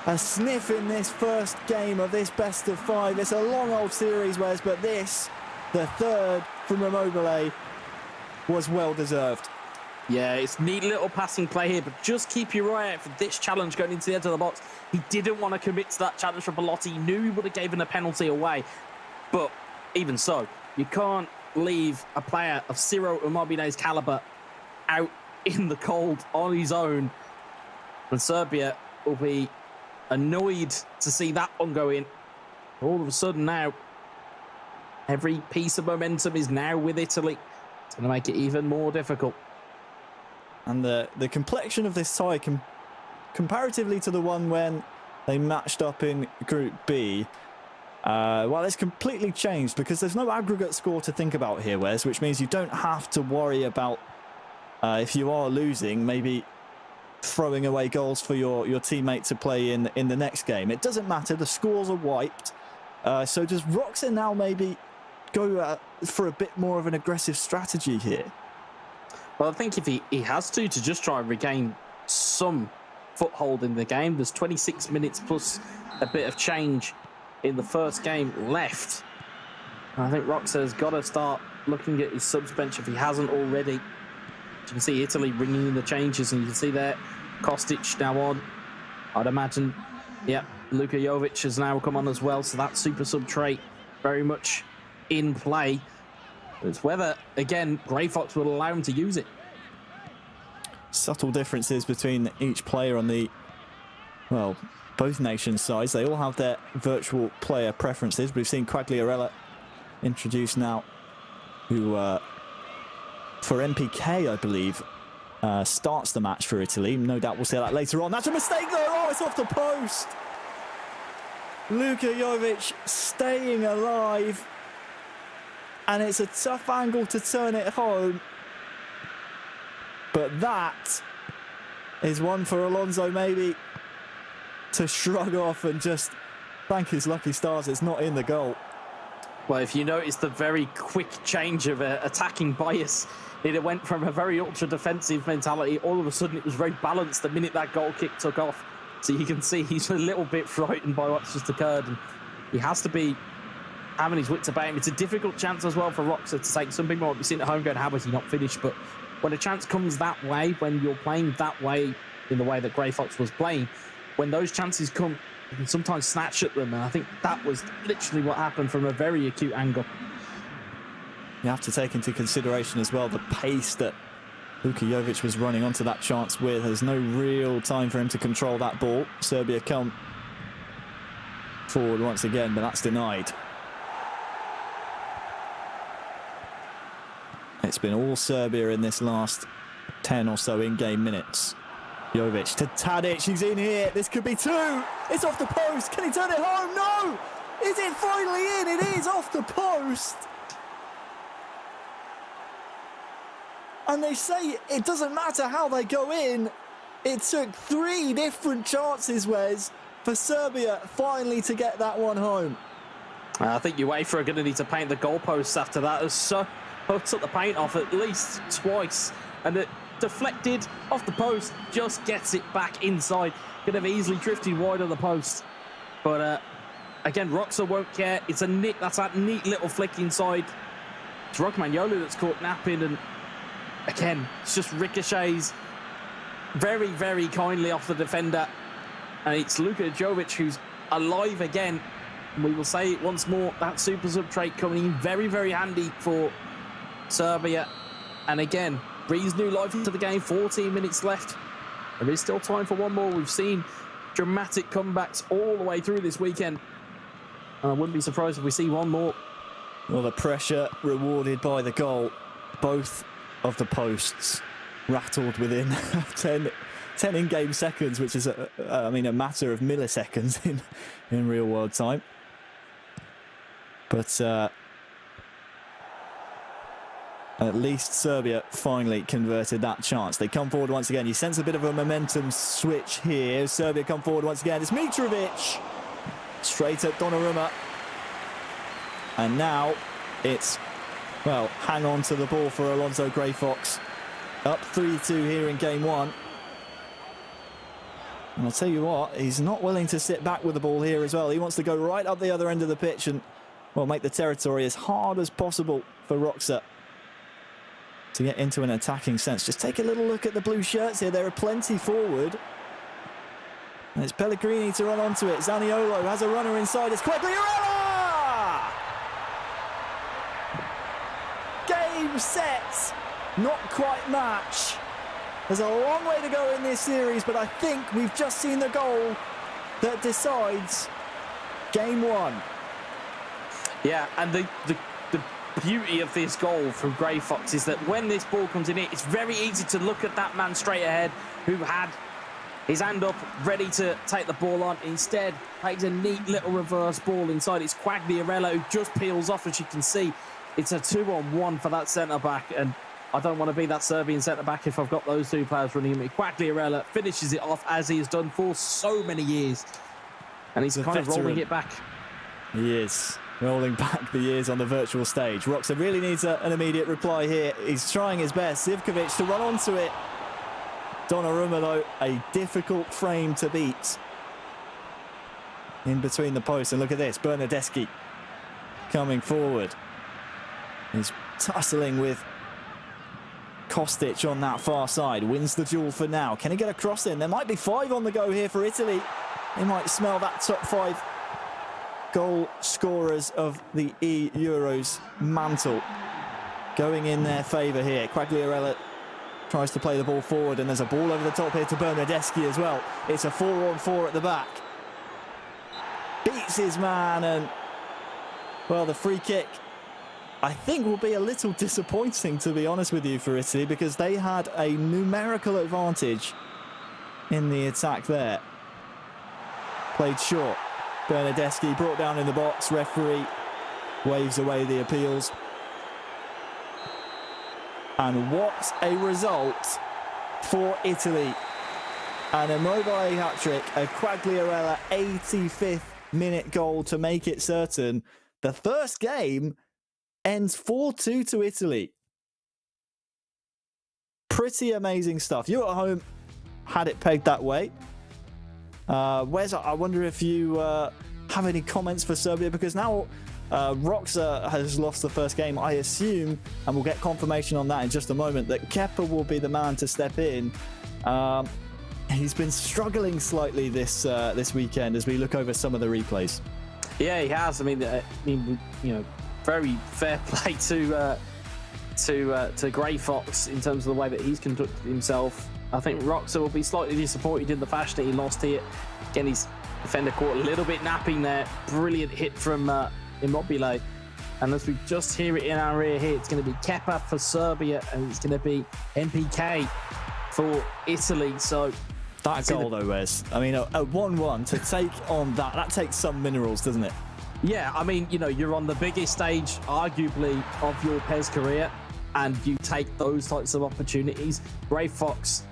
a sniff in this first game of this best of 5. It's a long old series, Wes, but this, the third from Immobile, was well deserved. Yeah, it's neat little passing play here, but just keep your eye out for this challenge going into the edge of the box. He didn't want to commit to that challenge from Belotti. He knew he would have given a penalty away, but even so, you can't leave a player of Ciro Immobile's caliber out in the cold on his own. And Serbia will be annoyed to see that one go in. All of a sudden now, every piece of momentum is now with Italy. It's going to make it even more difficult. And the complexion of this tie, comparatively to the one when they matched up in Group B, well, it's completely changed because there's no aggregate score to think about here, Wes, which means you don't have to worry about, if you are losing, maybe throwing away goals for your teammate to play in the next game. It doesn't matter. The scores are wiped. So does Roxa now maybe go for a bit more of an aggressive strategy here? Well, I think if he has to just try and regain some foothold in the game. There's 26 minutes plus a bit of change in the first game left. I think Roxa has got to start looking at his subs bench if he hasn't already. You can see Italy bringing in the changes, and you can see there Kostic now on. I'd imagine, yeah, Luka Jovic has now come on as well, so that super sub trait very much in play. It's whether, again, Grey Fox will allow him to use it. Subtle differences between each player on the, well, both nations' sides. They all have their virtual player preferences. We've seen Quagliarella introduced now, who for MPK, I believe, starts the match for Italy. No doubt we'll see that later on. That's a mistake though. Oh, it's off the post. Luka Jovic staying alive. And it's a tough angle to turn it home. But that is one for Alonso maybe to shrug off and just thank his lucky stars it's not in the goal. Well, if you notice the very quick change of attacking bias, it went from a very ultra-defensive mentality, all of a sudden it was very balanced the minute that goal kick took off. So you can see he's a little bit frightened by what's just occurred, and he has to be having his wits about him. It's a difficult chance as well for Roxa to take. Some people might be sitting at home going, how has he not finished? But when a chance comes that way, when you're playing that way, in the way that Grey Fox was playing, when those chances come, you can sometimes snatch at them, and I think that was literally what happened from a very acute angle. You have to take into consideration as well the pace that Luka Jovic was running onto that chance with. There's no real time for him to control that ball. Serbia come forward once again, but that's denied. It's been all Serbia in this last 10 or so in-game minutes. Jovic to Tadic, he's in here, this could be two! It's off the post, can he turn it home? No! Is it finally in? It is off the post! And they say it doesn't matter how they go in. It took 3 different chances, Wes, for Serbia finally to get that one home. I think UEFA are going to need to paint the goalposts after that. As so took the paint off at least twice, and it deflected off the post, just gets it back inside. Could have easily drifted wide of the post, but again, Roxa won't care. It's a neat, that's that neat little flick inside. It's Rockmanoglu that's caught napping, and again, it's just ricochets very, very kindly off the defender, and it's Luka Jovic who's alive again. And we will say it once more, that super sub trait coming in very, very handy for Serbia. And again, breathes new life into the game. 14 minutes left. There is still time for one more. We've seen dramatic comebacks all the way through this weekend, and I wouldn't be surprised if we see one more. Well, the pressure rewarded by the goal. Both of the posts rattled within 10 in-game seconds, which is a matter of milliseconds in real world time. But at least Serbia finally converted that chance. They come forward once again. You sense a bit of a momentum switch here. Serbia come forward once again. It's Mitrovic straight at Donnarumma, and now it's, well, hang on to the ball for Alonso Grey Fox. Up 3-2 here in game one. And I'll tell you what, he's not willing to sit back with the ball here as well. He wants to go right up the other end of the pitch and, well, make the territory as hard as possible for Roxa to get into an attacking sense. Just take a little look at the blue shirts here. There are plenty forward. And it's Pellegrini to run onto it. Zaniolo has a runner inside. It's Quagliarella! Game, set, not quite match. There's a long way to go in this series, but I think we've just seen the goal that decides game one. Yeah, and the beauty of this goal from Grey Fox is that when this ball comes in, it's very easy to look at that man straight ahead who had his hand up, ready to take the ball on. Instead, takes a neat little reverse ball inside. It's Quagliarella who just peels off, as you can see. It's a 2-on-1 for that centre-back, and I don't want to be that Serbian centre-back if I've got those two players running at me. Quagliarella finishes it off as he has done for so many years, and he's kind of rolling it back. He is rolling back the years on the virtual stage. Roxa really needs an immediate reply here. He's trying his best. Zivkovic to run onto it. Donnarumma, though, a difficult frame to beat in between the posts. And look at this, Bernardeschi coming forward. He's tussling with Kostic on that far side. Wins the duel for now. Can he get a cross in? There might be 5 on the go here for Italy. They might smell that top 5 goal scorers of the eEURO's mantle going in their favour here. Quagliarella tries to play the ball forward, and there's a ball over the top here to Bernardeschi as well. It's a 4-on-4 at the back. beats his man, and well, the free kick I think will be a little disappointing, to be honest with you, for Italy, because they had a numerical advantage in the attack there. Played short. Bernardeschi brought down in the box. Referee waves away the appeals. And what a result for Italy. An Immobile hat-trick, a Quagliarella 85th minute goal to make it certain. The first game ends 4-2 to Italy. Pretty amazing stuff. You at home had it pegged that way. Wes, I wonder if you have any comments for Serbia, because now Roxa has lost the first game. I assume, and we'll get confirmation on that in just a moment, that Kepa will be the man to step in. He's been struggling slightly this weekend as we look over some of the replays. Yeah, he has. I mean, you know, very fair play to Grey Fox in terms of the way that he's conducted himself. I think Roxa will be slightly disappointed in the fashion that he lost here. Again, his defender caught a little bit napping there. Brilliant hit from Immobile. And as we just hear it in our ear here, it's going to be Kepa for Serbia, and it's going to be MPK for Italy. So that goal, though, Wes, I mean, a 1-1 to take on that takes some minerals, doesn't it? Yeah, I mean, you know, you're on the biggest stage, arguably, of your PES career, and you take those types of opportunities. Grey Fox,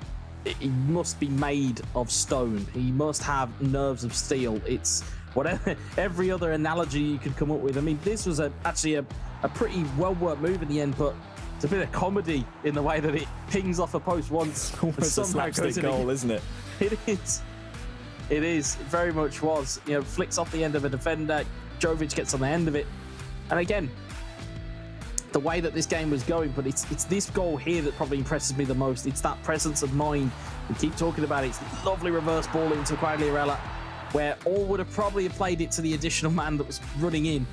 he must be made of stone. He must have nerves of steel. It's whatever, every other analogy you could come up with. I mean, this was actually a pretty well-worked move in the end, but it's a bit of comedy in the way that it pings off a post once. Almost a slapstick goal, isn't it? It is. It is. It very much was. You know, flicks off the end of a defender. Jovic gets on the end of it. And again, the way that this game was going, but it's this goal here that probably impresses me the most. It's that presence of mind. We keep talking about it. It's the lovely reverse ball into Quagliarella, where all would have probably played it to the additional man that was running in.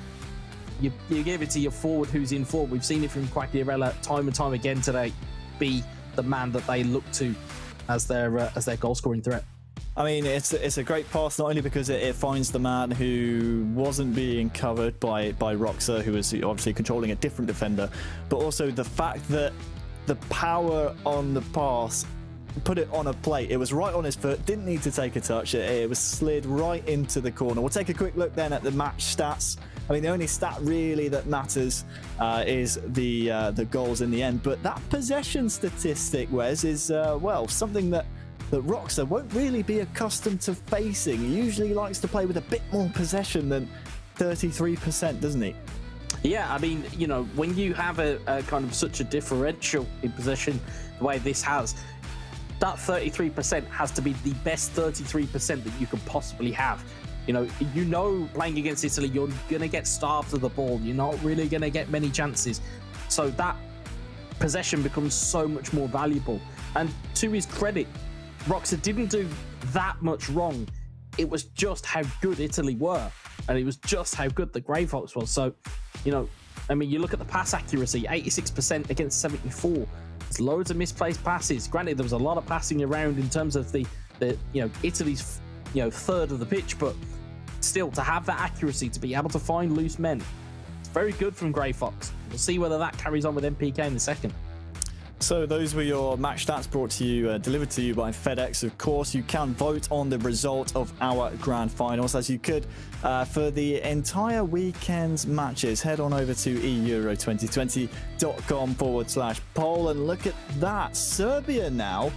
You give it to your forward who's in form. We've seen it from Quagliarella time and time again today, be the man that they look to as their goal scoring threat. I mean, it's a great pass, not only because it finds the man who wasn't being covered by Roxa, who was obviously controlling a different defender, but also the fact that the power on the pass put it on a plate. It was right on his foot, didn't need to take a touch. It was slid right into the corner. We'll take a quick look then at the match stats. I mean, the only stat really that matters is the goals in the end, but that possession statistic, Wes, is well, something that Roxa won't really be accustomed to facing. He usually likes to play with a bit more possession than 33%, doesn't he? Yeah, I mean, you know, when you have a kind of such a differential in possession the way this has, that 33% has to be the best 33% that you could possibly have. You know, playing against Italy, you're going to get starved of the ball. You're not really going to get many chances. So that possession becomes so much more valuable. And to his credit, Roxa didn't do that much wrong. It was just how good Italy were, and it was just how good the Grey Fox was. So, you know, I mean, you look at the pass accuracy, 86% against 74. There's loads of misplaced passes. Granted, there was a lot of passing around in terms of the Italy's third of the pitch, but still, to have that accuracy, to be able to find loose men, it's very good from Grey Fox. We'll see whether that carries on with MPK in a second. So those were your match stats brought to you, delivered to you by FedEx. Of course, you can vote on the result of our grand finals, as you could for the entire weekend's matches. Head on over to eEURO2020.com/poll and look at that. Serbia now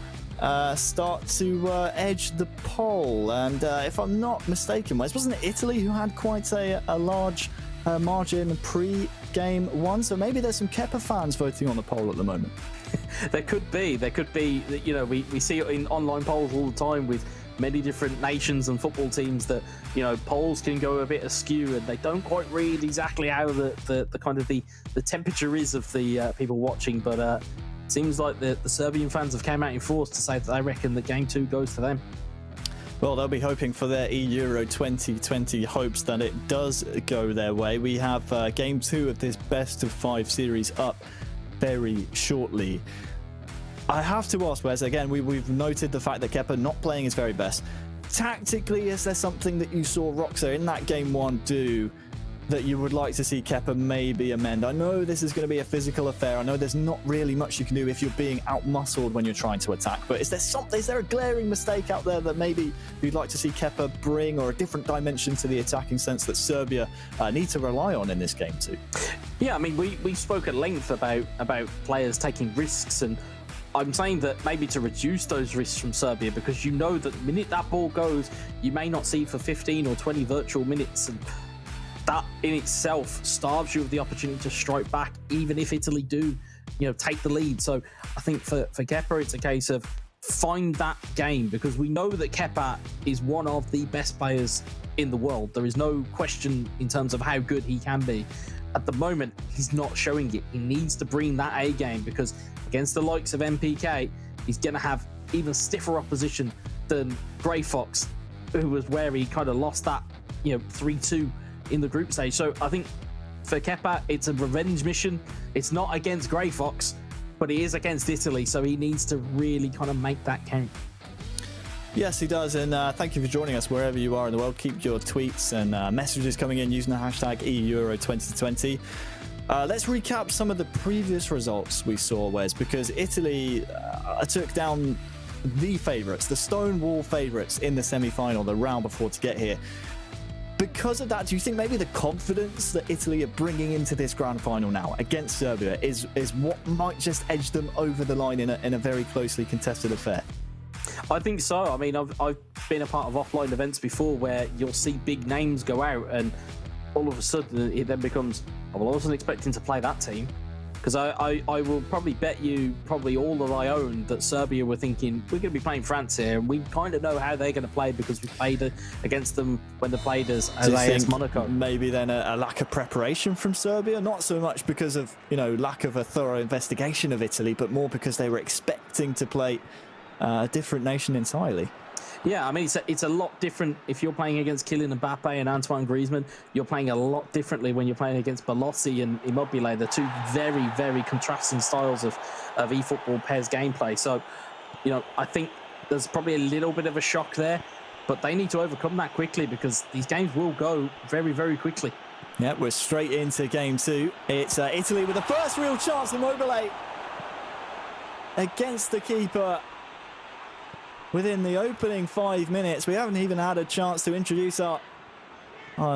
start to edge the poll. And if I'm not mistaken, Wes, wasn't it Italy who had quite a large margin pre-game one? So maybe there's some Kepa fans voting on the poll at the moment. There could be. You know, we see it in online polls all the time with many different nations and football teams that, you know, polls can go a bit askew and they don't quite read exactly how the kind of the temperature is of the people watching. But it seems like the Serbian fans have came out in force to say that they reckon that game 2 goes to them. Well, they'll be hoping for their eEURO 2020 hopes that it does go their way. We have game 2 of this best of 5 series up very shortly. I have to ask, Wes, again, we've noted the fact that Kepa not playing his very best. tactically, is there something that you saw Roxa in that game one do that you would like to see Kepa maybe amend? I know this is going to be a physical affair. I know there's not really much you can do if you're being out-muscled when you're trying to attack, but is there a glaring mistake out there that maybe you'd like to see Kepa bring, or a different dimension to the attacking sense that Serbia need to rely on in this game too? Yeah, I mean, we spoke at length about players taking risks, and I'm saying that maybe to reduce those risks from Serbia, because you know that the minute that ball goes, you may not see it for 15 or 20 virtual minutes, and that in itself starves you of the opportunity to strike back, even if Italy do, take the lead. So I think for Kepa, it's a case of find that game, because we know that Kepa is one of the best players in the world. There is no question in terms of how good he can be. At the moment, he's not showing it. He needs to bring that A game, because against the likes of MPK, he's going to have even stiffer opposition than Grey Fox, who was where he kind of lost that 3-2 in the group stage. So I think for Kepa, it's a revenge mission. It's not against Grey Fox, but it is against Italy, so he needs to really kind of make that count. Yes, he does, and thank you for joining us wherever you are in the world. Keep your tweets and messages coming in using the hashtag eEURO 2020. Let's recap some of the previous results we saw, Wes, because Italy took down the favourites, the Stonewall favourites in the semi-final, the round before to get here. Because of that, do you think maybe the confidence that Italy are bringing into this grand final now against Serbia is what might just edge them over the line in a very closely contested affair? I think so. I mean, I've been a part of offline events before where you'll see big names go out, and all of a sudden it then becomes, I wasn't expecting to play that team. Because I will probably bet you probably all that I own that Serbia were thinking, we're going to be playing France here, and we kind of know how they're going to play because we played against them when they played as AS Monaco. Maybe then a lack of preparation from Serbia, not so much because of lack of a thorough investigation of Italy, but more because they were expecting to play a different nation entirely. Yeah, I mean, it's a lot different if you're playing against Kylian Mbappe and Antoine Griezmann. You're playing a lot differently when you're playing against Belotti and Immobile. They're two very, very contrasting styles of eFootball PES gameplay. So, I think there's probably a little bit of a shock there, but they need to overcome that quickly because these games will go very, very quickly. Yeah, we're straight into game two. It's Italy with the first real chance, Immobile against the keeper. Within the opening 5 minutes, we haven't even had a chance to introduce our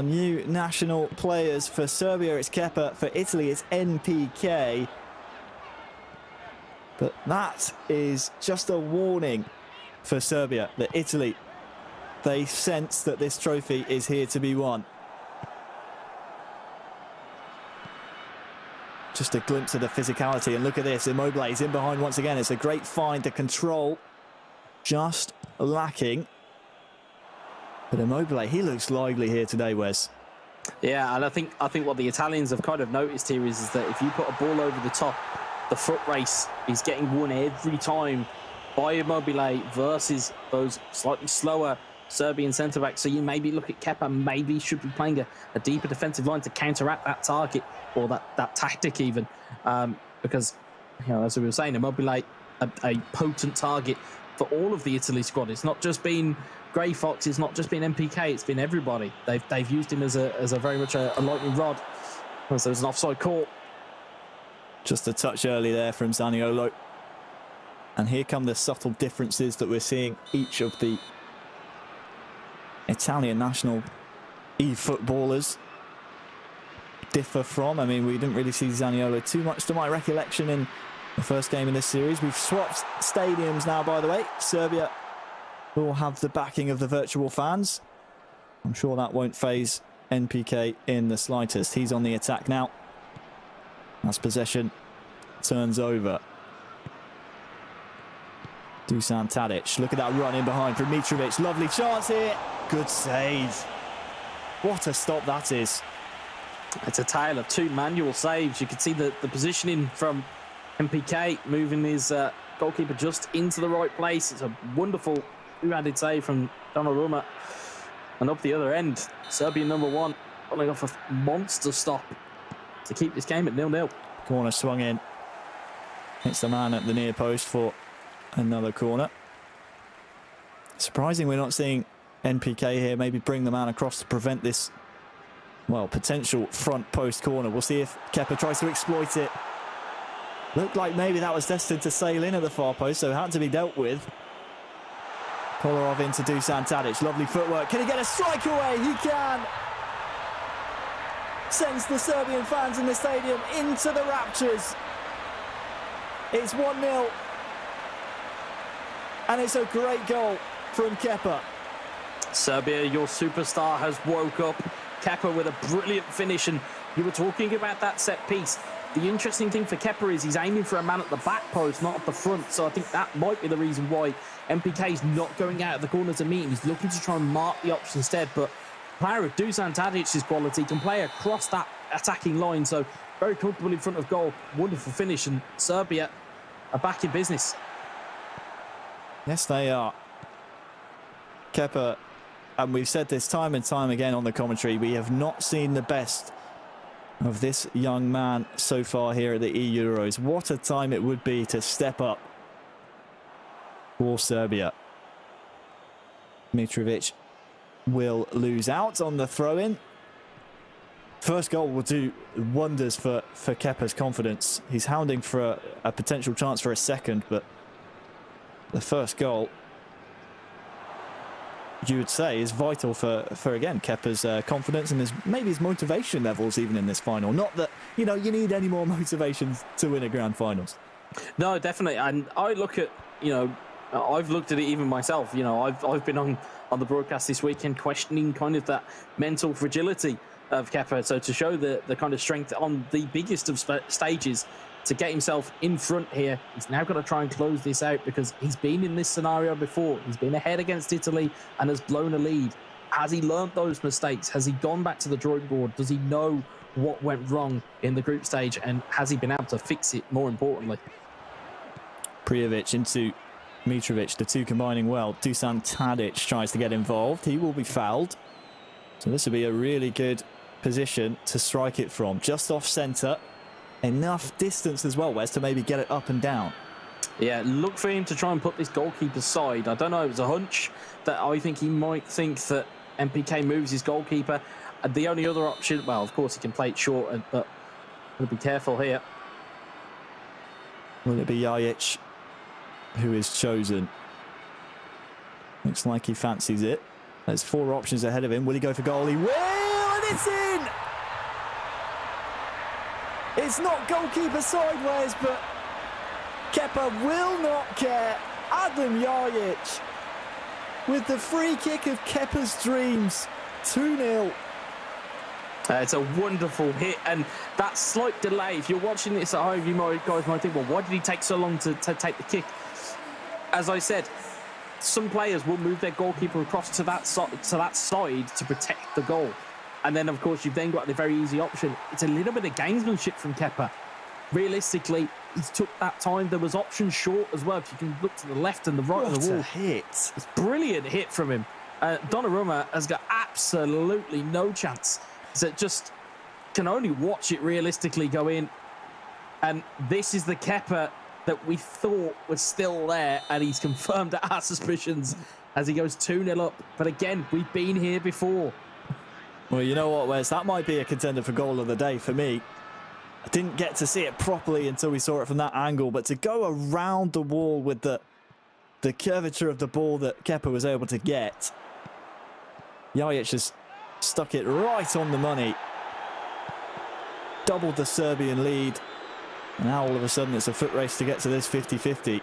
new national players. For Serbia, it's Kepa. For Italy, it's NPK. But that is just a warning for Serbia that Italy, they sense that this trophy is here to be won. Just a glimpse of the physicality, and look at this, Immobile is in behind once again. It's a great find to control. Just lacking. But Immobile, he looks lively here today, Wes. Yeah, and I think what the Italians have kind of noticed here is that if you put a ball over the top, the foot race is getting won every time by Immobile versus those slightly slower Serbian centre-backs. So you maybe look at Kepa, maybe should be playing a deeper defensive line to counteract that target or that tactic even. Because, as we were saying, Immobile, a potent target for all of the Italy squad. It's not just been Grey Fox, it's not just been MPK, it's been everybody. They've used him as a very much a lightning rod. So there's an offside call. Just a touch early there from Zaniolo. And here come the subtle differences that we're seeing each of the Italian national e-footballers differ from. I mean, we didn't really see Zaniolo too much to my recollection in the first game in this series. We've swapped stadiums now, by the way. Serbia will have the backing of the virtual fans. I'm sure that won't faze NPK in the slightest. He's on the attack now. As possession turns over. Dusan Tadic. Look at that run in behind from Mitrovic. Lovely chance here. Good save. What a stop that is. It's a tale of two manual saves. You can see the positioning from MPK moving his goalkeeper just into the right place. It's a wonderful two-handed save from Donnarumma. And up the other end, Serbia #1 pulling off a monster stop to keep this game at 0-0. Corner swung in. Hits the man at the near post for another corner. Surprising we're not seeing NPK here, maybe bring the man across to prevent this, well, potential front post corner. We'll see if Kepa tries to exploit it. Looked like maybe that was destined to sail in at the far post, so had to be dealt with. Kolarov into Dusan Tadic. Lovely footwork. Can he get a strike away? He can. Sends the Serbian fans in the stadium into the raptures. It's 1-0. And it's a great goal from Kepa. Serbia, your superstar, has woke up. Kepa with a brilliant finish, and you were talking about that set piece. The interesting thing for Kepa is he's aiming for a man at the back post, not at the front, so I think that might be the reason why MPK is not going out of the corner to meet him. He's looking to try and mark the option instead, but a player of Dusan Tadic's quality can play across that attacking line, so very comfortable in front of goal. Wonderful finish, and Serbia are back in business. Yes, they are. Kepa, and we've said this time and time again on the commentary, we have not seen the best of this young man so far here at the eEUROs. What a time it would be to step up for Serbia. Mitrovic will lose out on the throw-in. First goal will do wonders for Kepa's confidence. He's hounding for a potential chance for a second, but the first goal, you would say, is vital for again, Kepa's confidence and maybe his motivation levels even in this final. Not that, you know, you need any more motivations to win a grand finals. No, definitely. And I look at, you know, I've looked at it even myself. You know, I've been on the broadcast this weekend questioning kind of that mental fragility of Kepa. So to show the kind of strength on the biggest of stages, to get himself in front here, he's now got to try and close this out because he's been in this scenario before. He's been ahead against Italy and has blown a lead. Has he learnt those mistakes? Has he gone back to the drawing board? Does he know what went wrong in the group stage? And has he been able to fix it, more importantly? Prijovic into Mitrovic, the two combining well. Dusan Tadic tries to get involved. He will be fouled. So this will be a really good position to strike it from. Just off centre. Enough distance as well, Wes, to maybe get it up and down. Yeah, look for him to try and put this goalkeeper side. I don't know, it was a hunch that I think he might think that MPK moves his goalkeeper. And the only other option, well, of course, he can play it short, but we'll be careful here. Will it be Jajic who is chosen? Looks like he fancies it. There's 4 options ahead of him. Will he go for goal? He will, and it's in! It's not goalkeeper sideways, but Kepa will not care. Adam Jajic with the free kick of Kepa's dreams. 2-0. It's a wonderful hit, and that slight delay, if you're watching this at home, guys might think, well, why did he take so long to take the kick? As I said, some players will move their goalkeeper across to that side to protect the goal. And then, of course, you've then got the very easy option. It's a little bit of gamesmanship from Kepa. Realistically, he took that time. There was options short as well. If you can look to the left and the right of the wall. What a hit. It's a brilliant hit from him. Donnarumma has got absolutely no chance. So just can only watch it realistically go in. And this is the Kepa that we thought was still there. And he's confirmed our suspicions as he goes 2-0 up. But again, we've been here before. Well, you know what, Wes? That might be a contender for goal of the day for me. I didn't get to see it properly until we saw it from that angle, but to go around the wall with the curvature of the ball that Kepa was able to get, Jajic has stuck it right on the money. Doubled the Serbian lead. And now all of a sudden it's a foot race to get to this 50-50.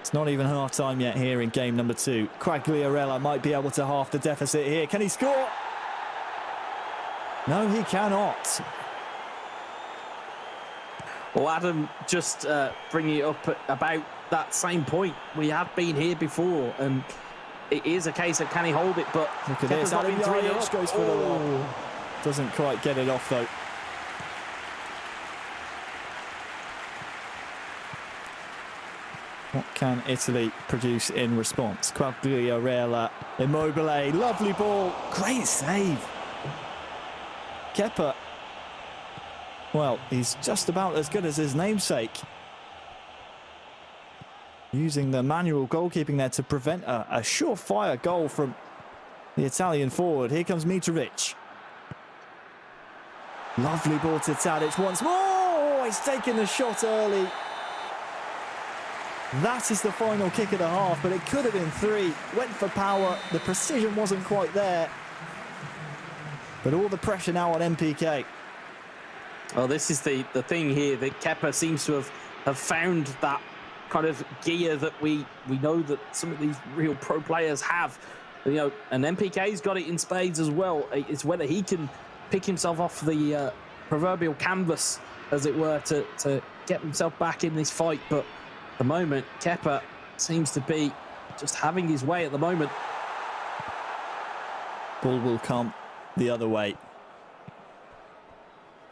It's not even half-time yet here in game number 2. Quagliarella might be able to half the deficit here. Can he score? No, he cannot. Well, Adam, just bringing it up at about that same point. We have been here before, and it is a case of can he hold it, but look at this. Adam Jajic goes for the lob. Doesn't quite get it off, though. What can Italy produce in response? Quagliarella, Immobile, lovely ball, great save. Kepa, well, he's just about as good as his namesake. using the manual goalkeeping there to prevent a surefire goal from the Italian forward. Here comes Mitrovic. Lovely ball to Tadic once more. Oh, he's taken the shot early. That is the final kick of the half, but it could have been 3. Went for power. The precision wasn't quite there. But all the pressure now on MPK. Well, this is the thing here, that Kepa seems to have found that kind of gear that we know that some of these real pro players have. You know, and MPK's got it in spades as well. It's whether he can pick himself off the proverbial canvas, as it were, to get himself back in this fight. But at the moment, Kepa seems to be just having his way at the moment. Ball will come the other way.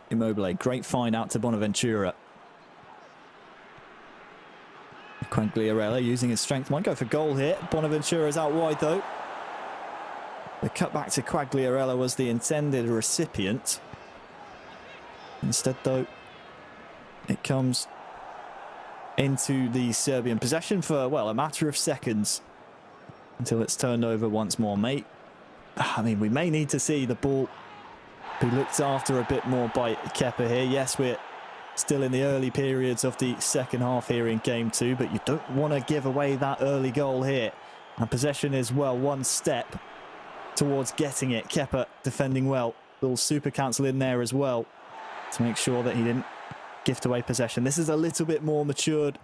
Immobile, great find out to Bonaventura. Quagliarella using his strength, might go for goal here. Bonaventura's out wide though. The cut back to Quagliarella was the intended recipient. Instead though, it comes into the Serbian possession for, well, a matter of seconds until it's turned over once more, mate. I mean, we may need to see the ball be looked after a bit more by Kepa here. Yes, we're still in the early periods of the second half here in game 2, but you don't want to give away that early goal here. And possession is, well, one step towards getting it. Kepa defending well. Little super cancel in there as well to make sure that he didn't gift away possession. This is a little bit more matured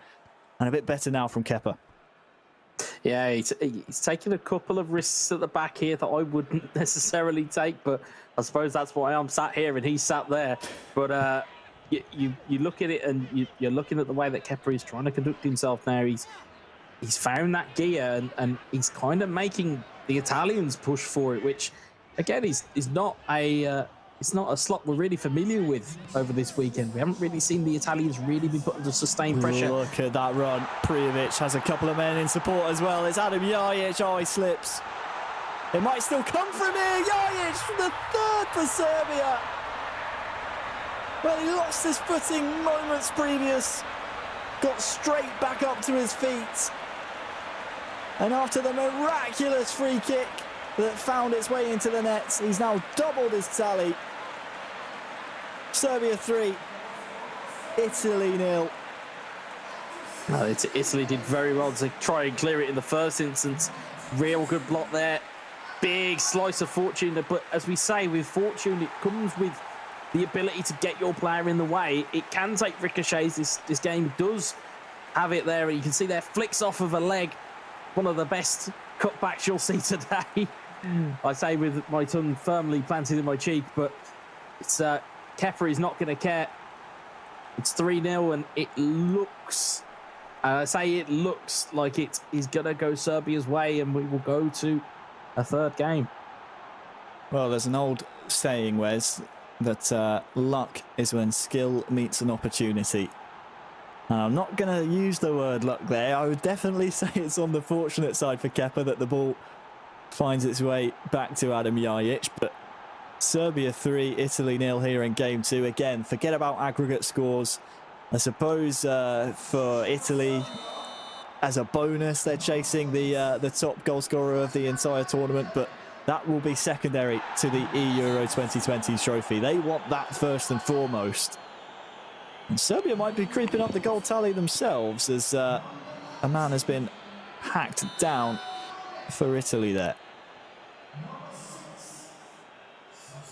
and a bit better now from Kepa. Yeah, he's taking a couple of risks at the back here that I wouldn't necessarily take, but I suppose that's why I'm sat here and he's sat there. But you look at it and you're looking at the way that Kepa is trying to conduct himself now. He's found that gear and he's kind of making the Italians push for it, which again is not a it's not a slot we're really familiar with over this weekend. We haven't really seen the Italians really be put under sustained pressure. Look at that run. Prijovic has a couple of men in support as well. It's Adam Jajic. Oh, he slips. It might still come from here. Jajic, the third for Serbia. Well, he lost his footing moments previous. Got straight back up to his feet. And after the miraculous free kick that found its way into the nets, he's now doubled his tally. Serbia 3, Italy 0. No, Italy did very well to try and clear it in the first instance. Real good block there. Big slice of fortune. But as we say, with fortune, it comes with the ability to get your player in the way. It can take ricochets. This game does have it there. You can see there, flicks off of a leg. One of the best cutbacks you'll see today. I say with my tongue firmly planted in my cheek, but it's Kepa is not going to care. It's 3-0 and it looks, I say it looks like it is going to go Serbia's way and we will go to a third game. Well, there's an old saying, Wes, that luck is when skill meets an opportunity. And I'm not going to use the word luck there. I would definitely say it's on the fortunate side for Kepa that the ball finds its way back to Adam Jajic. But Serbia 3, Italy 0 here in game 2. Again, forget about aggregate scores. I suppose for Italy, as a bonus, they're chasing the top goal scorer of the entire tournament. But that will be secondary to the eEURO 2020 trophy. They want that first and foremost. And Serbia might be creeping up the goal tally themselves as a man has been hacked down for Italy there.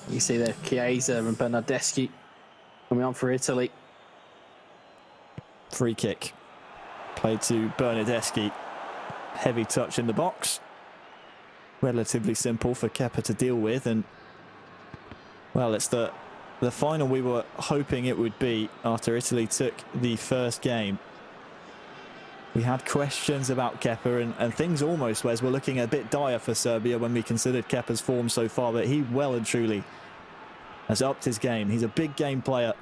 You see there, Chiesa and Bernardeschi coming on for Italy. Free kick. Played to Bernardeschi. Heavy touch in the box. Relatively simple for Kepa to deal with. And, well, it's the final we were hoping it would be after Italy took the first game. We had questions about Kepa and things almost, Wes, were looking a bit dire for Serbia when we considered Kepa's form so far, but he well and truly has upped his game. He's a big game player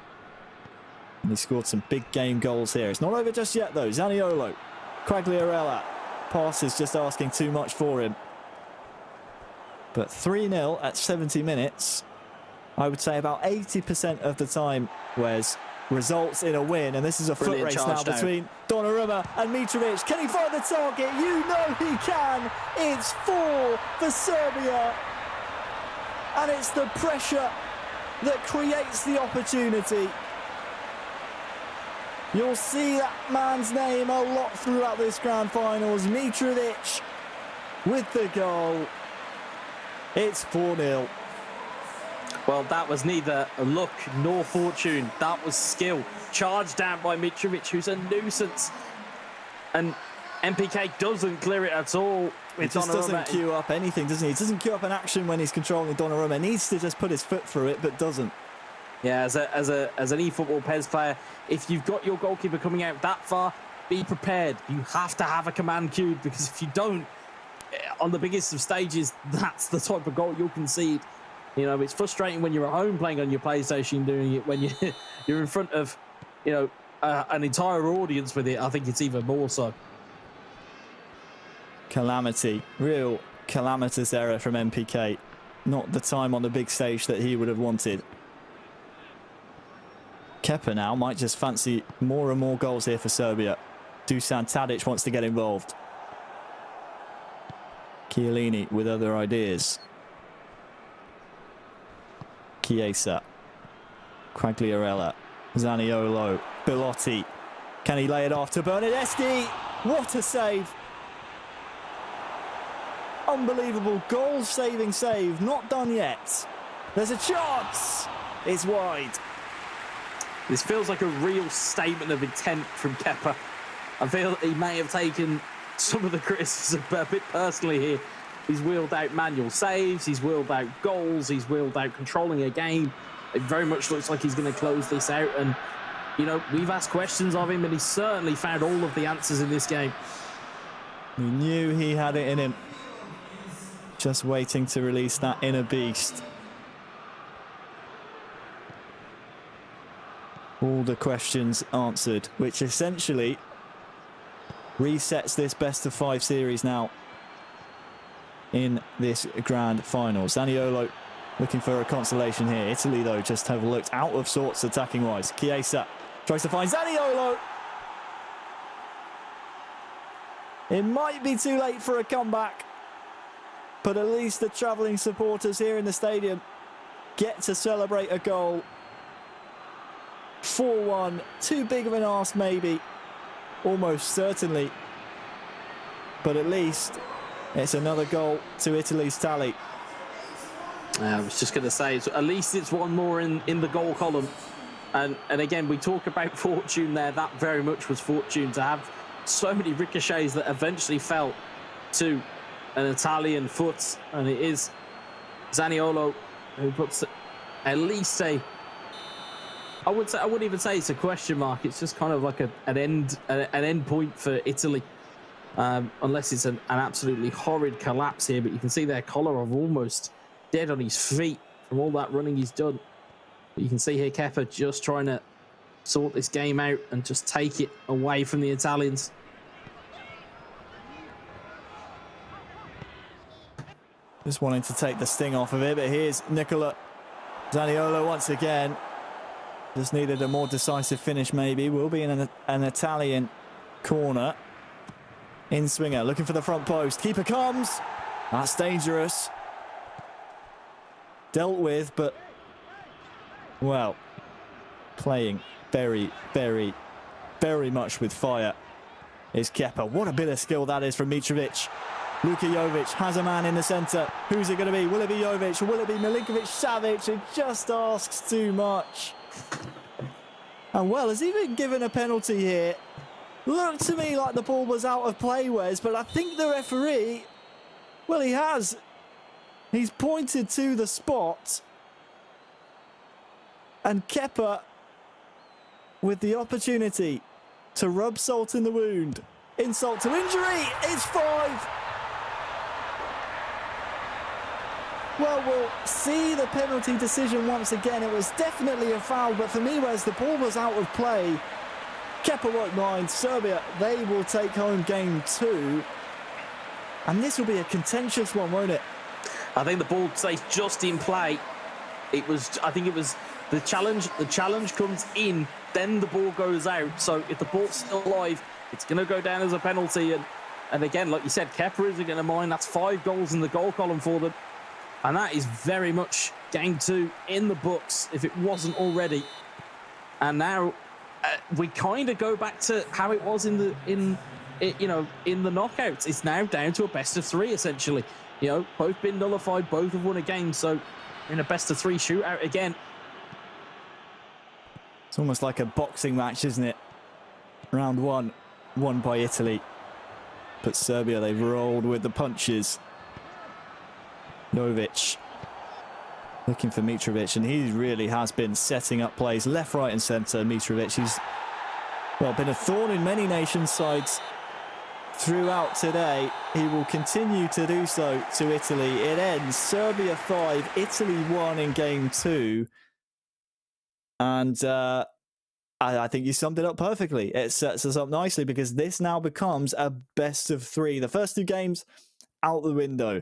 and he scored some big game goals here. It's not over just yet though. Zaniolo, Quagliarella, pass is just asking too much for him. But 3-0 at 70 minutes. I would say about 80% of the time, Wes, results in a win. And this is a foot race now between Donnarumma and Mitrovic. Can he find the target? You know he can. It's 4 for Serbia. And it's the pressure that creates the opportunity. You'll see that man's name a lot throughout this grand finals. Mitrovic with the goal. It's 4-0. Well, that was neither luck nor fortune. That was skill. Charged down by Mitrovic, who's a nuisance. And MPK doesn't clear it at all. He just doesn't queue up anything, doesn't he? He doesn't queue up an action when he's controlling Donnarumma. He needs to just put his foot through it, but doesn't. Yeah, as an eFootball PES player, if you've got your goalkeeper coming out that far, be prepared. You have to have a command queued, because if you don't, on the biggest of stages, that's the type of goal you'll concede. You know, it's frustrating when you're at home playing on your PlayStation doing it. When you're in front of, you know, an entire audience with it, I think it's even more so. Calamity. Real calamitous error from MPK. Not the time on the big stage that he would have wanted. Kepa now might just fancy more and more goals here for Serbia. Dusan Tadic wants to get involved. Chiellini with other ideas. Chiesa, Quagliarella, Zaniolo, Belotti. Can he lay it off to Bernardeschi? What a save! Unbelievable goal-saving save. Not done yet. There's a chance. It's wide. This feels like a real statement of intent from Kepa. I feel he may have taken some of the criticism a bit personally here. He's wheeled out manual saves, he's wheeled out goals, he's wheeled out controlling a game. It very much looks like he's going to close this out. And, you know, we've asked questions of him, and he's certainly found all of the answers in this game. He knew he had it in him. Just waiting to release that inner beast. All the questions answered, which essentially resets this best-of-5 series now in this grand final. Zaniolo looking for a consolation here. Italy, though, just have looked out of sorts attacking-wise. Chiesa tries to find Zaniolo. It might be too late for a comeback, but at least the travelling supporters here in the stadium get to celebrate a goal. 4-1. Too big of an ask, maybe. Almost certainly. But at least it's another goal to Italy's tally. I was just going to say, so at least it's one more in the goal column. And again, we talk about fortune there. That very much was fortune, to have so many ricochets that eventually fell to an Italian foot. And it is Zaniolo who puts at least I wouldn't even say it's a question mark. It's just kind of like an end point for Italy. Unless it's an absolutely horrid collapse here, but you can see their Kolarov almost dead on his feet from all that running he's done. But you can see here Kepa just trying to sort this game out and just take it away from the Italians. Just wanting to take the sting off of it, but here's Nicola Zaniolo once again. Just needed a more decisive finish, maybe. Will be in an Italian corner. In swinger, looking for the front post. Keeper comes. That's dangerous. Dealt with, but, well, playing very, very, very much with fire is Kepa. What a bit of skill that is from Mitrovic. Luka Jovic has a man in the centre. Who's it going to be? Will it be Jovic? Will it be Milinkovic-Savic? It just asks too much. And, well, has he been given a penalty here? Looked to me like the ball was out of play, Wes, but I think the referee, well, he has. He's pointed to the spot. And Kepa with the opportunity to rub salt in the wound. Insult to injury. It's 5. Well, we'll see the penalty decision once again. It was definitely a foul, but for me, Wes, the ball was out of play. Kepa won't mind. Serbia, they will take home game 2. And this will be a contentious one, won't it? I think the ball stays just in play. I think it was The challenge comes in, then the ball goes out. So if the ball's still alive, it's going to go down as a penalty. And again, like you said, Kepa isn't going to mind. That's 5 goals in the goal column for them. And that is very much game 2 in the books, if it wasn't already. And now we kind of go back to how it was in the knockouts. It's now down to a best of 3, essentially. You know, both been nullified, both have won a game. So in a best of 3 shootout again. It's almost like a boxing match, isn't it? Round 1, won by Italy. But Serbia, they've rolled with the punches. Jovic looking for Mitrovic, and he really has been setting up plays left, right and centre. Mitrovic, he's been a thorn in many nations' sides throughout today. He will continue to do so to Italy. It ends Serbia 5, Italy 1 in game 2. And I think you summed it up perfectly. It sets us up nicely because this now becomes a best of 3. The first 2 games out the window.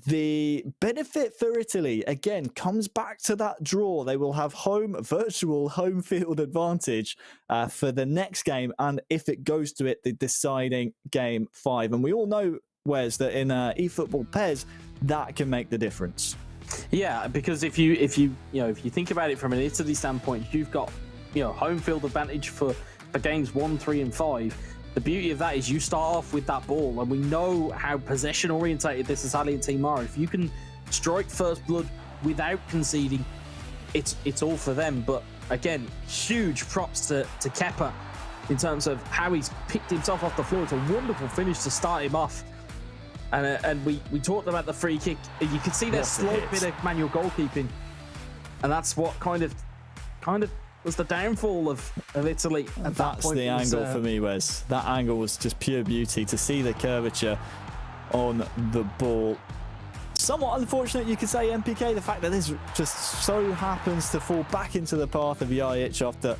The benefit for Italy, again, comes back to that draw. They will have virtual home field advantage for the next game. And if it goes to it, the deciding game 5. And we all know, Wes, that in eFootball PES, that can make the difference. Yeah, because if you think about it from an Italy standpoint, you've got home field advantage for games 1, 3, and 5. The beauty of that is you start off with that ball, and we know how possession orientated this Italian team are. If you can strike first blood without conceding, it's all for them. But again, huge props to Kepa in terms of how he's picked himself off the floor. It's a wonderful finish to start him off. And we talked about the free kick. You could see that slight bit of manual goalkeeping, and that's what kind of was the downfall of Italy at that point. That's the angle for me, Wes. That angle was just pure beauty to see the curvature on the ball. Somewhat unfortunate, you could say, MPK, the fact that this just so happens to fall back into the path of Jajic after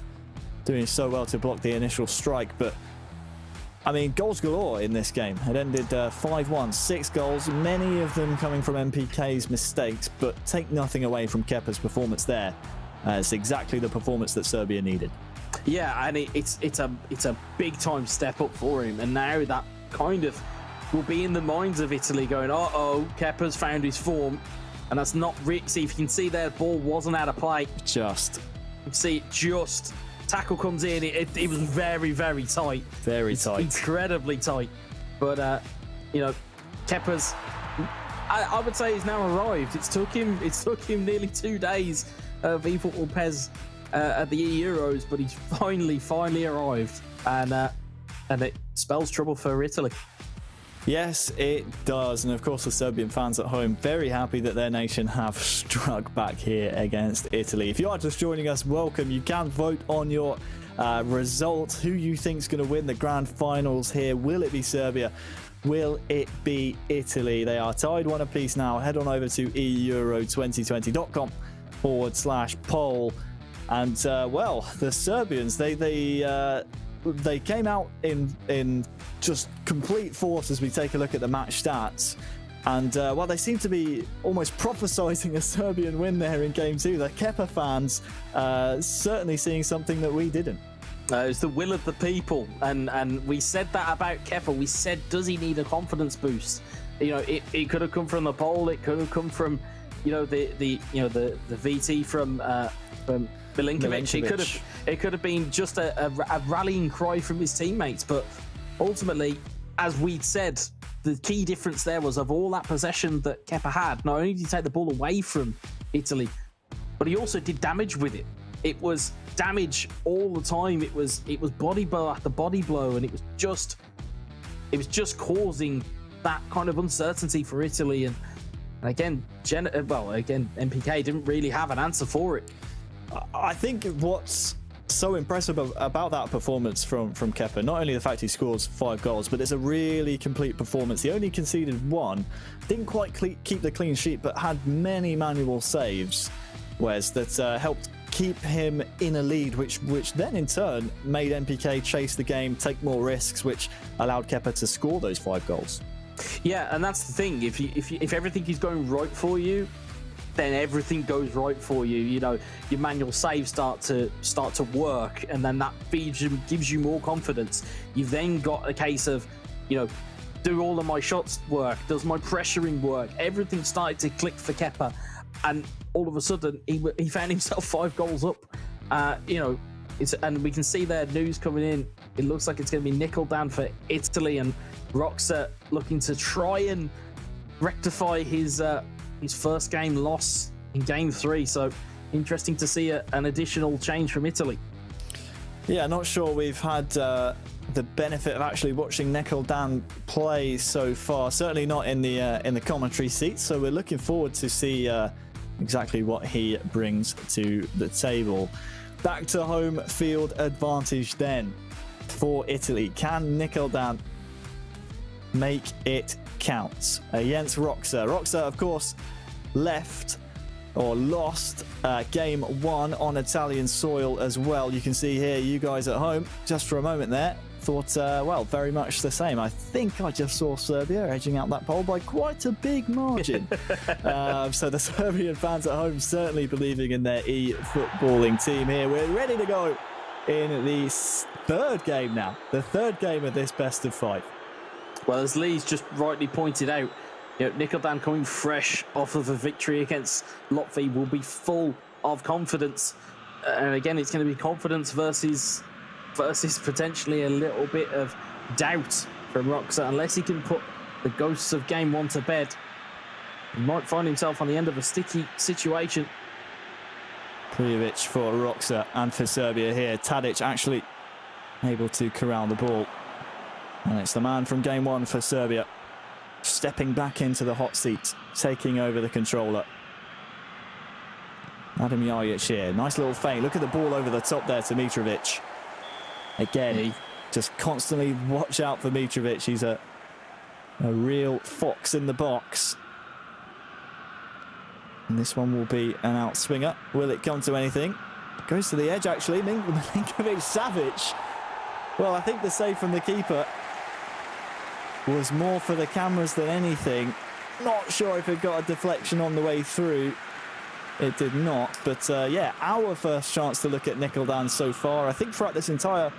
doing so well to block the initial strike. But I mean, goals galore in this game. It ended 5-1, 6 goals, many of them coming from MPK's mistakes, but take nothing away from Kepa's performance there. It's exactly the performance that Serbia needed. Yeah, and it's a big time step up for him, and now that kind of will be in the minds of Italy, going, Kepa's found his form, and that's not really. See, if you can see their ball wasn't out of play. Tackle comes in. It was very, very tight. Very tight. Incredibly tight. But Kepa's. I would say he's now arrived. It took him nearly 2 days of eFootball PES at the eEUROs, but he's finally arrived, and it spells trouble for Italy. Yes, it does. And of course, the Serbian fans at home, very happy that their nation have struck back here against Italy. If you are just joining us, welcome. You can vote on your result. Who you think is going to win the grand finals here? Will it be Serbia? Will it be Italy? They are tied 1 apiece now. Head on over to eEURO2020.com/poll. And the Serbians, they came out in just complete force as we take a look at the match stats. And they seem to be almost prophesizing a Serbian win there in game 2. The Kepa fans certainly seeing something that we didn't. It's the will of the people, and we said that about Kepa. We said, does he need a confidence boost? It could have come from the poll. It could have come from the VT from Milinkovic. It could have been just a rallying cry from his teammates. But ultimately, as we'd said, the key difference there was, of all that possession that Kepa had, not only did he take the ball away from Italy, but he also did damage with it. It was damage all the time. It was body blow after body blow, and it was just causing that kind of uncertainty for Italy. And again, MPK didn't really have an answer for it. I think what's so impressive about that performance from Kepa, not only the fact he scores 5 goals, but it's a really complete performance. He only conceded 1, didn't quite keep the clean sheet, but had many manual saves, Wes, that helped keep him in a lead, which then in turn made MPK chase the game, take more risks, which allowed Kepa to score those 5 goals. Yeah, and that's the thing. If everything is going right for you, then everything goes right for you. You know, your manual saves start to work, and then that gives you more confidence. You've then got a case of, you know, do all of my shots work? Does my pressuring work? Everything started to click for Kepa, and all of a sudden he found himself 5 goals up. You know, and we can see there news coming in. It looks like it's going to be nickel down for Italy, and Roxa looking to try and rectify his first game loss in game 3. So interesting to see an additional change from Italy. Yeah, not sure we've had the benefit of actually watching Nickel Dan play so far. Certainly not in the commentary seat. So we're looking forward to see exactly what he brings to the table. Back to home field advantage then for Italy. Can Nickel Dan make it count against Roxa? Roxa, of course, lost game 1 on Italian soil as well. You can see here, you guys at home, just for a moment there, thought, well, very much the same. I think I just saw Serbia edging out that poll by quite a big margin. So the Serbian fans at home certainly believing in their e-footballing team here. We're ready to go in the 3rd game now, the 3rd game of this best of 5. Well, as Lee's just rightly pointed out, you know, Nickel Dan coming fresh off of a victory against Latvia will be full of confidence. And again, it's going to be confidence versus potentially a little bit of doubt from Roxa. Unless he can put the ghosts of game 1 to bed, he might find himself on the end of a sticky situation. Prijovic for Roxa and for Serbia here. Tadic actually able to corral the ball. And it's the man from game 1 for Serbia, stepping back into the hot seat, taking over the controller. Adam Jajic here. Nice little feint. Look at the ball over the top there to Mitrovic. Again, just constantly watch out for Mitrovic. He's a real fox in the box. And this one will be an outswinger. Will it come to anything? Goes to the edge, actually. Milinkovic-Savic. Well, I think the save from the keeper was more for the cameras than anything. Not sure if it got a deflection on the way through. It did not. But yeah, our first chance to look at Nickel Dan so far, I think, throughout this entire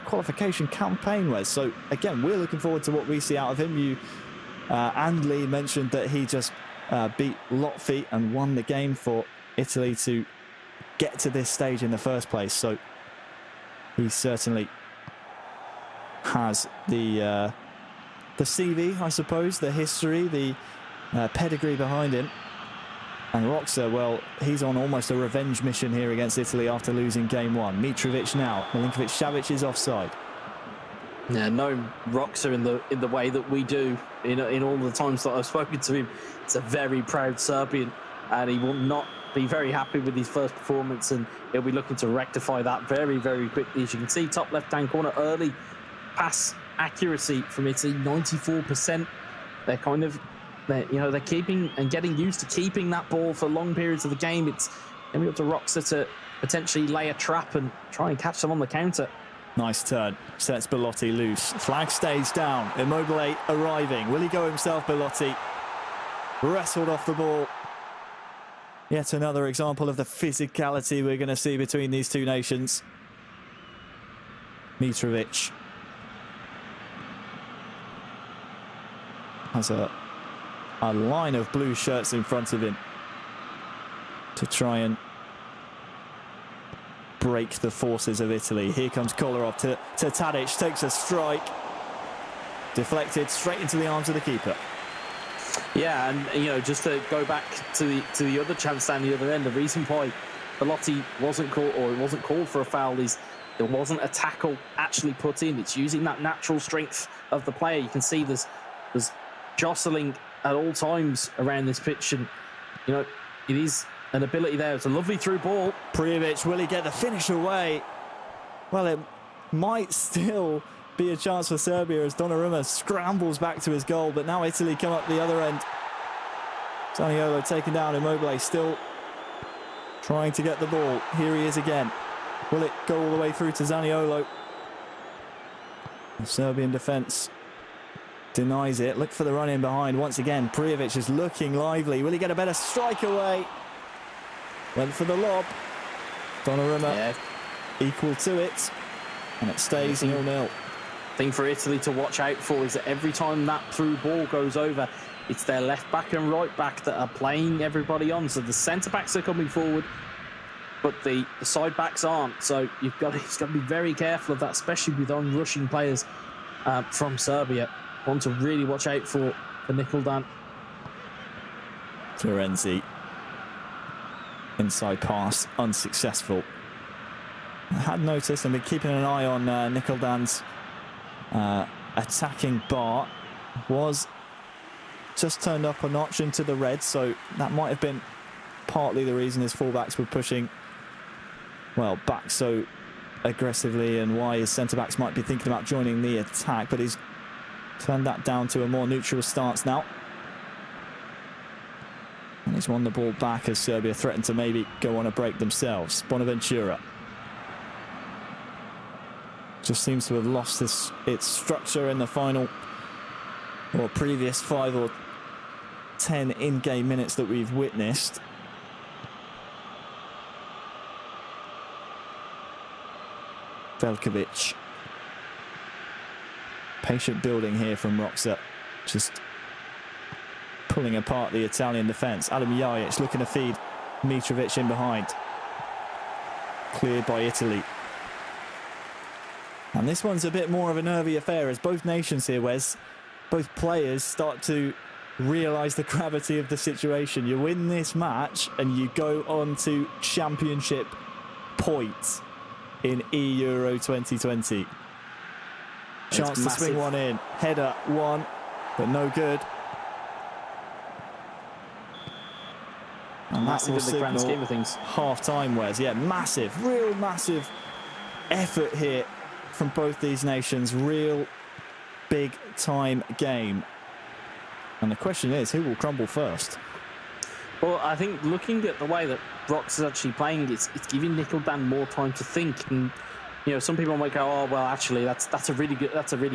qualification campaign, Wes. So again, we're looking forward to what we see out of him. You and Lee mentioned that he just beat Latvia and won the game for Italy to get to this stage in the first place. So he certainly has the CV, I suppose, the history, the pedigree behind him. And Roxa, well, he's on almost a revenge mission here against Italy after losing game 1. Mitrovic now. Milinkovic-Savic is offside. Yeah, no Roxa in the way that we do in all the times that I've spoken to him. It's a very proud Serbian, and he will not be very happy with his first performance, and he'll be looking to rectify that very, very quickly. As you can see, top left-hand corner, early pass accuracy from Italy, 94%. They're kind of, they're keeping and getting used to keeping that ball for long periods of the game. It's going to be up to Roxa to potentially lay a trap and try and catch them on the counter. Nice turn, sets Belotti loose. Flag stays down, Immobile arriving. Will he go himself, Belotti? Wrestled off the ball. Yet another example of the physicality we're going to see between these two nations. Mitrovic has a line of blue shirts in front of him to try and break the forces of Italy. Here comes Kolarov to Tadic, takes a strike, deflected straight into the arms of the keeper. Yeah, and just to go back to the other chance down the other end, the reason why Belotti wasn't called for a foul is there wasn't a tackle actually put in. It's using that natural strength of the player. You can see there's jostling at all times around this pitch, and it is an ability there. It's a lovely through ball. Prijovic, will he get the finish away? Well, it might still be a chance for Serbia as Donnarumma scrambles back to his goal, but now Italy come up the other end. Zaniolo taken down, Immobile still trying to get the ball. Here he is again. Will it go all the way through to Zaniolo? The Serbian defence Denies it. Look for the run in behind once again. Prijovic is looking lively. Will he get a better strike away? Went for the lob. Donnarumma equal to it. And it stays 0-0. Thing for Italy to watch out for is that every time that through ball goes over, it's their left back and right back that are playing everybody on. So the centre backs are coming forward, but the side backs aren't. So you've got to be very careful of that, especially with on-rushing players from Serbia. One to really watch out for Nikoldan. Florenzi. Inside pass, unsuccessful. I had noticed and been keeping an eye on Nikoldan's attacking bar. Was just turned up a notch into the red, so that might have been partly the reason his fullbacks were pushing, well, back so aggressively, and why his centre-backs might be thinking about joining the attack, but he's turned that down to a more neutral stance now. And he's won the ball back as Serbia threatened to maybe go on a break themselves. Bonaventura just seems to have lost its structure in the final or previous 5 or 10 in-game minutes that we've witnessed. Veljkovic. Patient building here from Roxa. Just pulling apart the Italian defence. Adam Jajic looking to feed Mitrovic in behind. Cleared by Italy. And this one's a bit more of a nervy affair as both nations here, Wes, both players start to realise the gravity of the situation. You win this match and you go on to championship points in eEURO 2020. Chance to swing one in. Header, one, but no good. And massive in the grand scheme of things. Half-time, Wes. Yeah, massive, real massive effort here from both these nations. Real big-time game. And the question is, who will crumble first? Well, I think looking at the way that Rox is actually playing, it's giving Nikoldan more time to think. And you know, some people might go, "Oh, well, actually, that's a really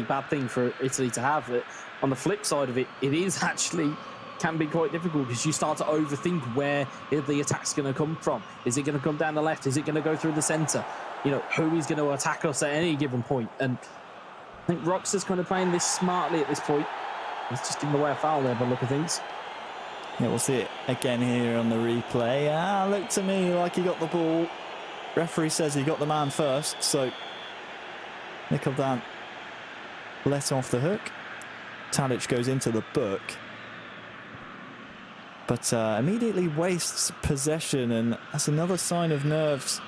bad thing for Italy to have." But on the flip side of it, it is actually can be quite difficult because you start to overthink where the attack's going to come from. Is it going to come down the left? Is it going to go through the centre? You know, who is going to attack us at any given point? And I think Rox is kind of playing this smartly at this point. He's just giving away a foul there by the look of things. Yeah, we'll see it again here on the replay. Looked to me like he got the ball. Referee says he got the man first, so Nikoldan let off the hook. Tadic goes into the book, but immediately wastes possession, and that's another sign of nerves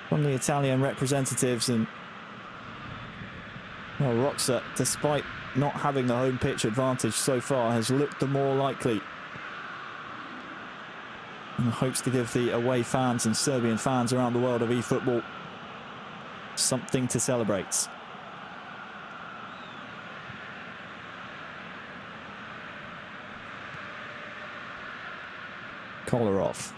from the Italian representatives. And well, Roxa, despite not having the home pitch advantage so far, has looked the more likely and hopes to give the away fans and Serbian fans around the world of eFootball something to celebrate. Kolarov.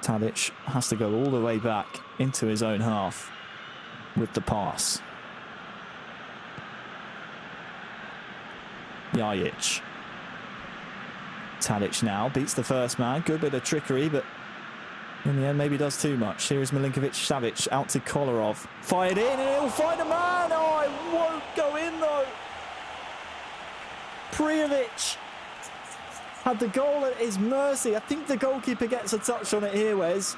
Tadic has to go all the way back into his own half with the pass. Jajic. Tadic now beats the first man. Good bit of trickery, but in the end maybe does too much. Here is Milinkovic-Savic out to Kolarov. Fired in and he'll find a man. Oh, it won't go in though. Prijovic had the goal at his mercy. I think the goalkeeper gets a touch on it here, Wes.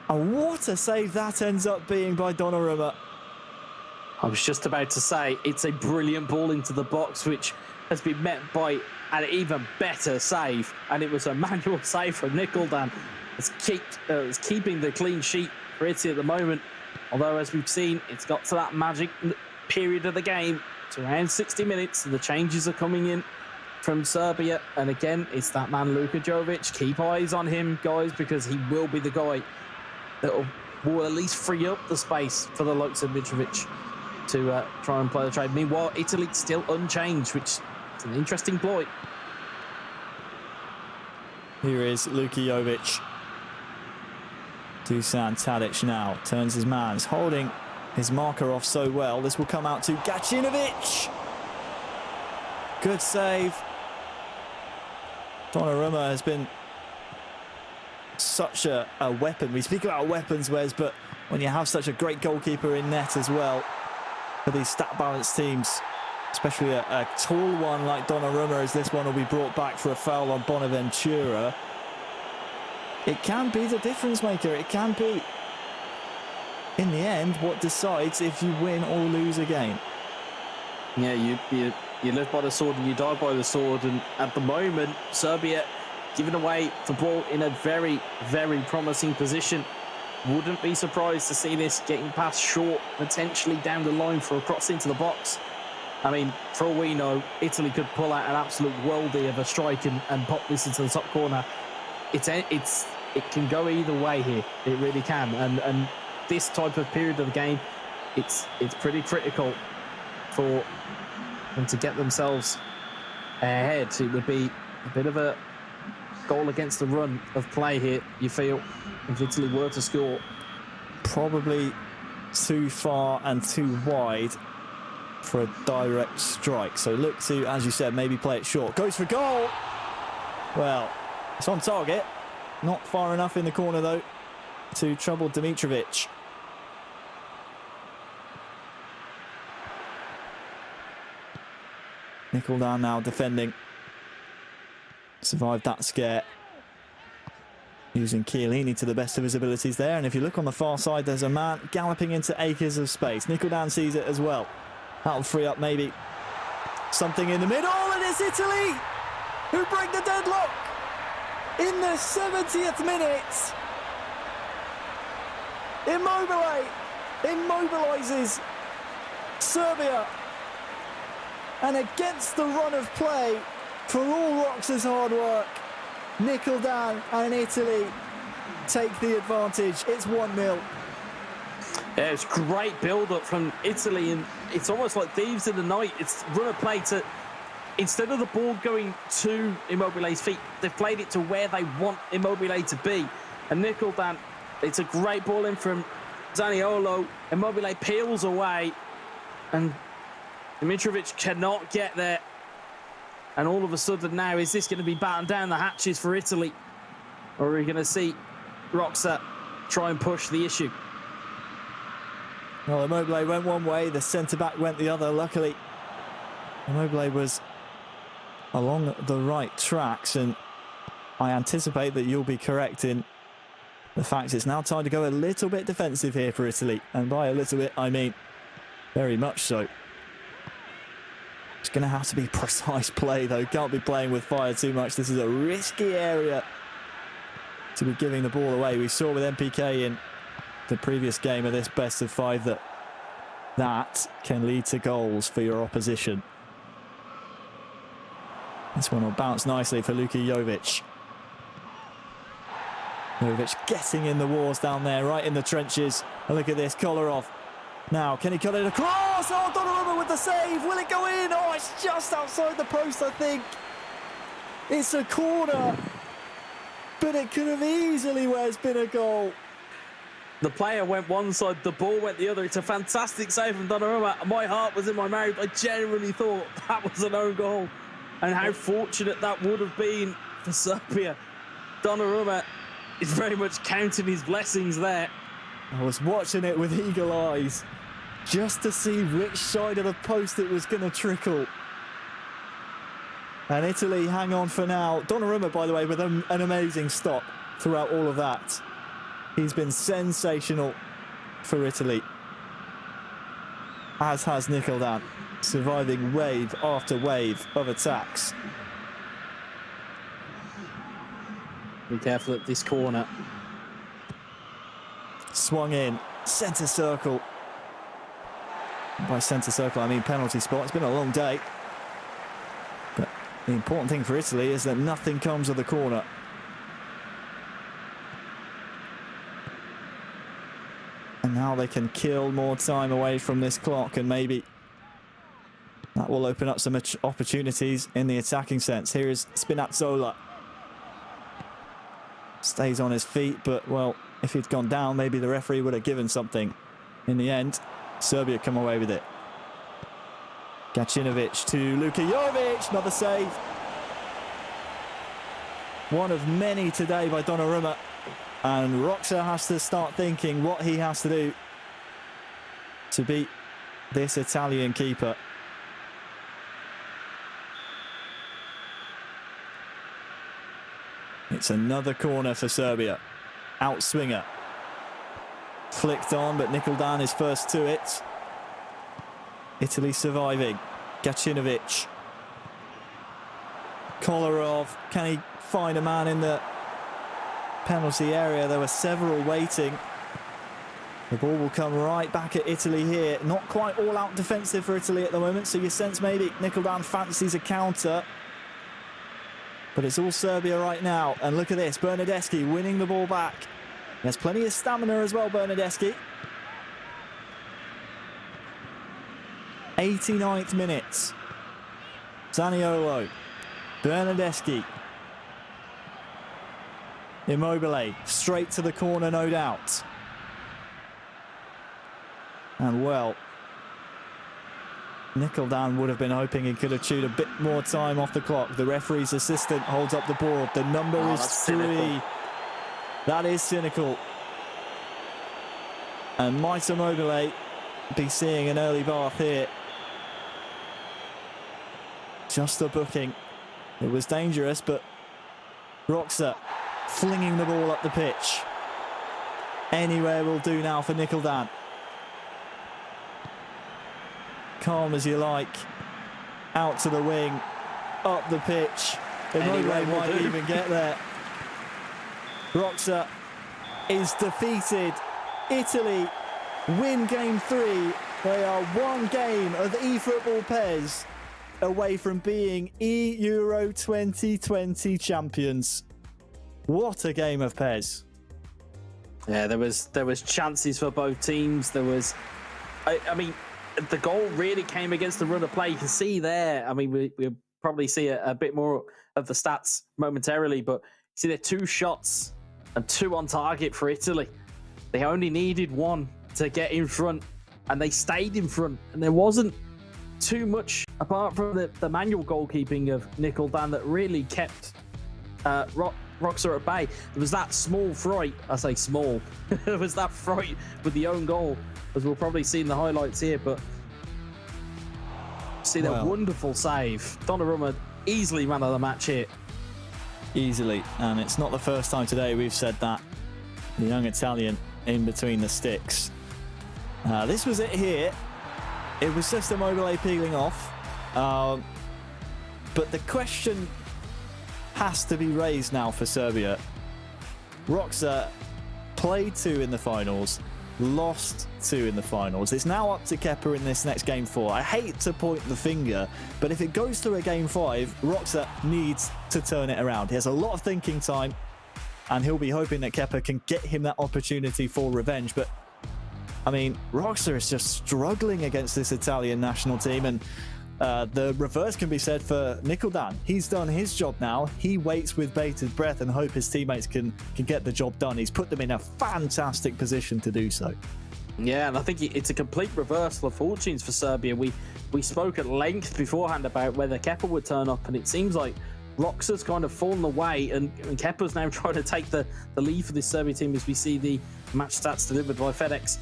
And what a save that ends up being by Donnarumma. I was just about to say, it's a brilliant ball into the box, which has been met by an even better save. And it was a manual save from Nikoldan. It's keeping the clean sheet for Italy at the moment. Although, as we've seen, it's got to that magic period of the game. It's around 60 minutes, and the changes are coming in from Serbia. And again, it's that man, Luka Jovic. Keep eyes on him, guys, because he will be the guy that will at least free up the space for the likes of Mitrovic to try and play the trade. Meanwhile, Italy still unchanged, which is an interesting ploy. Here is Luka Jovic. Dusan Tadic now turns his man. He's holding his marker off so well. This will come out to Gacinovic. Good save. Donnarumma has been such a weapon. We speak about weapons, Wes, but when you have such a great goalkeeper in net as well for these stat-balanced teams, especially a tall one like Donnarumma, as this one will be brought back for a foul on Bonaventura, it can be the difference maker. It can be, in the end, what decides if you win or lose a game. Yeah, you live by the sword and you die by the sword, and at the moment, Serbia giving away the ball in a very, very promising position. Wouldn't be surprised to see this getting passed short, potentially down the line for a cross into the box. I mean, for all we know, Italy could pull out an absolute worldie of a strike and pop this into the top corner. It can go either way here. It really can. And this type of period of the game, it's pretty critical for them to get themselves ahead. It would be a bit of a goal against the run of play here, you feel, if Italy were to score. Probably too far and too wide for a direct strike. So look to, as you said, maybe play it short. Goes for goal. Well, it's on target. Not far enough in the corner, though, to trouble Dimitrovic. Nickeldown now defending. Survived that scare. Using Chiellini to the best of his abilities there. And if you look on the far side, there's a man galloping into acres of space. Nickeldown sees it as well. That'll free up maybe something in the middle. And it's Italy who break the deadlock in the 70th minute. Immobile immobilises Serbia. And against the run of play, for all Rox's hard work, Nickeldown and Italy take the advantage. It's 1-0. Yeah, it's great build-up from Italy, and it's almost like thieves in the night. It's run a play to, instead of the ball going to Immobile's feet, they've played it to where they want Immobile to be. And Nickeldown, it's a great ball in from Zaniolo. Immobile peels away, and Dimitrovic cannot get there. And all of a sudden now, is this going to be battened down the hatches for Italy? Or are we going to see Roxa try and push the issue? Well, Immobile went one way, the centre-back went the other. Luckily, Immobile was along the right tracks, and I anticipate that you'll be correct in the fact it's now time to go a little bit defensive here for Italy. And by a little bit, I mean very much so. It's going to have to be precise play, though. Can't be playing with fire too much. This is a risky area to be giving the ball away. We saw with MPK in the previous game of this best of 5 that can lead to goals for your opposition. This one will bounce nicely for Luka Jovic. Jovic getting in the wars down there, right in the trenches. And look at this, Kolarov. Now, can he cut it across? Oh, Donnarumma with the save. Will it go in? Oh, it's just outside the post, I think. It's a corner. But it could have easily been a goal. The player went one side, the ball went the other. It's a fantastic save from Donnarumma. My heart was in my mouth. I genuinely thought that was an own goal. And how fortunate that would have been for Serbia. Donnarumma is very much counting his blessings there. I was watching it with eagle eyes just to see which side of the post it was going to trickle. And Italy hang on for now. Donnarumma, by the way, with an amazing stop throughout all of that. He's been sensational for Italy, as has Nickeldown, surviving wave after wave of attacks. Be careful at this corner. Swung in, centre circle. By centre circle, I mean penalty spot. It's been a long day. But the important thing for Italy is that nothing comes of the corner. And now they can kill more time away from this clock, and maybe that will open up some opportunities in the attacking sense. Here is Spinazzola. Stays on his feet, but, well, if he'd gone down, maybe the referee would have given something. In the end, Serbia come away with it. Gacinovic to Luka Jovic, another save. One of many today by Donnarumma. And Roxa has to start thinking what he has to do to beat this Italian keeper. It's another corner for Serbia. Outswinger. Flicked on, but Nikoldan is first to it. Italy surviving. Gacinovic. Kolarov. Can he find a man in the penalty area? There were several waiting. The ball will come right back at Italy here. Not quite all out defensive for Italy at the moment, so you sense maybe Nikoldan fancies a counter. But it's all Serbia right now. And look at this, Bernardeschi winning the ball back. He has plenty of stamina as well, Bernardeschi. 89th minute. Zaniolo. Bernardeschi. Immobile. Straight to the corner, no doubt. And well, Nikoldan would have been hoping he could have chewed a bit more time off the clock. The referee's assistant holds up the board. The number is 3. Cynical. That is cynical. And might Immobile be seeing an early bath here. Just a booking. It was dangerous, but Roxa flinging the ball up the pitch. Anywhere will do now for Nikoldan. Calm as you like. Out to the wing. Up the pitch. Immobile might even get there. Roxa is defeated. Italy win game 3. They are one game of eFootball PES away from being eEURO 2020 champions. What a game of PES. Yeah, there was chances for both teams. There was, I mean, the goal really came against the run of play. You can see there. I mean, we'll probably see a bit more of the stats momentarily, but see there 2 shots and 2 on target for Italy. They only needed 1 to get in front, and they stayed in front. And there wasn't too much apart from the manual goalkeeping of Nikoldan that really kept Roxa at bay. There was that small fright. I say small. There was that fright with the own goal, as we'll probably see in the highlights here. But see that wonderful save. Donnarumma easily man of the match here. Easily, and it's not the first time today we've said that. The young Italian in between the sticks. This was it here. It was just Immobile peeling off. But the question has to be raised now for Serbia. Roxa played 2 in the finals, lost 2 in the finals. It's now up to Kepa in this next game 4. I hate to point the finger, but if it goes to a game 5, Roxa needs to turn it around. He has a lot of thinking time, and he'll be hoping that Kepa can get him that opportunity for revenge. But I mean, Roxa is just struggling against this Italian national team, and the reverse can be said for Nikoldan. He's done his job now. He waits with bated breath and hope his teammates can get the job done. He's put them in a fantastic position to do so. Yeah, and I think it's a complete reversal of fortunes for Serbia. We spoke at length beforehand about whether Kepa would turn up, and it seems like Roxa's kind of fallen away, and Kepa's now trying to take the lead for this Serbia team as we see the match stats delivered by FedEx.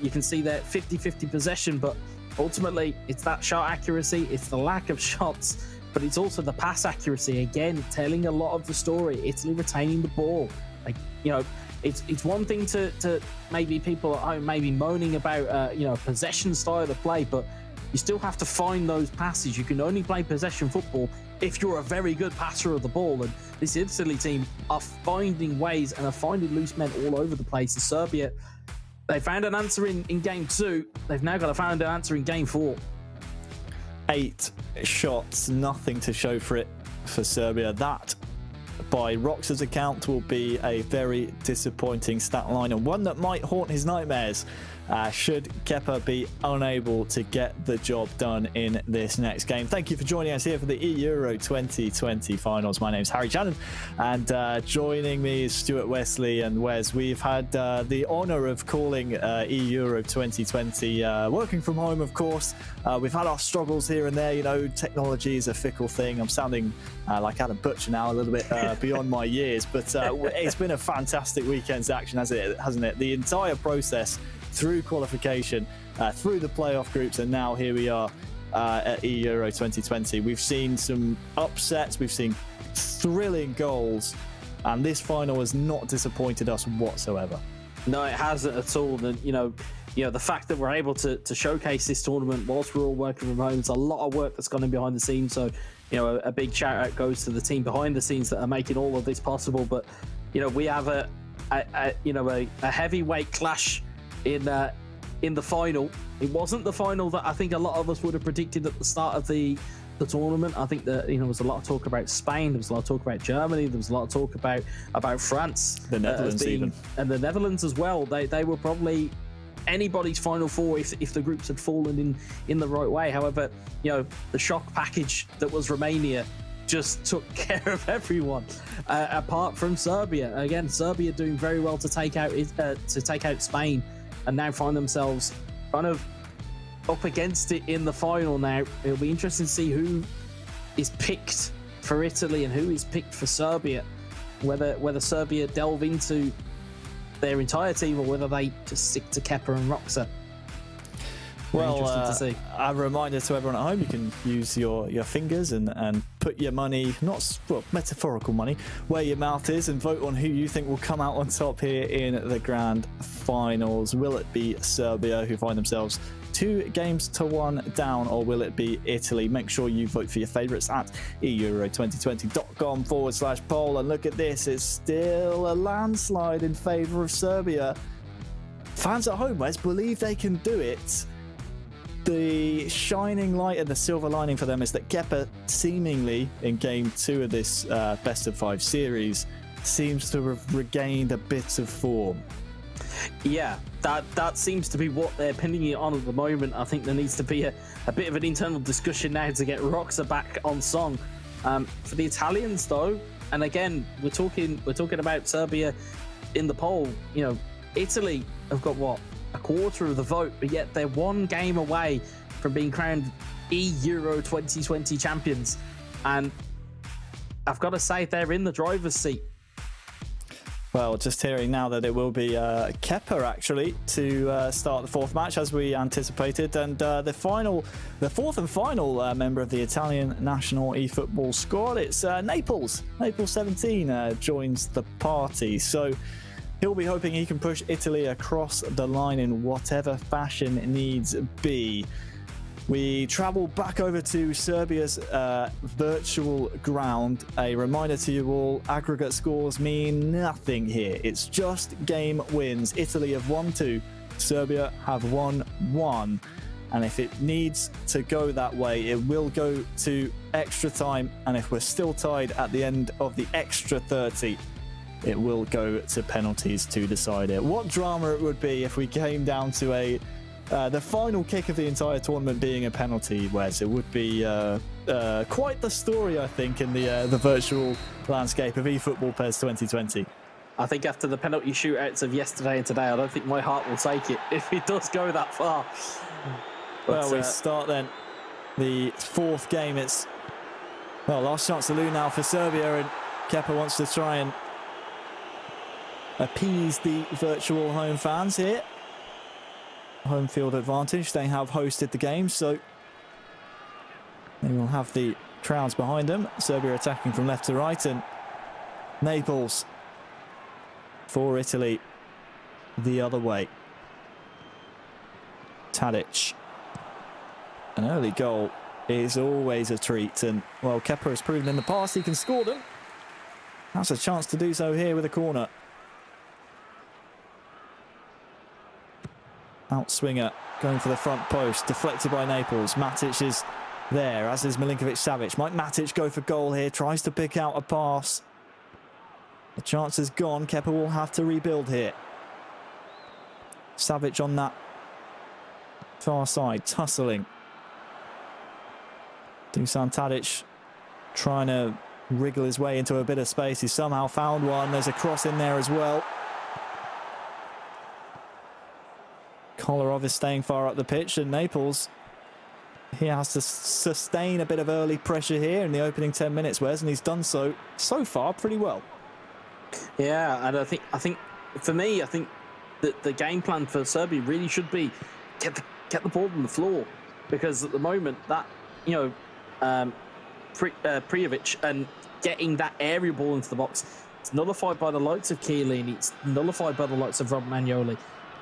You can see there 50-50 possession, but ultimately it's that shot accuracy, it's the lack of shots, but it's also the pass accuracy, again telling a lot of the story. Italy retaining the ball. Like, you know, it's one thing to maybe people at home maybe moaning about you know, possession style of play, but you still have to find those passes. You can only play possession football if you're a very good passer of the ball, and this Italy team are finding ways and are finding loose men all over the place. And Serbia, they found an answer in game 2. They've now got to find an answer in game 4. 8 shots, nothing to show for it for Serbia. That, by Roxa's account, will be a very disappointing stat line, and one that might haunt his nightmares should Kepa be unable to get the job done in this next game. Thank you for joining us here for the eEURO 2020 finals. My name's Harry Shannon, and joining me is Stuart Wesley and Wes. We've had the honour of calling eEURO 2020 working from home, of course. We've had our struggles here and there. You know, technology is a fickle thing. I'm sounding like Adam Butcher now, a little bit beyond my years, but it's been a fantastic weekend's action, hasn't it? The entire process through qualification, through the playoff groups, and now here we are at eEURO 2020. We've seen some upsets, we've seen thrilling goals, and this final has not disappointed us whatsoever. No, it hasn't at all. And you know, the fact that we're able to showcase this tournament whilst we're all working from home, it's a lot of work that's gone in behind the scenes. So, a big shout out goes to the team behind the scenes that are making all of this possible. But we have a heavyweight clash in the final. It wasn't the final that I think a lot of us would have predicted at the start of the tournament. I think that there was a lot of talk about Spain, there was a lot of talk about Germany, there was a lot of talk about France, the Netherlands even, and the Netherlands as well. They were probably anybody's final four if the groups had fallen in the right way. However, the shock package that was Romania just took care of everyone, apart from Serbia. Again, Serbia doing very well to take out Spain, and now find themselves kind of up against it in the final. Now it'll be interesting to see who is picked for Italy and who is picked for Serbia, whether Serbia delve into their entire team or whether they just stick to Kepa and Roxa. Well, to see. A reminder to everyone at home, you can use your fingers and put your money, metaphorical money, where your mouth is, and vote on who you think will come out on top here in the grand finals. Will it be Serbia, who find themselves 2-1 down, or will it be Italy? Make sure you vote for your favourites at eEURO2020.com/poll. And look at this, it's still a landslide in favour of Serbia. Fans at home, Wes, believe they can do it. The shining light and the silver lining for them is that Kepa, seemingly in game 2 of this best of 5 series, seems to have regained a bit of form. Yeah, that seems to be what they're pinning it on at the moment. I think there needs to be a bit of an internal discussion now to get Roxa back on song. For the Italians, though, and again, we're talking about Serbia in the poll. Italy have got a quarter of the vote, but yet they're one game away from being crowned eEURO 2020 champions. And I've got to say, they're in the driver's seat. Well, just hearing now that it will be Kepa actually to start the fourth match, as we anticipated, and the fourth and final member of the Italian national eFootball squad. It's Naples 17 joins the party. So he'll be hoping he can push Italy across the line in whatever fashion needs be. We travel back over to Serbia's virtual ground. A reminder to you all, aggregate scores mean nothing here. It's just game wins. Italy have won 2, Serbia have won 1. And if it needs to go that way, it will go to extra time. And if we're still tied at the end of the extra 30, it will go to penalties to decide it. What drama it would be if we came down to the final kick of the entire tournament being a penalty, Wes. It would be quite the story, I think, in the virtual landscape of eFootball PES 2020. I think after the penalty shootouts of yesterday and today, I don't think my heart will take it if it does go that far. Well, we start then the fourth game. It's last chance to lose now for Serbia, and Kepa wants to try and appease the virtual home fans here. Home field advantage. They have hosted the game, so they will have the crowds behind them. Serbia attacking from left to right, and Naples for Italy the other way. Tadic. An early goal is always a treat, and well, Kepa has proven in the past he can score them. That's a chance to do so here with a corner. Outswinger going for the front post, deflected by Naples. Matic is there, as is Milinkovic-Savic. Might Matic go for goal here, tries to pick out a pass. The chance is gone. Kepa will have to rebuild here. Savic on that Far side, tussling. Dusan Tadic trying to wriggle his way into a bit of space. He's somehow found one. There's a cross in there as well. Kolarov is staying far up the pitch, and Naples, he has to sustain a bit of early pressure here in the opening 10 minutes, Wes, and he's done so far pretty well. Yeah, and I think for me, I think that the game plan for Serbia really should be get the ball on the floor, because at the moment that, you know, Prijovic and getting that area ball into the box, it's nullified by the likes of Chiellini, it's nullified by the likes of Romagnoli.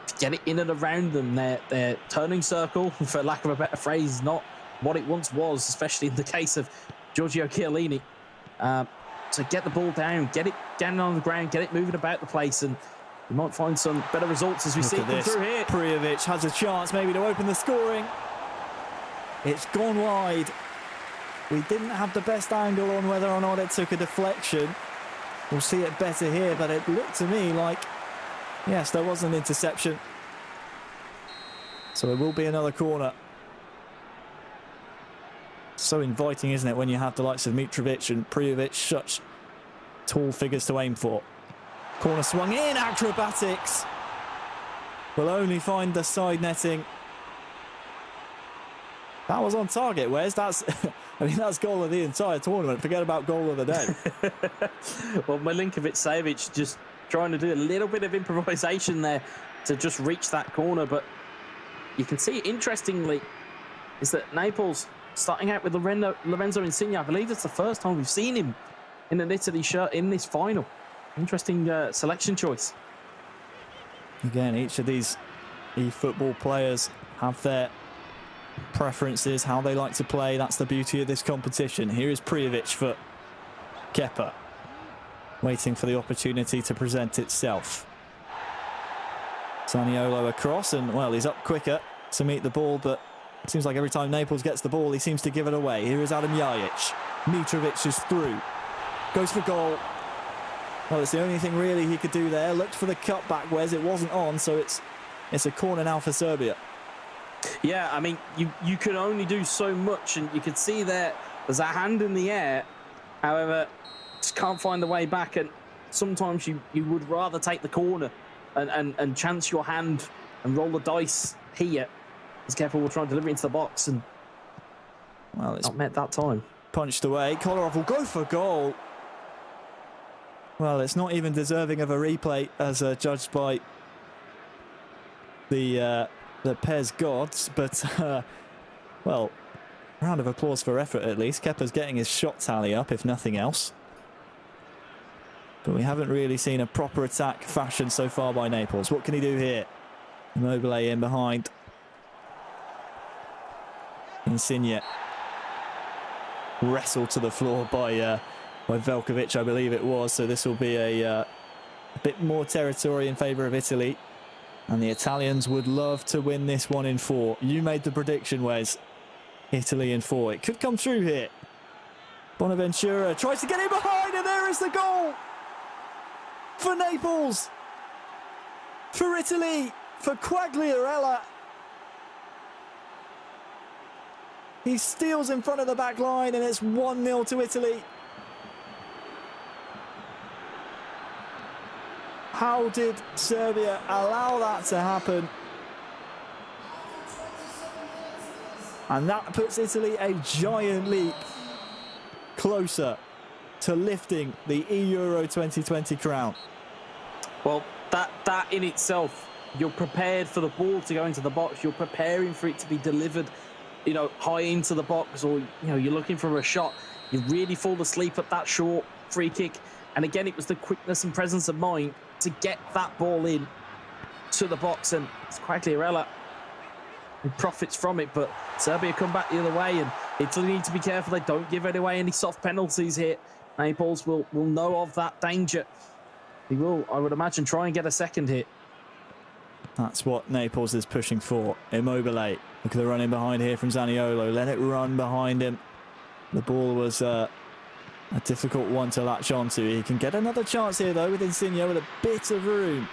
To get it in and around them, their turning circle, for lack of a better phrase, is not what it once was, especially in the case of Giorgio Chiellini. So get the ball down, get it down on the ground, get it moving about the place, and you might find some better results as we see it come through here. Prijovic has a chance maybe to open the scoring. It's gone wide. We didn't have the best angle on whether or not it took a deflection. We'll see it better here, but it looked to me like, yes, there was an interception. So it will be another corner. So inviting, isn't it, when you have the likes of Mitrovic and Prijovic, such tall figures to aim for. Corner swung in, acrobatics. Will only find the side netting. That was on target, Wes. That's, I mean, that's goal of the entire tournament. Forget about goal of the day. Well, Milinkovic-Savic just trying to do a little bit of improvisation there to just reach that corner, but you can see, interestingly, is that Naples starting out with Lorenzo Insigne. I believe it's the first time we've seen him in an Italy shirt in this final. Interesting selection choice. Again, each of these eFootball players have their preferences, how they like to play. That's the beauty of this competition. Here is Prijovic for Kepa, waiting for the opportunity to present itself. Zaniolo across, and well, he's up quicker to meet the ball, but it seems like every time Naples gets the ball, he seems to give it away. Here is Adam Ljajic. Mitrovic is through, goes for goal. Well, it's the only thing really he could do there. Looked for the cutback, Wes. It wasn't on, so it's a corner now for Serbia. Yeah, I mean, you can only do so much, and you could see there's a hand in the air. However, just can't find the way back, and sometimes you would rather take the corner and chance your hand and roll the dice here. As Kepa will try and deliver into the box, and well, it's not met that time. Punched away. Kolarov will go for goal. Well, it's not even deserving of a replay as judged by the PES gods, but well, round of applause for effort at least. Kepa's getting his shot tally up, if nothing else. But we haven't really seen a proper attack fashion so far by Naples. What can he do here? Immobile in behind. Insigne wrestled to the floor by Veljkovic, I believe it was. So this will be a bit more territory in favour of Italy. And the Italians would love to win this one in 4. You made the prediction, Wes. Italy in 4. It could come true here. Bonaventura tries to get in behind, and there is the goal! For Naples! For Italy! For Quagliarella! He steals in front of the back line, and it's 1-0 to Italy. How did Serbia allow that to happen? And that puts Italy a giant leap closer to lifting the eEURO 2020 crown. Well, that in itself, you're prepared for the ball to go into the box. You're preparing for it to be delivered, you know, high into the box, or, you know, you're looking for a shot. You really fall asleep at that short free kick. And again, it was the quickness and presence of mind to get that ball in to the box, and it's Quagliarella who profits from it. But Serbia come back the other way, and Italy need to be careful they don't give away any soft penalties here. Naples will know of that danger. He will, I would imagine, try and get a second hit. That's what Naples is pushing for. Immobile. Look at the run in behind here from Zaniolo. Let it run behind him. The ball was a difficult one to latch onto. He can get another chance here, though, with Insigne with a bit of room.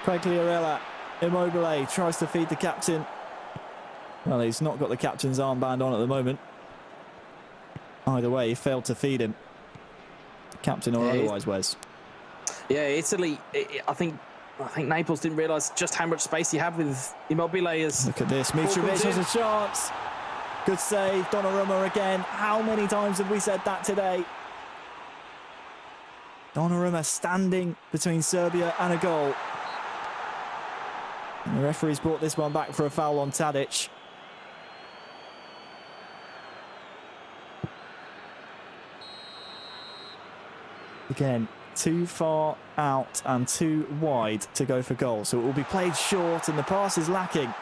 Quagliarella. Immobile tries to feed the captain. Well, he's not got the captain's armband on at the moment. Either way, he failed to feed him. Captain or otherwise, Wes. Yeah, Italy, I think Naples didn't realise just how much space he had with Immobile. Look at this, Mitrovic has a chance. Good save, Donnarumma again. How many times have we said that today? Donnarumma standing between Serbia and a goal. And the referee's brought this one back for a foul on Tadic. Again, too far out and too wide to go for goal. So it will be played short and the pass is lacking.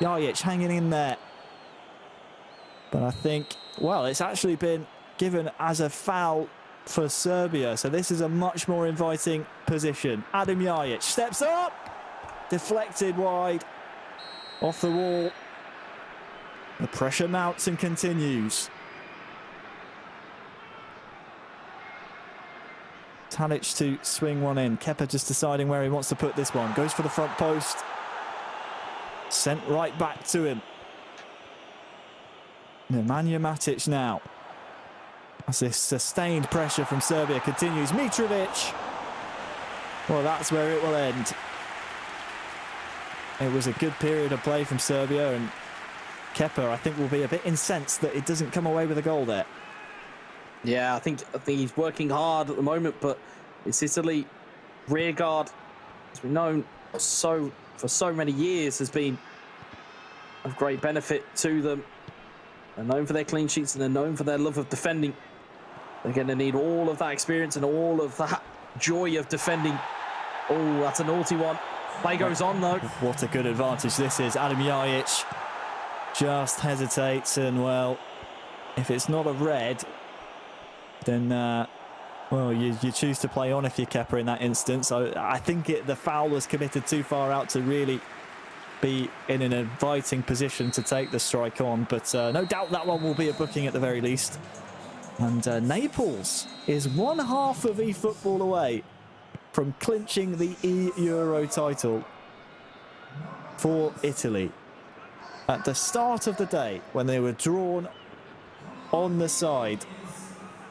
Jajic hanging in there. But I think, well, it's actually been given as a foul for Serbia. So this is a much more inviting position. Adam Jajic steps up. Deflected wide. Off the wall. The pressure mounts and continues. Tadic to swing one in. Kepa just deciding where he wants to put this one. Goes for the front post. Sent right back to him. Nemanja Matic now. As this sustained pressure from Serbia continues. Mitrovic. Well, that's where it will end. It was a good period of play from Serbia, and Kepa, I think, will be a bit incensed that it doesn't come away with a goal there. Yeah, I think he's working hard at the moment, but it's Italy. Rear guard, as we've known for so many years, has been of great benefit to them. They're known for their clean sheets and they're known for their love of defending. They're going to need all of that experience and all of that joy of defending. Oh, that's a naughty one. Play goes on, though. What a good advantage this is. Adam Jajic just hesitates, and, well, if it's not a red, then, well, you choose to play on if you're Kepa in that instance. I think the foul was committed too far out to really be in an inviting position to take the strike on. But no doubt that one will be a booking at the very least. And Naples is one half of eFootball away from clinching the eEURO title for Italy. At the start of the day, when they were drawn on the side,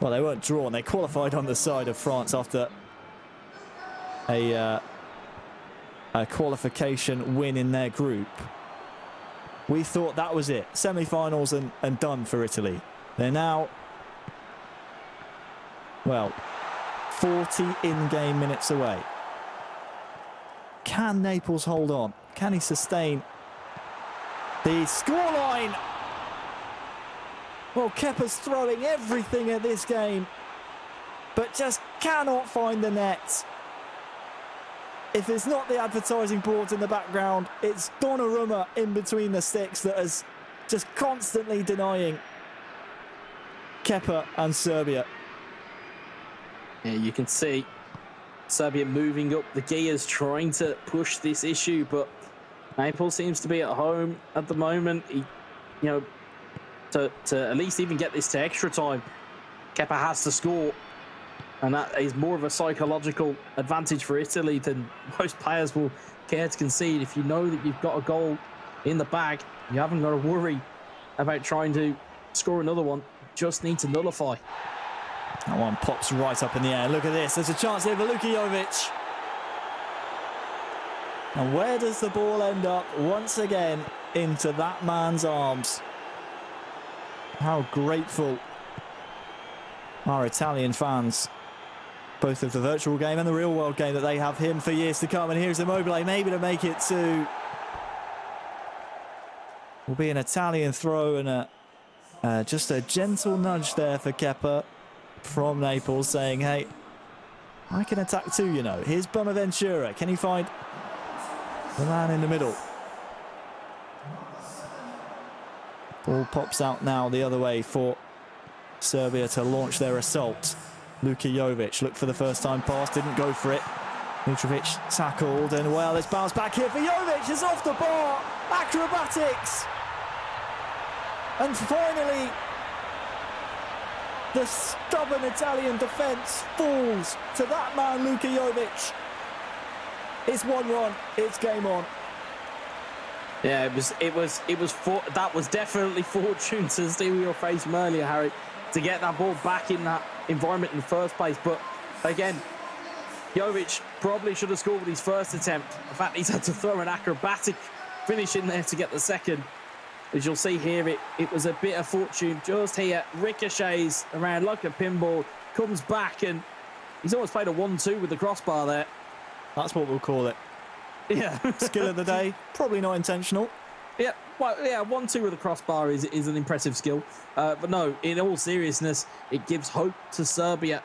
well, they weren't drawn, they qualified on the side of France after a qualification win in their group. We thought that was it, semi-finals and done for Italy. They're now, well, 40 in-game minutes away. Can Naples hold on? Can he sustain the scoreline? Well, Kepa's throwing everything at this game, but just cannot find the net. If it's not the advertising boards in the background, it's Donnarumma in between the sticks that is just constantly denying Kepa and Serbia. Yeah, you can see Serbia moving up the gears, trying to push this issue, but Naples seems to be at home at the moment. To at least even get this to extra time, Kepa has to score, and that is more of a psychological advantage for Italy than most players will care to concede. If you know that you've got a goal in the bag, you haven't got to worry about trying to score another one. You just need to nullify. That one pops right up in the air. Look at this. There's a chance here for Luka Jovic. And where does the ball end up? Once again, into that man's arms. How grateful are Italian fans, both of the virtual game and the real world game, that they have him for years to come. And here's Immobile, maybe to make it two. Will be an Italian throw and just a gentle nudge there for Kepa from Naples, saying, hey, I can attack too, you know. Here's Bonaventura. Can he find the man in the middle? Ball pops out now the other way for Serbia to launch their assault. Luka Jovic looked for the first time pass, didn't go for it. Mitrovic tackled, and well, it's bounced back here for Jovic. It's off the bar. Acrobatics. And finally, the stubborn Italian defence falls to that man, Luka Jovic. It's 1-1. It's game on. Yeah, that was definitely fortune, to steal your phrase from earlier, Harry, to get that ball back in that environment in the first place. But again, Jovic probably should have scored with his first attempt. In fact, he's had to throw an acrobatic finish in there to get the second. As you'll see here, it was a bit of fortune just here. Ricochets around like a pinball, comes back, and he's almost played a 1-2 with the crossbar there. That's what we'll call it. Yeah. Skill of the day, probably not intentional. Yeah, well, yeah, 1-2 with a crossbar is an impressive skill. But no, in all seriousness, it gives hope to Serbia.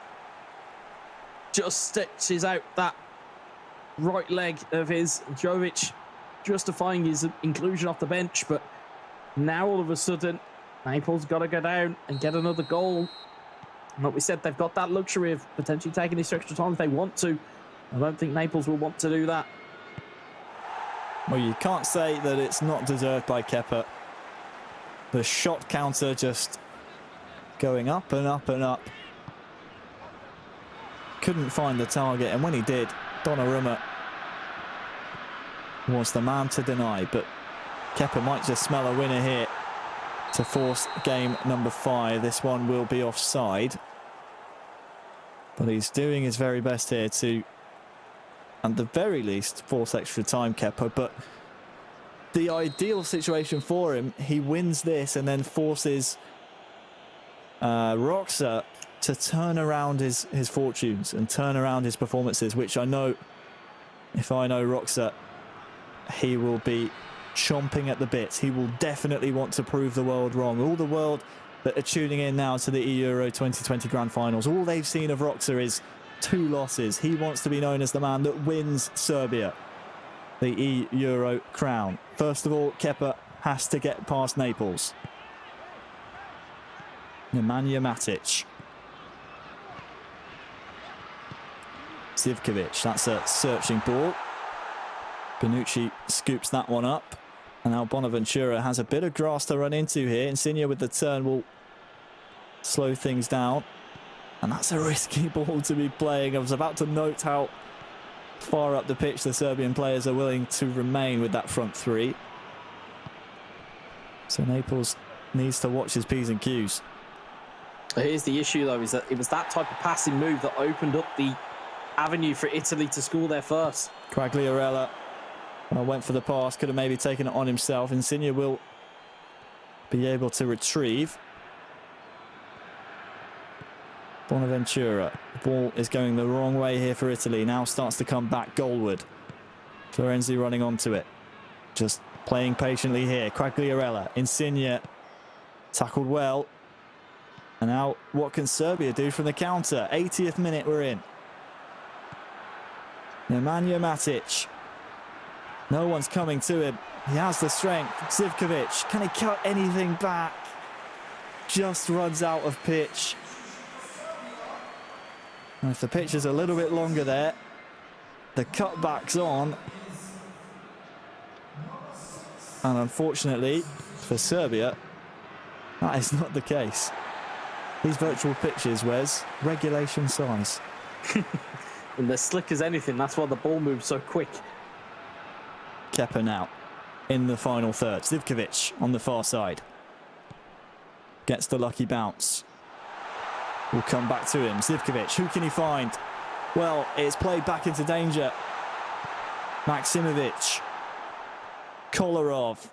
Just stretches out that right leg of his. Jovic justifying his inclusion off the bench, but now all of a sudden, Naples got to go down and get another goal. And like we said, they've got that luxury of potentially taking this extra time if they want to. I don't think Naples will want to do that. Well, you can't say that it's not deserved by Kepa. The shot counter just going up and up and up. Couldn't find the target, and when he did, Donnarumma was the man to deny, but Kepa might just smell a winner here to force game number 5. This one will be offside, but he's doing his very best here to, at the very least, force extra time, Kepa. But the ideal situation for him, he wins this and then forces Roxa to turn around his fortunes and turn around his performances, which I know, if I know Roxa, he will be chomping at the bits. He will definitely want to prove the world wrong. All the world that are tuning in now to the eEURO 2020 Grand Finals, all they've seen of Roxa is 2 losses. He wants to be known as the man that wins Serbia the eEURO crown. First of all, Kepa has to get past Naples. Nemanja Matic. Zivkovic, that's a searching ball. Bonucci scoops that one up. And now Bonaventura has a bit of grass to run into here. Insigne with the turn will slow things down. And that's a risky ball to be playing. I was about to note how far up the pitch the Serbian players are willing to remain with that front 3. So Naples needs to watch his P's and Q's. Here's the issue, though, is that it was that type of passing move that opened up the avenue for Italy to score their first. Quagliarella went for the pass, could have maybe taken it on himself. Insigne will be able to retrieve. Bonaventura. The ball is going the wrong way here for Italy. Now starts to come back goalward. Florenzi running onto it. Just playing patiently here. Quagliarella. Insigne tackled well. And now what can Serbia do from the counter? 80th minute we're in. Nemanja Matic. No one's coming to him. He has the strength. Zivkovic. Can he cut anything back? Just runs out of pitch. And if the pitch is a little bit longer there, the cutback's on. And unfortunately for Serbia, that is not the case. These virtual pitches, Wes, regulation size. And they're slick as anything. That's why the ball moves so quick. Kepa now in the final third. Zivkovic on the far side. Gets the lucky bounce. Will come back to him. Zivkovic, who can he find? Well, it's played back into danger. Maksimovic. Kolarov.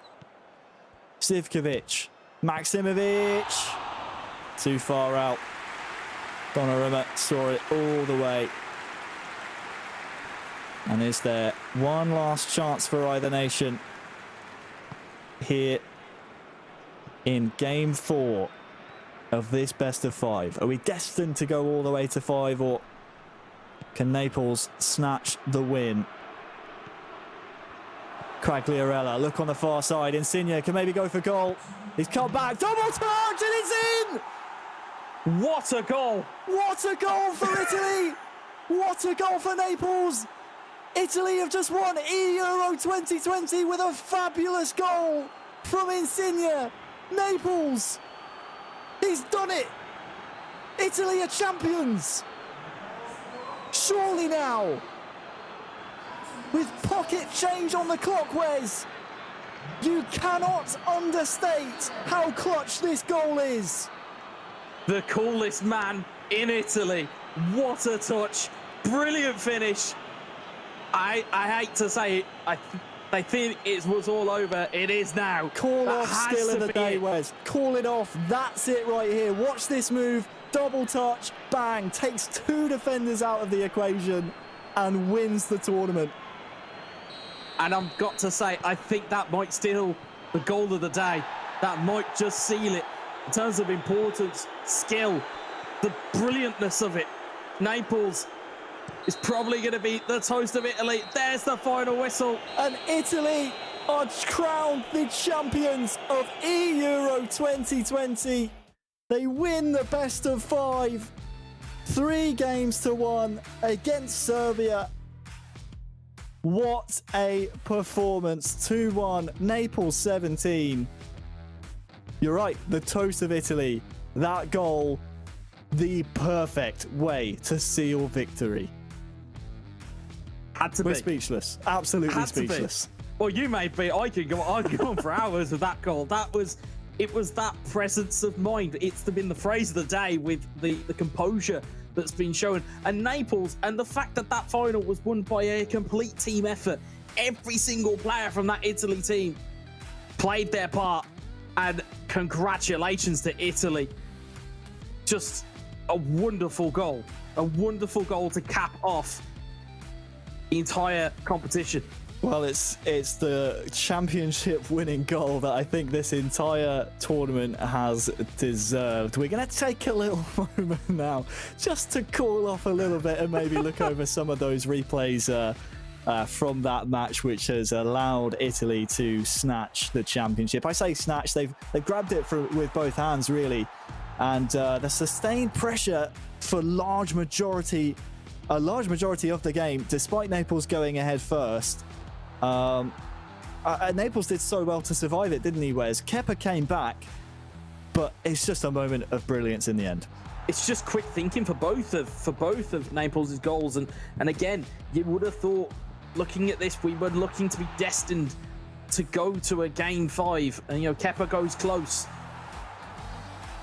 Zivkovic. Maksimovic. Too far out. Donnarumma saw it all the way. And is there one last chance for either nation here in game 4 of this best of 5? Are we destined to go all the way to 5, or can Naples snatch the win? Quagliarella, look on the far side. Insigne can maybe go for goal. He's come back, double touch, and it's in! What a goal! What a goal for Italy! What a goal for Naples! Italy have just won eEURO 2020 with a fabulous goal from Insigne. Naples, he's done it. Italy are champions. Surely now, with pocket change on the clock, Wes, You cannot understate how clutch this goal is. The coolest man in Italy. What a touch. Brilliant finish. I hate to say it. I think it was all over. It is now. Call off still of the day, Wes. Call it off. That's it right here. Watch this move. Double touch. Bang. Takes 2 defenders out of the equation and wins the tournament. And I've got to say, I think that might steal the goal of the day. That might just seal it. In terms of importance, skill, the brilliantness of it. Naples is probably going to be the toast of Italy. There's the final whistle. And Italy are crowned the champions of eEURO 2020. They win the best of 5, 3-1 against Serbia. What a performance. 2-1, Naples 17. You're right, the toast of Italy. That goal, the perfect way to seal victory. Had to We're be. Speechless. Absolutely Had to be. speechless. Well, you may be. I could go on for hours with that goal. It was that presence of mind. It's been the phrase of the day with the composure that's been shown. And Naples, and the fact that that final was won by a complete team effort. Every single player from that Italy team played their part. And congratulations to Italy. Just a wonderful goal. A wonderful goal to cap off the entire competition. Well, it's the championship winning goal that I think this entire tournament has deserved. We're going to take a little moment now just to cool off a little bit and maybe look over some of those replays from that match, which has allowed Italy to snatch the championship. I say snatch, they've grabbed it with both hands, really. And the sustained pressure for a large majority of the game, despite Naples going ahead first. Naples did so well to survive it, didn't he, Wes? Kepa came back, but it's just a moment of brilliance in the end. It's just quick thinking for both of Naples' goals, and again, you would have thought, looking at this, we were looking to be destined to go to a game 5, and Kepa goes close.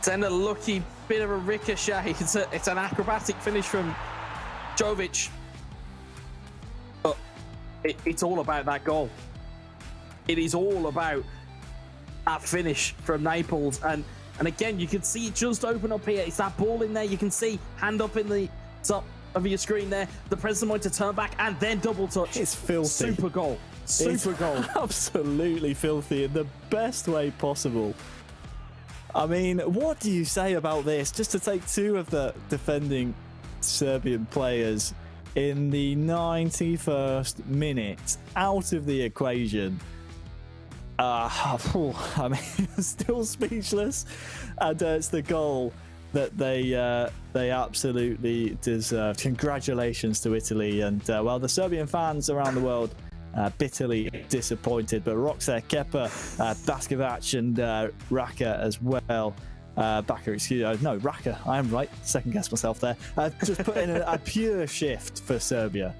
Then a lucky bit of a ricochet. It's an acrobatic finish from Jovic. But it's all about that goal. It is all about that finish from Naples. And again, you can see it just open up here. It's that ball in there. You can see hand up in the top of your screen there. The president wanted to turn back and then double touch. It's filthy. Super goal. Super goal. Absolutely filthy in the best way possible. I mean, what do you say about this? Just to take 2 of the defending Serbian players in the 91st minute out of the equation. I mean, still speechless. And it's the goal that they absolutely deserve. Congratulations to Italy. And, well, the Serbian fans around the world bitterly disappointed, but Roxer, Kepa, Baskovac and Raka as well. Raka, I am right, second guess myself there. Just put in a pure shift for Serbia.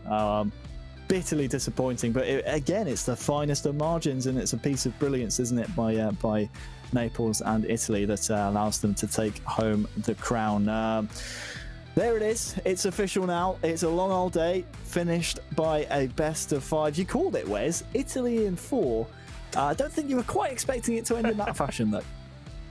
Bitterly disappointing, but again, it's the finest of margins, and it's a piece of brilliance, isn't it, by Naples and Italy that allows them to take home the crown. There it is. It's official now. It's a long old day, finished by a best of 5. You called it, Wes. Italy in 4. I don't think you were quite expecting it to end in that fashion, though.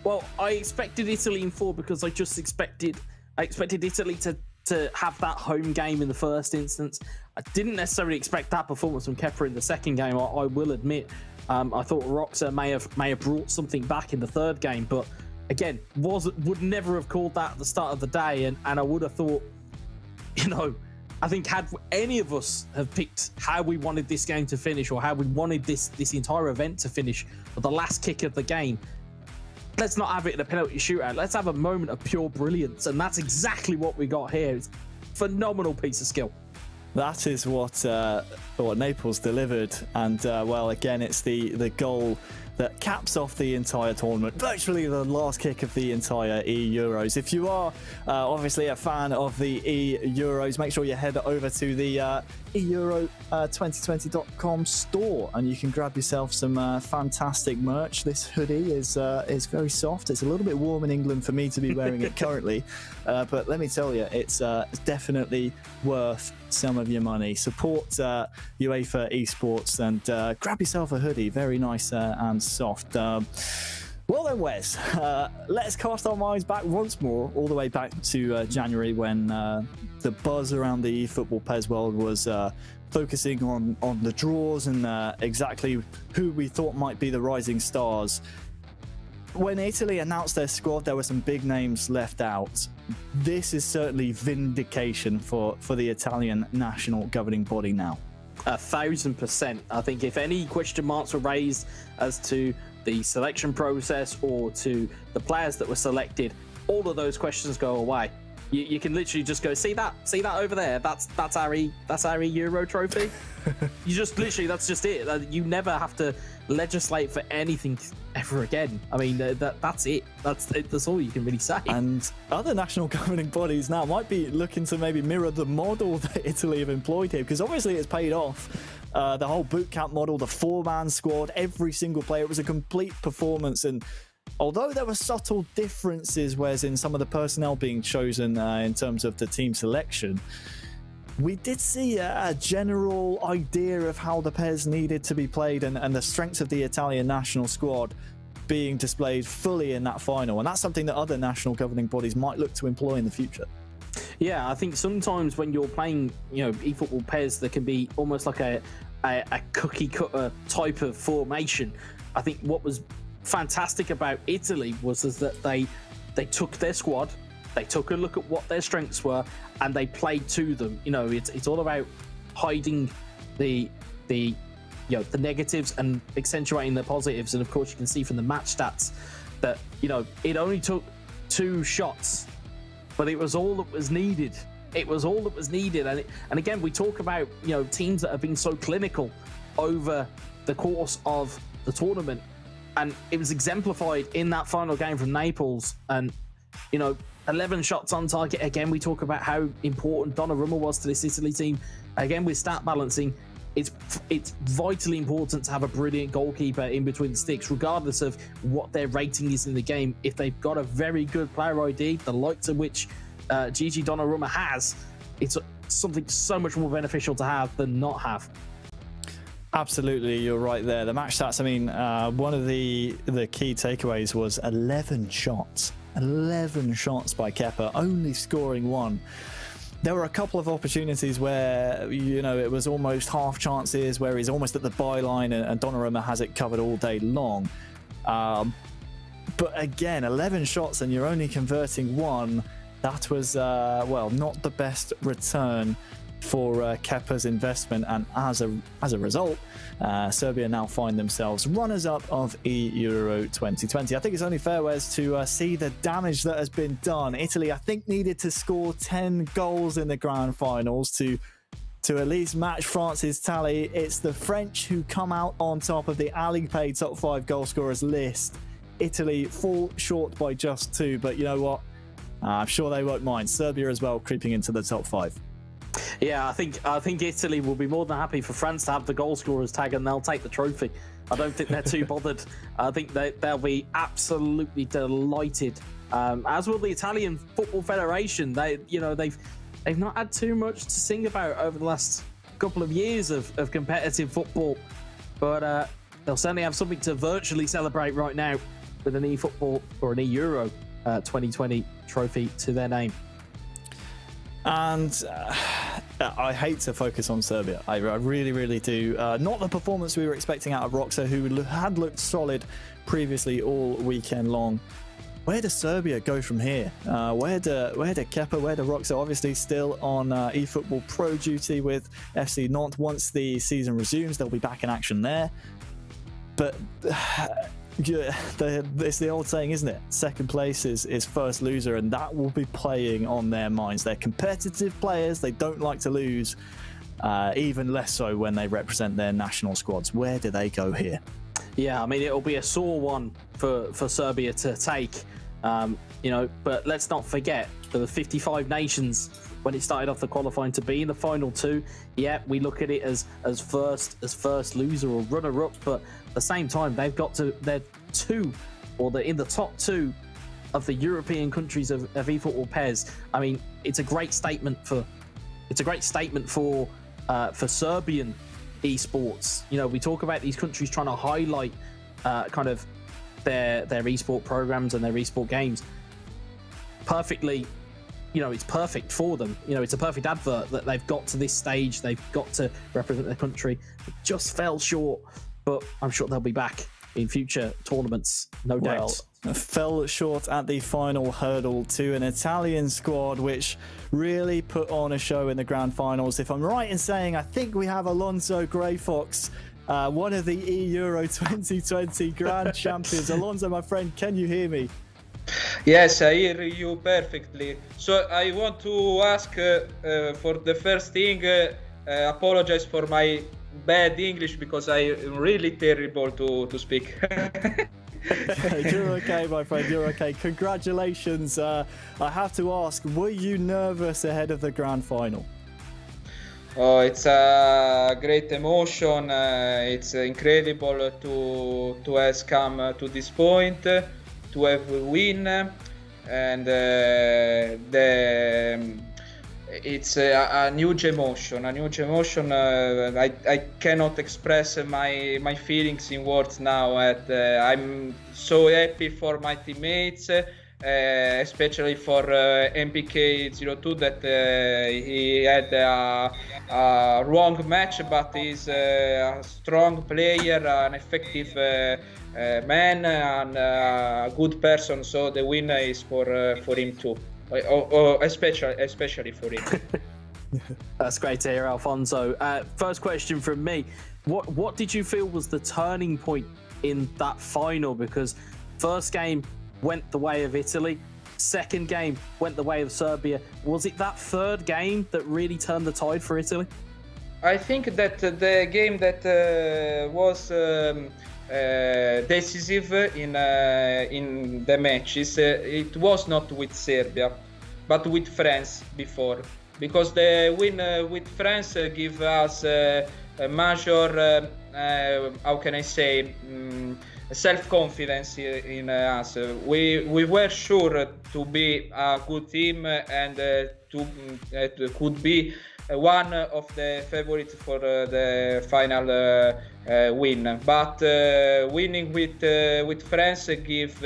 Well, I expected Italy in 4 because I expected Italy to have that home game in the first instance. I didn't necessarily expect that performance from Kepa in the second game. I will admit, I thought Roxer may have brought something back in the third game, but again, would never have called that at the start of the day, and I would have thought, I think had any of us have picked how we wanted this game to finish, or how we wanted this entire event to finish, or the last kick of the game, let's not have it in a penalty shootout. Let's have a moment of pure brilliance, and that's exactly what we got here. It's a phenomenal piece of skill. That is what Naples delivered, and well, again, it's the goal that caps off the entire tournament, virtually the last kick of the entire eEUROs. If you are obviously a fan of the eEUROs, make sure you head over to the eEURO2020.com store and you can grab yourself some fantastic merch. This hoodie is very soft. It's a little bit warm in England for me to be wearing it currently, but let me tell you, it's definitely worth some of your money. Support UEFA esports and grab yourself a hoodie. Very nice and soft. Well then, Wes, let's cast our minds back once more, all the way back to January, when the buzz around the eFootball PES world was focusing on the draws and exactly who we thought might be the rising stars. When Italy announced their squad, there were some big names left out. This is certainly vindication for the Italian national governing body now. 1,000%. I think if any question marks were raised as to the selection process or to the players that were selected, all of those questions go away. You can literally just go, see that over there, that's our eEURO trophy. You just literally, that's just it. You never have to legislate for anything ever again. I mean, that's it. That's all you can really say. And other national governing bodies now might be looking to maybe mirror the model that Italy have employed here, because obviously it's paid off. The whole boot camp model, the 4-man squad, every single player, it was a complete performance. And although there were subtle differences, whereas in some of the personnel being chosen in terms of the team selection, we did see a general idea of how the PES needed to be played and the strengths of the Italian national squad being displayed fully in that final. And that's something that other national governing bodies might look to employ in the future. Yeah, I think sometimes when you're playing, eFootball PES, there can be almost like a cookie cutter type of formation. I think what was fantastic about Italy was that they took their squad, they took a look at what their strengths were, and they played to them. It's all about hiding the negatives and accentuating the positives. And of course, you can see from the match stats that it only took 2 shots, but it was all that was needed. It was all that was needed. And again, we talk about teams that have been so clinical over the course of the tournament, and it was exemplified in that final game from Naples. And 11 shots on target. Again, we talk about how important Donnarumma was to this Italy team. Again, with stat balancing, it's vitally important to have a brilliant goalkeeper in between the sticks, regardless of what their rating is in the game. If they've got a very good player ID, the likes of which Gigi Donnarumma has, it's something so much more beneficial to have than not have. Absolutely, you're right there. The match stats, I mean, one of the key takeaways was 11 shots. 11 shots by Kepa, only scoring 1. There were a couple of opportunities where, it was almost half chances, where he's almost at the byline and Donnarumma has it covered all day long. But again, 11 shots and you're only converting 1. That was, not the best return for Kepa's investment, and as a result, Serbia now find themselves runners-up of eEURO 2020. I think it's only fair, Wes, to see the damage that has been done. Italy, I think, needed to score 10 goals in the grand finals to at least match France's tally. It's the French who come out on top of the Alipay top 5 goal scorers list. Italy fall short by just 2, but you know what? I'm sure they won't mind. Serbia as well, creeping into the top 5. Yeah, I think Italy will be more than happy for France to have the goal scorers tag, and they'll take the trophy. I don't think they're too bothered. I think they'll be absolutely delighted, as will the Italian Football Federation. They've not had too much to sing about over the last couple of years of competitive football, but they'll certainly have something to virtually celebrate right now with an eFootball or an eEURO 2020 trophy to their name. And I hate to focus on Serbia. I really, really do. Not the performance we were expecting out of Roxa, who had looked solid previously all weekend long. Where does Serbia go from here? Where do Kepa, where do Roxa? Obviously still on eFootball Pro duty with FC Nantes. Once the season resumes, they'll be back in action there. But it's the old saying, isn't it? Second place is first loser, and that will be playing on their minds. They're competitive players. They don't like to lose, even less so when they represent their national squads. Where do they go here? Yeah, I mean, it'll be a sore one for Serbia to take, you know, but let's not forget there were 55 nations when it started off the qualifying to be in the final two. Yeah, we look at it as first loser or runner-up, but at the same time, they're in the top two of the European countries of eFootball or PES. I mean, it's a great statement for Serbian esports. You know, we talk about these countries trying to highlight kind of their esport programs and their esport games. Perfectly, you know, it's perfect for them. You know, it's a perfect advert that they've got to this stage. They've got to represent their country. It just fell short, but I'm sure they'll be back in future tournaments, no doubt. Fell short at the final hurdle to an Italian squad which really put on a show in the grand finals. If I'm right in saying, I think we have Alonso Greyfox, one of the eEURO 2020 grand champions. Alonso, my friend, can you hear me? Yes, I hear you perfectly. So I want to ask for the first thing, apologize for my bad English because I'm really terrible to speak. You're okay, my friend, you're okay. Congratulations. I have to ask, were you nervous ahead of the grand final? Oh, it's a great emotion. It's incredible to have come to this point, to have a win, and it's a huge emotion. I cannot express my feelings in words now. I'm so happy for my teammates, especially for MPK02 that he had a wrong match, but he's a strong player, an effective man, and a good person. So the win is for him too. Especially for him. That's great to hear, Alfonso. First question from me: what did you feel was the turning point in that final? Because first game went the way of Italy, second game went the way of Serbia. Was it that third game that really turned the tide for Italy? I think that the game that was decisive in the matches, it was not with Serbia, but with France before, because the win with France give us a major, how can I say, self-confidence in us. We were sure to be a good team and could be one of the favorites for the final win, but winning with France give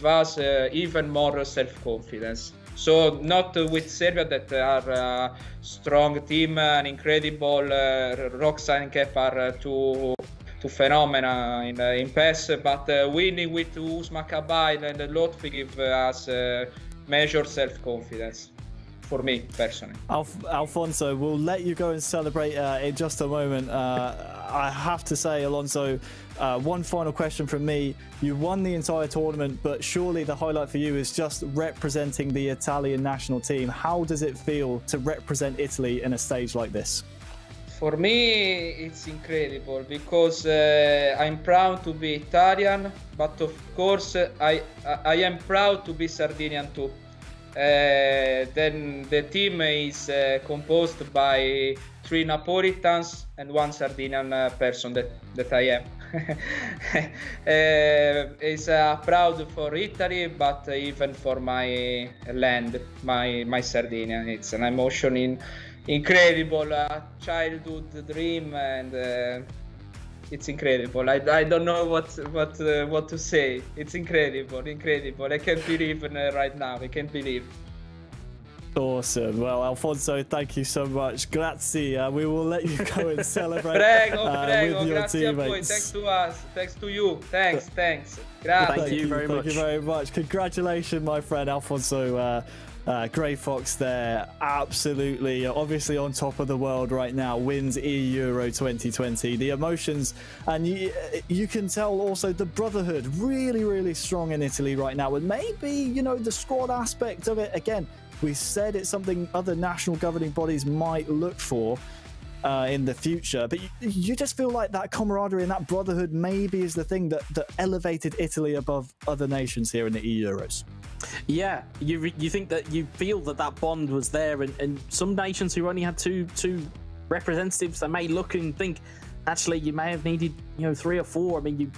us even more self-confidence. So not with Serbia, that are a strong team, an incredible Roxanne and Kep are two phenomena in PES, but winning with Usma Kabail and Lotfi give us major self-confidence. For me, personally. Alfonso, we'll let you go and celebrate in just a moment. I have to say, Alonso, one final question from me. You won the entire tournament, but surely the highlight for you is just representing the Italian national team. How does it feel to represent Italy in a stage like this? For me, it's incredible because I'm proud to be Italian, but of course, I am proud to be Sardinian too. Then the team is composed by 3 Napolitans and 1 Sardinian person that I am. It's proud for Italy, but even for my land, my Sardinia. It's an emotion incredible, a childhood dream, and it's incredible. I don't know what to say. It's incredible. I can't believe right now. I can't believe. Awesome. Well, Alfonso, thank you so much. Grazie. We will let you go and celebrate prego. with your Grazie teammates. a voi. Thanks to us. Thanks to you. Thanks. Thank you very much. Congratulations, my friend Alfonso. Greyfox there, absolutely, obviously on top of the world right now, wins eEURO 2020. The emotions, and you can tell also the brotherhood really strong in Italy right now, and maybe, you know, the squad aspect of it, again, we said it's something other national governing bodies might look for. in the future. But you just feel like that camaraderie and that brotherhood maybe is the thing that elevated Italy above other nations here in the eEUROs. Yeah, you think that you feel that bond was there, and some nations who only had two representatives, they may look and think, actually, you may have needed 3 or 4. I mean,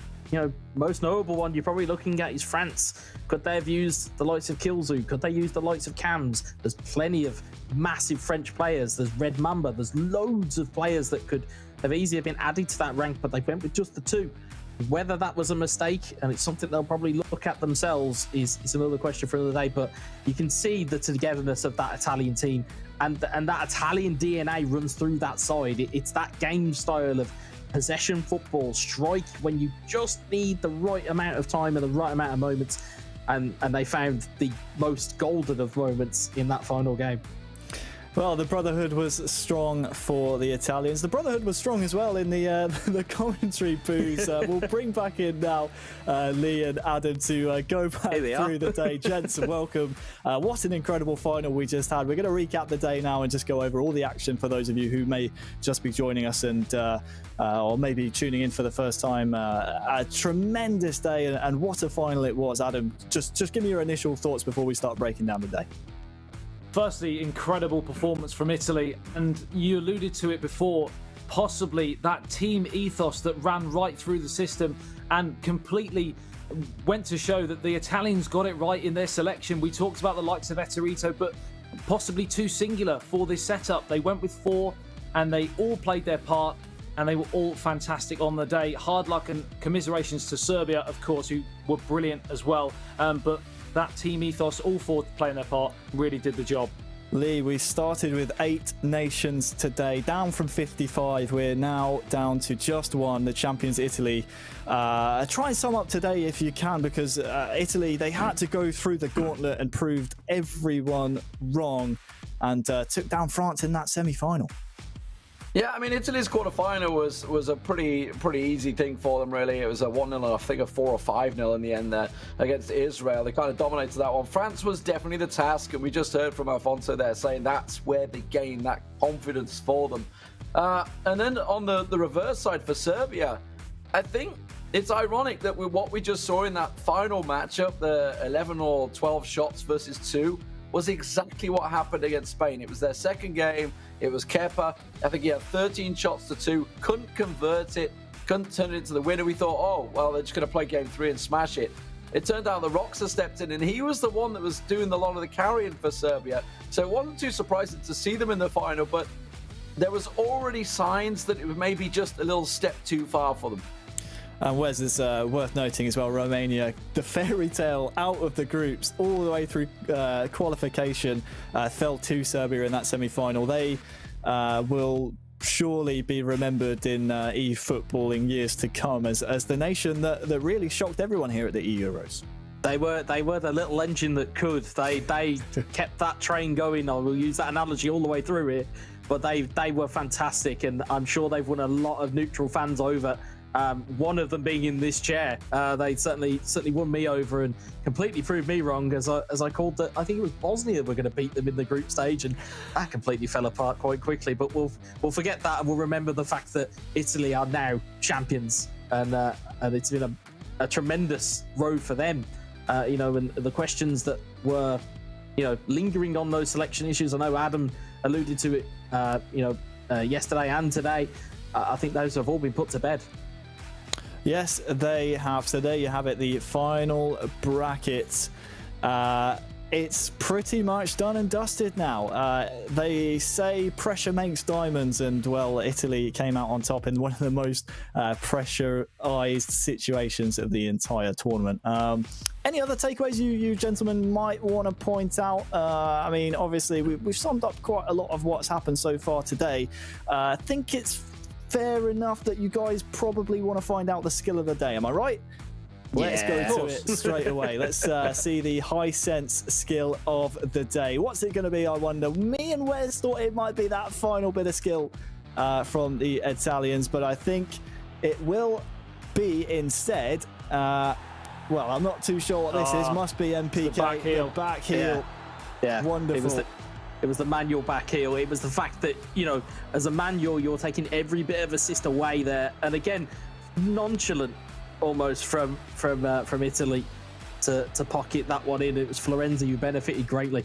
most notable one you're probably looking at is France. Could they have used the likes of Kilzu? Could they use the likes of Cams? There's plenty of massive French players. There's Red Mamba. There's loads of players that could have easily been added to that rank, but they went with just the 2. Whether that was a mistake, and it's something they'll probably look at themselves, is another question for another day. But you can see the togetherness of that Italian team, and that Italian DNA runs through that side. It's that game style of possession football, strike when you just need the right amount of time and the right amount of moments, and they found the most golden of moments in that final game. Well, the brotherhood was strong for the Italians. The brotherhood was strong as well in the commentary booths. We'll bring back in now Lee and Adam to go back through the day. Gents, welcome. What an incredible final we just had. We're going to recap the day now and just go over all the action for those of you who may just be joining us and or maybe tuning in for the first time. A tremendous day, and what a final it was. Adam, just give me your initial thoughts before we start breaking down the day. Firstly, incredible performance from Italy, and you alluded to it before, possibly that team ethos that ran right through the system and completely went to show that the Italians got it right in their selection. We talked about the likes of Eterito, but possibly too singular for this setup. They went with 4 and they all played their part, and they were all fantastic on the day. Hard luck and commiserations to Serbia, of course, who were brilliant as well. But that team ethos, all 4 playing their part, really did the job. Lee, we started with 8 nations today, down from 55. We're now down to just 1, the champions Italy. Try and sum up today if you can, because Italy, they had to go through the gauntlet and proved everyone wrong, and took down France in that semi-final. Yeah, I mean, Italy's quarterfinal was a pretty easy thing for them, really. It was a 1-0 and I think a 4 or 5-0 in the end there against Israel. They kind of dominated that one. France was definitely the task, and we just heard from Alfonso there saying that's where they gained that confidence for them. And then on the reverse side for Serbia, I think it's ironic that with what we just saw in that final matchup, the 11 or 12 shots versus 2, was exactly what happened against Spain. It was their second game. It was Kepa. I think he had 13 shots to 2, couldn't convert it, couldn't turn it into the winner. We thought, oh, well, they're just going to play game 3 and smash it. It turned out the Roxa stepped in, and he was the one that was doing a lot of the carrying for Serbia. So it wasn't too surprising to see them in the final, but there was already signs that it was maybe just a little step too far for them. And Wes, is worth noting as well, Romania, the fairy tale out of the groups all the way through qualification, fell to Serbia in that semi-final. They will surely be remembered in e-footballing years to come as the nation that really shocked everyone here at the eEUROs. They were the little engine that could. They kept that train going. I will use that analogy all the way through here. But they were fantastic, and I'm sure they've won a lot of neutral fans over. One of them being in this chair. They certainly won me over and completely proved me wrong, as I called that. I think it was Bosnia were going to beat them in the group stage, and that completely fell apart quite quickly. But we'll forget that, and we'll remember the fact that Italy are now champions, and it's been a tremendous road for them. And the questions that were lingering on those selection issues. I know Adam alluded to it yesterday and today. I think those have all been put to bed. Yes, they have. So there you have it, the final bracket. It's pretty much done and dusted now. They say pressure makes diamonds, and well, Italy came out on top in one of the most pressurized situations of the entire tournament. Any other takeaways you gentlemen might want to point out? I mean, obviously we've summed up quite a lot of what's happened so far today. I think it's fair enough that you guys probably want to find out the skill of the day. Am I right? Let's go to it straight away. Let's see the high sense skill of the day. What's it going to be, I wonder? Me and Wes thought it might be that final bit of skill from the Italians, but I think it will be instead, well, I'm not too sure what this is. Must be MPK. The back heel. The back heel. Yeah. Wonderful. It was the manual back heel. It was the fact that, you know, as a manual, you're taking every bit of assist away there. And again, nonchalant almost from Italy to pocket that one in. It was Florenzi who benefited greatly.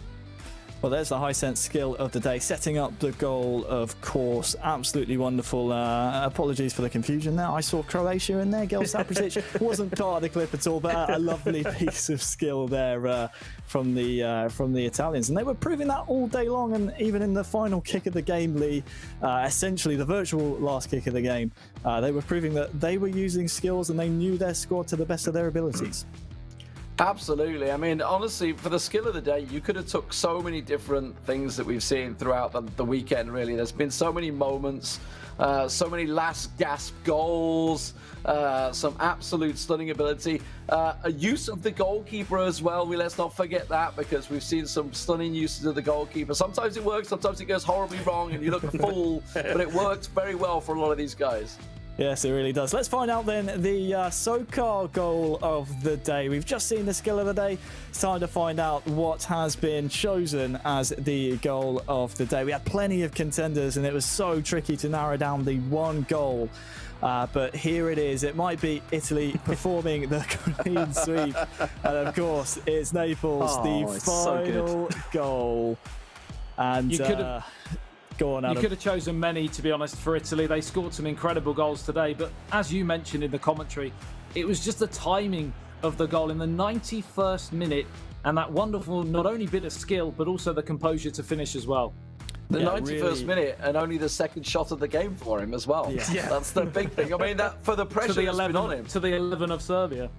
Well, there's the high-sense skill of the day, setting up the goal, of course. Absolutely wonderful. Apologies for the confusion there. I saw Croatia in there. Gil Sapricic wasn't part of the clip at all, but a lovely piece of skill there from the Italians. And they were proving that all day long, and even in the final kick of the game, Lee, essentially the virtual last kick of the game, they were proving that they were using skills and they knew their squad to the best of their abilities. Absolutely. I mean, honestly, for the skill of the day, you could have took so many different things that we've seen throughout the weekend, really. There's been so many moments, so many last gasp goals, some absolute stunning ability. A use of the goalkeeper as well. Let's not forget that, because we've seen some stunning uses of the goalkeeper. Sometimes it works, sometimes it goes horribly wrong and you look a fool, but it works very well for a lot of these guys. Yes, it really does. Let's find out then the Svako goal of the day. We've just seen the skill of the day. It's time to find out what has been chosen as the goal of the day. We had plenty of contenders and it was so tricky to narrow down the one goal. But here it is. It might be Italy performing the clean sweep. And of course, it's Naples, the final goal. And you could have... Go on, Adam. You could have chosen many, to be honest, for Italy. They scored some incredible goals today, but as you mentioned in the commentary, it was just the timing of the goal in the 91st minute and that wonderful, not only bit of skill, but also the composure to finish as well. The 91st minute, and only the second shot of the game for him as well. Yeah. That's the big thing. I mean, that for the pressure that's been on him. To the 11 of Serbia.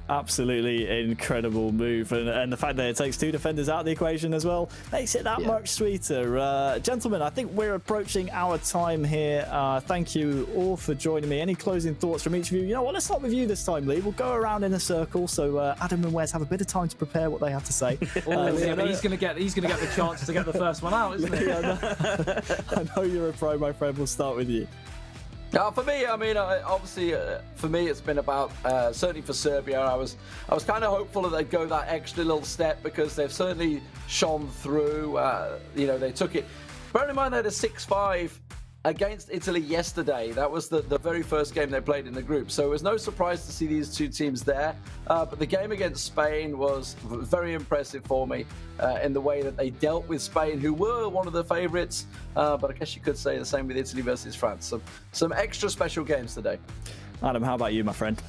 Absolutely incredible move. And the fact that it takes two defenders out of the equation as well makes it that much sweeter. Gentlemen, I think we're approaching our time here. Thank you all for joining me. Any closing thoughts from each of you? You know what? Let's start with you this time, Lee. We'll go around in a circle so Adam and Wes have a bit of time to prepare what they have to say. He's going to get the chance to get the first one out, isn't he? I know you're a pro, my friend. We'll start with you. For me, I mean, obviously, for me, it's been about certainly for Serbia. I was kind of hopeful that they'd go that extra little step because they've certainly shone through. You know, they took it. Bearing in mind they had a 6-5 against Italy yesterday. That was the very first game they played in the group. So it was no surprise to see these two teams there. But the game against Spain was very impressive for me in the way that they dealt with Spain, who were one of the favourites. But I guess you could say the same with Italy versus France. So some extra special games today. Adam, how about you, my friend?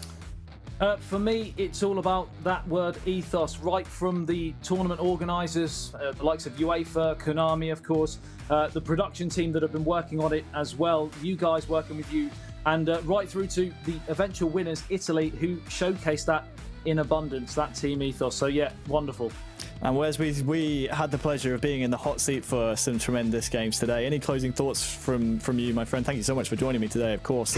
For me, it's all about that word ethos, right from the tournament organisers, the likes of UEFA, Konami, of course, the production team that have been working on it as well, you guys working with you, and right through to the eventual winners, Italy, who showcased that in abundance, that team ethos. So yeah, wonderful. And Wes, we had the pleasure of being in the hot seat for some tremendous games today. Any closing thoughts from you, my friend? Thank you so much for joining me today, of course.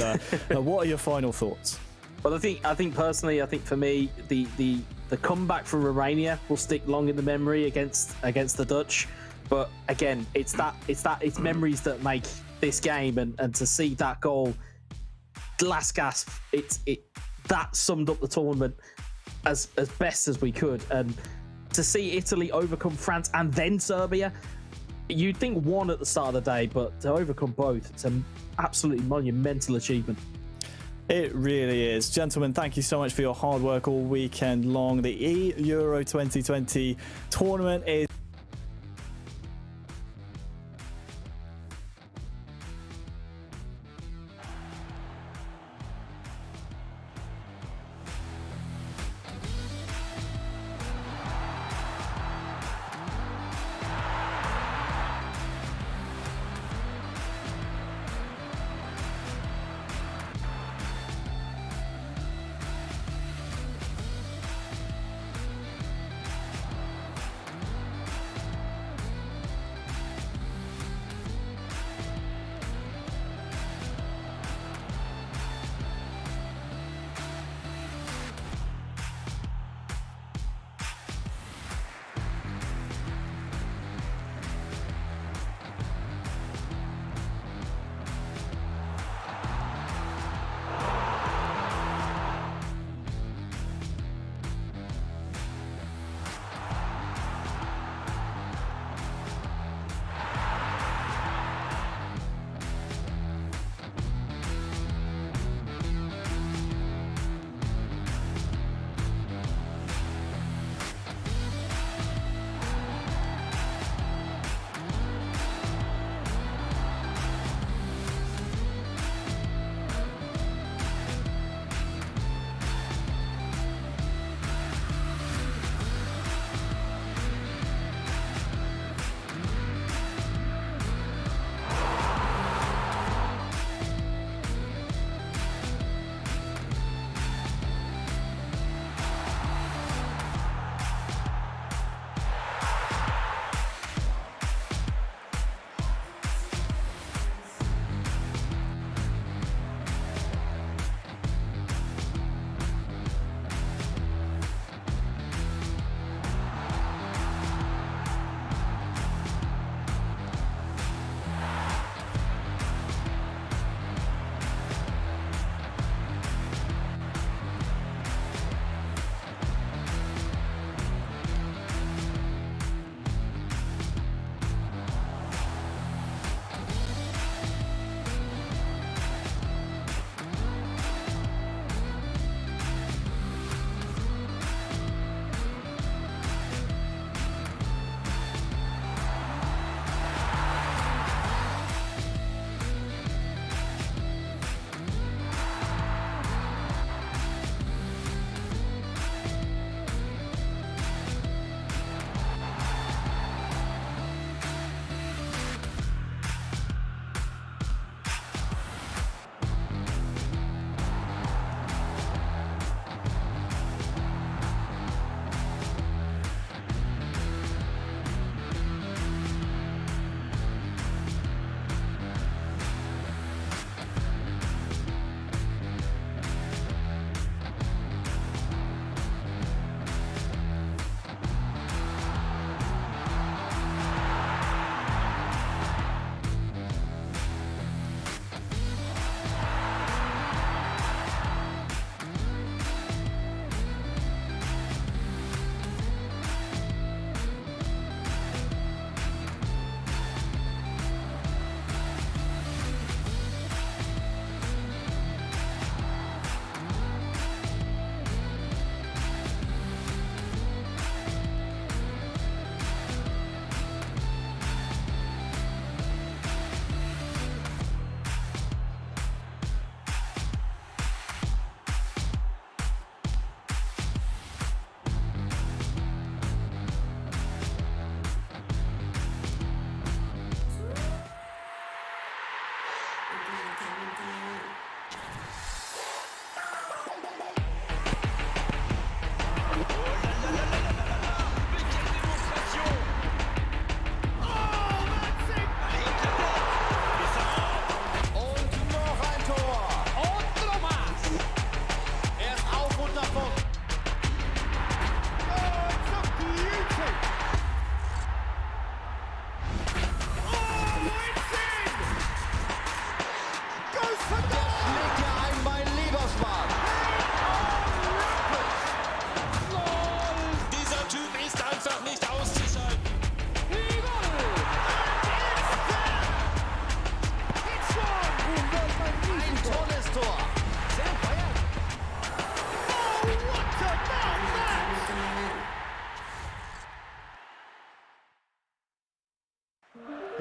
What are your final thoughts? Well, I think personally, I think for me, the comeback from Romania will stick long in the memory against the Dutch. But again, it's memories that make this game, and to see that goal, last gasp, that summed up the tournament as best as we could. And to see Italy overcome France and then Serbia, you'd think one at the start of the day, but to overcome both, it's an absolutely monumental achievement. It really is. Gentlemen, thank you so much for your hard work all weekend long. The eEURO 2020 tournament is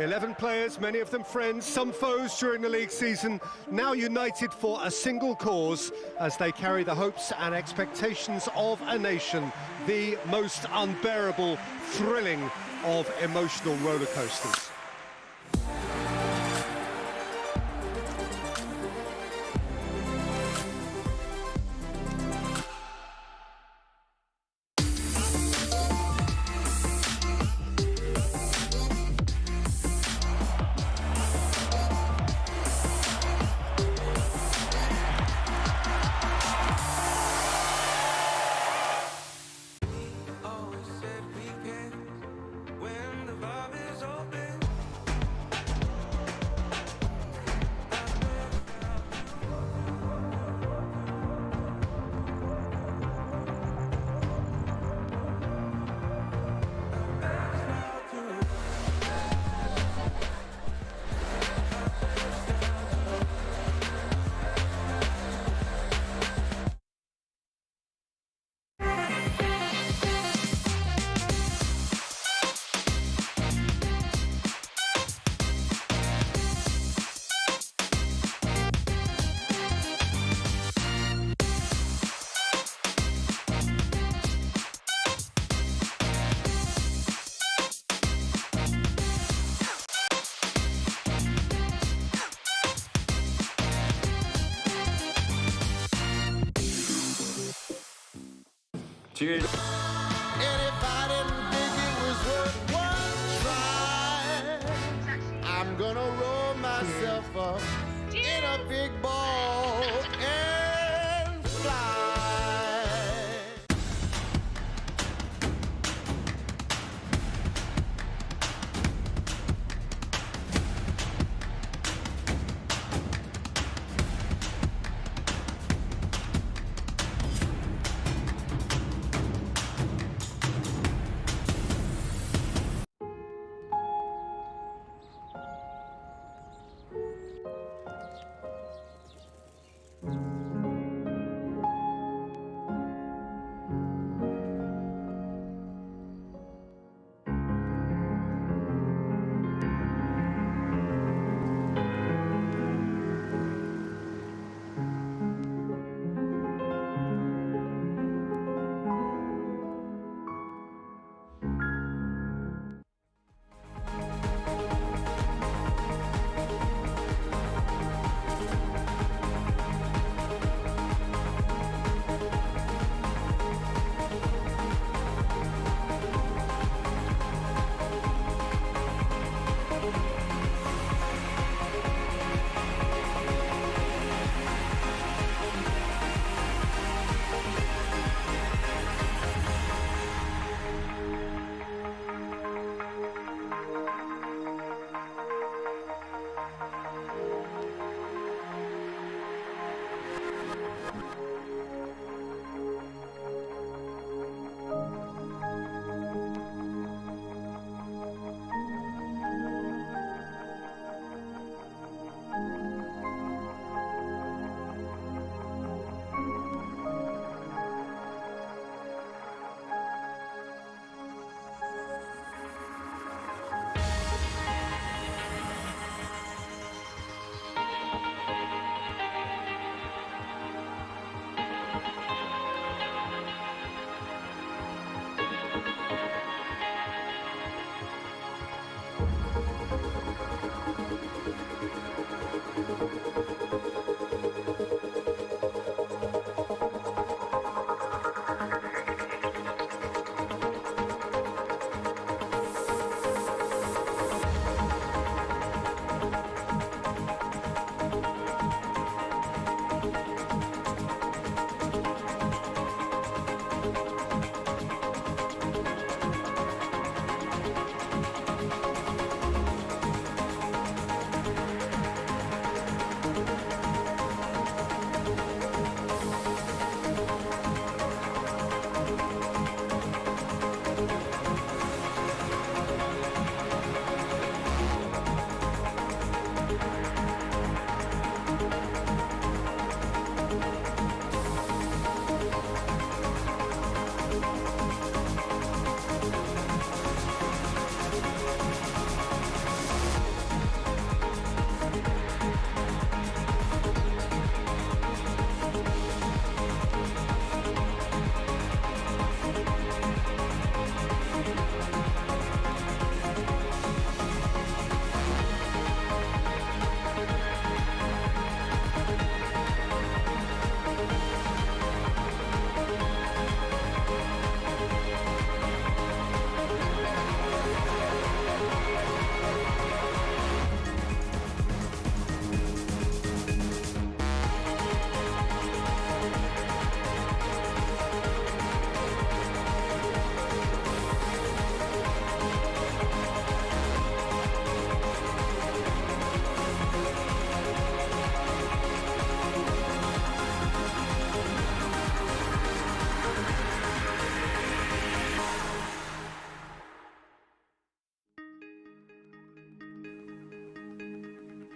11 players, many of them friends, some foes during the league season, now united for a single cause as they carry the hopes and expectations of a nation, the most unbearable, thrilling of emotional roller coasters. Cheers. And if I didn't think it was worth one try, I'm gonna roll myself up in a big ball.